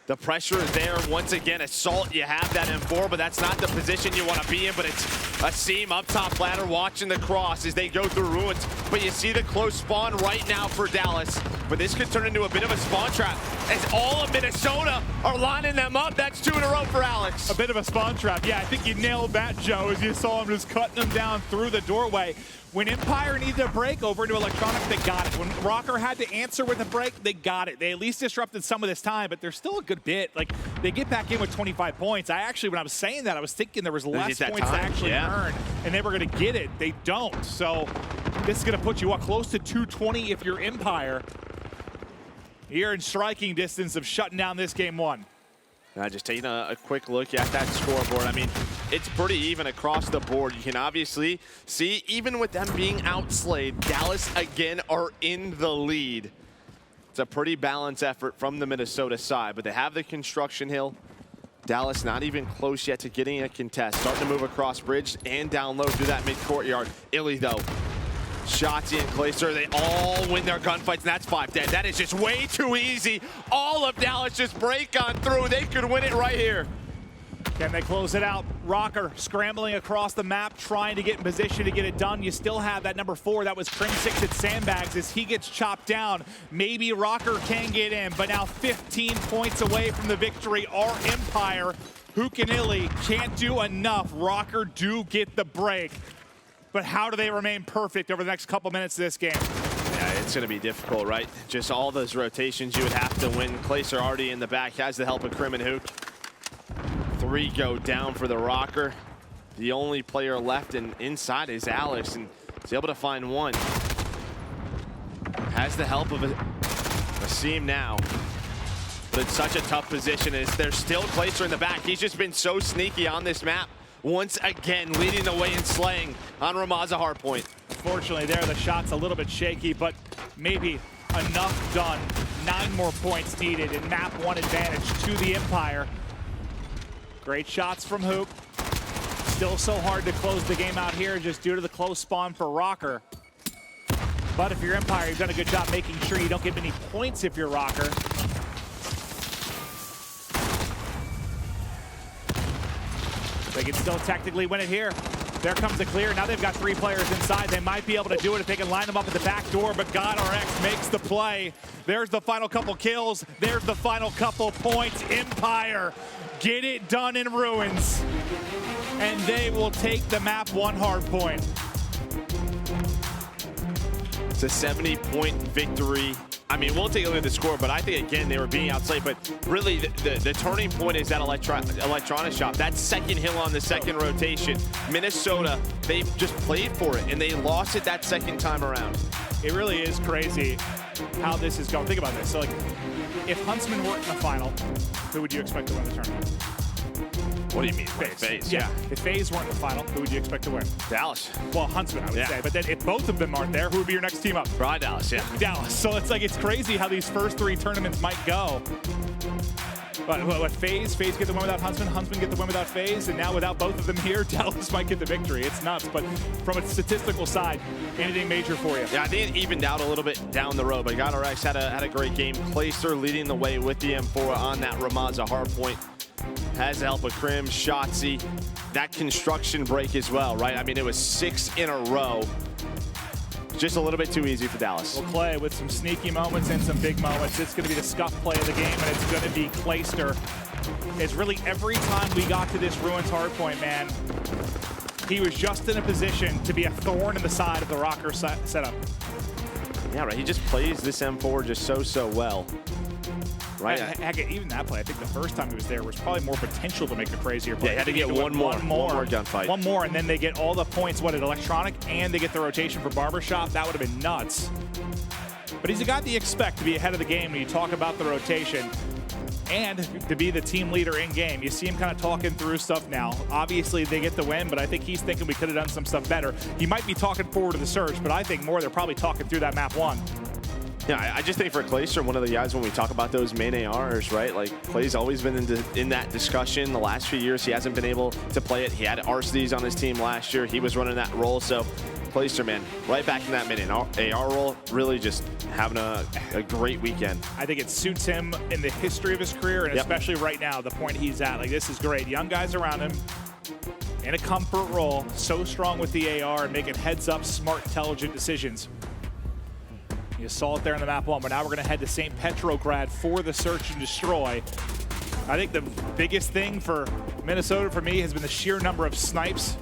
The pressure is there once again. Assault, you have that M4, but that's not the position you want to be in, but it's A seam up top ladder watching the cross as they go through ruins. But you see the close spawn right now for Dallas. But this could turn into a bit of a spawn trap as all of Minnesota are lining them up. That's 2 in a row for Alex. A bit of a spawn trap. Yeah, I think you nailed that, Joe, as you saw him just cutting them down through the doorway. When Empire needed a break over into Electronic, they got it. When Røkkr had to answer with a break, they got it. They at least disrupted some of this time, but there's still a good bit. Like, they get back in with 25 points. I actually, when I was saying that, I was thinking there was less points to actually earn, and they were going to get it. They don't. So this is going to put you up close to 220 if you're Empire. Here in striking distance of shutting down this game 1. Just taking a quick look at that scoreboard. I mean, it's pretty even across the board. You can obviously see, even with them being outslayed, Dallas again are in the lead. It's a pretty balanced effort from the Minnesota side, but they have the construction hill. Dallas not even close yet to getting a contest. Starting to move across bridge and down low through that mid-courtyard. Illy, though. Shotzi and Clayster, they all win their gunfights, and that's 5 dead. That is just way too easy. All of Dallas just break on through. They could win it right here. Can they close it out? Røkkr scrambling across the map, trying to get in position to get it done. You still have that number 4. That was Crimsix at Sandbags as he gets chopped down. Maybe Røkkr can get in, but now 15 points away from the victory are Empire. Hook and Illy can't do enough. Røkkr do get the break. But how do they remain perfect over the next couple minutes of this game? Yeah, it's going to be difficult, right? Just all those rotations you would have to win. Clayster already in the back, has the help of Crim and Hook. 3 go down for the Røkkr. The only player left and inside is Alex, and he's able to find 1. Has the help of a seam now. But it's such a tough position as there's still Clayster in the back. He's just been so sneaky on this map. Once again, leading the way in slaying on Ramaza Hardpoint. Unfortunately there, the shot's a little bit shaky, but maybe enough done. 9 more points needed and map 1 advantage to the Empire. Great shots from Hoop. Still so hard to close the game out here just due to the close spawn for Røkkr. But if you're Empire, you've done a good job making sure you don't get many points if you're Røkkr. They can still technically win it here. There comes the clear. Now they've got 3 players inside. They might be able to do it if they can line them up at the back door, but GodRx makes the play. There's the final couple kills. There's the final couple points. Empire get it done in ruins. And they will take the map 1 Hardpoint. It's a 70-point victory. I mean, we'll take a look at the score, but I think, again, they were being outplayed. But really, the turning point is that electronic shop. That second hill on the second rotation. Minnesota, they just played for it, and they lost it that second time around. It really is crazy how this is going. Think about this. So, like, if Huntsman weren't in the final, who would you expect to win the tournament? What do you mean? FaZe. Yeah. If FaZe weren't in the final, who would you expect to win? Dallas. Well, Huntsman, I would say. But then if both of them aren't there, who would be your next team up? Probably Dallas, yeah. Dallas. So it's like, it's crazy how these first 3 tournaments might go. But what FaZe get the win without Huntsman, Huntsman get the win without FaZe, and now without both of them here, Dallas might get the victory. It's nuts, but from a statistical side, anything major for you? Yeah, I think it evened out a little bit down the road, but GodRx had a great game. Clayster leading the way with the M4 on that Ramaza Hardpoint. Has the help of Crim, Shotzi, that construction break as well, right? I mean, it was 6 in a row. Just a little bit too easy for Dallas. Well, Clay, with some sneaky moments and some big moments, it's going to be the scuff play of the game, and it's going to be Clayster. It's really every time we got to this Ruins Hardpoint, man, he was just in a position to be a thorn in the side of the Røkkr setup. Yeah, right. He just plays this M4 just so well. Right. Heck, even that play, I think the first time he was there was probably more potential to make a crazier play. Yeah, had to get one more gunfight. One more, and then they get all the points, what, at Electronic, and they get the rotation for Barbershop. That would have been nuts. But he's a guy that you expect to be ahead of the game when you talk about the rotation and to be the team leader in game. You see him kind of talking through stuff now. Obviously, they get the win, but I think he's thinking we could have done some stuff better. He might be talking forward to the surge, but I think more they're probably talking through that map 1. Yeah, I just think for Clayster, one of the guys when we talk about those main ARs, right? Like, Clay's always been in that discussion. The last few years, he hasn't been able to play it. He had Arcedes on his team last year. He was running that role. So, Clayster, man, right back in that main AR role, really just having a great weekend. I think it suits him in the history of his career, and especially right now, the point he's at. Like, this is great. Young guys around him. in a comfort role, so strong with the AR and making heads-up, smart, intelligent decisions. You saw it there in the map one, but now we're going to head to St. Petrograd for the search and destroy. I think the biggest thing for Minnesota, for me, has been the sheer number of snipes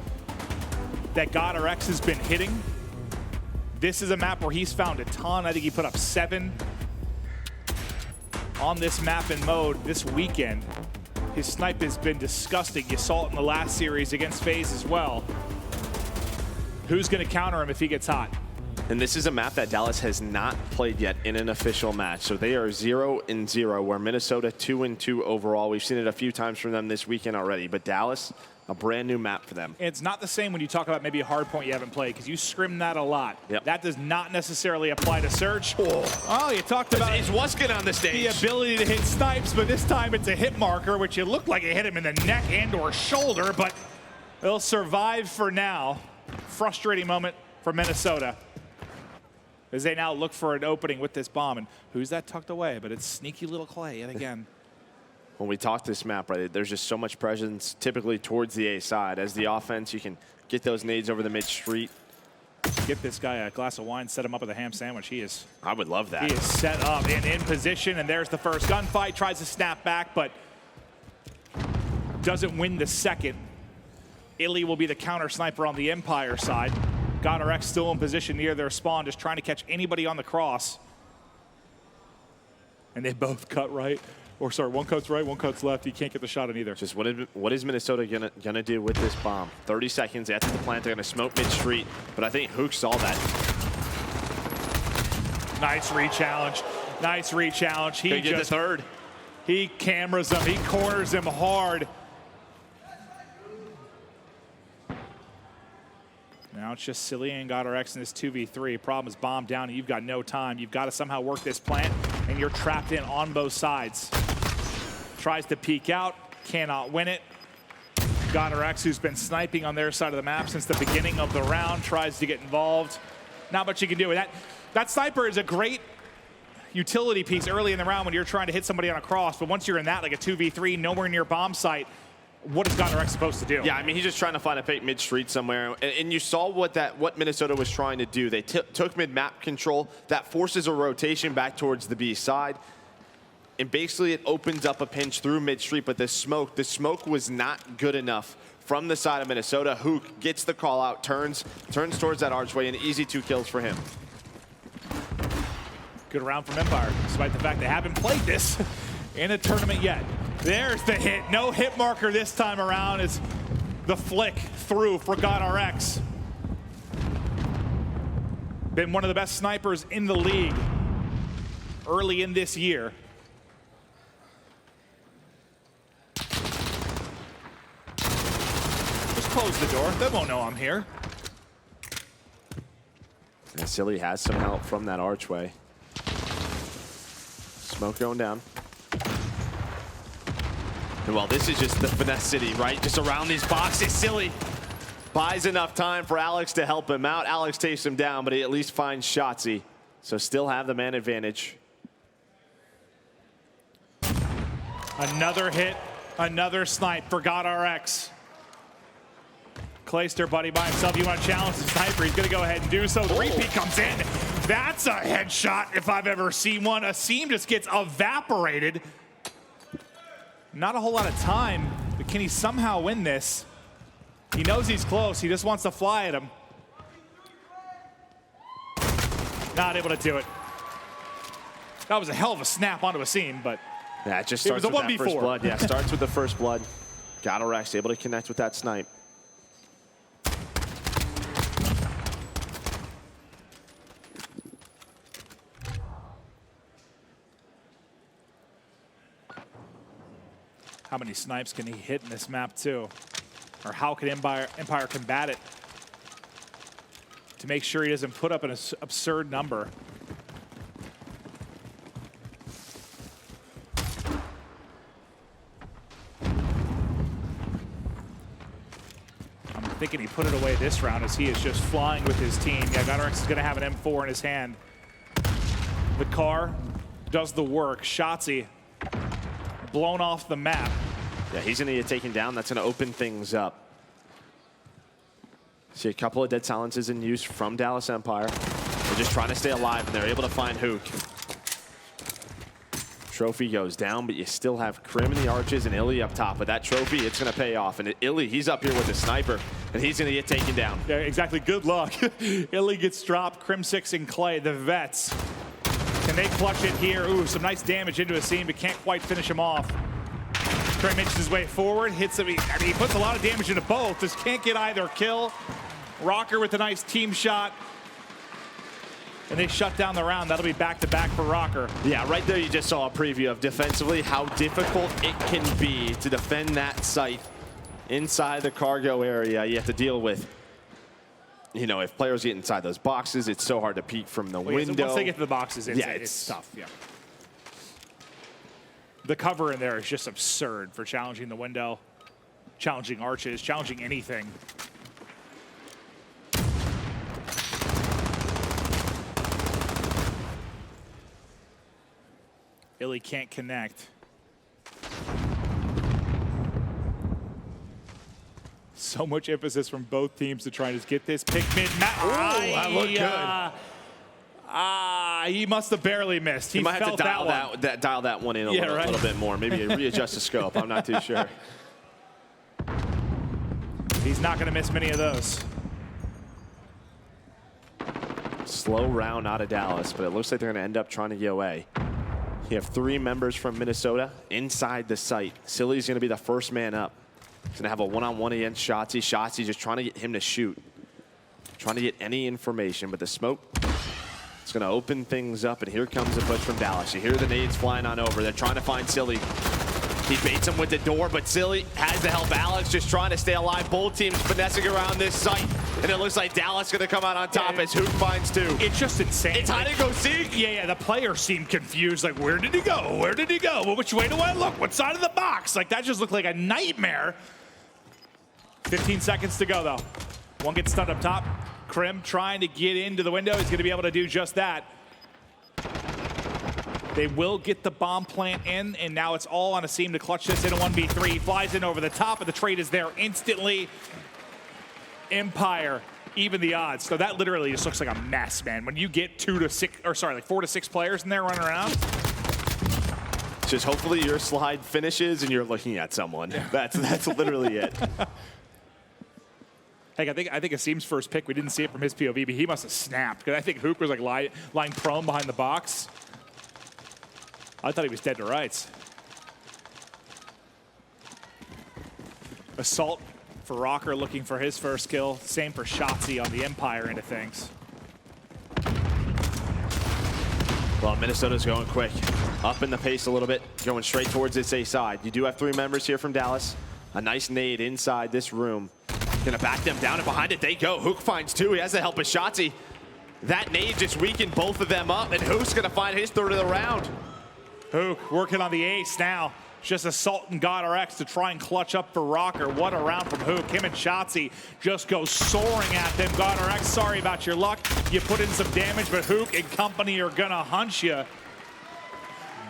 that Røkkr has been hitting. This is a map where he's found a ton. I think he put up 7 on this map and mode this weekend. His snipe has been disgusting. You saw it in the last series against FaZe as well. Who's going to counter him if he gets hot? And this is a map that Dallas has not played yet in an official match. So they are 0-0, where Minnesota 2-2 overall. We've seen it a few times from them this weekend already, but Dallas, a brand new map for them. It's not the same when you talk about maybe a Hardpoint you haven't played, because you scrim that a lot. Yep. That does not necessarily apply to Search. Oh, you talked about it's Wuskin on the stage. The ability to hit snipes, but this time it's a hit marker, which it looked like it hit him in the neck and or shoulder, but they'll survive for now. Frustrating moment for Minnesota, as they now look for an opening with this bomb. And who's that tucked away? But it's sneaky little Clay yet again. When we talk this map, right, there's just so much presence typically towards the A side. As the offense, you can get those nades over the mid street. Get this guy a glass of wine, set him up with a ham sandwich. He is. I would love that. He is set up and in position, and there's the first gunfight. Tries to snap back, but doesn't win the second. Illy will be the counter sniper on the Empire side. Røkkr still in position near their spawn, just trying to catch anybody on the cross. And they both cut right. Or sorry, one cuts right, one cuts left. You can't get the shot on either. Just what is Minnesota gonna do with this bomb? 30 seconds after the plant, they're gonna smoke mid-street. But I think Hook saw that. Nice re-challenge. Nice re-challenge. He get the third. He cameras him. He corners him hard. Now it's just Silly and Røkkr in this 2v3. Problem is bomb down and you've got no time. You've got to somehow work this plant and you're trapped in on both sides. Tries to peek out, cannot win it. Røkkr, who's been sniping on their side of the map since the beginning of the round, tries to get involved. Not much you can do with that. That sniper is a great utility piece early in the round when you're trying to hit somebody on a cross, but once you're in that, like a 2v3, nowhere near bomb site, what is Røkkr supposed to do? Yeah, I mean, he's just trying to find a fake mid-street somewhere. And you saw what Minnesota was trying to do. They took mid-map control. That forces a rotation back towards the B side. And basically, it opens up a pinch through mid-street. But the smoke was not good enough from the side of Minnesota. Hook gets the call out, turns towards that archway, and easy 2 kills for him. Good round from Empire, despite the fact they haven't played this in a tournament yet. There's the hit. No hit marker this time around as the flick through for Røkkr. Been one of the best snipers in the league early in this year. Just close the door. They won't know I'm here. And Silly has some help from that archway. Smoke going down. Well, this is just the finesse city, right? Just around these boxes. Silly buys enough time for Alex to help him out. Alex takes him down, but he at least finds Shotzzy. So still have the man advantage. Another hit, another snipe for Røkkr. Clayster, buddy, by himself. You want to challenge the sniper, he's going to go ahead and do so. The repeat comes in. That's a headshot if I've ever seen one. Asim just gets evaporated. Not a whole lot of time, but can he somehow win this? He knows he's close. He just wants to fly at him. Not able to do it. That was a hell of a snap onto Asim, but yeah, it just starts with that first blood. Yeah, starts with the first blood. Røkkr able to connect with that snipe. How many snipes can he hit in this map too? Or how can Empire combat it to make sure he doesn't put up an absurd number? I'm thinking he put it away this round as he is just flying with his team. Yeah, Røkkr is gonna have an M4 in his hand. The car does the work. Shotzzy blown off the map. Yeah, he's gonna get taken down. That's gonna open things up. See a couple of dead silences in use from Dallas Empire. They're just trying to stay alive, and they're able to find Hook. Trophy goes down, but you still have Crim in the arches and Illy up top. But that trophy, it's going to pay off. And Illy, he's up here with a sniper, and he's going to get taken down. Yeah, exactly. Good luck. Illy gets dropped. Crimsix and Clay, the vets. Can they clutch it here? Ooh, some nice damage into a scene, but can't quite finish him off. Crim inches his way forward, hits him. I mean, he puts a lot of damage into both. Just can't get either kill. Røkkr with a nice team shot. And they shut down the round. That'll be back-to-back for Røkkr. Yeah, right there you just saw a preview of defensively how difficult it can be to defend that site inside the cargo area. You have to deal with, you know, if players get inside those boxes, it's so hard to peek from the window. Once they get to the boxes, it's tough. Yeah. The cover in there is just absurd for challenging the window, challenging arches, challenging anything. Illy can't connect. So much emphasis from both teams to try and just get this pick mid. That looked good. He must have barely missed. He might have to dial that one in a little bit more. Maybe readjust the scope. I'm not too sure. He's not going to miss many of those. Slow round out of Dallas, but it looks like they're going to end up trying to get away. You have 3 members from Minnesota inside the site. Silly's going to be the first man up. He's going to have a one-on-one against Shotzzy. Shotzzy just trying to get him to shoot. Trying to get any information, but the smoke, it's going to open things up, and here comes a push from Dallas. You hear the nades flying on over. They're trying to find Silly. He baits him with the door, but Silly has to help Alex, just trying to stay alive. Both teams finessing around this site, and it looks like Dallas going to come out on top as Hook finds 2. It's just insane. It's hide and go seek. Yeah, the players seem confused. Like, where did he go? Where did he go? Well, which way do I look? What side of the box? Like, that just looked like a nightmare. 15 seconds to go, though. One gets stunned up top. Crim trying to get into the window. He's going to be able to do just that. They will get the bomb plant in, and now it's all on a seam to clutch this in a 1v3. He flies in over the top, and the trade is there instantly. Empire, even the odds. So that literally just looks like a mess, man. When you get 4 to 6 players in there running around. Just hopefully your slide finishes and you're looking at someone. That's literally it. Hey, I think Asim's first pick, we didn't see it from his POV, but he must have snapped. Because I think Hook was like lying prone behind the box. I thought he was dead to rights. Assault for Røkkr looking for his first kill. Same for Shotzzy on the Empire end of things. Well, Minnesota's going quick. Up in the pace a little bit, going straight towards its A side. You do have 3 members here from Dallas. A nice nade inside this room. Gonna back them down, and behind it they go. Hook finds 2. He has the help of Shotzzy. That nade just weakened both of them up, and Hook's gonna find his 3rd of the round. Hook working on the ace now. Just assaulting GodRx to try and clutch up for Røkkr. What a round from Hook. Him and Shotzzy just go soaring at them. GodRx, sorry about your luck. You put in some damage, but Hook and company are gonna hunt you.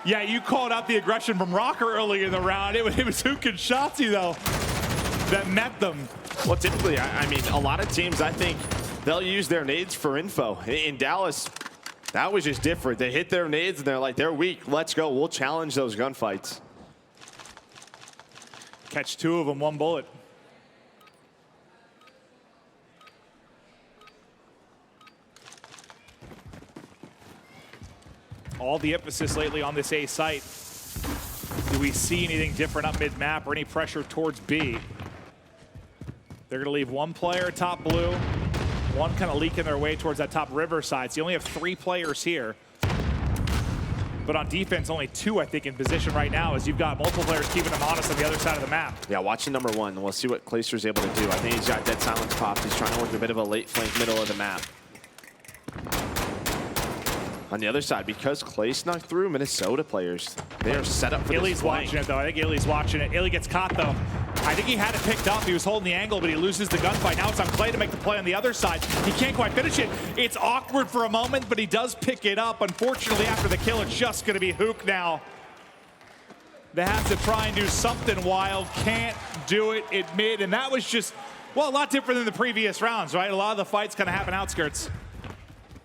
Yeah, you called out the aggression from Røkkr early in the round. It was Hook and Shotzzy, though, that met them. Well, typically, I mean, a lot of teams, I think, they'll use their nades for info. In Dallas, that was just different. They hit their nades, and they're like, they're weak. Let's go. We'll challenge those gunfights. Catch 2 of them, 1 bullet. All the emphasis lately on this A site. Do we see anything different up mid-map or any pressure towards B? They're gonna leave 1 player top blue, 1 kind of leaking their way towards that top river side. So you only have 3 players here. But on defense, only 2, I think, in position right now, as you've got multiple players keeping them honest on the other side of the map. Yeah, watching number 1. We'll see what Clayster's able to do. I think he's got dead silence popped. He's trying to work a bit of a late flank middle of the map. On the other side, because Clay snuck through, Minnesota players, they are set up for Illy's this flank. watching it, though. I think Illy's watching it. Illy gets caught, though. I think he had it picked up. He was holding the angle, but he loses the gunfight. Now it's on Clay to make the play on the other side. He can't quite finish it. It's awkward for a moment, but he does pick it up. Unfortunately, after the kill, it's just going to be Hook now. They have to try and do something wild. Can't do it at mid, and that was just Well, a lot different than the previous rounds, right? A lot of the fights kind of happen outskirts.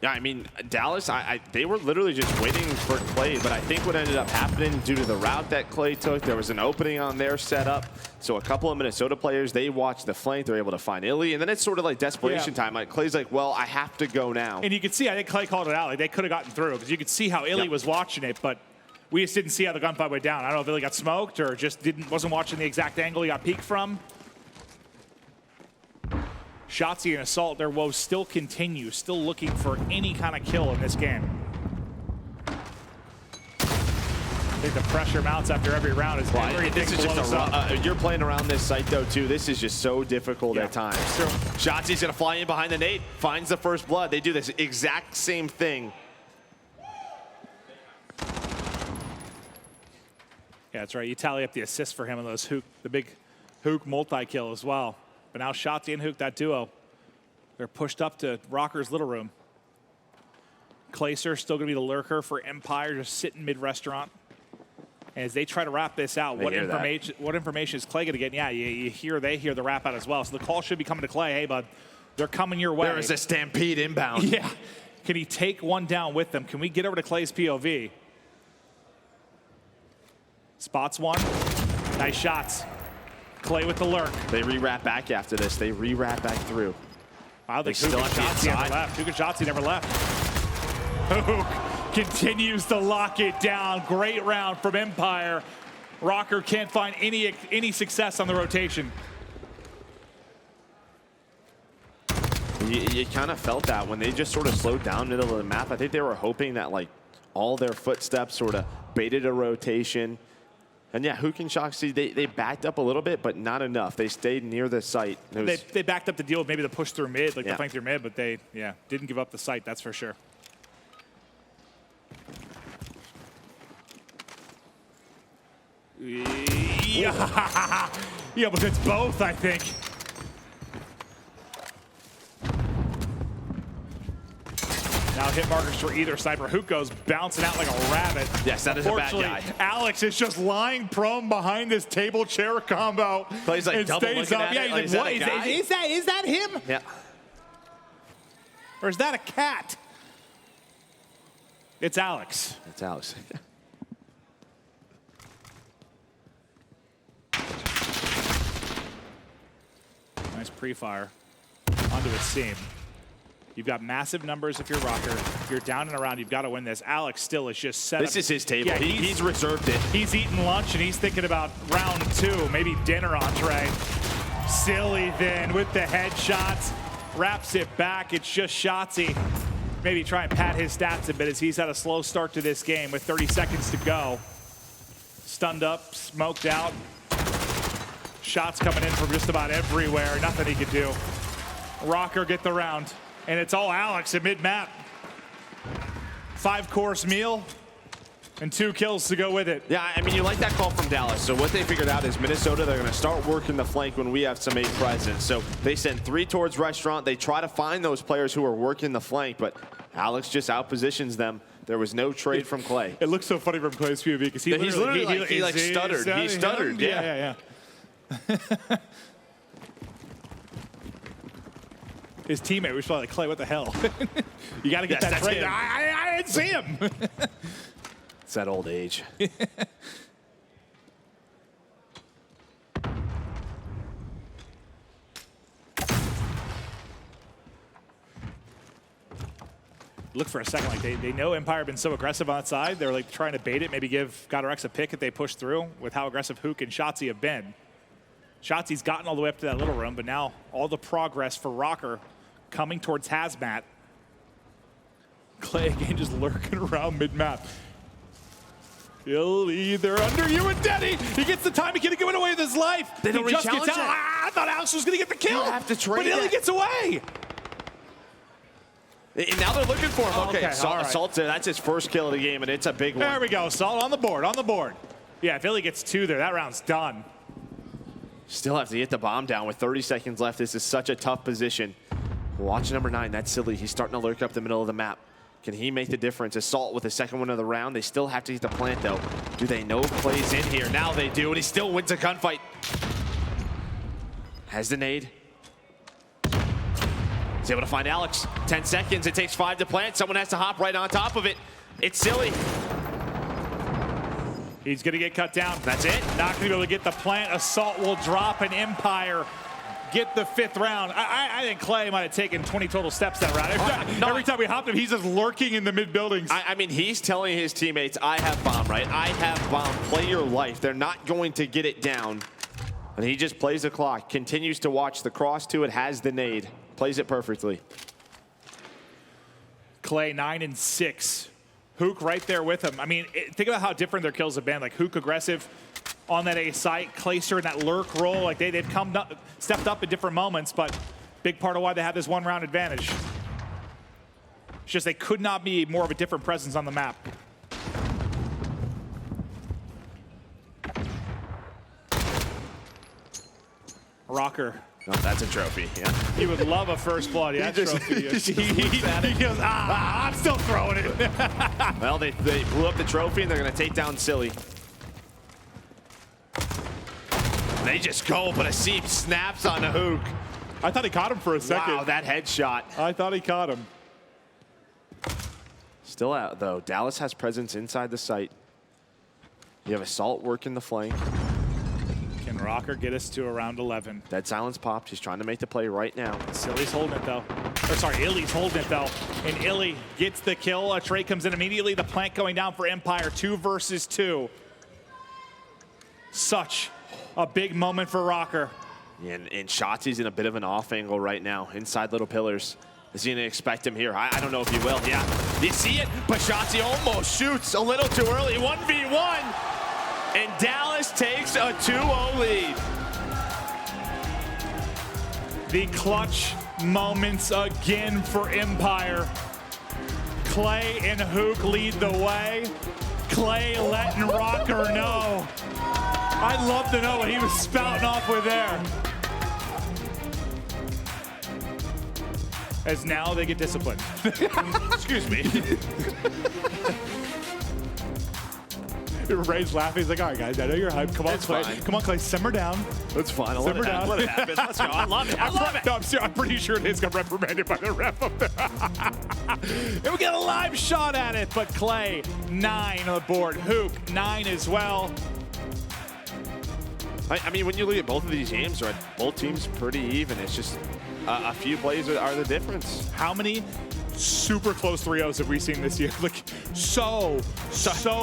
Yeah, I mean, Dallas, they were literally just waiting for Clay, but I think what ended up happening due to the route that Clay took, there was an opening on their setup. So a couple of Minnesota players, they watched the flank, they're able to find Illy, and then it's sort of like desperation time. Like Clay's like, well, I have to go now. And you could see, I think Clay called it out. Like they could have gotten through because you could see how Illy was watching it, but we just didn't see how the gunfight went down. I don't know if Illy got smoked or just wasn't watching the exact angle he got peeked from. Shotzzy and Assault, their woes still continue, still looking for any kind of kill in this game. I think the pressure mounts after every round as everything blows up. You're playing around this site though too. This is just so difficult at times. True. Shotzi's gonna fly in behind the nade, finds the first blood. They do this exact same thing. Yeah, that's right. You tally up the assists for him and those Hook, the big Hook multi-kill as well. But now Shotzi and Hook, that duo, they're pushed up to Røkkr's little room. Clayster still going to be the lurker for Empire, just sitting mid-restaurant. And as they try to wrap this out, what information is Clay going to get? Yeah, they hear the wrap out as well. So the call should be coming to Clay. Hey, bud, they're coming your way. There is a stampede inbound. Yeah. Can he take one down with them? Can we get over to Clay's POV? Spots one. Nice shots. Clay with the lurk. They re-wrap back after this. They re-wrap back through. I think Hook and Shotzi never left. Hook and Shotzi never left. Hook continues to lock it down. Great round from Empire. Røkkr can't find any success on the rotation. You kind of felt that when they just sort of slowed down middle of the map. I think they were hoping that like all their footsteps sort of baited a rotation. And yeah, Hook and Shoxy, they backed up a little bit, but not enough. They stayed near the site. They backed up the deal with maybe the push through mid, like the flank through mid, but they, didn't give up the site, that's for sure. Yeah, but it's both, I think. Now hit markers for either sniper. Hook goes bouncing out like a rabbit. Yes, that is a bad guy. Alex is just lying prone behind this table chair combo. Plays like double looking at it. Yeah, he's like, what? Is that him? Yeah. Or is that a cat? It's Alex. It's Alex. Nice pre-fire onto a seam. You've got massive numbers if you're Røkkr. If you're down and around, you've got to win this. Alex still is just set up. This is his table. Yeah, he's reserved it. He's eating lunch, and he's thinking about round two, maybe dinner entree. Silly then with the headshots. Wraps it back. It's just Shotzzy. Maybe try and pat his stats a bit as he's had a slow start to this game with 30 seconds to go. Stunned up, smoked out. Shots coming in from just about everywhere. Nothing he could do. Røkkr get the round. And it's all Alex at mid-map. 5-course meal and 2 kills to go with it. Yeah, I mean, you like that call from Dallas. So what they figured out is Minnesota, they're going to start working the flank when we have some 8 presence. So they send 3 towards restaurant. They try to find those players who are working the flank, but Alex just outpositions them. There was no trade from Clay. It looks so funny from Clay's POV because he stuttered. He stuttered. Yeah. His teammate was probably like, Clay, what the hell? You got to get that trade. I didn't see him. It's that old age. Look for a second, like they know Empire have been so aggressive on that side. They're like trying to bait it, maybe give GodRx a pick if they push through with how aggressive Hook and Shotzzy have been. Shotzi's gotten all the way up to that little room, but now all the progress for Røkkr coming towards Hazmat. Clay again just lurking around mid-map. Illy, they're under you and Denny. He gets the time. He can't get away with his life. They don't just gets out. it. I thought Alex was going to get the kill. You have to trade but Illy gets away. And now they're looking for him. Okay, all right. Assault's there. That's his first kill of the game, and it's a big one. There we go. Assault on the board, Yeah, if Illy gets 2 there, that round's done. Still have to get the bomb down with 30 seconds left. This is such a tough position. Watch number 9. That's Silly. He's starting to lurk up the middle of the map. Can he make the difference? Assault with the second one of the round. They still have to get the plant, though. Do they know Clay's in here? Now they do, and he still wins a gunfight. Has the nade. He's able to find Alex. 10 seconds, it takes 5 to plant. Someone has to hop right on top of it. It's silly. He's gonna get cut down. That's it. Not gonna be able to get the plant. Assault will drop, and Empire get the 5th round. I think Clay might have taken 20 total steps that round. Every time we hopped him, he's just lurking in the mid buildings. I mean, he's telling his teammates, I have bomb, right? I have bomb, play your life. They're not going to get it down. And he just plays the clock, continues to watch the cross to it, has the nade, plays it perfectly. Clay 9 and 6. Hook right there with him. I mean, think about how different their kills have been. Like Hook aggressive on that A site, Clayster in that lurk role. Like they've stepped up in different moments, but big part of why they have this 1 round advantage. It's just they could not be more of a different presence on the map. Røkkr. No, that's a trophy, yeah. He would love a first blood, yeah, trophy. He goes, I'm still throwing it. Well, they blew up the trophy, and they're going to take down Silly. They just go, but a seam snaps on the Hook. I thought he caught him for a second. Wow, that headshot. I thought he caught him. Still out, though. Dallas has presence inside the site. You have Assault working the flank. Can Røkkr get us to around 11? Dead silence popped. He's trying to make the play right now. Silly's holding it, though. Or sorry, Illy's holding it, though. And Illy gets the kill. A trade comes in immediately. The plant going down for Empire. 2 versus 2. Such a big moment for Røkkr. And Shotzi's in a bit of an off angle right now. Inside little pillars. Is he going to expect him here? I don't know if he will. Yeah, you see it? But Shotzi almost shoots a little too early. 1v1. And Dallas takes a 2-0 lead. The clutch moments again for Empire. Clay and Hook lead the way. Clay letting Røkkr know. I'd love to know what he was spouting off with there. As now they get disciplined. Excuse me. Ray's laughing. He's like, all right, guys, I know you're hyped. Come on, Clay. Fine. Come on, Clay. Simmer down. That's fine. Simmer down. Let it happen. Let's go. I love it. I love it. No, I'm pretty sure it is got reprimanded by the ref up there. And we get a live shot at it, but Clay, 9 on the board. Hook, 9 as well. I mean, when you look at both of these games, right, both teams pretty even. It's just a few plays are the difference. How many super close 3-0s have we seen this year? Like, so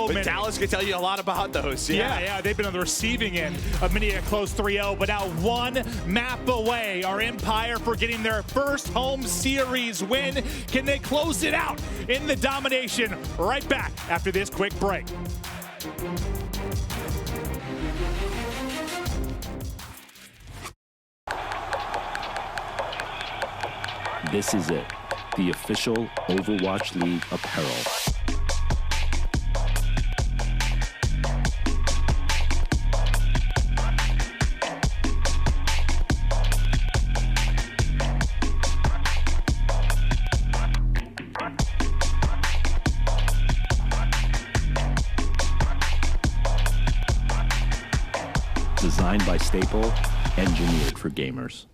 many. Dallas can tell you a lot about those. Yeah, they've been on the receiving end of many a close 3-0, but now 1 map away are Empire for getting their first home series win. Can they close it out in the Domination? Right back after this quick break. This is it, the official Overwatch League apparel. Designed by Staple, engineered for gamers.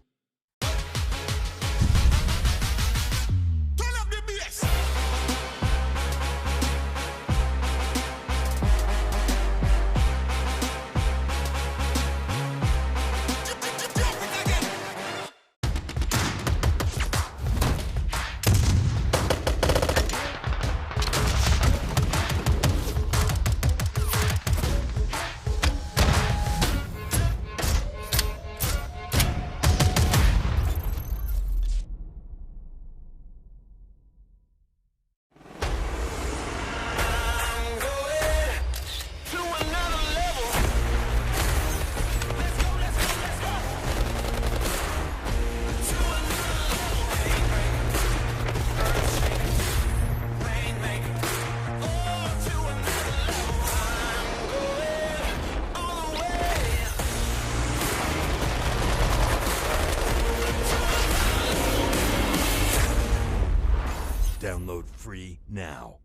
Download free now.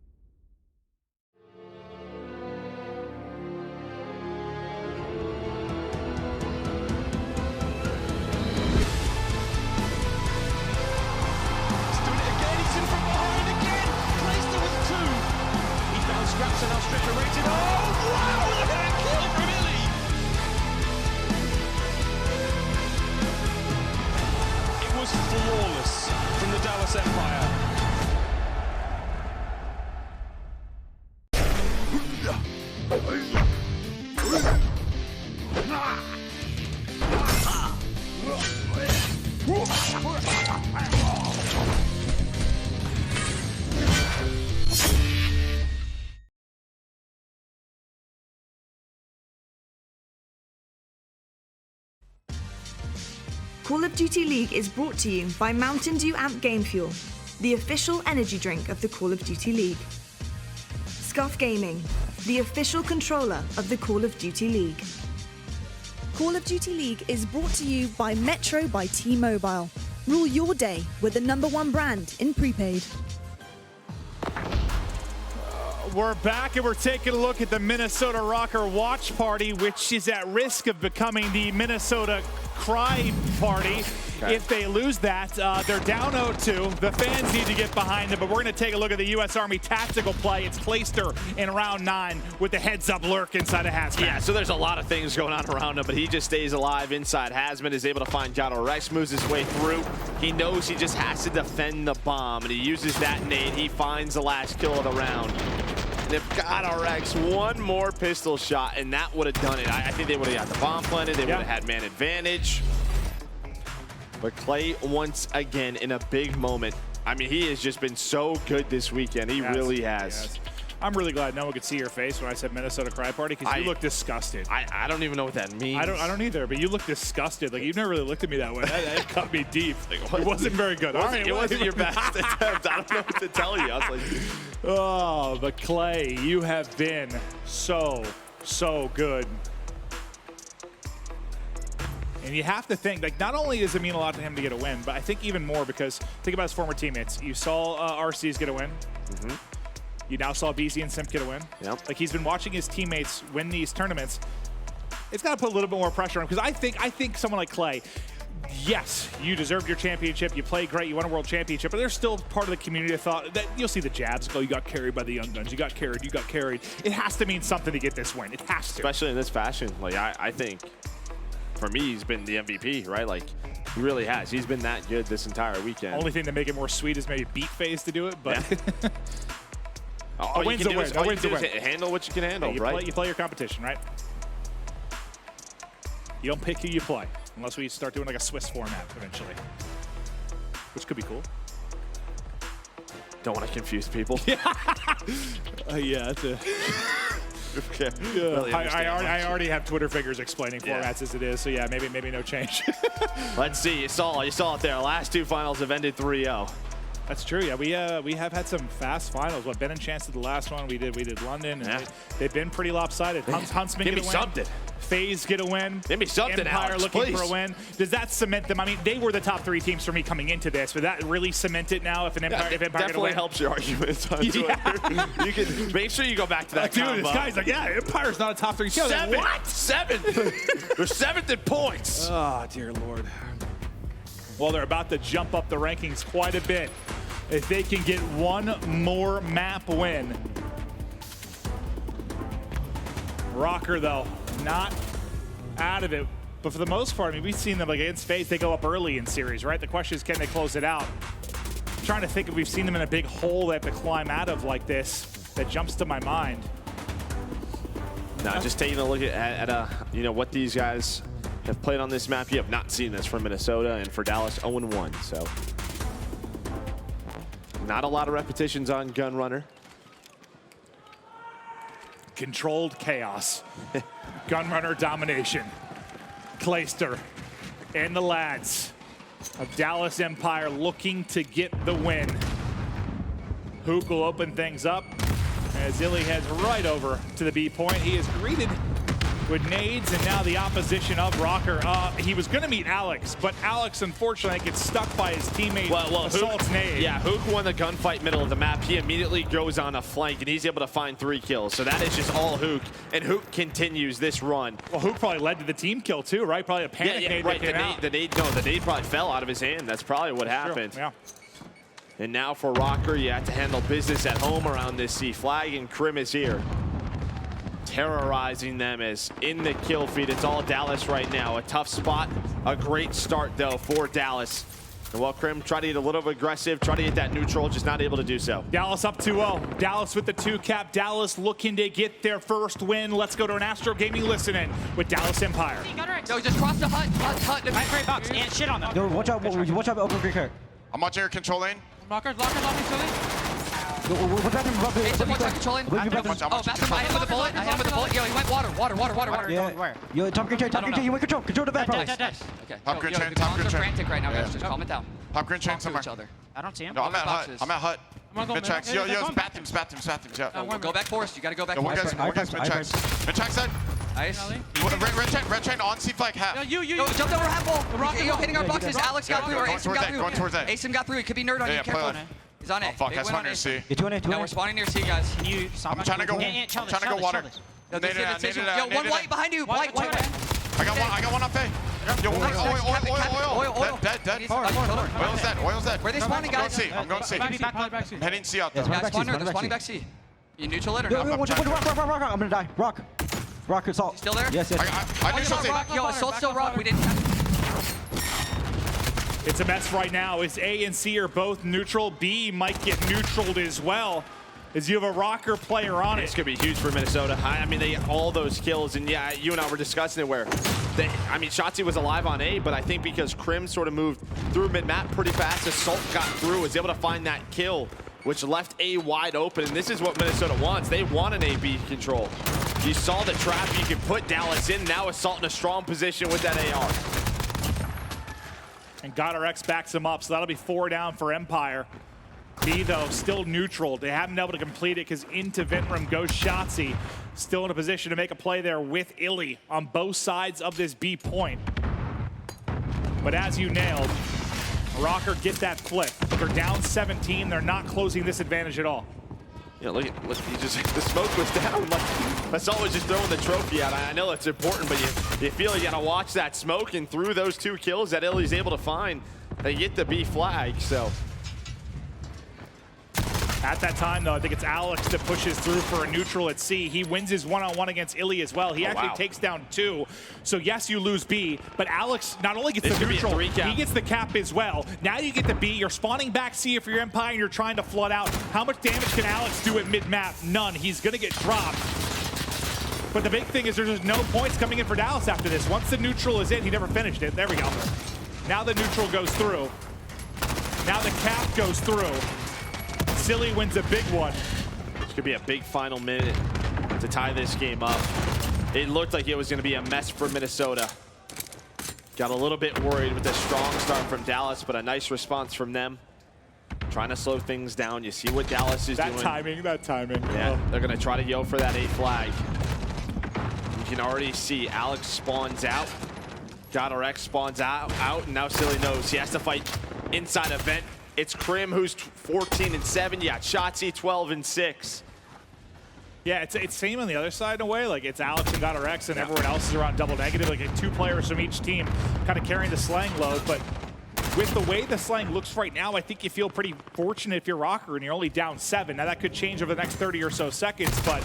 Raptor now stripper rated. Oh, wow, look at that kill from Illy. It was flawless from the Dallas Empire. Call of Duty League is brought to you by Mountain Dew Amp Game Fuel, the official energy drink of the Call of Duty League. Scuff Gaming, the official controller of the Call of Duty League. Call of Duty League is brought to you by Metro by T-Mobile. Rule your day with the #1 brand in prepaid. We're back and we're taking a look at the Minnesota Røkkr watch party, which is at risk of becoming the Minnesota Cry Party. Okay. If they lose that, they're down 0-2. The fans need to get behind them, but we're going to take a look at the U.S. Army tactical play. It's Clayster in round 9 with the heads-up lurk inside of Hazmat. Yeah, so there's a lot of things going on around him, but he just stays alive inside. Hazmat is able to find Gato Rex, moves his way through. He knows he just has to defend the bomb, and he uses that nade. He finds the last kill of the round. And if Gato Rex one more pistol shot, and that would have done it. I think they would have got the bomb planted. They would have had man advantage. But Clay, once again, in a big moment. I mean, he has just been so good this weekend. He really has. I'm really glad no one could see your face when I said Minnesota Cry Party, because you look disgusted. I don't even know what that means. I don't either, but you look disgusted. Like, you've never really looked at me that way. That cut me deep. It wasn't very good. It wasn't your best attempt. I don't know what to tell you. I was like, oh, but Clay, you have been so good. And you have to think, like, not only does it mean a lot to him to get a win, but I think even more because think about his former teammates. You saw RCs get a win. You now saw BZ and Simp get a win. Like, he's been watching his teammates win these tournaments. It's got to put a little bit more pressure on him, because I think someone like Clay, yes, you deserved your championship, you played great, you won a world championship, but there's still part of the community that thought that you'll see the jabs go, you got carried by the Young Guns, you got carried. It has to mean something to get this win. It has to. Especially in this fashion. Like, I think, for me, he's been the MVP, right? Like, he really has. He's been that good this entire weekend. Only thing to make it more sweet is maybe beat FaZe to do it, but all a win's a win. All you do is handle what you can handle, right? You play your competition, right? You don't pick who you play, unless we start doing like a Swiss format eventually, which could be cool. Don't want to confuse people. Yeah, that's a... Okay. Really I already have Twitter figures explaining formats as it is, so yeah, maybe no change. Let's see. You saw it there. Last two finals have ended 3-0. That's true. Yeah, we have had some fast finals. What, Ben and Chance did the last one. We did London. And they've been pretty lopsided. Huntsman Give get me a win. something. FaZe get a win. Give me something, Empire Alex, looking please. for a win. Does that cement them? I mean, they were the top 3 teams for me coming into this, but that really cement it now. If Empire definitely helps your arguments on Twitter. You can make sure you go back to that. Dude, this guy's like, yeah, Empire's not a top 3 team. Seven. Like, what? 7th. They're 7th in points. Oh, dear Lord. Well, they're about to jump up the rankings quite a bit. If they can get one more map win. Røkkr, though, not out of it. But for the most part, I mean, we've seen them, like, against FaZe, they go up early in series, right? The question is, can they close it out? I'm trying to think if we've seen them in a big hole they have to climb out of like this. That jumps to my mind. No, just taking a look at you know, what these guys have played on this map. You have not seen this from Minnesota, and for Dallas, 0-1. So not a lot of repetitions on Gunrunner. Controlled chaos. Gunrunner domination. Clayster and the lads of Dallas Empire looking to get the win. Hook will open things up as Illy heads right over to the B point. He is greeted with nades, and now the opposition of Røkkr. He was going to meet Alex, but Alex unfortunately gets stuck by his teammate Assault's nade. Yeah, Hook won the gunfight middle of the map. He immediately goes on a flank, and he's able to find 3 kills. So that is just all Hook, and Hook continues this run. Well, Hook probably led to the team kill too, right? Probably a panic nade right. that came out. The nade probably fell out of his hand. That's probably what happened. Yeah. And now for Røkkr, you have to handle business at home around this C flag, and Crim is here, terrorizing them as in the kill feed. It's all Dallas right now. A tough spot, a great start though for Dallas. And while Crim tried to get a little bit aggressive, try to get that neutral, just not able to do so. Dallas up 2-0. Dallas with the 2-cap. Dallas looking to get their first win. Let's go to an Astro Gaming listen-in with Dallas Empire. Yo, just cross the hut. The great box and shit on them. Yo, watch out open Røkkr. I'm watching your control lane. Locker, Tilly. Watch out controlling. Oh, bathroom. I hit with a bullet. Yo, he went water. Yeah. Yo, top green chain, you went control the back post. Okay. Top green chain, top green chain. Frantic right now, guys. Just calm it down. Top green chain somewhere. I don't see him. No, I'm at hut. Mid tracks. Yo, bathrooms. Yeah. Go back forest. You gotta go back forest. forest. We're guys mid tracks. Mid tracks side. Nice. Red chain on C flag half. Yo, jumped over half wall. Yo, hitting our boxes. Alex got through, or Asim got through. Going towards A. Asim got through. He could be nerd on you. Careful. He's on A. Oh, fuck, I spawned near C. No, we're spawning near C, guys. Can you I'm trying to go water. Yo, one white behind you. White. I got one off A. Yo, oil. Dead. Oil's dead. Where are they spawning, guys? I'm going C. I'm heading C out there. Yeah, spawning back C. You neutral it or no? no? Rock, I'm gonna die. Rock, assault. Still there? Yes. I neutral C. Yo, assault still rock. We didn't. It's a mess right now. As A and C are both neutral, B might get neutraled as well, as you have a Røkkr player on it. It's going to be huge for Minnesota. I mean, they get all those kills, and yeah, you and I were discussing it where, Shotzzy was alive on A, but I think because Crim sort of moved through mid-map pretty fast, Assault got through, was able to find that kill, which left A wide open, and this is what Minnesota wants. They want an A-B control. You saw the trap, you can put Dallas in, now Assault in a strong position with that AR. And GodRx backs him up, so that'll be 4 down for Empire. B, though, still neutral. They haven't been able to complete it because into vent room goes Shotzzy. Still in a position to make a play there with Illy on both sides of this B point. But as you nailed, Røkkr get that flip. They're down 17. They're not closing this advantage at all. Yeah, look, the smoke was down. That's always just throwing the trophy out. I know it's important, but you feel you gotta watch that smoke, and through those 2 kills that Illy's able to find, they get the B flag, so. At that time, though, I think it's Alex that pushes through for a neutral at C. He wins his one-on-one against Illy as well. He actually takes down 2. So yes, you lose B, but Alex not only gets the neutral, he gets the cap as well. Now you get the B. You're spawning back C if you're Empire and you're trying to flood out. How much damage can Alex do at mid-map? None. He's going to get dropped. But the big thing is there's just no points coming in for Dallas after this. Once the neutral is in, he never finished it. There we go. Now the neutral goes through. Now the cap goes through. Silly wins a big one. This could be a big final minute to tie this game up. It looked like it was going to be a mess for Minnesota. Got a little bit worried with the strong start from Dallas, but a nice response from them. Trying to slow things down. You see what Dallas is doing. That timing. Yeah, they're going to try to go for that A flag. You can already see Alex spawns out. GodRx spawns out, and now Silly knows he has to fight inside a vent. It's Crim who's 14-7. You got Shotzzy 12-6. Yeah, it's same on the other side in a way. Like, it's Alex and GodRx, and everyone else is around double negative. Like, 2 players from each team kind of carrying the slang load. But with the way the slang looks right now, I think you feel pretty fortunate if you're Røkkr and you're only down 7. Now, that could change over the next 30 or so seconds, but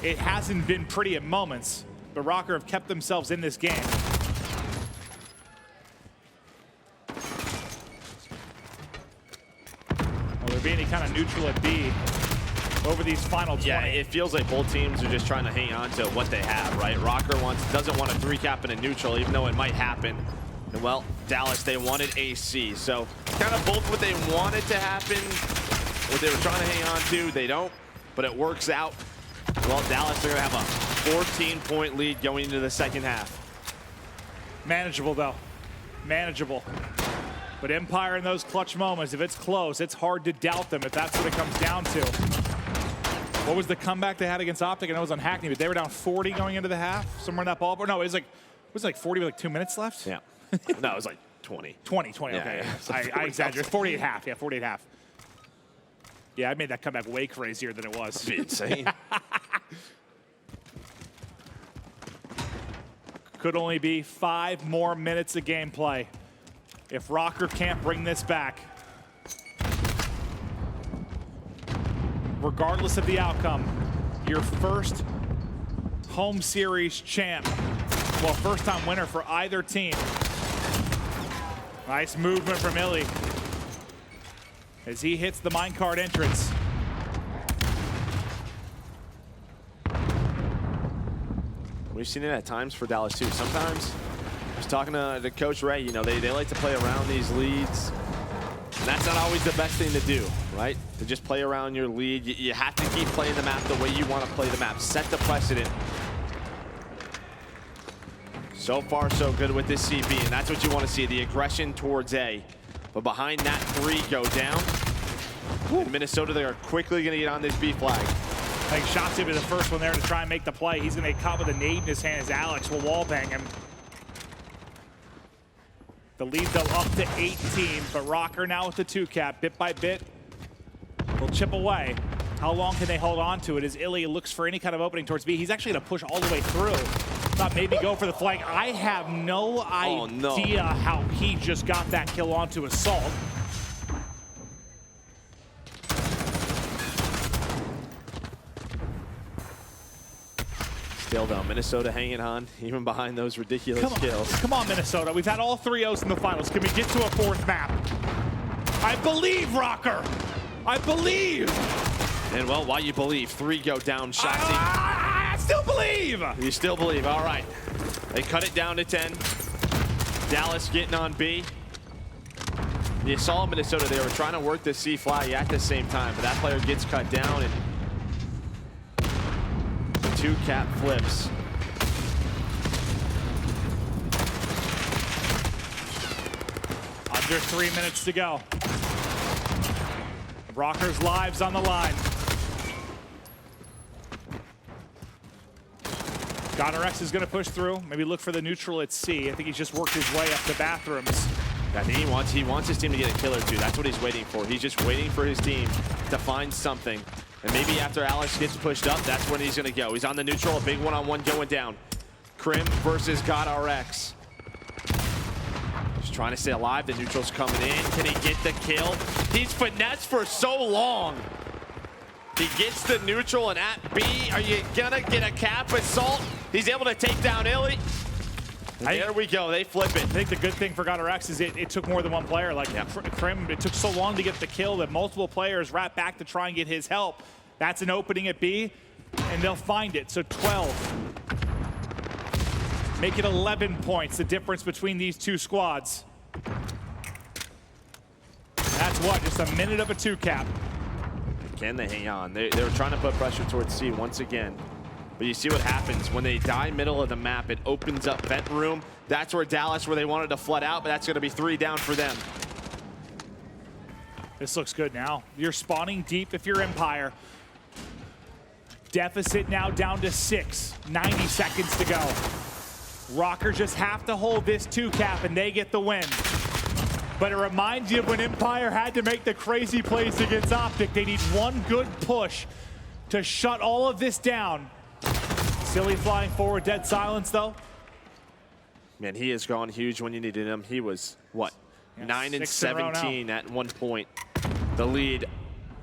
it hasn't been pretty at moments. But Røkkr have kept themselves in this game. Will there be any kind of neutral at B over these final 20? Yeah, it feels like both teams are just trying to hang on to what they have, right? Røkkr doesn't want a 3-cap in a neutral, even though it might happen. And well, Dallas, they wanted AC. So kind of both what they wanted to happen, what they were trying to hang on to, they don't, but it works out. Well, Dallas, they're gonna have a 14-point lead going into the second half. Manageable, though. Manageable. But Empire in those clutch moments, if it's close, it's hard to doubt them if that's what it comes down to. What was the comeback they had against Optic? I know it was on Hackney, but they were down 40 going into the half, somewhere in that ballpark. No, it was like 40 with like 2 minutes left? Yeah. No, it was like 20. 20, yeah, okay. Yeah. I exaggerated. 48 half, yeah, 48 half. Yeah, I made that comeback way crazier than it was. That'd be insane. Could only be 5 more minutes of gameplay. if Røkkr can't bring this back. Regardless of the outcome, your first home series champ. Well, first time winner for either team. Nice movement from Illy as he hits the minecart entrance. We've seen it at times for Dallas too. Sometimes, I was talking to Coach Ray, you know, they like to play around these leads. And that's not always the best thing to do, right? To just play around your lead. You have to keep playing the map the way you want to play the map. Set the precedent. So far, so good with this CB, and that's what you want to see, the aggression towards A. But behind that 3 go down. In Minnesota, they are quickly going to get on this B flag. I think Shots will be the first one there to try and make the play. He's going to get caught with a nade in his hand as Alex will wallbang him. The lead though up to 18, but Røkkr now with the 2-cap, bit by bit, will chip away. How long can they hold on to it as Illy looks for any kind of opening towards B? He's actually going to push all the way through. Thought maybe go for the flank. I have no idea how he just got that kill onto Assault. Still though, Minnesota hanging on, even behind those ridiculous kills. Come on, Minnesota. We've had all 3 O's in the finals. Can we get to a 4th map? I believe, Røkkr. I believe. And well, why you believe? 3 go down, Shotsy. I still believe. You still believe, all right. They cut it down to 10. Dallas getting on B. You saw Minnesota, they were trying to work the C flag at the same time, but that player gets cut down and 2-cap flips. Under 3 minutes to go. Røkkr's lives on the line. Guerillas is going to push through. Maybe look for the neutral at C. I think he's just worked his way up the bathrooms. I think he wants his team to get a kill or 2. That's what he's waiting for. He's just waiting for his team to find something. And maybe after Alex gets pushed up, that's when he's going to go. He's on the neutral, a big one-on-one going down. Crim versus Guerillas. Just trying to stay alive. The neutral's coming in. Can he get the kill? He's finessed for so long. He gets the neutral, and at B, are you going to get a cap Assault? He's able to take down Illy. There we go, they flip it. I think the good thing for Guerillas is it took more than one player. Like Crim, it took so long to get the kill that multiple players wrap back to try and get his help. That's an opening at B, and they'll find it. So 12. Make it 11 points, the difference between these 2 squads. That's what, just a minute of a 2-cap. Can they hang on? They were trying to put pressure towards C once again. But you see what happens when they die middle of the map, it opens up vent room. That's where Dallas, where they wanted to flood out, but that's going to be 3 down for them. This looks good now. You're spawning deep if you're Empire. Deficit now down to 6. 90 seconds to go. Røkkr just have to hold this 2-cap and they get the win. But it reminds you of when Empire had to make the crazy plays against Optic. They need one good push to shut all of this down. Silly flying forward, dead silence though. Man, he has gone huge when you needed him. He was, what, 9 and 17 at one point. The lead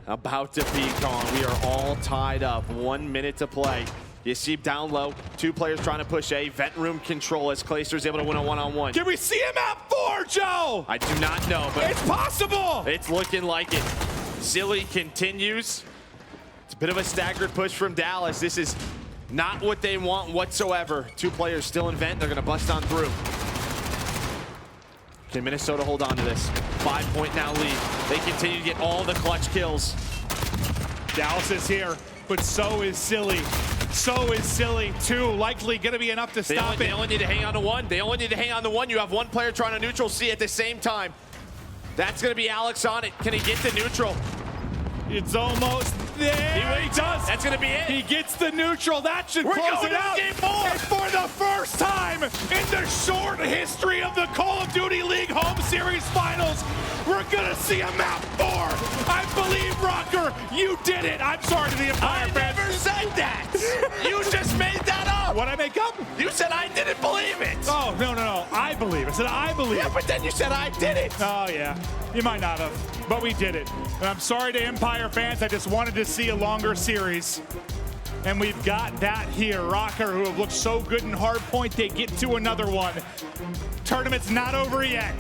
about to be gone. We are all tied up. 1 minute to play. You see down low, 2 players trying to push A. Vent room control as Clayster's able to win a one-on-one. Can we see him at 4, Joe? I do not know, but it's possible. It's looking like it. Silly continues. It's a bit of a staggered push from Dallas. This is not what they want whatsoever. 2 players still in vent. They're going to bust on through. Can Minnesota hold on to this? 5-point now lead. They continue to get all the clutch kills. Dallas is here, but so is Silly. So is Silly, 2. Likely going to be enough to stop it. They only need to hang on to 1. They only need to hang on to 1. You have 1 player trying to neutral C at the same time. That's going to be Alex on it. Can he get the neutral? It's almost there. He does. That's going to be it. He gets the neutral. That should close it out. Game 4. And for the first time in the short history of the Call of Duty League Home Series Finals, we're going to see a map 4. I believe, Røkkr, you did it. I'm sorry to the Empire fans. I never said that. You just made that up. What'd I make up? You said I didn't believe it. Oh, no. I believe. I said I believe. Yeah, but then you said I didn't. Oh, yeah. You might not have, but we did it. And I'm sorry to Empire fans. I just wanted to see a longer series. And we've got that here. Røkkr, who have looked so good in Hardpoint, they get to another one. Tournament's not over yet.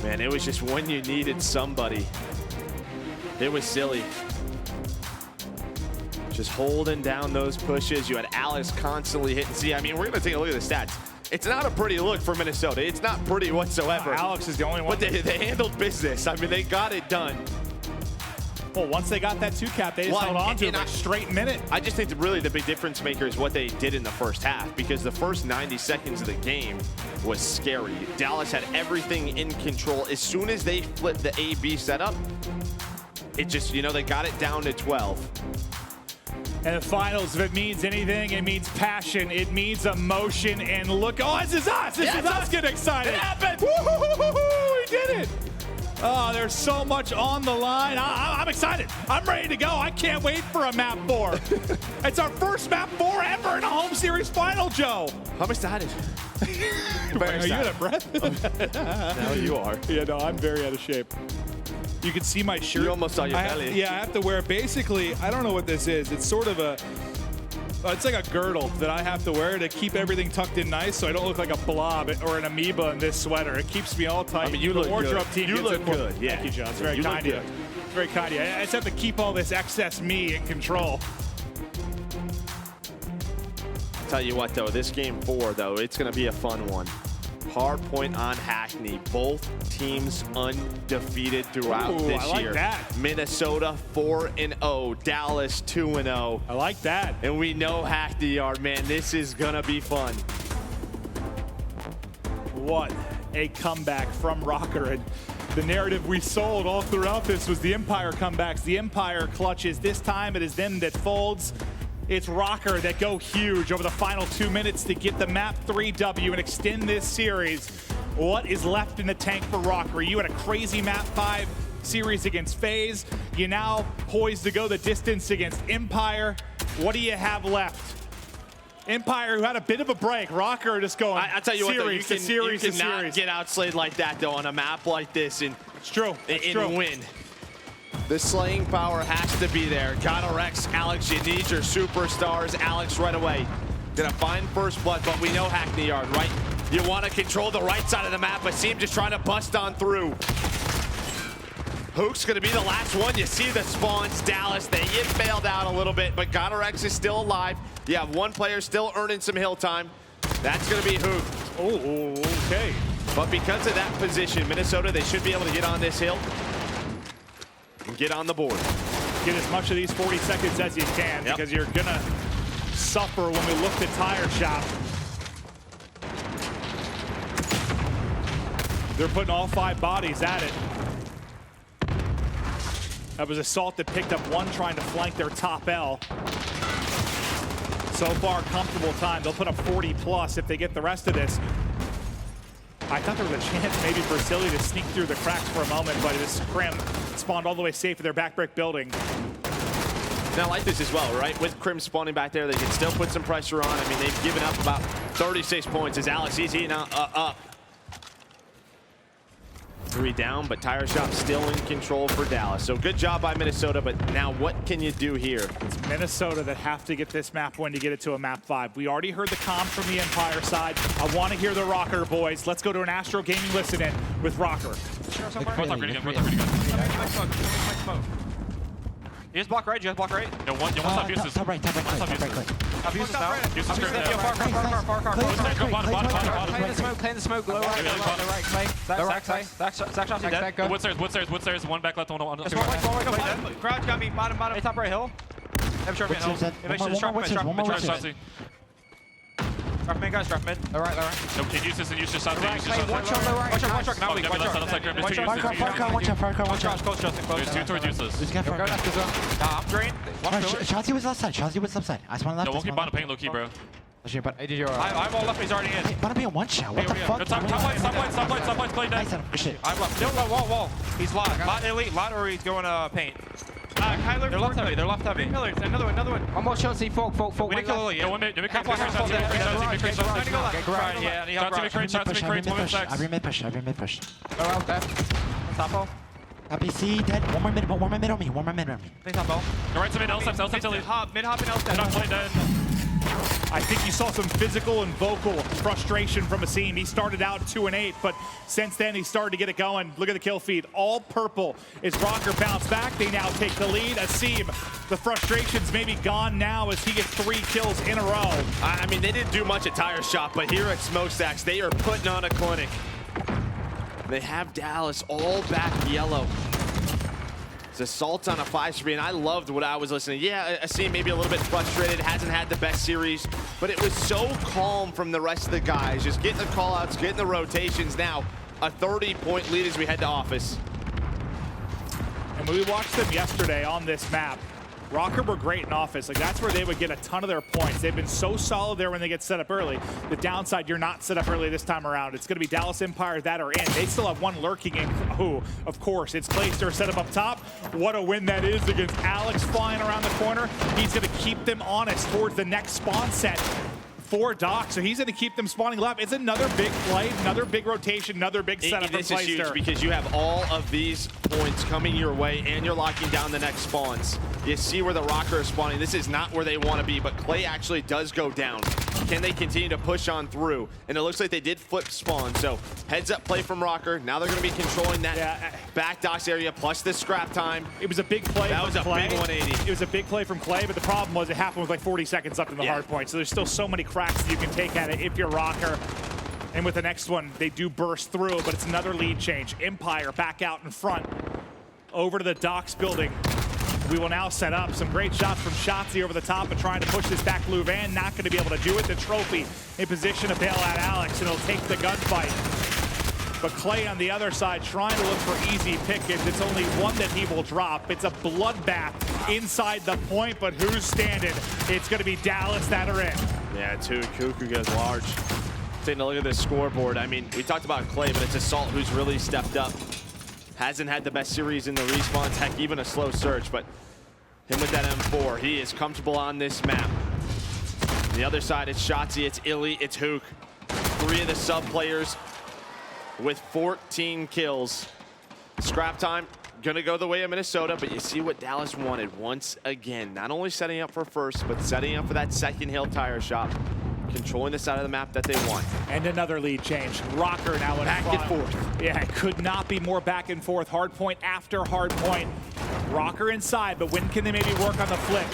Man, it was just when you needed somebody. It was silly. Just holding down those pushes. You had Alex constantly hitting C. I mean, we're going to take a look at the stats. It's not a pretty look for Minnesota. It's not pretty whatsoever. Alex is the only one. But they handled business. I mean, they got it done. Well, once they got that 2-cap, they just held on to it like straight minute. I just think that really the big difference maker is what they did in the first half, because the first 90 seconds of the game was scary. Dallas had everything in control. As soon as they flipped the A-B setup, it just, you know, they got it down to 12. And the finals, if it means anything, it means passion, it means emotion, and look, oh, this is us! This is us getting excited! It happened! Woo-hoo-hoo-hoo-hoo! We did it! Oh, there's so much on the line. I'm excited. I'm ready to go. I can't wait for a map 4. It's our first map 4 ever in a home series final, Joe. I'm excited. Are you out of breath? Now you are. Yeah, no, I'm very out of shape. You can see my shirt. You almost saw your belly. Yeah, I have to wear, basically, I don't know what this is. It's sort of a, it's like a girdle that I have to wear to keep everything tucked in nice so I don't look like a blob or an amoeba in this sweater. It keeps me all tight. I mean, you look wardrobe good. Team You gets look it for me. good, yeah. Thank you, John. It's very kind of you. It's very kind of you. I just have to keep all this excess me in control. Tell you what, though, this game 4, though, it's going to be a fun one. Hardpoint on Hackney. Both teams undefeated throughout this I like year. that. Minnesota 4-0, Dallas 2-0. I like that. And we know Hackney are, man, this is gonna be fun. What a comeback from Røkkr. And the narrative we sold all throughout this was the Empire comebacks, the Empire clutches. This time it is them that folds. It's Røkkr that go huge over the final 2 minutes to get the map 3 W and extend this series. What is left in the tank for Røkkr? You had a crazy map 5 series against FaZe. You now poised to go the distance against Empire. What do you have left? Empire, who had a bit of a break. Røkkr just going I tell you what, though, you series cannot get outslayed like that, though, on a map like this. And it's true. And win. The slaying power has to be there. Guerillas, Alex, you need your superstars. Alex right away. Gonna find first blood, but we know Hackney Yard, right? You want to control the right side of the map, but Seam just trying to bust on through. Hook's gonna be the last one. You see the spawns, Dallas. They get bailed out a little bit, but Guerillas is still alive. You have one player still earning some hill time. That's gonna be Hook. Oh, okay. But because of that position, Minnesota, they should be able to get on this hill and get on the board. Get as much of these 40 seconds as you can, because you're gonna suffer when we look to tire shop. They're putting all 5 bodies at it. That was Assault that picked up one trying to flank their top L. So far, comfortable time. They'll put up 40 plus if they get the rest of this. I thought there was a chance maybe for Silly to sneak through the cracks for a moment, but this Crim spawned all the way safe in their back brick building. Now, I like this as well, right? With Crim spawning back there, they can still put some pressure on. I mean, they've given up about 36 points as Alex, he's eating up. 3 down, but Tire Shop still in control for Dallas. So good job by Minnesota, but now what can you do here? It's Minnesota that have to get this map win to get it to a map 5. We already heard the comms from the Empire side. I want to hear the Røkkr boys. Let's go to an Astro Gaming listen-in with Røkkr. You just block right, No, one stop uses. Top right. Stop uses now. Uses Crim there. Far. Clean the smoke, low right, Clay. Sack shots, dead. Woodstairs, one back left on Crouch got me, bottom. Hey, top right hill. Have sharp hill. Sharp mid, guys, sharp mid. All right. No, can use this and use your shot. Watch out. Now we watch out. Close. There's 2 towards useless. I'm drained. Shotzi was left side. I spawned left. No, won't keep bottom paint low key, bro. I'm all left, he's already in. Hey, bottom be a one shot. What the fuck? Top point, play dead. Nice, shit. I'm left. No, wall. He's lot elite, lot or he's going paint. Kyler, they're left heavy. They're left heavy. Pillars. Another one. One more shot. See, folk. We didn't kill Lily yet. One minute. Yeah, Every mid push. Go out there. Top ball. Happy C, dead. One more mid on me. They top ball. Go right to mid, L-steps, Mid hop and L-steps. Not played dead. I think you saw some physical and vocal frustration from Asim. He started out 2-8, but since then he started to get it going. Look at the kill feed, all purple. As Røkkr bounce back, they now take the lead. Asim, the frustration's maybe gone now as he gets 3 kills in a row. I mean, they didn't do much at Tire Shop, but here at Smokestacks, they are putting on a clinic. They have Dallas all back yellow. It's assault on a 5-3, and I loved what I was listening. Yeah, Asim maybe a little bit frustrated, hasn't had the best series, but it was so calm from the rest of the guys, just getting the call-outs, getting the rotations. Now, a 30-point lead as we head to office. And when we watched them yesterday on this map, Røkkr were great in office. Like, that's where they would get a ton of their points. They've been so solid there when they get set up early. The downside, you're not set up early this time around. It's going to be Dallas Empire that are in. They still have one lurking in. Oh, of course, it's Clayster set up top. What a win that is against Alex flying around the corner. He's going to keep them honest towards the next spawn set for Doc, so he's going to keep them spawning left. It's another big play, another big rotation, another big setup from Clayster. This is huge because you have all of these points coming your way and you're locking down the next spawns. You see where the Røkkr is spawning. This is not where they want to be, but Clay actually does go down. Can they continue to push on through? And it looks like they did flip spawn, so heads up play from Røkkr. Now they're going to be controlling that back docks area plus the scrap time. It was a big play. That was a big 180. It was a big play from Clay, but the problem was it happened with like 40 seconds left in the hard point. So there's still so many cracks that you can take at it if you're Røkkr. And with the next one, they do burst through, but it's another lead change. Empire back out in front, over to the docks building. We will now set up some great shots from Shotzzy over the top and trying to push this back blue van. Not going to be able to do it. The trophy in position to bail out Alex, and it'll take the gunfight. But Clay on the other side trying to look for easy pickings. It's only one that he will drop. It's a bloodbath inside the point, but who's standing? It's going to be Dallas that are in. Yeah, two. Cuckoo goes large. Taking a look at this scoreboard. I mean, we talked about Clay, but it's Assault who's really stepped up. Hasn't had the best series in the respawns, heck, even a slow search, but him with that M4, he is comfortable on this map. On the other side, it's Shotzzy, it's Illy, it's Hook. 3 of the sub players with 14 kills. Scrap time, gonna go the way of Minnesota, but you see what Dallas wanted once again. Not only setting up for first, but setting up for that second hill tire shop. Controlling the side of the map that they want. And another lead change. Røkkr now in back front. and forth. Yeah, it could not be more back and forth. Hardpoint after hardpoint. Røkkr inside, but when can they maybe work on the flip?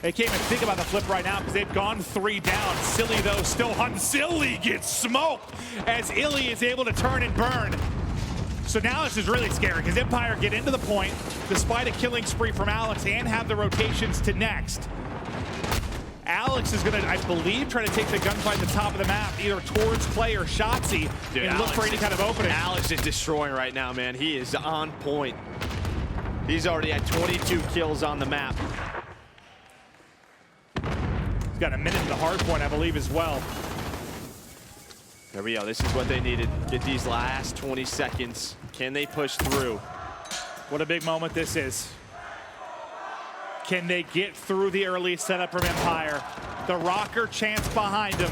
They can't even think about the flip right now because they've gone 3 down. Silly, though, still hunting. Silly gets smoked as Illy is able to turn and burn. So now this is really scary because Empire get into the point despite a killing spree from Alex and have the rotations to next. Alex is going to, I believe, try to take the gunfight at the top of the map, either towards Clay or Shotzzy, and look for any kind of opening. Alex is destroying right now, man. He is on point. He's already at 22 kills on the map. He's got a minute to the hard point, I believe, as well. There we go. This is what they needed. Get these last 20 seconds. Can they push through? What a big moment this is. Can they get through the early setup from Empire? The Røkkr chance behind him.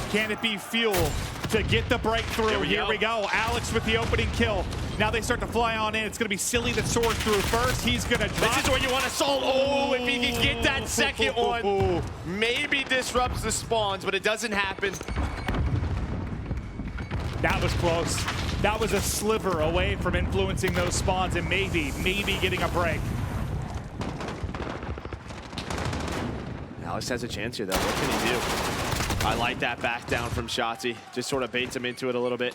Can it be fuel to get the breakthrough? Here we go. Alex with the opening kill. Now they start to fly on in. It's going to be Silly that soars through first. He's going to drop. This is where you want to Assault. Oh, if he can get that second one, maybe disrupts the spawns, but it doesn't happen. That was close. That was a sliver away from influencing those spawns and maybe getting a break. Alex has a chance here, though. What can he do? I like that back down from Shotzzy. Just sort of baits him into it a little bit.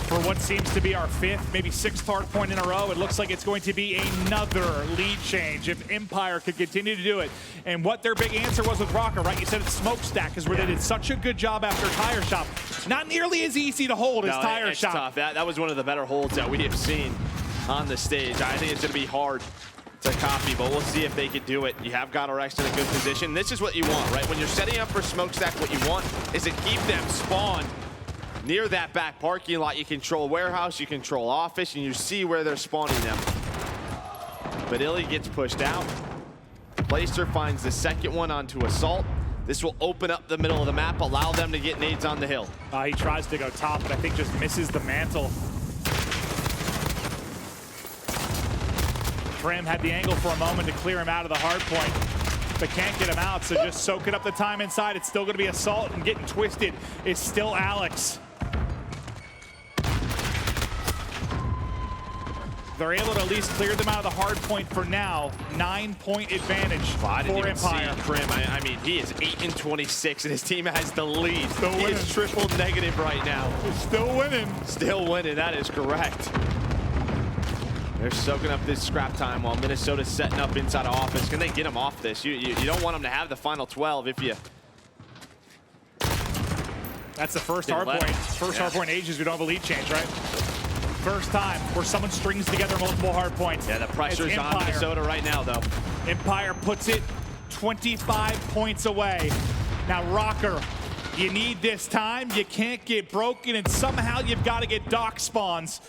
For what seems to be our 5th, maybe 6th hard point in a row, it looks like it's going to be another lead change if Empire could continue to do it. And what their big answer was with Røkkr, right? You said it's Smokestack, is where they did such a good job after Tire Shop. Not nearly as easy to hold as Tire Shop. Tough. That was one of the better holds that we have seen on the stage. I think it's going to be hard to copy, but we'll see if they can do it. You have got Rex in a good position. This is what you want, right? When you're setting up for Smokestack, what you want is to keep them spawned near that back parking lot. You control warehouse, you control office, and you see where they're spawning them. but Illy gets pushed out. Blaster finds the second one onto Assault. This will open up the middle of the map, allow them to get nades on the hill. He tries to go top, but I think just misses the mantle. Trim had the angle for a moment to clear him out of the hard point, but can't get him out, so just soaking up the time inside. It's still gonna be Assault, and getting twisted is still Alex. They're able to at least clear them out of the hard point for now. 9-point advantage for Empire. Crim. I mean, he is 8-26, and his team has the lead. Still he winning. is triple negative right now. Still winning. Still winning, that is correct. They're soaking up this scrap time while Minnesota's setting up inside of office. Can they get him off this? You don't want him to have the final 12 if you... That's the first hard point. First hard point in ages we don't have a lead change, right? First time where someone strings together multiple hard points. Yeah, the pressure's on Minnesota right now, though. Empire puts it 25 points away. Now, Røkkr, you need this time. You can't get broken, and somehow you've got to get dock spawns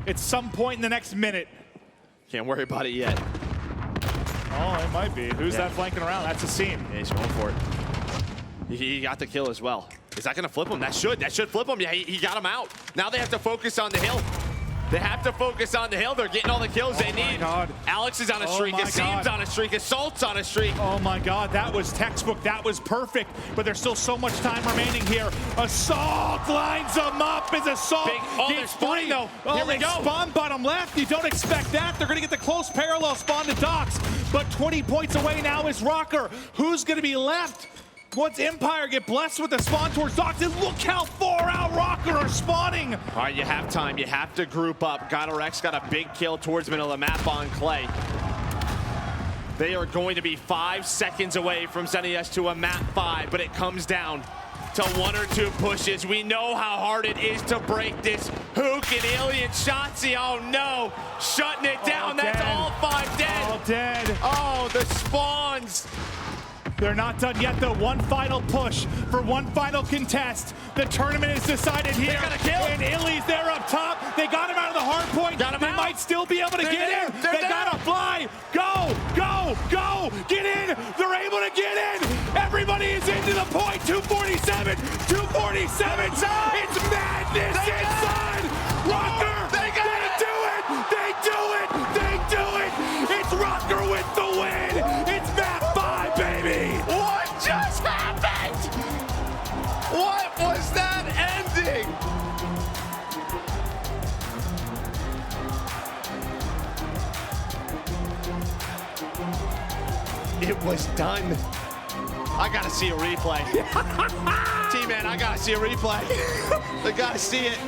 at some point in the next minute. Can't worry about it yet. Oh, it might be. Who's that flanking around? That's a seam. Yeah, he's going for it. He got the kill as well. Is that going to flip him? That should flip him. Yeah, he got him out. Now they have to focus on the hill. They have to focus on the hill. They're getting all the kills they need. God. Alex is on a streak. Asim's on a streak. Assault's on a streak. Oh my God, that was textbook. That was perfect. But there's still so much time remaining here. Assault lines them up as Assault gets three. Though. Here we go. Spawn bottom left. You don't expect that. They're going to get the close parallel spawn to docks. But 20 points away now is Røkkr. Who's going to be left? Once Empire get blessed with the spawn towards docks, and look how far out Røkkr are spawning. All right, you have time. You have to group up. Rex got a big kill towards the middle of the map on Clay. They are going to be 5 seconds away from sending us to a map 5, but it comes down to 1 or 2 pushes. We know how hard it is to break this. Hook and Alien Shotzi, oh no, shutting it down. That's all 5 dead. All dead. Oh, the spawns. They're not done yet, though. One final push for one final contest. The tournament is decided here. They got a kill. And Illy's there up top. They got him out of the hard point. They might still be able to get in. They gotta fly. Go, go, go. Get in. They're able to get in. Everybody is into the point. 247. 247. It's madness inside. Røkkr. They do it. They do it. They do it. It's Røkkr with the win. It's map 5, baby. What just happened? What was that ending? It was done. I gotta see a replay. T-Man, I gotta see a replay. I gotta see it.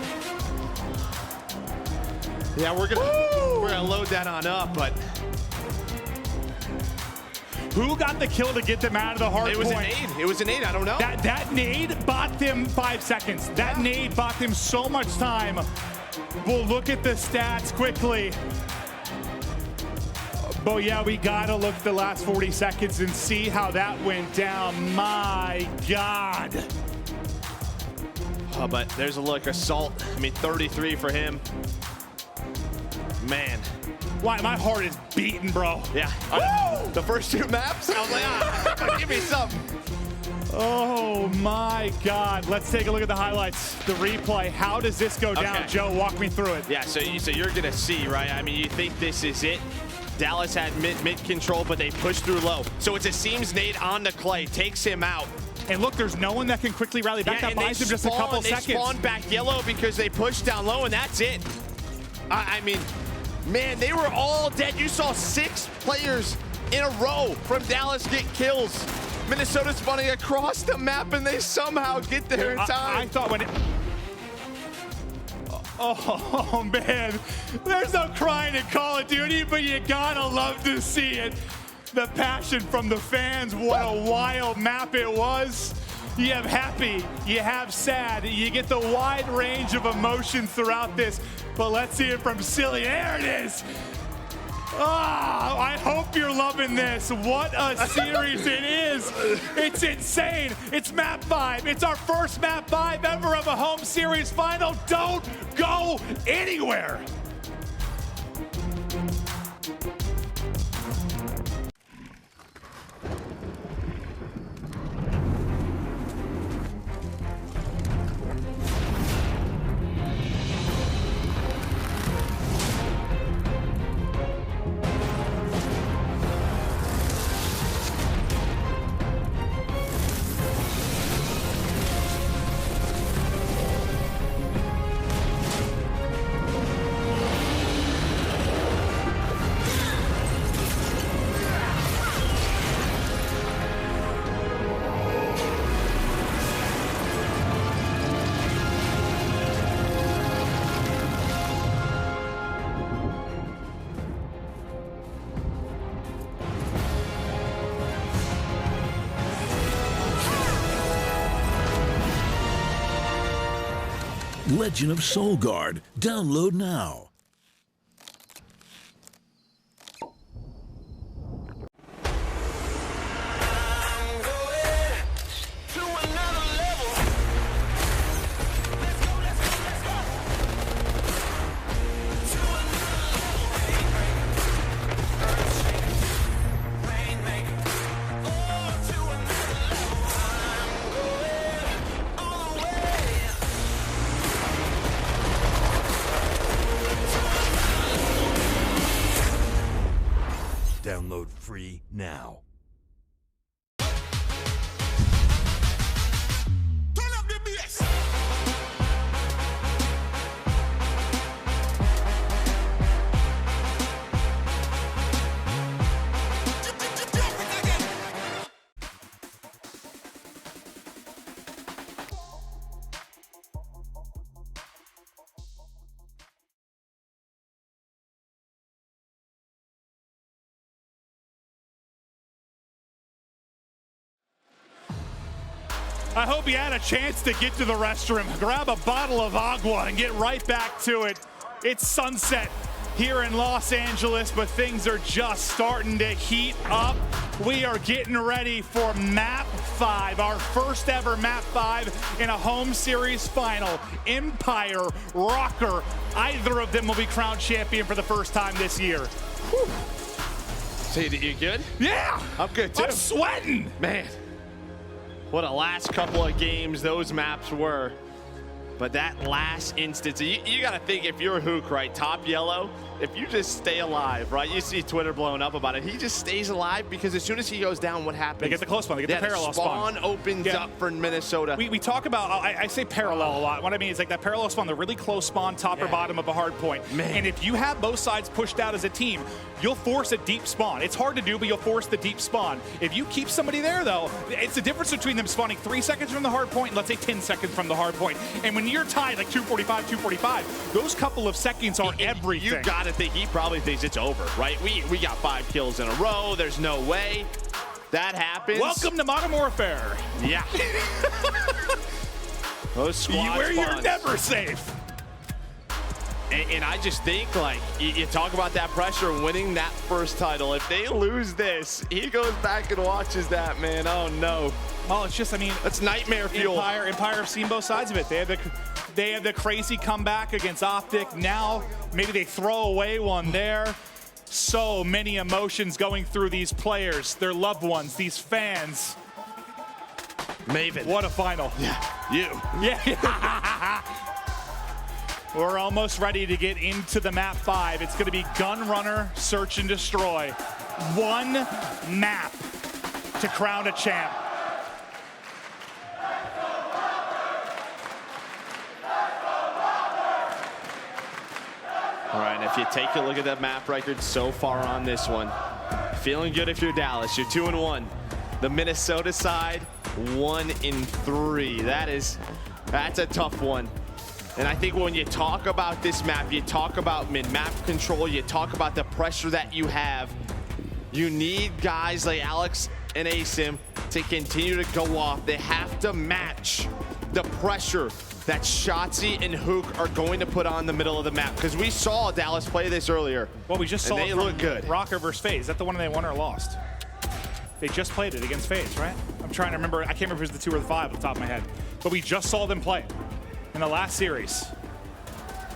Yeah, we're gonna load that on up, but who got the kill to get them out of the hard point? It was a nade. It was a nade. I don't know. That nade bought them 5 seconds. That nade bought them so much time. We'll look at the stats quickly. But yeah, we gotta look at the last 40 seconds and see how that went down. My God. Oh, but there's a look. Assault. I mean, 33 for him. Man. Why, my heart is beating, bro. Yeah. The first 2 maps, I was like, give me something. Oh my God. Let's take a look at the highlights, the replay. How does this go down? Okay. Joe, walk me through it. Yeah, so you're gonna see, right? I mean, you think this is it. Dallas had mid control, but they pushed through low. So it's a seams nade on the Clay, takes him out. And look, there's no one that can quickly rally back. That buys him just a couple seconds. They spawned back yellow because they pushed down low, and that's it. I mean, man, they were all dead. You saw 6 players in a row from Dallas get kills. Minnesota's spawning across the map, and they somehow get there in time. I thought when it... Oh, man. There's no crying in Call of Duty, but you gotta love to see it. The passion from the fans. What a wild map it was. You have happy, you have sad, you get the wide range of emotions throughout this. But let's see it from Silly. There it is. Ah, I hope you're loving this. What a series it is. It's insane. It's map 5. It's our first map 5 ever of a home series final. Don't go anywhere. Legend of Soul Guard. Download now. Download free now. I hope you had a chance to get to the restroom, grab a bottle of agua, and get right back to it. It's sunset here in Los Angeles, but things are just starting to heat up. We are getting ready for Map 5, our first ever Map 5 in a home series final. Empire, Røkkr, either of them will be crowned champion for the first time this year. Whew. Say, you good? Yeah! I'm good too. I'm sweating! Man. What a last couple of games those maps were. But that last instance, you got to think if you're Høkkr, right, top yellow, if you just stay alive, right? You see Twitter blowing up about it. He just stays alive because as soon as he goes down, what happens? They get the close spawn. They get the parallel spawn. Spawn opens up for Minnesota. We talk about, I say parallel a lot. What I mean is like that parallel spawn, the really close spawn, top or bottom of a hard point. Man. And if you have both sides pushed out as a team, you'll force a deep spawn. It's hard to do, but you'll force the deep spawn. If you keep somebody there, though, it's the difference between them spawning 3 seconds from the hard point and let's say 10 seconds from the hard point. And when you're tied like 245, 245, those couple of seconds are everything. You got to think, he probably thinks it's over, right? We got 5 kills in a row. There's no way that happens. Welcome to Modern Warfare. Yeah. Those squad where spawns. you're never safe. And I just think, like, you talk about that pressure, winning that first title. If they lose this, he goes back and watches that, man. Oh, no. Well, it's just, I mean, that's nightmare fuel. Empire have seen both sides of it. They have the crazy comeback against Optic. Now, maybe they throw away one there. So many emotions going through these players, their loved ones, these fans. Maven. What a final. Yeah, you. Yeah. We're almost ready to get into the Map 5. It's going to be Gun Runner, Search and Destroy. One map to crown a champ. All right, and if you take a look at that map record so far on this one, feeling good if you're Dallas. You're 2-1. The Minnesota side, 1-3. That's a tough one. And I think when you talk about this map, you talk about mid-map control, you talk about the pressure that you have. You need guys like Alex and Asim to continue to go off. They have to match the pressure that Shotzzy and Høkkr are going to put on the middle of the map. Because we saw Dallas play this earlier. Well, we just saw they it look good. Røkkr versus FaZe. Is that the one they won or lost? They just played it against FaZe, right? I'm trying to remember. I can't remember if it was the 2 or the 5 off the top of my head. But we just saw them play in the last series.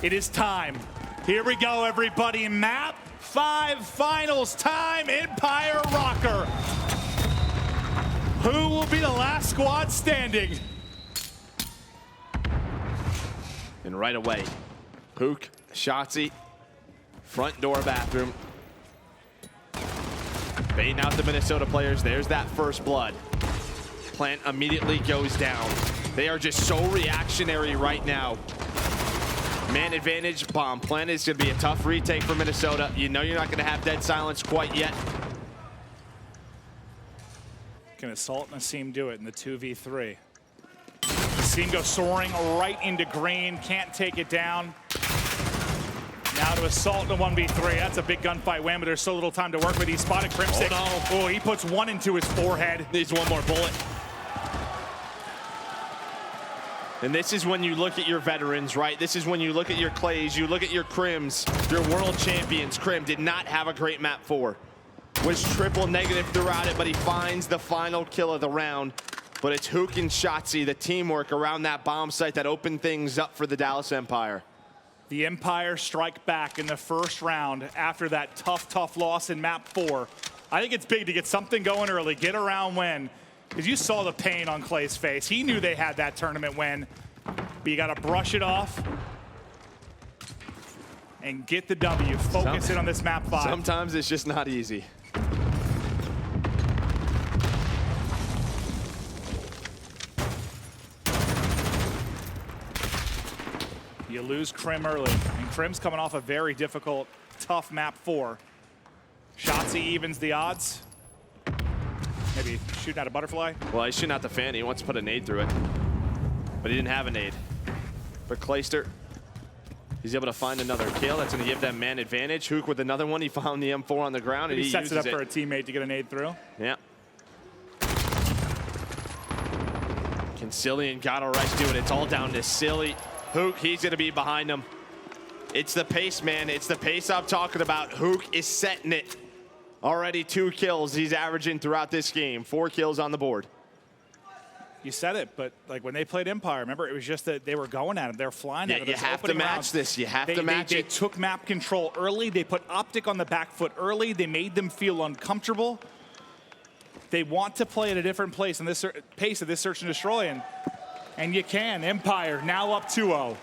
It is time. Here we go, everybody. Map 5 finals time. Empire Røkkr. Who will be the last squad standing? And right away, Høkkr, Shotzzy, front door bathroom. Baiting out the Minnesota players. There's that first blood. Plant immediately goes down. They are just so reactionary right now. Man advantage, bomb plant is going to be a tough retake for Minnesota. You know you're not going to have dead silence quite yet. Can Assault and Asim do it in the 2v3? Asim goes soaring right into green, can't take it down. Now to Assault in a 1v3. That's a big gunfight win, but there's so little time to work with. He spotted Crimsix. Oh, no. Oh, he puts one into his forehead. Needs one more bullet. And this is when you look at your veterans, right? This is when you look at your Clays, you look at your Crims, your world champions. Crim did not have a great map 4. Was triple negative throughout it, but he finds the final kill of the round. But it's Hook and Shotzzy, the teamwork around that bomb site that opened things up for the Dallas Empire. The Empire strike back in the first round after that tough loss in map 4. I think it's big to get something going early, get a round win. Because you saw the pain on Clay's face. He knew they had that tournament win. But you got to brush it off and get the W. Focus in on this map 5. Sometimes it's just not easy. You lose Crim early. And Crim's coming off a very difficult, tough map 4. Shotzzy evens the odds. Maybe shooting out a butterfly. Well, he's shooting out the fan. He wants to put a nade through it. But he didn't have a nade. But Clayster, he's able to find another kill. That's going to give them man advantage. Hook with another one. He found the M4 on the ground, and he sets uses it up for a teammate to get a nade through. Yeah. Can Silly and Guerillas do it? It's all down to Silly. Hook, he's going to be behind him. It's the pace, man. It's the pace I'm talking about. Hook is setting it. Already 2 kills he's averaging throughout this game. 4 kills on the board. You said it, but like when they played Empire, remember, it was just that they were going at him. They were flying at him. You have to match this. You have to match it. They took map control early. They put Optic on the back foot early. They made them feel uncomfortable. They want to play at a different place in this pace of this search and destroy, and you can. Empire now up 2-0.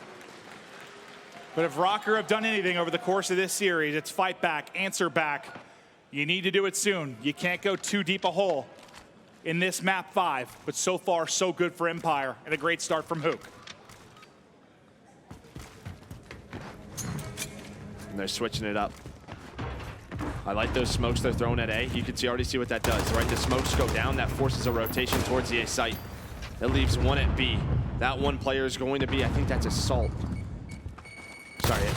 But if Røkkr have done anything over the course of this series, it's fight back, answer back. You need to do it soon. You can't go too deep a hole in this map 5. But so far, so good for Empire, and a great start from Hook. And they're switching it up. I like those smokes they're throwing at A. You can already see what that does, right? The smokes go down. That forces a rotation towards the A site. That leaves one at B. That one player is going to be, I think that's Assault. Sorry.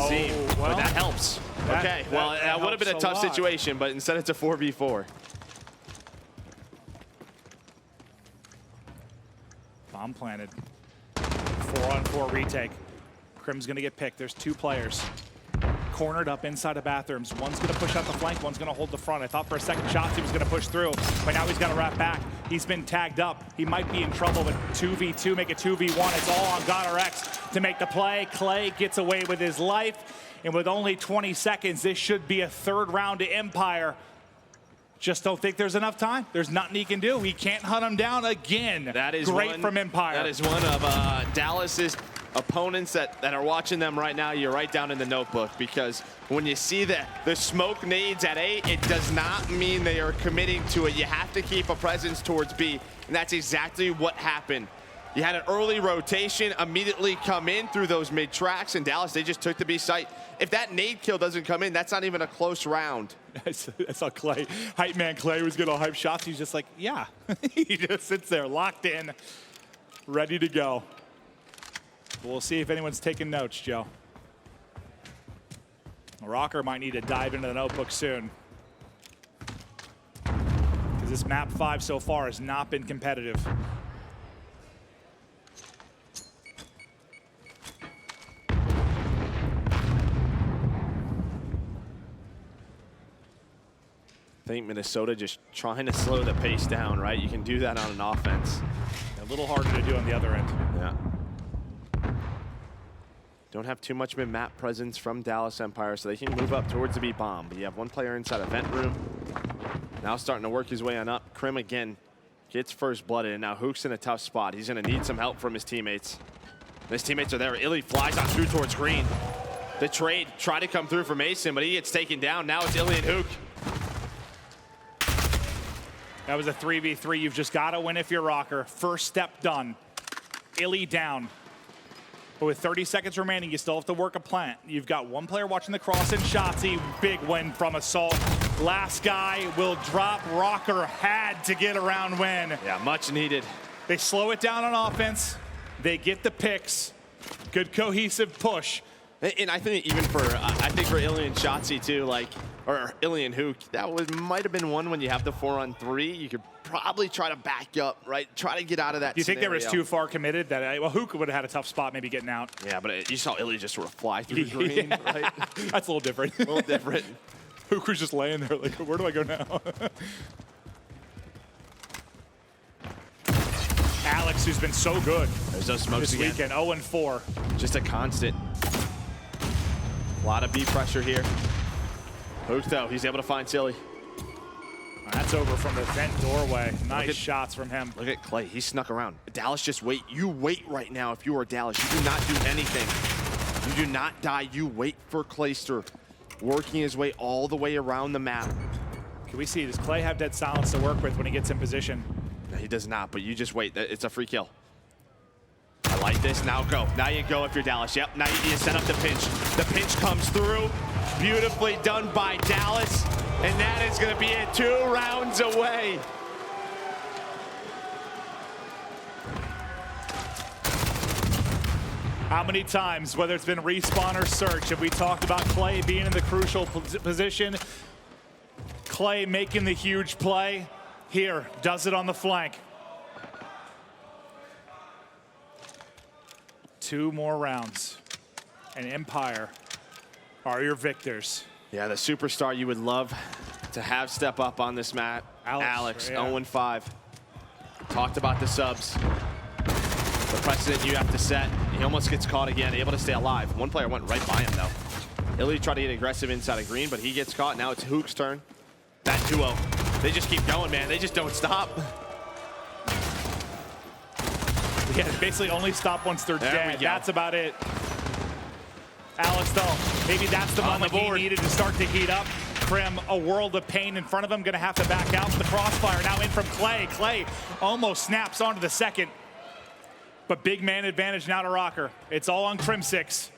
C, well, but that helps. Okay, well, that would have been a tough situation, but instead it's a 4v4. Bomb planted. 4-on-4 retake. Crim's gonna get picked. There's 2 players. Cornered up inside of bathrooms. One's gonna push out the flank, one's gonna hold the front. I thought for a second Shotzzy was gonna push through, but now he's gotta wrap back. He's been tagged up. He might be in trouble, but 2v2, make it 2v1. It's all on Guerillas to make the play. Clay gets away with his life. And with only 20 seconds, this should be a 3rd round to Empire. Just don't think there's enough time. There's nothing he can do. He can't hunt him down again. That is great from Empire. That is one of Dallas's opponents that are watching them right now. You're right down in the notebook, because when you see the smoke nades at A, it does not mean they are committing to it. You have to keep a presence towards B, and that's exactly what happened. You had an early rotation, immediately come in through those mid-tracks, and Dallas, they just took the B site. If that nade kill doesn't come in, that's not even a close round. I saw Clay, hype man Clay was gonna hype shots. He's just like, yeah. He just sits there locked in, ready to go. We'll see if anyone's taking notes, Joe. Røkkr might need to dive into the notebook soon, because this map 5 so far has not been competitive. I think Minnesota just trying to slow the pace down, right? You can do that on an offense. A little harder to do on the other end. Yeah. Don't have too much mid-map presence from Dallas Empire, so they can move up towards the B bomb. But you have one player inside a vent room. Now starting to work his way on up. Crim again gets first blooded, and now Hook's in a tough spot. He's going to need some help from his teammates. His teammates are there. Illy flies on through towards green. The trade tried to come through for Mason, but he gets taken down. Now it's Illy and Hook. That was a 3v3. You've just got to win if you're Røkkr. First step done. Illy down. But with 30 seconds remaining, you still have to work a plant. You've got one player watching the cross and Shotzzy. Big win from Assault. Last guy will drop. Røkkr had to get a round win. Yeah, much needed. They slow it down on offense. They get the picks. Good cohesive push. And I think even for, I think for Illian Shotzzy too, like, or Illian Hook, that might have been one when you have the 4-on-3. You could probably try to back up, right? Try to get out of that. Do you think they were too far committed? That well, Hook would have had a tough spot maybe getting out. Yeah, but you saw Illy just sort of fly through green, right? That's a little different. A little different. Hook was just laying there like, where do I go now? Alex, who's been so good There's no smokes this again. weekend, 0-4. Just a constant. A lot of B pressure here. Hook, though, he's able to find Silly. That's over from the vent doorway. Nice shots from him. Look at Clay. He snuck around. Dallas, just wait. You wait right now if you are Dallas. You do not do anything. You do not die. You wait for Clayster working his way all the way around the map. Can we see, does Clay have dead silence to work with when he gets in position? No, he does not, but you just wait. It's a free kill. I like this. Now go. Now you go if you're Dallas. Yep, now you set up the pinch. The pinch comes through. Beautifully done by Dallas. And that is going to be it 2 rounds away. How many times, whether it's been respawn or search, have we talked about Clay being in the crucial position? Clay making the huge play. Here, does it on the flank. 2 more rounds. And Empire are your victors. Yeah, the superstar you would love to have step up on this map. Alex, yeah. 0-5. Talked about the subs. The precedent you have to set. He almost gets caught again, able to stay alive. One player went right by him, though. Illy tried to get aggressive inside of green, but he gets caught. Now it's Hook's turn. That duo, they just keep going, man. They just don't stop. Yeah, basically only stop once they're dead. That's about it. Alex, though, maybe that's the moment he needed to start to heat up. Crim, a world of pain in front of him, gonna have to back out. The crossfire now in from Clay. Clay almost snaps onto the second. But big man advantage now to Røkkr. It's all on Crimsix.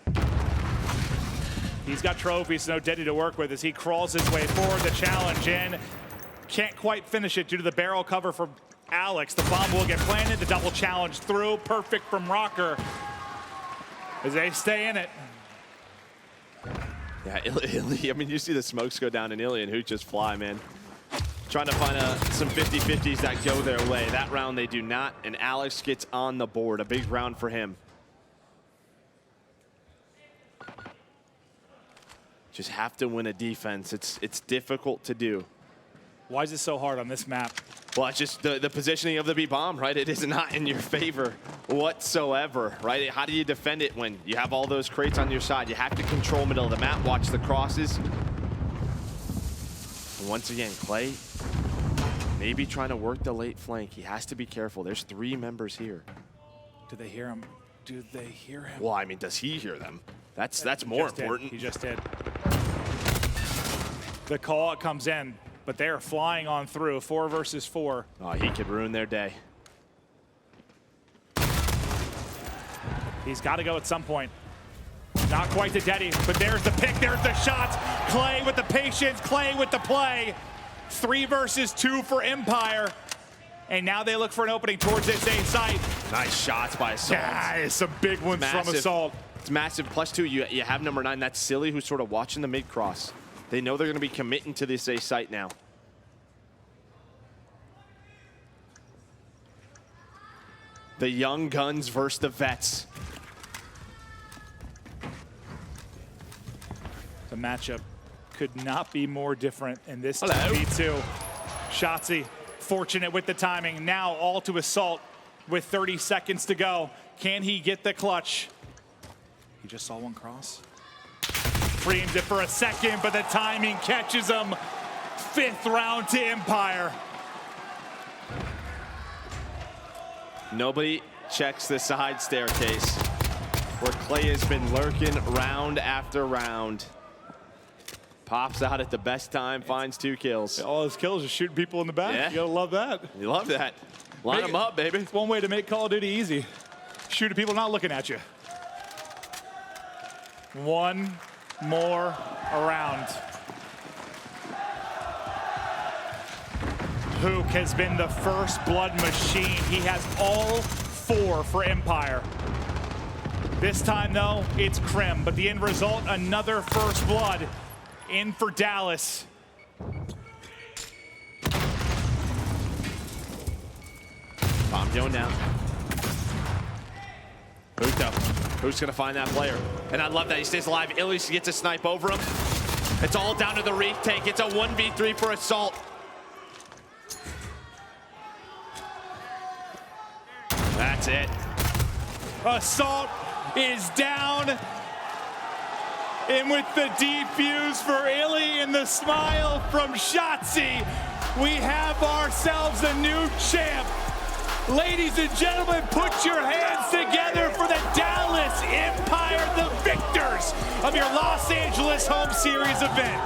He's got trophies, no Deddy to work with as he crawls his way forward. The challenge in. Can't quite finish it due to the barrel cover from Alex. The bomb will get planted. The double challenge through. Perfect from Røkkr as they stay in it. Yeah, Illy, I mean, you see the smokes go down in Illy and Hook just fly, man. Trying to find some 50-50s that go their way. That round they do not, and Alex gets on the board. A big round for him. Just have to win a defense. It's difficult to do. Why is it so hard on this map? Well, it's just the positioning of the B-bomb, right? It is not in your favor whatsoever, right? How do you defend it when you have all those crates on your side? You have to control middle of the map, watch the crosses. And once again, Clay maybe trying to work the late flank. He has to be careful. There's 3 members here. Do they hear him? Do they hear him? Well, I mean, does he hear them? That's more important. He just did. The call comes in, but they are flying on through. 4 versus 4. Oh, he could ruin their day. He's got to go at some point. Not quite to Deddy, but there's the pick, there's the shots. Clay with the patience, Clay with the play. 3 versus 2 for Empire. And now they look for an opening towards this A site. Nice shots by Assault. Yeah, some big ones from Assault. It's massive. +2, you have number 9. That's Silly, who's sort of watching the mid-cross. They know they're going to be committing to this A site now. The young guns versus the vets. The matchup could not be more different in this Hello. 2v2. Shotzzy, fortunate with the timing. Now all to Assault with 30 seconds to go. Can he get the clutch? He just saw one cross. Frames it for a second, but the timing catches him. 5th round to Empire. Nobody checks the side staircase where Clay has been lurking round after round. Pops out at the best time, finds 2 kills. All his kills are shooting people in the back. Yeah. You gotta love that. You love that. Line them up, baby. It's one way to make Call of Duty easy. Shoot at people not looking at you. 1 more around. Hook has been the first blood machine. He has all 4 for Empire. This time, though, it's Crim. But the end result, another first blood in for Dallas. Bomb going down. Hooked up. Who's going to find that player? And I love that he stays alive. Illy's gets a snipe over him. It's all down to the reef tank. It's a 1v3 for Assault. That's it. Assault is down. And with the defuse for Illy and the smile from Shotzzy, we have ourselves a new champ. Ladies and gentlemen, put your hands together for the Dallas Empire, the victors of your Los Angeles home series event.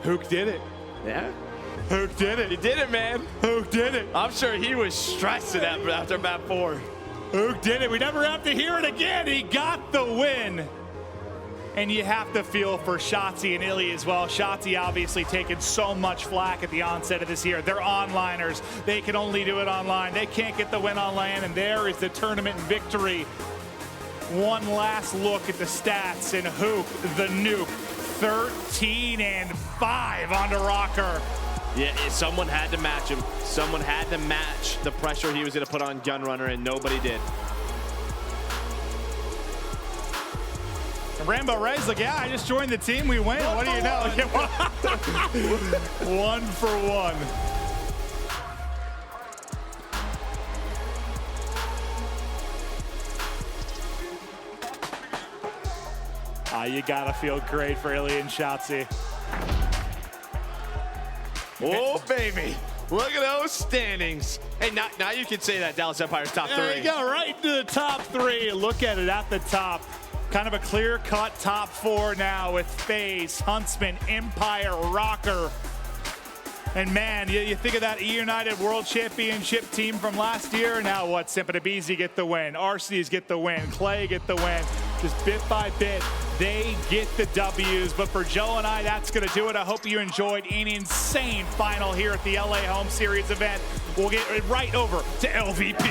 Hook did it. Yeah. Hook did it. He did it, man. Hook did it. I'm sure he was stressed after map 4. Hook did it. We never have to hear it again. He got the win. And you have to feel for Shotzzy and Illy as well. Shotzzy obviously taking so much flack at the onset of this year. They're onliners. They can only do it online. They can't get the win on land, and there is the tournament victory. One last look at the stats, and Hook, the nuke, 13-5 onto Røkkr. Yeah, someone had to match him. Someone had to match the pressure he was going to put on Gunrunner, and nobody did. Rambo Ray's like, yeah, I just joined the team. We win. What do you know? 1 for 1. You gotta feel great for Illy and Shotzzy. Oh, baby. Look at those standings. Hey, now you can say that Dallas Empire's top 3. There you go, right to the top 3. Look at it at the top. Kind of a clear-cut top 4 now with FaZe, Huntsman, Empire, Røkkr. And man, you think of that E-United World Championship team from last year. Now what? Simpatibizi get the win. Arcees get the win. Clay get the win. Just bit by bit, they get the W's. But for Joe and I, that's going to do it. I hope you enjoyed an insane final here at the LA Home Series event. We'll get right over to LVP.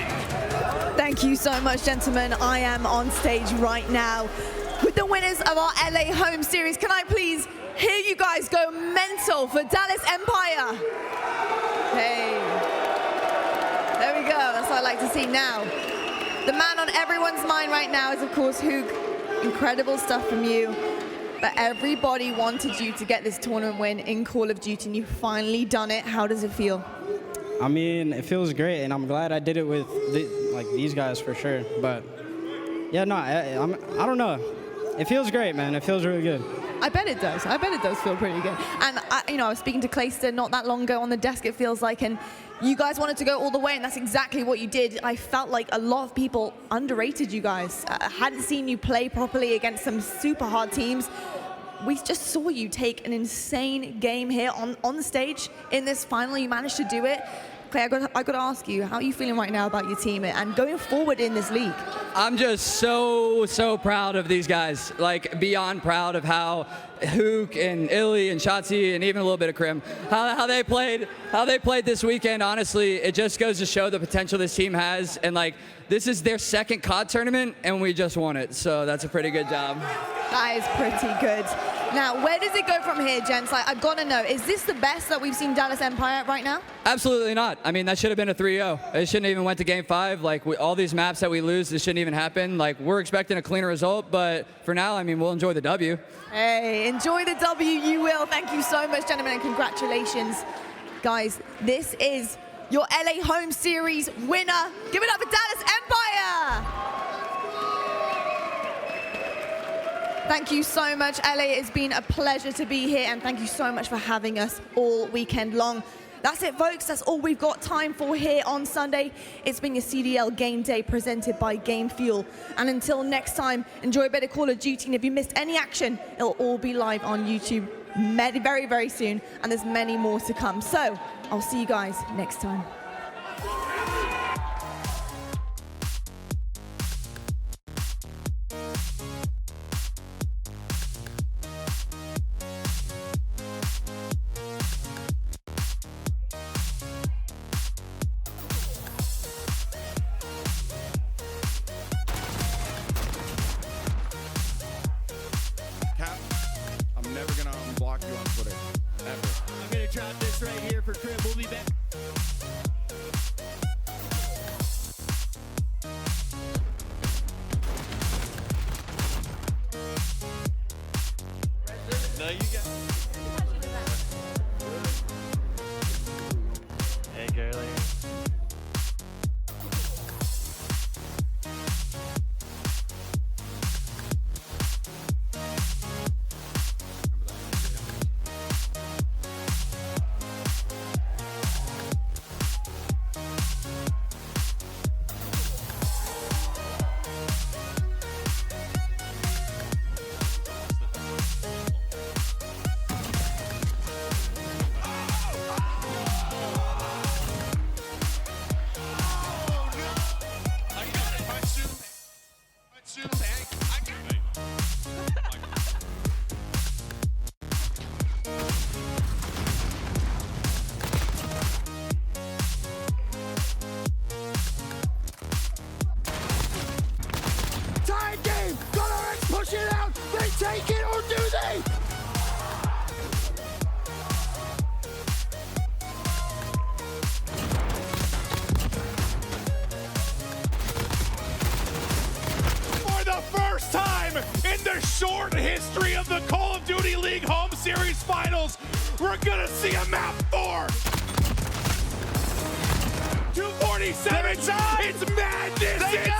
Thank you so much, gentlemen. I am on stage right now with the winners of our LA Home Series. Can I please hear you guys go mental for Dallas Empire? Hey. There we go. That's what I like to see now. The man on everyone's mind right now is, of course, Hook. Incredible stuff from you. But everybody wanted you to get this tournament win in Call of Duty, and you've finally done it. How does it feel? I mean, it feels great, and I'm glad I did it with these guys for sure. But yeah, no, I don't know. It feels great, man. It feels really good. I bet it does. I bet it does feel pretty good. And I was speaking to Clayster not that long ago on the desk, it feels like, and you guys wanted to go all the way, and that's exactly what you did. I felt like a lot of people underrated you guys. Hadn't seen you play properly against some super hard teams. We just saw you take an insane game here on the stage in this final. You managed to do it. Clay, I got to ask you, how are you feeling right now about your team and going forward in this league? I'm just so proud of these guys. Like, beyond proud of how Hook and Illy and Shotzzy and even a little bit of Crim, how they played this weekend. Honestly, it just goes to show the potential this team has. And like, this is their second COD tournament, and we just won it. So that's a pretty good job. That is pretty good. Now, where does it go from here, gents? Like, I've got to know, is this the best that we've seen Dallas Empire at right now? Absolutely not. I mean, that should have been a 3-0. It shouldn't even went to Game 5. Like, all these maps that we lose, this shouldn't even happen. Like, we're expecting a cleaner result, but for now, I mean, we'll enjoy the W. Hey, enjoy the W, you will. Thank you so much, gentlemen, and congratulations. Guys, this is your LA Home Series winner. Give it up for Dallas Empire! Thank you so much, LA. It's been a pleasure to be here, and thank you so much for having us all weekend long. That's it, folks. That's all we've got time for here on Sunday. It's been your CDL Game Day presented by Game Fuel. And until next time, enjoy a bit of Call of Duty. And if you missed any action, it'll all be live on YouTube very, very soon, and there's many more to come. So I'll see you guys next time. I'm never gonna unblock you on Twitter, ever. I'm gonna drop this right here for Crim. We'll be back. No, you got. Hey, girlie. Time game! Guerillas push it out! They take it or do they? For the first time in the short history of the Call of Duty League Home Series Finals, we're gonna see a map 4. 247, it's madness!